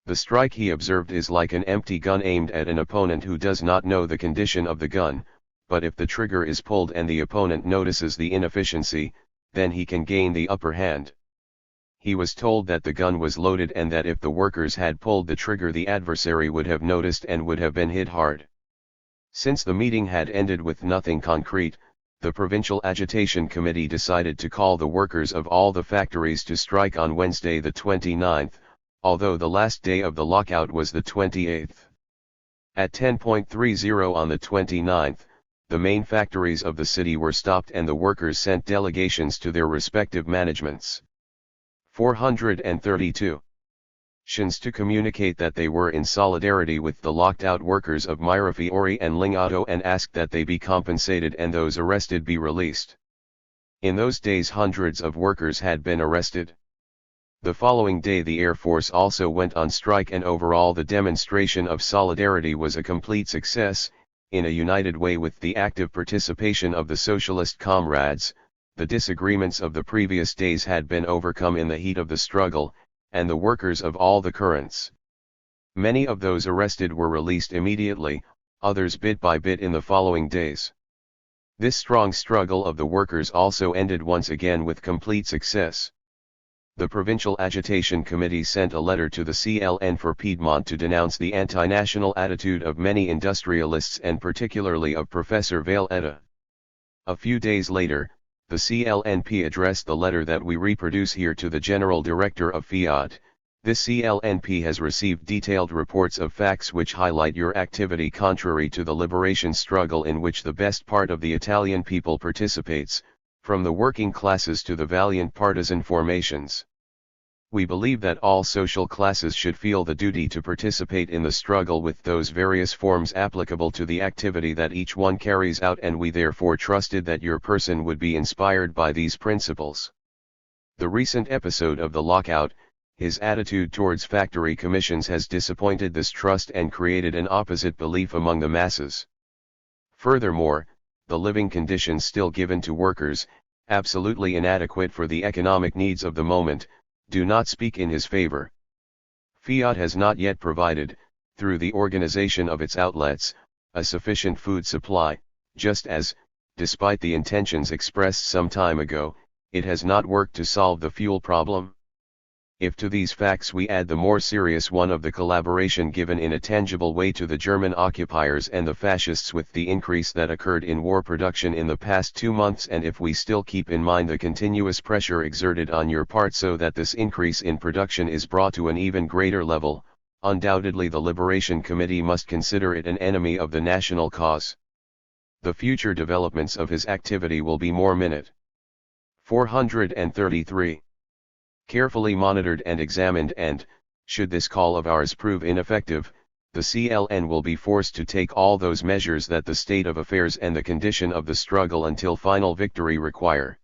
Speaker 1: The strike, he observed, is like an empty gun aimed at an opponent who does not know the condition of the gun, but if the trigger is pulled and the opponent notices the inefficiency, then he can gain the upper hand. He was told that the gun was loaded and that if the workers had pulled the trigger the adversary would have noticed and would have been hit hard. Since the meeting had ended with nothing concrete, the Provincial Agitation Committee decided to call the workers of all the factories to strike on Wednesday the 29th, although the last day of the lockout was the 28th. At 10:30 on the 29th, the main factories of the city were stopped and the workers sent delegations to their respective managements. 432. Shins to communicate that they were in solidarity with the locked-out workers of Mirafiori and Lingotto and asked that they be compensated and those arrested be released. In those days hundreds of workers had been arrested. The following day the Air Force also went on strike and overall the demonstration of solidarity was a complete success, in a united way with the active participation of the socialist comrades. The disagreements of the previous days had been overcome in the heat of the struggle, and the workers of all the currents. Many of those arrested were released immediately, others bit by bit in the following days. This strong struggle of the workers also ended once again with complete success. The Provincial Agitation Committee sent a letter to the CLN for Piedmont to denounce the anti-national attitude of many industrialists and particularly of Professor Valletta. A few days later, the CLNP addressed the letter that we reproduce here to the General Director of Fiat. This CLNP has received detailed reports of facts which highlight your activity contrary to the liberation struggle in which the best part of the Italian people participates, from the working classes to the valiant partisan formations. We believe that all social classes should feel the duty to participate in the struggle with those various forms applicable to the activity that each one carries out, and we therefore trusted that your person would be inspired by these principles. The recent episode of the lockout, his attitude towards factory commissions has disappointed this trust and created an opposite belief among the masses. Furthermore, the living conditions still given to workers, absolutely inadequate for the economic needs of the moment, do not speak in his favor. Fiat has not yet provided, through the organization of its outlets, a sufficient food supply, just as, despite the intentions expressed some time ago, it has not worked to solve the fuel problem. If to these facts we add the more serious one of the collaboration given in a tangible way to the German occupiers and the fascists with the increase that occurred in war production in the past 2 months, and if we still keep in mind the continuous pressure exerted on your part so that this increase in production is brought to an even greater level, undoubtedly the Liberation Committee must consider it an enemy of the national cause. The future developments of his activity will be more minute. 433. Carefully monitored and examined, and, should this call of ours prove ineffective, the CLN will be forced to take all those measures that the state of affairs and the condition of the struggle until final victory require.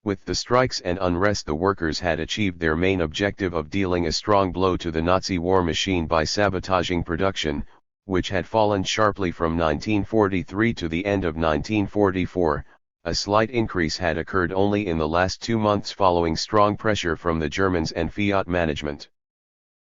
Speaker 1: With the strikes and unrest the workers had achieved their main objective of dealing a strong blow to the Nazi war machine by sabotaging production, which had fallen sharply from 1943 to the end of 1944. A slight increase had occurred only in the last 2 months following strong pressure from the Germans and Fiat management.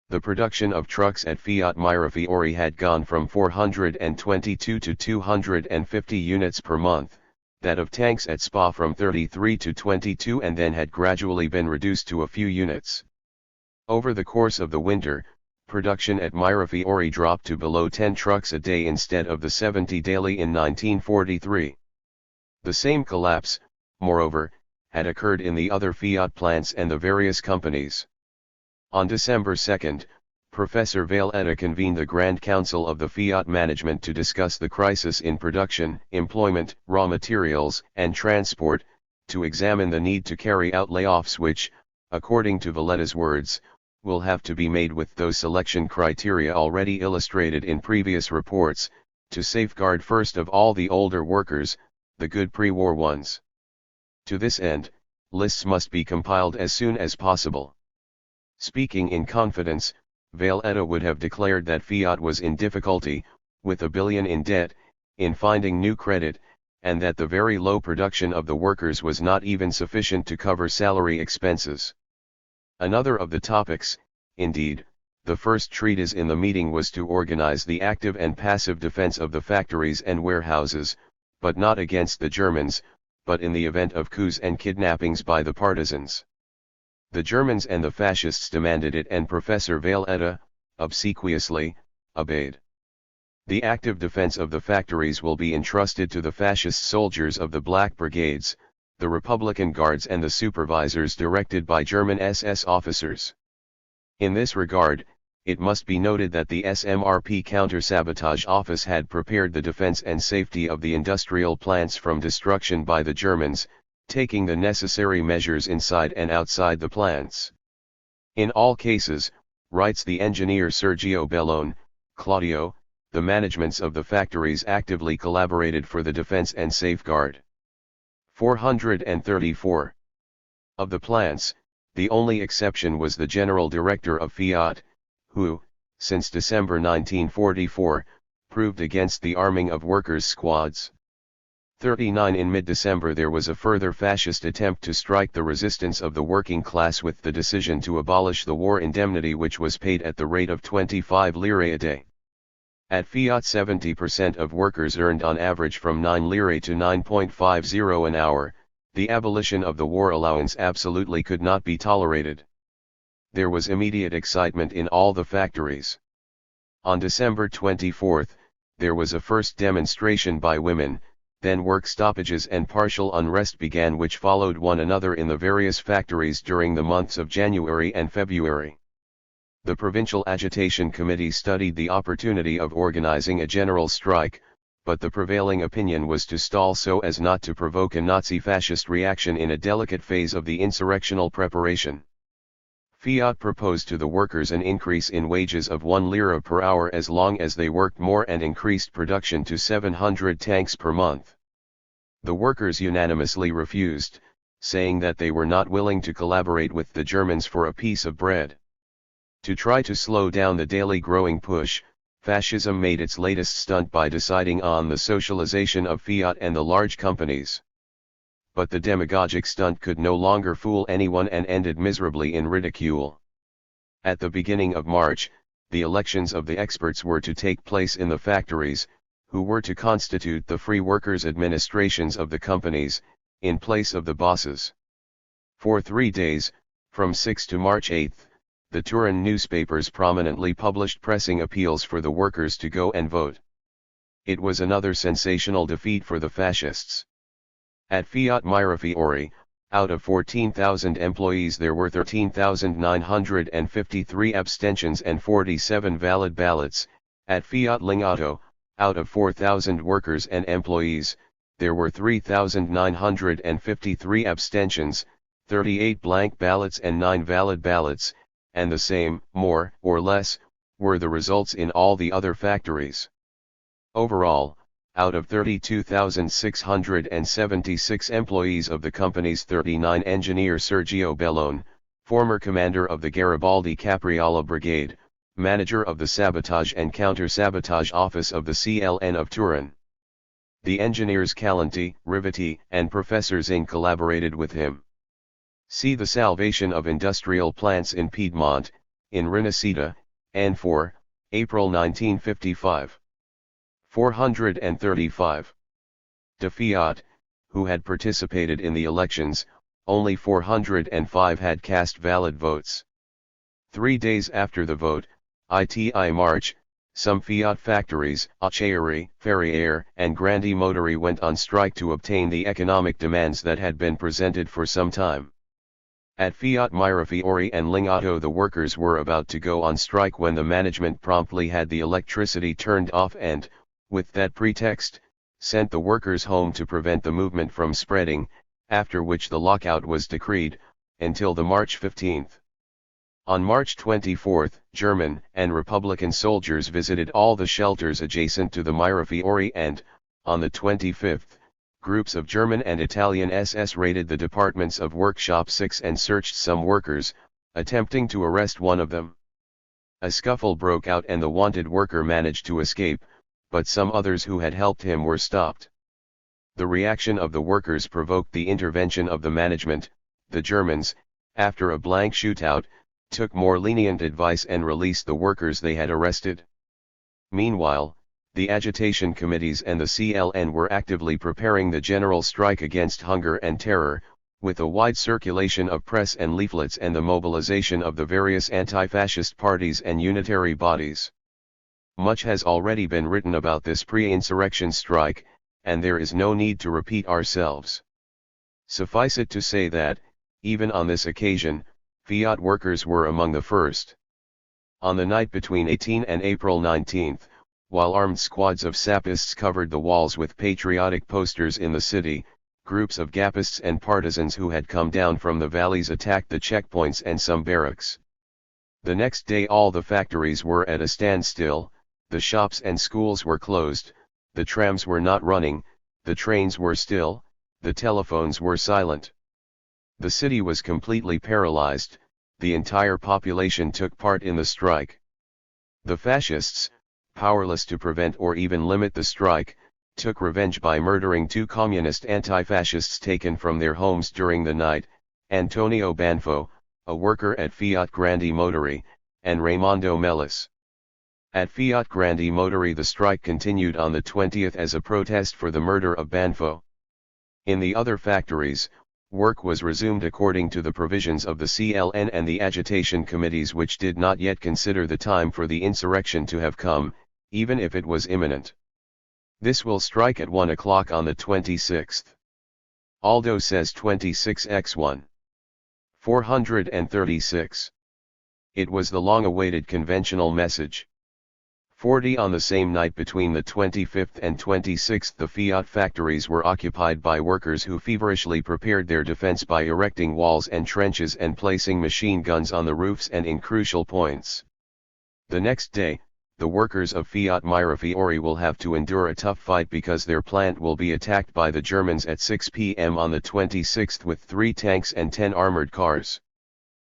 Speaker 1: The production of trucks at Fiat Mirafiori had gone from 422 to 250 units per month, that of tanks at Spa from 33 to 22, and then had gradually been reduced to a few units. Over the course of the winter, production at Mirafiori dropped to below 10 trucks a day instead of the 70 daily in 1943. The same collapse, moreover, had occurred in the other Fiat plants and the various companies. On December 2, Professor Valletta convened the Grand Council of the Fiat management to discuss the crisis in production, employment, raw materials, and transport, to examine the need to carry out layoffs which, according to Valletta's words, will have to be made with those selection criteria already illustrated in previous reports, to safeguard first of all the older workers, the good pre-war ones. To this end, lists must be compiled as soon as possible. Speaking in confidence, Valletta would have declared that Fiat was in difficulty, with $1 billion in debt, in finding new credit, and that the very low production of the workers was not even sufficient to cover salary expenses. Another of the topics, indeed, the first treatise in the meeting was to organize the active and passive defense of the factories and warehouses, but not against the Germans, but in the event of coups and kidnappings by the partisans. The Germans and the fascists demanded it, and Professor Valletta, obsequiously, obeyed. The active defense of the factories will be entrusted to the fascist soldiers of the Black Brigades, the Republican Guards and the supervisors directed by German SS officers. In this regard, it must be noted that the SMRP Counter-Sabotage Office had prepared the defense and safety of the industrial plants from destruction by the Germans, taking the necessary measures inside and outside the plants. In all cases, writes the engineer Sergio Bellone, Claudio, the managements of the factories actively collaborated for the defense and safeguard. 434. Of the plants, the only exception was the general director of Fiat, who, since December 1944, proved against the arming of workers' squads. 39. In mid-December there was a further fascist attempt to strike the resistance of the working class with the decision to abolish the war indemnity which was paid at the rate of 25 lire a day. At Fiat 70% of workers earned on average from 9 lire to 9.50 an hour. The abolition of the war allowance absolutely could not be tolerated. There was immediate excitement in all the factories. On December 24, there was a first demonstration by women, then work stoppages and partial unrest began which followed one another in the various factories during the months of January and February. The Provincial Agitation Committee studied the opportunity of organizing a general strike, but the prevailing opinion was to stall so as not to provoke a Nazi-fascist reaction in a delicate phase of the insurrectional preparation. Fiat proposed to the workers an increase in wages of 1 lira per hour as long as they worked more and increased production to 700 tanks per month. The workers unanimously refused, saying that they were not willing to collaborate with the Germans for a piece of bread. To try to slow down the daily growing push, fascism made its latest stunt by deciding on the socialization of Fiat and the large companies. But the demagogic stunt could no longer fool anyone and ended miserably in ridicule. At the beginning of March, the elections of the experts were to take place in the factories, who were to constitute the free workers' administrations of the companies, in place of the bosses. For 3 days, from 6 to March 8, the Turin newspapers prominently published pressing appeals for the workers to go and vote. It was another sensational defeat for the fascists. At Fiat Mirafiori, out of 14,000 employees there were 13,953 abstentions and 47 valid ballots. At Fiat Lingotto, out of 4,000 workers and employees, there were 3,953 abstentions, 38 blank ballots and 9 valid ballots, and the same, more or less, were the results in all the other factories. Overall, out of 32,676 employees of the company's 39 engineer Sergio Bellone, former commander of the Garibaldi Capriola Brigade, manager of the Sabotage and Counter-Sabotage Office of the CLN of Turin. The engineers Calenti, Rivati, and Professor Zing collaborated with him. See the salvation of industrial plants in Piedmont, in Rinascita, N4, April 1955. 435. De Fiat, who had participated in the elections, only 405 had cast valid votes. 3 days after the vote, ITI March, some Fiat factories, Acciaieri, Ferriere, and Grandi Motori went on strike to obtain the economic demands that had been presented for some time. At Fiat Mirafiori and Lingotto the workers were about to go on strike when the management promptly had the electricity turned off and, with that pretext, sent the workers home to prevent the movement from spreading, after which the lockout was decreed, until the March 15. On March 24, German and Republican soldiers visited all the shelters adjacent to the Mirafiori and, on the 25th, groups of German and Italian SS raided the departments of Workshop 6 and searched some workers, attempting to arrest one of them. A scuffle broke out and the wanted worker managed to escape, but some others who had helped him were stopped. The reaction of the workers provoked the intervention of the management. The Germans, after a blank shootout, took more lenient advice and released the workers they had arrested. Meanwhile, the agitation committees and the CLN were actively preparing the general strike against hunger and terror, with a wide circulation of press and leaflets and the mobilization of the various anti-fascist parties and unitary bodies. Much has already been written about this pre-insurrection strike, and there is no need to repeat ourselves. Suffice it to say that, even on this occasion, Fiat workers were among the first. On the night between 18 and April 19, while armed squads of Sapists covered the walls with patriotic posters in the city, groups of Gapists and partisans who had come down from the valleys attacked the checkpoints and some barracks. The next day all the factories were at a standstill, the shops and schools were closed, the trams were not running, the trains were still, the telephones were silent. The city was completely paralyzed, the entire population took part in the strike. The fascists, powerless to prevent or even limit the strike, took revenge by murdering two communist anti-fascists taken from their homes during the night, Antonio Banfo, a worker at Fiat Grandi Motori, and Raimondo Mellis. At Fiat Grandi Motori the strike continued on the 20th as a protest for the murder of Banfo. In the other factories, work was resumed according to the provisions of the CLN and the agitation committees, which did not yet consider the time for the insurrection to have come, even if it was imminent. This will strike at 1 o'clock on the 26th. Aldo says 26x1. 436. It was the long-awaited conventional message. 40 On the same night between the 25th and 26th the Fiat factories were occupied by workers who feverishly prepared their defense by erecting walls and trenches and placing machine guns on the roofs and in crucial points. The next day, the workers of Fiat Mirafiori will have to endure a tough fight because their plant will be attacked by the Germans at 6 p.m. on the 26th with 3 tanks and 10 armored cars.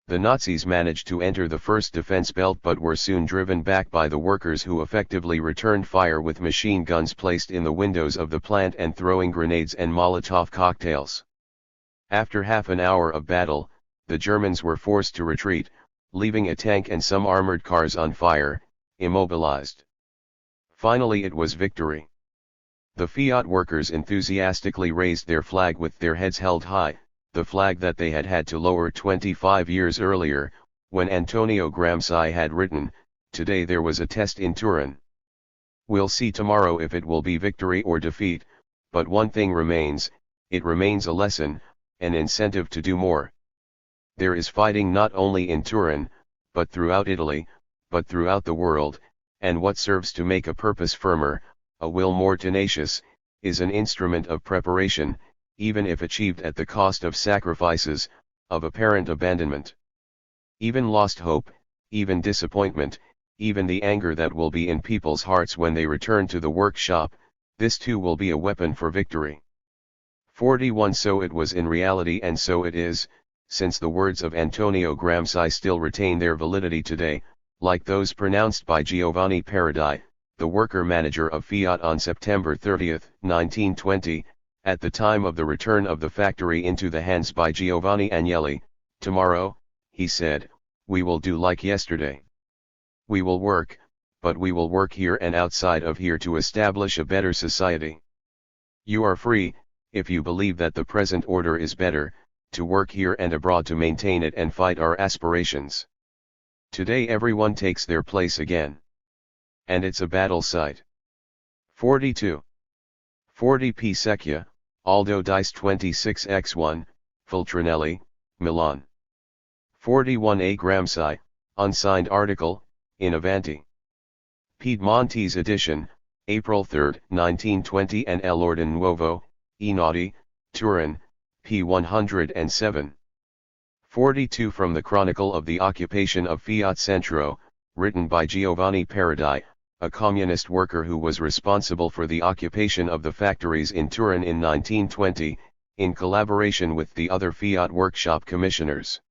Speaker 1: The Nazis managed to enter the first defense belt but were soon driven back by the workers, who effectively returned fire with machine guns placed in the windows of the plant and throwing grenades and Molotov cocktails. After half an hour of battle, the Germans were forced to retreat, leaving a tank and some armored cars on fire, immobilized. Finally it was victory. The Fiat workers enthusiastically raised their flag with their heads held high, the flag that they had had to lower 25 years earlier, when Antonio Gramsci had written, "Today there was a test in Turin. We'll see tomorrow if it will be victory or defeat, but one thing remains, it remains a lesson, an incentive to do more. There is fighting not only in Turin, but throughout Italy, but throughout the world, and what serves to make a purpose firmer, a will more tenacious, is an instrument of preparation, even if achieved at the cost of sacrifices, of apparent abandonment. Even lost hope, even disappointment, even the anger that will be in people's hearts when they return to the workshop, this too will be a weapon for victory." 41 So it was in reality, and so it is, since the words of Antonio Gramsci still retain their validity today, like those pronounced by Giovanni Paradis, the worker manager of Fiat on September 30, 1920, at the time of the return of the factory into the hands by Giovanni Agnelli. "Tomorrow," he said, "we will do like yesterday. We will work, but we will work here and outside of here to establish a better society. You are free, if you believe that the present order is better, to work here and abroad to maintain it and fight our aspirations. Today everyone takes their place again. And it's a battle site." 42. 40 P. Secchia, Aldo Dice 26x1, Fultrinelli, Milan. 41 A. Gramsci, unsigned article, in Avanti. Piedmontese edition, April 3, 1920 and L'Ordine Nuovo, Einaudi, Turin, p. 107. 42 From the Chronicle of the Occupation of Fiat Centro, written by Giovanni Paradis, a communist worker who was responsible for the occupation of the factories in Turin in 1920, in collaboration with the other Fiat workshop commissioners.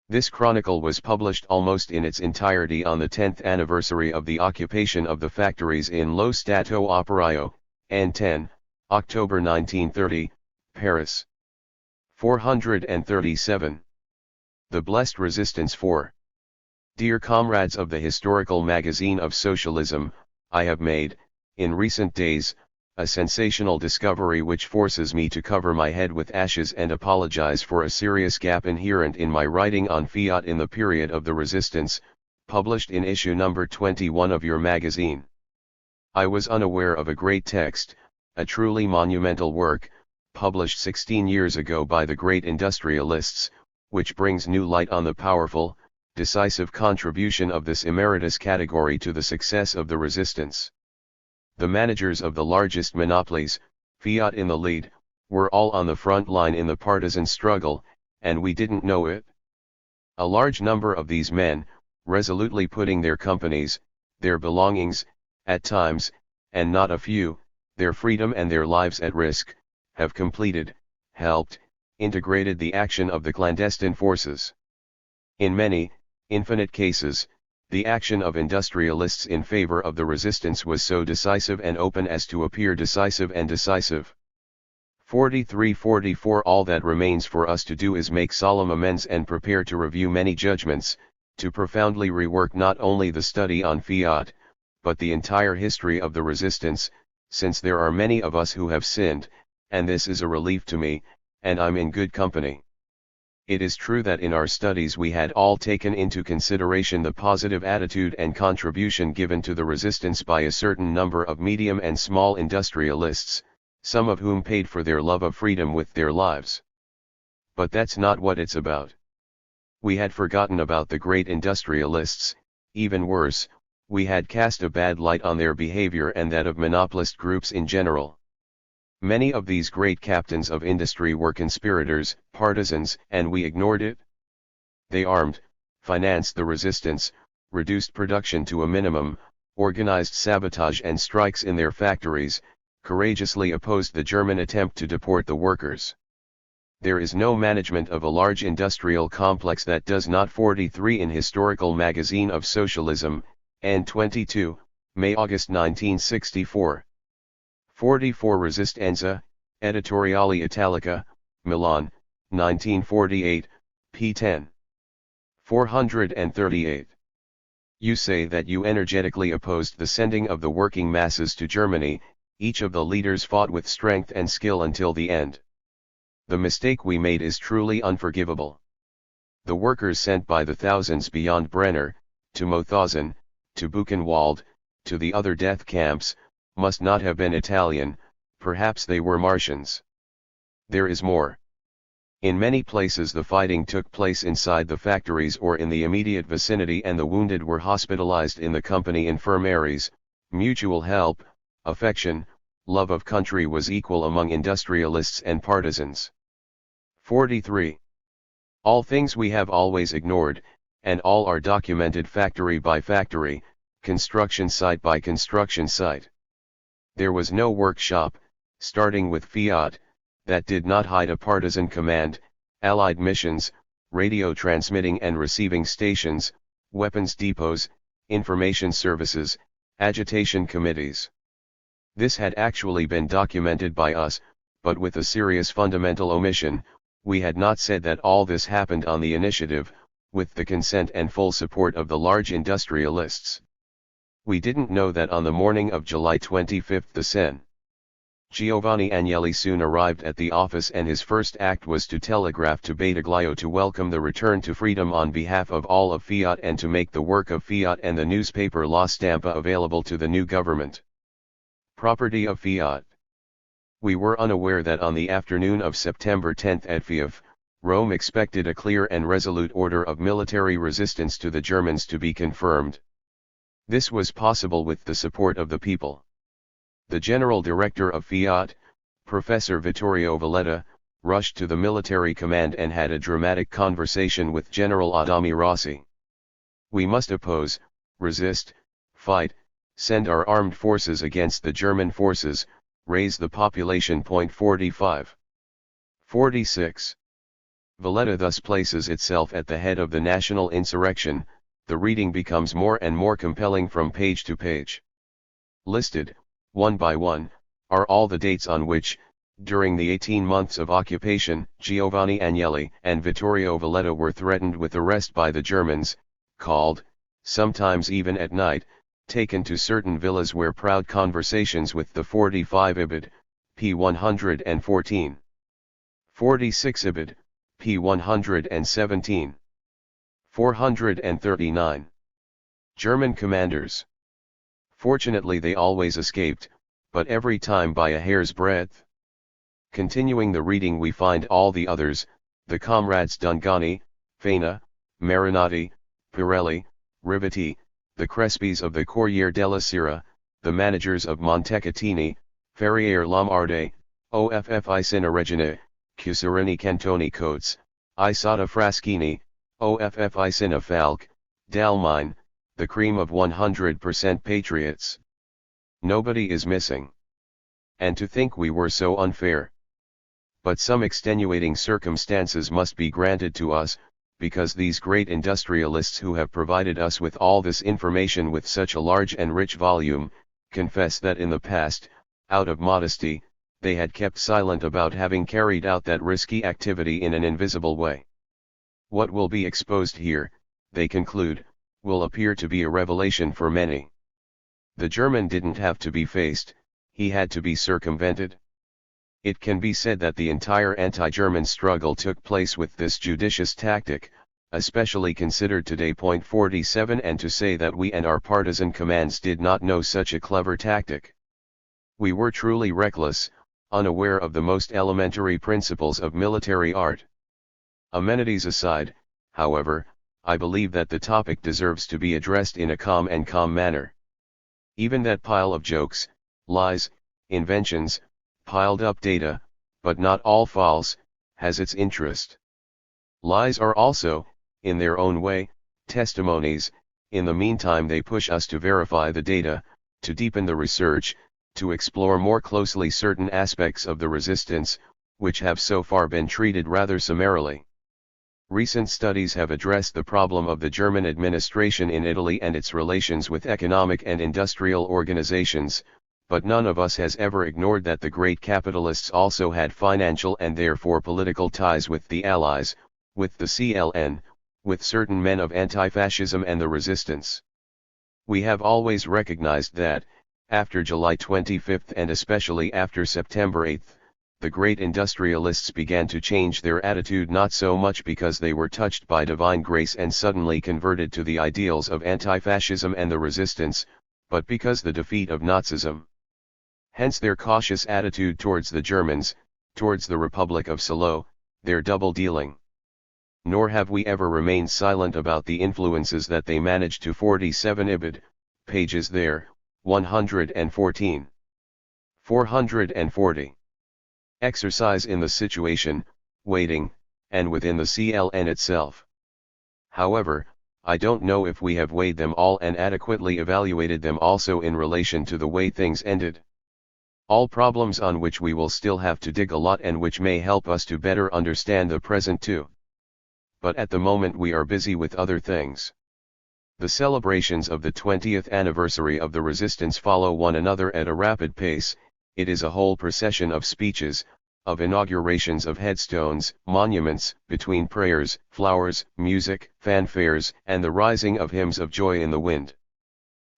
Speaker 1: This chronicle was published almost in its entirety on the 10th anniversary of the occupation of the factories in Lo Stato Operaio, N10, October 1930, Paris. 437. The Blessed Resistance 4. Dear comrades of the historical magazine of socialism, I have made, in recent days, a sensational discovery which forces me to cover my head with ashes and apologize for a serious gap inherent in my writing on Fiat in the period of the resistance, published in issue number 21 of your magazine. I was unaware of a great text, a truly monumental work, published 16 years ago by the great industrialists, which brings new light on the powerful, decisive contribution of this emeritus category to the success of the resistance. The managers of the largest monopolies, Fiat in the lead, were all on the front line in the partisan struggle, and we didn't know it. A large number of these men, resolutely putting their companies, their belongings, at times, and not a few, their freedom and their lives at risk, have completed, helped, integrated the action of the clandestine forces. In many, infinite cases, the action of industrialists in favor of the resistance was so decisive and open as to appear decisive and decisive. 43-44 All that remains for us to do is make solemn amends and prepare to review many judgments, to profoundly rework not only the study on Fiat, but the entire history of the resistance, since there are many of us who have sinned, and this is a relief to me, and I'm in good company. It is true that in our studies we had all taken into consideration the positive attitude and contribution given to the resistance by a certain number of medium and small industrialists, some of whom paid for their love of freedom with their lives. But that's not what it's about. We had forgotten about the great industrialists, even worse, we had cast a bad light on their behavior and that of monopolist groups in general. Many of these great captains of industry were conspirators, partisans, and we ignored it. They armed, financed the resistance, reduced production to a minimum, organized sabotage and strikes in their factories, courageously opposed the German attempt to deport the workers. There is no management of a large industrial complex that does not. 43 in Historical Magazine of Socialism, N22, May-August 1964. 44 Resistenza, Editoriale Italica, Milan, 1948, p. 10. 438. You say that you energetically opposed the sending of the working masses to Germany. Each of the leaders fought with strength and skill until the end. The mistake we made is truly unforgivable. The workers sent by the thousands beyond Brenner, to Mauthausen, to Buchenwald, to the other death camps, must not have been Italian, perhaps they were Martians. There is more. In many places the fighting took place inside the factories or in the immediate vicinity, and the wounded were hospitalized in the company infirmaries. Mutual help, affection, love of country was equal among industrialists and partisans. 43. All things we have always ignored, and all are documented factory by factory, construction site by construction site. There was no workshop, starting with Fiat, that did not hide a partisan command, Allied missions, radio transmitting and receiving stations, weapons depots, information services, agitation committees. This had actually been documented by us, but with a serious fundamental omission. We had not said that all this happened on the initiative, with the consent and full support of the large industrialists. We didn't know that on the morning of July 25 the Sen. Giovanni Agnelli soon arrived at the office, and his first act was to telegraph to Battaglio to welcome the return to freedom on behalf of all of Fiat and to make the work of Fiat and the newspaper La Stampa available to the new government. Property of Fiat. We were unaware that on the afternoon of September 10 at Fief, Rome expected a clear and resolute order of military resistance to the Germans to be confirmed. This was possible with the support of the people. The general director of Fiat, Professor Vittorio Valletta, rushed to the military command and had a dramatic conversation with General Adami Rossi. We must oppose, resist, fight, send our armed forces against the German forces, raise the population. 45. 46. Valletta thus places itself at the head of the national insurrection. The reading becomes more and more compelling from page to page. Listed, one by one, are all the dates on which, during the 18 months of occupation, Giovanni Agnelli and Vittorio Valletta were threatened with arrest by the Germans, called, sometimes even at night, taken to certain villas where proud conversations with the 45 Ibid, p. 114. 46 Ibid, p. 117. 439. German commanders. Fortunately they always escaped, but every time by a hair's breadth. Continuing the reading we find all the others, the comrades Dungani, Faina, Marinati, Pirelli, Rivetti, the Crespis of the Corriere della Sera, the managers of Montecatini, Ferriere Lombarde, Offi Cineregina, Cuserini Cantoni Coates, Isata Fraschini, Offi Cine Falk, Dalmine, the cream of 100% patriots. Nobody is missing. And to think we were so unfair. But some extenuating circumstances must be granted to us, because these great industrialists who have provided us with all this information with such a large and rich volume, confess that in the past, out of modesty, they had kept silent about having carried out that risky activity in an invisible way. What will be exposed here, they conclude, will appear to be a revelation for many. The German didn't have to be faced, he had to be circumvented. It can be said that the entire anti-German struggle took place with this judicious tactic, especially considered today. 47 And to say that we and our partisan commands did not know such a clever tactic. We were truly reckless, unaware of the most elementary principles of military art. Amenities aside, however, I believe that the topic deserves to be addressed in a calm manner. Even that pile of jokes, lies, inventions, piled up data, but not all false, has its interest. Lies are also, in their own way, testimonies. In the meantime they push us to verify the data, to deepen the research, to explore more closely certain aspects of the resistance, which have so far been treated rather summarily. Recent studies have addressed the problem of the German administration in Italy and its relations with economic and industrial organizations, but none of us has ever ignored that the great capitalists also had financial and therefore political ties with the Allies, with the CLN, with certain men of anti-fascism and the resistance. We have always recognized that, after July 25 and especially after September 8, the great industrialists began to change their attitude not so much because they were touched by divine grace and suddenly converted to the ideals of anti-fascism and the resistance, but because the defeat of Nazism. Hence their cautious attitude towards the Germans, towards the Republic of Salo, their double-dealing. Nor have we ever remained silent about the influences that they managed to 47 Ibid, pages there, 114. 440. Exercise in the situation, waiting, and within the CLN itself. However, I don't know if we have weighed them all and adequately evaluated them also in relation to the way things ended. All problems on which we will still have to dig a lot and which may help us to better understand the present too. But at the moment we are busy with other things. The celebrations of the 20th anniversary of the resistance follow one another at a rapid pace. It is a whole procession of speeches, of inaugurations of headstones, monuments, between prayers, flowers, music, fanfares, and the rising of hymns of joy in the wind.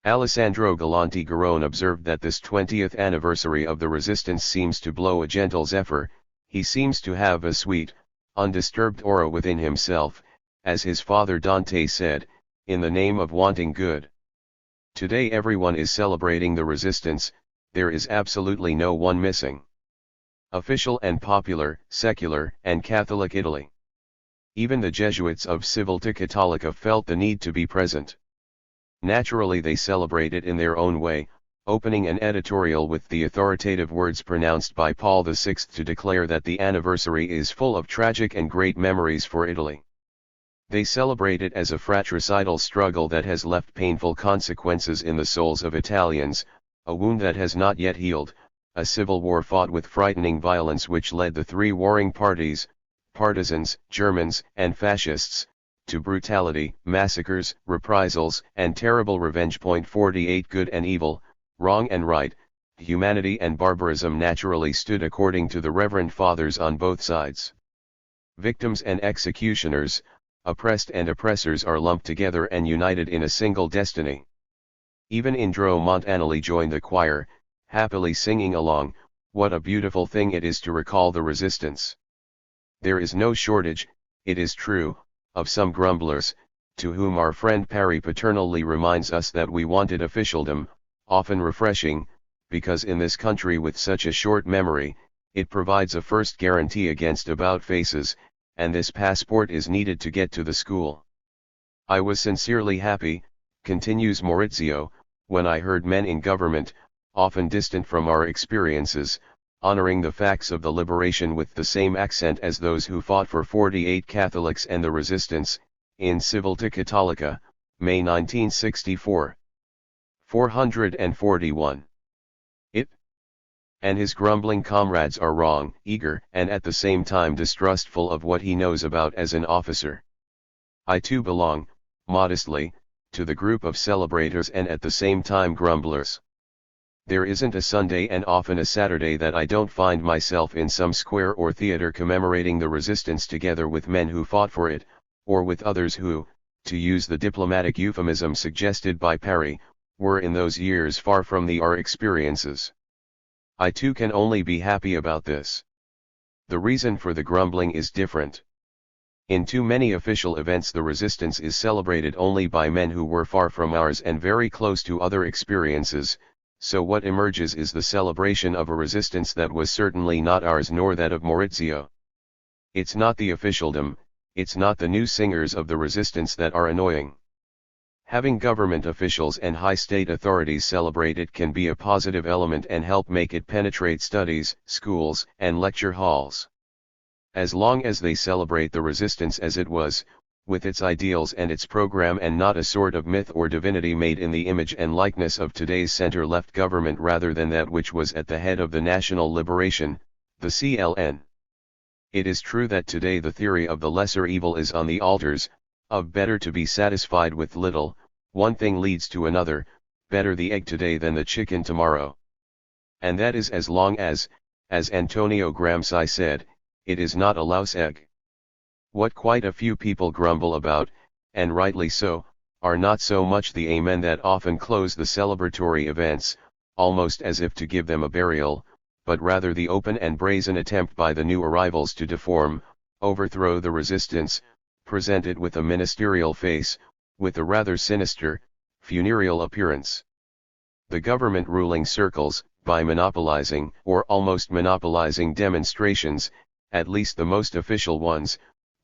Speaker 1: Alessandro Galanti Garone observed that this 20th anniversary of the resistance seems to blow a gentle zephyr. He seems to have a sweet, undisturbed aura within himself, as his father Dante said, in the name of wanting good. Today everyone is celebrating the resistance, there is absolutely no one missing. Official and popular, secular and Catholic Italy. Even the Jesuits of Civiltà Cattolica felt the need to be present. Naturally they celebrate it in their own way, opening an editorial with the authoritative words pronounced by Paul VI to declare that the anniversary is full of tragic and great memories for Italy. They celebrate it as a fratricidal struggle that has left painful consequences in the souls of Italians, a wound that has not yet healed, a civil war fought with frightening violence which led the three warring parties, partisans, Germans, and fascists, to brutality, massacres, reprisals, and terrible revenge. 48 Good and evil, wrong and right, humanity and barbarism naturally stood according to the Reverend Fathers on both sides. Victims and executioners, oppressed and oppressors are lumped together and united in a single destiny. Even Indro Montanelli joined the choir, happily singing along, "What a beautiful thing it is to recall the resistance." There is no shortage, it is true, of some grumblers, to whom our friend Parry paternally reminds us that we wanted officialdom, often refreshing, because in this country with such a short memory, it provides a first guarantee against about-faces, and this passport is needed to get to the school. I was sincerely happy, continues Maurizio, when I heard men in government, often distant from our experiences, honoring the facts of the liberation with the same accent as those who fought for 48 Catholics and the Resistance, in Civiltà Cattolica, May 1964. 441. It and his grumbling comrades are wrong, eager, and at the same time distrustful of what he knows about as an officer. I too belong, modestly, to the group of celebrators and at the same time grumblers. There isn't a Sunday and often a Saturday that I don't find myself in some square or theater commemorating the resistance together with men who fought for it, or with others who, to use the diplomatic euphemism suggested by Parry, were in those years far from our experiences. I too can only be happy about this. The reason for the grumbling is different. In too many official events the resistance is celebrated only by men who were far from ours and very close to other experiences, so what emerges is the celebration of a resistance that was certainly not ours nor that of Maurizio. It's not the officialdom, it's not the new singers of the resistance that are annoying. Having government officials and high state authorities celebrate it can be a positive element and help make it penetrate studies, schools, and lecture halls. As long as they celebrate the resistance as it was, with its ideals and its program and not a sort of myth or divinity made in the image and likeness of today's center-left government rather than that which was at the head of the national liberation, the CLN. It is true that today the theory of the lesser evil is on the altars, of better to be satisfied with little, one thing leads to another, better the egg today than the chicken tomorrow. And that is as long as Antonio Gramsci said, it is not a louse egg. What quite a few people grumble about, and rightly so, are not so much the amen that often close the celebratory events, almost as if to give them a burial, but rather the open and brazen attempt by the new arrivals to deform, overthrow the resistance, present it with a ministerial face, with a rather sinister, funereal appearance. The government ruling circles, by monopolizing or almost monopolizing demonstrations, at least the most official ones,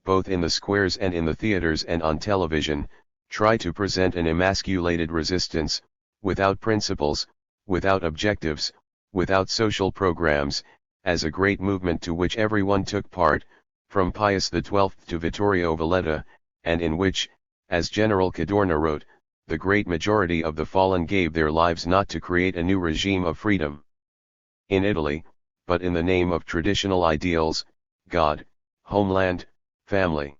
Speaker 1: both in the squares and in the theaters and on television, try to present an emasculated resistance, without principles, without objectives, without social programs, as a great movement to which everyone took part, from Pius XII to Vittorio Valletta, and in which, as General Cadorna wrote, the great majority of the fallen gave their lives not to create a new regime of freedom in Italy, but in the name of traditional ideals, God, homeland, family.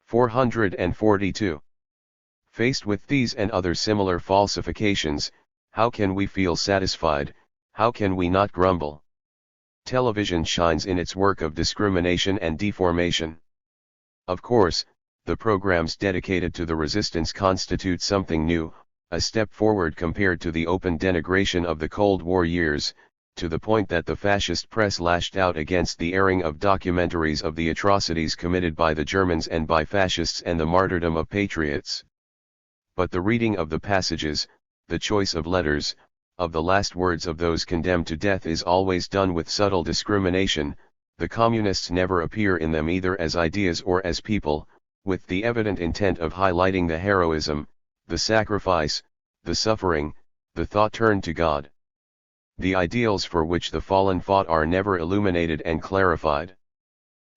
Speaker 1: 442. Faced with these and other similar falsifications, how can we feel satisfied, how can we not grumble? Television shines in its work of discrimination and deformation. Of course, the programs dedicated to the resistance constitute something new, a step forward compared to the open denigration of the Cold War years, to the point that the fascist press lashed out against the airing of documentaries of the atrocities committed by the Germans and by fascists and the martyrdom of patriots. But the reading of the passages, the choice of letters, of the last words of those condemned to death is always done with subtle discrimination. The communists never appear in them either as ideas or as people, with the evident intent of highlighting the heroism, the sacrifice, the suffering, the thought turned to God. The ideals for which the fallen fought are never illuminated and clarified.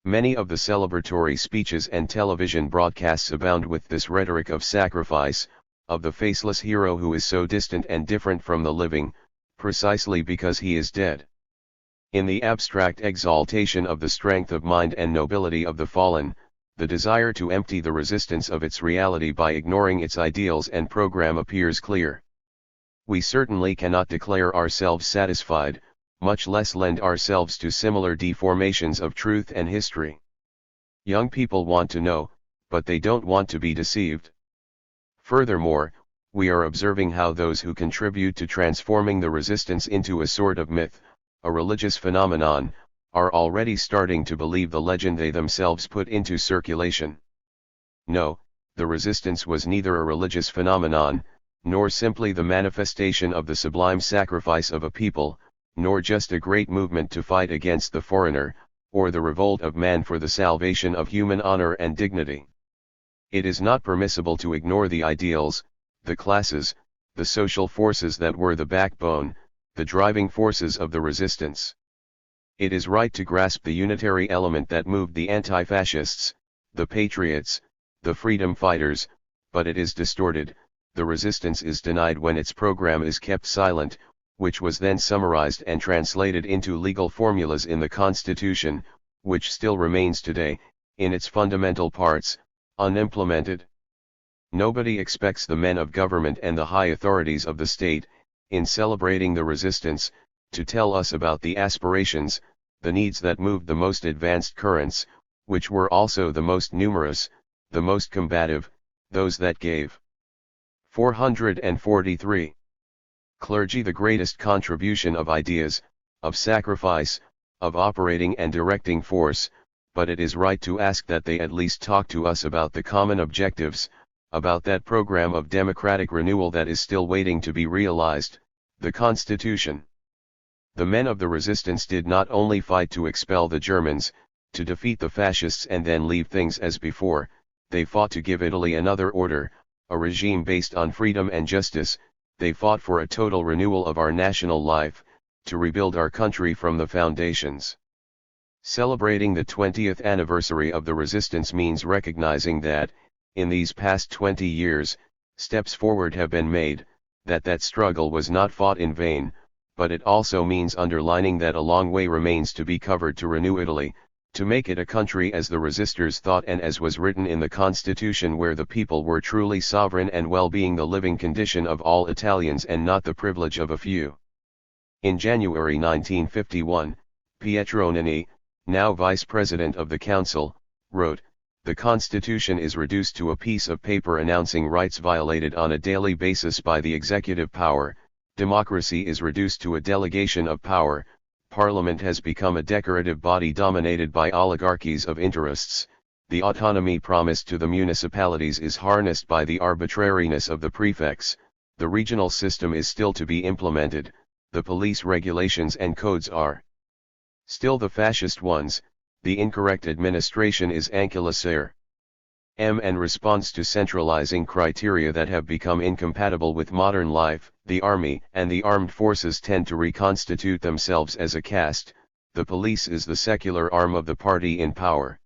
Speaker 1: Many of the celebratory speeches and television broadcasts abound with this rhetoric of sacrifice, of the faceless hero who is so distant and different from the living, precisely because he is dead. In the abstract exaltation of the strength of mind and nobility of the fallen, the desire to empty the resistance of its reality by ignoring its ideals and program appears clear. We certainly cannot declare ourselves satisfied, much less lend ourselves to similar deformations of truth and history. Young people want to know, but they don't want to be deceived. Furthermore, we are observing how those who contribute to transforming the resistance into a sort of myth, a religious phenomenon, are already starting to believe the legend they themselves put into circulation. No, the resistance was neither a religious phenomenon, nor simply the manifestation of the sublime sacrifice of a people, nor just a great movement to fight against the foreigner, or the revolt of man for the salvation of human honor and dignity. It is not permissible to ignore the ideals, the classes, the social forces that were the backbone, the driving forces of the resistance. It is right to grasp the unitary element that moved the anti-fascists, the patriots, the freedom fighters, but it is distorted. The resistance is denied when its program is kept silent, which was then summarized and translated into legal formulas in the Constitution, which still remains today, in its fundamental parts, unimplemented. Nobody expects the men of government and the high authorities of the state, in celebrating the resistance, to tell us about the aspirations, the needs that moved the most advanced currents, which were also the most numerous, the most combative, those that gave. 443. Clergy the greatest contribution of ideas, of sacrifice, of operating and directing force, but it is right to ask that they at least talk to us about the common objectives, about that program of democratic renewal that is still waiting to be realized, the Constitution. The men of the resistance did not only fight to expel the Germans, to defeat the fascists and then leave things as before, they fought to give Italy another order, a regime based on freedom and justice. They fought for a total renewal of our national life, to rebuild our country from the foundations. Celebrating the 20th anniversary of the resistance means recognizing that, in these past 20 years, steps forward have been made, that struggle was not fought in vain, but it also means underlining that a long way remains to be covered to renew Italy, to make it a country as the resistors thought and as was written in the Constitution, where the people were truly sovereign and well-being the living condition of all Italians and not the privilege of a few. In January 1951, Pietro, now Vice President of the Council, wrote, "The Constitution is reduced to a piece of paper announcing rights violated on a daily basis by the executive power, democracy is reduced to a delegation of power, Parliament has become a decorative body dominated by oligarchies of interests, the autonomy promised to the municipalities is harnessed by the arbitrariness of the prefects, the regional system is still to be implemented, the police regulations and codes are still the fascist ones, the incorrect administration is ankylosing and responds to centralizing criteria that have become incompatible with modern life. The army and the armed forces tend to reconstitute themselves as a caste, the police is the secular arm of the party in power.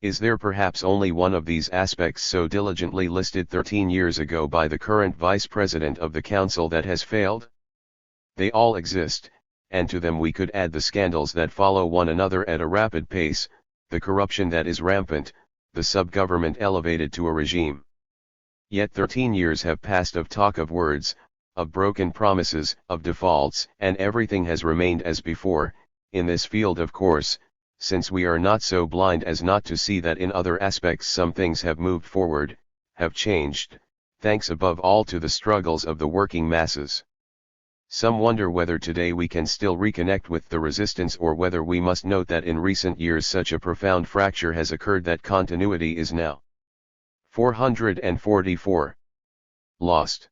Speaker 1: Is there perhaps only one of these aspects so diligently listed 13 years ago by the current Vice President of the Council that has failed? They all exist, and to them we could add the scandals that follow one another at a rapid pace, the corruption that is rampant, the sub-government elevated to a regime. Yet 13 years have passed of talk of words, of broken promises, of defaults, and everything has remained as before, in this field of course, since we are not so blind as not to see that in other aspects some things have moved forward, have changed, thanks above all to the struggles of the working masses. Some wonder whether today we can still reconnect with the resistance, or whether we must note that in recent years such a profound fracture has occurred that continuity is now 444 lost.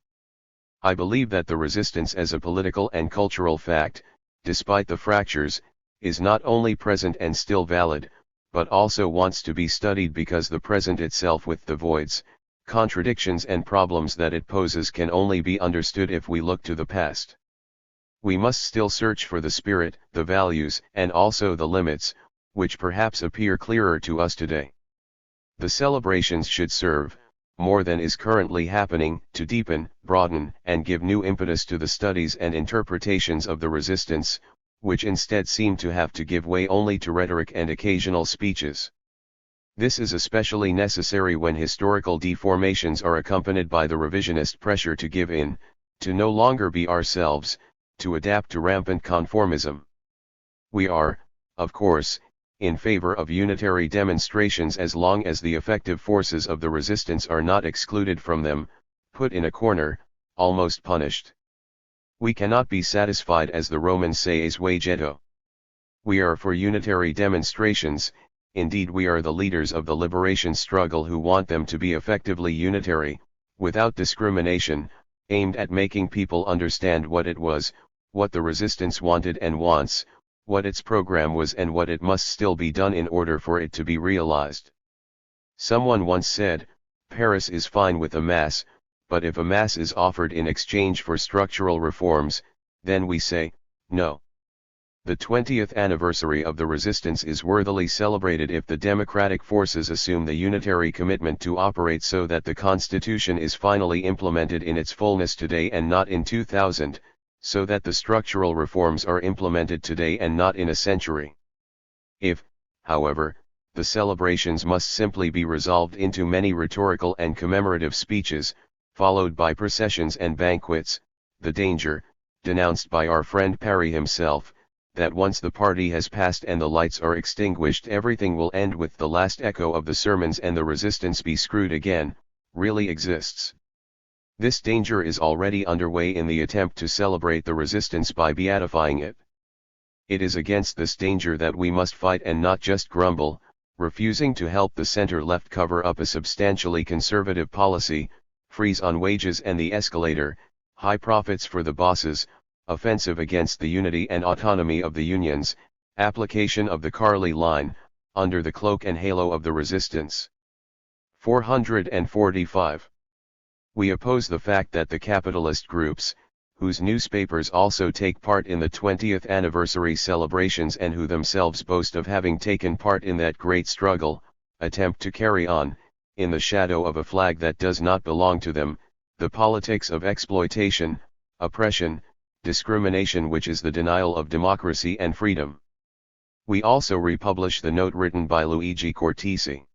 Speaker 1: I believe that the resistance as a political and cultural fact, despite the fractures, is not only present and still valid, but also wants to be studied, because the present itself with the voids, contradictions and problems that it poses can only be understood if we look to the past. We must still search for the spirit, the values, and also the limits, which perhaps appear clearer to us today. The celebrations should serve, more than is currently happening, to deepen, broaden, and give new impetus to the studies and interpretations of the resistance, which instead seem to have to give way only to rhetoric and occasional speeches. This is especially necessary when historical deformations are accompanied by the revisionist pressure to give in, to no longer be ourselves, to adapt to rampant conformism. We are, of course, in favor of unitary demonstrations as long as the effective forces of the resistance are not excluded from them, put in a corner, almost punished. We cannot be satisfied as the Romans say es vegeto. We are for unitary demonstrations, indeed we are the leaders of the liberation struggle who want them to be effectively unitary, without discrimination, aimed at making people understand what it was, what the resistance wanted and wants, what its program was and what it must still be done in order for it to be realized. Someone once said, Paris is fine with a mass, but if a mass is offered in exchange for structural reforms, then we say, no. The 20th anniversary of the resistance is worthily celebrated if the democratic forces assume the unitary commitment to operate so that the Constitution is finally implemented in its fullness today and not in 2000, so that the structural reforms are implemented today and not in a century. If, however, the celebrations must simply be resolved into many rhetorical and commemorative speeches, followed by processions and banquets, the danger, denounced by our friend Parry himself, that once the party has passed and the lights are extinguished everything will end with the last echo of the sermons and the resistance be screwed again, really exists. This danger is already underway in the attempt to celebrate the resistance by beatifying it. It is against this danger that we must fight and not just grumble, refusing to help the center-left cover up a substantially conservative policy, freeze on wages and the escalator, high profits for the bosses, offensive against the unity and autonomy of the unions, application of the Carly line, under the cloak and halo of the resistance. 445. We oppose the fact that the capitalist groups, whose newspapers also take part in the 20th anniversary celebrations and who themselves boast of having taken part in that great struggle, attempt to carry on, in the shadow of a flag that does not belong to them, the politics of exploitation, oppression, discrimination which is the denial of democracy and freedom. We also republish the note written by Luigi Cortisi.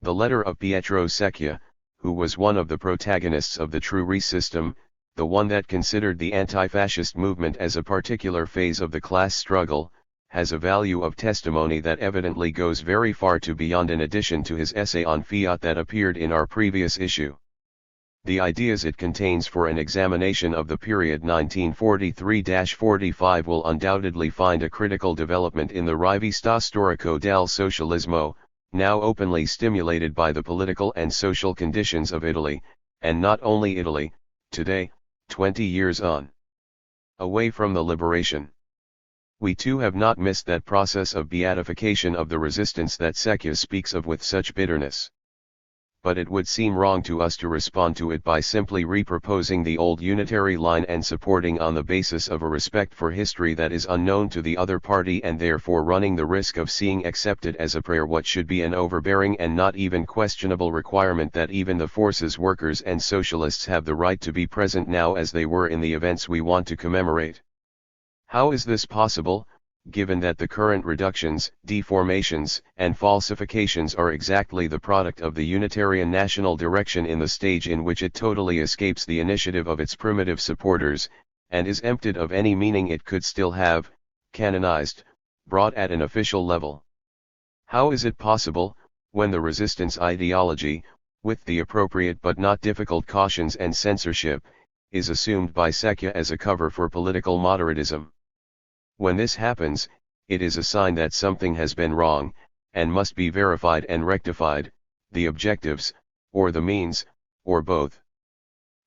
Speaker 1: The letter of Pietro Secchia, who was one of the protagonists of the true system, the one that considered the anti-fascist movement as a particular phase of the class struggle, has a value of testimony that evidently goes very far to beyond an addition to his essay on fiat that appeared in our previous issue. The ideas it contains for an examination of the period 1943-45 will undoubtedly find a critical development in the Rivista Storico del Socialismo, now openly stimulated by the political and social conditions of Italy, and not only Italy, today, 20 years on. Away from the liberation. We too have not missed that process of beatification of the resistance that Secchia speaks of with such bitterness. But it would seem wrong to us to respond to it by simply reproposing the old unitary line and supporting on the basis of a respect for history that is unknown to the other party and therefore running the risk of seeing accepted as a prayer what should be an overbearing and not even questionable requirement that even the forces workers and socialists have the right to be present now as they were in the events we want to commemorate. How is this possible, given that the current reductions, deformations, and falsifications are exactly the product of the Unitarian national direction in the stage in which it totally escapes the initiative of its primitive supporters, and is emptied of any meaning it could still have, canonized, brought at an official level? How is it possible, when the resistance ideology, with the appropriate but not difficult cautions and censorship, is assumed by Secchia as a cover for political moderatism? When this happens, it is a sign that something has been wrong, and must be verified and rectified, the objectives, or the means, or both.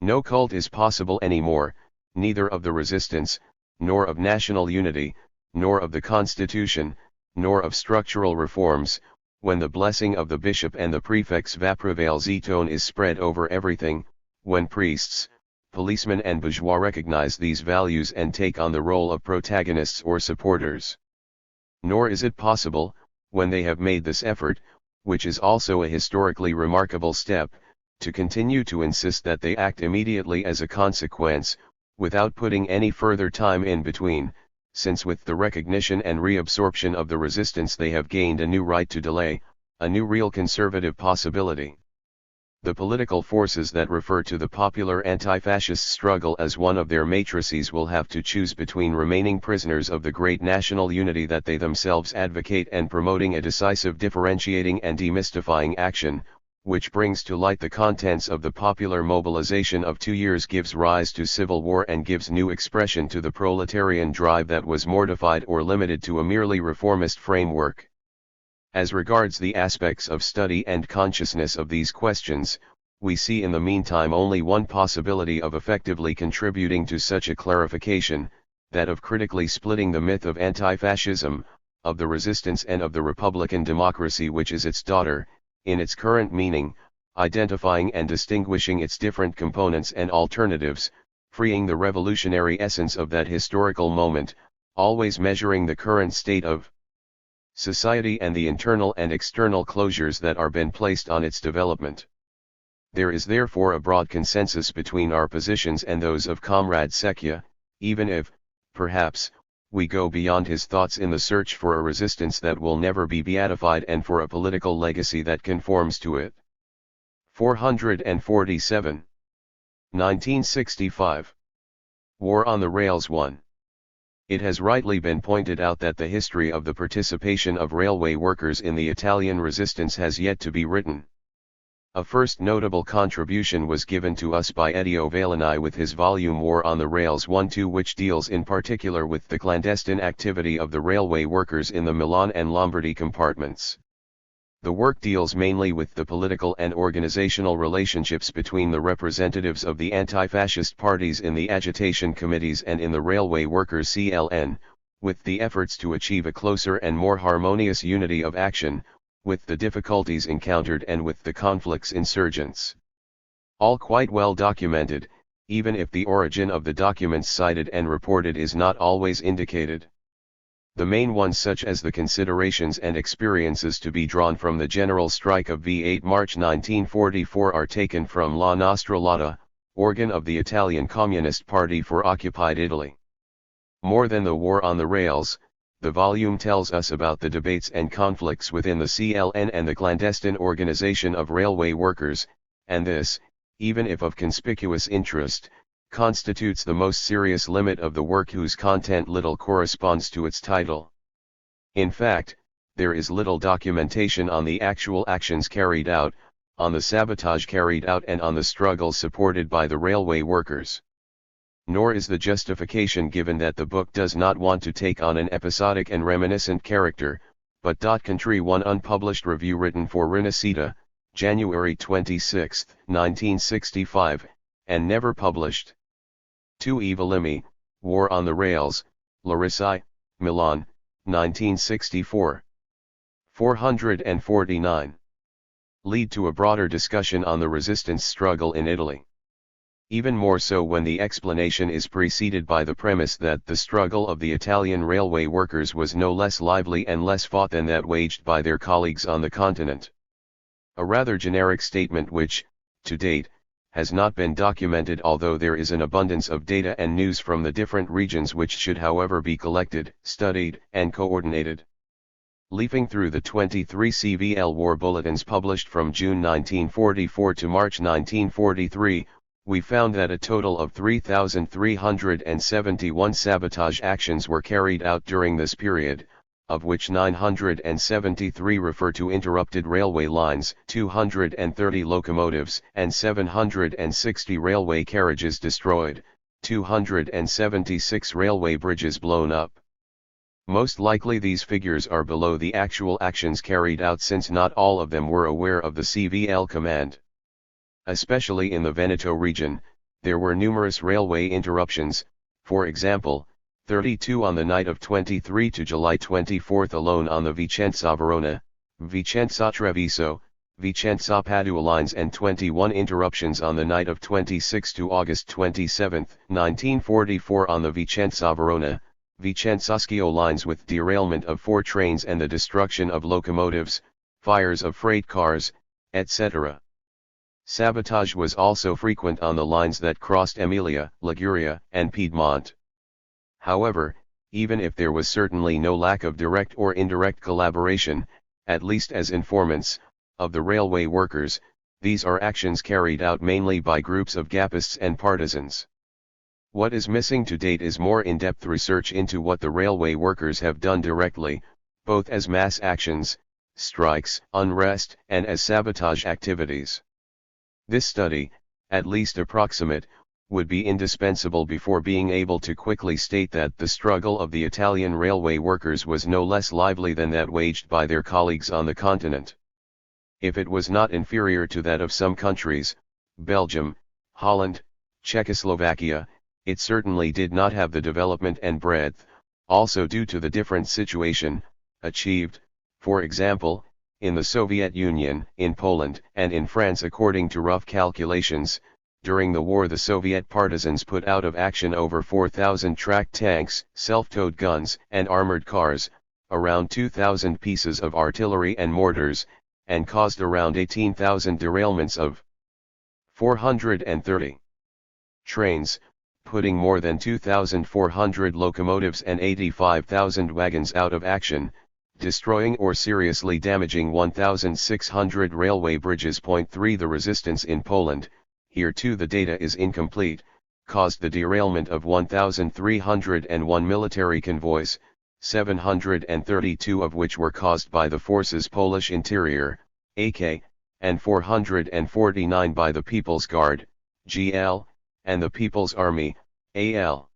Speaker 1: No cult is possible anymore, neither of the resistance, nor of national unity, nor of the Constitution, nor of structural reforms, when the blessing of the bishop and the prefect's vaprevalzitone is spread over everything, when priests, policemen and bourgeois recognize these values and take on the role of protagonists or supporters. Nor is it possible, when they have made this effort, which is also a historically remarkable step, to continue to insist that they act immediately as a consequence, without putting any further time in between, since with the recognition and reabsorption of the resistance they have gained a new right to delay, a new real conservative possibility. The political forces that refer to the popular anti-fascist struggle as one of their matrices will have to choose between remaining prisoners of the great national unity that they themselves advocate and promoting a decisive differentiating and demystifying action, which brings to light the contents of the popular mobilization of 2 years, gives rise to civil war and gives new expression to the proletarian drive that was mortified or limited to a merely reformist framework. As regards the aspects of study and consciousness of these questions, we see in the meantime only one possibility of effectively contributing to such a clarification, that of critically splitting the myth of anti-fascism, of the resistance and of the republican democracy which is its daughter, in its current meaning, identifying and distinguishing its different components and alternatives, freeing the revolutionary essence of that historical moment, always measuring the current state of society and the internal and external closures that are been placed on its development. There is therefore a broad consensus between our positions and those of Comrade Secchia, even if, perhaps, we go beyond his thoughts in the search for a resistance that will never be beatified and for a political legacy that conforms to it. 447. 1965. War on the Rails 1. It has rightly been pointed out that the history of the participation of railway workers in the Italian resistance has yet to be written. A first notable contribution was given to us by Ettio Valeni with his volume War on the Rails 1-2, which deals in particular with the clandestine activity of the railway workers in the Milan and Lombardy compartments. The work deals mainly with the political and organizational relationships between the representatives of the anti-fascist parties in the agitation committees and in the railway workers CLN, with the efforts to achieve a closer and more harmonious unity of action, with the difficulties encountered and with the conflicts insurgents. All quite well documented, even if the origin of the documents cited and reported is not always indicated. The main ones, such as the considerations and experiences to be drawn from the general strike of V8 March 1944, are taken from La Nostra Lotta, organ of the Italian Communist Party for occupied Italy. More than the war on the rails, the volume tells us about the debates and conflicts within the CLN and the clandestine organization of railway workers, and this, even if of conspicuous interest, constitutes the most serious limit of the work, whose content little corresponds to its title. In fact, there is little documentation on the actual actions carried out, on the sabotage carried out, and on the struggles supported by the railway workers. Nor is the justification given that the book does not want to take on an episodic and reminiscent character, but contrary one unpublished review written for Rinascita, January 26, 1965, and never published. 2 Evolimi, War on the Rails, Larissa, Milan, 1964. 449. Lead to a broader discussion on the resistance struggle in Italy. Even more so when the explanation is preceded by the premise that the struggle of the Italian railway workers was no less lively and less fought than that waged by their colleagues on the continent. A rather generic statement which, to date, has not been documented, although there is an abundance of data and news from the different regions which should however be collected, studied, and coordinated. Leafing through the 23 CVL war bulletins published from June 1944 to March 1943, we found that a total of 3,371 sabotage actions were carried out during this period, of which 973 refer to interrupted railway lines, 230 locomotives, and 760 railway carriages destroyed, 276 railway bridges blown up. Most likely these figures are below the actual actions carried out, since not all of them were aware of the CVL command. Especially in the Veneto region, there were numerous railway interruptions, for example, 32 on the night of 23 to July 24 alone on the Vicenza-Verona, Vicenza-Treviso, Vicenza-Padua lines, and 21 interruptions on the night of 26 to August 27, 1944 on the Vicenza-Verona, Vicenza-Schio lines, with derailment of 4 trains and the destruction of locomotives, fires of freight cars, etc. Sabotage was also frequent on the lines that crossed Emilia, Liguria, and Piedmont. However, even if there was certainly no lack of direct or indirect collaboration, at least as informants, of the railway workers, these are actions carried out mainly by groups of Gapists and partisans. What is missing to date is more in-depth research into what the railway workers have done directly, both as mass actions, strikes, unrest, and as sabotage activities. This study, at least approximate, would be indispensable before being able to quickly state that the struggle of the Italian railway workers was no less lively than that waged by their colleagues on the continent. If it was not inferior to that of some countries, Belgium, Holland, Czechoslovakia, it certainly did not have the development and breadth, also due to the different situation, achieved, for example, in the Soviet Union, in Poland, and in France. According to rough calculations, during the war the Soviet partisans put out of action over 4,000 tracked tanks, self-towed guns, and armored cars, around 2,000 pieces of artillery and mortars, and caused around 18,000 derailments of 430 trains, putting more than 2,400 locomotives and 85,000 wagons out of action, destroying or seriously damaging 1,600 railway bridges. Point 3. The resistance in Poland, here too the data is incomplete, caused the derailment of 1,301 military convoys, 732 of which were caused by the forces Polish Interior, AK, and 449 by the People's Guard, GL, and the People's Army, AL.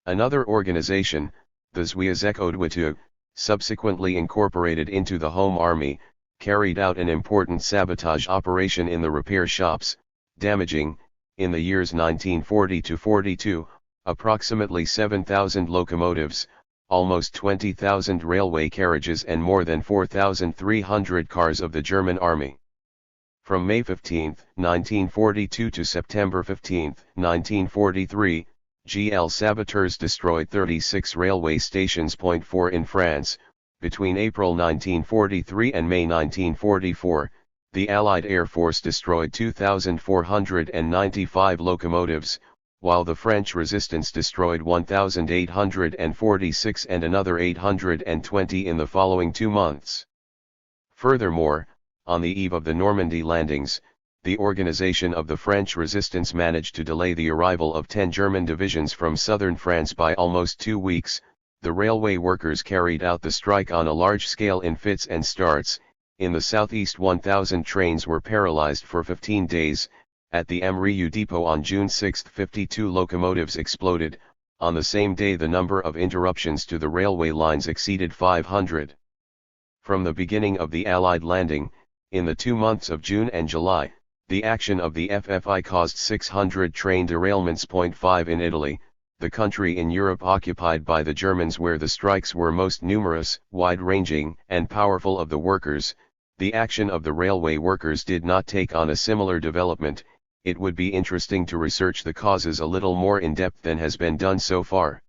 Speaker 1: Another organization, the Związek Odwetu, subsequently incorporated into the Home Army, carried out an important sabotage operation in the repair shops, damaging, in the years 1940 to 42, approximately 7,000 locomotives, almost 20,000 railway carriages and more than 4,300 cars of the German Army. From May 15, 1942 to September 15, 1943, GL saboteurs destroyed 36 railway stations. Point 4. In France, between April 1943 and May 1944, the Allied Air Force destroyed 2,495 locomotives, while the French resistance destroyed 1,846 and another 820 in the following 2 months. Furthermore, on the eve of the Normandy landings, the organization of the French resistance managed to delay the arrival of 10 German divisions from southern France by almost 2 weeks. The railway workers carried out the strike on a large scale in fits and starts. In the southeast 1,000 trains were paralyzed for 15 days. At the Amrieu depot on June 6, 52 locomotives exploded. On the same day the number of interruptions to the railway lines exceeded 500. From the beginning of the Allied landing, in the 2 months of June and July, the action of the FFI caused 600 train derailments. Point 5. In Italy, the country in Europe occupied by the Germans where the strikes were most numerous, wide-ranging, and powerful of the workers, the action of the railway workers did not take on a similar development. It would be interesting to research the causes a little more in depth than has been done so far.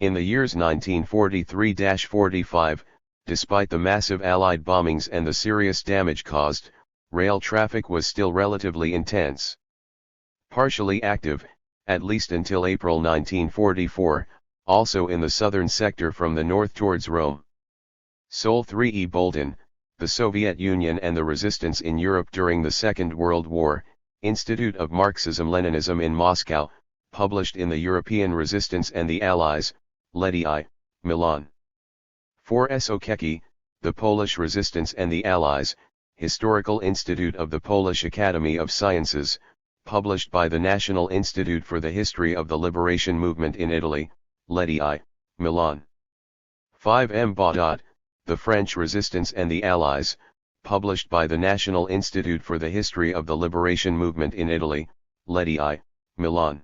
Speaker 1: In the years 1943-45, despite the massive Allied bombings and the serious damage caused, rail traffic was still relatively intense. Partially active, at least until April 1944, also in the southern sector from the north towards Rome. Sol 3. Bolton, The Soviet Union and the Resistance in Europe During the Second World War, Institute of Marxism-Leninism in Moscow, published in the European Resistance and the Allies, Ledii, Milan. 4. Secchia, The Polish Resistance and the Allies, Historical Institute of the Polish Academy of Sciences, published by the National Institute for the History of the Liberation Movement in Italy, Ledii, Milan. 5. Baudot, The French Resistance and the Allies, published by the National Institute for the History of the Liberation Movement in Italy, Ledii, Milan.